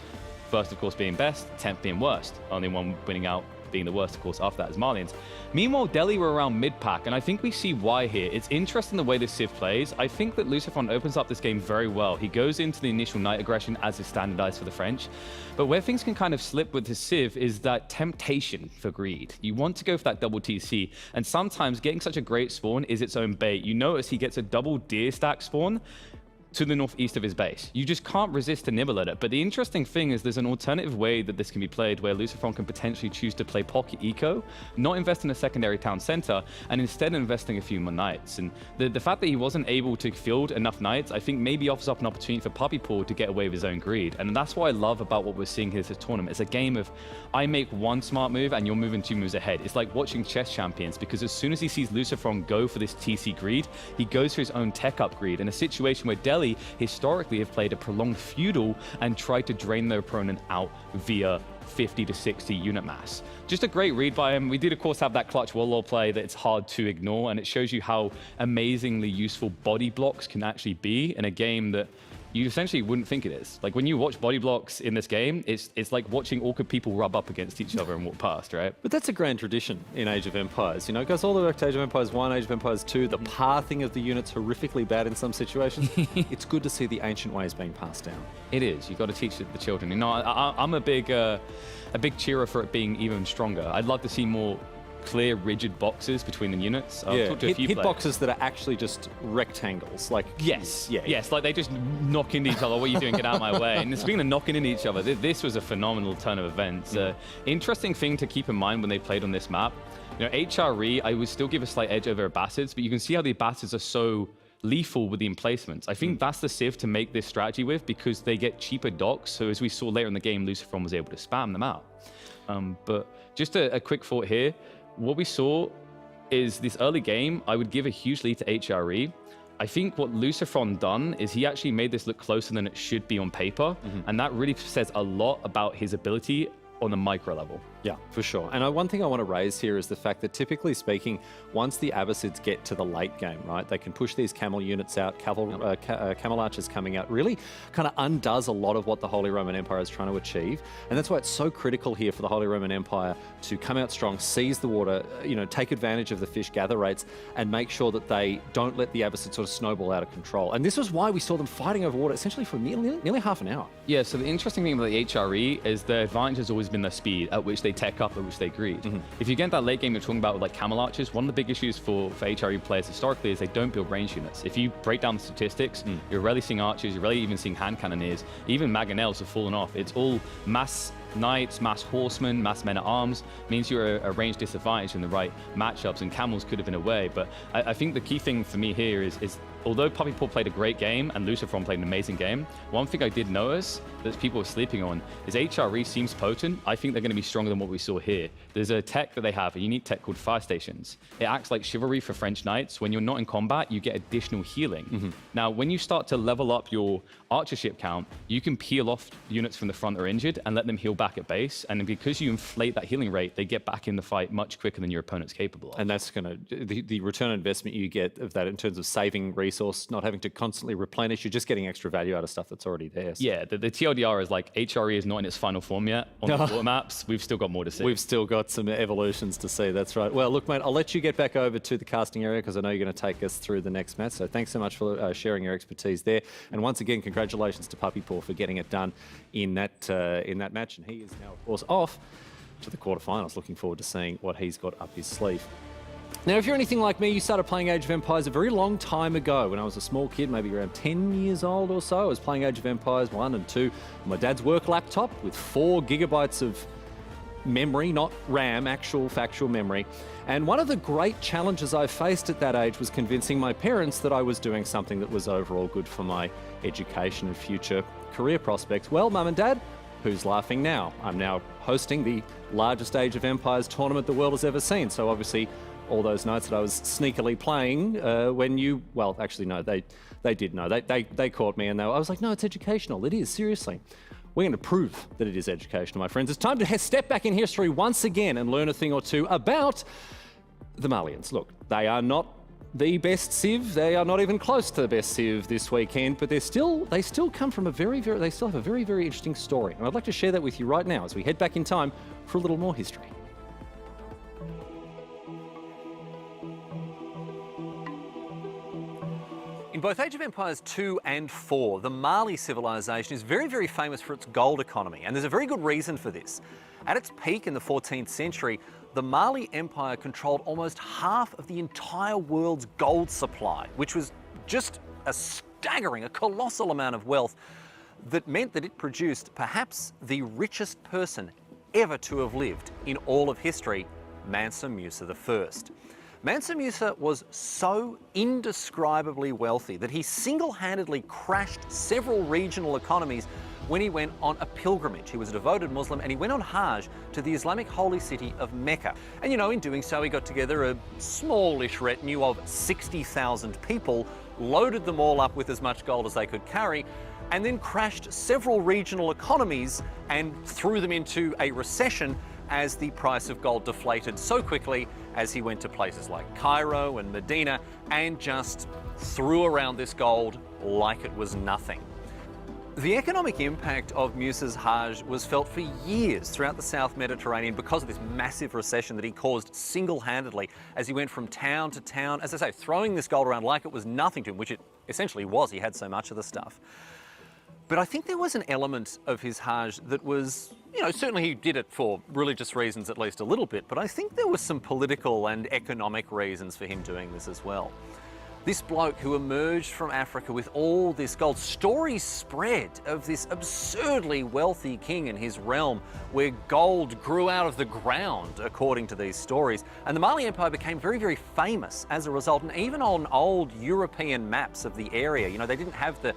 First, of course, being best, 10th being worst. Only one winning out being the worst, of course, after that is Malians. Meanwhile, Delhi were around mid-pack, and I think we see why here. It's interesting the way this Civ plays. I think that Lucifron opens up this game very well. He goes into the initial night aggression as is standardized for the French, but where things can kind of slip with his Civ is that temptation for greed. You want to go for that double TC, and sometimes getting such a great spawn is its own bait. You notice he gets a double deer stack spawn to the northeast of his base. You just can't resist to nibble at it. But the interesting thing is there's an alternative way that this can be played where Lucifron can potentially choose to play pocket eco, not invest in a secondary town center, and instead investing a few more knights. And the fact that he wasn't able to field enough knights, I think maybe offers up an opportunity for Puppy Paw to get away with his own greed. And that's what I love about what we're seeing here this tournament. It's a game of I make one smart move and you're moving 2 moves ahead. It's like watching chess champions, because as soon as he sees Lucifron go for this TC greed, he goes for his own tech up greed. In a situation where Delhi historically have played a prolonged feudal and tried to drain their opponent out via 50 to 60 unit mass. Just a great read by him. We did, of course, have that clutch Wololo play that it's hard to ignore, and it shows you how amazingly useful body blocks can actually be in a game that you essentially wouldn't think it is. Like when you watch body blocks in this game, it's like watching orchid people rub up against each other and walk past, right? But that's a grand tradition in Age of Empires. You know, it goes all the way back to Age of Empires 1, Age of Empires 2, the pathing of the units horrifically bad in some situations. It's good to see the ancient ways being passed down. It is. You've got to teach the children. You know, I'm a big cheerer for it being even stronger. I'd love to see more clear, rigid boxes between the units. Yeah, hitboxes that are actually just rectangles. Like yes, like they just knock into each other. What are you doing? Get out of my way! And speaking of knocking into each other, this was a phenomenal turn of events. Interesting thing to keep in mind when they played on this map. You know, HRE, I would still give a slight edge over Abbasids, but you can see how the Abbasids are so lethal with the emplacements. I think that's the sieve to make this strategy with, because they get cheaper docks. So as we saw later in the game, Lucifron was able to spam them out. But just a quick thought here. What we saw is this early game, I would give a huge lead to HRE. I think what Lucifron done is he actually made this look closer than it should be on paper. And that really says a lot about his ability on the micro level. Yeah, for sure. And one thing I want to raise here is the fact that typically speaking, once the Abbasids get to the late game, right, they can push these camel units out, camel archers coming out, really kind of undoes a lot of what the Holy Roman Empire is trying to achieve. And that's why it's so critical here for the Holy Roman Empire to come out strong, seize the water, you know, take advantage of the fish gather rates and make sure that they don't let the Abbasids sort of snowball out of control. And this was why we saw them fighting over water essentially for nearly half an hour. Yeah, so the interesting thing about the HRE is their advantage has always been the speed at which they tech up, at which they greed. If you get that late game you're talking about with like camel archers, one of the big issues for HRE players historically is they don't build range units. If you break down the statistics, you're rarely seeing archers, you're rarely even seeing hand cannoneers. Even mangonels have fallen off. It's all mass knights, mass horsemen, mass men-at-arms. Means you're a range disadvantage in the right matchups, and camels could have been away. But I think the key thing for me here is although Puppy Paw played a great game and Lucifron played an amazing game, one thing I did notice that people were sleeping on is HRE seems potent. I think they're going to be stronger than what we saw here. There's a tech that they have, a unique tech called Fire Stations. It acts like chivalry for French knights. When you're not in combat, you get additional healing. Now, when you start to level up your archership count, you can peel off units from the front that are injured and let them heal back at base. And because you inflate that healing rate, they get back in the fight much quicker than your opponent's capable of. And that's going to, the return on investment you get of that in terms of saving resource, not having to constantly replenish, you're just getting extra value out of stuff that's already there. So. Yeah, the TLDR is like HRE is not in its final form yet on the water maps. We've still got more to see. We've still got some evolutions to see, that's right. Well, look, mate, I'll let you get back over to the casting area because I know you're going to take us through the next match. So thanks so much for sharing your expertise there. And once again, congratulations to Puppy Paw for getting it done in that match. And he is now, of course, off to the quarterfinals. Looking forward to seeing what he's got up his sleeve. Now, if you're anything like me, you started playing Age of Empires a very long time ago. When I was a small kid, maybe around 10 years old or so, I was playing Age of Empires 1 and 2 on my dad's work laptop with 4 gigabytes of memory, not RAM, actual factual memory. And one of the great challenges I faced at that age was convincing my parents that I was doing something that was overall good for my education and future career prospects. Well, Mum and Dad, who's laughing now? I'm now hosting the largest Age of Empires tournament the world has ever seen. So obviously, all those nights that I was sneakily playing when you, well, actually, no, they did know. They caught me and I was like, no, it's educational. It is, seriously. We're going to prove that it is educational, my friends. It's time to step back in history once again and learn a thing or two about the Malians. Look, they are not the best Civ. They are not even close to the best Civ this weekend, but they still come from they still have a very, very interesting story. And I'd like to share that with you right now as we head back in time for a little more history. In both Age of Empires 2 and 4, the Mali civilization is very, very famous for its gold economy, and there's a very good reason for this. At its peak in the 14th century, the Mali Empire controlled almost half of the entire world's gold supply, which was just a staggering, a colossal amount of wealth that meant that it produced perhaps the richest person ever to have lived in all of history, Mansa Musa I. Mansa Musa was so indescribably wealthy that he single-handedly crashed several regional economies when he went on a pilgrimage. He was a devoted Muslim and he went on Hajj to the Islamic holy city of Mecca. And you know, in doing so, he got together a smallish retinue of 60,000 people, loaded them all up with as much gold as they could carry, and then crashed several regional economies and threw them into a recession as the price of gold deflated so quickly as he went to places like Cairo and Medina and just threw around this gold like it was nothing. The economic impact of Musa's Hajj was felt for years throughout the South Mediterranean because of this massive recession that he caused single-handedly as he went from town to town, as I say, throwing this gold around like it was nothing to him, which it essentially was. He had so much of the stuff. But I think there was an element of his Hajj that was, you know, certainly he did it for religious reasons at least a little bit, but I think there was some political and economic reasons for him doing this as well. This bloke who emerged from Africa with all this gold, stories spread of this absurdly wealthy king in his realm where gold grew out of the ground, according to these stories. And the Mali Empire became very, very famous as a result. And even on old European maps of the area, you know, they didn't have the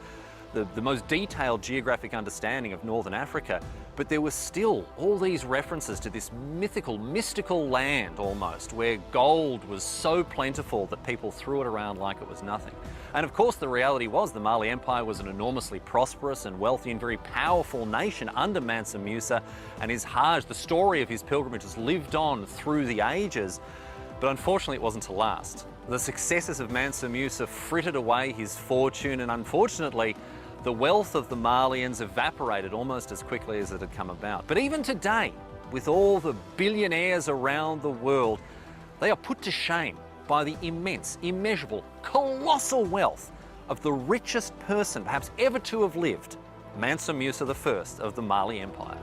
most detailed geographic understanding of Northern Africa, but there were still all these references to this mystical land almost, where gold was so plentiful that people threw it around like it was nothing. And of course the reality was the Mali Empire was an enormously prosperous and wealthy and very powerful nation under Mansa Musa, and his Hajj, the story of his pilgrimages, lived on through the ages, but unfortunately it wasn't to last. The successes of Mansa Musa frittered away his fortune, and unfortunately the wealth of the Malians evaporated almost as quickly as it had come about. But even today, with all the billionaires around the world, they are put to shame by the immense, immeasurable, colossal wealth of the richest person perhaps ever to have lived, Mansa Musa I of the Mali Empire.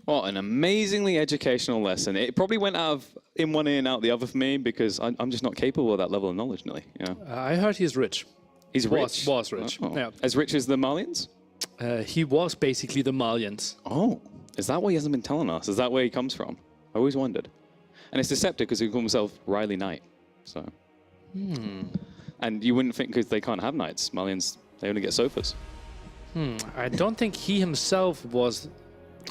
What an amazingly educational lesson. It probably went out in one ear and out the other for me because I'm just not capable of that level of knowledge, Nilly. Yeah. I heard he's rich. He's rich? Was rich. Oh. Yeah. As rich as the Malians? He was basically the Malians. Oh. Is that what he hasn't been telling us? Is that where he comes from? I always wondered. And it's deceptive because he calls himself Riley Knight. So. And you wouldn't think because they can't have knights. Malians, they only get sofas. I don't think he himself was.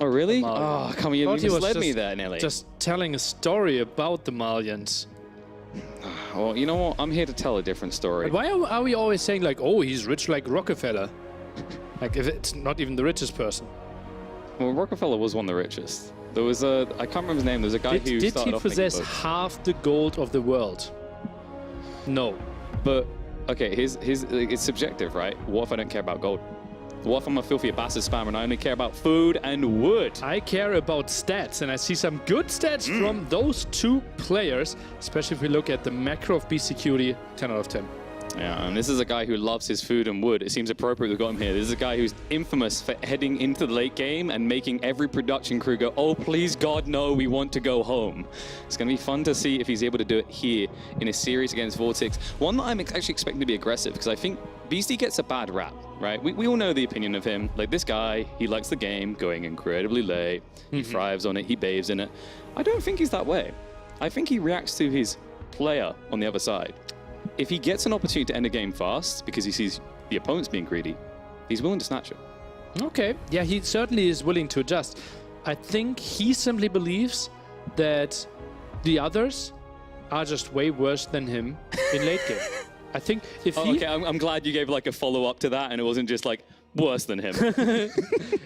Oh, really? Oh, come on, you misled me there, Nelly. Just telling a story about the Malians. Well, you know what? I'm here to tell a different story. Why are we always saying, like, oh, he's rich like Rockefeller? Like, if it's not even the richest person. Well, Rockefeller was one of the richest. There was a, I can't remember his name, there's a guy who started off making Did he possess half the gold of the world? No. But, okay, it's subjective, right? What if I don't care about gold? What if I'm a filthy bastard spammer and I only care about food and wood? I care about stats, and I see some good stats from those two players, especially if we look at the macro of BeastyQT, 10 out of 10. Yeah, and this is a guy who loves his food and wood. It seems appropriate we've got him here. This is a guy who's infamous for heading into the late game and making every production crew go, oh, please, God, no, we want to go home. It's going to be fun to see if he's able to do it here in a series against Vortix. One that I'm actually expecting to be aggressive, because I think Beasty gets a bad rap, right? We all know the opinion of him. Like, this guy, he likes the game, going incredibly late. He thrives on it. He bathes in it. I don't think he's that way. I think he reacts to his player on the other side. If he gets an opportunity to end a game fast because he sees the opponents being greedy, he's willing to snatch it. Okay. Yeah, he certainly is willing to adjust. I think he simply believes that the others are just way worse than him in late game. I think if he... Okay, I'm glad you gave like a follow-up to that and it wasn't just like worse than him.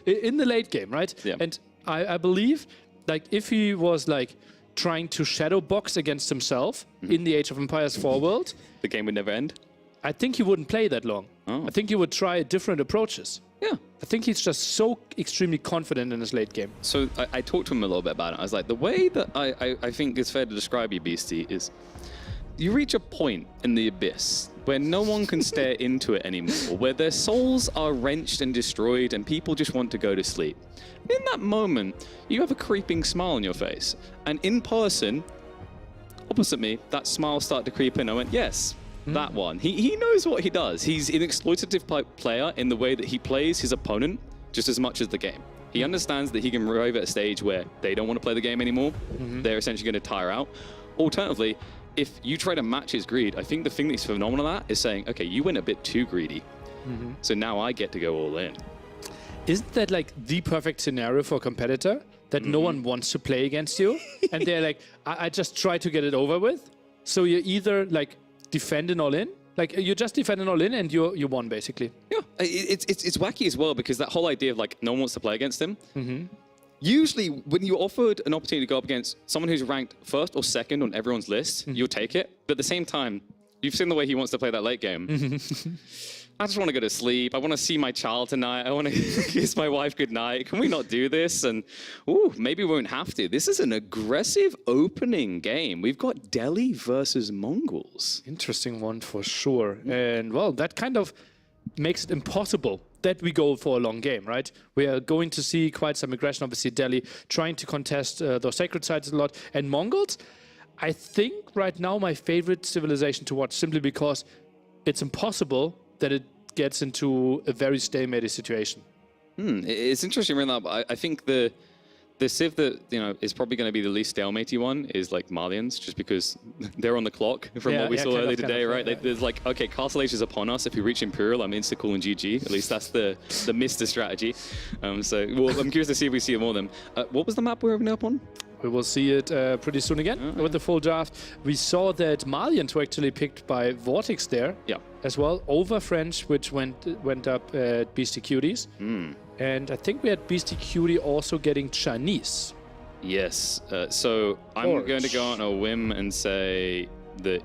In the late game, right? Yeah. And I believe, like, if he was like trying to shadow box against himself in the Age of Empires 4 world, the game would never end? I think he wouldn't play that long. Oh. I think he would try different approaches. Yeah. I think he's just so extremely confident in his late game. So I talked to him a little bit about it. I was like, the way that I think is fair to describe you, Beastie, is you reach a point in the abyss where no one can stare into it anymore, where their souls are wrenched and destroyed and people just want to go to sleep. In that moment, you have a creeping smile on your face. And in person, opposite me, that smile started to creep in. I went, yes, that one. He knows what he does. He's an exploitative player in the way that he plays his opponent just as much as the game. He understands that he can arrive at a stage where they don't want to play the game anymore. They're essentially going to tire out. Alternatively, if you try to match his greed, I think the thing that's phenomenal at that is saying, okay, you went a bit too greedy. So now I get to go all in. Isn't that like the perfect scenario for a competitor? That no one wants to play against you? And they're like, I just try to get it over with. So you either like defend and all in, Like you just defend an all-in and you won basically. Yeah, it's wacky as well because that whole idea of like no one wants to play against him. Usually, when you're offered an opportunity to go up against someone who's ranked first or second on everyone's list, you'll take it. But at the same time, you've seen the way he wants to play that late game. I just want to go to sleep. I want to see my child tonight. I want to kiss my wife goodnight. Can we not do this? And maybe we won't have to. This is an aggressive opening game. We've got Delhi versus Mongols. Interesting one for sure. And well, that kind of makes it impossible that we go for a long game, right? We are going to see quite some aggression. Obviously, Delhi trying to contest those sacred sites a lot. And Mongols, I think right now my favorite civilization to watch simply because it's impossible that it gets into a very stalemated situation. It's interesting right now, but I think the civ that is probably going to be the least stalemate one is like Malians, just because they're on the clock from what we saw earlier today, right? There's like, okay, Castle Age is upon us. If we reach Imperial, I'm insta-cool and GG. At least that's the MiSTer strategy. So I'm curious to see if we see more of them. What was the map we were opening up on? We will see it pretty soon again with the full draft. We saw that Malians were actually picked by Vortix there as well, over French, which went up at BeastyQT's. And I think we had BeastyQT also getting Chinese. Yes. So I'm going to go on a whim and say that,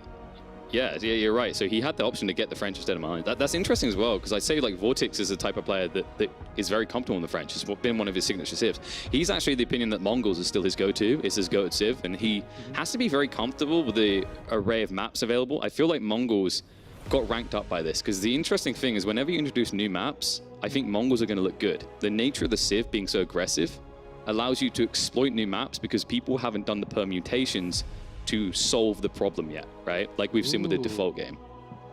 yeah, you're right. So he had the option to get the French instead of Malian. That's interesting as well, because I'd say like Vortix is the type of player that is very comfortable in the French. It's been one of his signature civs. He's actually the opinion that Mongols is still his go-to. It's his go-to civ, and he has to be very comfortable with the array of maps available. I feel like Mongols got ranked up by this, because the interesting thing is whenever you introduce new maps, I think Mongols are going to look good. The nature of the civ being so aggressive allows you to exploit new maps because people haven't done the permutations to solve the problem yet, right? Like we've seen with the default game.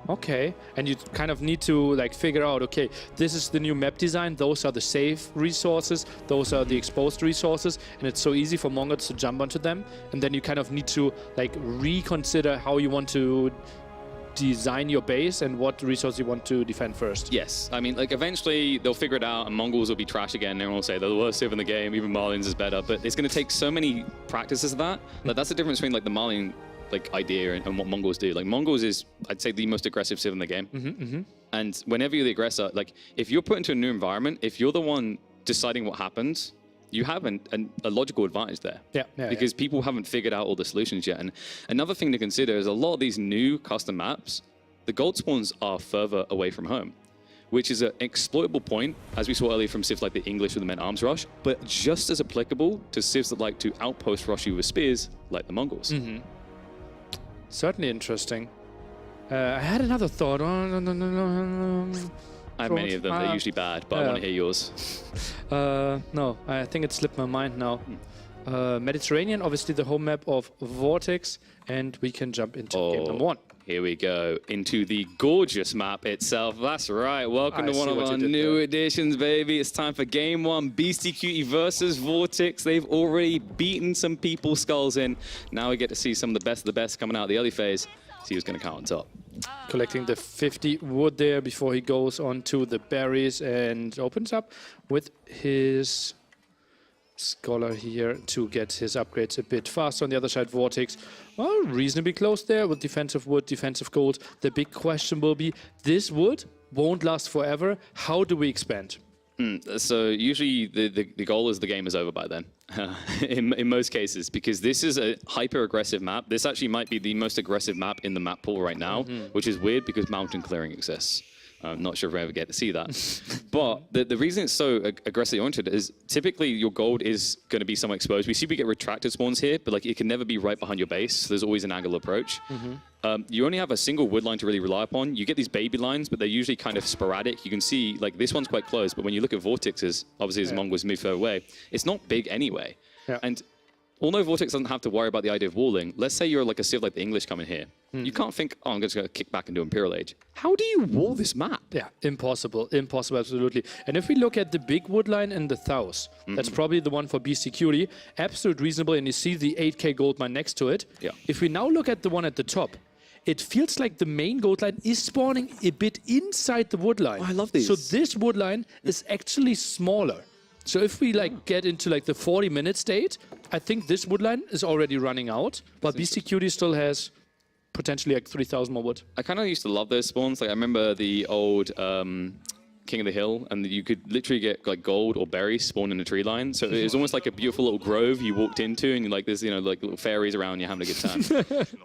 Okay, and you kind of need to like figure out, okay, this is the new map design, those are the safe resources, those are the exposed resources, and it's so easy for Mongols to jump onto them, and then you kind of need to like reconsider how you want to design your base and what resource you want to defend first. Yes, I mean, like eventually they'll figure it out and Mongols will be trash again. Everyone will say they're the worst civ in the game, even Malians is better, but it's going to take so many practices of that. Like that's the difference between like the Malian like idea and what Mongols do. Like Mongols is, I'd say, the most aggressive civ in the game. And whenever you're the aggressor, like if you're put into a new environment, if you're the one deciding what happens, you have a logical advantage there. Because people haven't figured out all the solutions yet. And another thing to consider is a lot of these new custom maps, the gold spawns are further away from home, which is an exploitable point, as we saw earlier from civs like the English with the Men Arms Rush, but just as applicable to civs that like to outpost rush you with spears, like the Mongols. Certainly interesting. I had another thought. I have many of them. They're usually bad, but I want to hear yours. No, I think it slipped my mind now. Mediterranean, obviously the home map of Vortix, and we can jump into game number one. Here we go, into the gorgeous map itself. That's right, welcome to one of our new additions, baby. It's time for game one, BeastyQT versus Vortix. They've already beaten some people's skulls in. Now we get to see some of the best coming out of the early phase. See who's going to count on top. Collecting the 50 wood there before he goes on to the berries and opens up with his scholar here to get his upgrades a bit faster. On the other side, Vortix, well, reasonably close there with defensive wood, defensive gold. The big question will be, this wood won't last forever. How do we expand? So usually the goal is the game is over by then, in most cases, because this is a hyper-aggressive map. This actually might be the most aggressive map in the map pool right now, which is weird because mountain clearing exists. I'm not sure if we ever get to see that. But the reason it's so aggressively oriented is typically your gold is going to be somewhat exposed. We see we get retracted spawns here, but like it can never be right behind your base. So there's always an angle approach. You only have a single wood line to really rely upon. You get these baby lines, but they're usually kind of sporadic. You can see like this one's quite close, but when you look at Vortix's, obviously as Mongols move further away, it's not big anyway. And although Vortix doesn't have to worry about the idea of walling, let's say you're like a civ like the English coming here. You can't think, oh, I'm just going to kick back into Imperial Age. How do you wall this map? Yeah, impossible. Impossible, absolutely. And if we look at the big wood line in the South, that's probably the one for BeastyQT. Absolute reasonable, and you see the 8k gold mine next to it. If we now look at the one at the top, it feels like the main gold line is spawning a bit inside the wood line. Oh, I love these. So this wood line is actually smaller. So if we like get into like the 40-minute state, I think this wood line is already running out, but BeastyQT still has potentially like 3,000 more wood. I kind of used to love those spawns. Like I remember the old King of the Hill, and you could literally get like gold or berries spawned in a tree line. So it was almost like a beautiful little grove you walked into, and like there's like little fairies around you having a good time.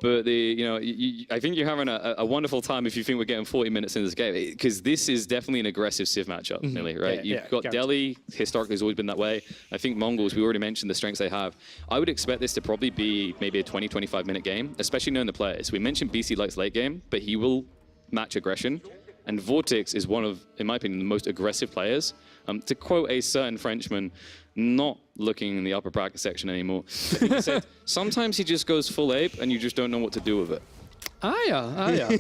But I think you're having a wonderful time if you think we're getting 40 minutes into this game, because this is definitely an aggressive Civ matchup, really, right? You've got Delhi, historically has always been that way. I think Mongols, we already mentioned the strengths they have. I would expect this to probably be maybe a 20-25 minute game, especially knowing the players. We mentioned BC likes late game, but he will match aggression. And Vortix is one of, in my opinion, the most aggressive players. To quote a certain Frenchman, not looking in the upper bracket section anymore, he said, sometimes he just goes full ape and you just don't know what to do with it. Yeah.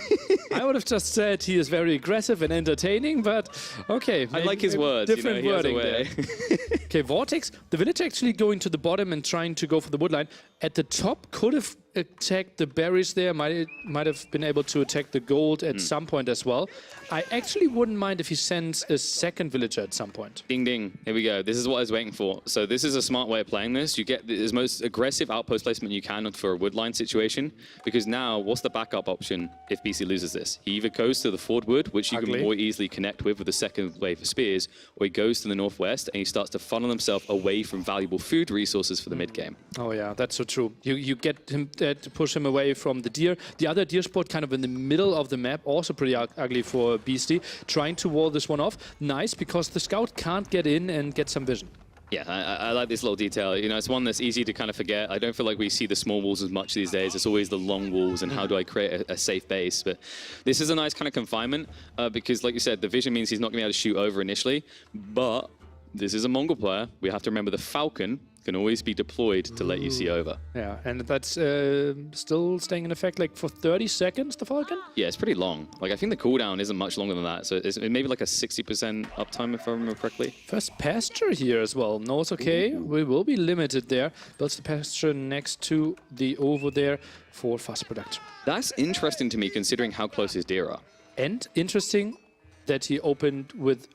I would have just said he is very aggressive and entertaining, but okay. I like his words. Different wording there. Okay, Vortix, the village actually going to the bottom and trying to go for the wood line. At the top, could have attacked the berries there, might have been able to attack the gold at some point as well. I actually wouldn't mind if he sends a second villager at some point. Ding, ding. Here we go. This is what I was waiting for. So this is a smart way of playing this. You get the most aggressive outpost placement you can for a wood line situation, because now, what's the backup option if BC loses this? He either goes to the forward wood, which you can more easily connect with the second wave of spears, or he goes to the northwest and he starts to funnel himself away from valuable food resources for the mid game. Oh yeah, that's so true. You get him to push him away from the deer. The other deer spot kind of in the middle of the map, also pretty ugly for Beastie. Trying to wall this one off. Nice, because the scout can't get in and get some vision. Yeah, I like this little detail. It's one that's easy to kind of forget. I don't feel like we see the small walls as much these days. It's always the long walls and how do I create a safe base. But this is a nice kind of confinement because, like you said, the vision means he's not going to be able to shoot over initially. But this is a Mongol player. We have to remember the Falcon can always be deployed to let you see over. Yeah, and that's still staying in effect like for 30 seconds, the Falcon? Yeah, it's pretty long. Like, I think the cooldown isn't much longer than that. So it's maybe like a 60% uptime, if I remember correctly. First pasture here as well. No, it's okay. We will be limited there. Builds the pasture next to the over there for fast production. That's interesting to me, considering how close his deer are. And interesting that he opened with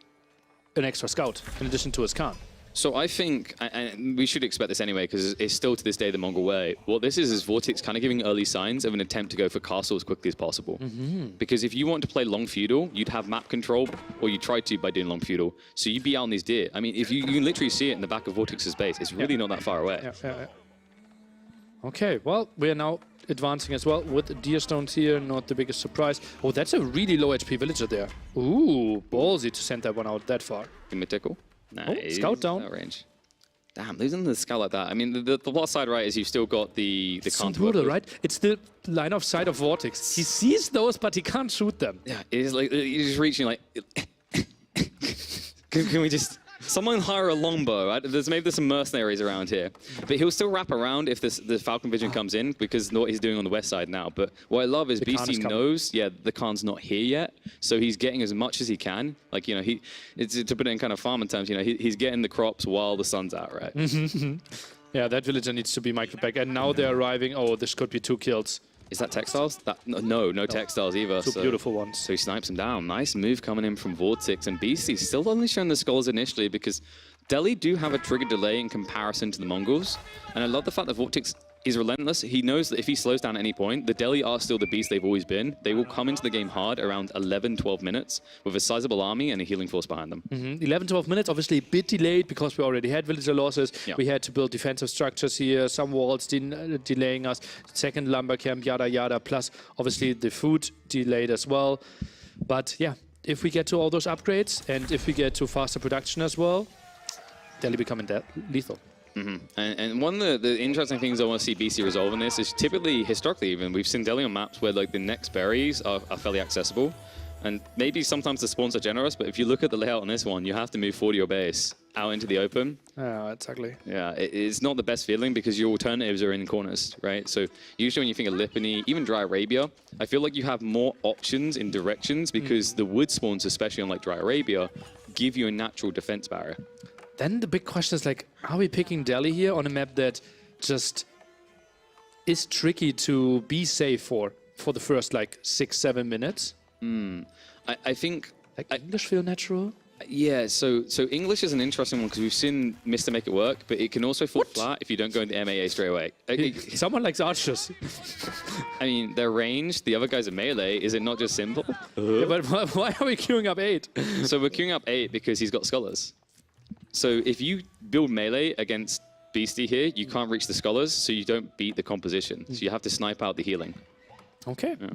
an extra scout in addition to his Khan. So I think, and we should expect this anyway, because it's still to this day the Mongol way. What this is Vortix kind of giving early signs of an attempt to go for castle as quickly as possible. Because if you want to play long feudal, you'd have map control, or you tried to by doing long feudal. So you'd be out on these deer. I mean, if you can literally see it in the back of Vortix's base, it's really not that far away. Okay, well, we are now advancing as well with deer stones here, not the biggest surprise. Oh, that's a really low HP villager there. Ooh, ballsy to send that one out that far. Give me a tickle. Nice. Scout down. Range. Damn, losing the scout like that. I mean, the plus side, right, is you've still got the so brutal, right? It's the line of sight of Vortix. He sees those, but he can't shoot them. Yeah, it is like, you're just reaching like... can we just... Someone hire a longbow. Right? There's some mercenaries around here. But he'll still wrap around if the Falcon Vision comes in, because what he's doing on the west side now. But what I love is BC knows, the Khan's not here yet, so he's getting as much as he can. Like, it's to put it in kind of farming terms, he's getting the crops while the sun's out, right? Yeah, that villager needs to be microed back. And now they're arriving. Oh, this could be 2 kills. Is that textiles? No textiles either. Two beautiful ones. So he snipes him down. Nice move coming in from Vortix. And BC still only showing the skulls initially because Delhi do have a trigger delay in comparison to the Mongols. And I love the fact that Vortix is relentless. He knows that if he slows down at any point, the Delhi are still the beast they've always been. They will come into the game hard around 11, 12 minutes with a sizable army and a healing force behind them. 11, 12 minutes, obviously a bit delayed because we already had villager losses. Yeah. We had to build defensive structures here, some walls delaying us, second lumber camp, yada, yada, plus obviously the food delayed as well. But yeah, if we get to all those upgrades and if we get to faster production as well, Delhi becoming lethal. And one of the interesting things I want to see BC resolve in this is typically, historically even, we've seen Delhi on maps where like the next berries are fairly accessible. And maybe sometimes the spawns are generous, but if you look at the layout on this one, you have to move 40 your base out into the open. Oh, that's ugly. Yeah, it's not the best feeling because your alternatives are in corners, right? So usually when you think of Lipany, even Dry Arabia, I feel like you have more options in directions because the wood spawns, especially on like Dry Arabia, give you a natural defense barrier. Then the big question is like, are we picking Delhi here on a map that just is tricky to be safe for the first like 6-7 minutes? I think... Like English feel natural? Yeah, so English is an interesting one because we've seen Mr. make it work, but it can also fall flat if you don't go into MAA straight away. Someone likes archers. I mean, their range, the other guys are melee. Is it not just simple? Yeah, but why are we queuing up 8? So we're queuing up 8 because he's got scholars. So if you build melee against Beastie here, you can't reach the scholars, so you don't beat the composition. So you have to snipe out the healing. Okay. Yeah.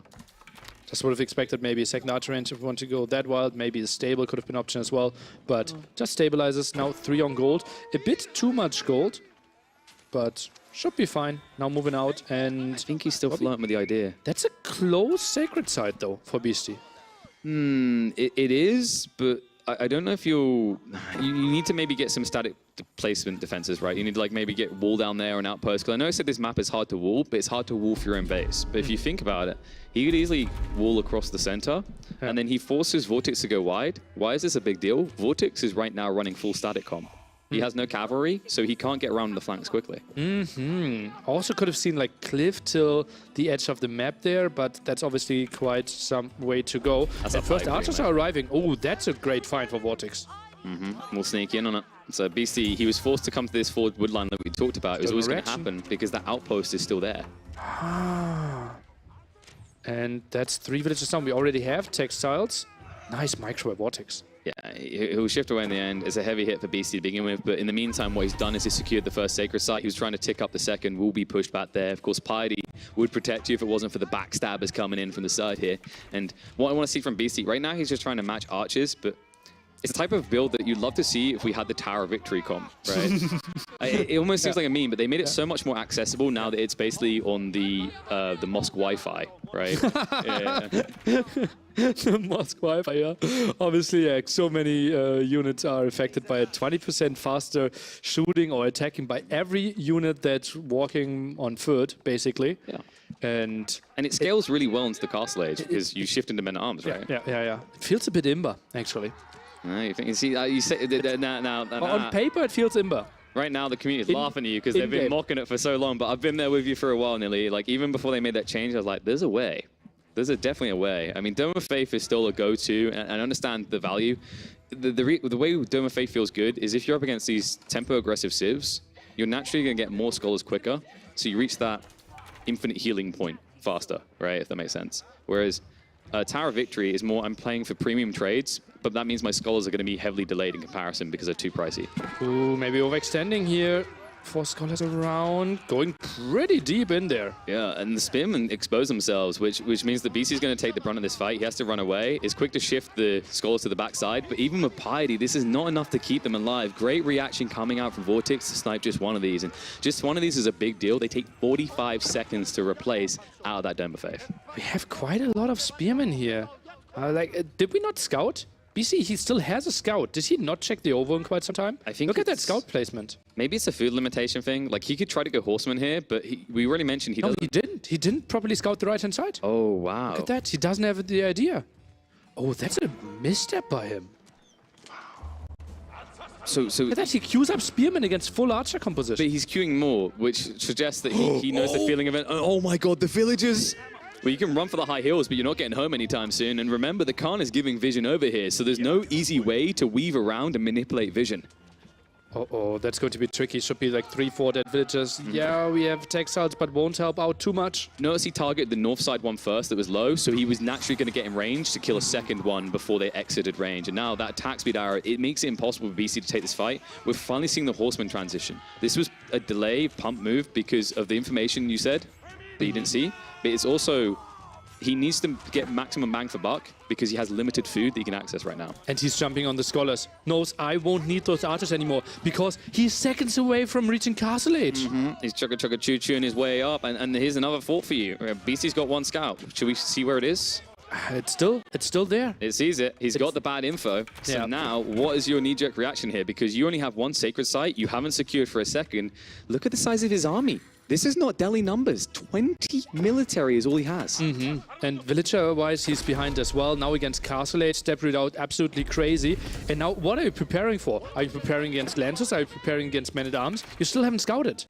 Just would have expected maybe a second archer range if we want to go that wild. Maybe the stable could have been an option as well. But just stabilizes. Now 3 on gold. A bit too much gold, but should be fine. Now moving out, and I think he's still flirting with the idea. That's a close sacred side though for Beastie. It is, but I don't know if you need to maybe get some static placement defenses, right? You need to like maybe get wall down there and outpost. Because I know I said this map is hard to wall, but it's hard to wall for your own base. But if you think about it, he could easily wall across the center, and then he forces Vortix to go wide. Why is this a big deal? Vortix is right now running full static comp. He has no cavalry, so he can't get around the flanks quickly. Also could have seen like cliff till the edge of the map there, but that's obviously quite some way to go. That's and first archers are arriving. Oh, that's a great find for Vortix. We'll sneak in on it. So Beastie, he was forced to come to this forward woodline that we talked about. It was always going to happen because that outpost is still there. And that's 3 villages down. We already have textiles. Nice micro Vortix. Yeah, he'll shift away in the end. It's a heavy hit for Beastie to begin with, but in the meantime, what he's done is he's secured the first sacred site. He was trying to tick up the second, will be pushed back there. Of course, Piety would protect you if it wasn't for the backstabbers coming in from the side here. And what I want to see from Beastie, right now he's just trying to match archers, but it's the type of build that you'd love to see if we had the Tower of Victory comp, right? It almost seems like a meme, but they made it so much more accessible now that it's basically on the mosque Wi-Fi, right? The mosque Wi-Fi, yeah. Obviously, yeah, so many units are affected by a 20% faster shooting or attacking by every unit that's walking on foot, basically. Yeah. And it scales really well into the castle age because you shift into men-at-arms, right? Yeah. It feels a bit imba, actually. You see, you say on paper, it feels imba. Right now, the community is laughing at you because they've been mocking it for so long. But I've been there with you for a while, nearly. Like even before they made that change, I was like, "There's a way. There's definitely a way." I mean, Dome of Faith is still a go-to, and I understand the value. The way Dome of Faith feels good is if you're up against these tempo-aggressive civs, you're naturally going to get more scholars quicker, so you reach that infinite healing point faster, right? If that makes sense. Whereas Tower of Victory is more, I'm playing for premium trades, but that means my scholars are going to be heavily delayed in comparison because they're too pricey. Ooh, maybe overextending here. 4 scholars around, going pretty deep in there. Yeah, and the Spearmen expose themselves, which means that BC is going to take the brunt of this fight. He has to run away. It's quick to shift the scholars to the backside, but even with Piety, this is not enough to keep them alive. Great reaction coming out from Vortix to snipe just one of these, and just one of these is a big deal. They take 45 seconds to replace out of that Dome of Faith. We have quite a lot of Spearmen here. Did we not scout? BC, he still has a scout. Did he not check the over in quite some time? I think Look at that scout placement. Maybe it's a food limitation thing. Like, he could try to go horseman here, but we already mentioned he doesn't. No, he didn't. He didn't properly scout the right-hand side. Oh, wow. Look at that. He doesn't have the idea. Oh, that's a misstep by him. So Look at that. He queues up Spearman against full archer composition. But he's queuing more, which suggests that he knows the feeling of it. Oh my god, the villagers! Well, you can run for the high hills, but you're not getting home anytime soon. And remember, the Khan is giving vision over here, so there's no easy way to weave around and manipulate vision. Uh-oh, that's going to be tricky. Should be like 3-4 dead villagers. Yeah, we have textiles, but won't help out too much. Notice he targeted the north side one first that was low, so he was naturally going to get in range to kill a second one before they exited range. And now that attack speed arrow, it makes it impossible for BC to take this fight. We're finally seeing the horseman transition. This was a delay pump move because of the information you said that you didn't see, but it's also... He needs to get maximum bang for buck because he has limited food that he can access right now. And he's jumping on the scholars. Knows I won't need those archers anymore because he's seconds away from reaching Castle Age. He's chugga-chugga-choo-chooing his way up. And here's another fort for you. BC's got one scout. Should we see where it is? It's still there. It sees it. He's got the bad info. So now, what is your knee-jerk reaction here? Because you only have one sacred site. You haven't secured for a second. Look at the size of his army. This is not Delhi numbers. 20 military is all he has. And villager-wise, he's behind as well. Now against Castle Age, step root out, absolutely crazy. And now, what are you preparing for? Are you preparing against Lancers? Are you preparing against Men-at-Arms? You still haven't scouted.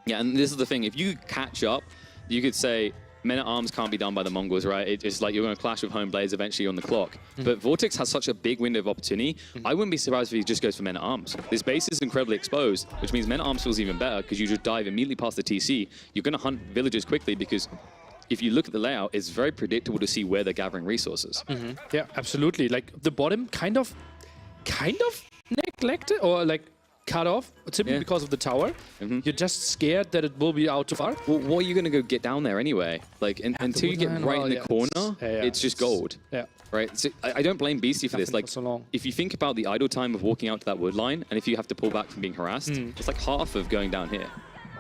Yeah, and this is the thing. If you catch up, you could say, Men-at-Arms can't be done by the Mongols, right? It's like you're going to clash with Home Blades eventually on the clock. But Vortix has such a big window of opportunity. I wouldn't be surprised if he just goes for Men-at-Arms. This base is incredibly exposed, which means Men-at-Arms feels even better because you just dive immediately past the TC. You're going to hunt villagers quickly because if you look at the layout, it's very predictable to see where they're gathering resources. Yeah, absolutely. Like the bottom kind of neglected or like cut off simply because of the tower. You're just scared that it will be out too far. Well, what are you going to go get down there anyway? Like until you get right in the corner, it's just gold. Yeah. Right. So I don't blame Beastie for this. Like, if you think about the idle time of walking out to that wood line, and if you have to pull back from being harassed, it's like half of going down here.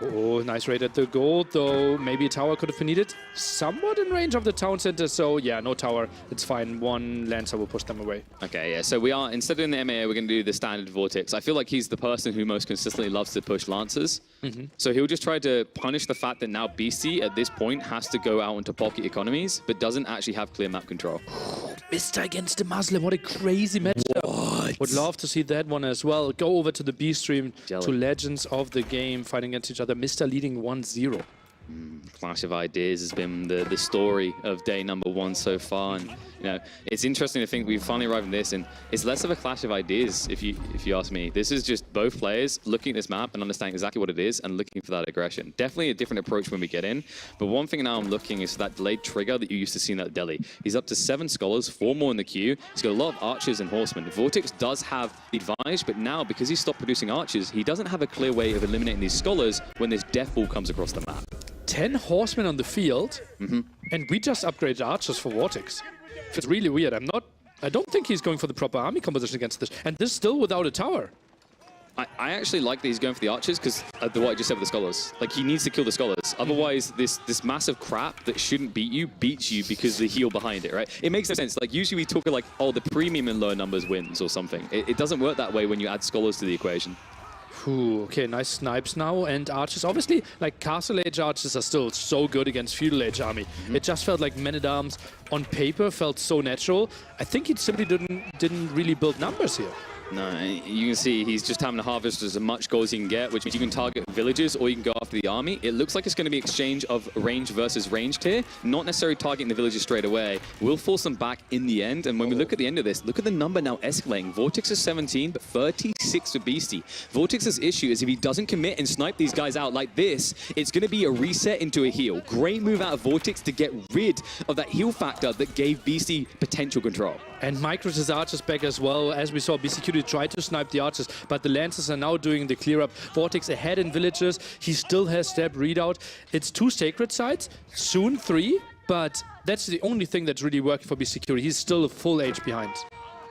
Oh, nice raid at the gold, though maybe a tower could have been needed. Somewhat in range of the town center, so yeah, no tower. It's fine. One Lancer will push them away. Okay, yeah. So we are, instead of doing the MAA, we're going to do the standard Vortix. I feel like he's the person who most consistently loves to push Lancers. So he'll just try to punish the fact that now Beastie, at this point, has to go out into pocket economies, but doesn't actually have clear map control. MiSTer against DeMuslim, what a crazy matchup. Would love to see that one as well. Go over to the B stream, to Legends of the Game, fighting against each other. MiSTer leading 1-0. Clash of Ideas has been the story of day number 1 so far, and you know it's interesting to think we've finally arrived in this, and it's less of a clash of ideas if you ask me. This is just both players looking at this map and understanding exactly what it is and looking for that aggression. Definitely a different approach when we get in, but one thing now I'm looking is for that delayed trigger that you used to see in that Delhi. He's up to 7 scholars, 4 more in the queue. He's got a lot of archers and horsemen. Vortix does have the advantage, but now because he's stopped producing archers, he doesn't have a clear way of eliminating these scholars when this death ball comes across the map. 10 horsemen on the field, and we just upgraded archers for Vortix. It's really weird. I don't think he's going for the proper army composition against this, and this still without a tower. I actually like that he's going for the archers because of what I just said with the scholars. Like, he needs to kill the scholars. Otherwise, this massive crap that shouldn't beat you beats you because of the heal behind it, right? It makes no sense. Like, usually we talk like, oh, the premium in low numbers wins or something. It doesn't work that way when you add scholars to the equation. Ooh, okay, nice snipes now, and archers. Obviously, like, Castle Age archers are still so good against Feudal Age army. It just felt like Men-at-Arms on paper felt so natural. I think he simply didn't really build numbers here. No, you can see he's just having to harvest as much gold as he can get, which means you can target villages or you can go after the army. It looks like it's going to be exchange of range versus ranged here, not necessarily targeting the villages straight away. We'll force them back in the end, and when we look at the end of this, look at the number now escalating. Vortix is 17, but 36 for Beastie. Vortix's issue is if he doesn't commit and snipe these guys out like this, it's going to be a reset into a heal. Great move out of Vortix to get rid of that heal factor that gave Beastie potential control. And Micros his archers back as well. As we saw, BeastyQT tried to snipe the archers, but the Lancers are now doing the clear up. Vortix ahead in villages. He still has step readout. It's 2 sacred sites, soon 3, but that's the only thing that's really working for BeastyQT. He's still a full age behind.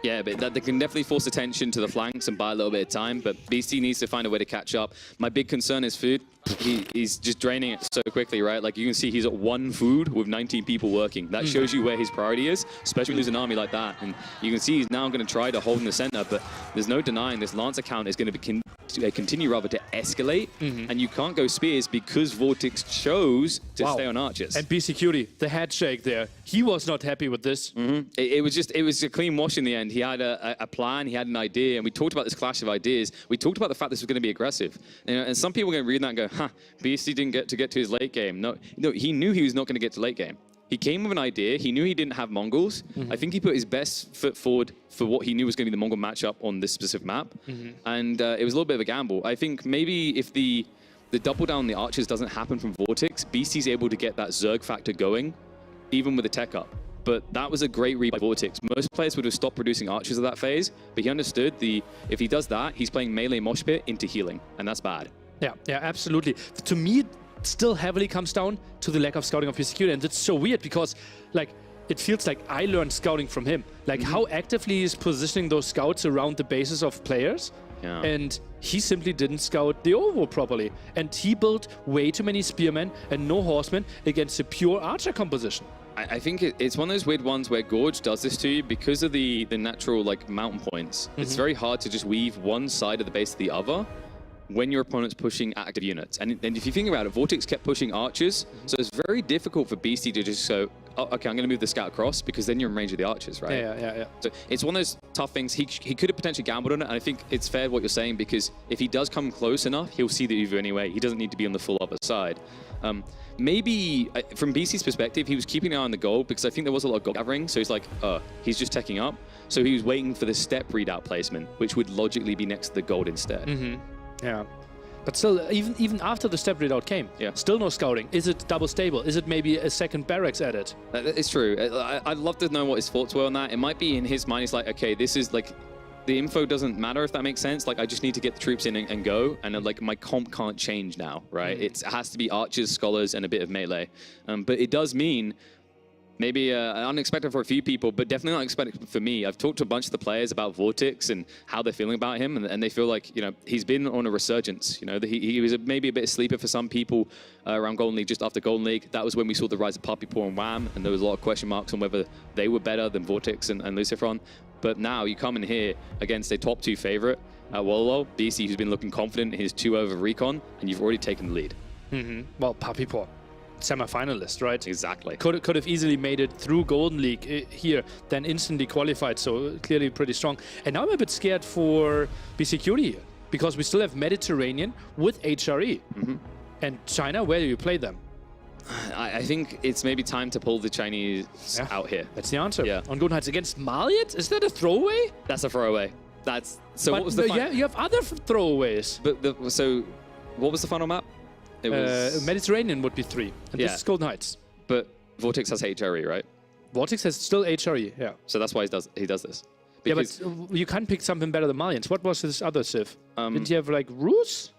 Yeah, but they can definitely force attention to the flanks and buy a little bit of time, but Beastie needs to find a way to catch up. My big concern is food. He's just draining it so quickly, right? Like, you can see he's at 1 food with 19 people working. That shows you where his priority is, especially losing an army like that. And you can see he's now going to try to hold in the center, but there's no denying this Lancer count is going to continue rather to escalate, and you can't go spears because Vortix chose to stay on archers. And BeastyQT, the head shake there. He was not happy with this. It was a clean wash in the end. He had a plan, he had an idea, and we talked about this clash of ideas. We talked about the fact this was going to be aggressive. And some people are going to read that and go, huh, Beastie didn't get to his late game. No, he knew he was not going to get to late game. He came with an idea. He knew he didn't have Mongols. I think he put his best foot forward for what he knew was going to be the Mongol matchup on this specific map. And it was a little bit of a gamble. I think maybe if the double down on the archers doesn't happen from Vortix, Beastie's able to get that Zerg factor going, even with a tech up. But that was a great read by Vortix. Most players would have stopped producing archers at that phase, but he understood if he does that, he's playing melee mosh pit into healing, and that's bad. Yeah, absolutely. To me, still heavily comes down to the lack of scouting of BeastyQT, and it's so weird because, like, it feels like I learned scouting from him. Like, how actively he's positioning those scouts around the bases of players, and he simply didn't scout the overall properly. And he built way too many spearmen and no horsemen against a pure archer composition. I think it's one of those weird ones where Gorge does this to you because of the natural, like, mountain points. It's very hard to just weave one side of the base to the other when your opponent's pushing active units. And if you think about it, Vortix kept pushing archers, so it's very difficult for Beastie to just go, oh, okay, I'm going to move the scout across because then you're in range of the archers, right? Yeah. So it's one of those tough things. He could have potentially gambled on it, and I think it's fair what you're saying, because if he does come close enough, he'll see the Uvu anyway. He doesn't need to be on the full other side. Maybe from BC's perspective, he was keeping an eye on the gold because I think there was a lot of gold gathering. So he's like, he's just teching up. So he was waiting for the step readout placement, which would logically be next to the gold instead. Yeah. But still, even after the step readout came, still no scouting. Is it double stable? Is it maybe a second barracks added? It's true. I'd love to know what his thoughts were on that. It might be in his mind, he's like, okay, this is like, the info doesn't matter, if that makes sense. Like, I just need to get the troops in and go, and like my comp can't change now, right? It has to be archers, scholars, and a bit of melee. But it does mean maybe unexpected for a few people, but definitely not expected for me. I've talked to a bunch of the players about Vortix and how they're feeling about him, and they feel like, you know, he's been on a resurgence. You know, he was maybe a bit of a sleeper for some people around Golden League, just after Golden League. That was when we saw the rise of Puppy Paw and Wham, and there was a lot of question marks on whether they were better than Vortix and Lucifron. But now you come in here against a top 2 favorite, Wololo, BC, who's been looking confident in his 2-over recon, and you've already taken the lead. Well, Puppy Paw, semi-finalist, right? Exactly. Could have easily made it through Golden League here, then instantly qualified, so clearly pretty strong. And now I'm a bit scared for BeastyQT here, because we still have Mediterranean with HRE. And China, where do you play them? I think it's maybe time to pull the Chinese out here. That's the answer. Yeah. On Golden Heights against Maliet? Is that a throwaway? That's a throwaway. So what was the yeah, you have other throwaways. But so what was the final map? It was Mediterranean would be 3, and this is Golden Heights. But Vortix has HRE, right? Vortix has still HRE, yeah. So that's why he does this. Because but you can't pick something better than Malians. What was this other Civ? Did you have like Ruse?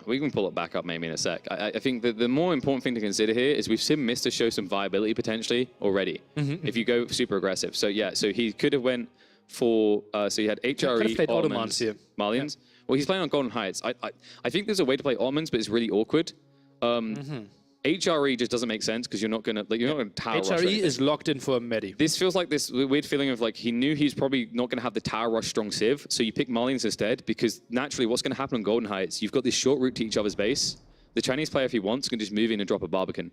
We can pull it back up maybe in a sec. I think that the more important thing to consider here is we've seen Mista show some viability potentially already. If you go super aggressive. So yeah, so he could have went for, so he had HRE, Ottomans here. Malians. Yeah. Well, he's playing on Golden Heights. I think there's a way to play Ottomans, but it's really awkward. HRE just doesn't make sense because you're not gonna tower rush. HRE is locked in for a Medi. This feels like this weird feeling of like he knew he's probably not gonna have the tower rush strong Civ, so you pick Malians instead because naturally what's gonna happen on Golden Heights, you've got this short route to each other's base. The Chinese player, if he wants, can just move in and drop a Barbican,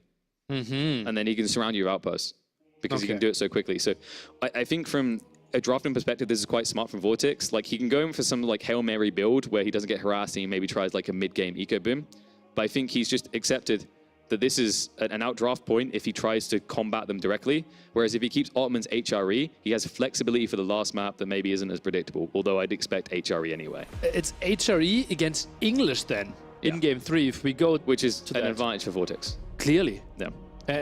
and then he can surround your outposts because he can do it so quickly. So I think from a drafting perspective, this is quite smart from Vortix. Like he can go in for some like Hail Mary build where he doesn't get harassed and he maybe tries like a mid-game eco boom, but I think he's just accepted that this is an outdraft point if he tries to combat them directly. Whereas if he keeps Ottoman's HRE, he has flexibility for the last map that maybe isn't as predictable, although I'd expect HRE anyway. It's HRE against English then, in game 3, if we go which is an advantage for Vortix. Clearly. Yeah.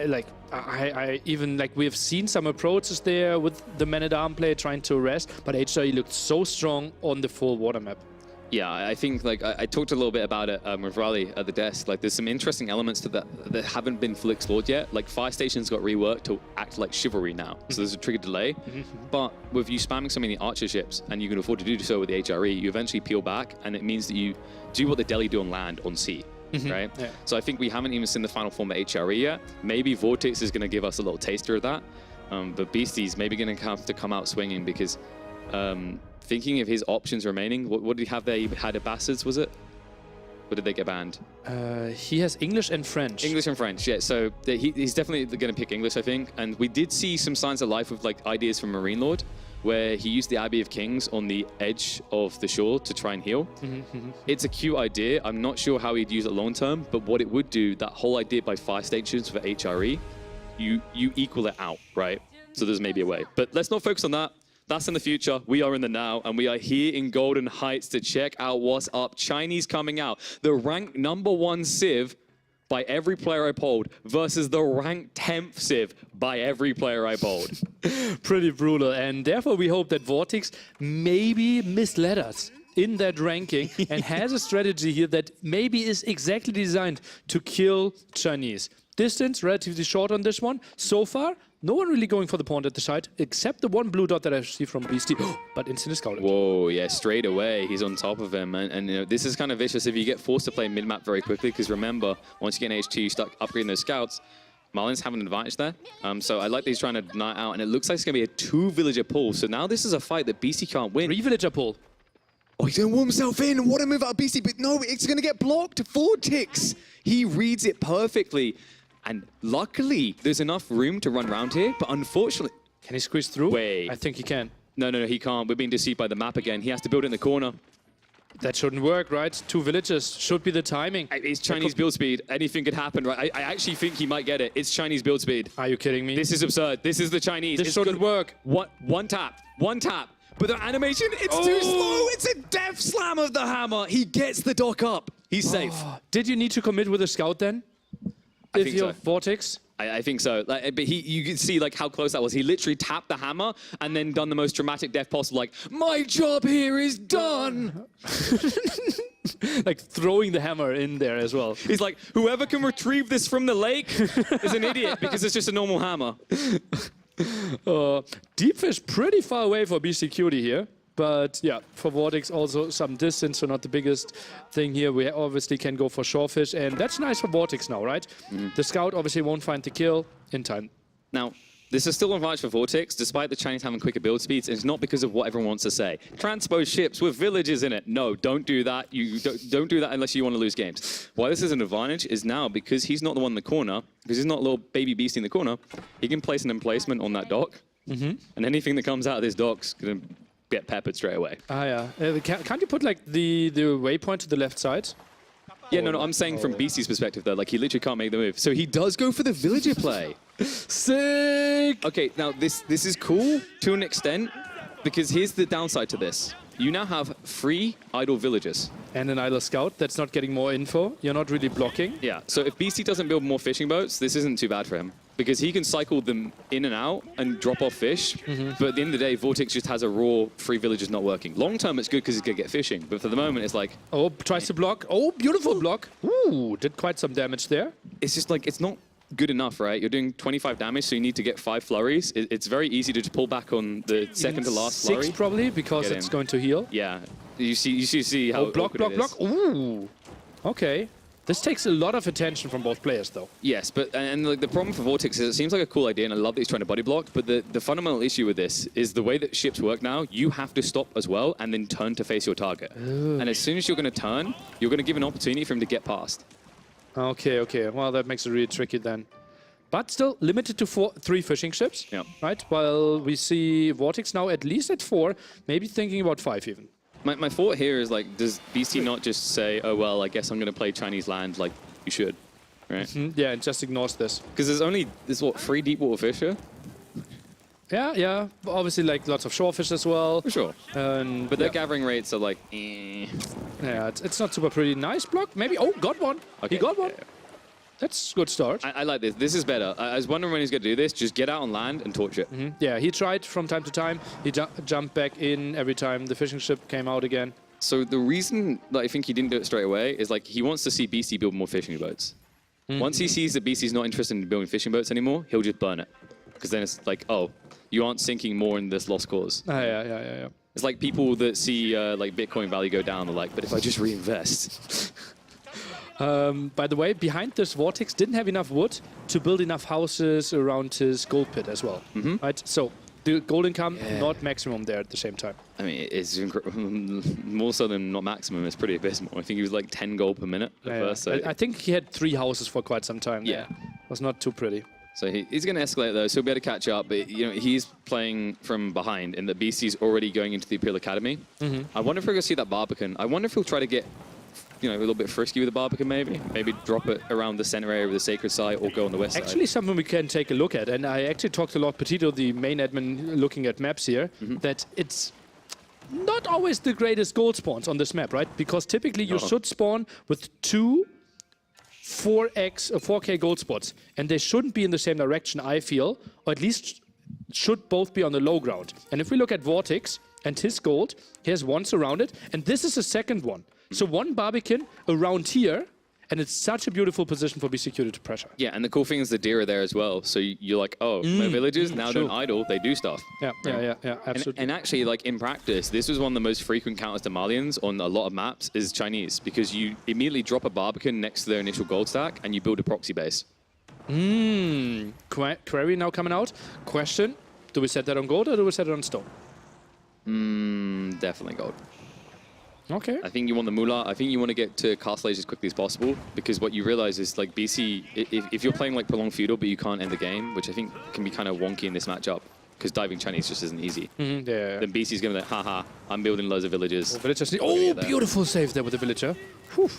Like, I even, like, we have seen some approaches there with the man-at-arm play trying to arrest, but HRE looked so strong on the full water map. Yeah, I think like I talked a little bit about it with Raleigh at the desk. Like there's some interesting elements to that haven't been fully explored yet. Like fire stations got reworked to act like chivalry now. So there's a trigger delay. But with you spamming so many archer ships and you can afford to do so with the HRE, you eventually peel back and it means that you do what the Delhi do on land on sea. Right? Yeah. So I think we haven't even seen the final form of HRE yet. Maybe Vortix is going to give us a little taster of that. But Beastie's maybe going to have to come out swinging because thinking of his options remaining, what did he have there? He had a Bastards, was it? Or did they get banned? He has English and French. English and French, yeah. So he's definitely going to pick English, I think. And we did see some signs of life with like ideas from MarineLord, where he used the Abbey of Kings on the edge of the shore to try and heal. It's a cute idea. I'm not sure how he'd use it long term, but what it would do, that whole idea by fire stations for HRE, you equal it out, right? So there's maybe a way. But let's not focus on that. That's in the future. We are in the now, and we are here in Golden Heights to check out what's up. Chinese coming out. The ranked #1 Civ by every player I polled versus the ranked 10th Civ by every player I polled. Pretty brutal, and therefore we hope that Vortix maybe misled us in that ranking and has a strategy here that maybe is exactly designed to kill Chinese. Distance relatively short on this one. So far, no one really going for the point at the side, except the one blue dot that I see from Beastie, but instant scouted. Whoa, yeah, straight away, he's on top of him. And you know, this is kind of vicious if you get forced to play mid-map very quickly, because remember, once you get an H2, you start upgrading those scouts. Marlin's having an advantage there. So I like that he's trying to deny it out, and it looks like it's going to be a 2-villager pull. So now this is a fight that Beastie can't win. 3-villager pull. Oh, he's going to warm himself in. What a move out of Beastie, but no, it's going to get blocked. Vortix. He reads it perfectly. And luckily, there's enough room to run around here, but unfortunately... Can he squeeze through? Wait. I think he can. No, he can't. We're being deceived by the map again. He has to build it in the corner. That shouldn't work, right? 2 villages should be the timing. It's Chinese build speed. Anything could happen, right? I actually think he might get it. It's Chinese build speed. Are you kidding me? This is absurd. This is the Chinese. This shouldn't work. One tap. But the animation, it's too slow. It's a death slam of the hammer. He gets the dock up. He's safe. Did you need to commit with a scout then? I think so. Vortix? I think so. Like, but you can see like how close that was. He literally tapped the hammer and then done the most dramatic death possible. Like, my job here is done. Like throwing the hammer in there as well. He's like, whoever can retrieve this from the lake is an idiot because it's just a normal hammer. Deep fish pretty far away for BeastyQT here. But yeah, for Vortix also some distance, so not the biggest thing here. We obviously can go for shorefish, and that's nice for Vortix now, right? The scout obviously won't find the kill in time. Now, this is still an advantage for Vortix, despite the Chinese having quicker build speeds. It's not because of what everyone wants to say. Transpose ships with villages in it. No, don't do that. You don't do that unless you want to lose games. Why this is an advantage is now because he's not the one in the corner, because he's not a little baby beastie in the corner, he can place an emplacement on that dock, and anything that comes out of this dock's going to get peppered straight away. Can't you put like the waypoint to the left side? Yeah, no, I'm saying from Beastie's perspective though, like he literally can't make the move. So he does go for the villager play. Sick! Okay, now this is cool to an extent, because here's the downside to this. You now have 3 idle villagers. And an idle scout that's not getting more info. You're not really blocking. Yeah, so if Beastie doesn't build more fishing boats, this isn't too bad for him. Because he can cycle them in and out and drop off fish. But at the end of the day, Vortix just has a raw 3 villagers not working. Long term, it's good because he's going to get fishing. But for the moment, it's like... Oh, tries to block. Oh, beautiful block. Ooh, did quite some damage there. It's just like, it's not good enough, right? You're doing 25 damage, so you need to get 5 flurries. It's very easy to just pull back on the second to last flurry. 6 probably, because it's going to heal. Yeah. You see how block. Ooh. Okay. This takes a lot of attention from both players, though. Yes, but like, the problem for Vortix is it seems like a cool idea, and I love that he's trying to body block, but the fundamental issue with this is the way that ships work now, you have to stop as well and then turn to face your target. And as soon as you're going to turn, you're going to give an opportunity for him to get past. Okay. Well, that makes it really tricky then. But still limited to 3 fishing ships, right? While we see Vortix now at least at 4, maybe thinking about 5 even. My thought here is, like, does BC not just say, oh, well, I guess I'm going to play Chinese land like you should, right? Yeah, it just ignores this. Because there's what, 3 deep water fish here? Yeah. Obviously, like, lots of shorefish as well. For sure. But their gathering rates are like, eh. Yeah, it's not super pretty. Nice block, maybe. Oh, got one. Okay. He got one. Yeah. That's a good start. I like this. This is better. I was wondering when he's going to do this. Just get out on land and torch it. Yeah, he tried from time to time. He jumped back in every time the fishing ship came out again. So the reason that I think he didn't do it straight away is like he wants to see Beastie build more fishing boats. Once he sees that Beastie's not interested in building fishing boats anymore, he'll just burn it. Because then it's like, oh, you aren't sinking more in this lost cause. Yeah. It's like people that see like Bitcoin value go down. They're like, but if I just reinvest... By the way, behind this Vortix didn't have enough wood to build enough houses around his gold pit as well, right? So the gold income, not maximum there at the same time. I mean, it's more so than not maximum. It's pretty abysmal. I think he was like 10 gold per minute at first. So I think he had 3 houses for quite some time. Yeah. It was not too pretty. So he's going to escalate though, so he'll be able to catch up. But you know, he's playing from behind, and the Beastie's already going into the Imperial Academy. I wonder if we're going to see that Barbican. I wonder if he'll try to get, you know, a little bit frisky with the Barbican maybe. Maybe drop it around the center area of the Sacred Site or go on the west side. Actually, something we can take a look at, and I actually talked to Lord Petito, the main admin, looking at maps here, that it's not always the greatest gold spawns on this map, right? Because typically you should spawn with 2 4K gold spots, and they shouldn't be in the same direction, I feel, or at least should both be on the low ground. And if we look at Vortix and his gold, he has 1 surrounded, and this is the second one. So 1 Barbican around here, and it's such a beautiful position for BeastyQT to pressure. Yeah, and the cool thing is the deer are there as well. So you're like, oh, my villagers now don't idle, they do stuff. Yeah, absolutely. And actually, like in practice, this was one of the most frequent counters to Malians on a lot of maps is Chinese, because you immediately drop a Barbican next to their initial gold stack and you build a proxy base. Query now coming out. Question, do we set that on gold or do we set it on stone? Definitely gold. Okay. I think you want the moolah. I think you want to get to castle age as quickly as possible, because what you realize is like BC, if you're playing like prolonged feudal but you can't end the game, which I think can be kind of wonky in this matchup, because diving Chinese just isn't easy. Yeah. Then BC's going to be like, haha, I'm building loads of villages. Oh, beautiful save there with the villager. Whew.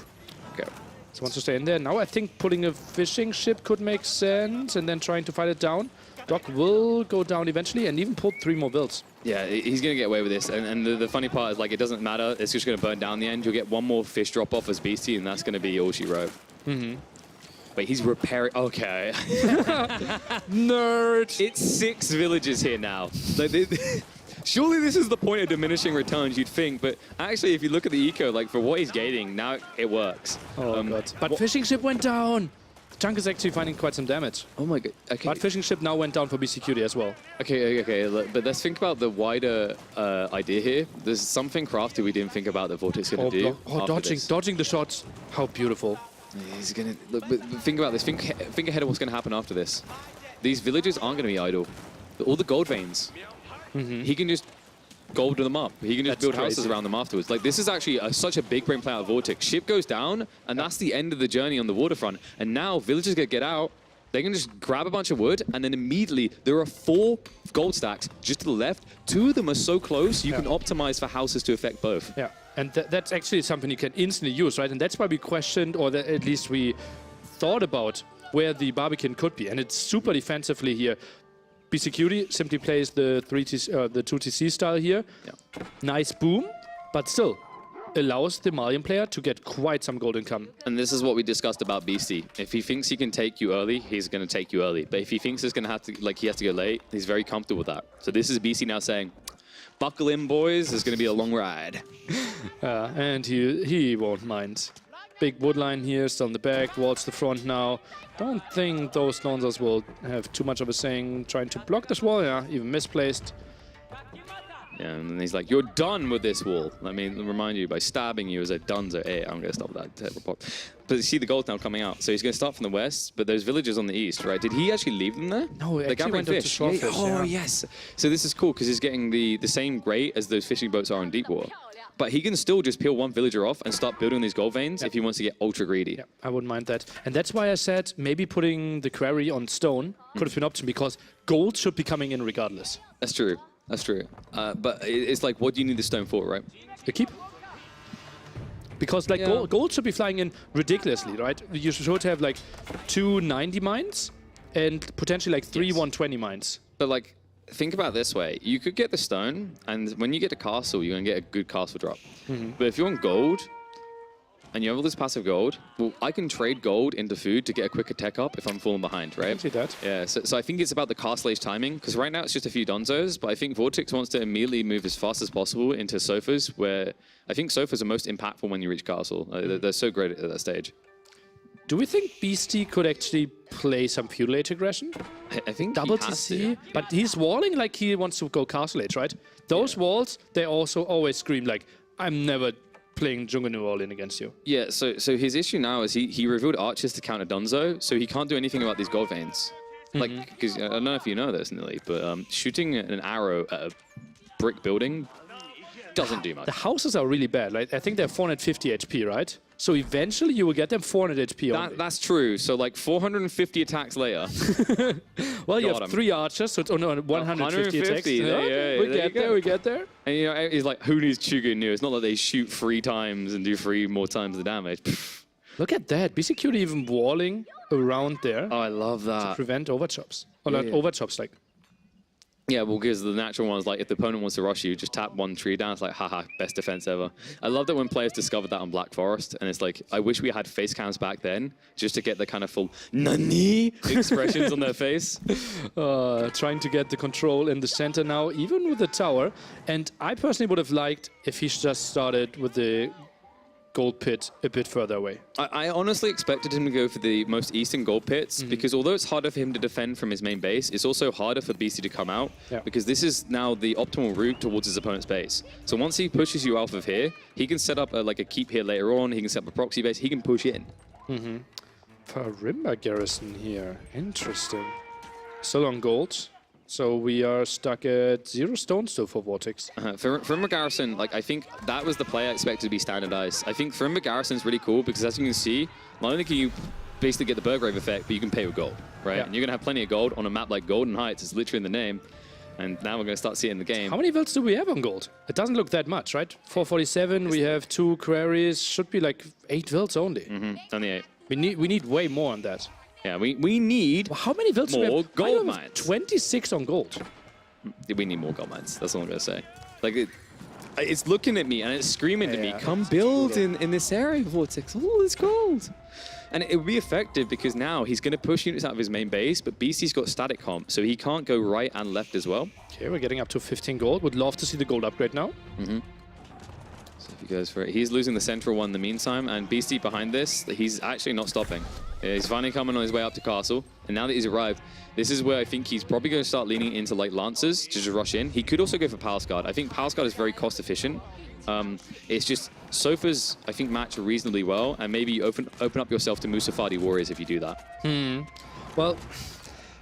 Okay. So wants to stay in there. Now I think putting a fishing ship could make sense, and then trying to fight it down. Doc will go down eventually and even pull 3 more builds. Yeah, he's going to get away with this. And the funny part is, like, it doesn't matter. It's just going to burn down the end. You'll get 1 more fish drop off as Beastie, and that's going to be all she wrote. Wait, he's repairing. Okay. Nerd. It's 6 villages here now. Like, surely this is the point of diminishing returns, you'd think. But actually, if you look at the eco, like, for what he's gaining, now it works. Oh, God. But fishing ship went down. Chunk is actually finding quite some damage. Oh my god. Okay. But fishing ship now went down for BeastyQT as well. Okay. But let's think about the wider idea here. There's something crafty we didn't think about that Vortix is going to do. Oh, dodging the shots. How beautiful. He's going to look. But think about this. Think ahead of what's going to happen after this. These villages aren't going to be idle. All the gold veins. He can just gold them up. He can just build houses around them afterwards. Like, this is actually such a big brain play out of Vortix. Ship goes down, and that's the end of the journey on the waterfront. And now villagers get out. They can just grab a bunch of wood, and then immediately there are 4 gold stacks just to the left. 2 of them are so close, you can optimize for houses to affect both. Yeah, and that's actually something you can instantly use, right? And that's why we questioned, or at least we thought about where the Barbican could be. And it's super defensively here. BeastyQT simply plays the 2TC style here. Yeah. Nice boom, but still allows the Malian player to get quite some gold income. And this is what we discussed about Beastie. If he thinks he can take you early, he's going to take you early. But if he thinks it's going to have to, like, he has to go late, he's very comfortable with that. So this is Beastie now saying, buckle in, boys. It's going to be a long ride. And he won't mind. Big wood line here, still in the back, walls the front now. Don't think those Lonzas will have too much of a saying. Trying to block this wall, yeah, even misplaced. Yeah, and then he's like, you're done with this wall. I mean, remind you, by stabbing you as a dunzo. Hey, I'm going to stop that report. But you see the gold now coming out. So he's going to start from the west, but those villagers on the east, right? Did he actually leave them there? No, he actually went up to Shawfish. Oh, yes. So this is cool because he's getting the same grade as those fishing boats are in deep water. But he can still just peel 1 villager off and start building these gold veins if he wants to get ultra greedy. Yeah, I wouldn't mind that. And that's why I said maybe putting the quarry on stone could have been an option, because gold should be coming in regardless. That's true. That's true. But it's like, what do you need the stone for, right? The keep. Because like gold should be flying in ridiculously, right? You should have like 2 90 mines and potentially like 3 120 mines. But like, think about it this way. You could get the stone, and when you get to castle, you're going to get a good castle drop. But if you want gold, and you have all this passive gold, well, I can trade gold into food to get a quicker tech up if I'm falling behind, right? I can see that. Yeah, so I think it's about the castle age timing, because right now it's just a few donzos, but I think Vortix wants to immediately move as fast as possible into sofas, where I think sofas are most impactful when you reach castle. They're so great at that stage. Do we think Beastie could actually play some feudal age aggression? I think double TC, but he's walling like he wants to go castle age, right? Those walls, they also always scream like, I'm never playing Jungle New Orleans against you. Yeah, so his issue now is he revealed archers to counter Dunzo, so he can't do anything about these gold veins. Like, because I don't know if you know this, Nilly, but shooting an arrow at a brick building doesn't do much. The houses are really bad. Like, I think they're 450 HP, right? So eventually you will get them 400 HP only. That's true. So like 450 attacks later. Well, you have 3 archers, so it's 150 attacks. Yeah, we get there. And you know, he's like, who needs Chugu new? It's not like they shoot 3 times and do 3 more times the damage. Look at that. BeastyQT even walling around there. Oh, I love that. To prevent overchops. Or not overchops, like. Yeah, well, because the natural one is like, if the opponent wants to rush you, just tap 1 tree down. It's like, haha, best defense ever. I love that when players discovered that on Black Forest, and it's like, I wish we had face cams back then, just to get the kind of full nani expressions on their face. Trying to get the control in the center now, even with the tower. And I personally would have liked if he just started with the gold pit a bit further away. I honestly expected him to go for the most eastern gold pits, because although it's harder for him to defend from his main base, it's also harder for Beastie to come out, because this is now the optimal route towards his opponent's base. So once he pushes you out of here, he can set up like a keep here later on, he can set up a proxy base, he can push in. Farimba garrison here. Interesting. Still on gold. So we are stuck at 0 stones still for Vortix. From Garrison, like I think that was the play I expected to be standardized. I think from Garrison is really cool because as you can see, not only can you basically get the Burgrave effect, but you can pay with gold, right? Yeah. And you're gonna have plenty of gold on a map like Golden Heights. It's literally in the name. And now we're gonna start seeing the game. How many vilts do we have on gold? It doesn't look that much, right? 447. We have 2 quarries. Should be like 8 vilts only. Only 8. We need way more on that. Yeah, we need how many vilts do we more have? gold I have mines. 26 on gold. We need more gold mines. That's all I'm gonna say. Like it's looking at me and it's screaming to me, come build in this area, Vortix. All this gold. And it would be effective because now he's going to push units out of his main base, but Beasty's got static comp, so he can't go right and left as well. Okay, we're getting up to 15 gold. Would love to see the gold upgrade now. So if he goes for it, he's losing the central one in the meantime, and Beasty behind this, he's actually not stopping. He's finally coming on his way up to castle, and now that he's arrived, this is where I think he's probably going to start leaning into like Lancers to just rush in. He could also go for Palace Guard. I think Palace Guard is very cost efficient. It's just Sofas, I think, match reasonably well, and maybe you open up yourself to Musafadi Warriors if you do that. Well,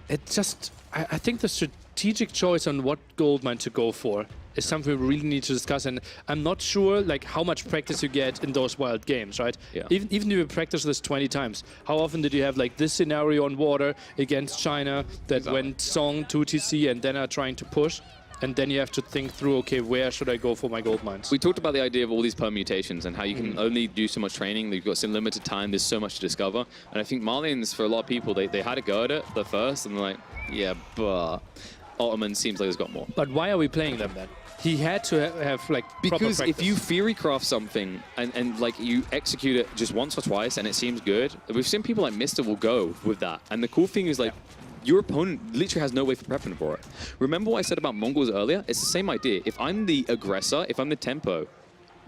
it just I think the strategic choice on what gold mine to go for is something we really need to discuss, and I'm not sure like how much practice you get in those wild games, right? Yeah. Even if you practice this 20 times, how often did you have like this scenario on water against China that went song to TC and then are trying to push? And then you have to think through, okay, where should I go for my gold mines? We talked about the idea of all these permutations and how you can only do so much training. You've got some limited time. There's so much to discover. And I think Marlians, for a lot of people, they had a go at it the first, and they're like, yeah, but Ottoman seems like it's got more. But why are we playing them then? He had to have like proper because practice. if you theory craft something and like you execute it just once or twice and it seems good, we've seen people like Mr. will go with that. And the cool thing is like, your opponent literally has no way for prepping for it. Remember what I said about Mongols earlier? It's the same idea. If I'm the aggressor, if I'm the tempo,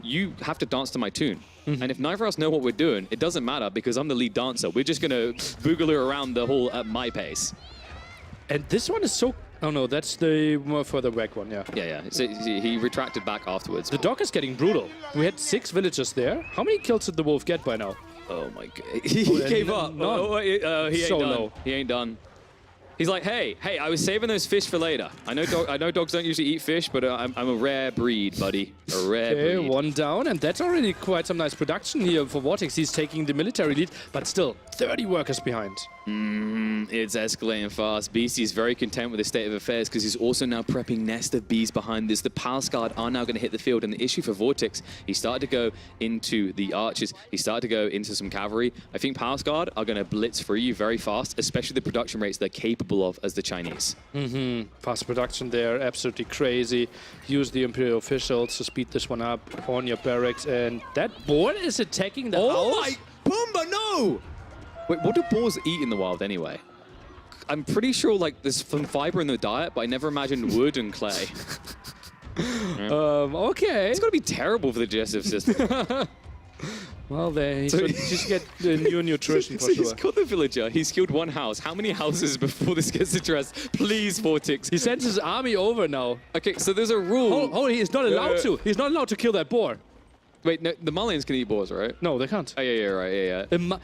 you have to dance to my tune. And if neither of us know what we're doing, it doesn't matter because I'm the lead dancer. We're just going to boogaloo around the hall at my pace. And this one is so... Oh no, that's the more further back one, yeah. Yeah. So he retracted back afterwards. The dock is getting brutal. We had 6 villagers there. How many kills did the wolf get by now? Oh my god. He gave up. He ain't So done. low. He ain't done. He's like, hey, I was saving those fish for later. I know dogs don't usually eat fish, but I'm a rare breed, buddy. A rare breed. Okay, 1 down, and that's already quite some nice production here for Vortix. He's taking the military lead, but still 30 workers behind. It's escalating fast. Beasty's very content with the state of affairs because he's also now prepping nest of bees behind this. The Palace Guard are now going to hit the field, and the issue for Vortix, he started to go into the archers. He started to go into some cavalry. I think Palace Guard are going to blitz through you very fast, especially the production rates they're capable of as the Chinese. Fast production there, absolutely crazy. Use the Imperial officials to speed this one up on your barracks, and that boar is attacking the house. Oh my... Pumbaa, no! Wait, what do boars eat in the wild anyway? I'm pretty sure like there's some fiber in the diet, but I never imagined wood and clay. Okay. It's got to be terrible for the digestive system. Well, they just get the new nutrition for so sure. He's got the villager. He's killed 1 house. How many houses before this gets addressed? Please, Vortix. He sends his army over now. Okay, so there's a rule. Oh, he's not allowed to. He's not allowed to kill that boar. Wait, no, the Malians can eat boars, right? No, they can't. Oh, yeah, right, yeah. That's my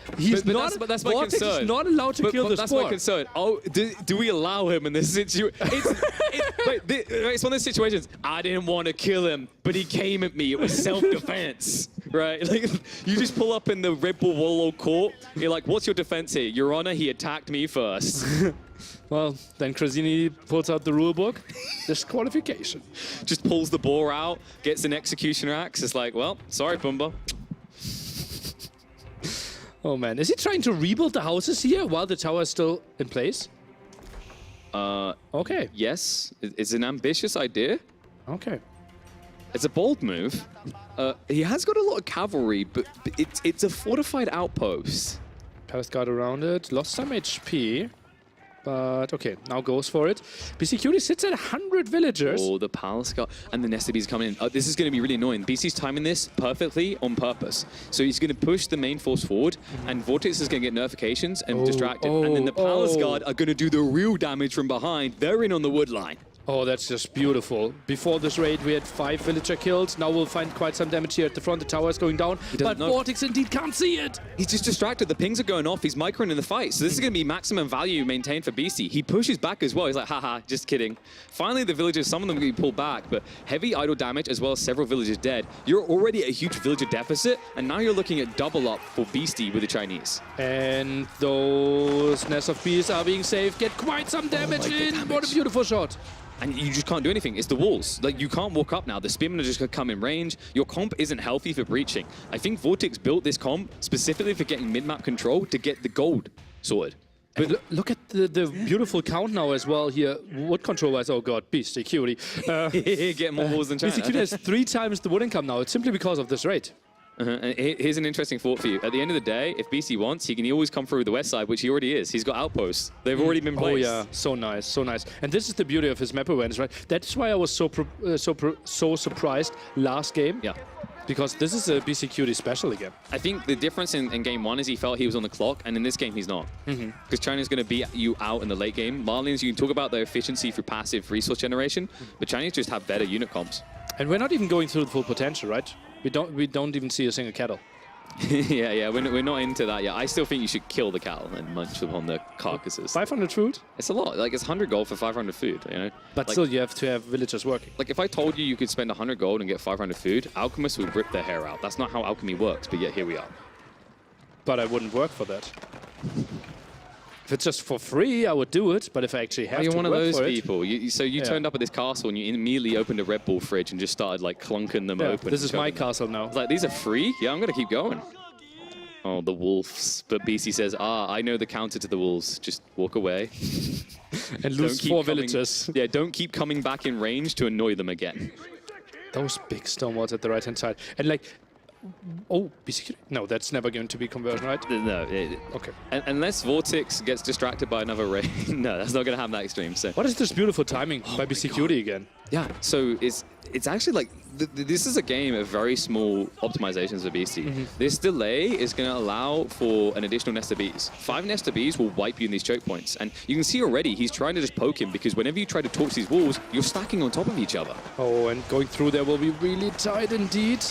Vortix concern. is not allowed to kill this That's boar. my concern. Oh, do we allow him in this situation? It's one of those situations. I didn't want to kill him, but he came at me. It was self-defense, right? Like, you just pull up in the Red Bull Wololo court. You're like, what's your defense here? Your Honor, he attacked me first. Well, then Krasini pulls out the rule book. Disqualification. Just pulls the boar out, gets an executioner axe. It's like, well, sorry, Pumbaa. Oh man, is he trying to rebuild the houses here while the tower is still in place? Okay. Yes, it's an ambitious idea. Okay. It's a bold move. He has got a lot of cavalry, but it's a fortified outpost. Palace Guard around it. Lost some HP. But okay, now goes for it. BeastyQT sits at 100 villagers. Oh, the Palace Guard. And the Nest of Bees coming in. This is going to be really annoying. BC's timing this perfectly on purpose. So he's going to push the main force forward, and Vortix is going to get notifications and distracted. And then the Palace Guard are going to do the real damage from behind. They're in on the wood line. Oh, that's just beautiful. Before this raid, we had 5 villager kills. Now we'll find quite some damage here at the front. The tower is going down, but Vortix indeed can't see it. He's just distracted. The pings are going off. He's microing in the fight. So this is going to be maximum value maintained for Beastie. He pushes back as well. He's like, haha, just kidding. Finally, the villagers, some of them are going to be pulled back, but heavy idle damage as well as several villagers dead. You're already at a huge villager deficit, and now you're looking at double up for Beastie with the Chinese. And those nests of bees are being saved. Get quite some damage in. What a beautiful shot. And you just can't do anything. It's the walls. Like, you can't walk up now. The spearmen are just going to come in range. Your comp isn't healthy for breaching. I think Vortix built this comp specifically for getting mid-map control to get the gold sorted. But look at the beautiful count now as well here. Wood control-wise, oh god, BeastyQT. Get more walls than China. BeastyQT has 3 times the wood income now. It's simply because of this raid. And here's an interesting thought for you. At the end of the day, if BC wants, he can always come through the west side, which he already is. He's got outposts. They've already been placed. Oh yeah, so nice, so nice. And this is the beauty of his map awareness, right? That's why I was so surprised last game. Yeah. Because this is a BeastyQT special again. I think the difference in game 1 is he felt he was on the clock, and in this game he's not. Because China's going to beat you out in the late game. Marlins, you can talk about their efficiency through passive resource generation, but Chinese just have better unit comps. And we're not even going through the full potential, right? We don't even see a single cattle. yeah, we're not into that yet. I still think you should kill the cattle and munch upon the carcasses. 500 food? It's a lot. Like, it's 100 gold for 500 food, you know? But like, still, you have to have villagers working. Like, if I told you could spend 100 gold and get 500 food, alchemists would rip their hair out. That's not how alchemy works, but yet here we are. But I wouldn't work for that. If it's just for free, I would do it. But if I actually have to work for it... You're one of those people. You turned up at this castle and you immediately opened a Red Bull fridge and just started, like, clunking them open. This is my castle now. Like, these are free? Yeah, I'm going to keep going. Oh, the wolves. But BC says, I know the counter to the wolves. Just walk away. And lose 4 villagers. Yeah, don't keep coming back in range to annoy them again. Those big stone walls at the right-hand side. And, like... Oh, BeastyQT? No, that's never going to be conversion, right? No. Okay. Unless Vortix gets distracted by another raid. No, that's not going to happen that extreme. So. What is this beautiful timing by BeastyQT again? Yeah, so it's actually like, this is a game of very small optimizations for Beastie. This delay is going to allow for an additional nest of bees. 5 nest of bees will wipe you in these choke points. And you can see already he's trying to just poke him because whenever you try to torch these walls, you're stacking on top of each other. Oh, and going through there will be really tight indeed.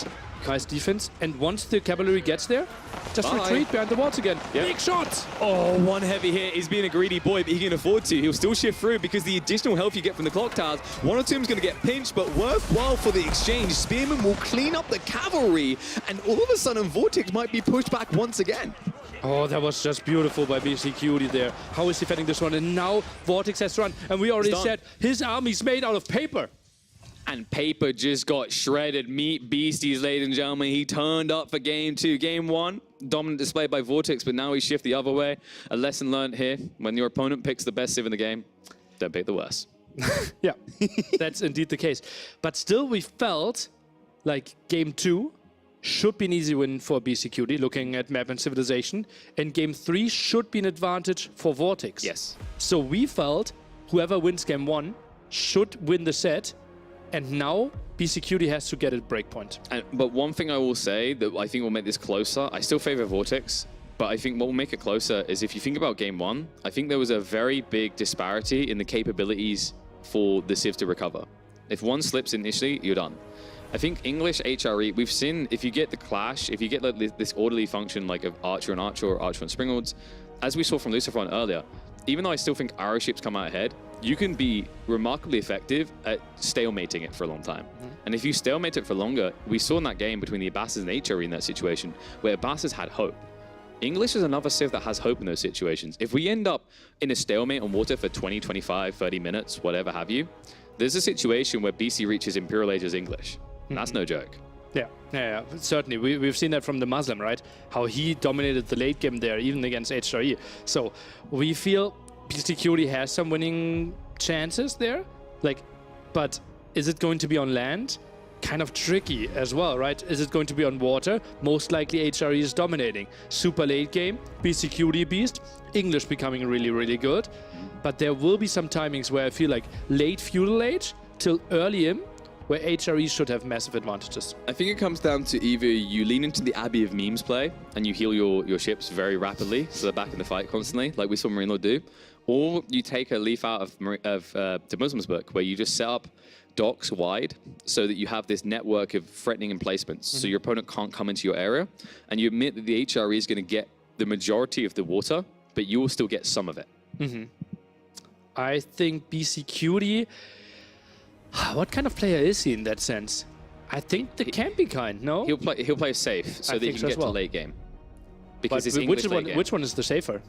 Nice defense. And once the cavalry gets there, just retreat behind the walls again. Yep. Big shot! Oh, one heavy hit. He's being a greedy boy, but he can afford to. He'll still shift through because the additional health you get from the clock towers, 1 or 2 is going to get pinched, but worthwhile for the exchange. Spearman will clean up the cavalry, and all of a sudden, Vortix might be pushed back once again. Oh, that was just beautiful by BeastyQT there. How is he defending this one? And now Vortix has run, and we already said his army's made out of paper. And paper just got shredded. Meet Beasties, ladies and gentlemen. He turned up for game 2. Game 1, dominant display by Vortix, but now he shifts the other way. A lesson learned here. When your opponent picks the best civ in the game, don't pick the worst. Yeah, that's indeed the case. But still, we felt like game 2 should be an easy win for BeastyQT, looking at map and civilization. And game 3 should be an advantage for Vortix. Yes. So we felt whoever wins game 1 should win the set. And now, BeastyQT has to get a breakpoint. But one thing I will say that I think will make this closer, I still favor Vortix, but I think what will make it closer is if you think about game 1, I think there was a very big disparity in the capabilities for the Civ to recover. If one slips initially, you're done. I think English HRE, we've seen, if you get the clash, if you get like this orderly function like of Archer and Archer or Archer and Springalds, as we saw from Lucifron earlier, even though I still think arrow ships come out ahead, you can be remarkably effective at stalemating it for a long time. And if you stalemate it for longer, we saw in that game between the Abbasses and HRE in that situation, where Abbasses had hope. English is another civ that has hope in those situations. If we end up in a stalemate on water for 20, 25, 30 minutes, whatever have you, there's a situation where BC reaches Imperial Age as English. That's no joke. Yeah, certainly. We've seen that from DeMuslim, right? How he dominated the late game there, even against HRE. So we feel BeastyQT has some winning chances there. But is it going to be on land? Kind of tricky as well, right? Is it going to be on water? Most likely HRE is dominating. Super late game, BeastyQT beast, English becoming really, really good. But there will be some timings where I feel like late feudal age till early im, where HRE should have massive advantages? I think it comes down to either you lean into the Abbey of Memes play and you heal your ships very rapidly, so they're back in the fight constantly, like we saw MarineLord do, or you take a leaf out of DeMuslim's book, where you just set up docks wide so that you have this network of threatening emplacements, so your opponent can't come into your area, and you admit that the HRE is going to get the majority of the water, but you will still get some of it. I think BeastyQT, what kind of player is he in that sense? I think the campy kind, no? He'll play safe so that he can get to late game. Because But it's English which late one? game. Which one is the safer?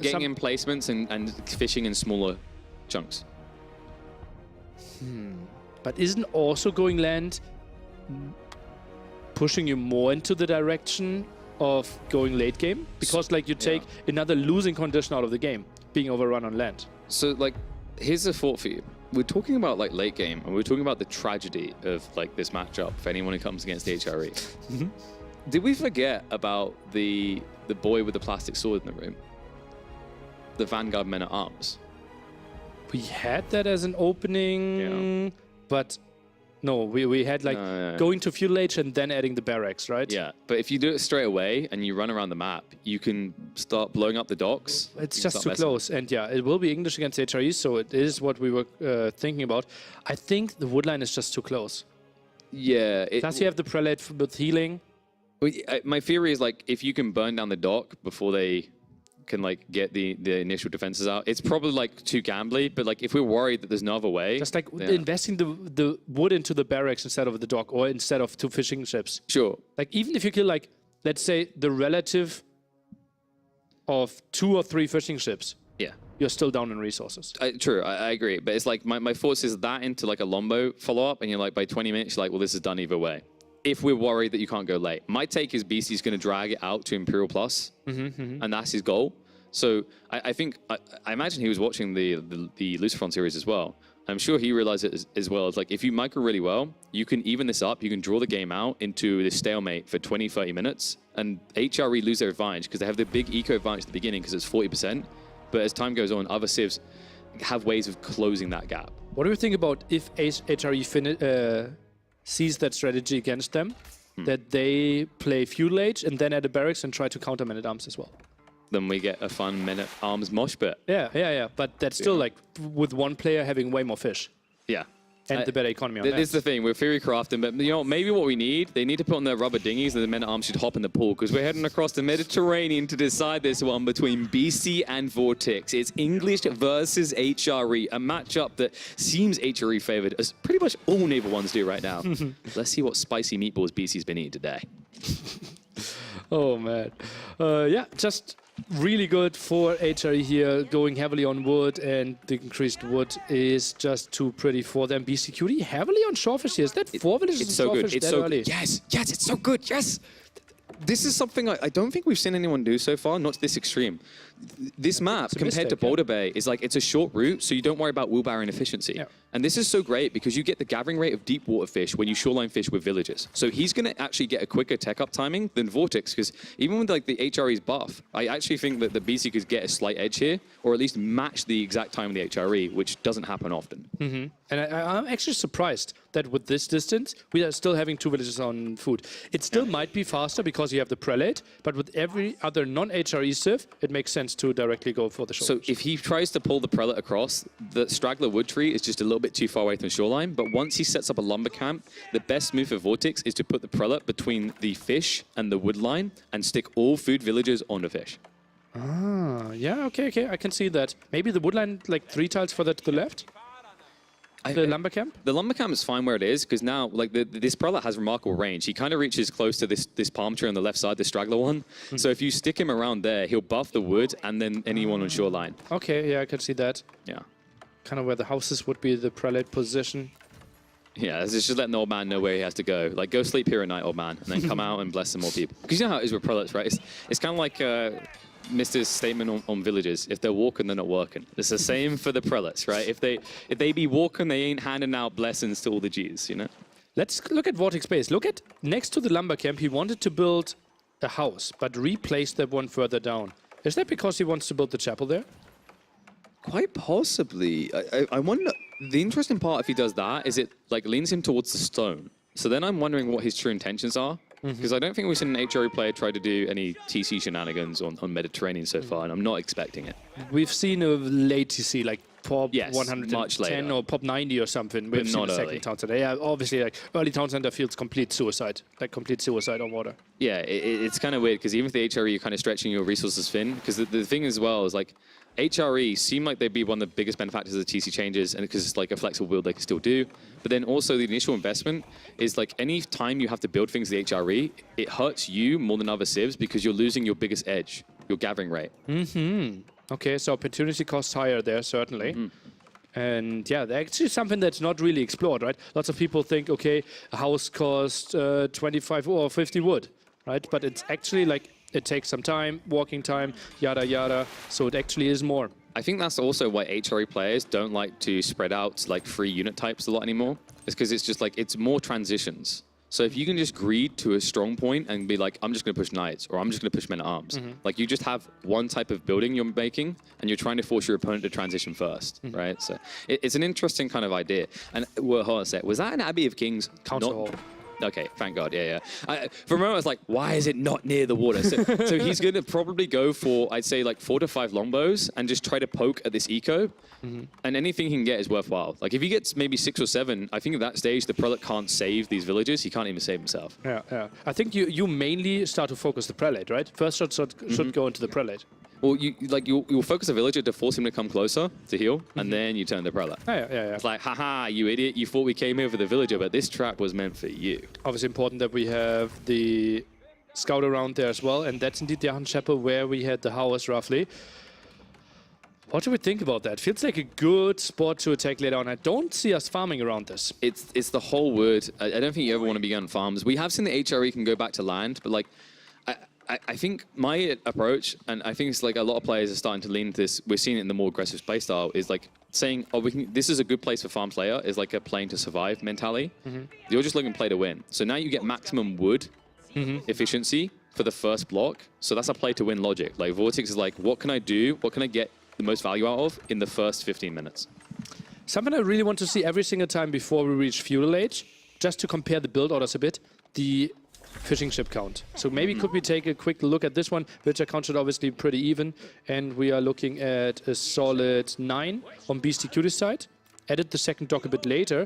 Getting in placements and fishing in smaller chunks. But isn't also going land pushing you more into the direction of going late game? Because like you take another losing condition out of the game, being overrun on land. So like, here's a thought for you. We're talking about like late game, and we're talking about the tragedy of like this matchup for anyone who comes against the HRE. Did we forget about the boy with the plastic sword in the room? The Vanguard Men at Arms. We had that as an opening, but no, we had like going to feudal age and then adding the barracks, right? Yeah, but if you do it straight away and you run around the map, you can start blowing up the docks. It's just too close, and yeah, it will be English against HRE, so it is what we were thinking about. I think the woodline is just too close. Yeah. Plus you have the prelate with healing. My theory is like, if you can burn down the dock before they can like get the initial defenses out, it's probably like too gambly, but like if we're worried that there's no other way, just like investing the wood into the barracks instead of the dock, or instead of 2 fishing ships. Sure. Like even if you kill like, let's say the relative of 2 or 3 fishing ships, you're still down in resources. True, I agree, but it's like my thoughts is that into like a Lombo follow-up, and you're like by 20 minutes you're like, well, this is done either way. If we're worried that you can't go late. My take is Beasty's going to drag it out to Imperial Plus, and that's his goal. So I think, I imagine he was watching the Lucifron series as well. I'm sure he realized it as well. It's like, if you micro really well, you can even this up, you can draw the game out into this stalemate for 20, 30 minutes, and HRE lose their advantage because they have the big eco advantage at the beginning because it's 40%, but as time goes on, other civs have ways of closing that gap. What do you think about if HRE sees that strategy against them, that they play feudal age and then add a barracks and try to counter men-at-arms as well? Then we get a fun men-at-arms mosh pit. Yeah. But that's still like with one player having way more fish. Yeah. And the better economy on that. This is the thing, we're theory crafting, but you know, maybe what we need, they need to put on their rubber dinghies and the men-at-arms should hop in the pool, because we're heading across the Mediterranean to decide this one between Beasty and Vortix. It's English versus HRE, a matchup that seems HRE favored, as pretty much all naval ones do right now. Let's see what spicy meatballs Beasty's been eating today. Oh, man. Yeah, just really good for HRE here, going heavily on wood, and the increased wood is just too pretty for them. BeastyQT heavily on shorefish here. Is that 4 villages It's on so good. shorefish It's that so early? good. Yes, it's so good. Yes. This is something I don't think we've seen anyone do so far, not to this extreme. This map, compared to Boulder Bay, is like, it's a short route, so you don't worry about wheelbarrow inefficiency. And this is so great because you get the gathering rate of deep water fish when you shoreline fish with villages. So he's going to actually get a quicker tech-up timing than Vortix, because even with like the HRE's buff, I actually think that the BC could get a slight edge here, or at least match the exact time of the HRE, which doesn't happen often. And I'm actually surprised that with this distance, we are still having 2 villages on food. It still might be faster because you have the prelate, but with every other non-HRE civ, it makes sense to directly go for the shore. So if he tries to pull the prelate across, the straggler wood tree is just a little bit too far away from the shoreline, but once he sets up a lumber camp, the best move for Vortix is to put the prelate between the fish and the wood line and stick all food villages on the fish. Yeah, okay, I can see that. Maybe the woodline, like 3 tiles further to the left? The lumber camp? The lumber camp is fine where it is, because now like this prelate has remarkable range. He kind of reaches close to this palm tree on the left side, the straggler one. So if you stick him around there, he'll buff the wood and then anyone on shoreline. Okay, yeah, I can see that. Yeah. Kind of where the houses would be the prelate position. Yeah, it's just letting the old man know where he has to go. Like, go sleep here at night, old man, and then come out and bless some more people. Because you know how it is with prelates, right? It's kind of like Mr. statement on villages. If they're walking, they're not working. It's the same for the prelates, right? If they be walking, they ain't handing out blessings to all the G's, you know? Let's look at Vortix base. Look at, next to the lumber camp, he wanted to build a house, but replaced that one further down. Is that because he wants to build the chapel there? Quite possibly. I wonder, The interesting part, if he does that, is it like leans him towards the stone. So then I'm wondering what his true intentions are. Because I don't think we've seen an HRE player try to do any TC shenanigans on Mediterranean so far, and I'm not expecting it. We've seen a late TC, like pop Yes, 110 much later. or pop 90 or something. But We've seen not the early. second town center. Yeah, obviously, like early town center feels complete suicide, like complete suicide on water. Yeah, it's kind of weird, because even with the HRE, you're kind of stretching your resources thin. Because the thing as well is, like, HRE seem like they'd be one of the biggest benefactors of the TC changes, and because it's like a flexible build they can still do. But then also the initial investment is like any time you have to build things with the HRE, it hurts you more than other civs because you're losing your biggest edge, your gathering rate. Okay, so opportunity cost higher there, certainly. And yeah, that's actually something that's not really explored, right? Lots of people think, okay, a house costs 25 or 50 wood, right? But it's actually like, it takes some time, walking time, yada, yada. So it actually is more. I think that's also why HRE players don't like to spread out like 3 unit types a lot anymore. It's because it's just like, it's more transitions. So if you can just greed to a strong point and be like, I'm just going to push knights, or I'm just going to push men-at-arms. Like you just have one type of building you're making, and you're trying to force your opponent to transition first, right? So it's an interesting kind of idea. And hold on a sec, was that an Abbey of Kings? Council Hall. Okay, thank God, yeah. For a moment, I was like, why is it not near the water? So he's going to probably go for, I'd say, like 4 to 5 longbows and just try to poke at this eco. And anything he can get is worthwhile. Like, if he gets maybe 6 or 7, I think at that stage, the prelate can't save these villages. He can't even save himself. Yeah. I think you mainly start to focus the prelate, right? First shot should go into the prelate. Well, you'll focus a villager to force him to come closer to heal, and then you turn the prelate. Yeah. It's like, haha, you idiot, you thought we came here for the villager, but this trap was meant for you. Obviously important that we have the scout around there as well, and that's indeed the Aachen Chapel where we had the house roughly. What do we think about that? Feels like a good spot to attack later on. I don't see us farming around this. It's the whole word. I don't think you ever want to be on farms. We have seen the HRE can go back to land, but like, I think my approach, and I think it's like a lot of players are starting to lean to this, we're seeing it in the more aggressive play style, is like saying, oh, this is a good place for farm player, is like a playing to survive mentality. You're just looking play to win. So now you get maximum wood efficiency for the first block. So that's a play to win logic. Like Vortix is like, what can I do? What can I get the most value out of in the first 15 minutes? Something I really want to see every single time before we reach Feudal Age, just to compare the build orders a bit, the fishing ship count. So maybe could we take a quick look at this one? Villager count should obviously be pretty even, and we are looking at a solid 9 on BeastyQT side. Added the second dock a bit later,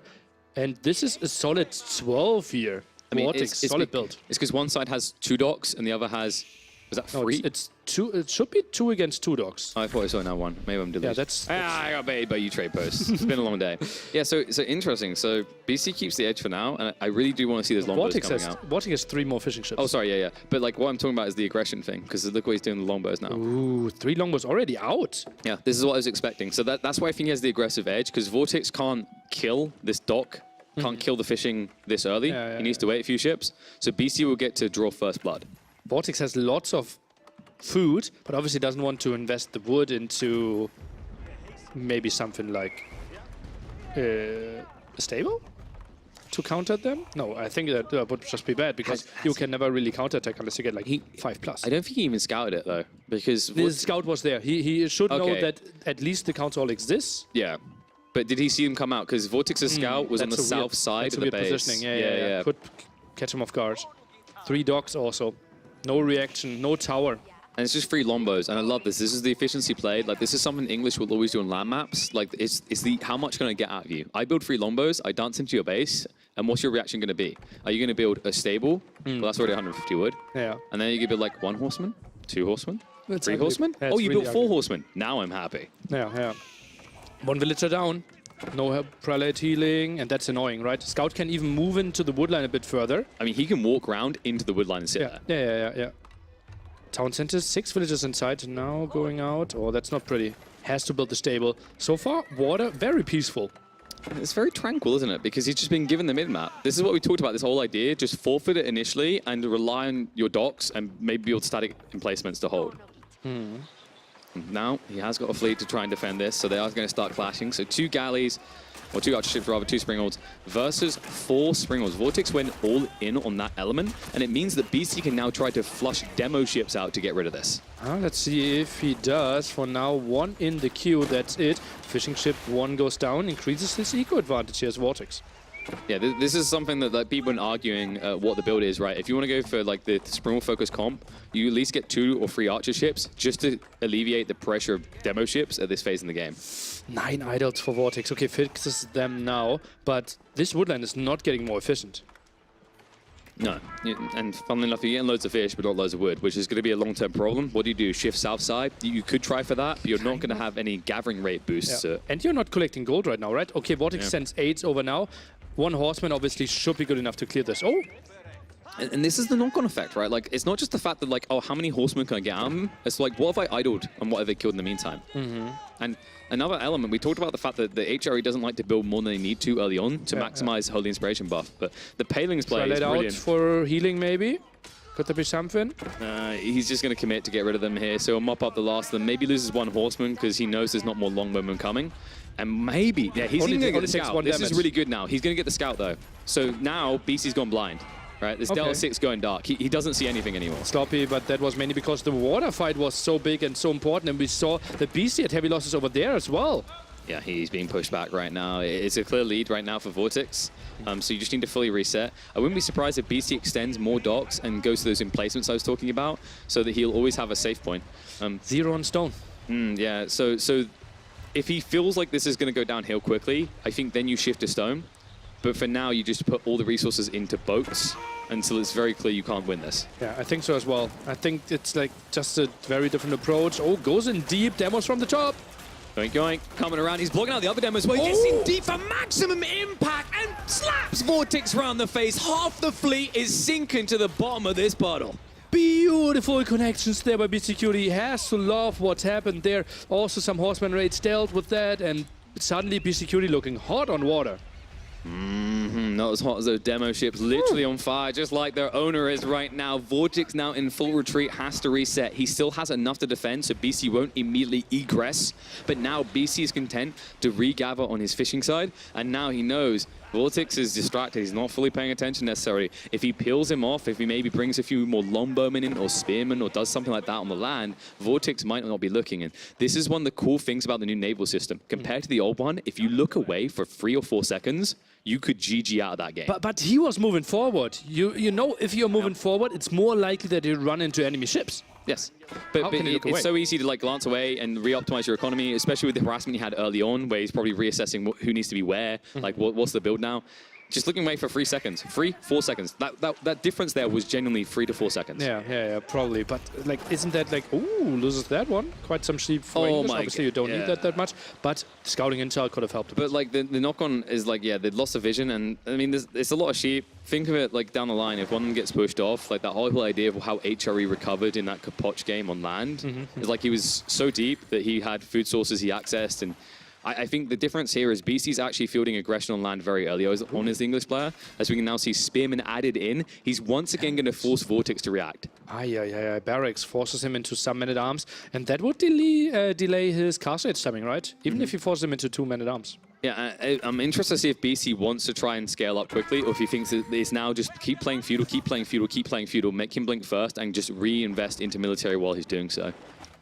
and this is a solid 12 here. I mean, Vortix, solid build. It's because one side has 2 docks and the other has, was that 3? It's 2. It should be 2 against 2 docks. Oh, I thought I saw now 1. Maybe I'm deluded. Yeah, that's I got baited by you trade posts. It's been a long day. Yeah, so interesting. So BC keeps the edge for now, and I really do want to see those longbows coming out. Vortix has 3 more fishing ships. Oh, sorry, yeah. But like what I'm talking about is the aggression thing, because look what he's doing with the longbows now. Ooh, 3 longbows already out. Yeah, this is what I was expecting. So that's why I think he has the aggressive edge, because Vortix can't kill this dock, can't kill the fishing this early. He needs to wait a few ships. So BC will get to draw first blood. Vortix has lots of food, but obviously doesn't want to invest the wood into maybe something like a stable to counter them. No, I think that would just be bad, because you can never really counterattack unless you get like 5+. I don't think he even scouted it though, because the scout was there. He should know that at least the council hall exists. Yeah. But did he see him come out? Because Vortix's scout was on the south side of the base. Positioning. Yeah. Could catch him off guard. 3 docks also. No reaction, no tower. And it's just 3 longbows, and I love this. This is the efficiency played. Like, this is something English will always do on land maps. Like, it's the how much can I get out of you? I build 3 longbows, I dance into your base, and what's your reaction going to be? Are you going to build a stable? Well, that's already 150 wood. Yeah. And then you can build like 1 horseman, 2 horsemen, That's 3 ugly. horsemen? Yeah, Oh, it's you really built 4 ugly. horsemen. Now I'm happy. Yeah. 1 villager down. No prelate healing, and that's annoying, right? Scout can even move into the woodline a bit further. I mean, he can walk around into the woodline and sit there. Yeah. Town center, 6 villagers inside, now going out. Oh, that's not pretty. Has to build the stable. So far, water, very peaceful. It's very tranquil, isn't it? Because he's just been given the mid-map. This is what we talked about, this whole idea. Just forfeit it initially and rely on your docks and maybe build static emplacements to hold. Now, he has got a fleet to try and defend this, so they are going to start clashing. So 2 galleys. or 2 archer ships rather, 2 Springholds versus 4 Springholds. Vortix went all in on that element, and it means that BC can now try to flush demo ships out to get rid of this. Let's see if he does. For now, 1 in the queue, that's it. Fishing ship 1 goes down, increases his eco advantage here as Vortix. Yeah, this is something that like people are arguing what the build is, right? If you want to go for like the Springhold focus comp, you at least get 2 or 3 archer ships just to alleviate the pressure of demo ships at this phase in the game. 9 idols for Vortix. Okay, fixes them now, but this woodland is not getting more efficient. No, and funnily enough, you're getting loads of fish, but not loads of wood, which is going to be a long-term problem. What do? Shift south side? You could try for that, but you're not going to have any gathering rate boosts. Yeah. And you're not collecting gold right now, right? Okay, Vortix sends 8s over now. 1 horseman obviously should be good enough to clear this. Oh! And this is the knock-on effect, right? Like, it's not just the fact that, like, oh, how many horsemen can I get out of them? It's like, what have I idled and what have they killed in the meantime? And another element, we talked about the fact that the HRE doesn't like to build more than they need to early on to maximize Holy Inspiration buff, but the Palings play is brilliant. Out for healing, maybe? Could there be something? He's just going to commit to get rid of them here, so he'll mop up the last of them. Maybe loses 1 horseman because he knows there's not more longbowmen coming. And maybe, yeah, he's going to get the scout. This is really good now. He's going to get the scout, though. So now, BC's gone blind. Right, this Delta 6 going dark. He doesn't see anything anymore. Sloppy, but that was mainly because the water fight was so big and so important, and we saw the BC had heavy losses over there as well. Yeah, he's being pushed back right now. It's a clear lead right now for Vortix, so you just need to fully reset. I wouldn't be surprised if BC extends more docks and goes to those emplacements I was talking about, so that he'll always have a safe point. 0 on stone. Yeah, so if he feels like this is going to go downhill quickly, I think then you shift to stone. But for now, you just put all the resources into boats until it's very clear you can't win this. Yeah, I think so as well. I think it's like just a very different approach. Oh, goes in deep, demos from the top. Going, coming around. He's blocking out the other demos. Well, he gets in deep for maximum impact and slaps Vortix round the face. Half the fleet is sinking to the bottom of this puddle. Beautiful connections there by BeastyQT. He has to love what's happened there. Also, some horseman raids dealt with that, and suddenly BeastyQT looking hot on water. Not as hot as those demo ships, literally on fire, just like their owner is right now. Vortix now in full retreat, has to reset. He still has enough to defend, so BC won't immediately egress. But now BC is content to regather on his fishing side, and now he knows Vortix is distracted. He's not fully paying attention necessarily. If he peels him off, if he maybe brings a few more longbowmen in or spearmen or does something like that on the land, Vortix might not be looking. And this is one of the cool things about the new naval system. Compared to the old one, if you look away for 3 or 4 seconds, you could GG out of that game. But he was moving forward. You know, if you're moving forward, it's more likely that you run into enemy ships. Yes, but it's so easy to like glance away and re-optimize your economy, especially with the harassment you had early on, where he's probably reassessing who needs to be where, like what's the build now. Just looking away for 3 seconds, 4 seconds. That difference there was genuinely 3 to 4 seconds. Yeah, probably. But like, isn't that like, ooh, loses that one? Quite some sheep for English. Obviously, you don't need that much. But scouting intel could have helped. But like the knock-on is like, yeah, they lost the vision, and I mean, it's a lot of sheep. Think of it like down the line, if one of them gets pushed off, like that whole idea of how HRE recovered in that Capoch game on land is like he was so deep that he had food sources he accessed, and I think the difference here is BC's actually fielding aggression on land very early on as the English player. As we can now see Spearman added in, he's once again going to force Vortix to react. Barracks forces him into some men-at-arms, and that would delay his castle age timing, right? Even if he forces him into 2 men-at-arms. Yeah, I'm interested to see if BC wants to try and scale up quickly, or if he thinks that it's now just keep playing feudal, keep playing feudal, keep playing feudal, make him blink first, and just reinvest into military while he's doing so.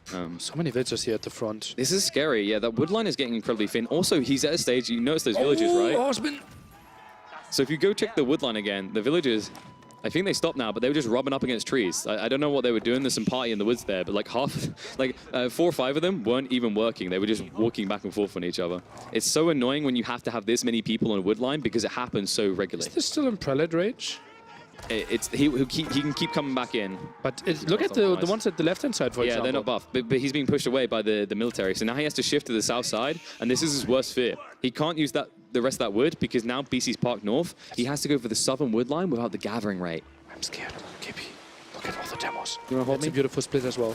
So many villagers here at the front. This is scary. Yeah, that wood line is getting incredibly thin. Also, he's at a stage, you notice those villagers, right? Horseman. So if you go check the wood line again, the villagers, I think they stopped now, but they were just rubbing up against trees. I don't know what they were doing. There's some party in the woods there, but like 4 or 5 of them weren't even working. They were just walking back and forth on each other. It's so annoying when you have to have this many people on a wood line because it happens so regularly. Is this still in Prelate Rage? He can keep coming back in. But look at the ones at the left-hand side, for example. Yeah, they're not buffed, but he's being pushed away by the military. So now he has to shift to the south side, and this is his worst fear. He can't use the rest of that wood because now BC's parked north. He has to go for the southern wood line without the gathering rate. I'm scared. KP, look at all the demos. You want to hold That's me? a beautiful split as well.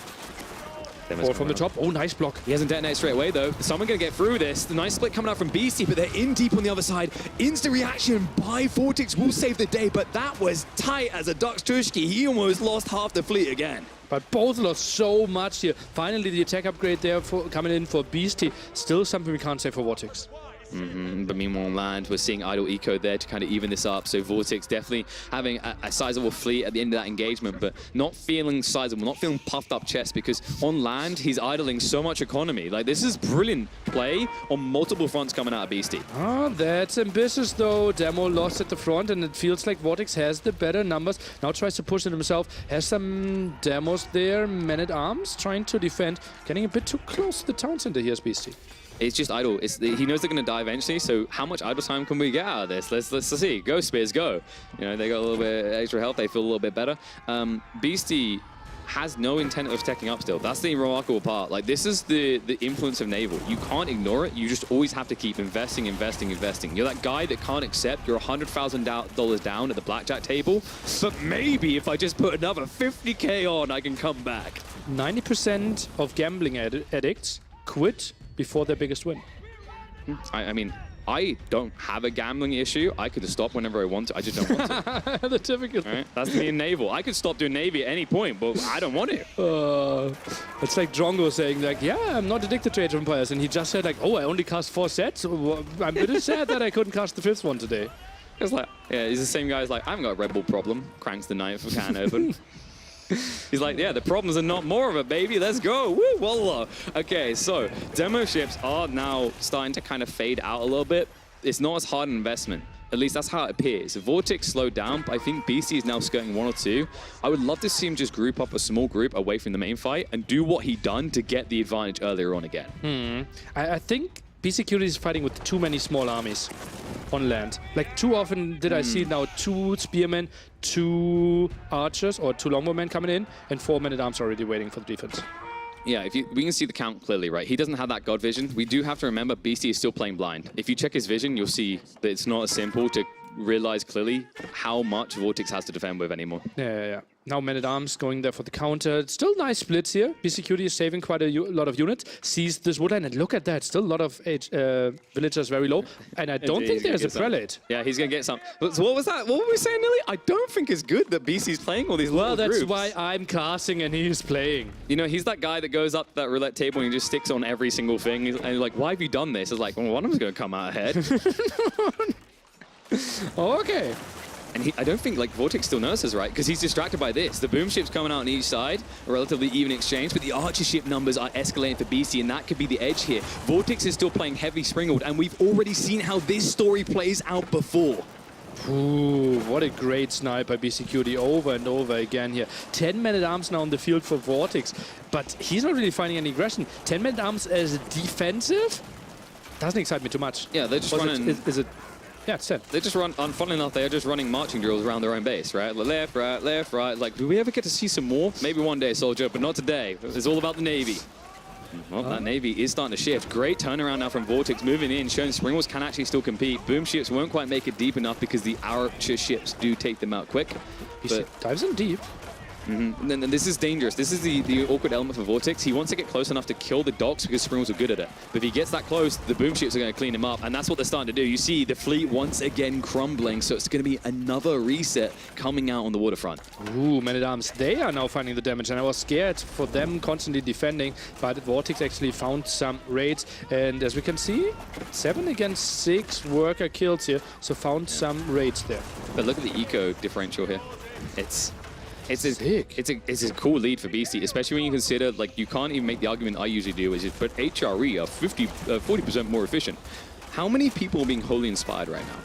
Or from the top. Oh, nice block. He hasn't detonated straight away, though. Is someone going to get through this? The nice split coming out from BC, but they're in deep on the other side. Instant reaction by Vortix will save the day, but that was tight as a Dux Tushki. He almost lost half the fleet again. But both lost so much here. Finally, the attack upgrade there coming in for Beastie. Still something we can't say for Vortix. But meanwhile on land, we're seeing Idle Eco there to kind of even this up. So Vortix definitely having a sizable fleet at the end of that engagement, but not feeling sizable, not feeling puffed up chest, because on land, he's idling so much economy. Like, this is brilliant play on multiple fronts coming out of Beastie. Oh, that's ambitious though. Demo lost at the front, and it feels like Vortix has the better numbers. Now tries to push it himself. Has some demos there. Men-at-Arms trying to defend. Getting a bit too close to the town center here, Beastie. It's just idle. He knows they're going to die eventually, so how much idle time can we get out of this? Let's see. Go, Spears, go. You know, they got a little bit extra health. They feel a little bit better. Beastie has no intent of teching up still. That's the remarkable part. Like, this is the influence of Naval. You can't ignore it. You just always have to keep investing. You're that guy that can't accept you're $100,000 down at the blackjack table, but maybe if I just put another 50K on, I can come back. 90% of gambling addicts quit before their biggest win. I mean, I don't have a gambling issue. I could stop whenever I want to. I just don't want to. The typical. Right? That's me in Naval. I could stop doing Navy at any point, but I don't want to. It's like Drongo saying, like, yeah, I'm not addicted to Age of Empires. And he just said, like, oh, I only cast 4 sets. I'm a bit sad that I couldn't cast the 5th one today. It's like, yeah, he's the same guy who's like, I haven't got a Red Bull problem. Cranks the 9th can open. He's like, yeah, the problems are not more of it, baby. Let's go. Woo, Wololo. Okay, so demo ships are now starting to kind of fade out a little bit. It's not as hard an investment. At least that's how it appears. Vortix slowed down, but I think Beastie is now skirting 1 or 2. I would love to see him just group up a small group away from the main fight and do what he done to get the advantage earlier on again. I think BeastyQT is fighting with too many small armies on land. Like, too often did I see now 2 spearmen, 2 archers, or 2 longbowmen coming in, and 4 men-at-arms already waiting for the defense. Yeah, we can see the count clearly, right? He doesn't have that god vision. We do have to remember Beastie is still playing blind. If you check his vision, you'll see that it's not as simple to realize clearly how much Vortix has to defend with anymore. Yeah. Now Men-at-Arms going there for the counter. Still nice splits here. BeastyQT is saving quite a lot of units. Sees this woodline, and look at that. Still a lot of villagers very low. And I don't think there's a prelate. Yeah, he's going to get some. So what was that? What were we saying, Nelly? I don't think it's good that BC's playing all these little groups. groups. Well, that's why I'm casting and he's playing. You know, he's that guy that goes up that roulette table and he just sticks on every single thing. And you're like, why have you done this? It's like, well, one of them's going to come out ahead. Okay. And I don't think, like, Vortix still knows this, right? Because he's distracted by this. The boom ship's coming out on each side, a relatively even exchange, but the archer ship numbers are escalating for Beastie, and that could be the edge here. Vortix is still playing heavy Springald, and we've already seen how this story plays out before. Ooh, what a great snipe by BeastyQT over and over again here. 10 men-at-arms now on the field for Vortix, but he's not really finding any aggression. 10 men-at-arms as defensive doesn't excite me too much. Yeah, they're just running... Is it? Yeah, it's 10. They just run, funnily enough, they're just running marching drills around their own base, right? Left, right. Like, do we ever get to see some more? Maybe one day, Soldier, but not today. It's all about the Navy. Well, that Navy is starting to shift. Great turnaround now from Vortix, moving in, showing Springwalls can actually still compete. Boom ships won't quite make it deep enough because the archer ships do take them out quick. He dives in deep. And this is dangerous. This is the awkward element for Vortix. He wants to get close enough to kill the docks because Springwalls are good at it. But if he gets that close, the boom ships are going to clean him up, and that's what they're starting to do. You see the fleet once again crumbling, so it's going to be another reset coming out on the waterfront. Ooh, Men-at-Arms, they are now finding the damage, and I was scared for them constantly defending, but Vortix actually found some raids, and as we can see, 7 against 6 worker kills here, so found some raids there. But look at the eco differential here. It's a cool lead for Beastie, especially when you consider, like, you can't even make the argument I usually do, is just put HRE are 40% more efficient. How many people are being wholly inspired right now?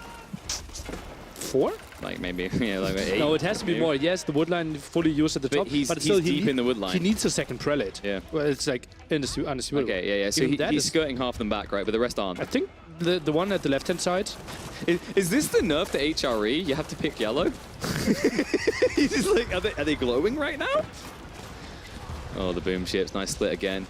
4? Like, maybe, yeah, like 8. No, it has to be more. Yes, the woodline fully used at the top, but still he's deep in the woodline. He needs a second prelate. Yeah. Well, it's like unassumable. Okay, yeah. So he's skirting half them back, right? But the rest aren't. I think the one at the left-hand side. Is this the nerf to HRE? You have to pick yellow? He's just like, are they glowing right now? Oh, the boom ships. Nice split again.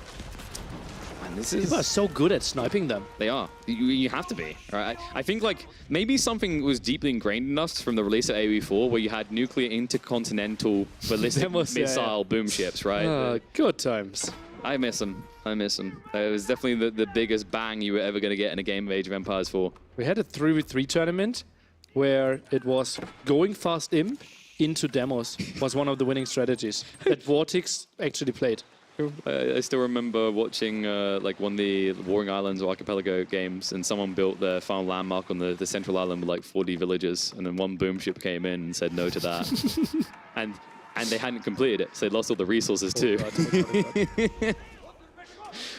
Man, People are so good at sniping them. They are. You have to be. Right? I think, like, maybe something was deeply ingrained in us from the release of AoE4 where you had nuclear intercontinental ballistic missile boom ships, right? Good times. I miss them. It was definitely the biggest bang you were ever going to get in a game of Age of Empires 4. We had a 3v3 tournament where it was going fast imp into demos was one of the winning strategies that Vortix actually played. I still remember watching like one of the Warring Islands or Archipelago games, and someone built their final landmark on the central island with like 40 villages, and then one boom ship came in and said no to that, and they hadn't completed it, so they lost all the resources too.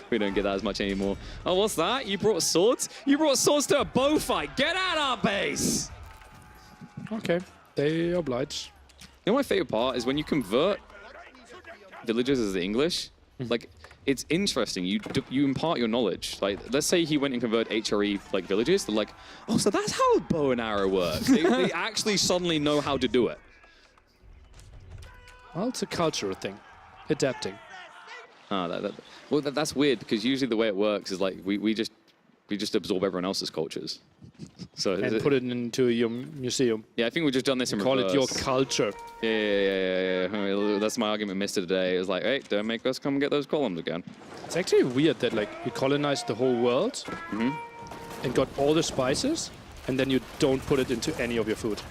We don't get that as much anymore. Oh, what's that? You brought swords? You brought swords to a bow fight. Get out our base. Okay, they oblige. You know, my favorite part is when you convert villages as the English. Like, it's interesting. You impart your knowledge. Like, let's say he went and converted HRE like villages. They're like, oh, so that's how a bow and arrow works. They actually suddenly know how to do it. Well, it's a cultural thing, adapting. Oh, well, that's weird because usually the way it works is like we just absorb everyone else's cultures. So and put it into your museum. Yeah, I think we've just done this in Call reverse. it your culture. Yeah. That's my argument, Mr. Today. It was like, hey, don't make us come get those columns again. It's actually weird that like you colonized the whole world and got all the spices, and then you don't put it into any of your food.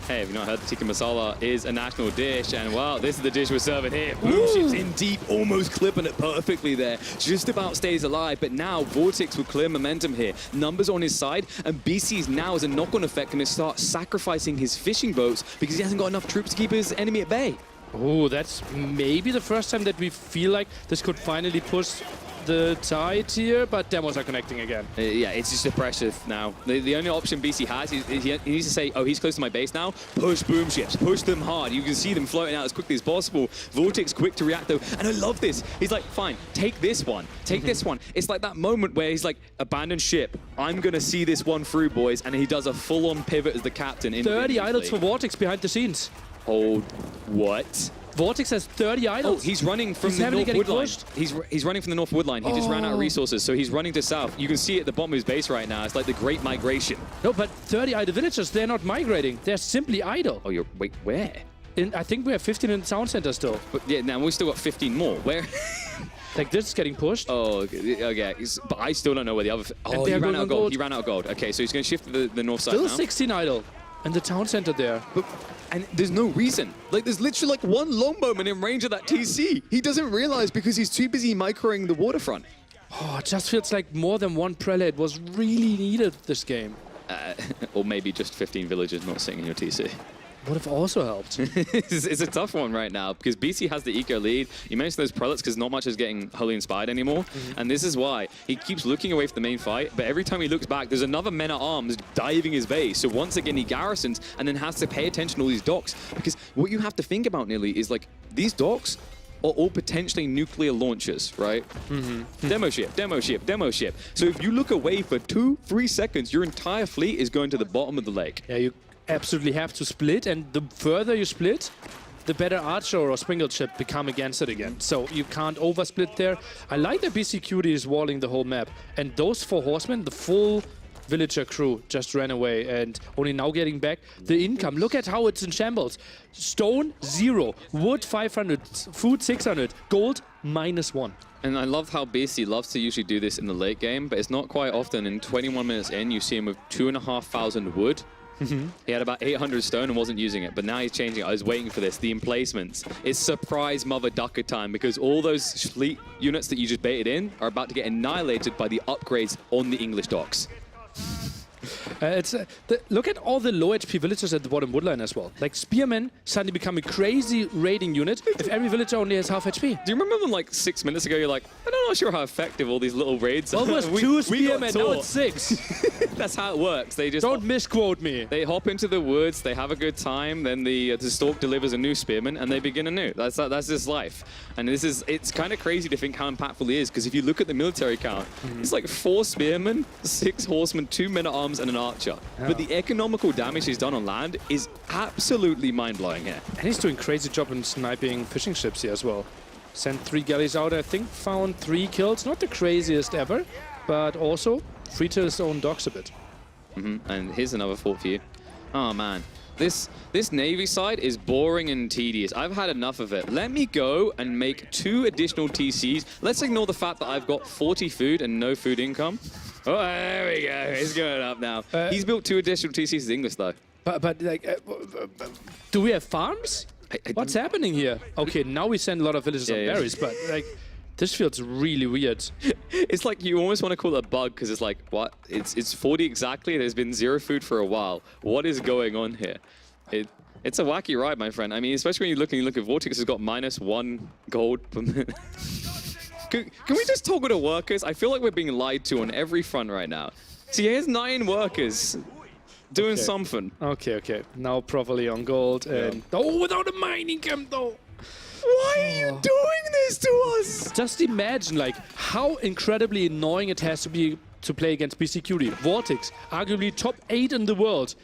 Hey, have you not heard tikka masala is a national dish? And well, this is the dish we're serving here. Boom ship's in deep, almost clipping it perfectly there. Just about stays alive, but now Vortix will clear momentum here. Numbers on his side, and BC's now as a knock-on effect going to start sacrificing his fishing boats because he hasn't got enough troops to keep his enemy at bay. Oh, that's maybe the first time that we feel like this could finally push the tide here, but demos are connecting again. Yeah, it's just oppressive now. The only option BC has is he needs to say, oh, he's close to my base now. Push boom ships, push them hard. You can see them floating out as quickly as possible. Vortix quick to react though, and I love this. He's like, fine, take this one, take this one. It's like that moment where he's like, abandon ship. I'm gonna see this one through, boys, and he does a full-on pivot as the captain. 30 idols for Vortix behind the scenes. Oh, what? Vortix has 30 idols. Oh, he's running from the north wood line. He's running from the north wood line. He just ran out of resources, so he's running to south. You can see it at the bottom of his base right now. It's like the Great Migration. No, but 30 idle villagers, they're not migrating. They're simply idle. Oh, wait, where? I think we have 15 in the town center still. But yeah, now we've still got 15 more. Where? Like this is getting pushed. Oh, okay. But I still don't know where the other... Oh, he ran out of gold. He ran out of gold. Okay, so he's going to shift to the north side now. Still 16 idle. And the town center there. And there's no reason. Like, there's literally like one longbowman in range of that TC. He doesn't realize because he's too busy microing the waterfront. Oh, it just feels like more than one prelate was really needed this game. Or maybe just 15 villagers not sitting in your TC. Would have also helped. It's a tough one right now because BC has the eco lead. You mentioned those prelates because not much is getting wholly inspired anymore. And this is why he keeps looking away from the main fight. But every time he looks back, there's another men-at-arms diving his base. So once again, he garrisons and then has to pay attention to all these docks. Because what you have to think about, Nearly, is like these docks are all potentially nuclear launchers, right? Demo ship, demo ship, demo ship. So if you look away for 2-3 seconds, your entire fleet is going to the bottom of the lake. Yeah, you absolutely have to split, and the further you split, the better archer or sprinkled ship become against it again. So you can't oversplit there. I like that BeastyQT is walling the whole map, and those 4 horsemen, the full villager crew just ran away and only now getting back the income. Look at how it's in shambles. Stone 0, wood 500, food 600, gold -1. And I love how BC loves to usually do this in the late game, but it's not quite often. In 21 minutes in, you see him with 2,500 wood. He had about 800 stone and wasn't using it, but now he's changing it. I was waiting for this. The emplacements. It's surprise mother ducker time because all those fleet units that you just baited in are about to get annihilated by the upgrades on the English docks. Look at all the low HP villagers at the bottom woodline as well. Like Spearmen suddenly become a crazy raiding unit if every villager only has half HP. Do you remember when like 6 minutes ago you're like, I'm not sure how effective all these little raids are. Almost 2 Spearmen, now it's 6. That's how it works. They just don't misquote me. They hop into the woods, they have a good time, then the stork delivers a new spearman and they begin anew. That's his life. And it's kind of crazy to think how impactful he is because if you look at the military count, it's like 4 spearmen, 6 horsemen, 2 men-at-arms and an archer. Yeah. But the economical damage he's done on land is absolutely mind-blowing here. And he's doing a crazy job in sniping fishing ships here as well. Sent 3 galleys out, I think, found 3 kills. Not the craziest ever, but also free to his own docks a bit. And here's another thought for you. Oh, man. This Navy side is boring and tedious. I've had enough of it. Let me go and make 2 additional TCs. Let's ignore the fact that I've got 40 food and no food income. Oh, there we go. It's going up now. He's built 2 additional TCs as English, though. But like, do we have farms? What's happening here? Okay, now we send a lot of villagers on berries, but like, this feels really weird. It's like you almost want to call it a bug because it's like, what? It's 40 exactly. There's been 0 food for a while. What is going on here? It's a wacky ride, my friend. I mean, especially when you look at Vortix has got -1 gold per minute. Can we just talk with the workers? I feel like we're being lied to on every front right now. See, here's 9 workers doing something. Okay. Now properly on gold and without a mining camp though. Why are you doing this to us? Just imagine like how incredibly annoying it has to be to play against BeastyQT. Vortix, arguably top 8 in the world,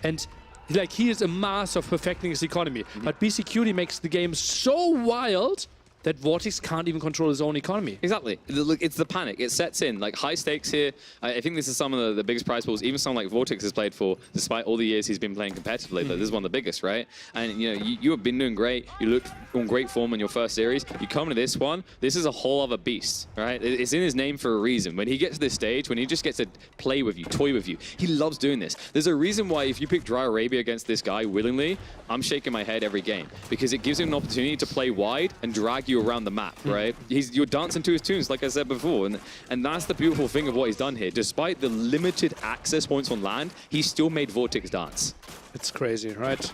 and like he is a master of perfecting his economy. But BeastyQT makes the game so wild that Vortix can't even control his own economy. Exactly. Look, it's the panic. It sets in. Like, high stakes here. I think this is some of the biggest prize pools, even someone like Vortix has played for, despite all the years he's been playing competitively. This is one of the biggest, right? And, you know, you have been doing great. You look on great form in your first series. You come to this one, this is a whole other beast, right? It's in his name for a reason. When he gets to this stage, when he just gets to play with you, toy with you, he loves doing this. There's a reason why if you pick Dry Arabia against this guy willingly, I'm shaking my head every game. Because it gives him an opportunity to play wide and drag you around the map, right? You're dancing to his tunes, like I said before. And that's the beautiful thing of what he's done here. Despite the limited access points on land, he still made Vortix dance. It's crazy, right?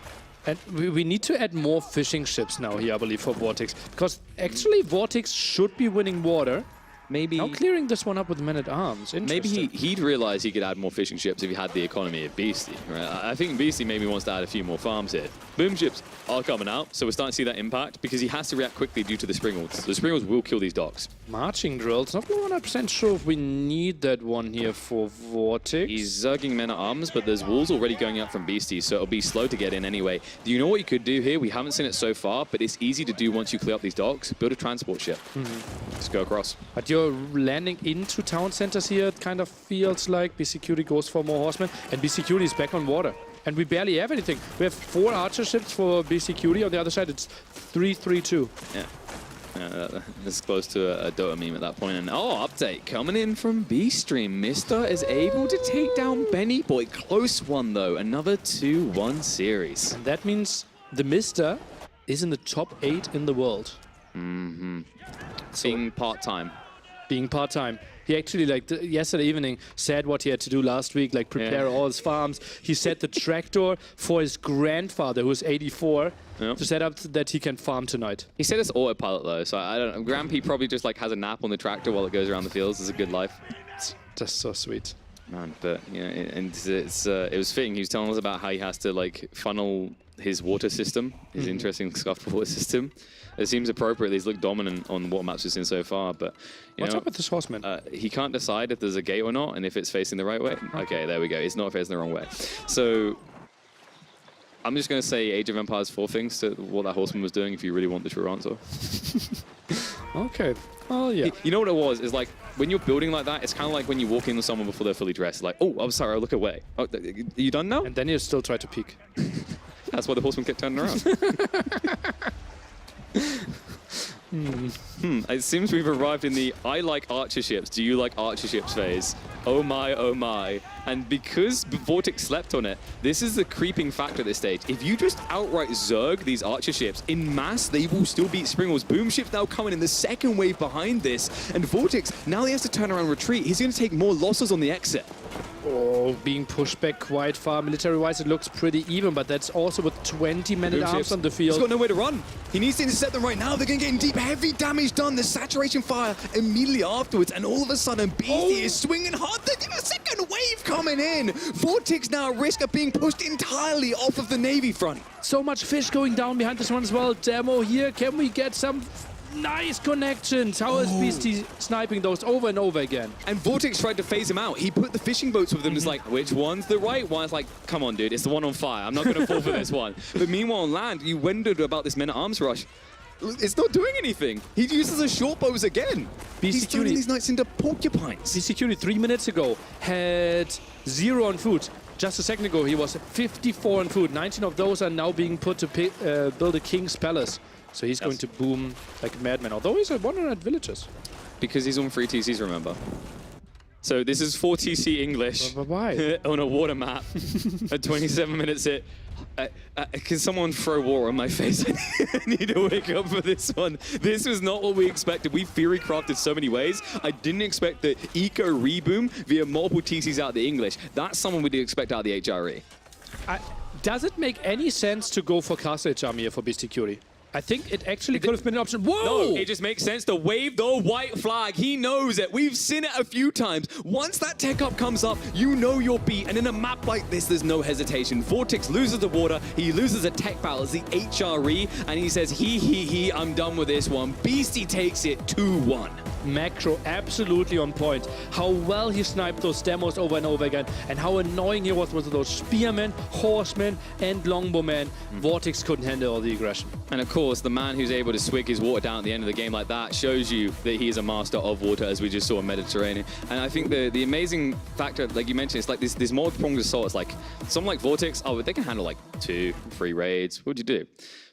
And we need to add more fishing ships now here, I believe, for Vortix. Because actually Vortix should be winning water. Maybe now clearing this one up with men-at-arms. Maybe he'd realize he could add more fishing ships if he had the economy of Beastie. Right? I think Beastie maybe wants to add a few more farms here. Boom ships are coming out, so we're starting to see that impact because he has to react quickly due to the Springles. The Springles will kill these docks. Marching drills. Not 100% sure if we need that one here for Vortix. He's zerging men-at-arms, but there's walls already going out from Beastie, so it'll be slow to get in anyway. Do you know what you could do here? We haven't seen it so far, but it's easy to do once you clear up these docks. Build a transport ship. Just go across. But you're landing into town centers here, it kind of feels like. BeastyQT goes for more horsemen, and BeastyQT is back on water. And we barely have anything. We have 4 archer ships for BeastyQT. On the other side, it's 3-3-2. Yeah. This is close to a Dota meme at that point. And update coming in from B-Stream. Mista is able to take down Benny Boy. Close one, though. Another 2-1 series. And that means TheMista is in the top 8 in the world. Being part-time. Being part-time. He actually, like, yesterday evening said what he had to do last week, like prepare all his farms. He set the tractor for his grandfather, who's 84, to set up that he can farm tonight. He said it's autopilot, though, so I don't know. Grampy probably just, like, has a nap on the tractor while it goes around the fields. It's a good life. It's just so sweet. Man, but, you know, and it was fitting. He was telling us about how he has to, like, funnel his water system, his interesting scuffed water system. It seems appropriate. He's looked dominant on what maps we've seen so far, but what's up with this horseman? He can't decide if there's a gate or not, and if it's facing the right way. Okay, there we go. It's not facing the wrong way. So I'm just going to say Age of Empires 4 things to what that horseman was doing if you really want the true answer. Okay. Oh, yeah. You know what it was? It's like, when you're building like that, it's kind of like when you walk in with someone before they're fully dressed. Like, oh, I'm sorry, I'll look away. Oh, are you done now? And then you still try to peek. That's why the horseman kept turning around. It seems we've arrived in the I like archer ships, do you like archer ships phase. Oh my, oh my. And because Vortix slept on it, this is the creeping factor at this stage. If you just outright zerg these archer ships, in mass, they will still beat Springles. Boom ships now coming in the second wave behind this. And Vortix, now he has to turn around retreat. He's going to take more losses on the exit. Oh, being pushed back quite far. Military-wise, it looks pretty even, but that's also with 20 men-at-arms on the field. He's got nowhere to run. He needs to intercept them right now. They're going to get in deep. Heavy damage done. The saturation fire immediately afterwards, and all of a sudden, Beastie is swinging hard. There's a second wave coming in. Vortix now at risk of being pushed entirely off of the Navy front. So much fish going down behind this one as well. Demo here. Can we get some nice connections? How is Beastie sniping those over and over again? And Vortix tried to phase him out. He put the fishing boats with them. It's like, which one's the right one? It's like, come on, dude, it's the one on fire. I'm not going to fall for this one. But meanwhile on land, you wondered about this men-at-arms rush. It's not doing anything. He uses the short bows again. He's turning these knights into porcupines. BeastyQT 3 minutes ago had 0 on food. Just a second ago, he was 54 on food. 19 of those are now being put to build a king's palace. So he's going to boom like a madman, although he's at 100 villages. Because he's on free TCs, remember. So this is 4TC English on a water map. At 27 minutes in. Can someone throw water on my face? I need to wake up for this one. This was not what we expected. We theory crafted so many ways. I didn't expect the eco reboom via multiple TCs out of the English. That's someone we did expect out of the HRE. Does it make any sense to go for Castle HRE here for BeastyQT? I think it actually could have been an option. Whoa! No, it just makes sense to wave the white flag. He knows it. We've seen it a few times. Once that tech up comes up, you know you're beat. And in a map like this, there's no hesitation. Vortix loses the water. He loses a tech battle as the HRE. And he says, I'm done with this one. Beastie takes it 2-1. Macro absolutely on point. How well he sniped those demos over and over again, and how annoying he was with those spearmen, horsemen, and longbowmen. Vortix couldn't handle all the aggression. And of course, the man who's able to swig his water down at the end of the game like that shows you that he is a master of water, as we just saw in Mediterranean. And I think the amazing factor, like you mentioned, it's like this multi-pronged assault. It's like someone like Vortix, they can handle like 2, 3 raids. What'd you do?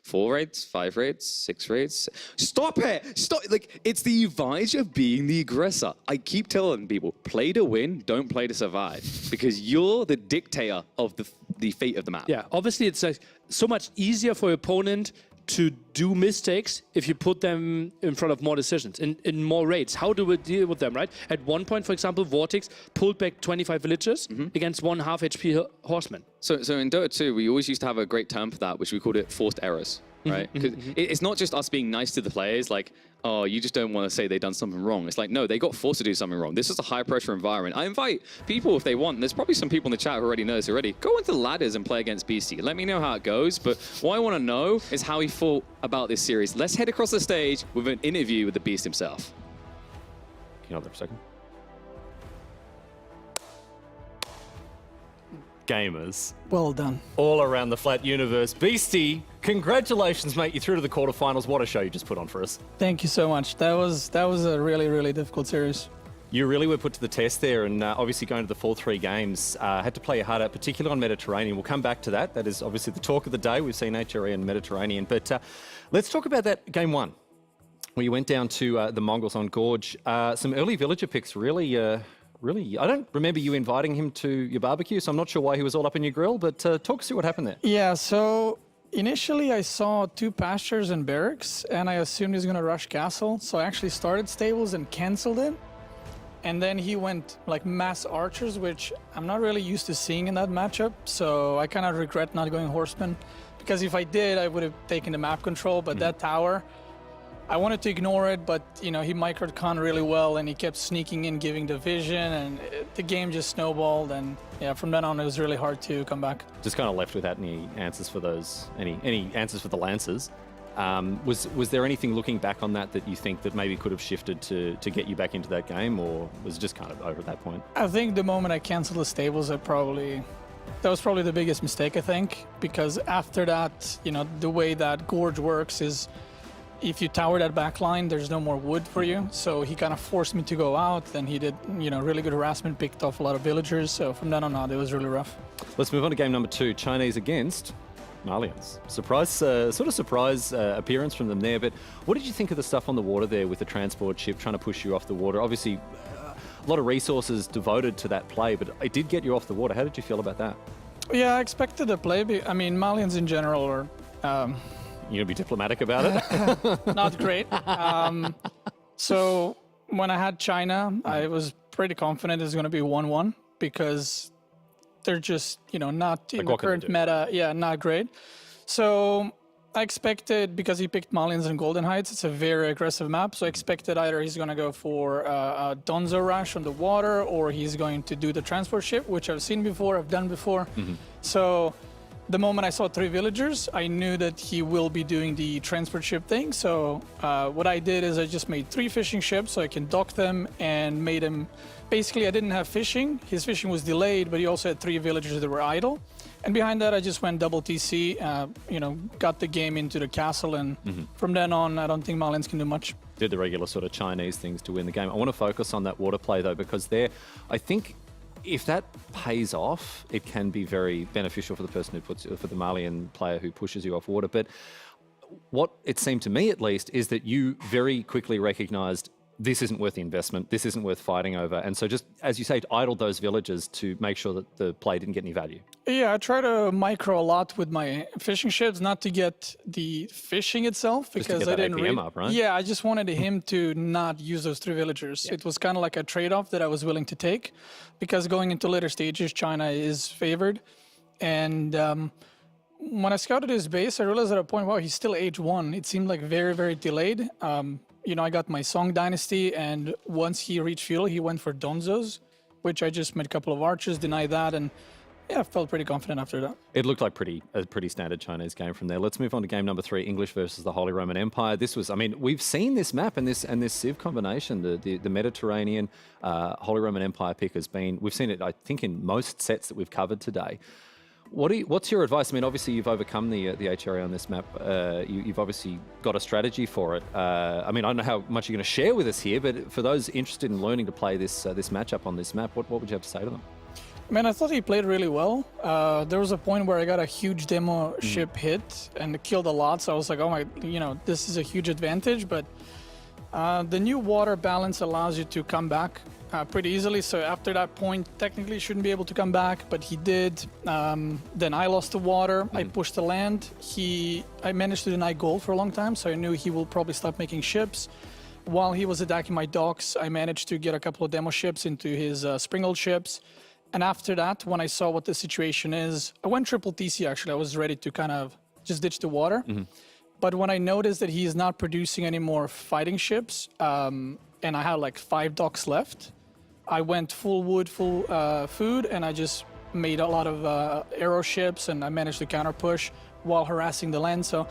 4 raids, 5 raids, 6 raids. Stop it! Stop! Like, it's the advantage of being the aggressor. I keep telling people, play to win, don't play to survive. Because you're the dictator of the fate of the map. Yeah, obviously it's so much easier for your opponent to do mistakes if you put them in front of more decisions, in more raids. How do we deal with them, right? At one point, for example, Vortix pulled back 25 villagers against 1 half HP horseman. So in Dota 2, we always used to have a great term for that, which we called it forced errors, right? Because it's not just us being nice to the players, like, oh, you just don't want to say they've done something wrong. It's like, no, they got forced to do something wrong. This is a high-pressure environment. I invite people, if they want, and there's probably some people in the chat who already know this already, go into the ladders and play against Beastie. Let me know how it goes, but what I want to know is how he thought about this series. Let's head across the stage with an interview with the Beast himself. Can you hold there for a second? Gamers. Well done. All around the flat universe. Beastie, congratulations, mate. You're through to the quarterfinals. What a show you just put on for us. Thank you so much. That was a really, really difficult series. You really were put to the test there, and obviously going to the full 3 games, had to play your heart out, particularly on Mediterranean. We'll come back to that. That is obviously the talk of the day. We've seen HRE and Mediterranean. But let's talk about that game 1, where you went down to the Mongols on Gorge. Some early villager picks really, I don't remember you inviting him to your barbecue, so I'm not sure why he was all up in your grill, but talk us through what happened there. Yeah, so initially I saw 2 pastures and barracks, and I assumed he was going to rush castle, so I actually started stables and canceled it. And then he went like mass archers, which I'm not really used to seeing in that matchup, so I kind of regret not going horseman, because if I did, I would have taken the map control, but that tower, I wanted to ignore it, but you know, he microed Khan really well, and he kept sneaking in, giving the vision, and the game just snowballed, and yeah, from then on it was really hard to come back. Just kind of left without any answers for those, any answers for the Lancers. Was there anything looking back on that you think that maybe could have shifted to get you back into that game, or was it just kind of over at that point? I think the moment I canceled the stables, that was probably the biggest mistake, I think, because after that, you know, the way that Gorge works is if you tower that back line, there's no more wood for you. So he kind of forced me to go out. Then he did, you know, really good harassment, picked off a lot of villagers. So from then on out, it was really rough. Let's move on to game number 2, Chinese against Malians. Surprise appearance from them there. But what did you think of the stuff on the water there with the transport ship trying to push you off the water? Obviously, a lot of resources devoted to that play, but it did get you off the water. How did you feel about that? Yeah, I expected the play. I mean, Malians in general are... You're going to be diplomatic about it? Not great. So when I had China, I was pretty confident it's going to be 1-1 because they're just, you know, not in the current meta. Yeah, not great. So I expected, because he picked Malians and Golden Heights, it's a very aggressive map. So I expected either he's going to go for a Donzo Rush on the water, or he's going to do the transport ship, which I've seen before, I've done before. So the moment I saw 3 villagers, I knew that he will be doing the transport ship thing. So what I did is I just made 3 fishing ships so I can dock them, and made him... Basically, I didn't have fishing. His fishing was delayed, but he also had 3 villagers that were idle. And behind that, I just went double TC, you know, got the game into the castle, and from then on, I don't think Malians can do much. Did the regular sort of Chinese things to win the game. I want to focus on that water play, though, because there, I think... if that pays off, it can be very beneficial for the person for the Malian player who pushes you off water. But what it seemed to me, at least, is that you very quickly recognised this isn't worth the investment, this isn't worth fighting over. And so just, as you say, idled those villages to make sure that the play didn't get any value. Yeah, I try to micro a lot with my fishing ships, not to get the fishing itself, because I didn't APM up, right? Yeah, I just wanted him to not use those 3 villagers. It was kind of like a trade-off that I was willing to take, because going into later stages, China is favored. And when I scouted his base, I realized at a point, wow, he's still age 1. It seemed like very, very delayed. You know, I got my Song Dynasty, and once he reached feudal, he went for Donzos, which I just made a couple of archers, denied that, and yeah, I felt pretty confident after that. It looked like a pretty standard Chinese game from there. Let's move on to game number 3, English versus the Holy Roman Empire. This was, I mean, we've seen this map and this Civ combination, the Mediterranean Holy Roman Empire pick has been, we've seen it, I think, in most sets that we've covered today. What's your advice? I mean, obviously you've overcome the HRA on this map. You've obviously got a strategy for it. I mean, I don't know how much you're going to share with us here, but for those interested in learning to play this matchup on this map, what would you have to say to them? Man, I thought he played really well. There was a point where I got a huge demo ship hit and killed a lot, so I was like, oh my, you know, this is a huge advantage, but the new water balance allows you to come back pretty easily, so after that point, technically shouldn't be able to come back, but he did. Then I lost the water, I pushed the land. I managed to deny gold for a long time, so I knew he will probably stop making ships. While he was attacking my docks, I managed to get a couple of demo ships into his springled ships. And after that, when I saw what the situation is, I went triple TC actually. I was ready to kind of just ditch the water. But when I noticed that he is not producing any more fighting ships, and I had like 5 docks left, I went full wood, full food, and I just made a lot of arrow ships, and I managed to counter push while harassing the land. So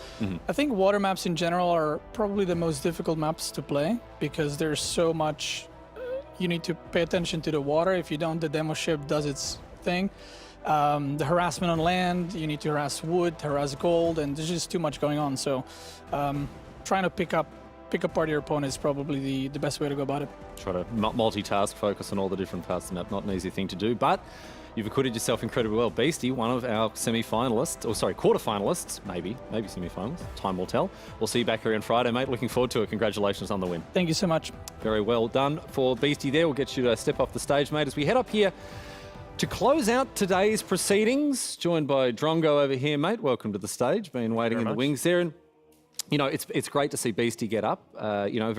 I think water maps in general are probably the most difficult maps to play, because there's so much. You need to pay attention to the water. If you don't, the demo ship does its thing. The harassment on land, you need to harass wood, harass gold, and there's just too much going on. So trying to pick apart your opponent is probably the best way to go about it. Try to multitask, focus on all the different parts of the map. Not an easy thing to do, but you've acquitted yourself incredibly well. Beastie, one of our quarter-finalists, maybe semi-finalists. Time will tell. We'll see you back here on Friday, mate. Looking forward to it. Congratulations on the win. Thank you so much. Very well done for Beastie there. We'll get you to step off the stage, mate, as we head up here to close out today's proceedings. Joined by Drongo over here, mate. Welcome to the stage. Been waiting in the wings there. And, you know, it's great to see Beastie get up. You know, a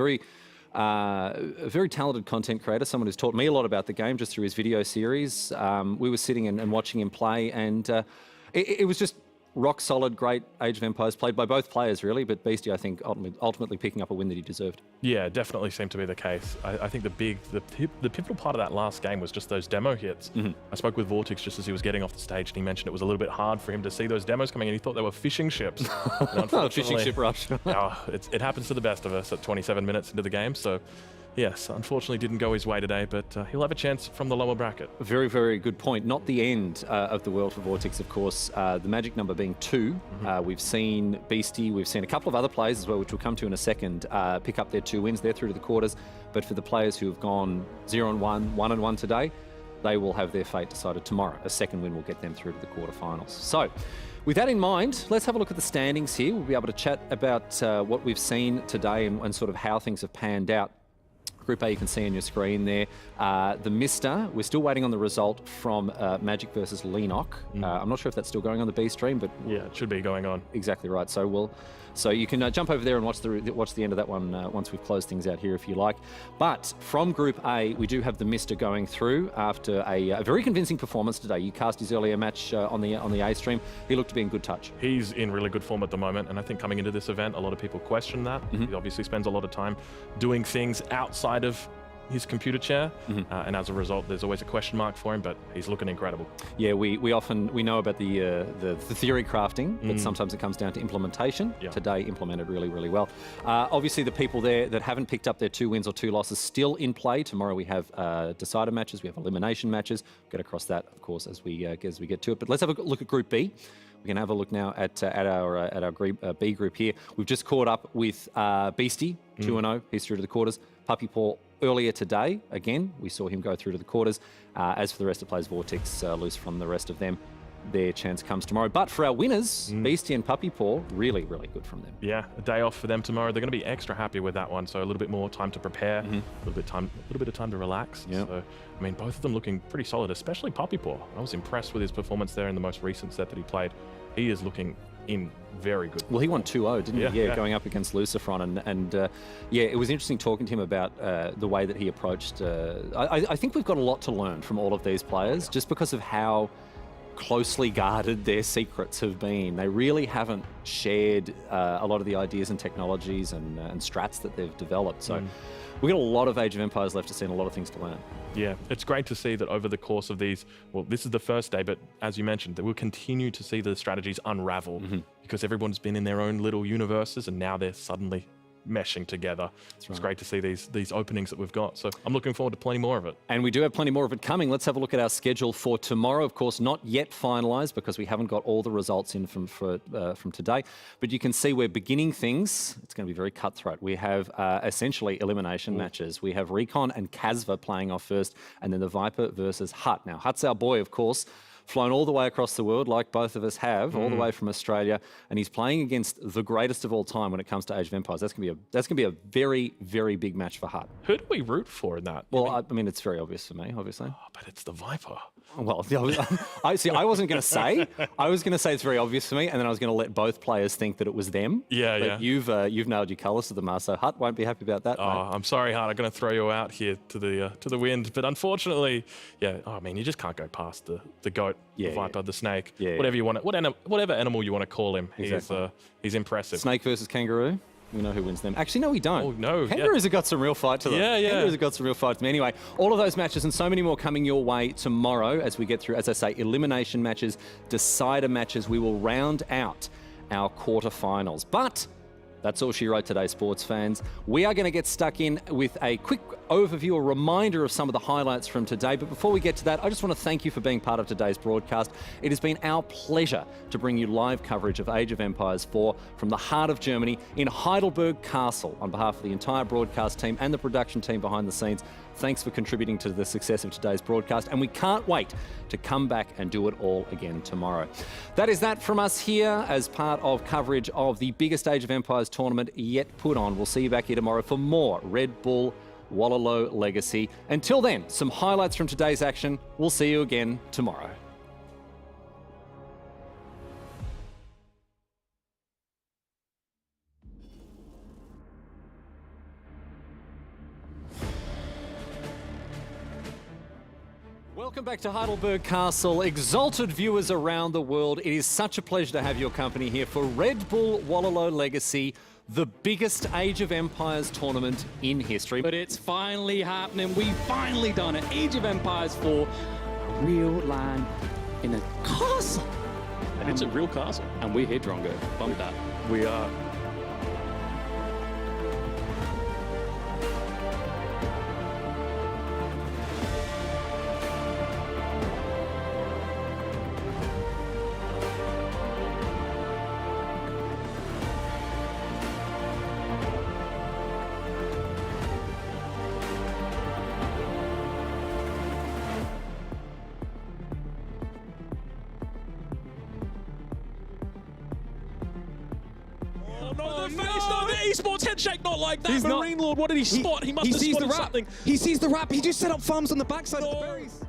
very talented content creator, someone who's taught me a lot about the game just through his video series. We were sitting and watching him play, and it was just rock solid, great Age of Empires played by both players, really, but Beastie, I think, ultimately picking up a win that he deserved. Yeah, definitely seemed to be the case. I think the pivotal part of that last game was just those demo hits. I spoke with Vortix just as he was getting off the stage, and he mentioned it was a little bit hard for him to see those demos coming in. He thought they were fishing ships. Fishing ship rush. It happens to the best of us at 27 minutes into the game, so yes, unfortunately didn't go his way today, but he'll have a chance from the lower bracket. Very, very good point. Not the end of the world for Vortix, of course. The magic number being 2. We've seen Beastie, we've seen a couple of other players as well, which we'll come to in a second, pick up their 2 wins. They're through to the quarters. But for the players who have gone 0-1, 1-1 today, they will have their fate decided tomorrow. A second win will get them through to the quarterfinals. So, with that in mind, let's have a look at the standings here. We'll be able to chat about what we've seen today and sort of how things have panned out. Group A, you can see on your screen there. TheMista, we're still waiting on the result from Magic versus Lenok. I'm not sure if that's still going on the B stream, but yeah, it should be going on. Exactly right. So you can jump over there and watch the end of that one once we've closed things out here, if you like. But from Group A, we do have TheMista going through after a very convincing performance today. You cast his earlier match on the A stream. He looked to be in good touch. He's in really good form at the moment, and I think coming into this event, a lot of people question that. He obviously spends a lot of time doing things outside of his computer chair, and as a result, there's always a question mark for him, but he's looking incredible. Yeah, we know about the theory crafting, but sometimes it comes down to implementation. Today, implemented really, really well. Obviously, the people there that haven't picked up their 2 wins or 2 losses still in play. Tomorrow we have decider matches, we have elimination matches. We'll get across that, of course, as we get to it. But let's have a look at Group B. We can have a look now at our group, B group here. We've just caught up with Beastie, 2-0. He's through to the quarters. Puppy Paw earlier today, again, we saw him go through to the quarters. As for the rest of the players, Vortix, Lucifron, the rest of them, their chance comes tomorrow. But for our winners, Beastie and Puppy Paw, really, really good from them. Yeah, a day off for them tomorrow. They're going to be extra happy with that one. So a little bit more time to prepare, a little bit of time to relax. Yep. So, I mean, both of them looking pretty solid, especially Puppy Paw. I was impressed with his performance there in the most recent set that he played. He is looking in very good. Well, he won 2-0, didn't he? Yeah. Going up against Lucifron. And yeah, it was interesting talking to him about the way that he approached. I think we've got a lot to learn from all of these players just because of how closely guarded their secrets have been. They really haven't shared a lot of the ideas and technologies and strats that they've developed. So we've got a lot of Age of Empires left to see and a lot of things to learn. Yeah, it's great to see that over the course of these, well, this is the first day, but as you mentioned, that we'll continue to see the strategies unravel because everyone's been in their own little universes and now they're suddenly meshing together. It's great to see these openings that we've got. So I'm looking forward to plenty more of it. And we do have plenty more of it coming. Let's have a look at our schedule for tomorrow. Of course, not yet finalised because we haven't got all the results in from today. But you can see we're beginning things. It's going to be very cutthroat. We have essentially elimination matches. We have Recon and Casva playing off first, and then the Viper versus Hut. Now, Hut's our boy, of course. Flown all the way across the world, like both of us have, all the way from Australia, and he's playing against the greatest of all time when it comes to Age of Empires. That's gonna be a very, very big match for Hut. Who do we root for in that? Well, I mean, it's very obvious for me, obviously. Oh, but it's the Viper. Well, I wasn't going to say. I was going to say it's very obvious for me, and then I was going to let both players think that it was them. Yeah, but you've nailed your colours to the mast, so Hut won't be happy about that. Oh, mate. I'm sorry, Hut. I'm going to throw you out here to the wind. But unfortunately, yeah. Oh, man, you just can't go past the goat, the Viper, the snake, whatever you want, whatever animal you want to call him. Exactly. He's impressive. Snake versus kangaroo. We know who wins them. Actually, no, we don't. Oh, no. Kangaroos have got some real fight to them. Yeah. Kangaroos have got some real fight to them. Anyway, all of those matches and so many more coming your way tomorrow as we get through, as I say, elimination matches, decider matches. We will round out our quarterfinals. But that's all she wrote today, sports fans. We are going to get stuck in with a quick overview, a reminder of some of the highlights from today. But before we get to that, I just want to thank you for being part of today's broadcast. It has been our pleasure to bring you live coverage of Age of Empires 4 from the heart of Germany in Heidelberg Castle. On behalf of the entire broadcast team and the production team behind the scenes, thanks for contributing to the success of today's broadcast, and we can't wait to come back and do it all again tomorrow. That is that from us here as part of coverage of the biggest Age of Empires tournament yet put on. We'll see you back here tomorrow for more Red Bull Wololo Legacy. Until then, some highlights from today's action. We'll see you again tomorrow. Welcome back to Heidelberg Castle. Exalted viewers around the world, it is such a pleasure to have your company here for Red Bull Wololo Legacy, the biggest Age of Empires tournament in history. But it's finally happening. We've finally done it. Age of Empires 4, a real land in a castle. And it's a real castle. And we're here, Drongo. Bump that. We are. No, the Esports headshake not like that. He's not- MarineLord, what did he spot? He must have sees the spotted wrap. something. He sees the wrap. He just set up farms on the backside of the berries.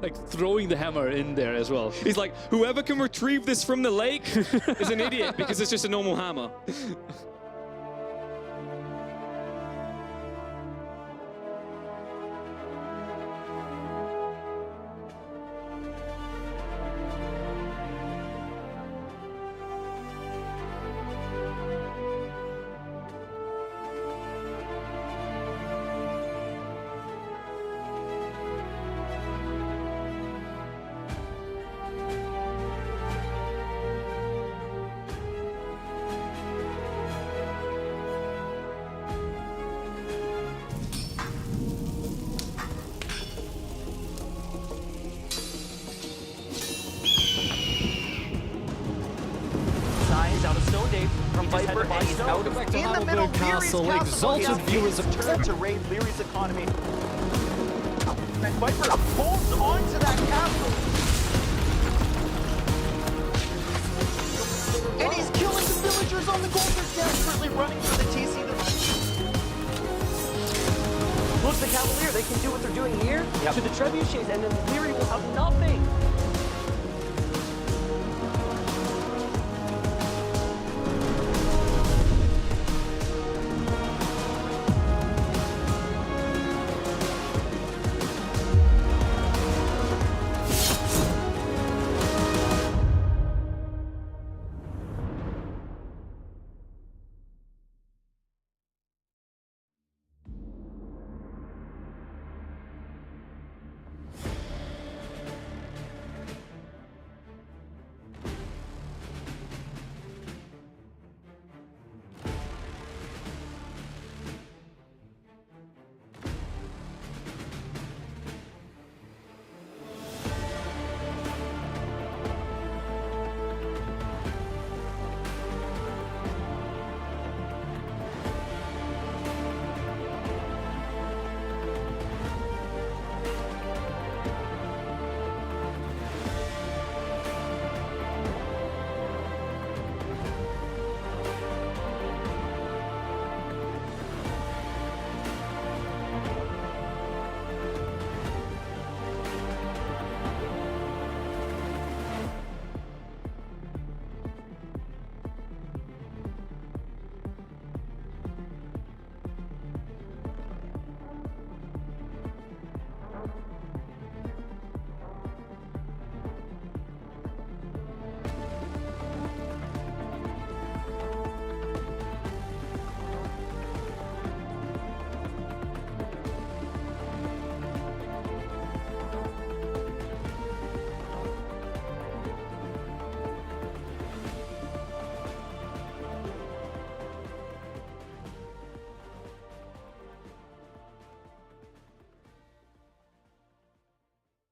like throwing the hammer in there as well. He's like, whoever can retrieve this from the lake is an idiot because it's just a normal hammer. Out of Stone Dave from Viper, and he's out of in the middle. Castle, exalted viewers of turn to raid Leary's economy. And Viper holds on to that castle. And he's killing the villagers on the gold. They're desperately running for the TC. Look, the Cavalier, they can do what they're doing here to the trebuchets, and then Leary will have nothing.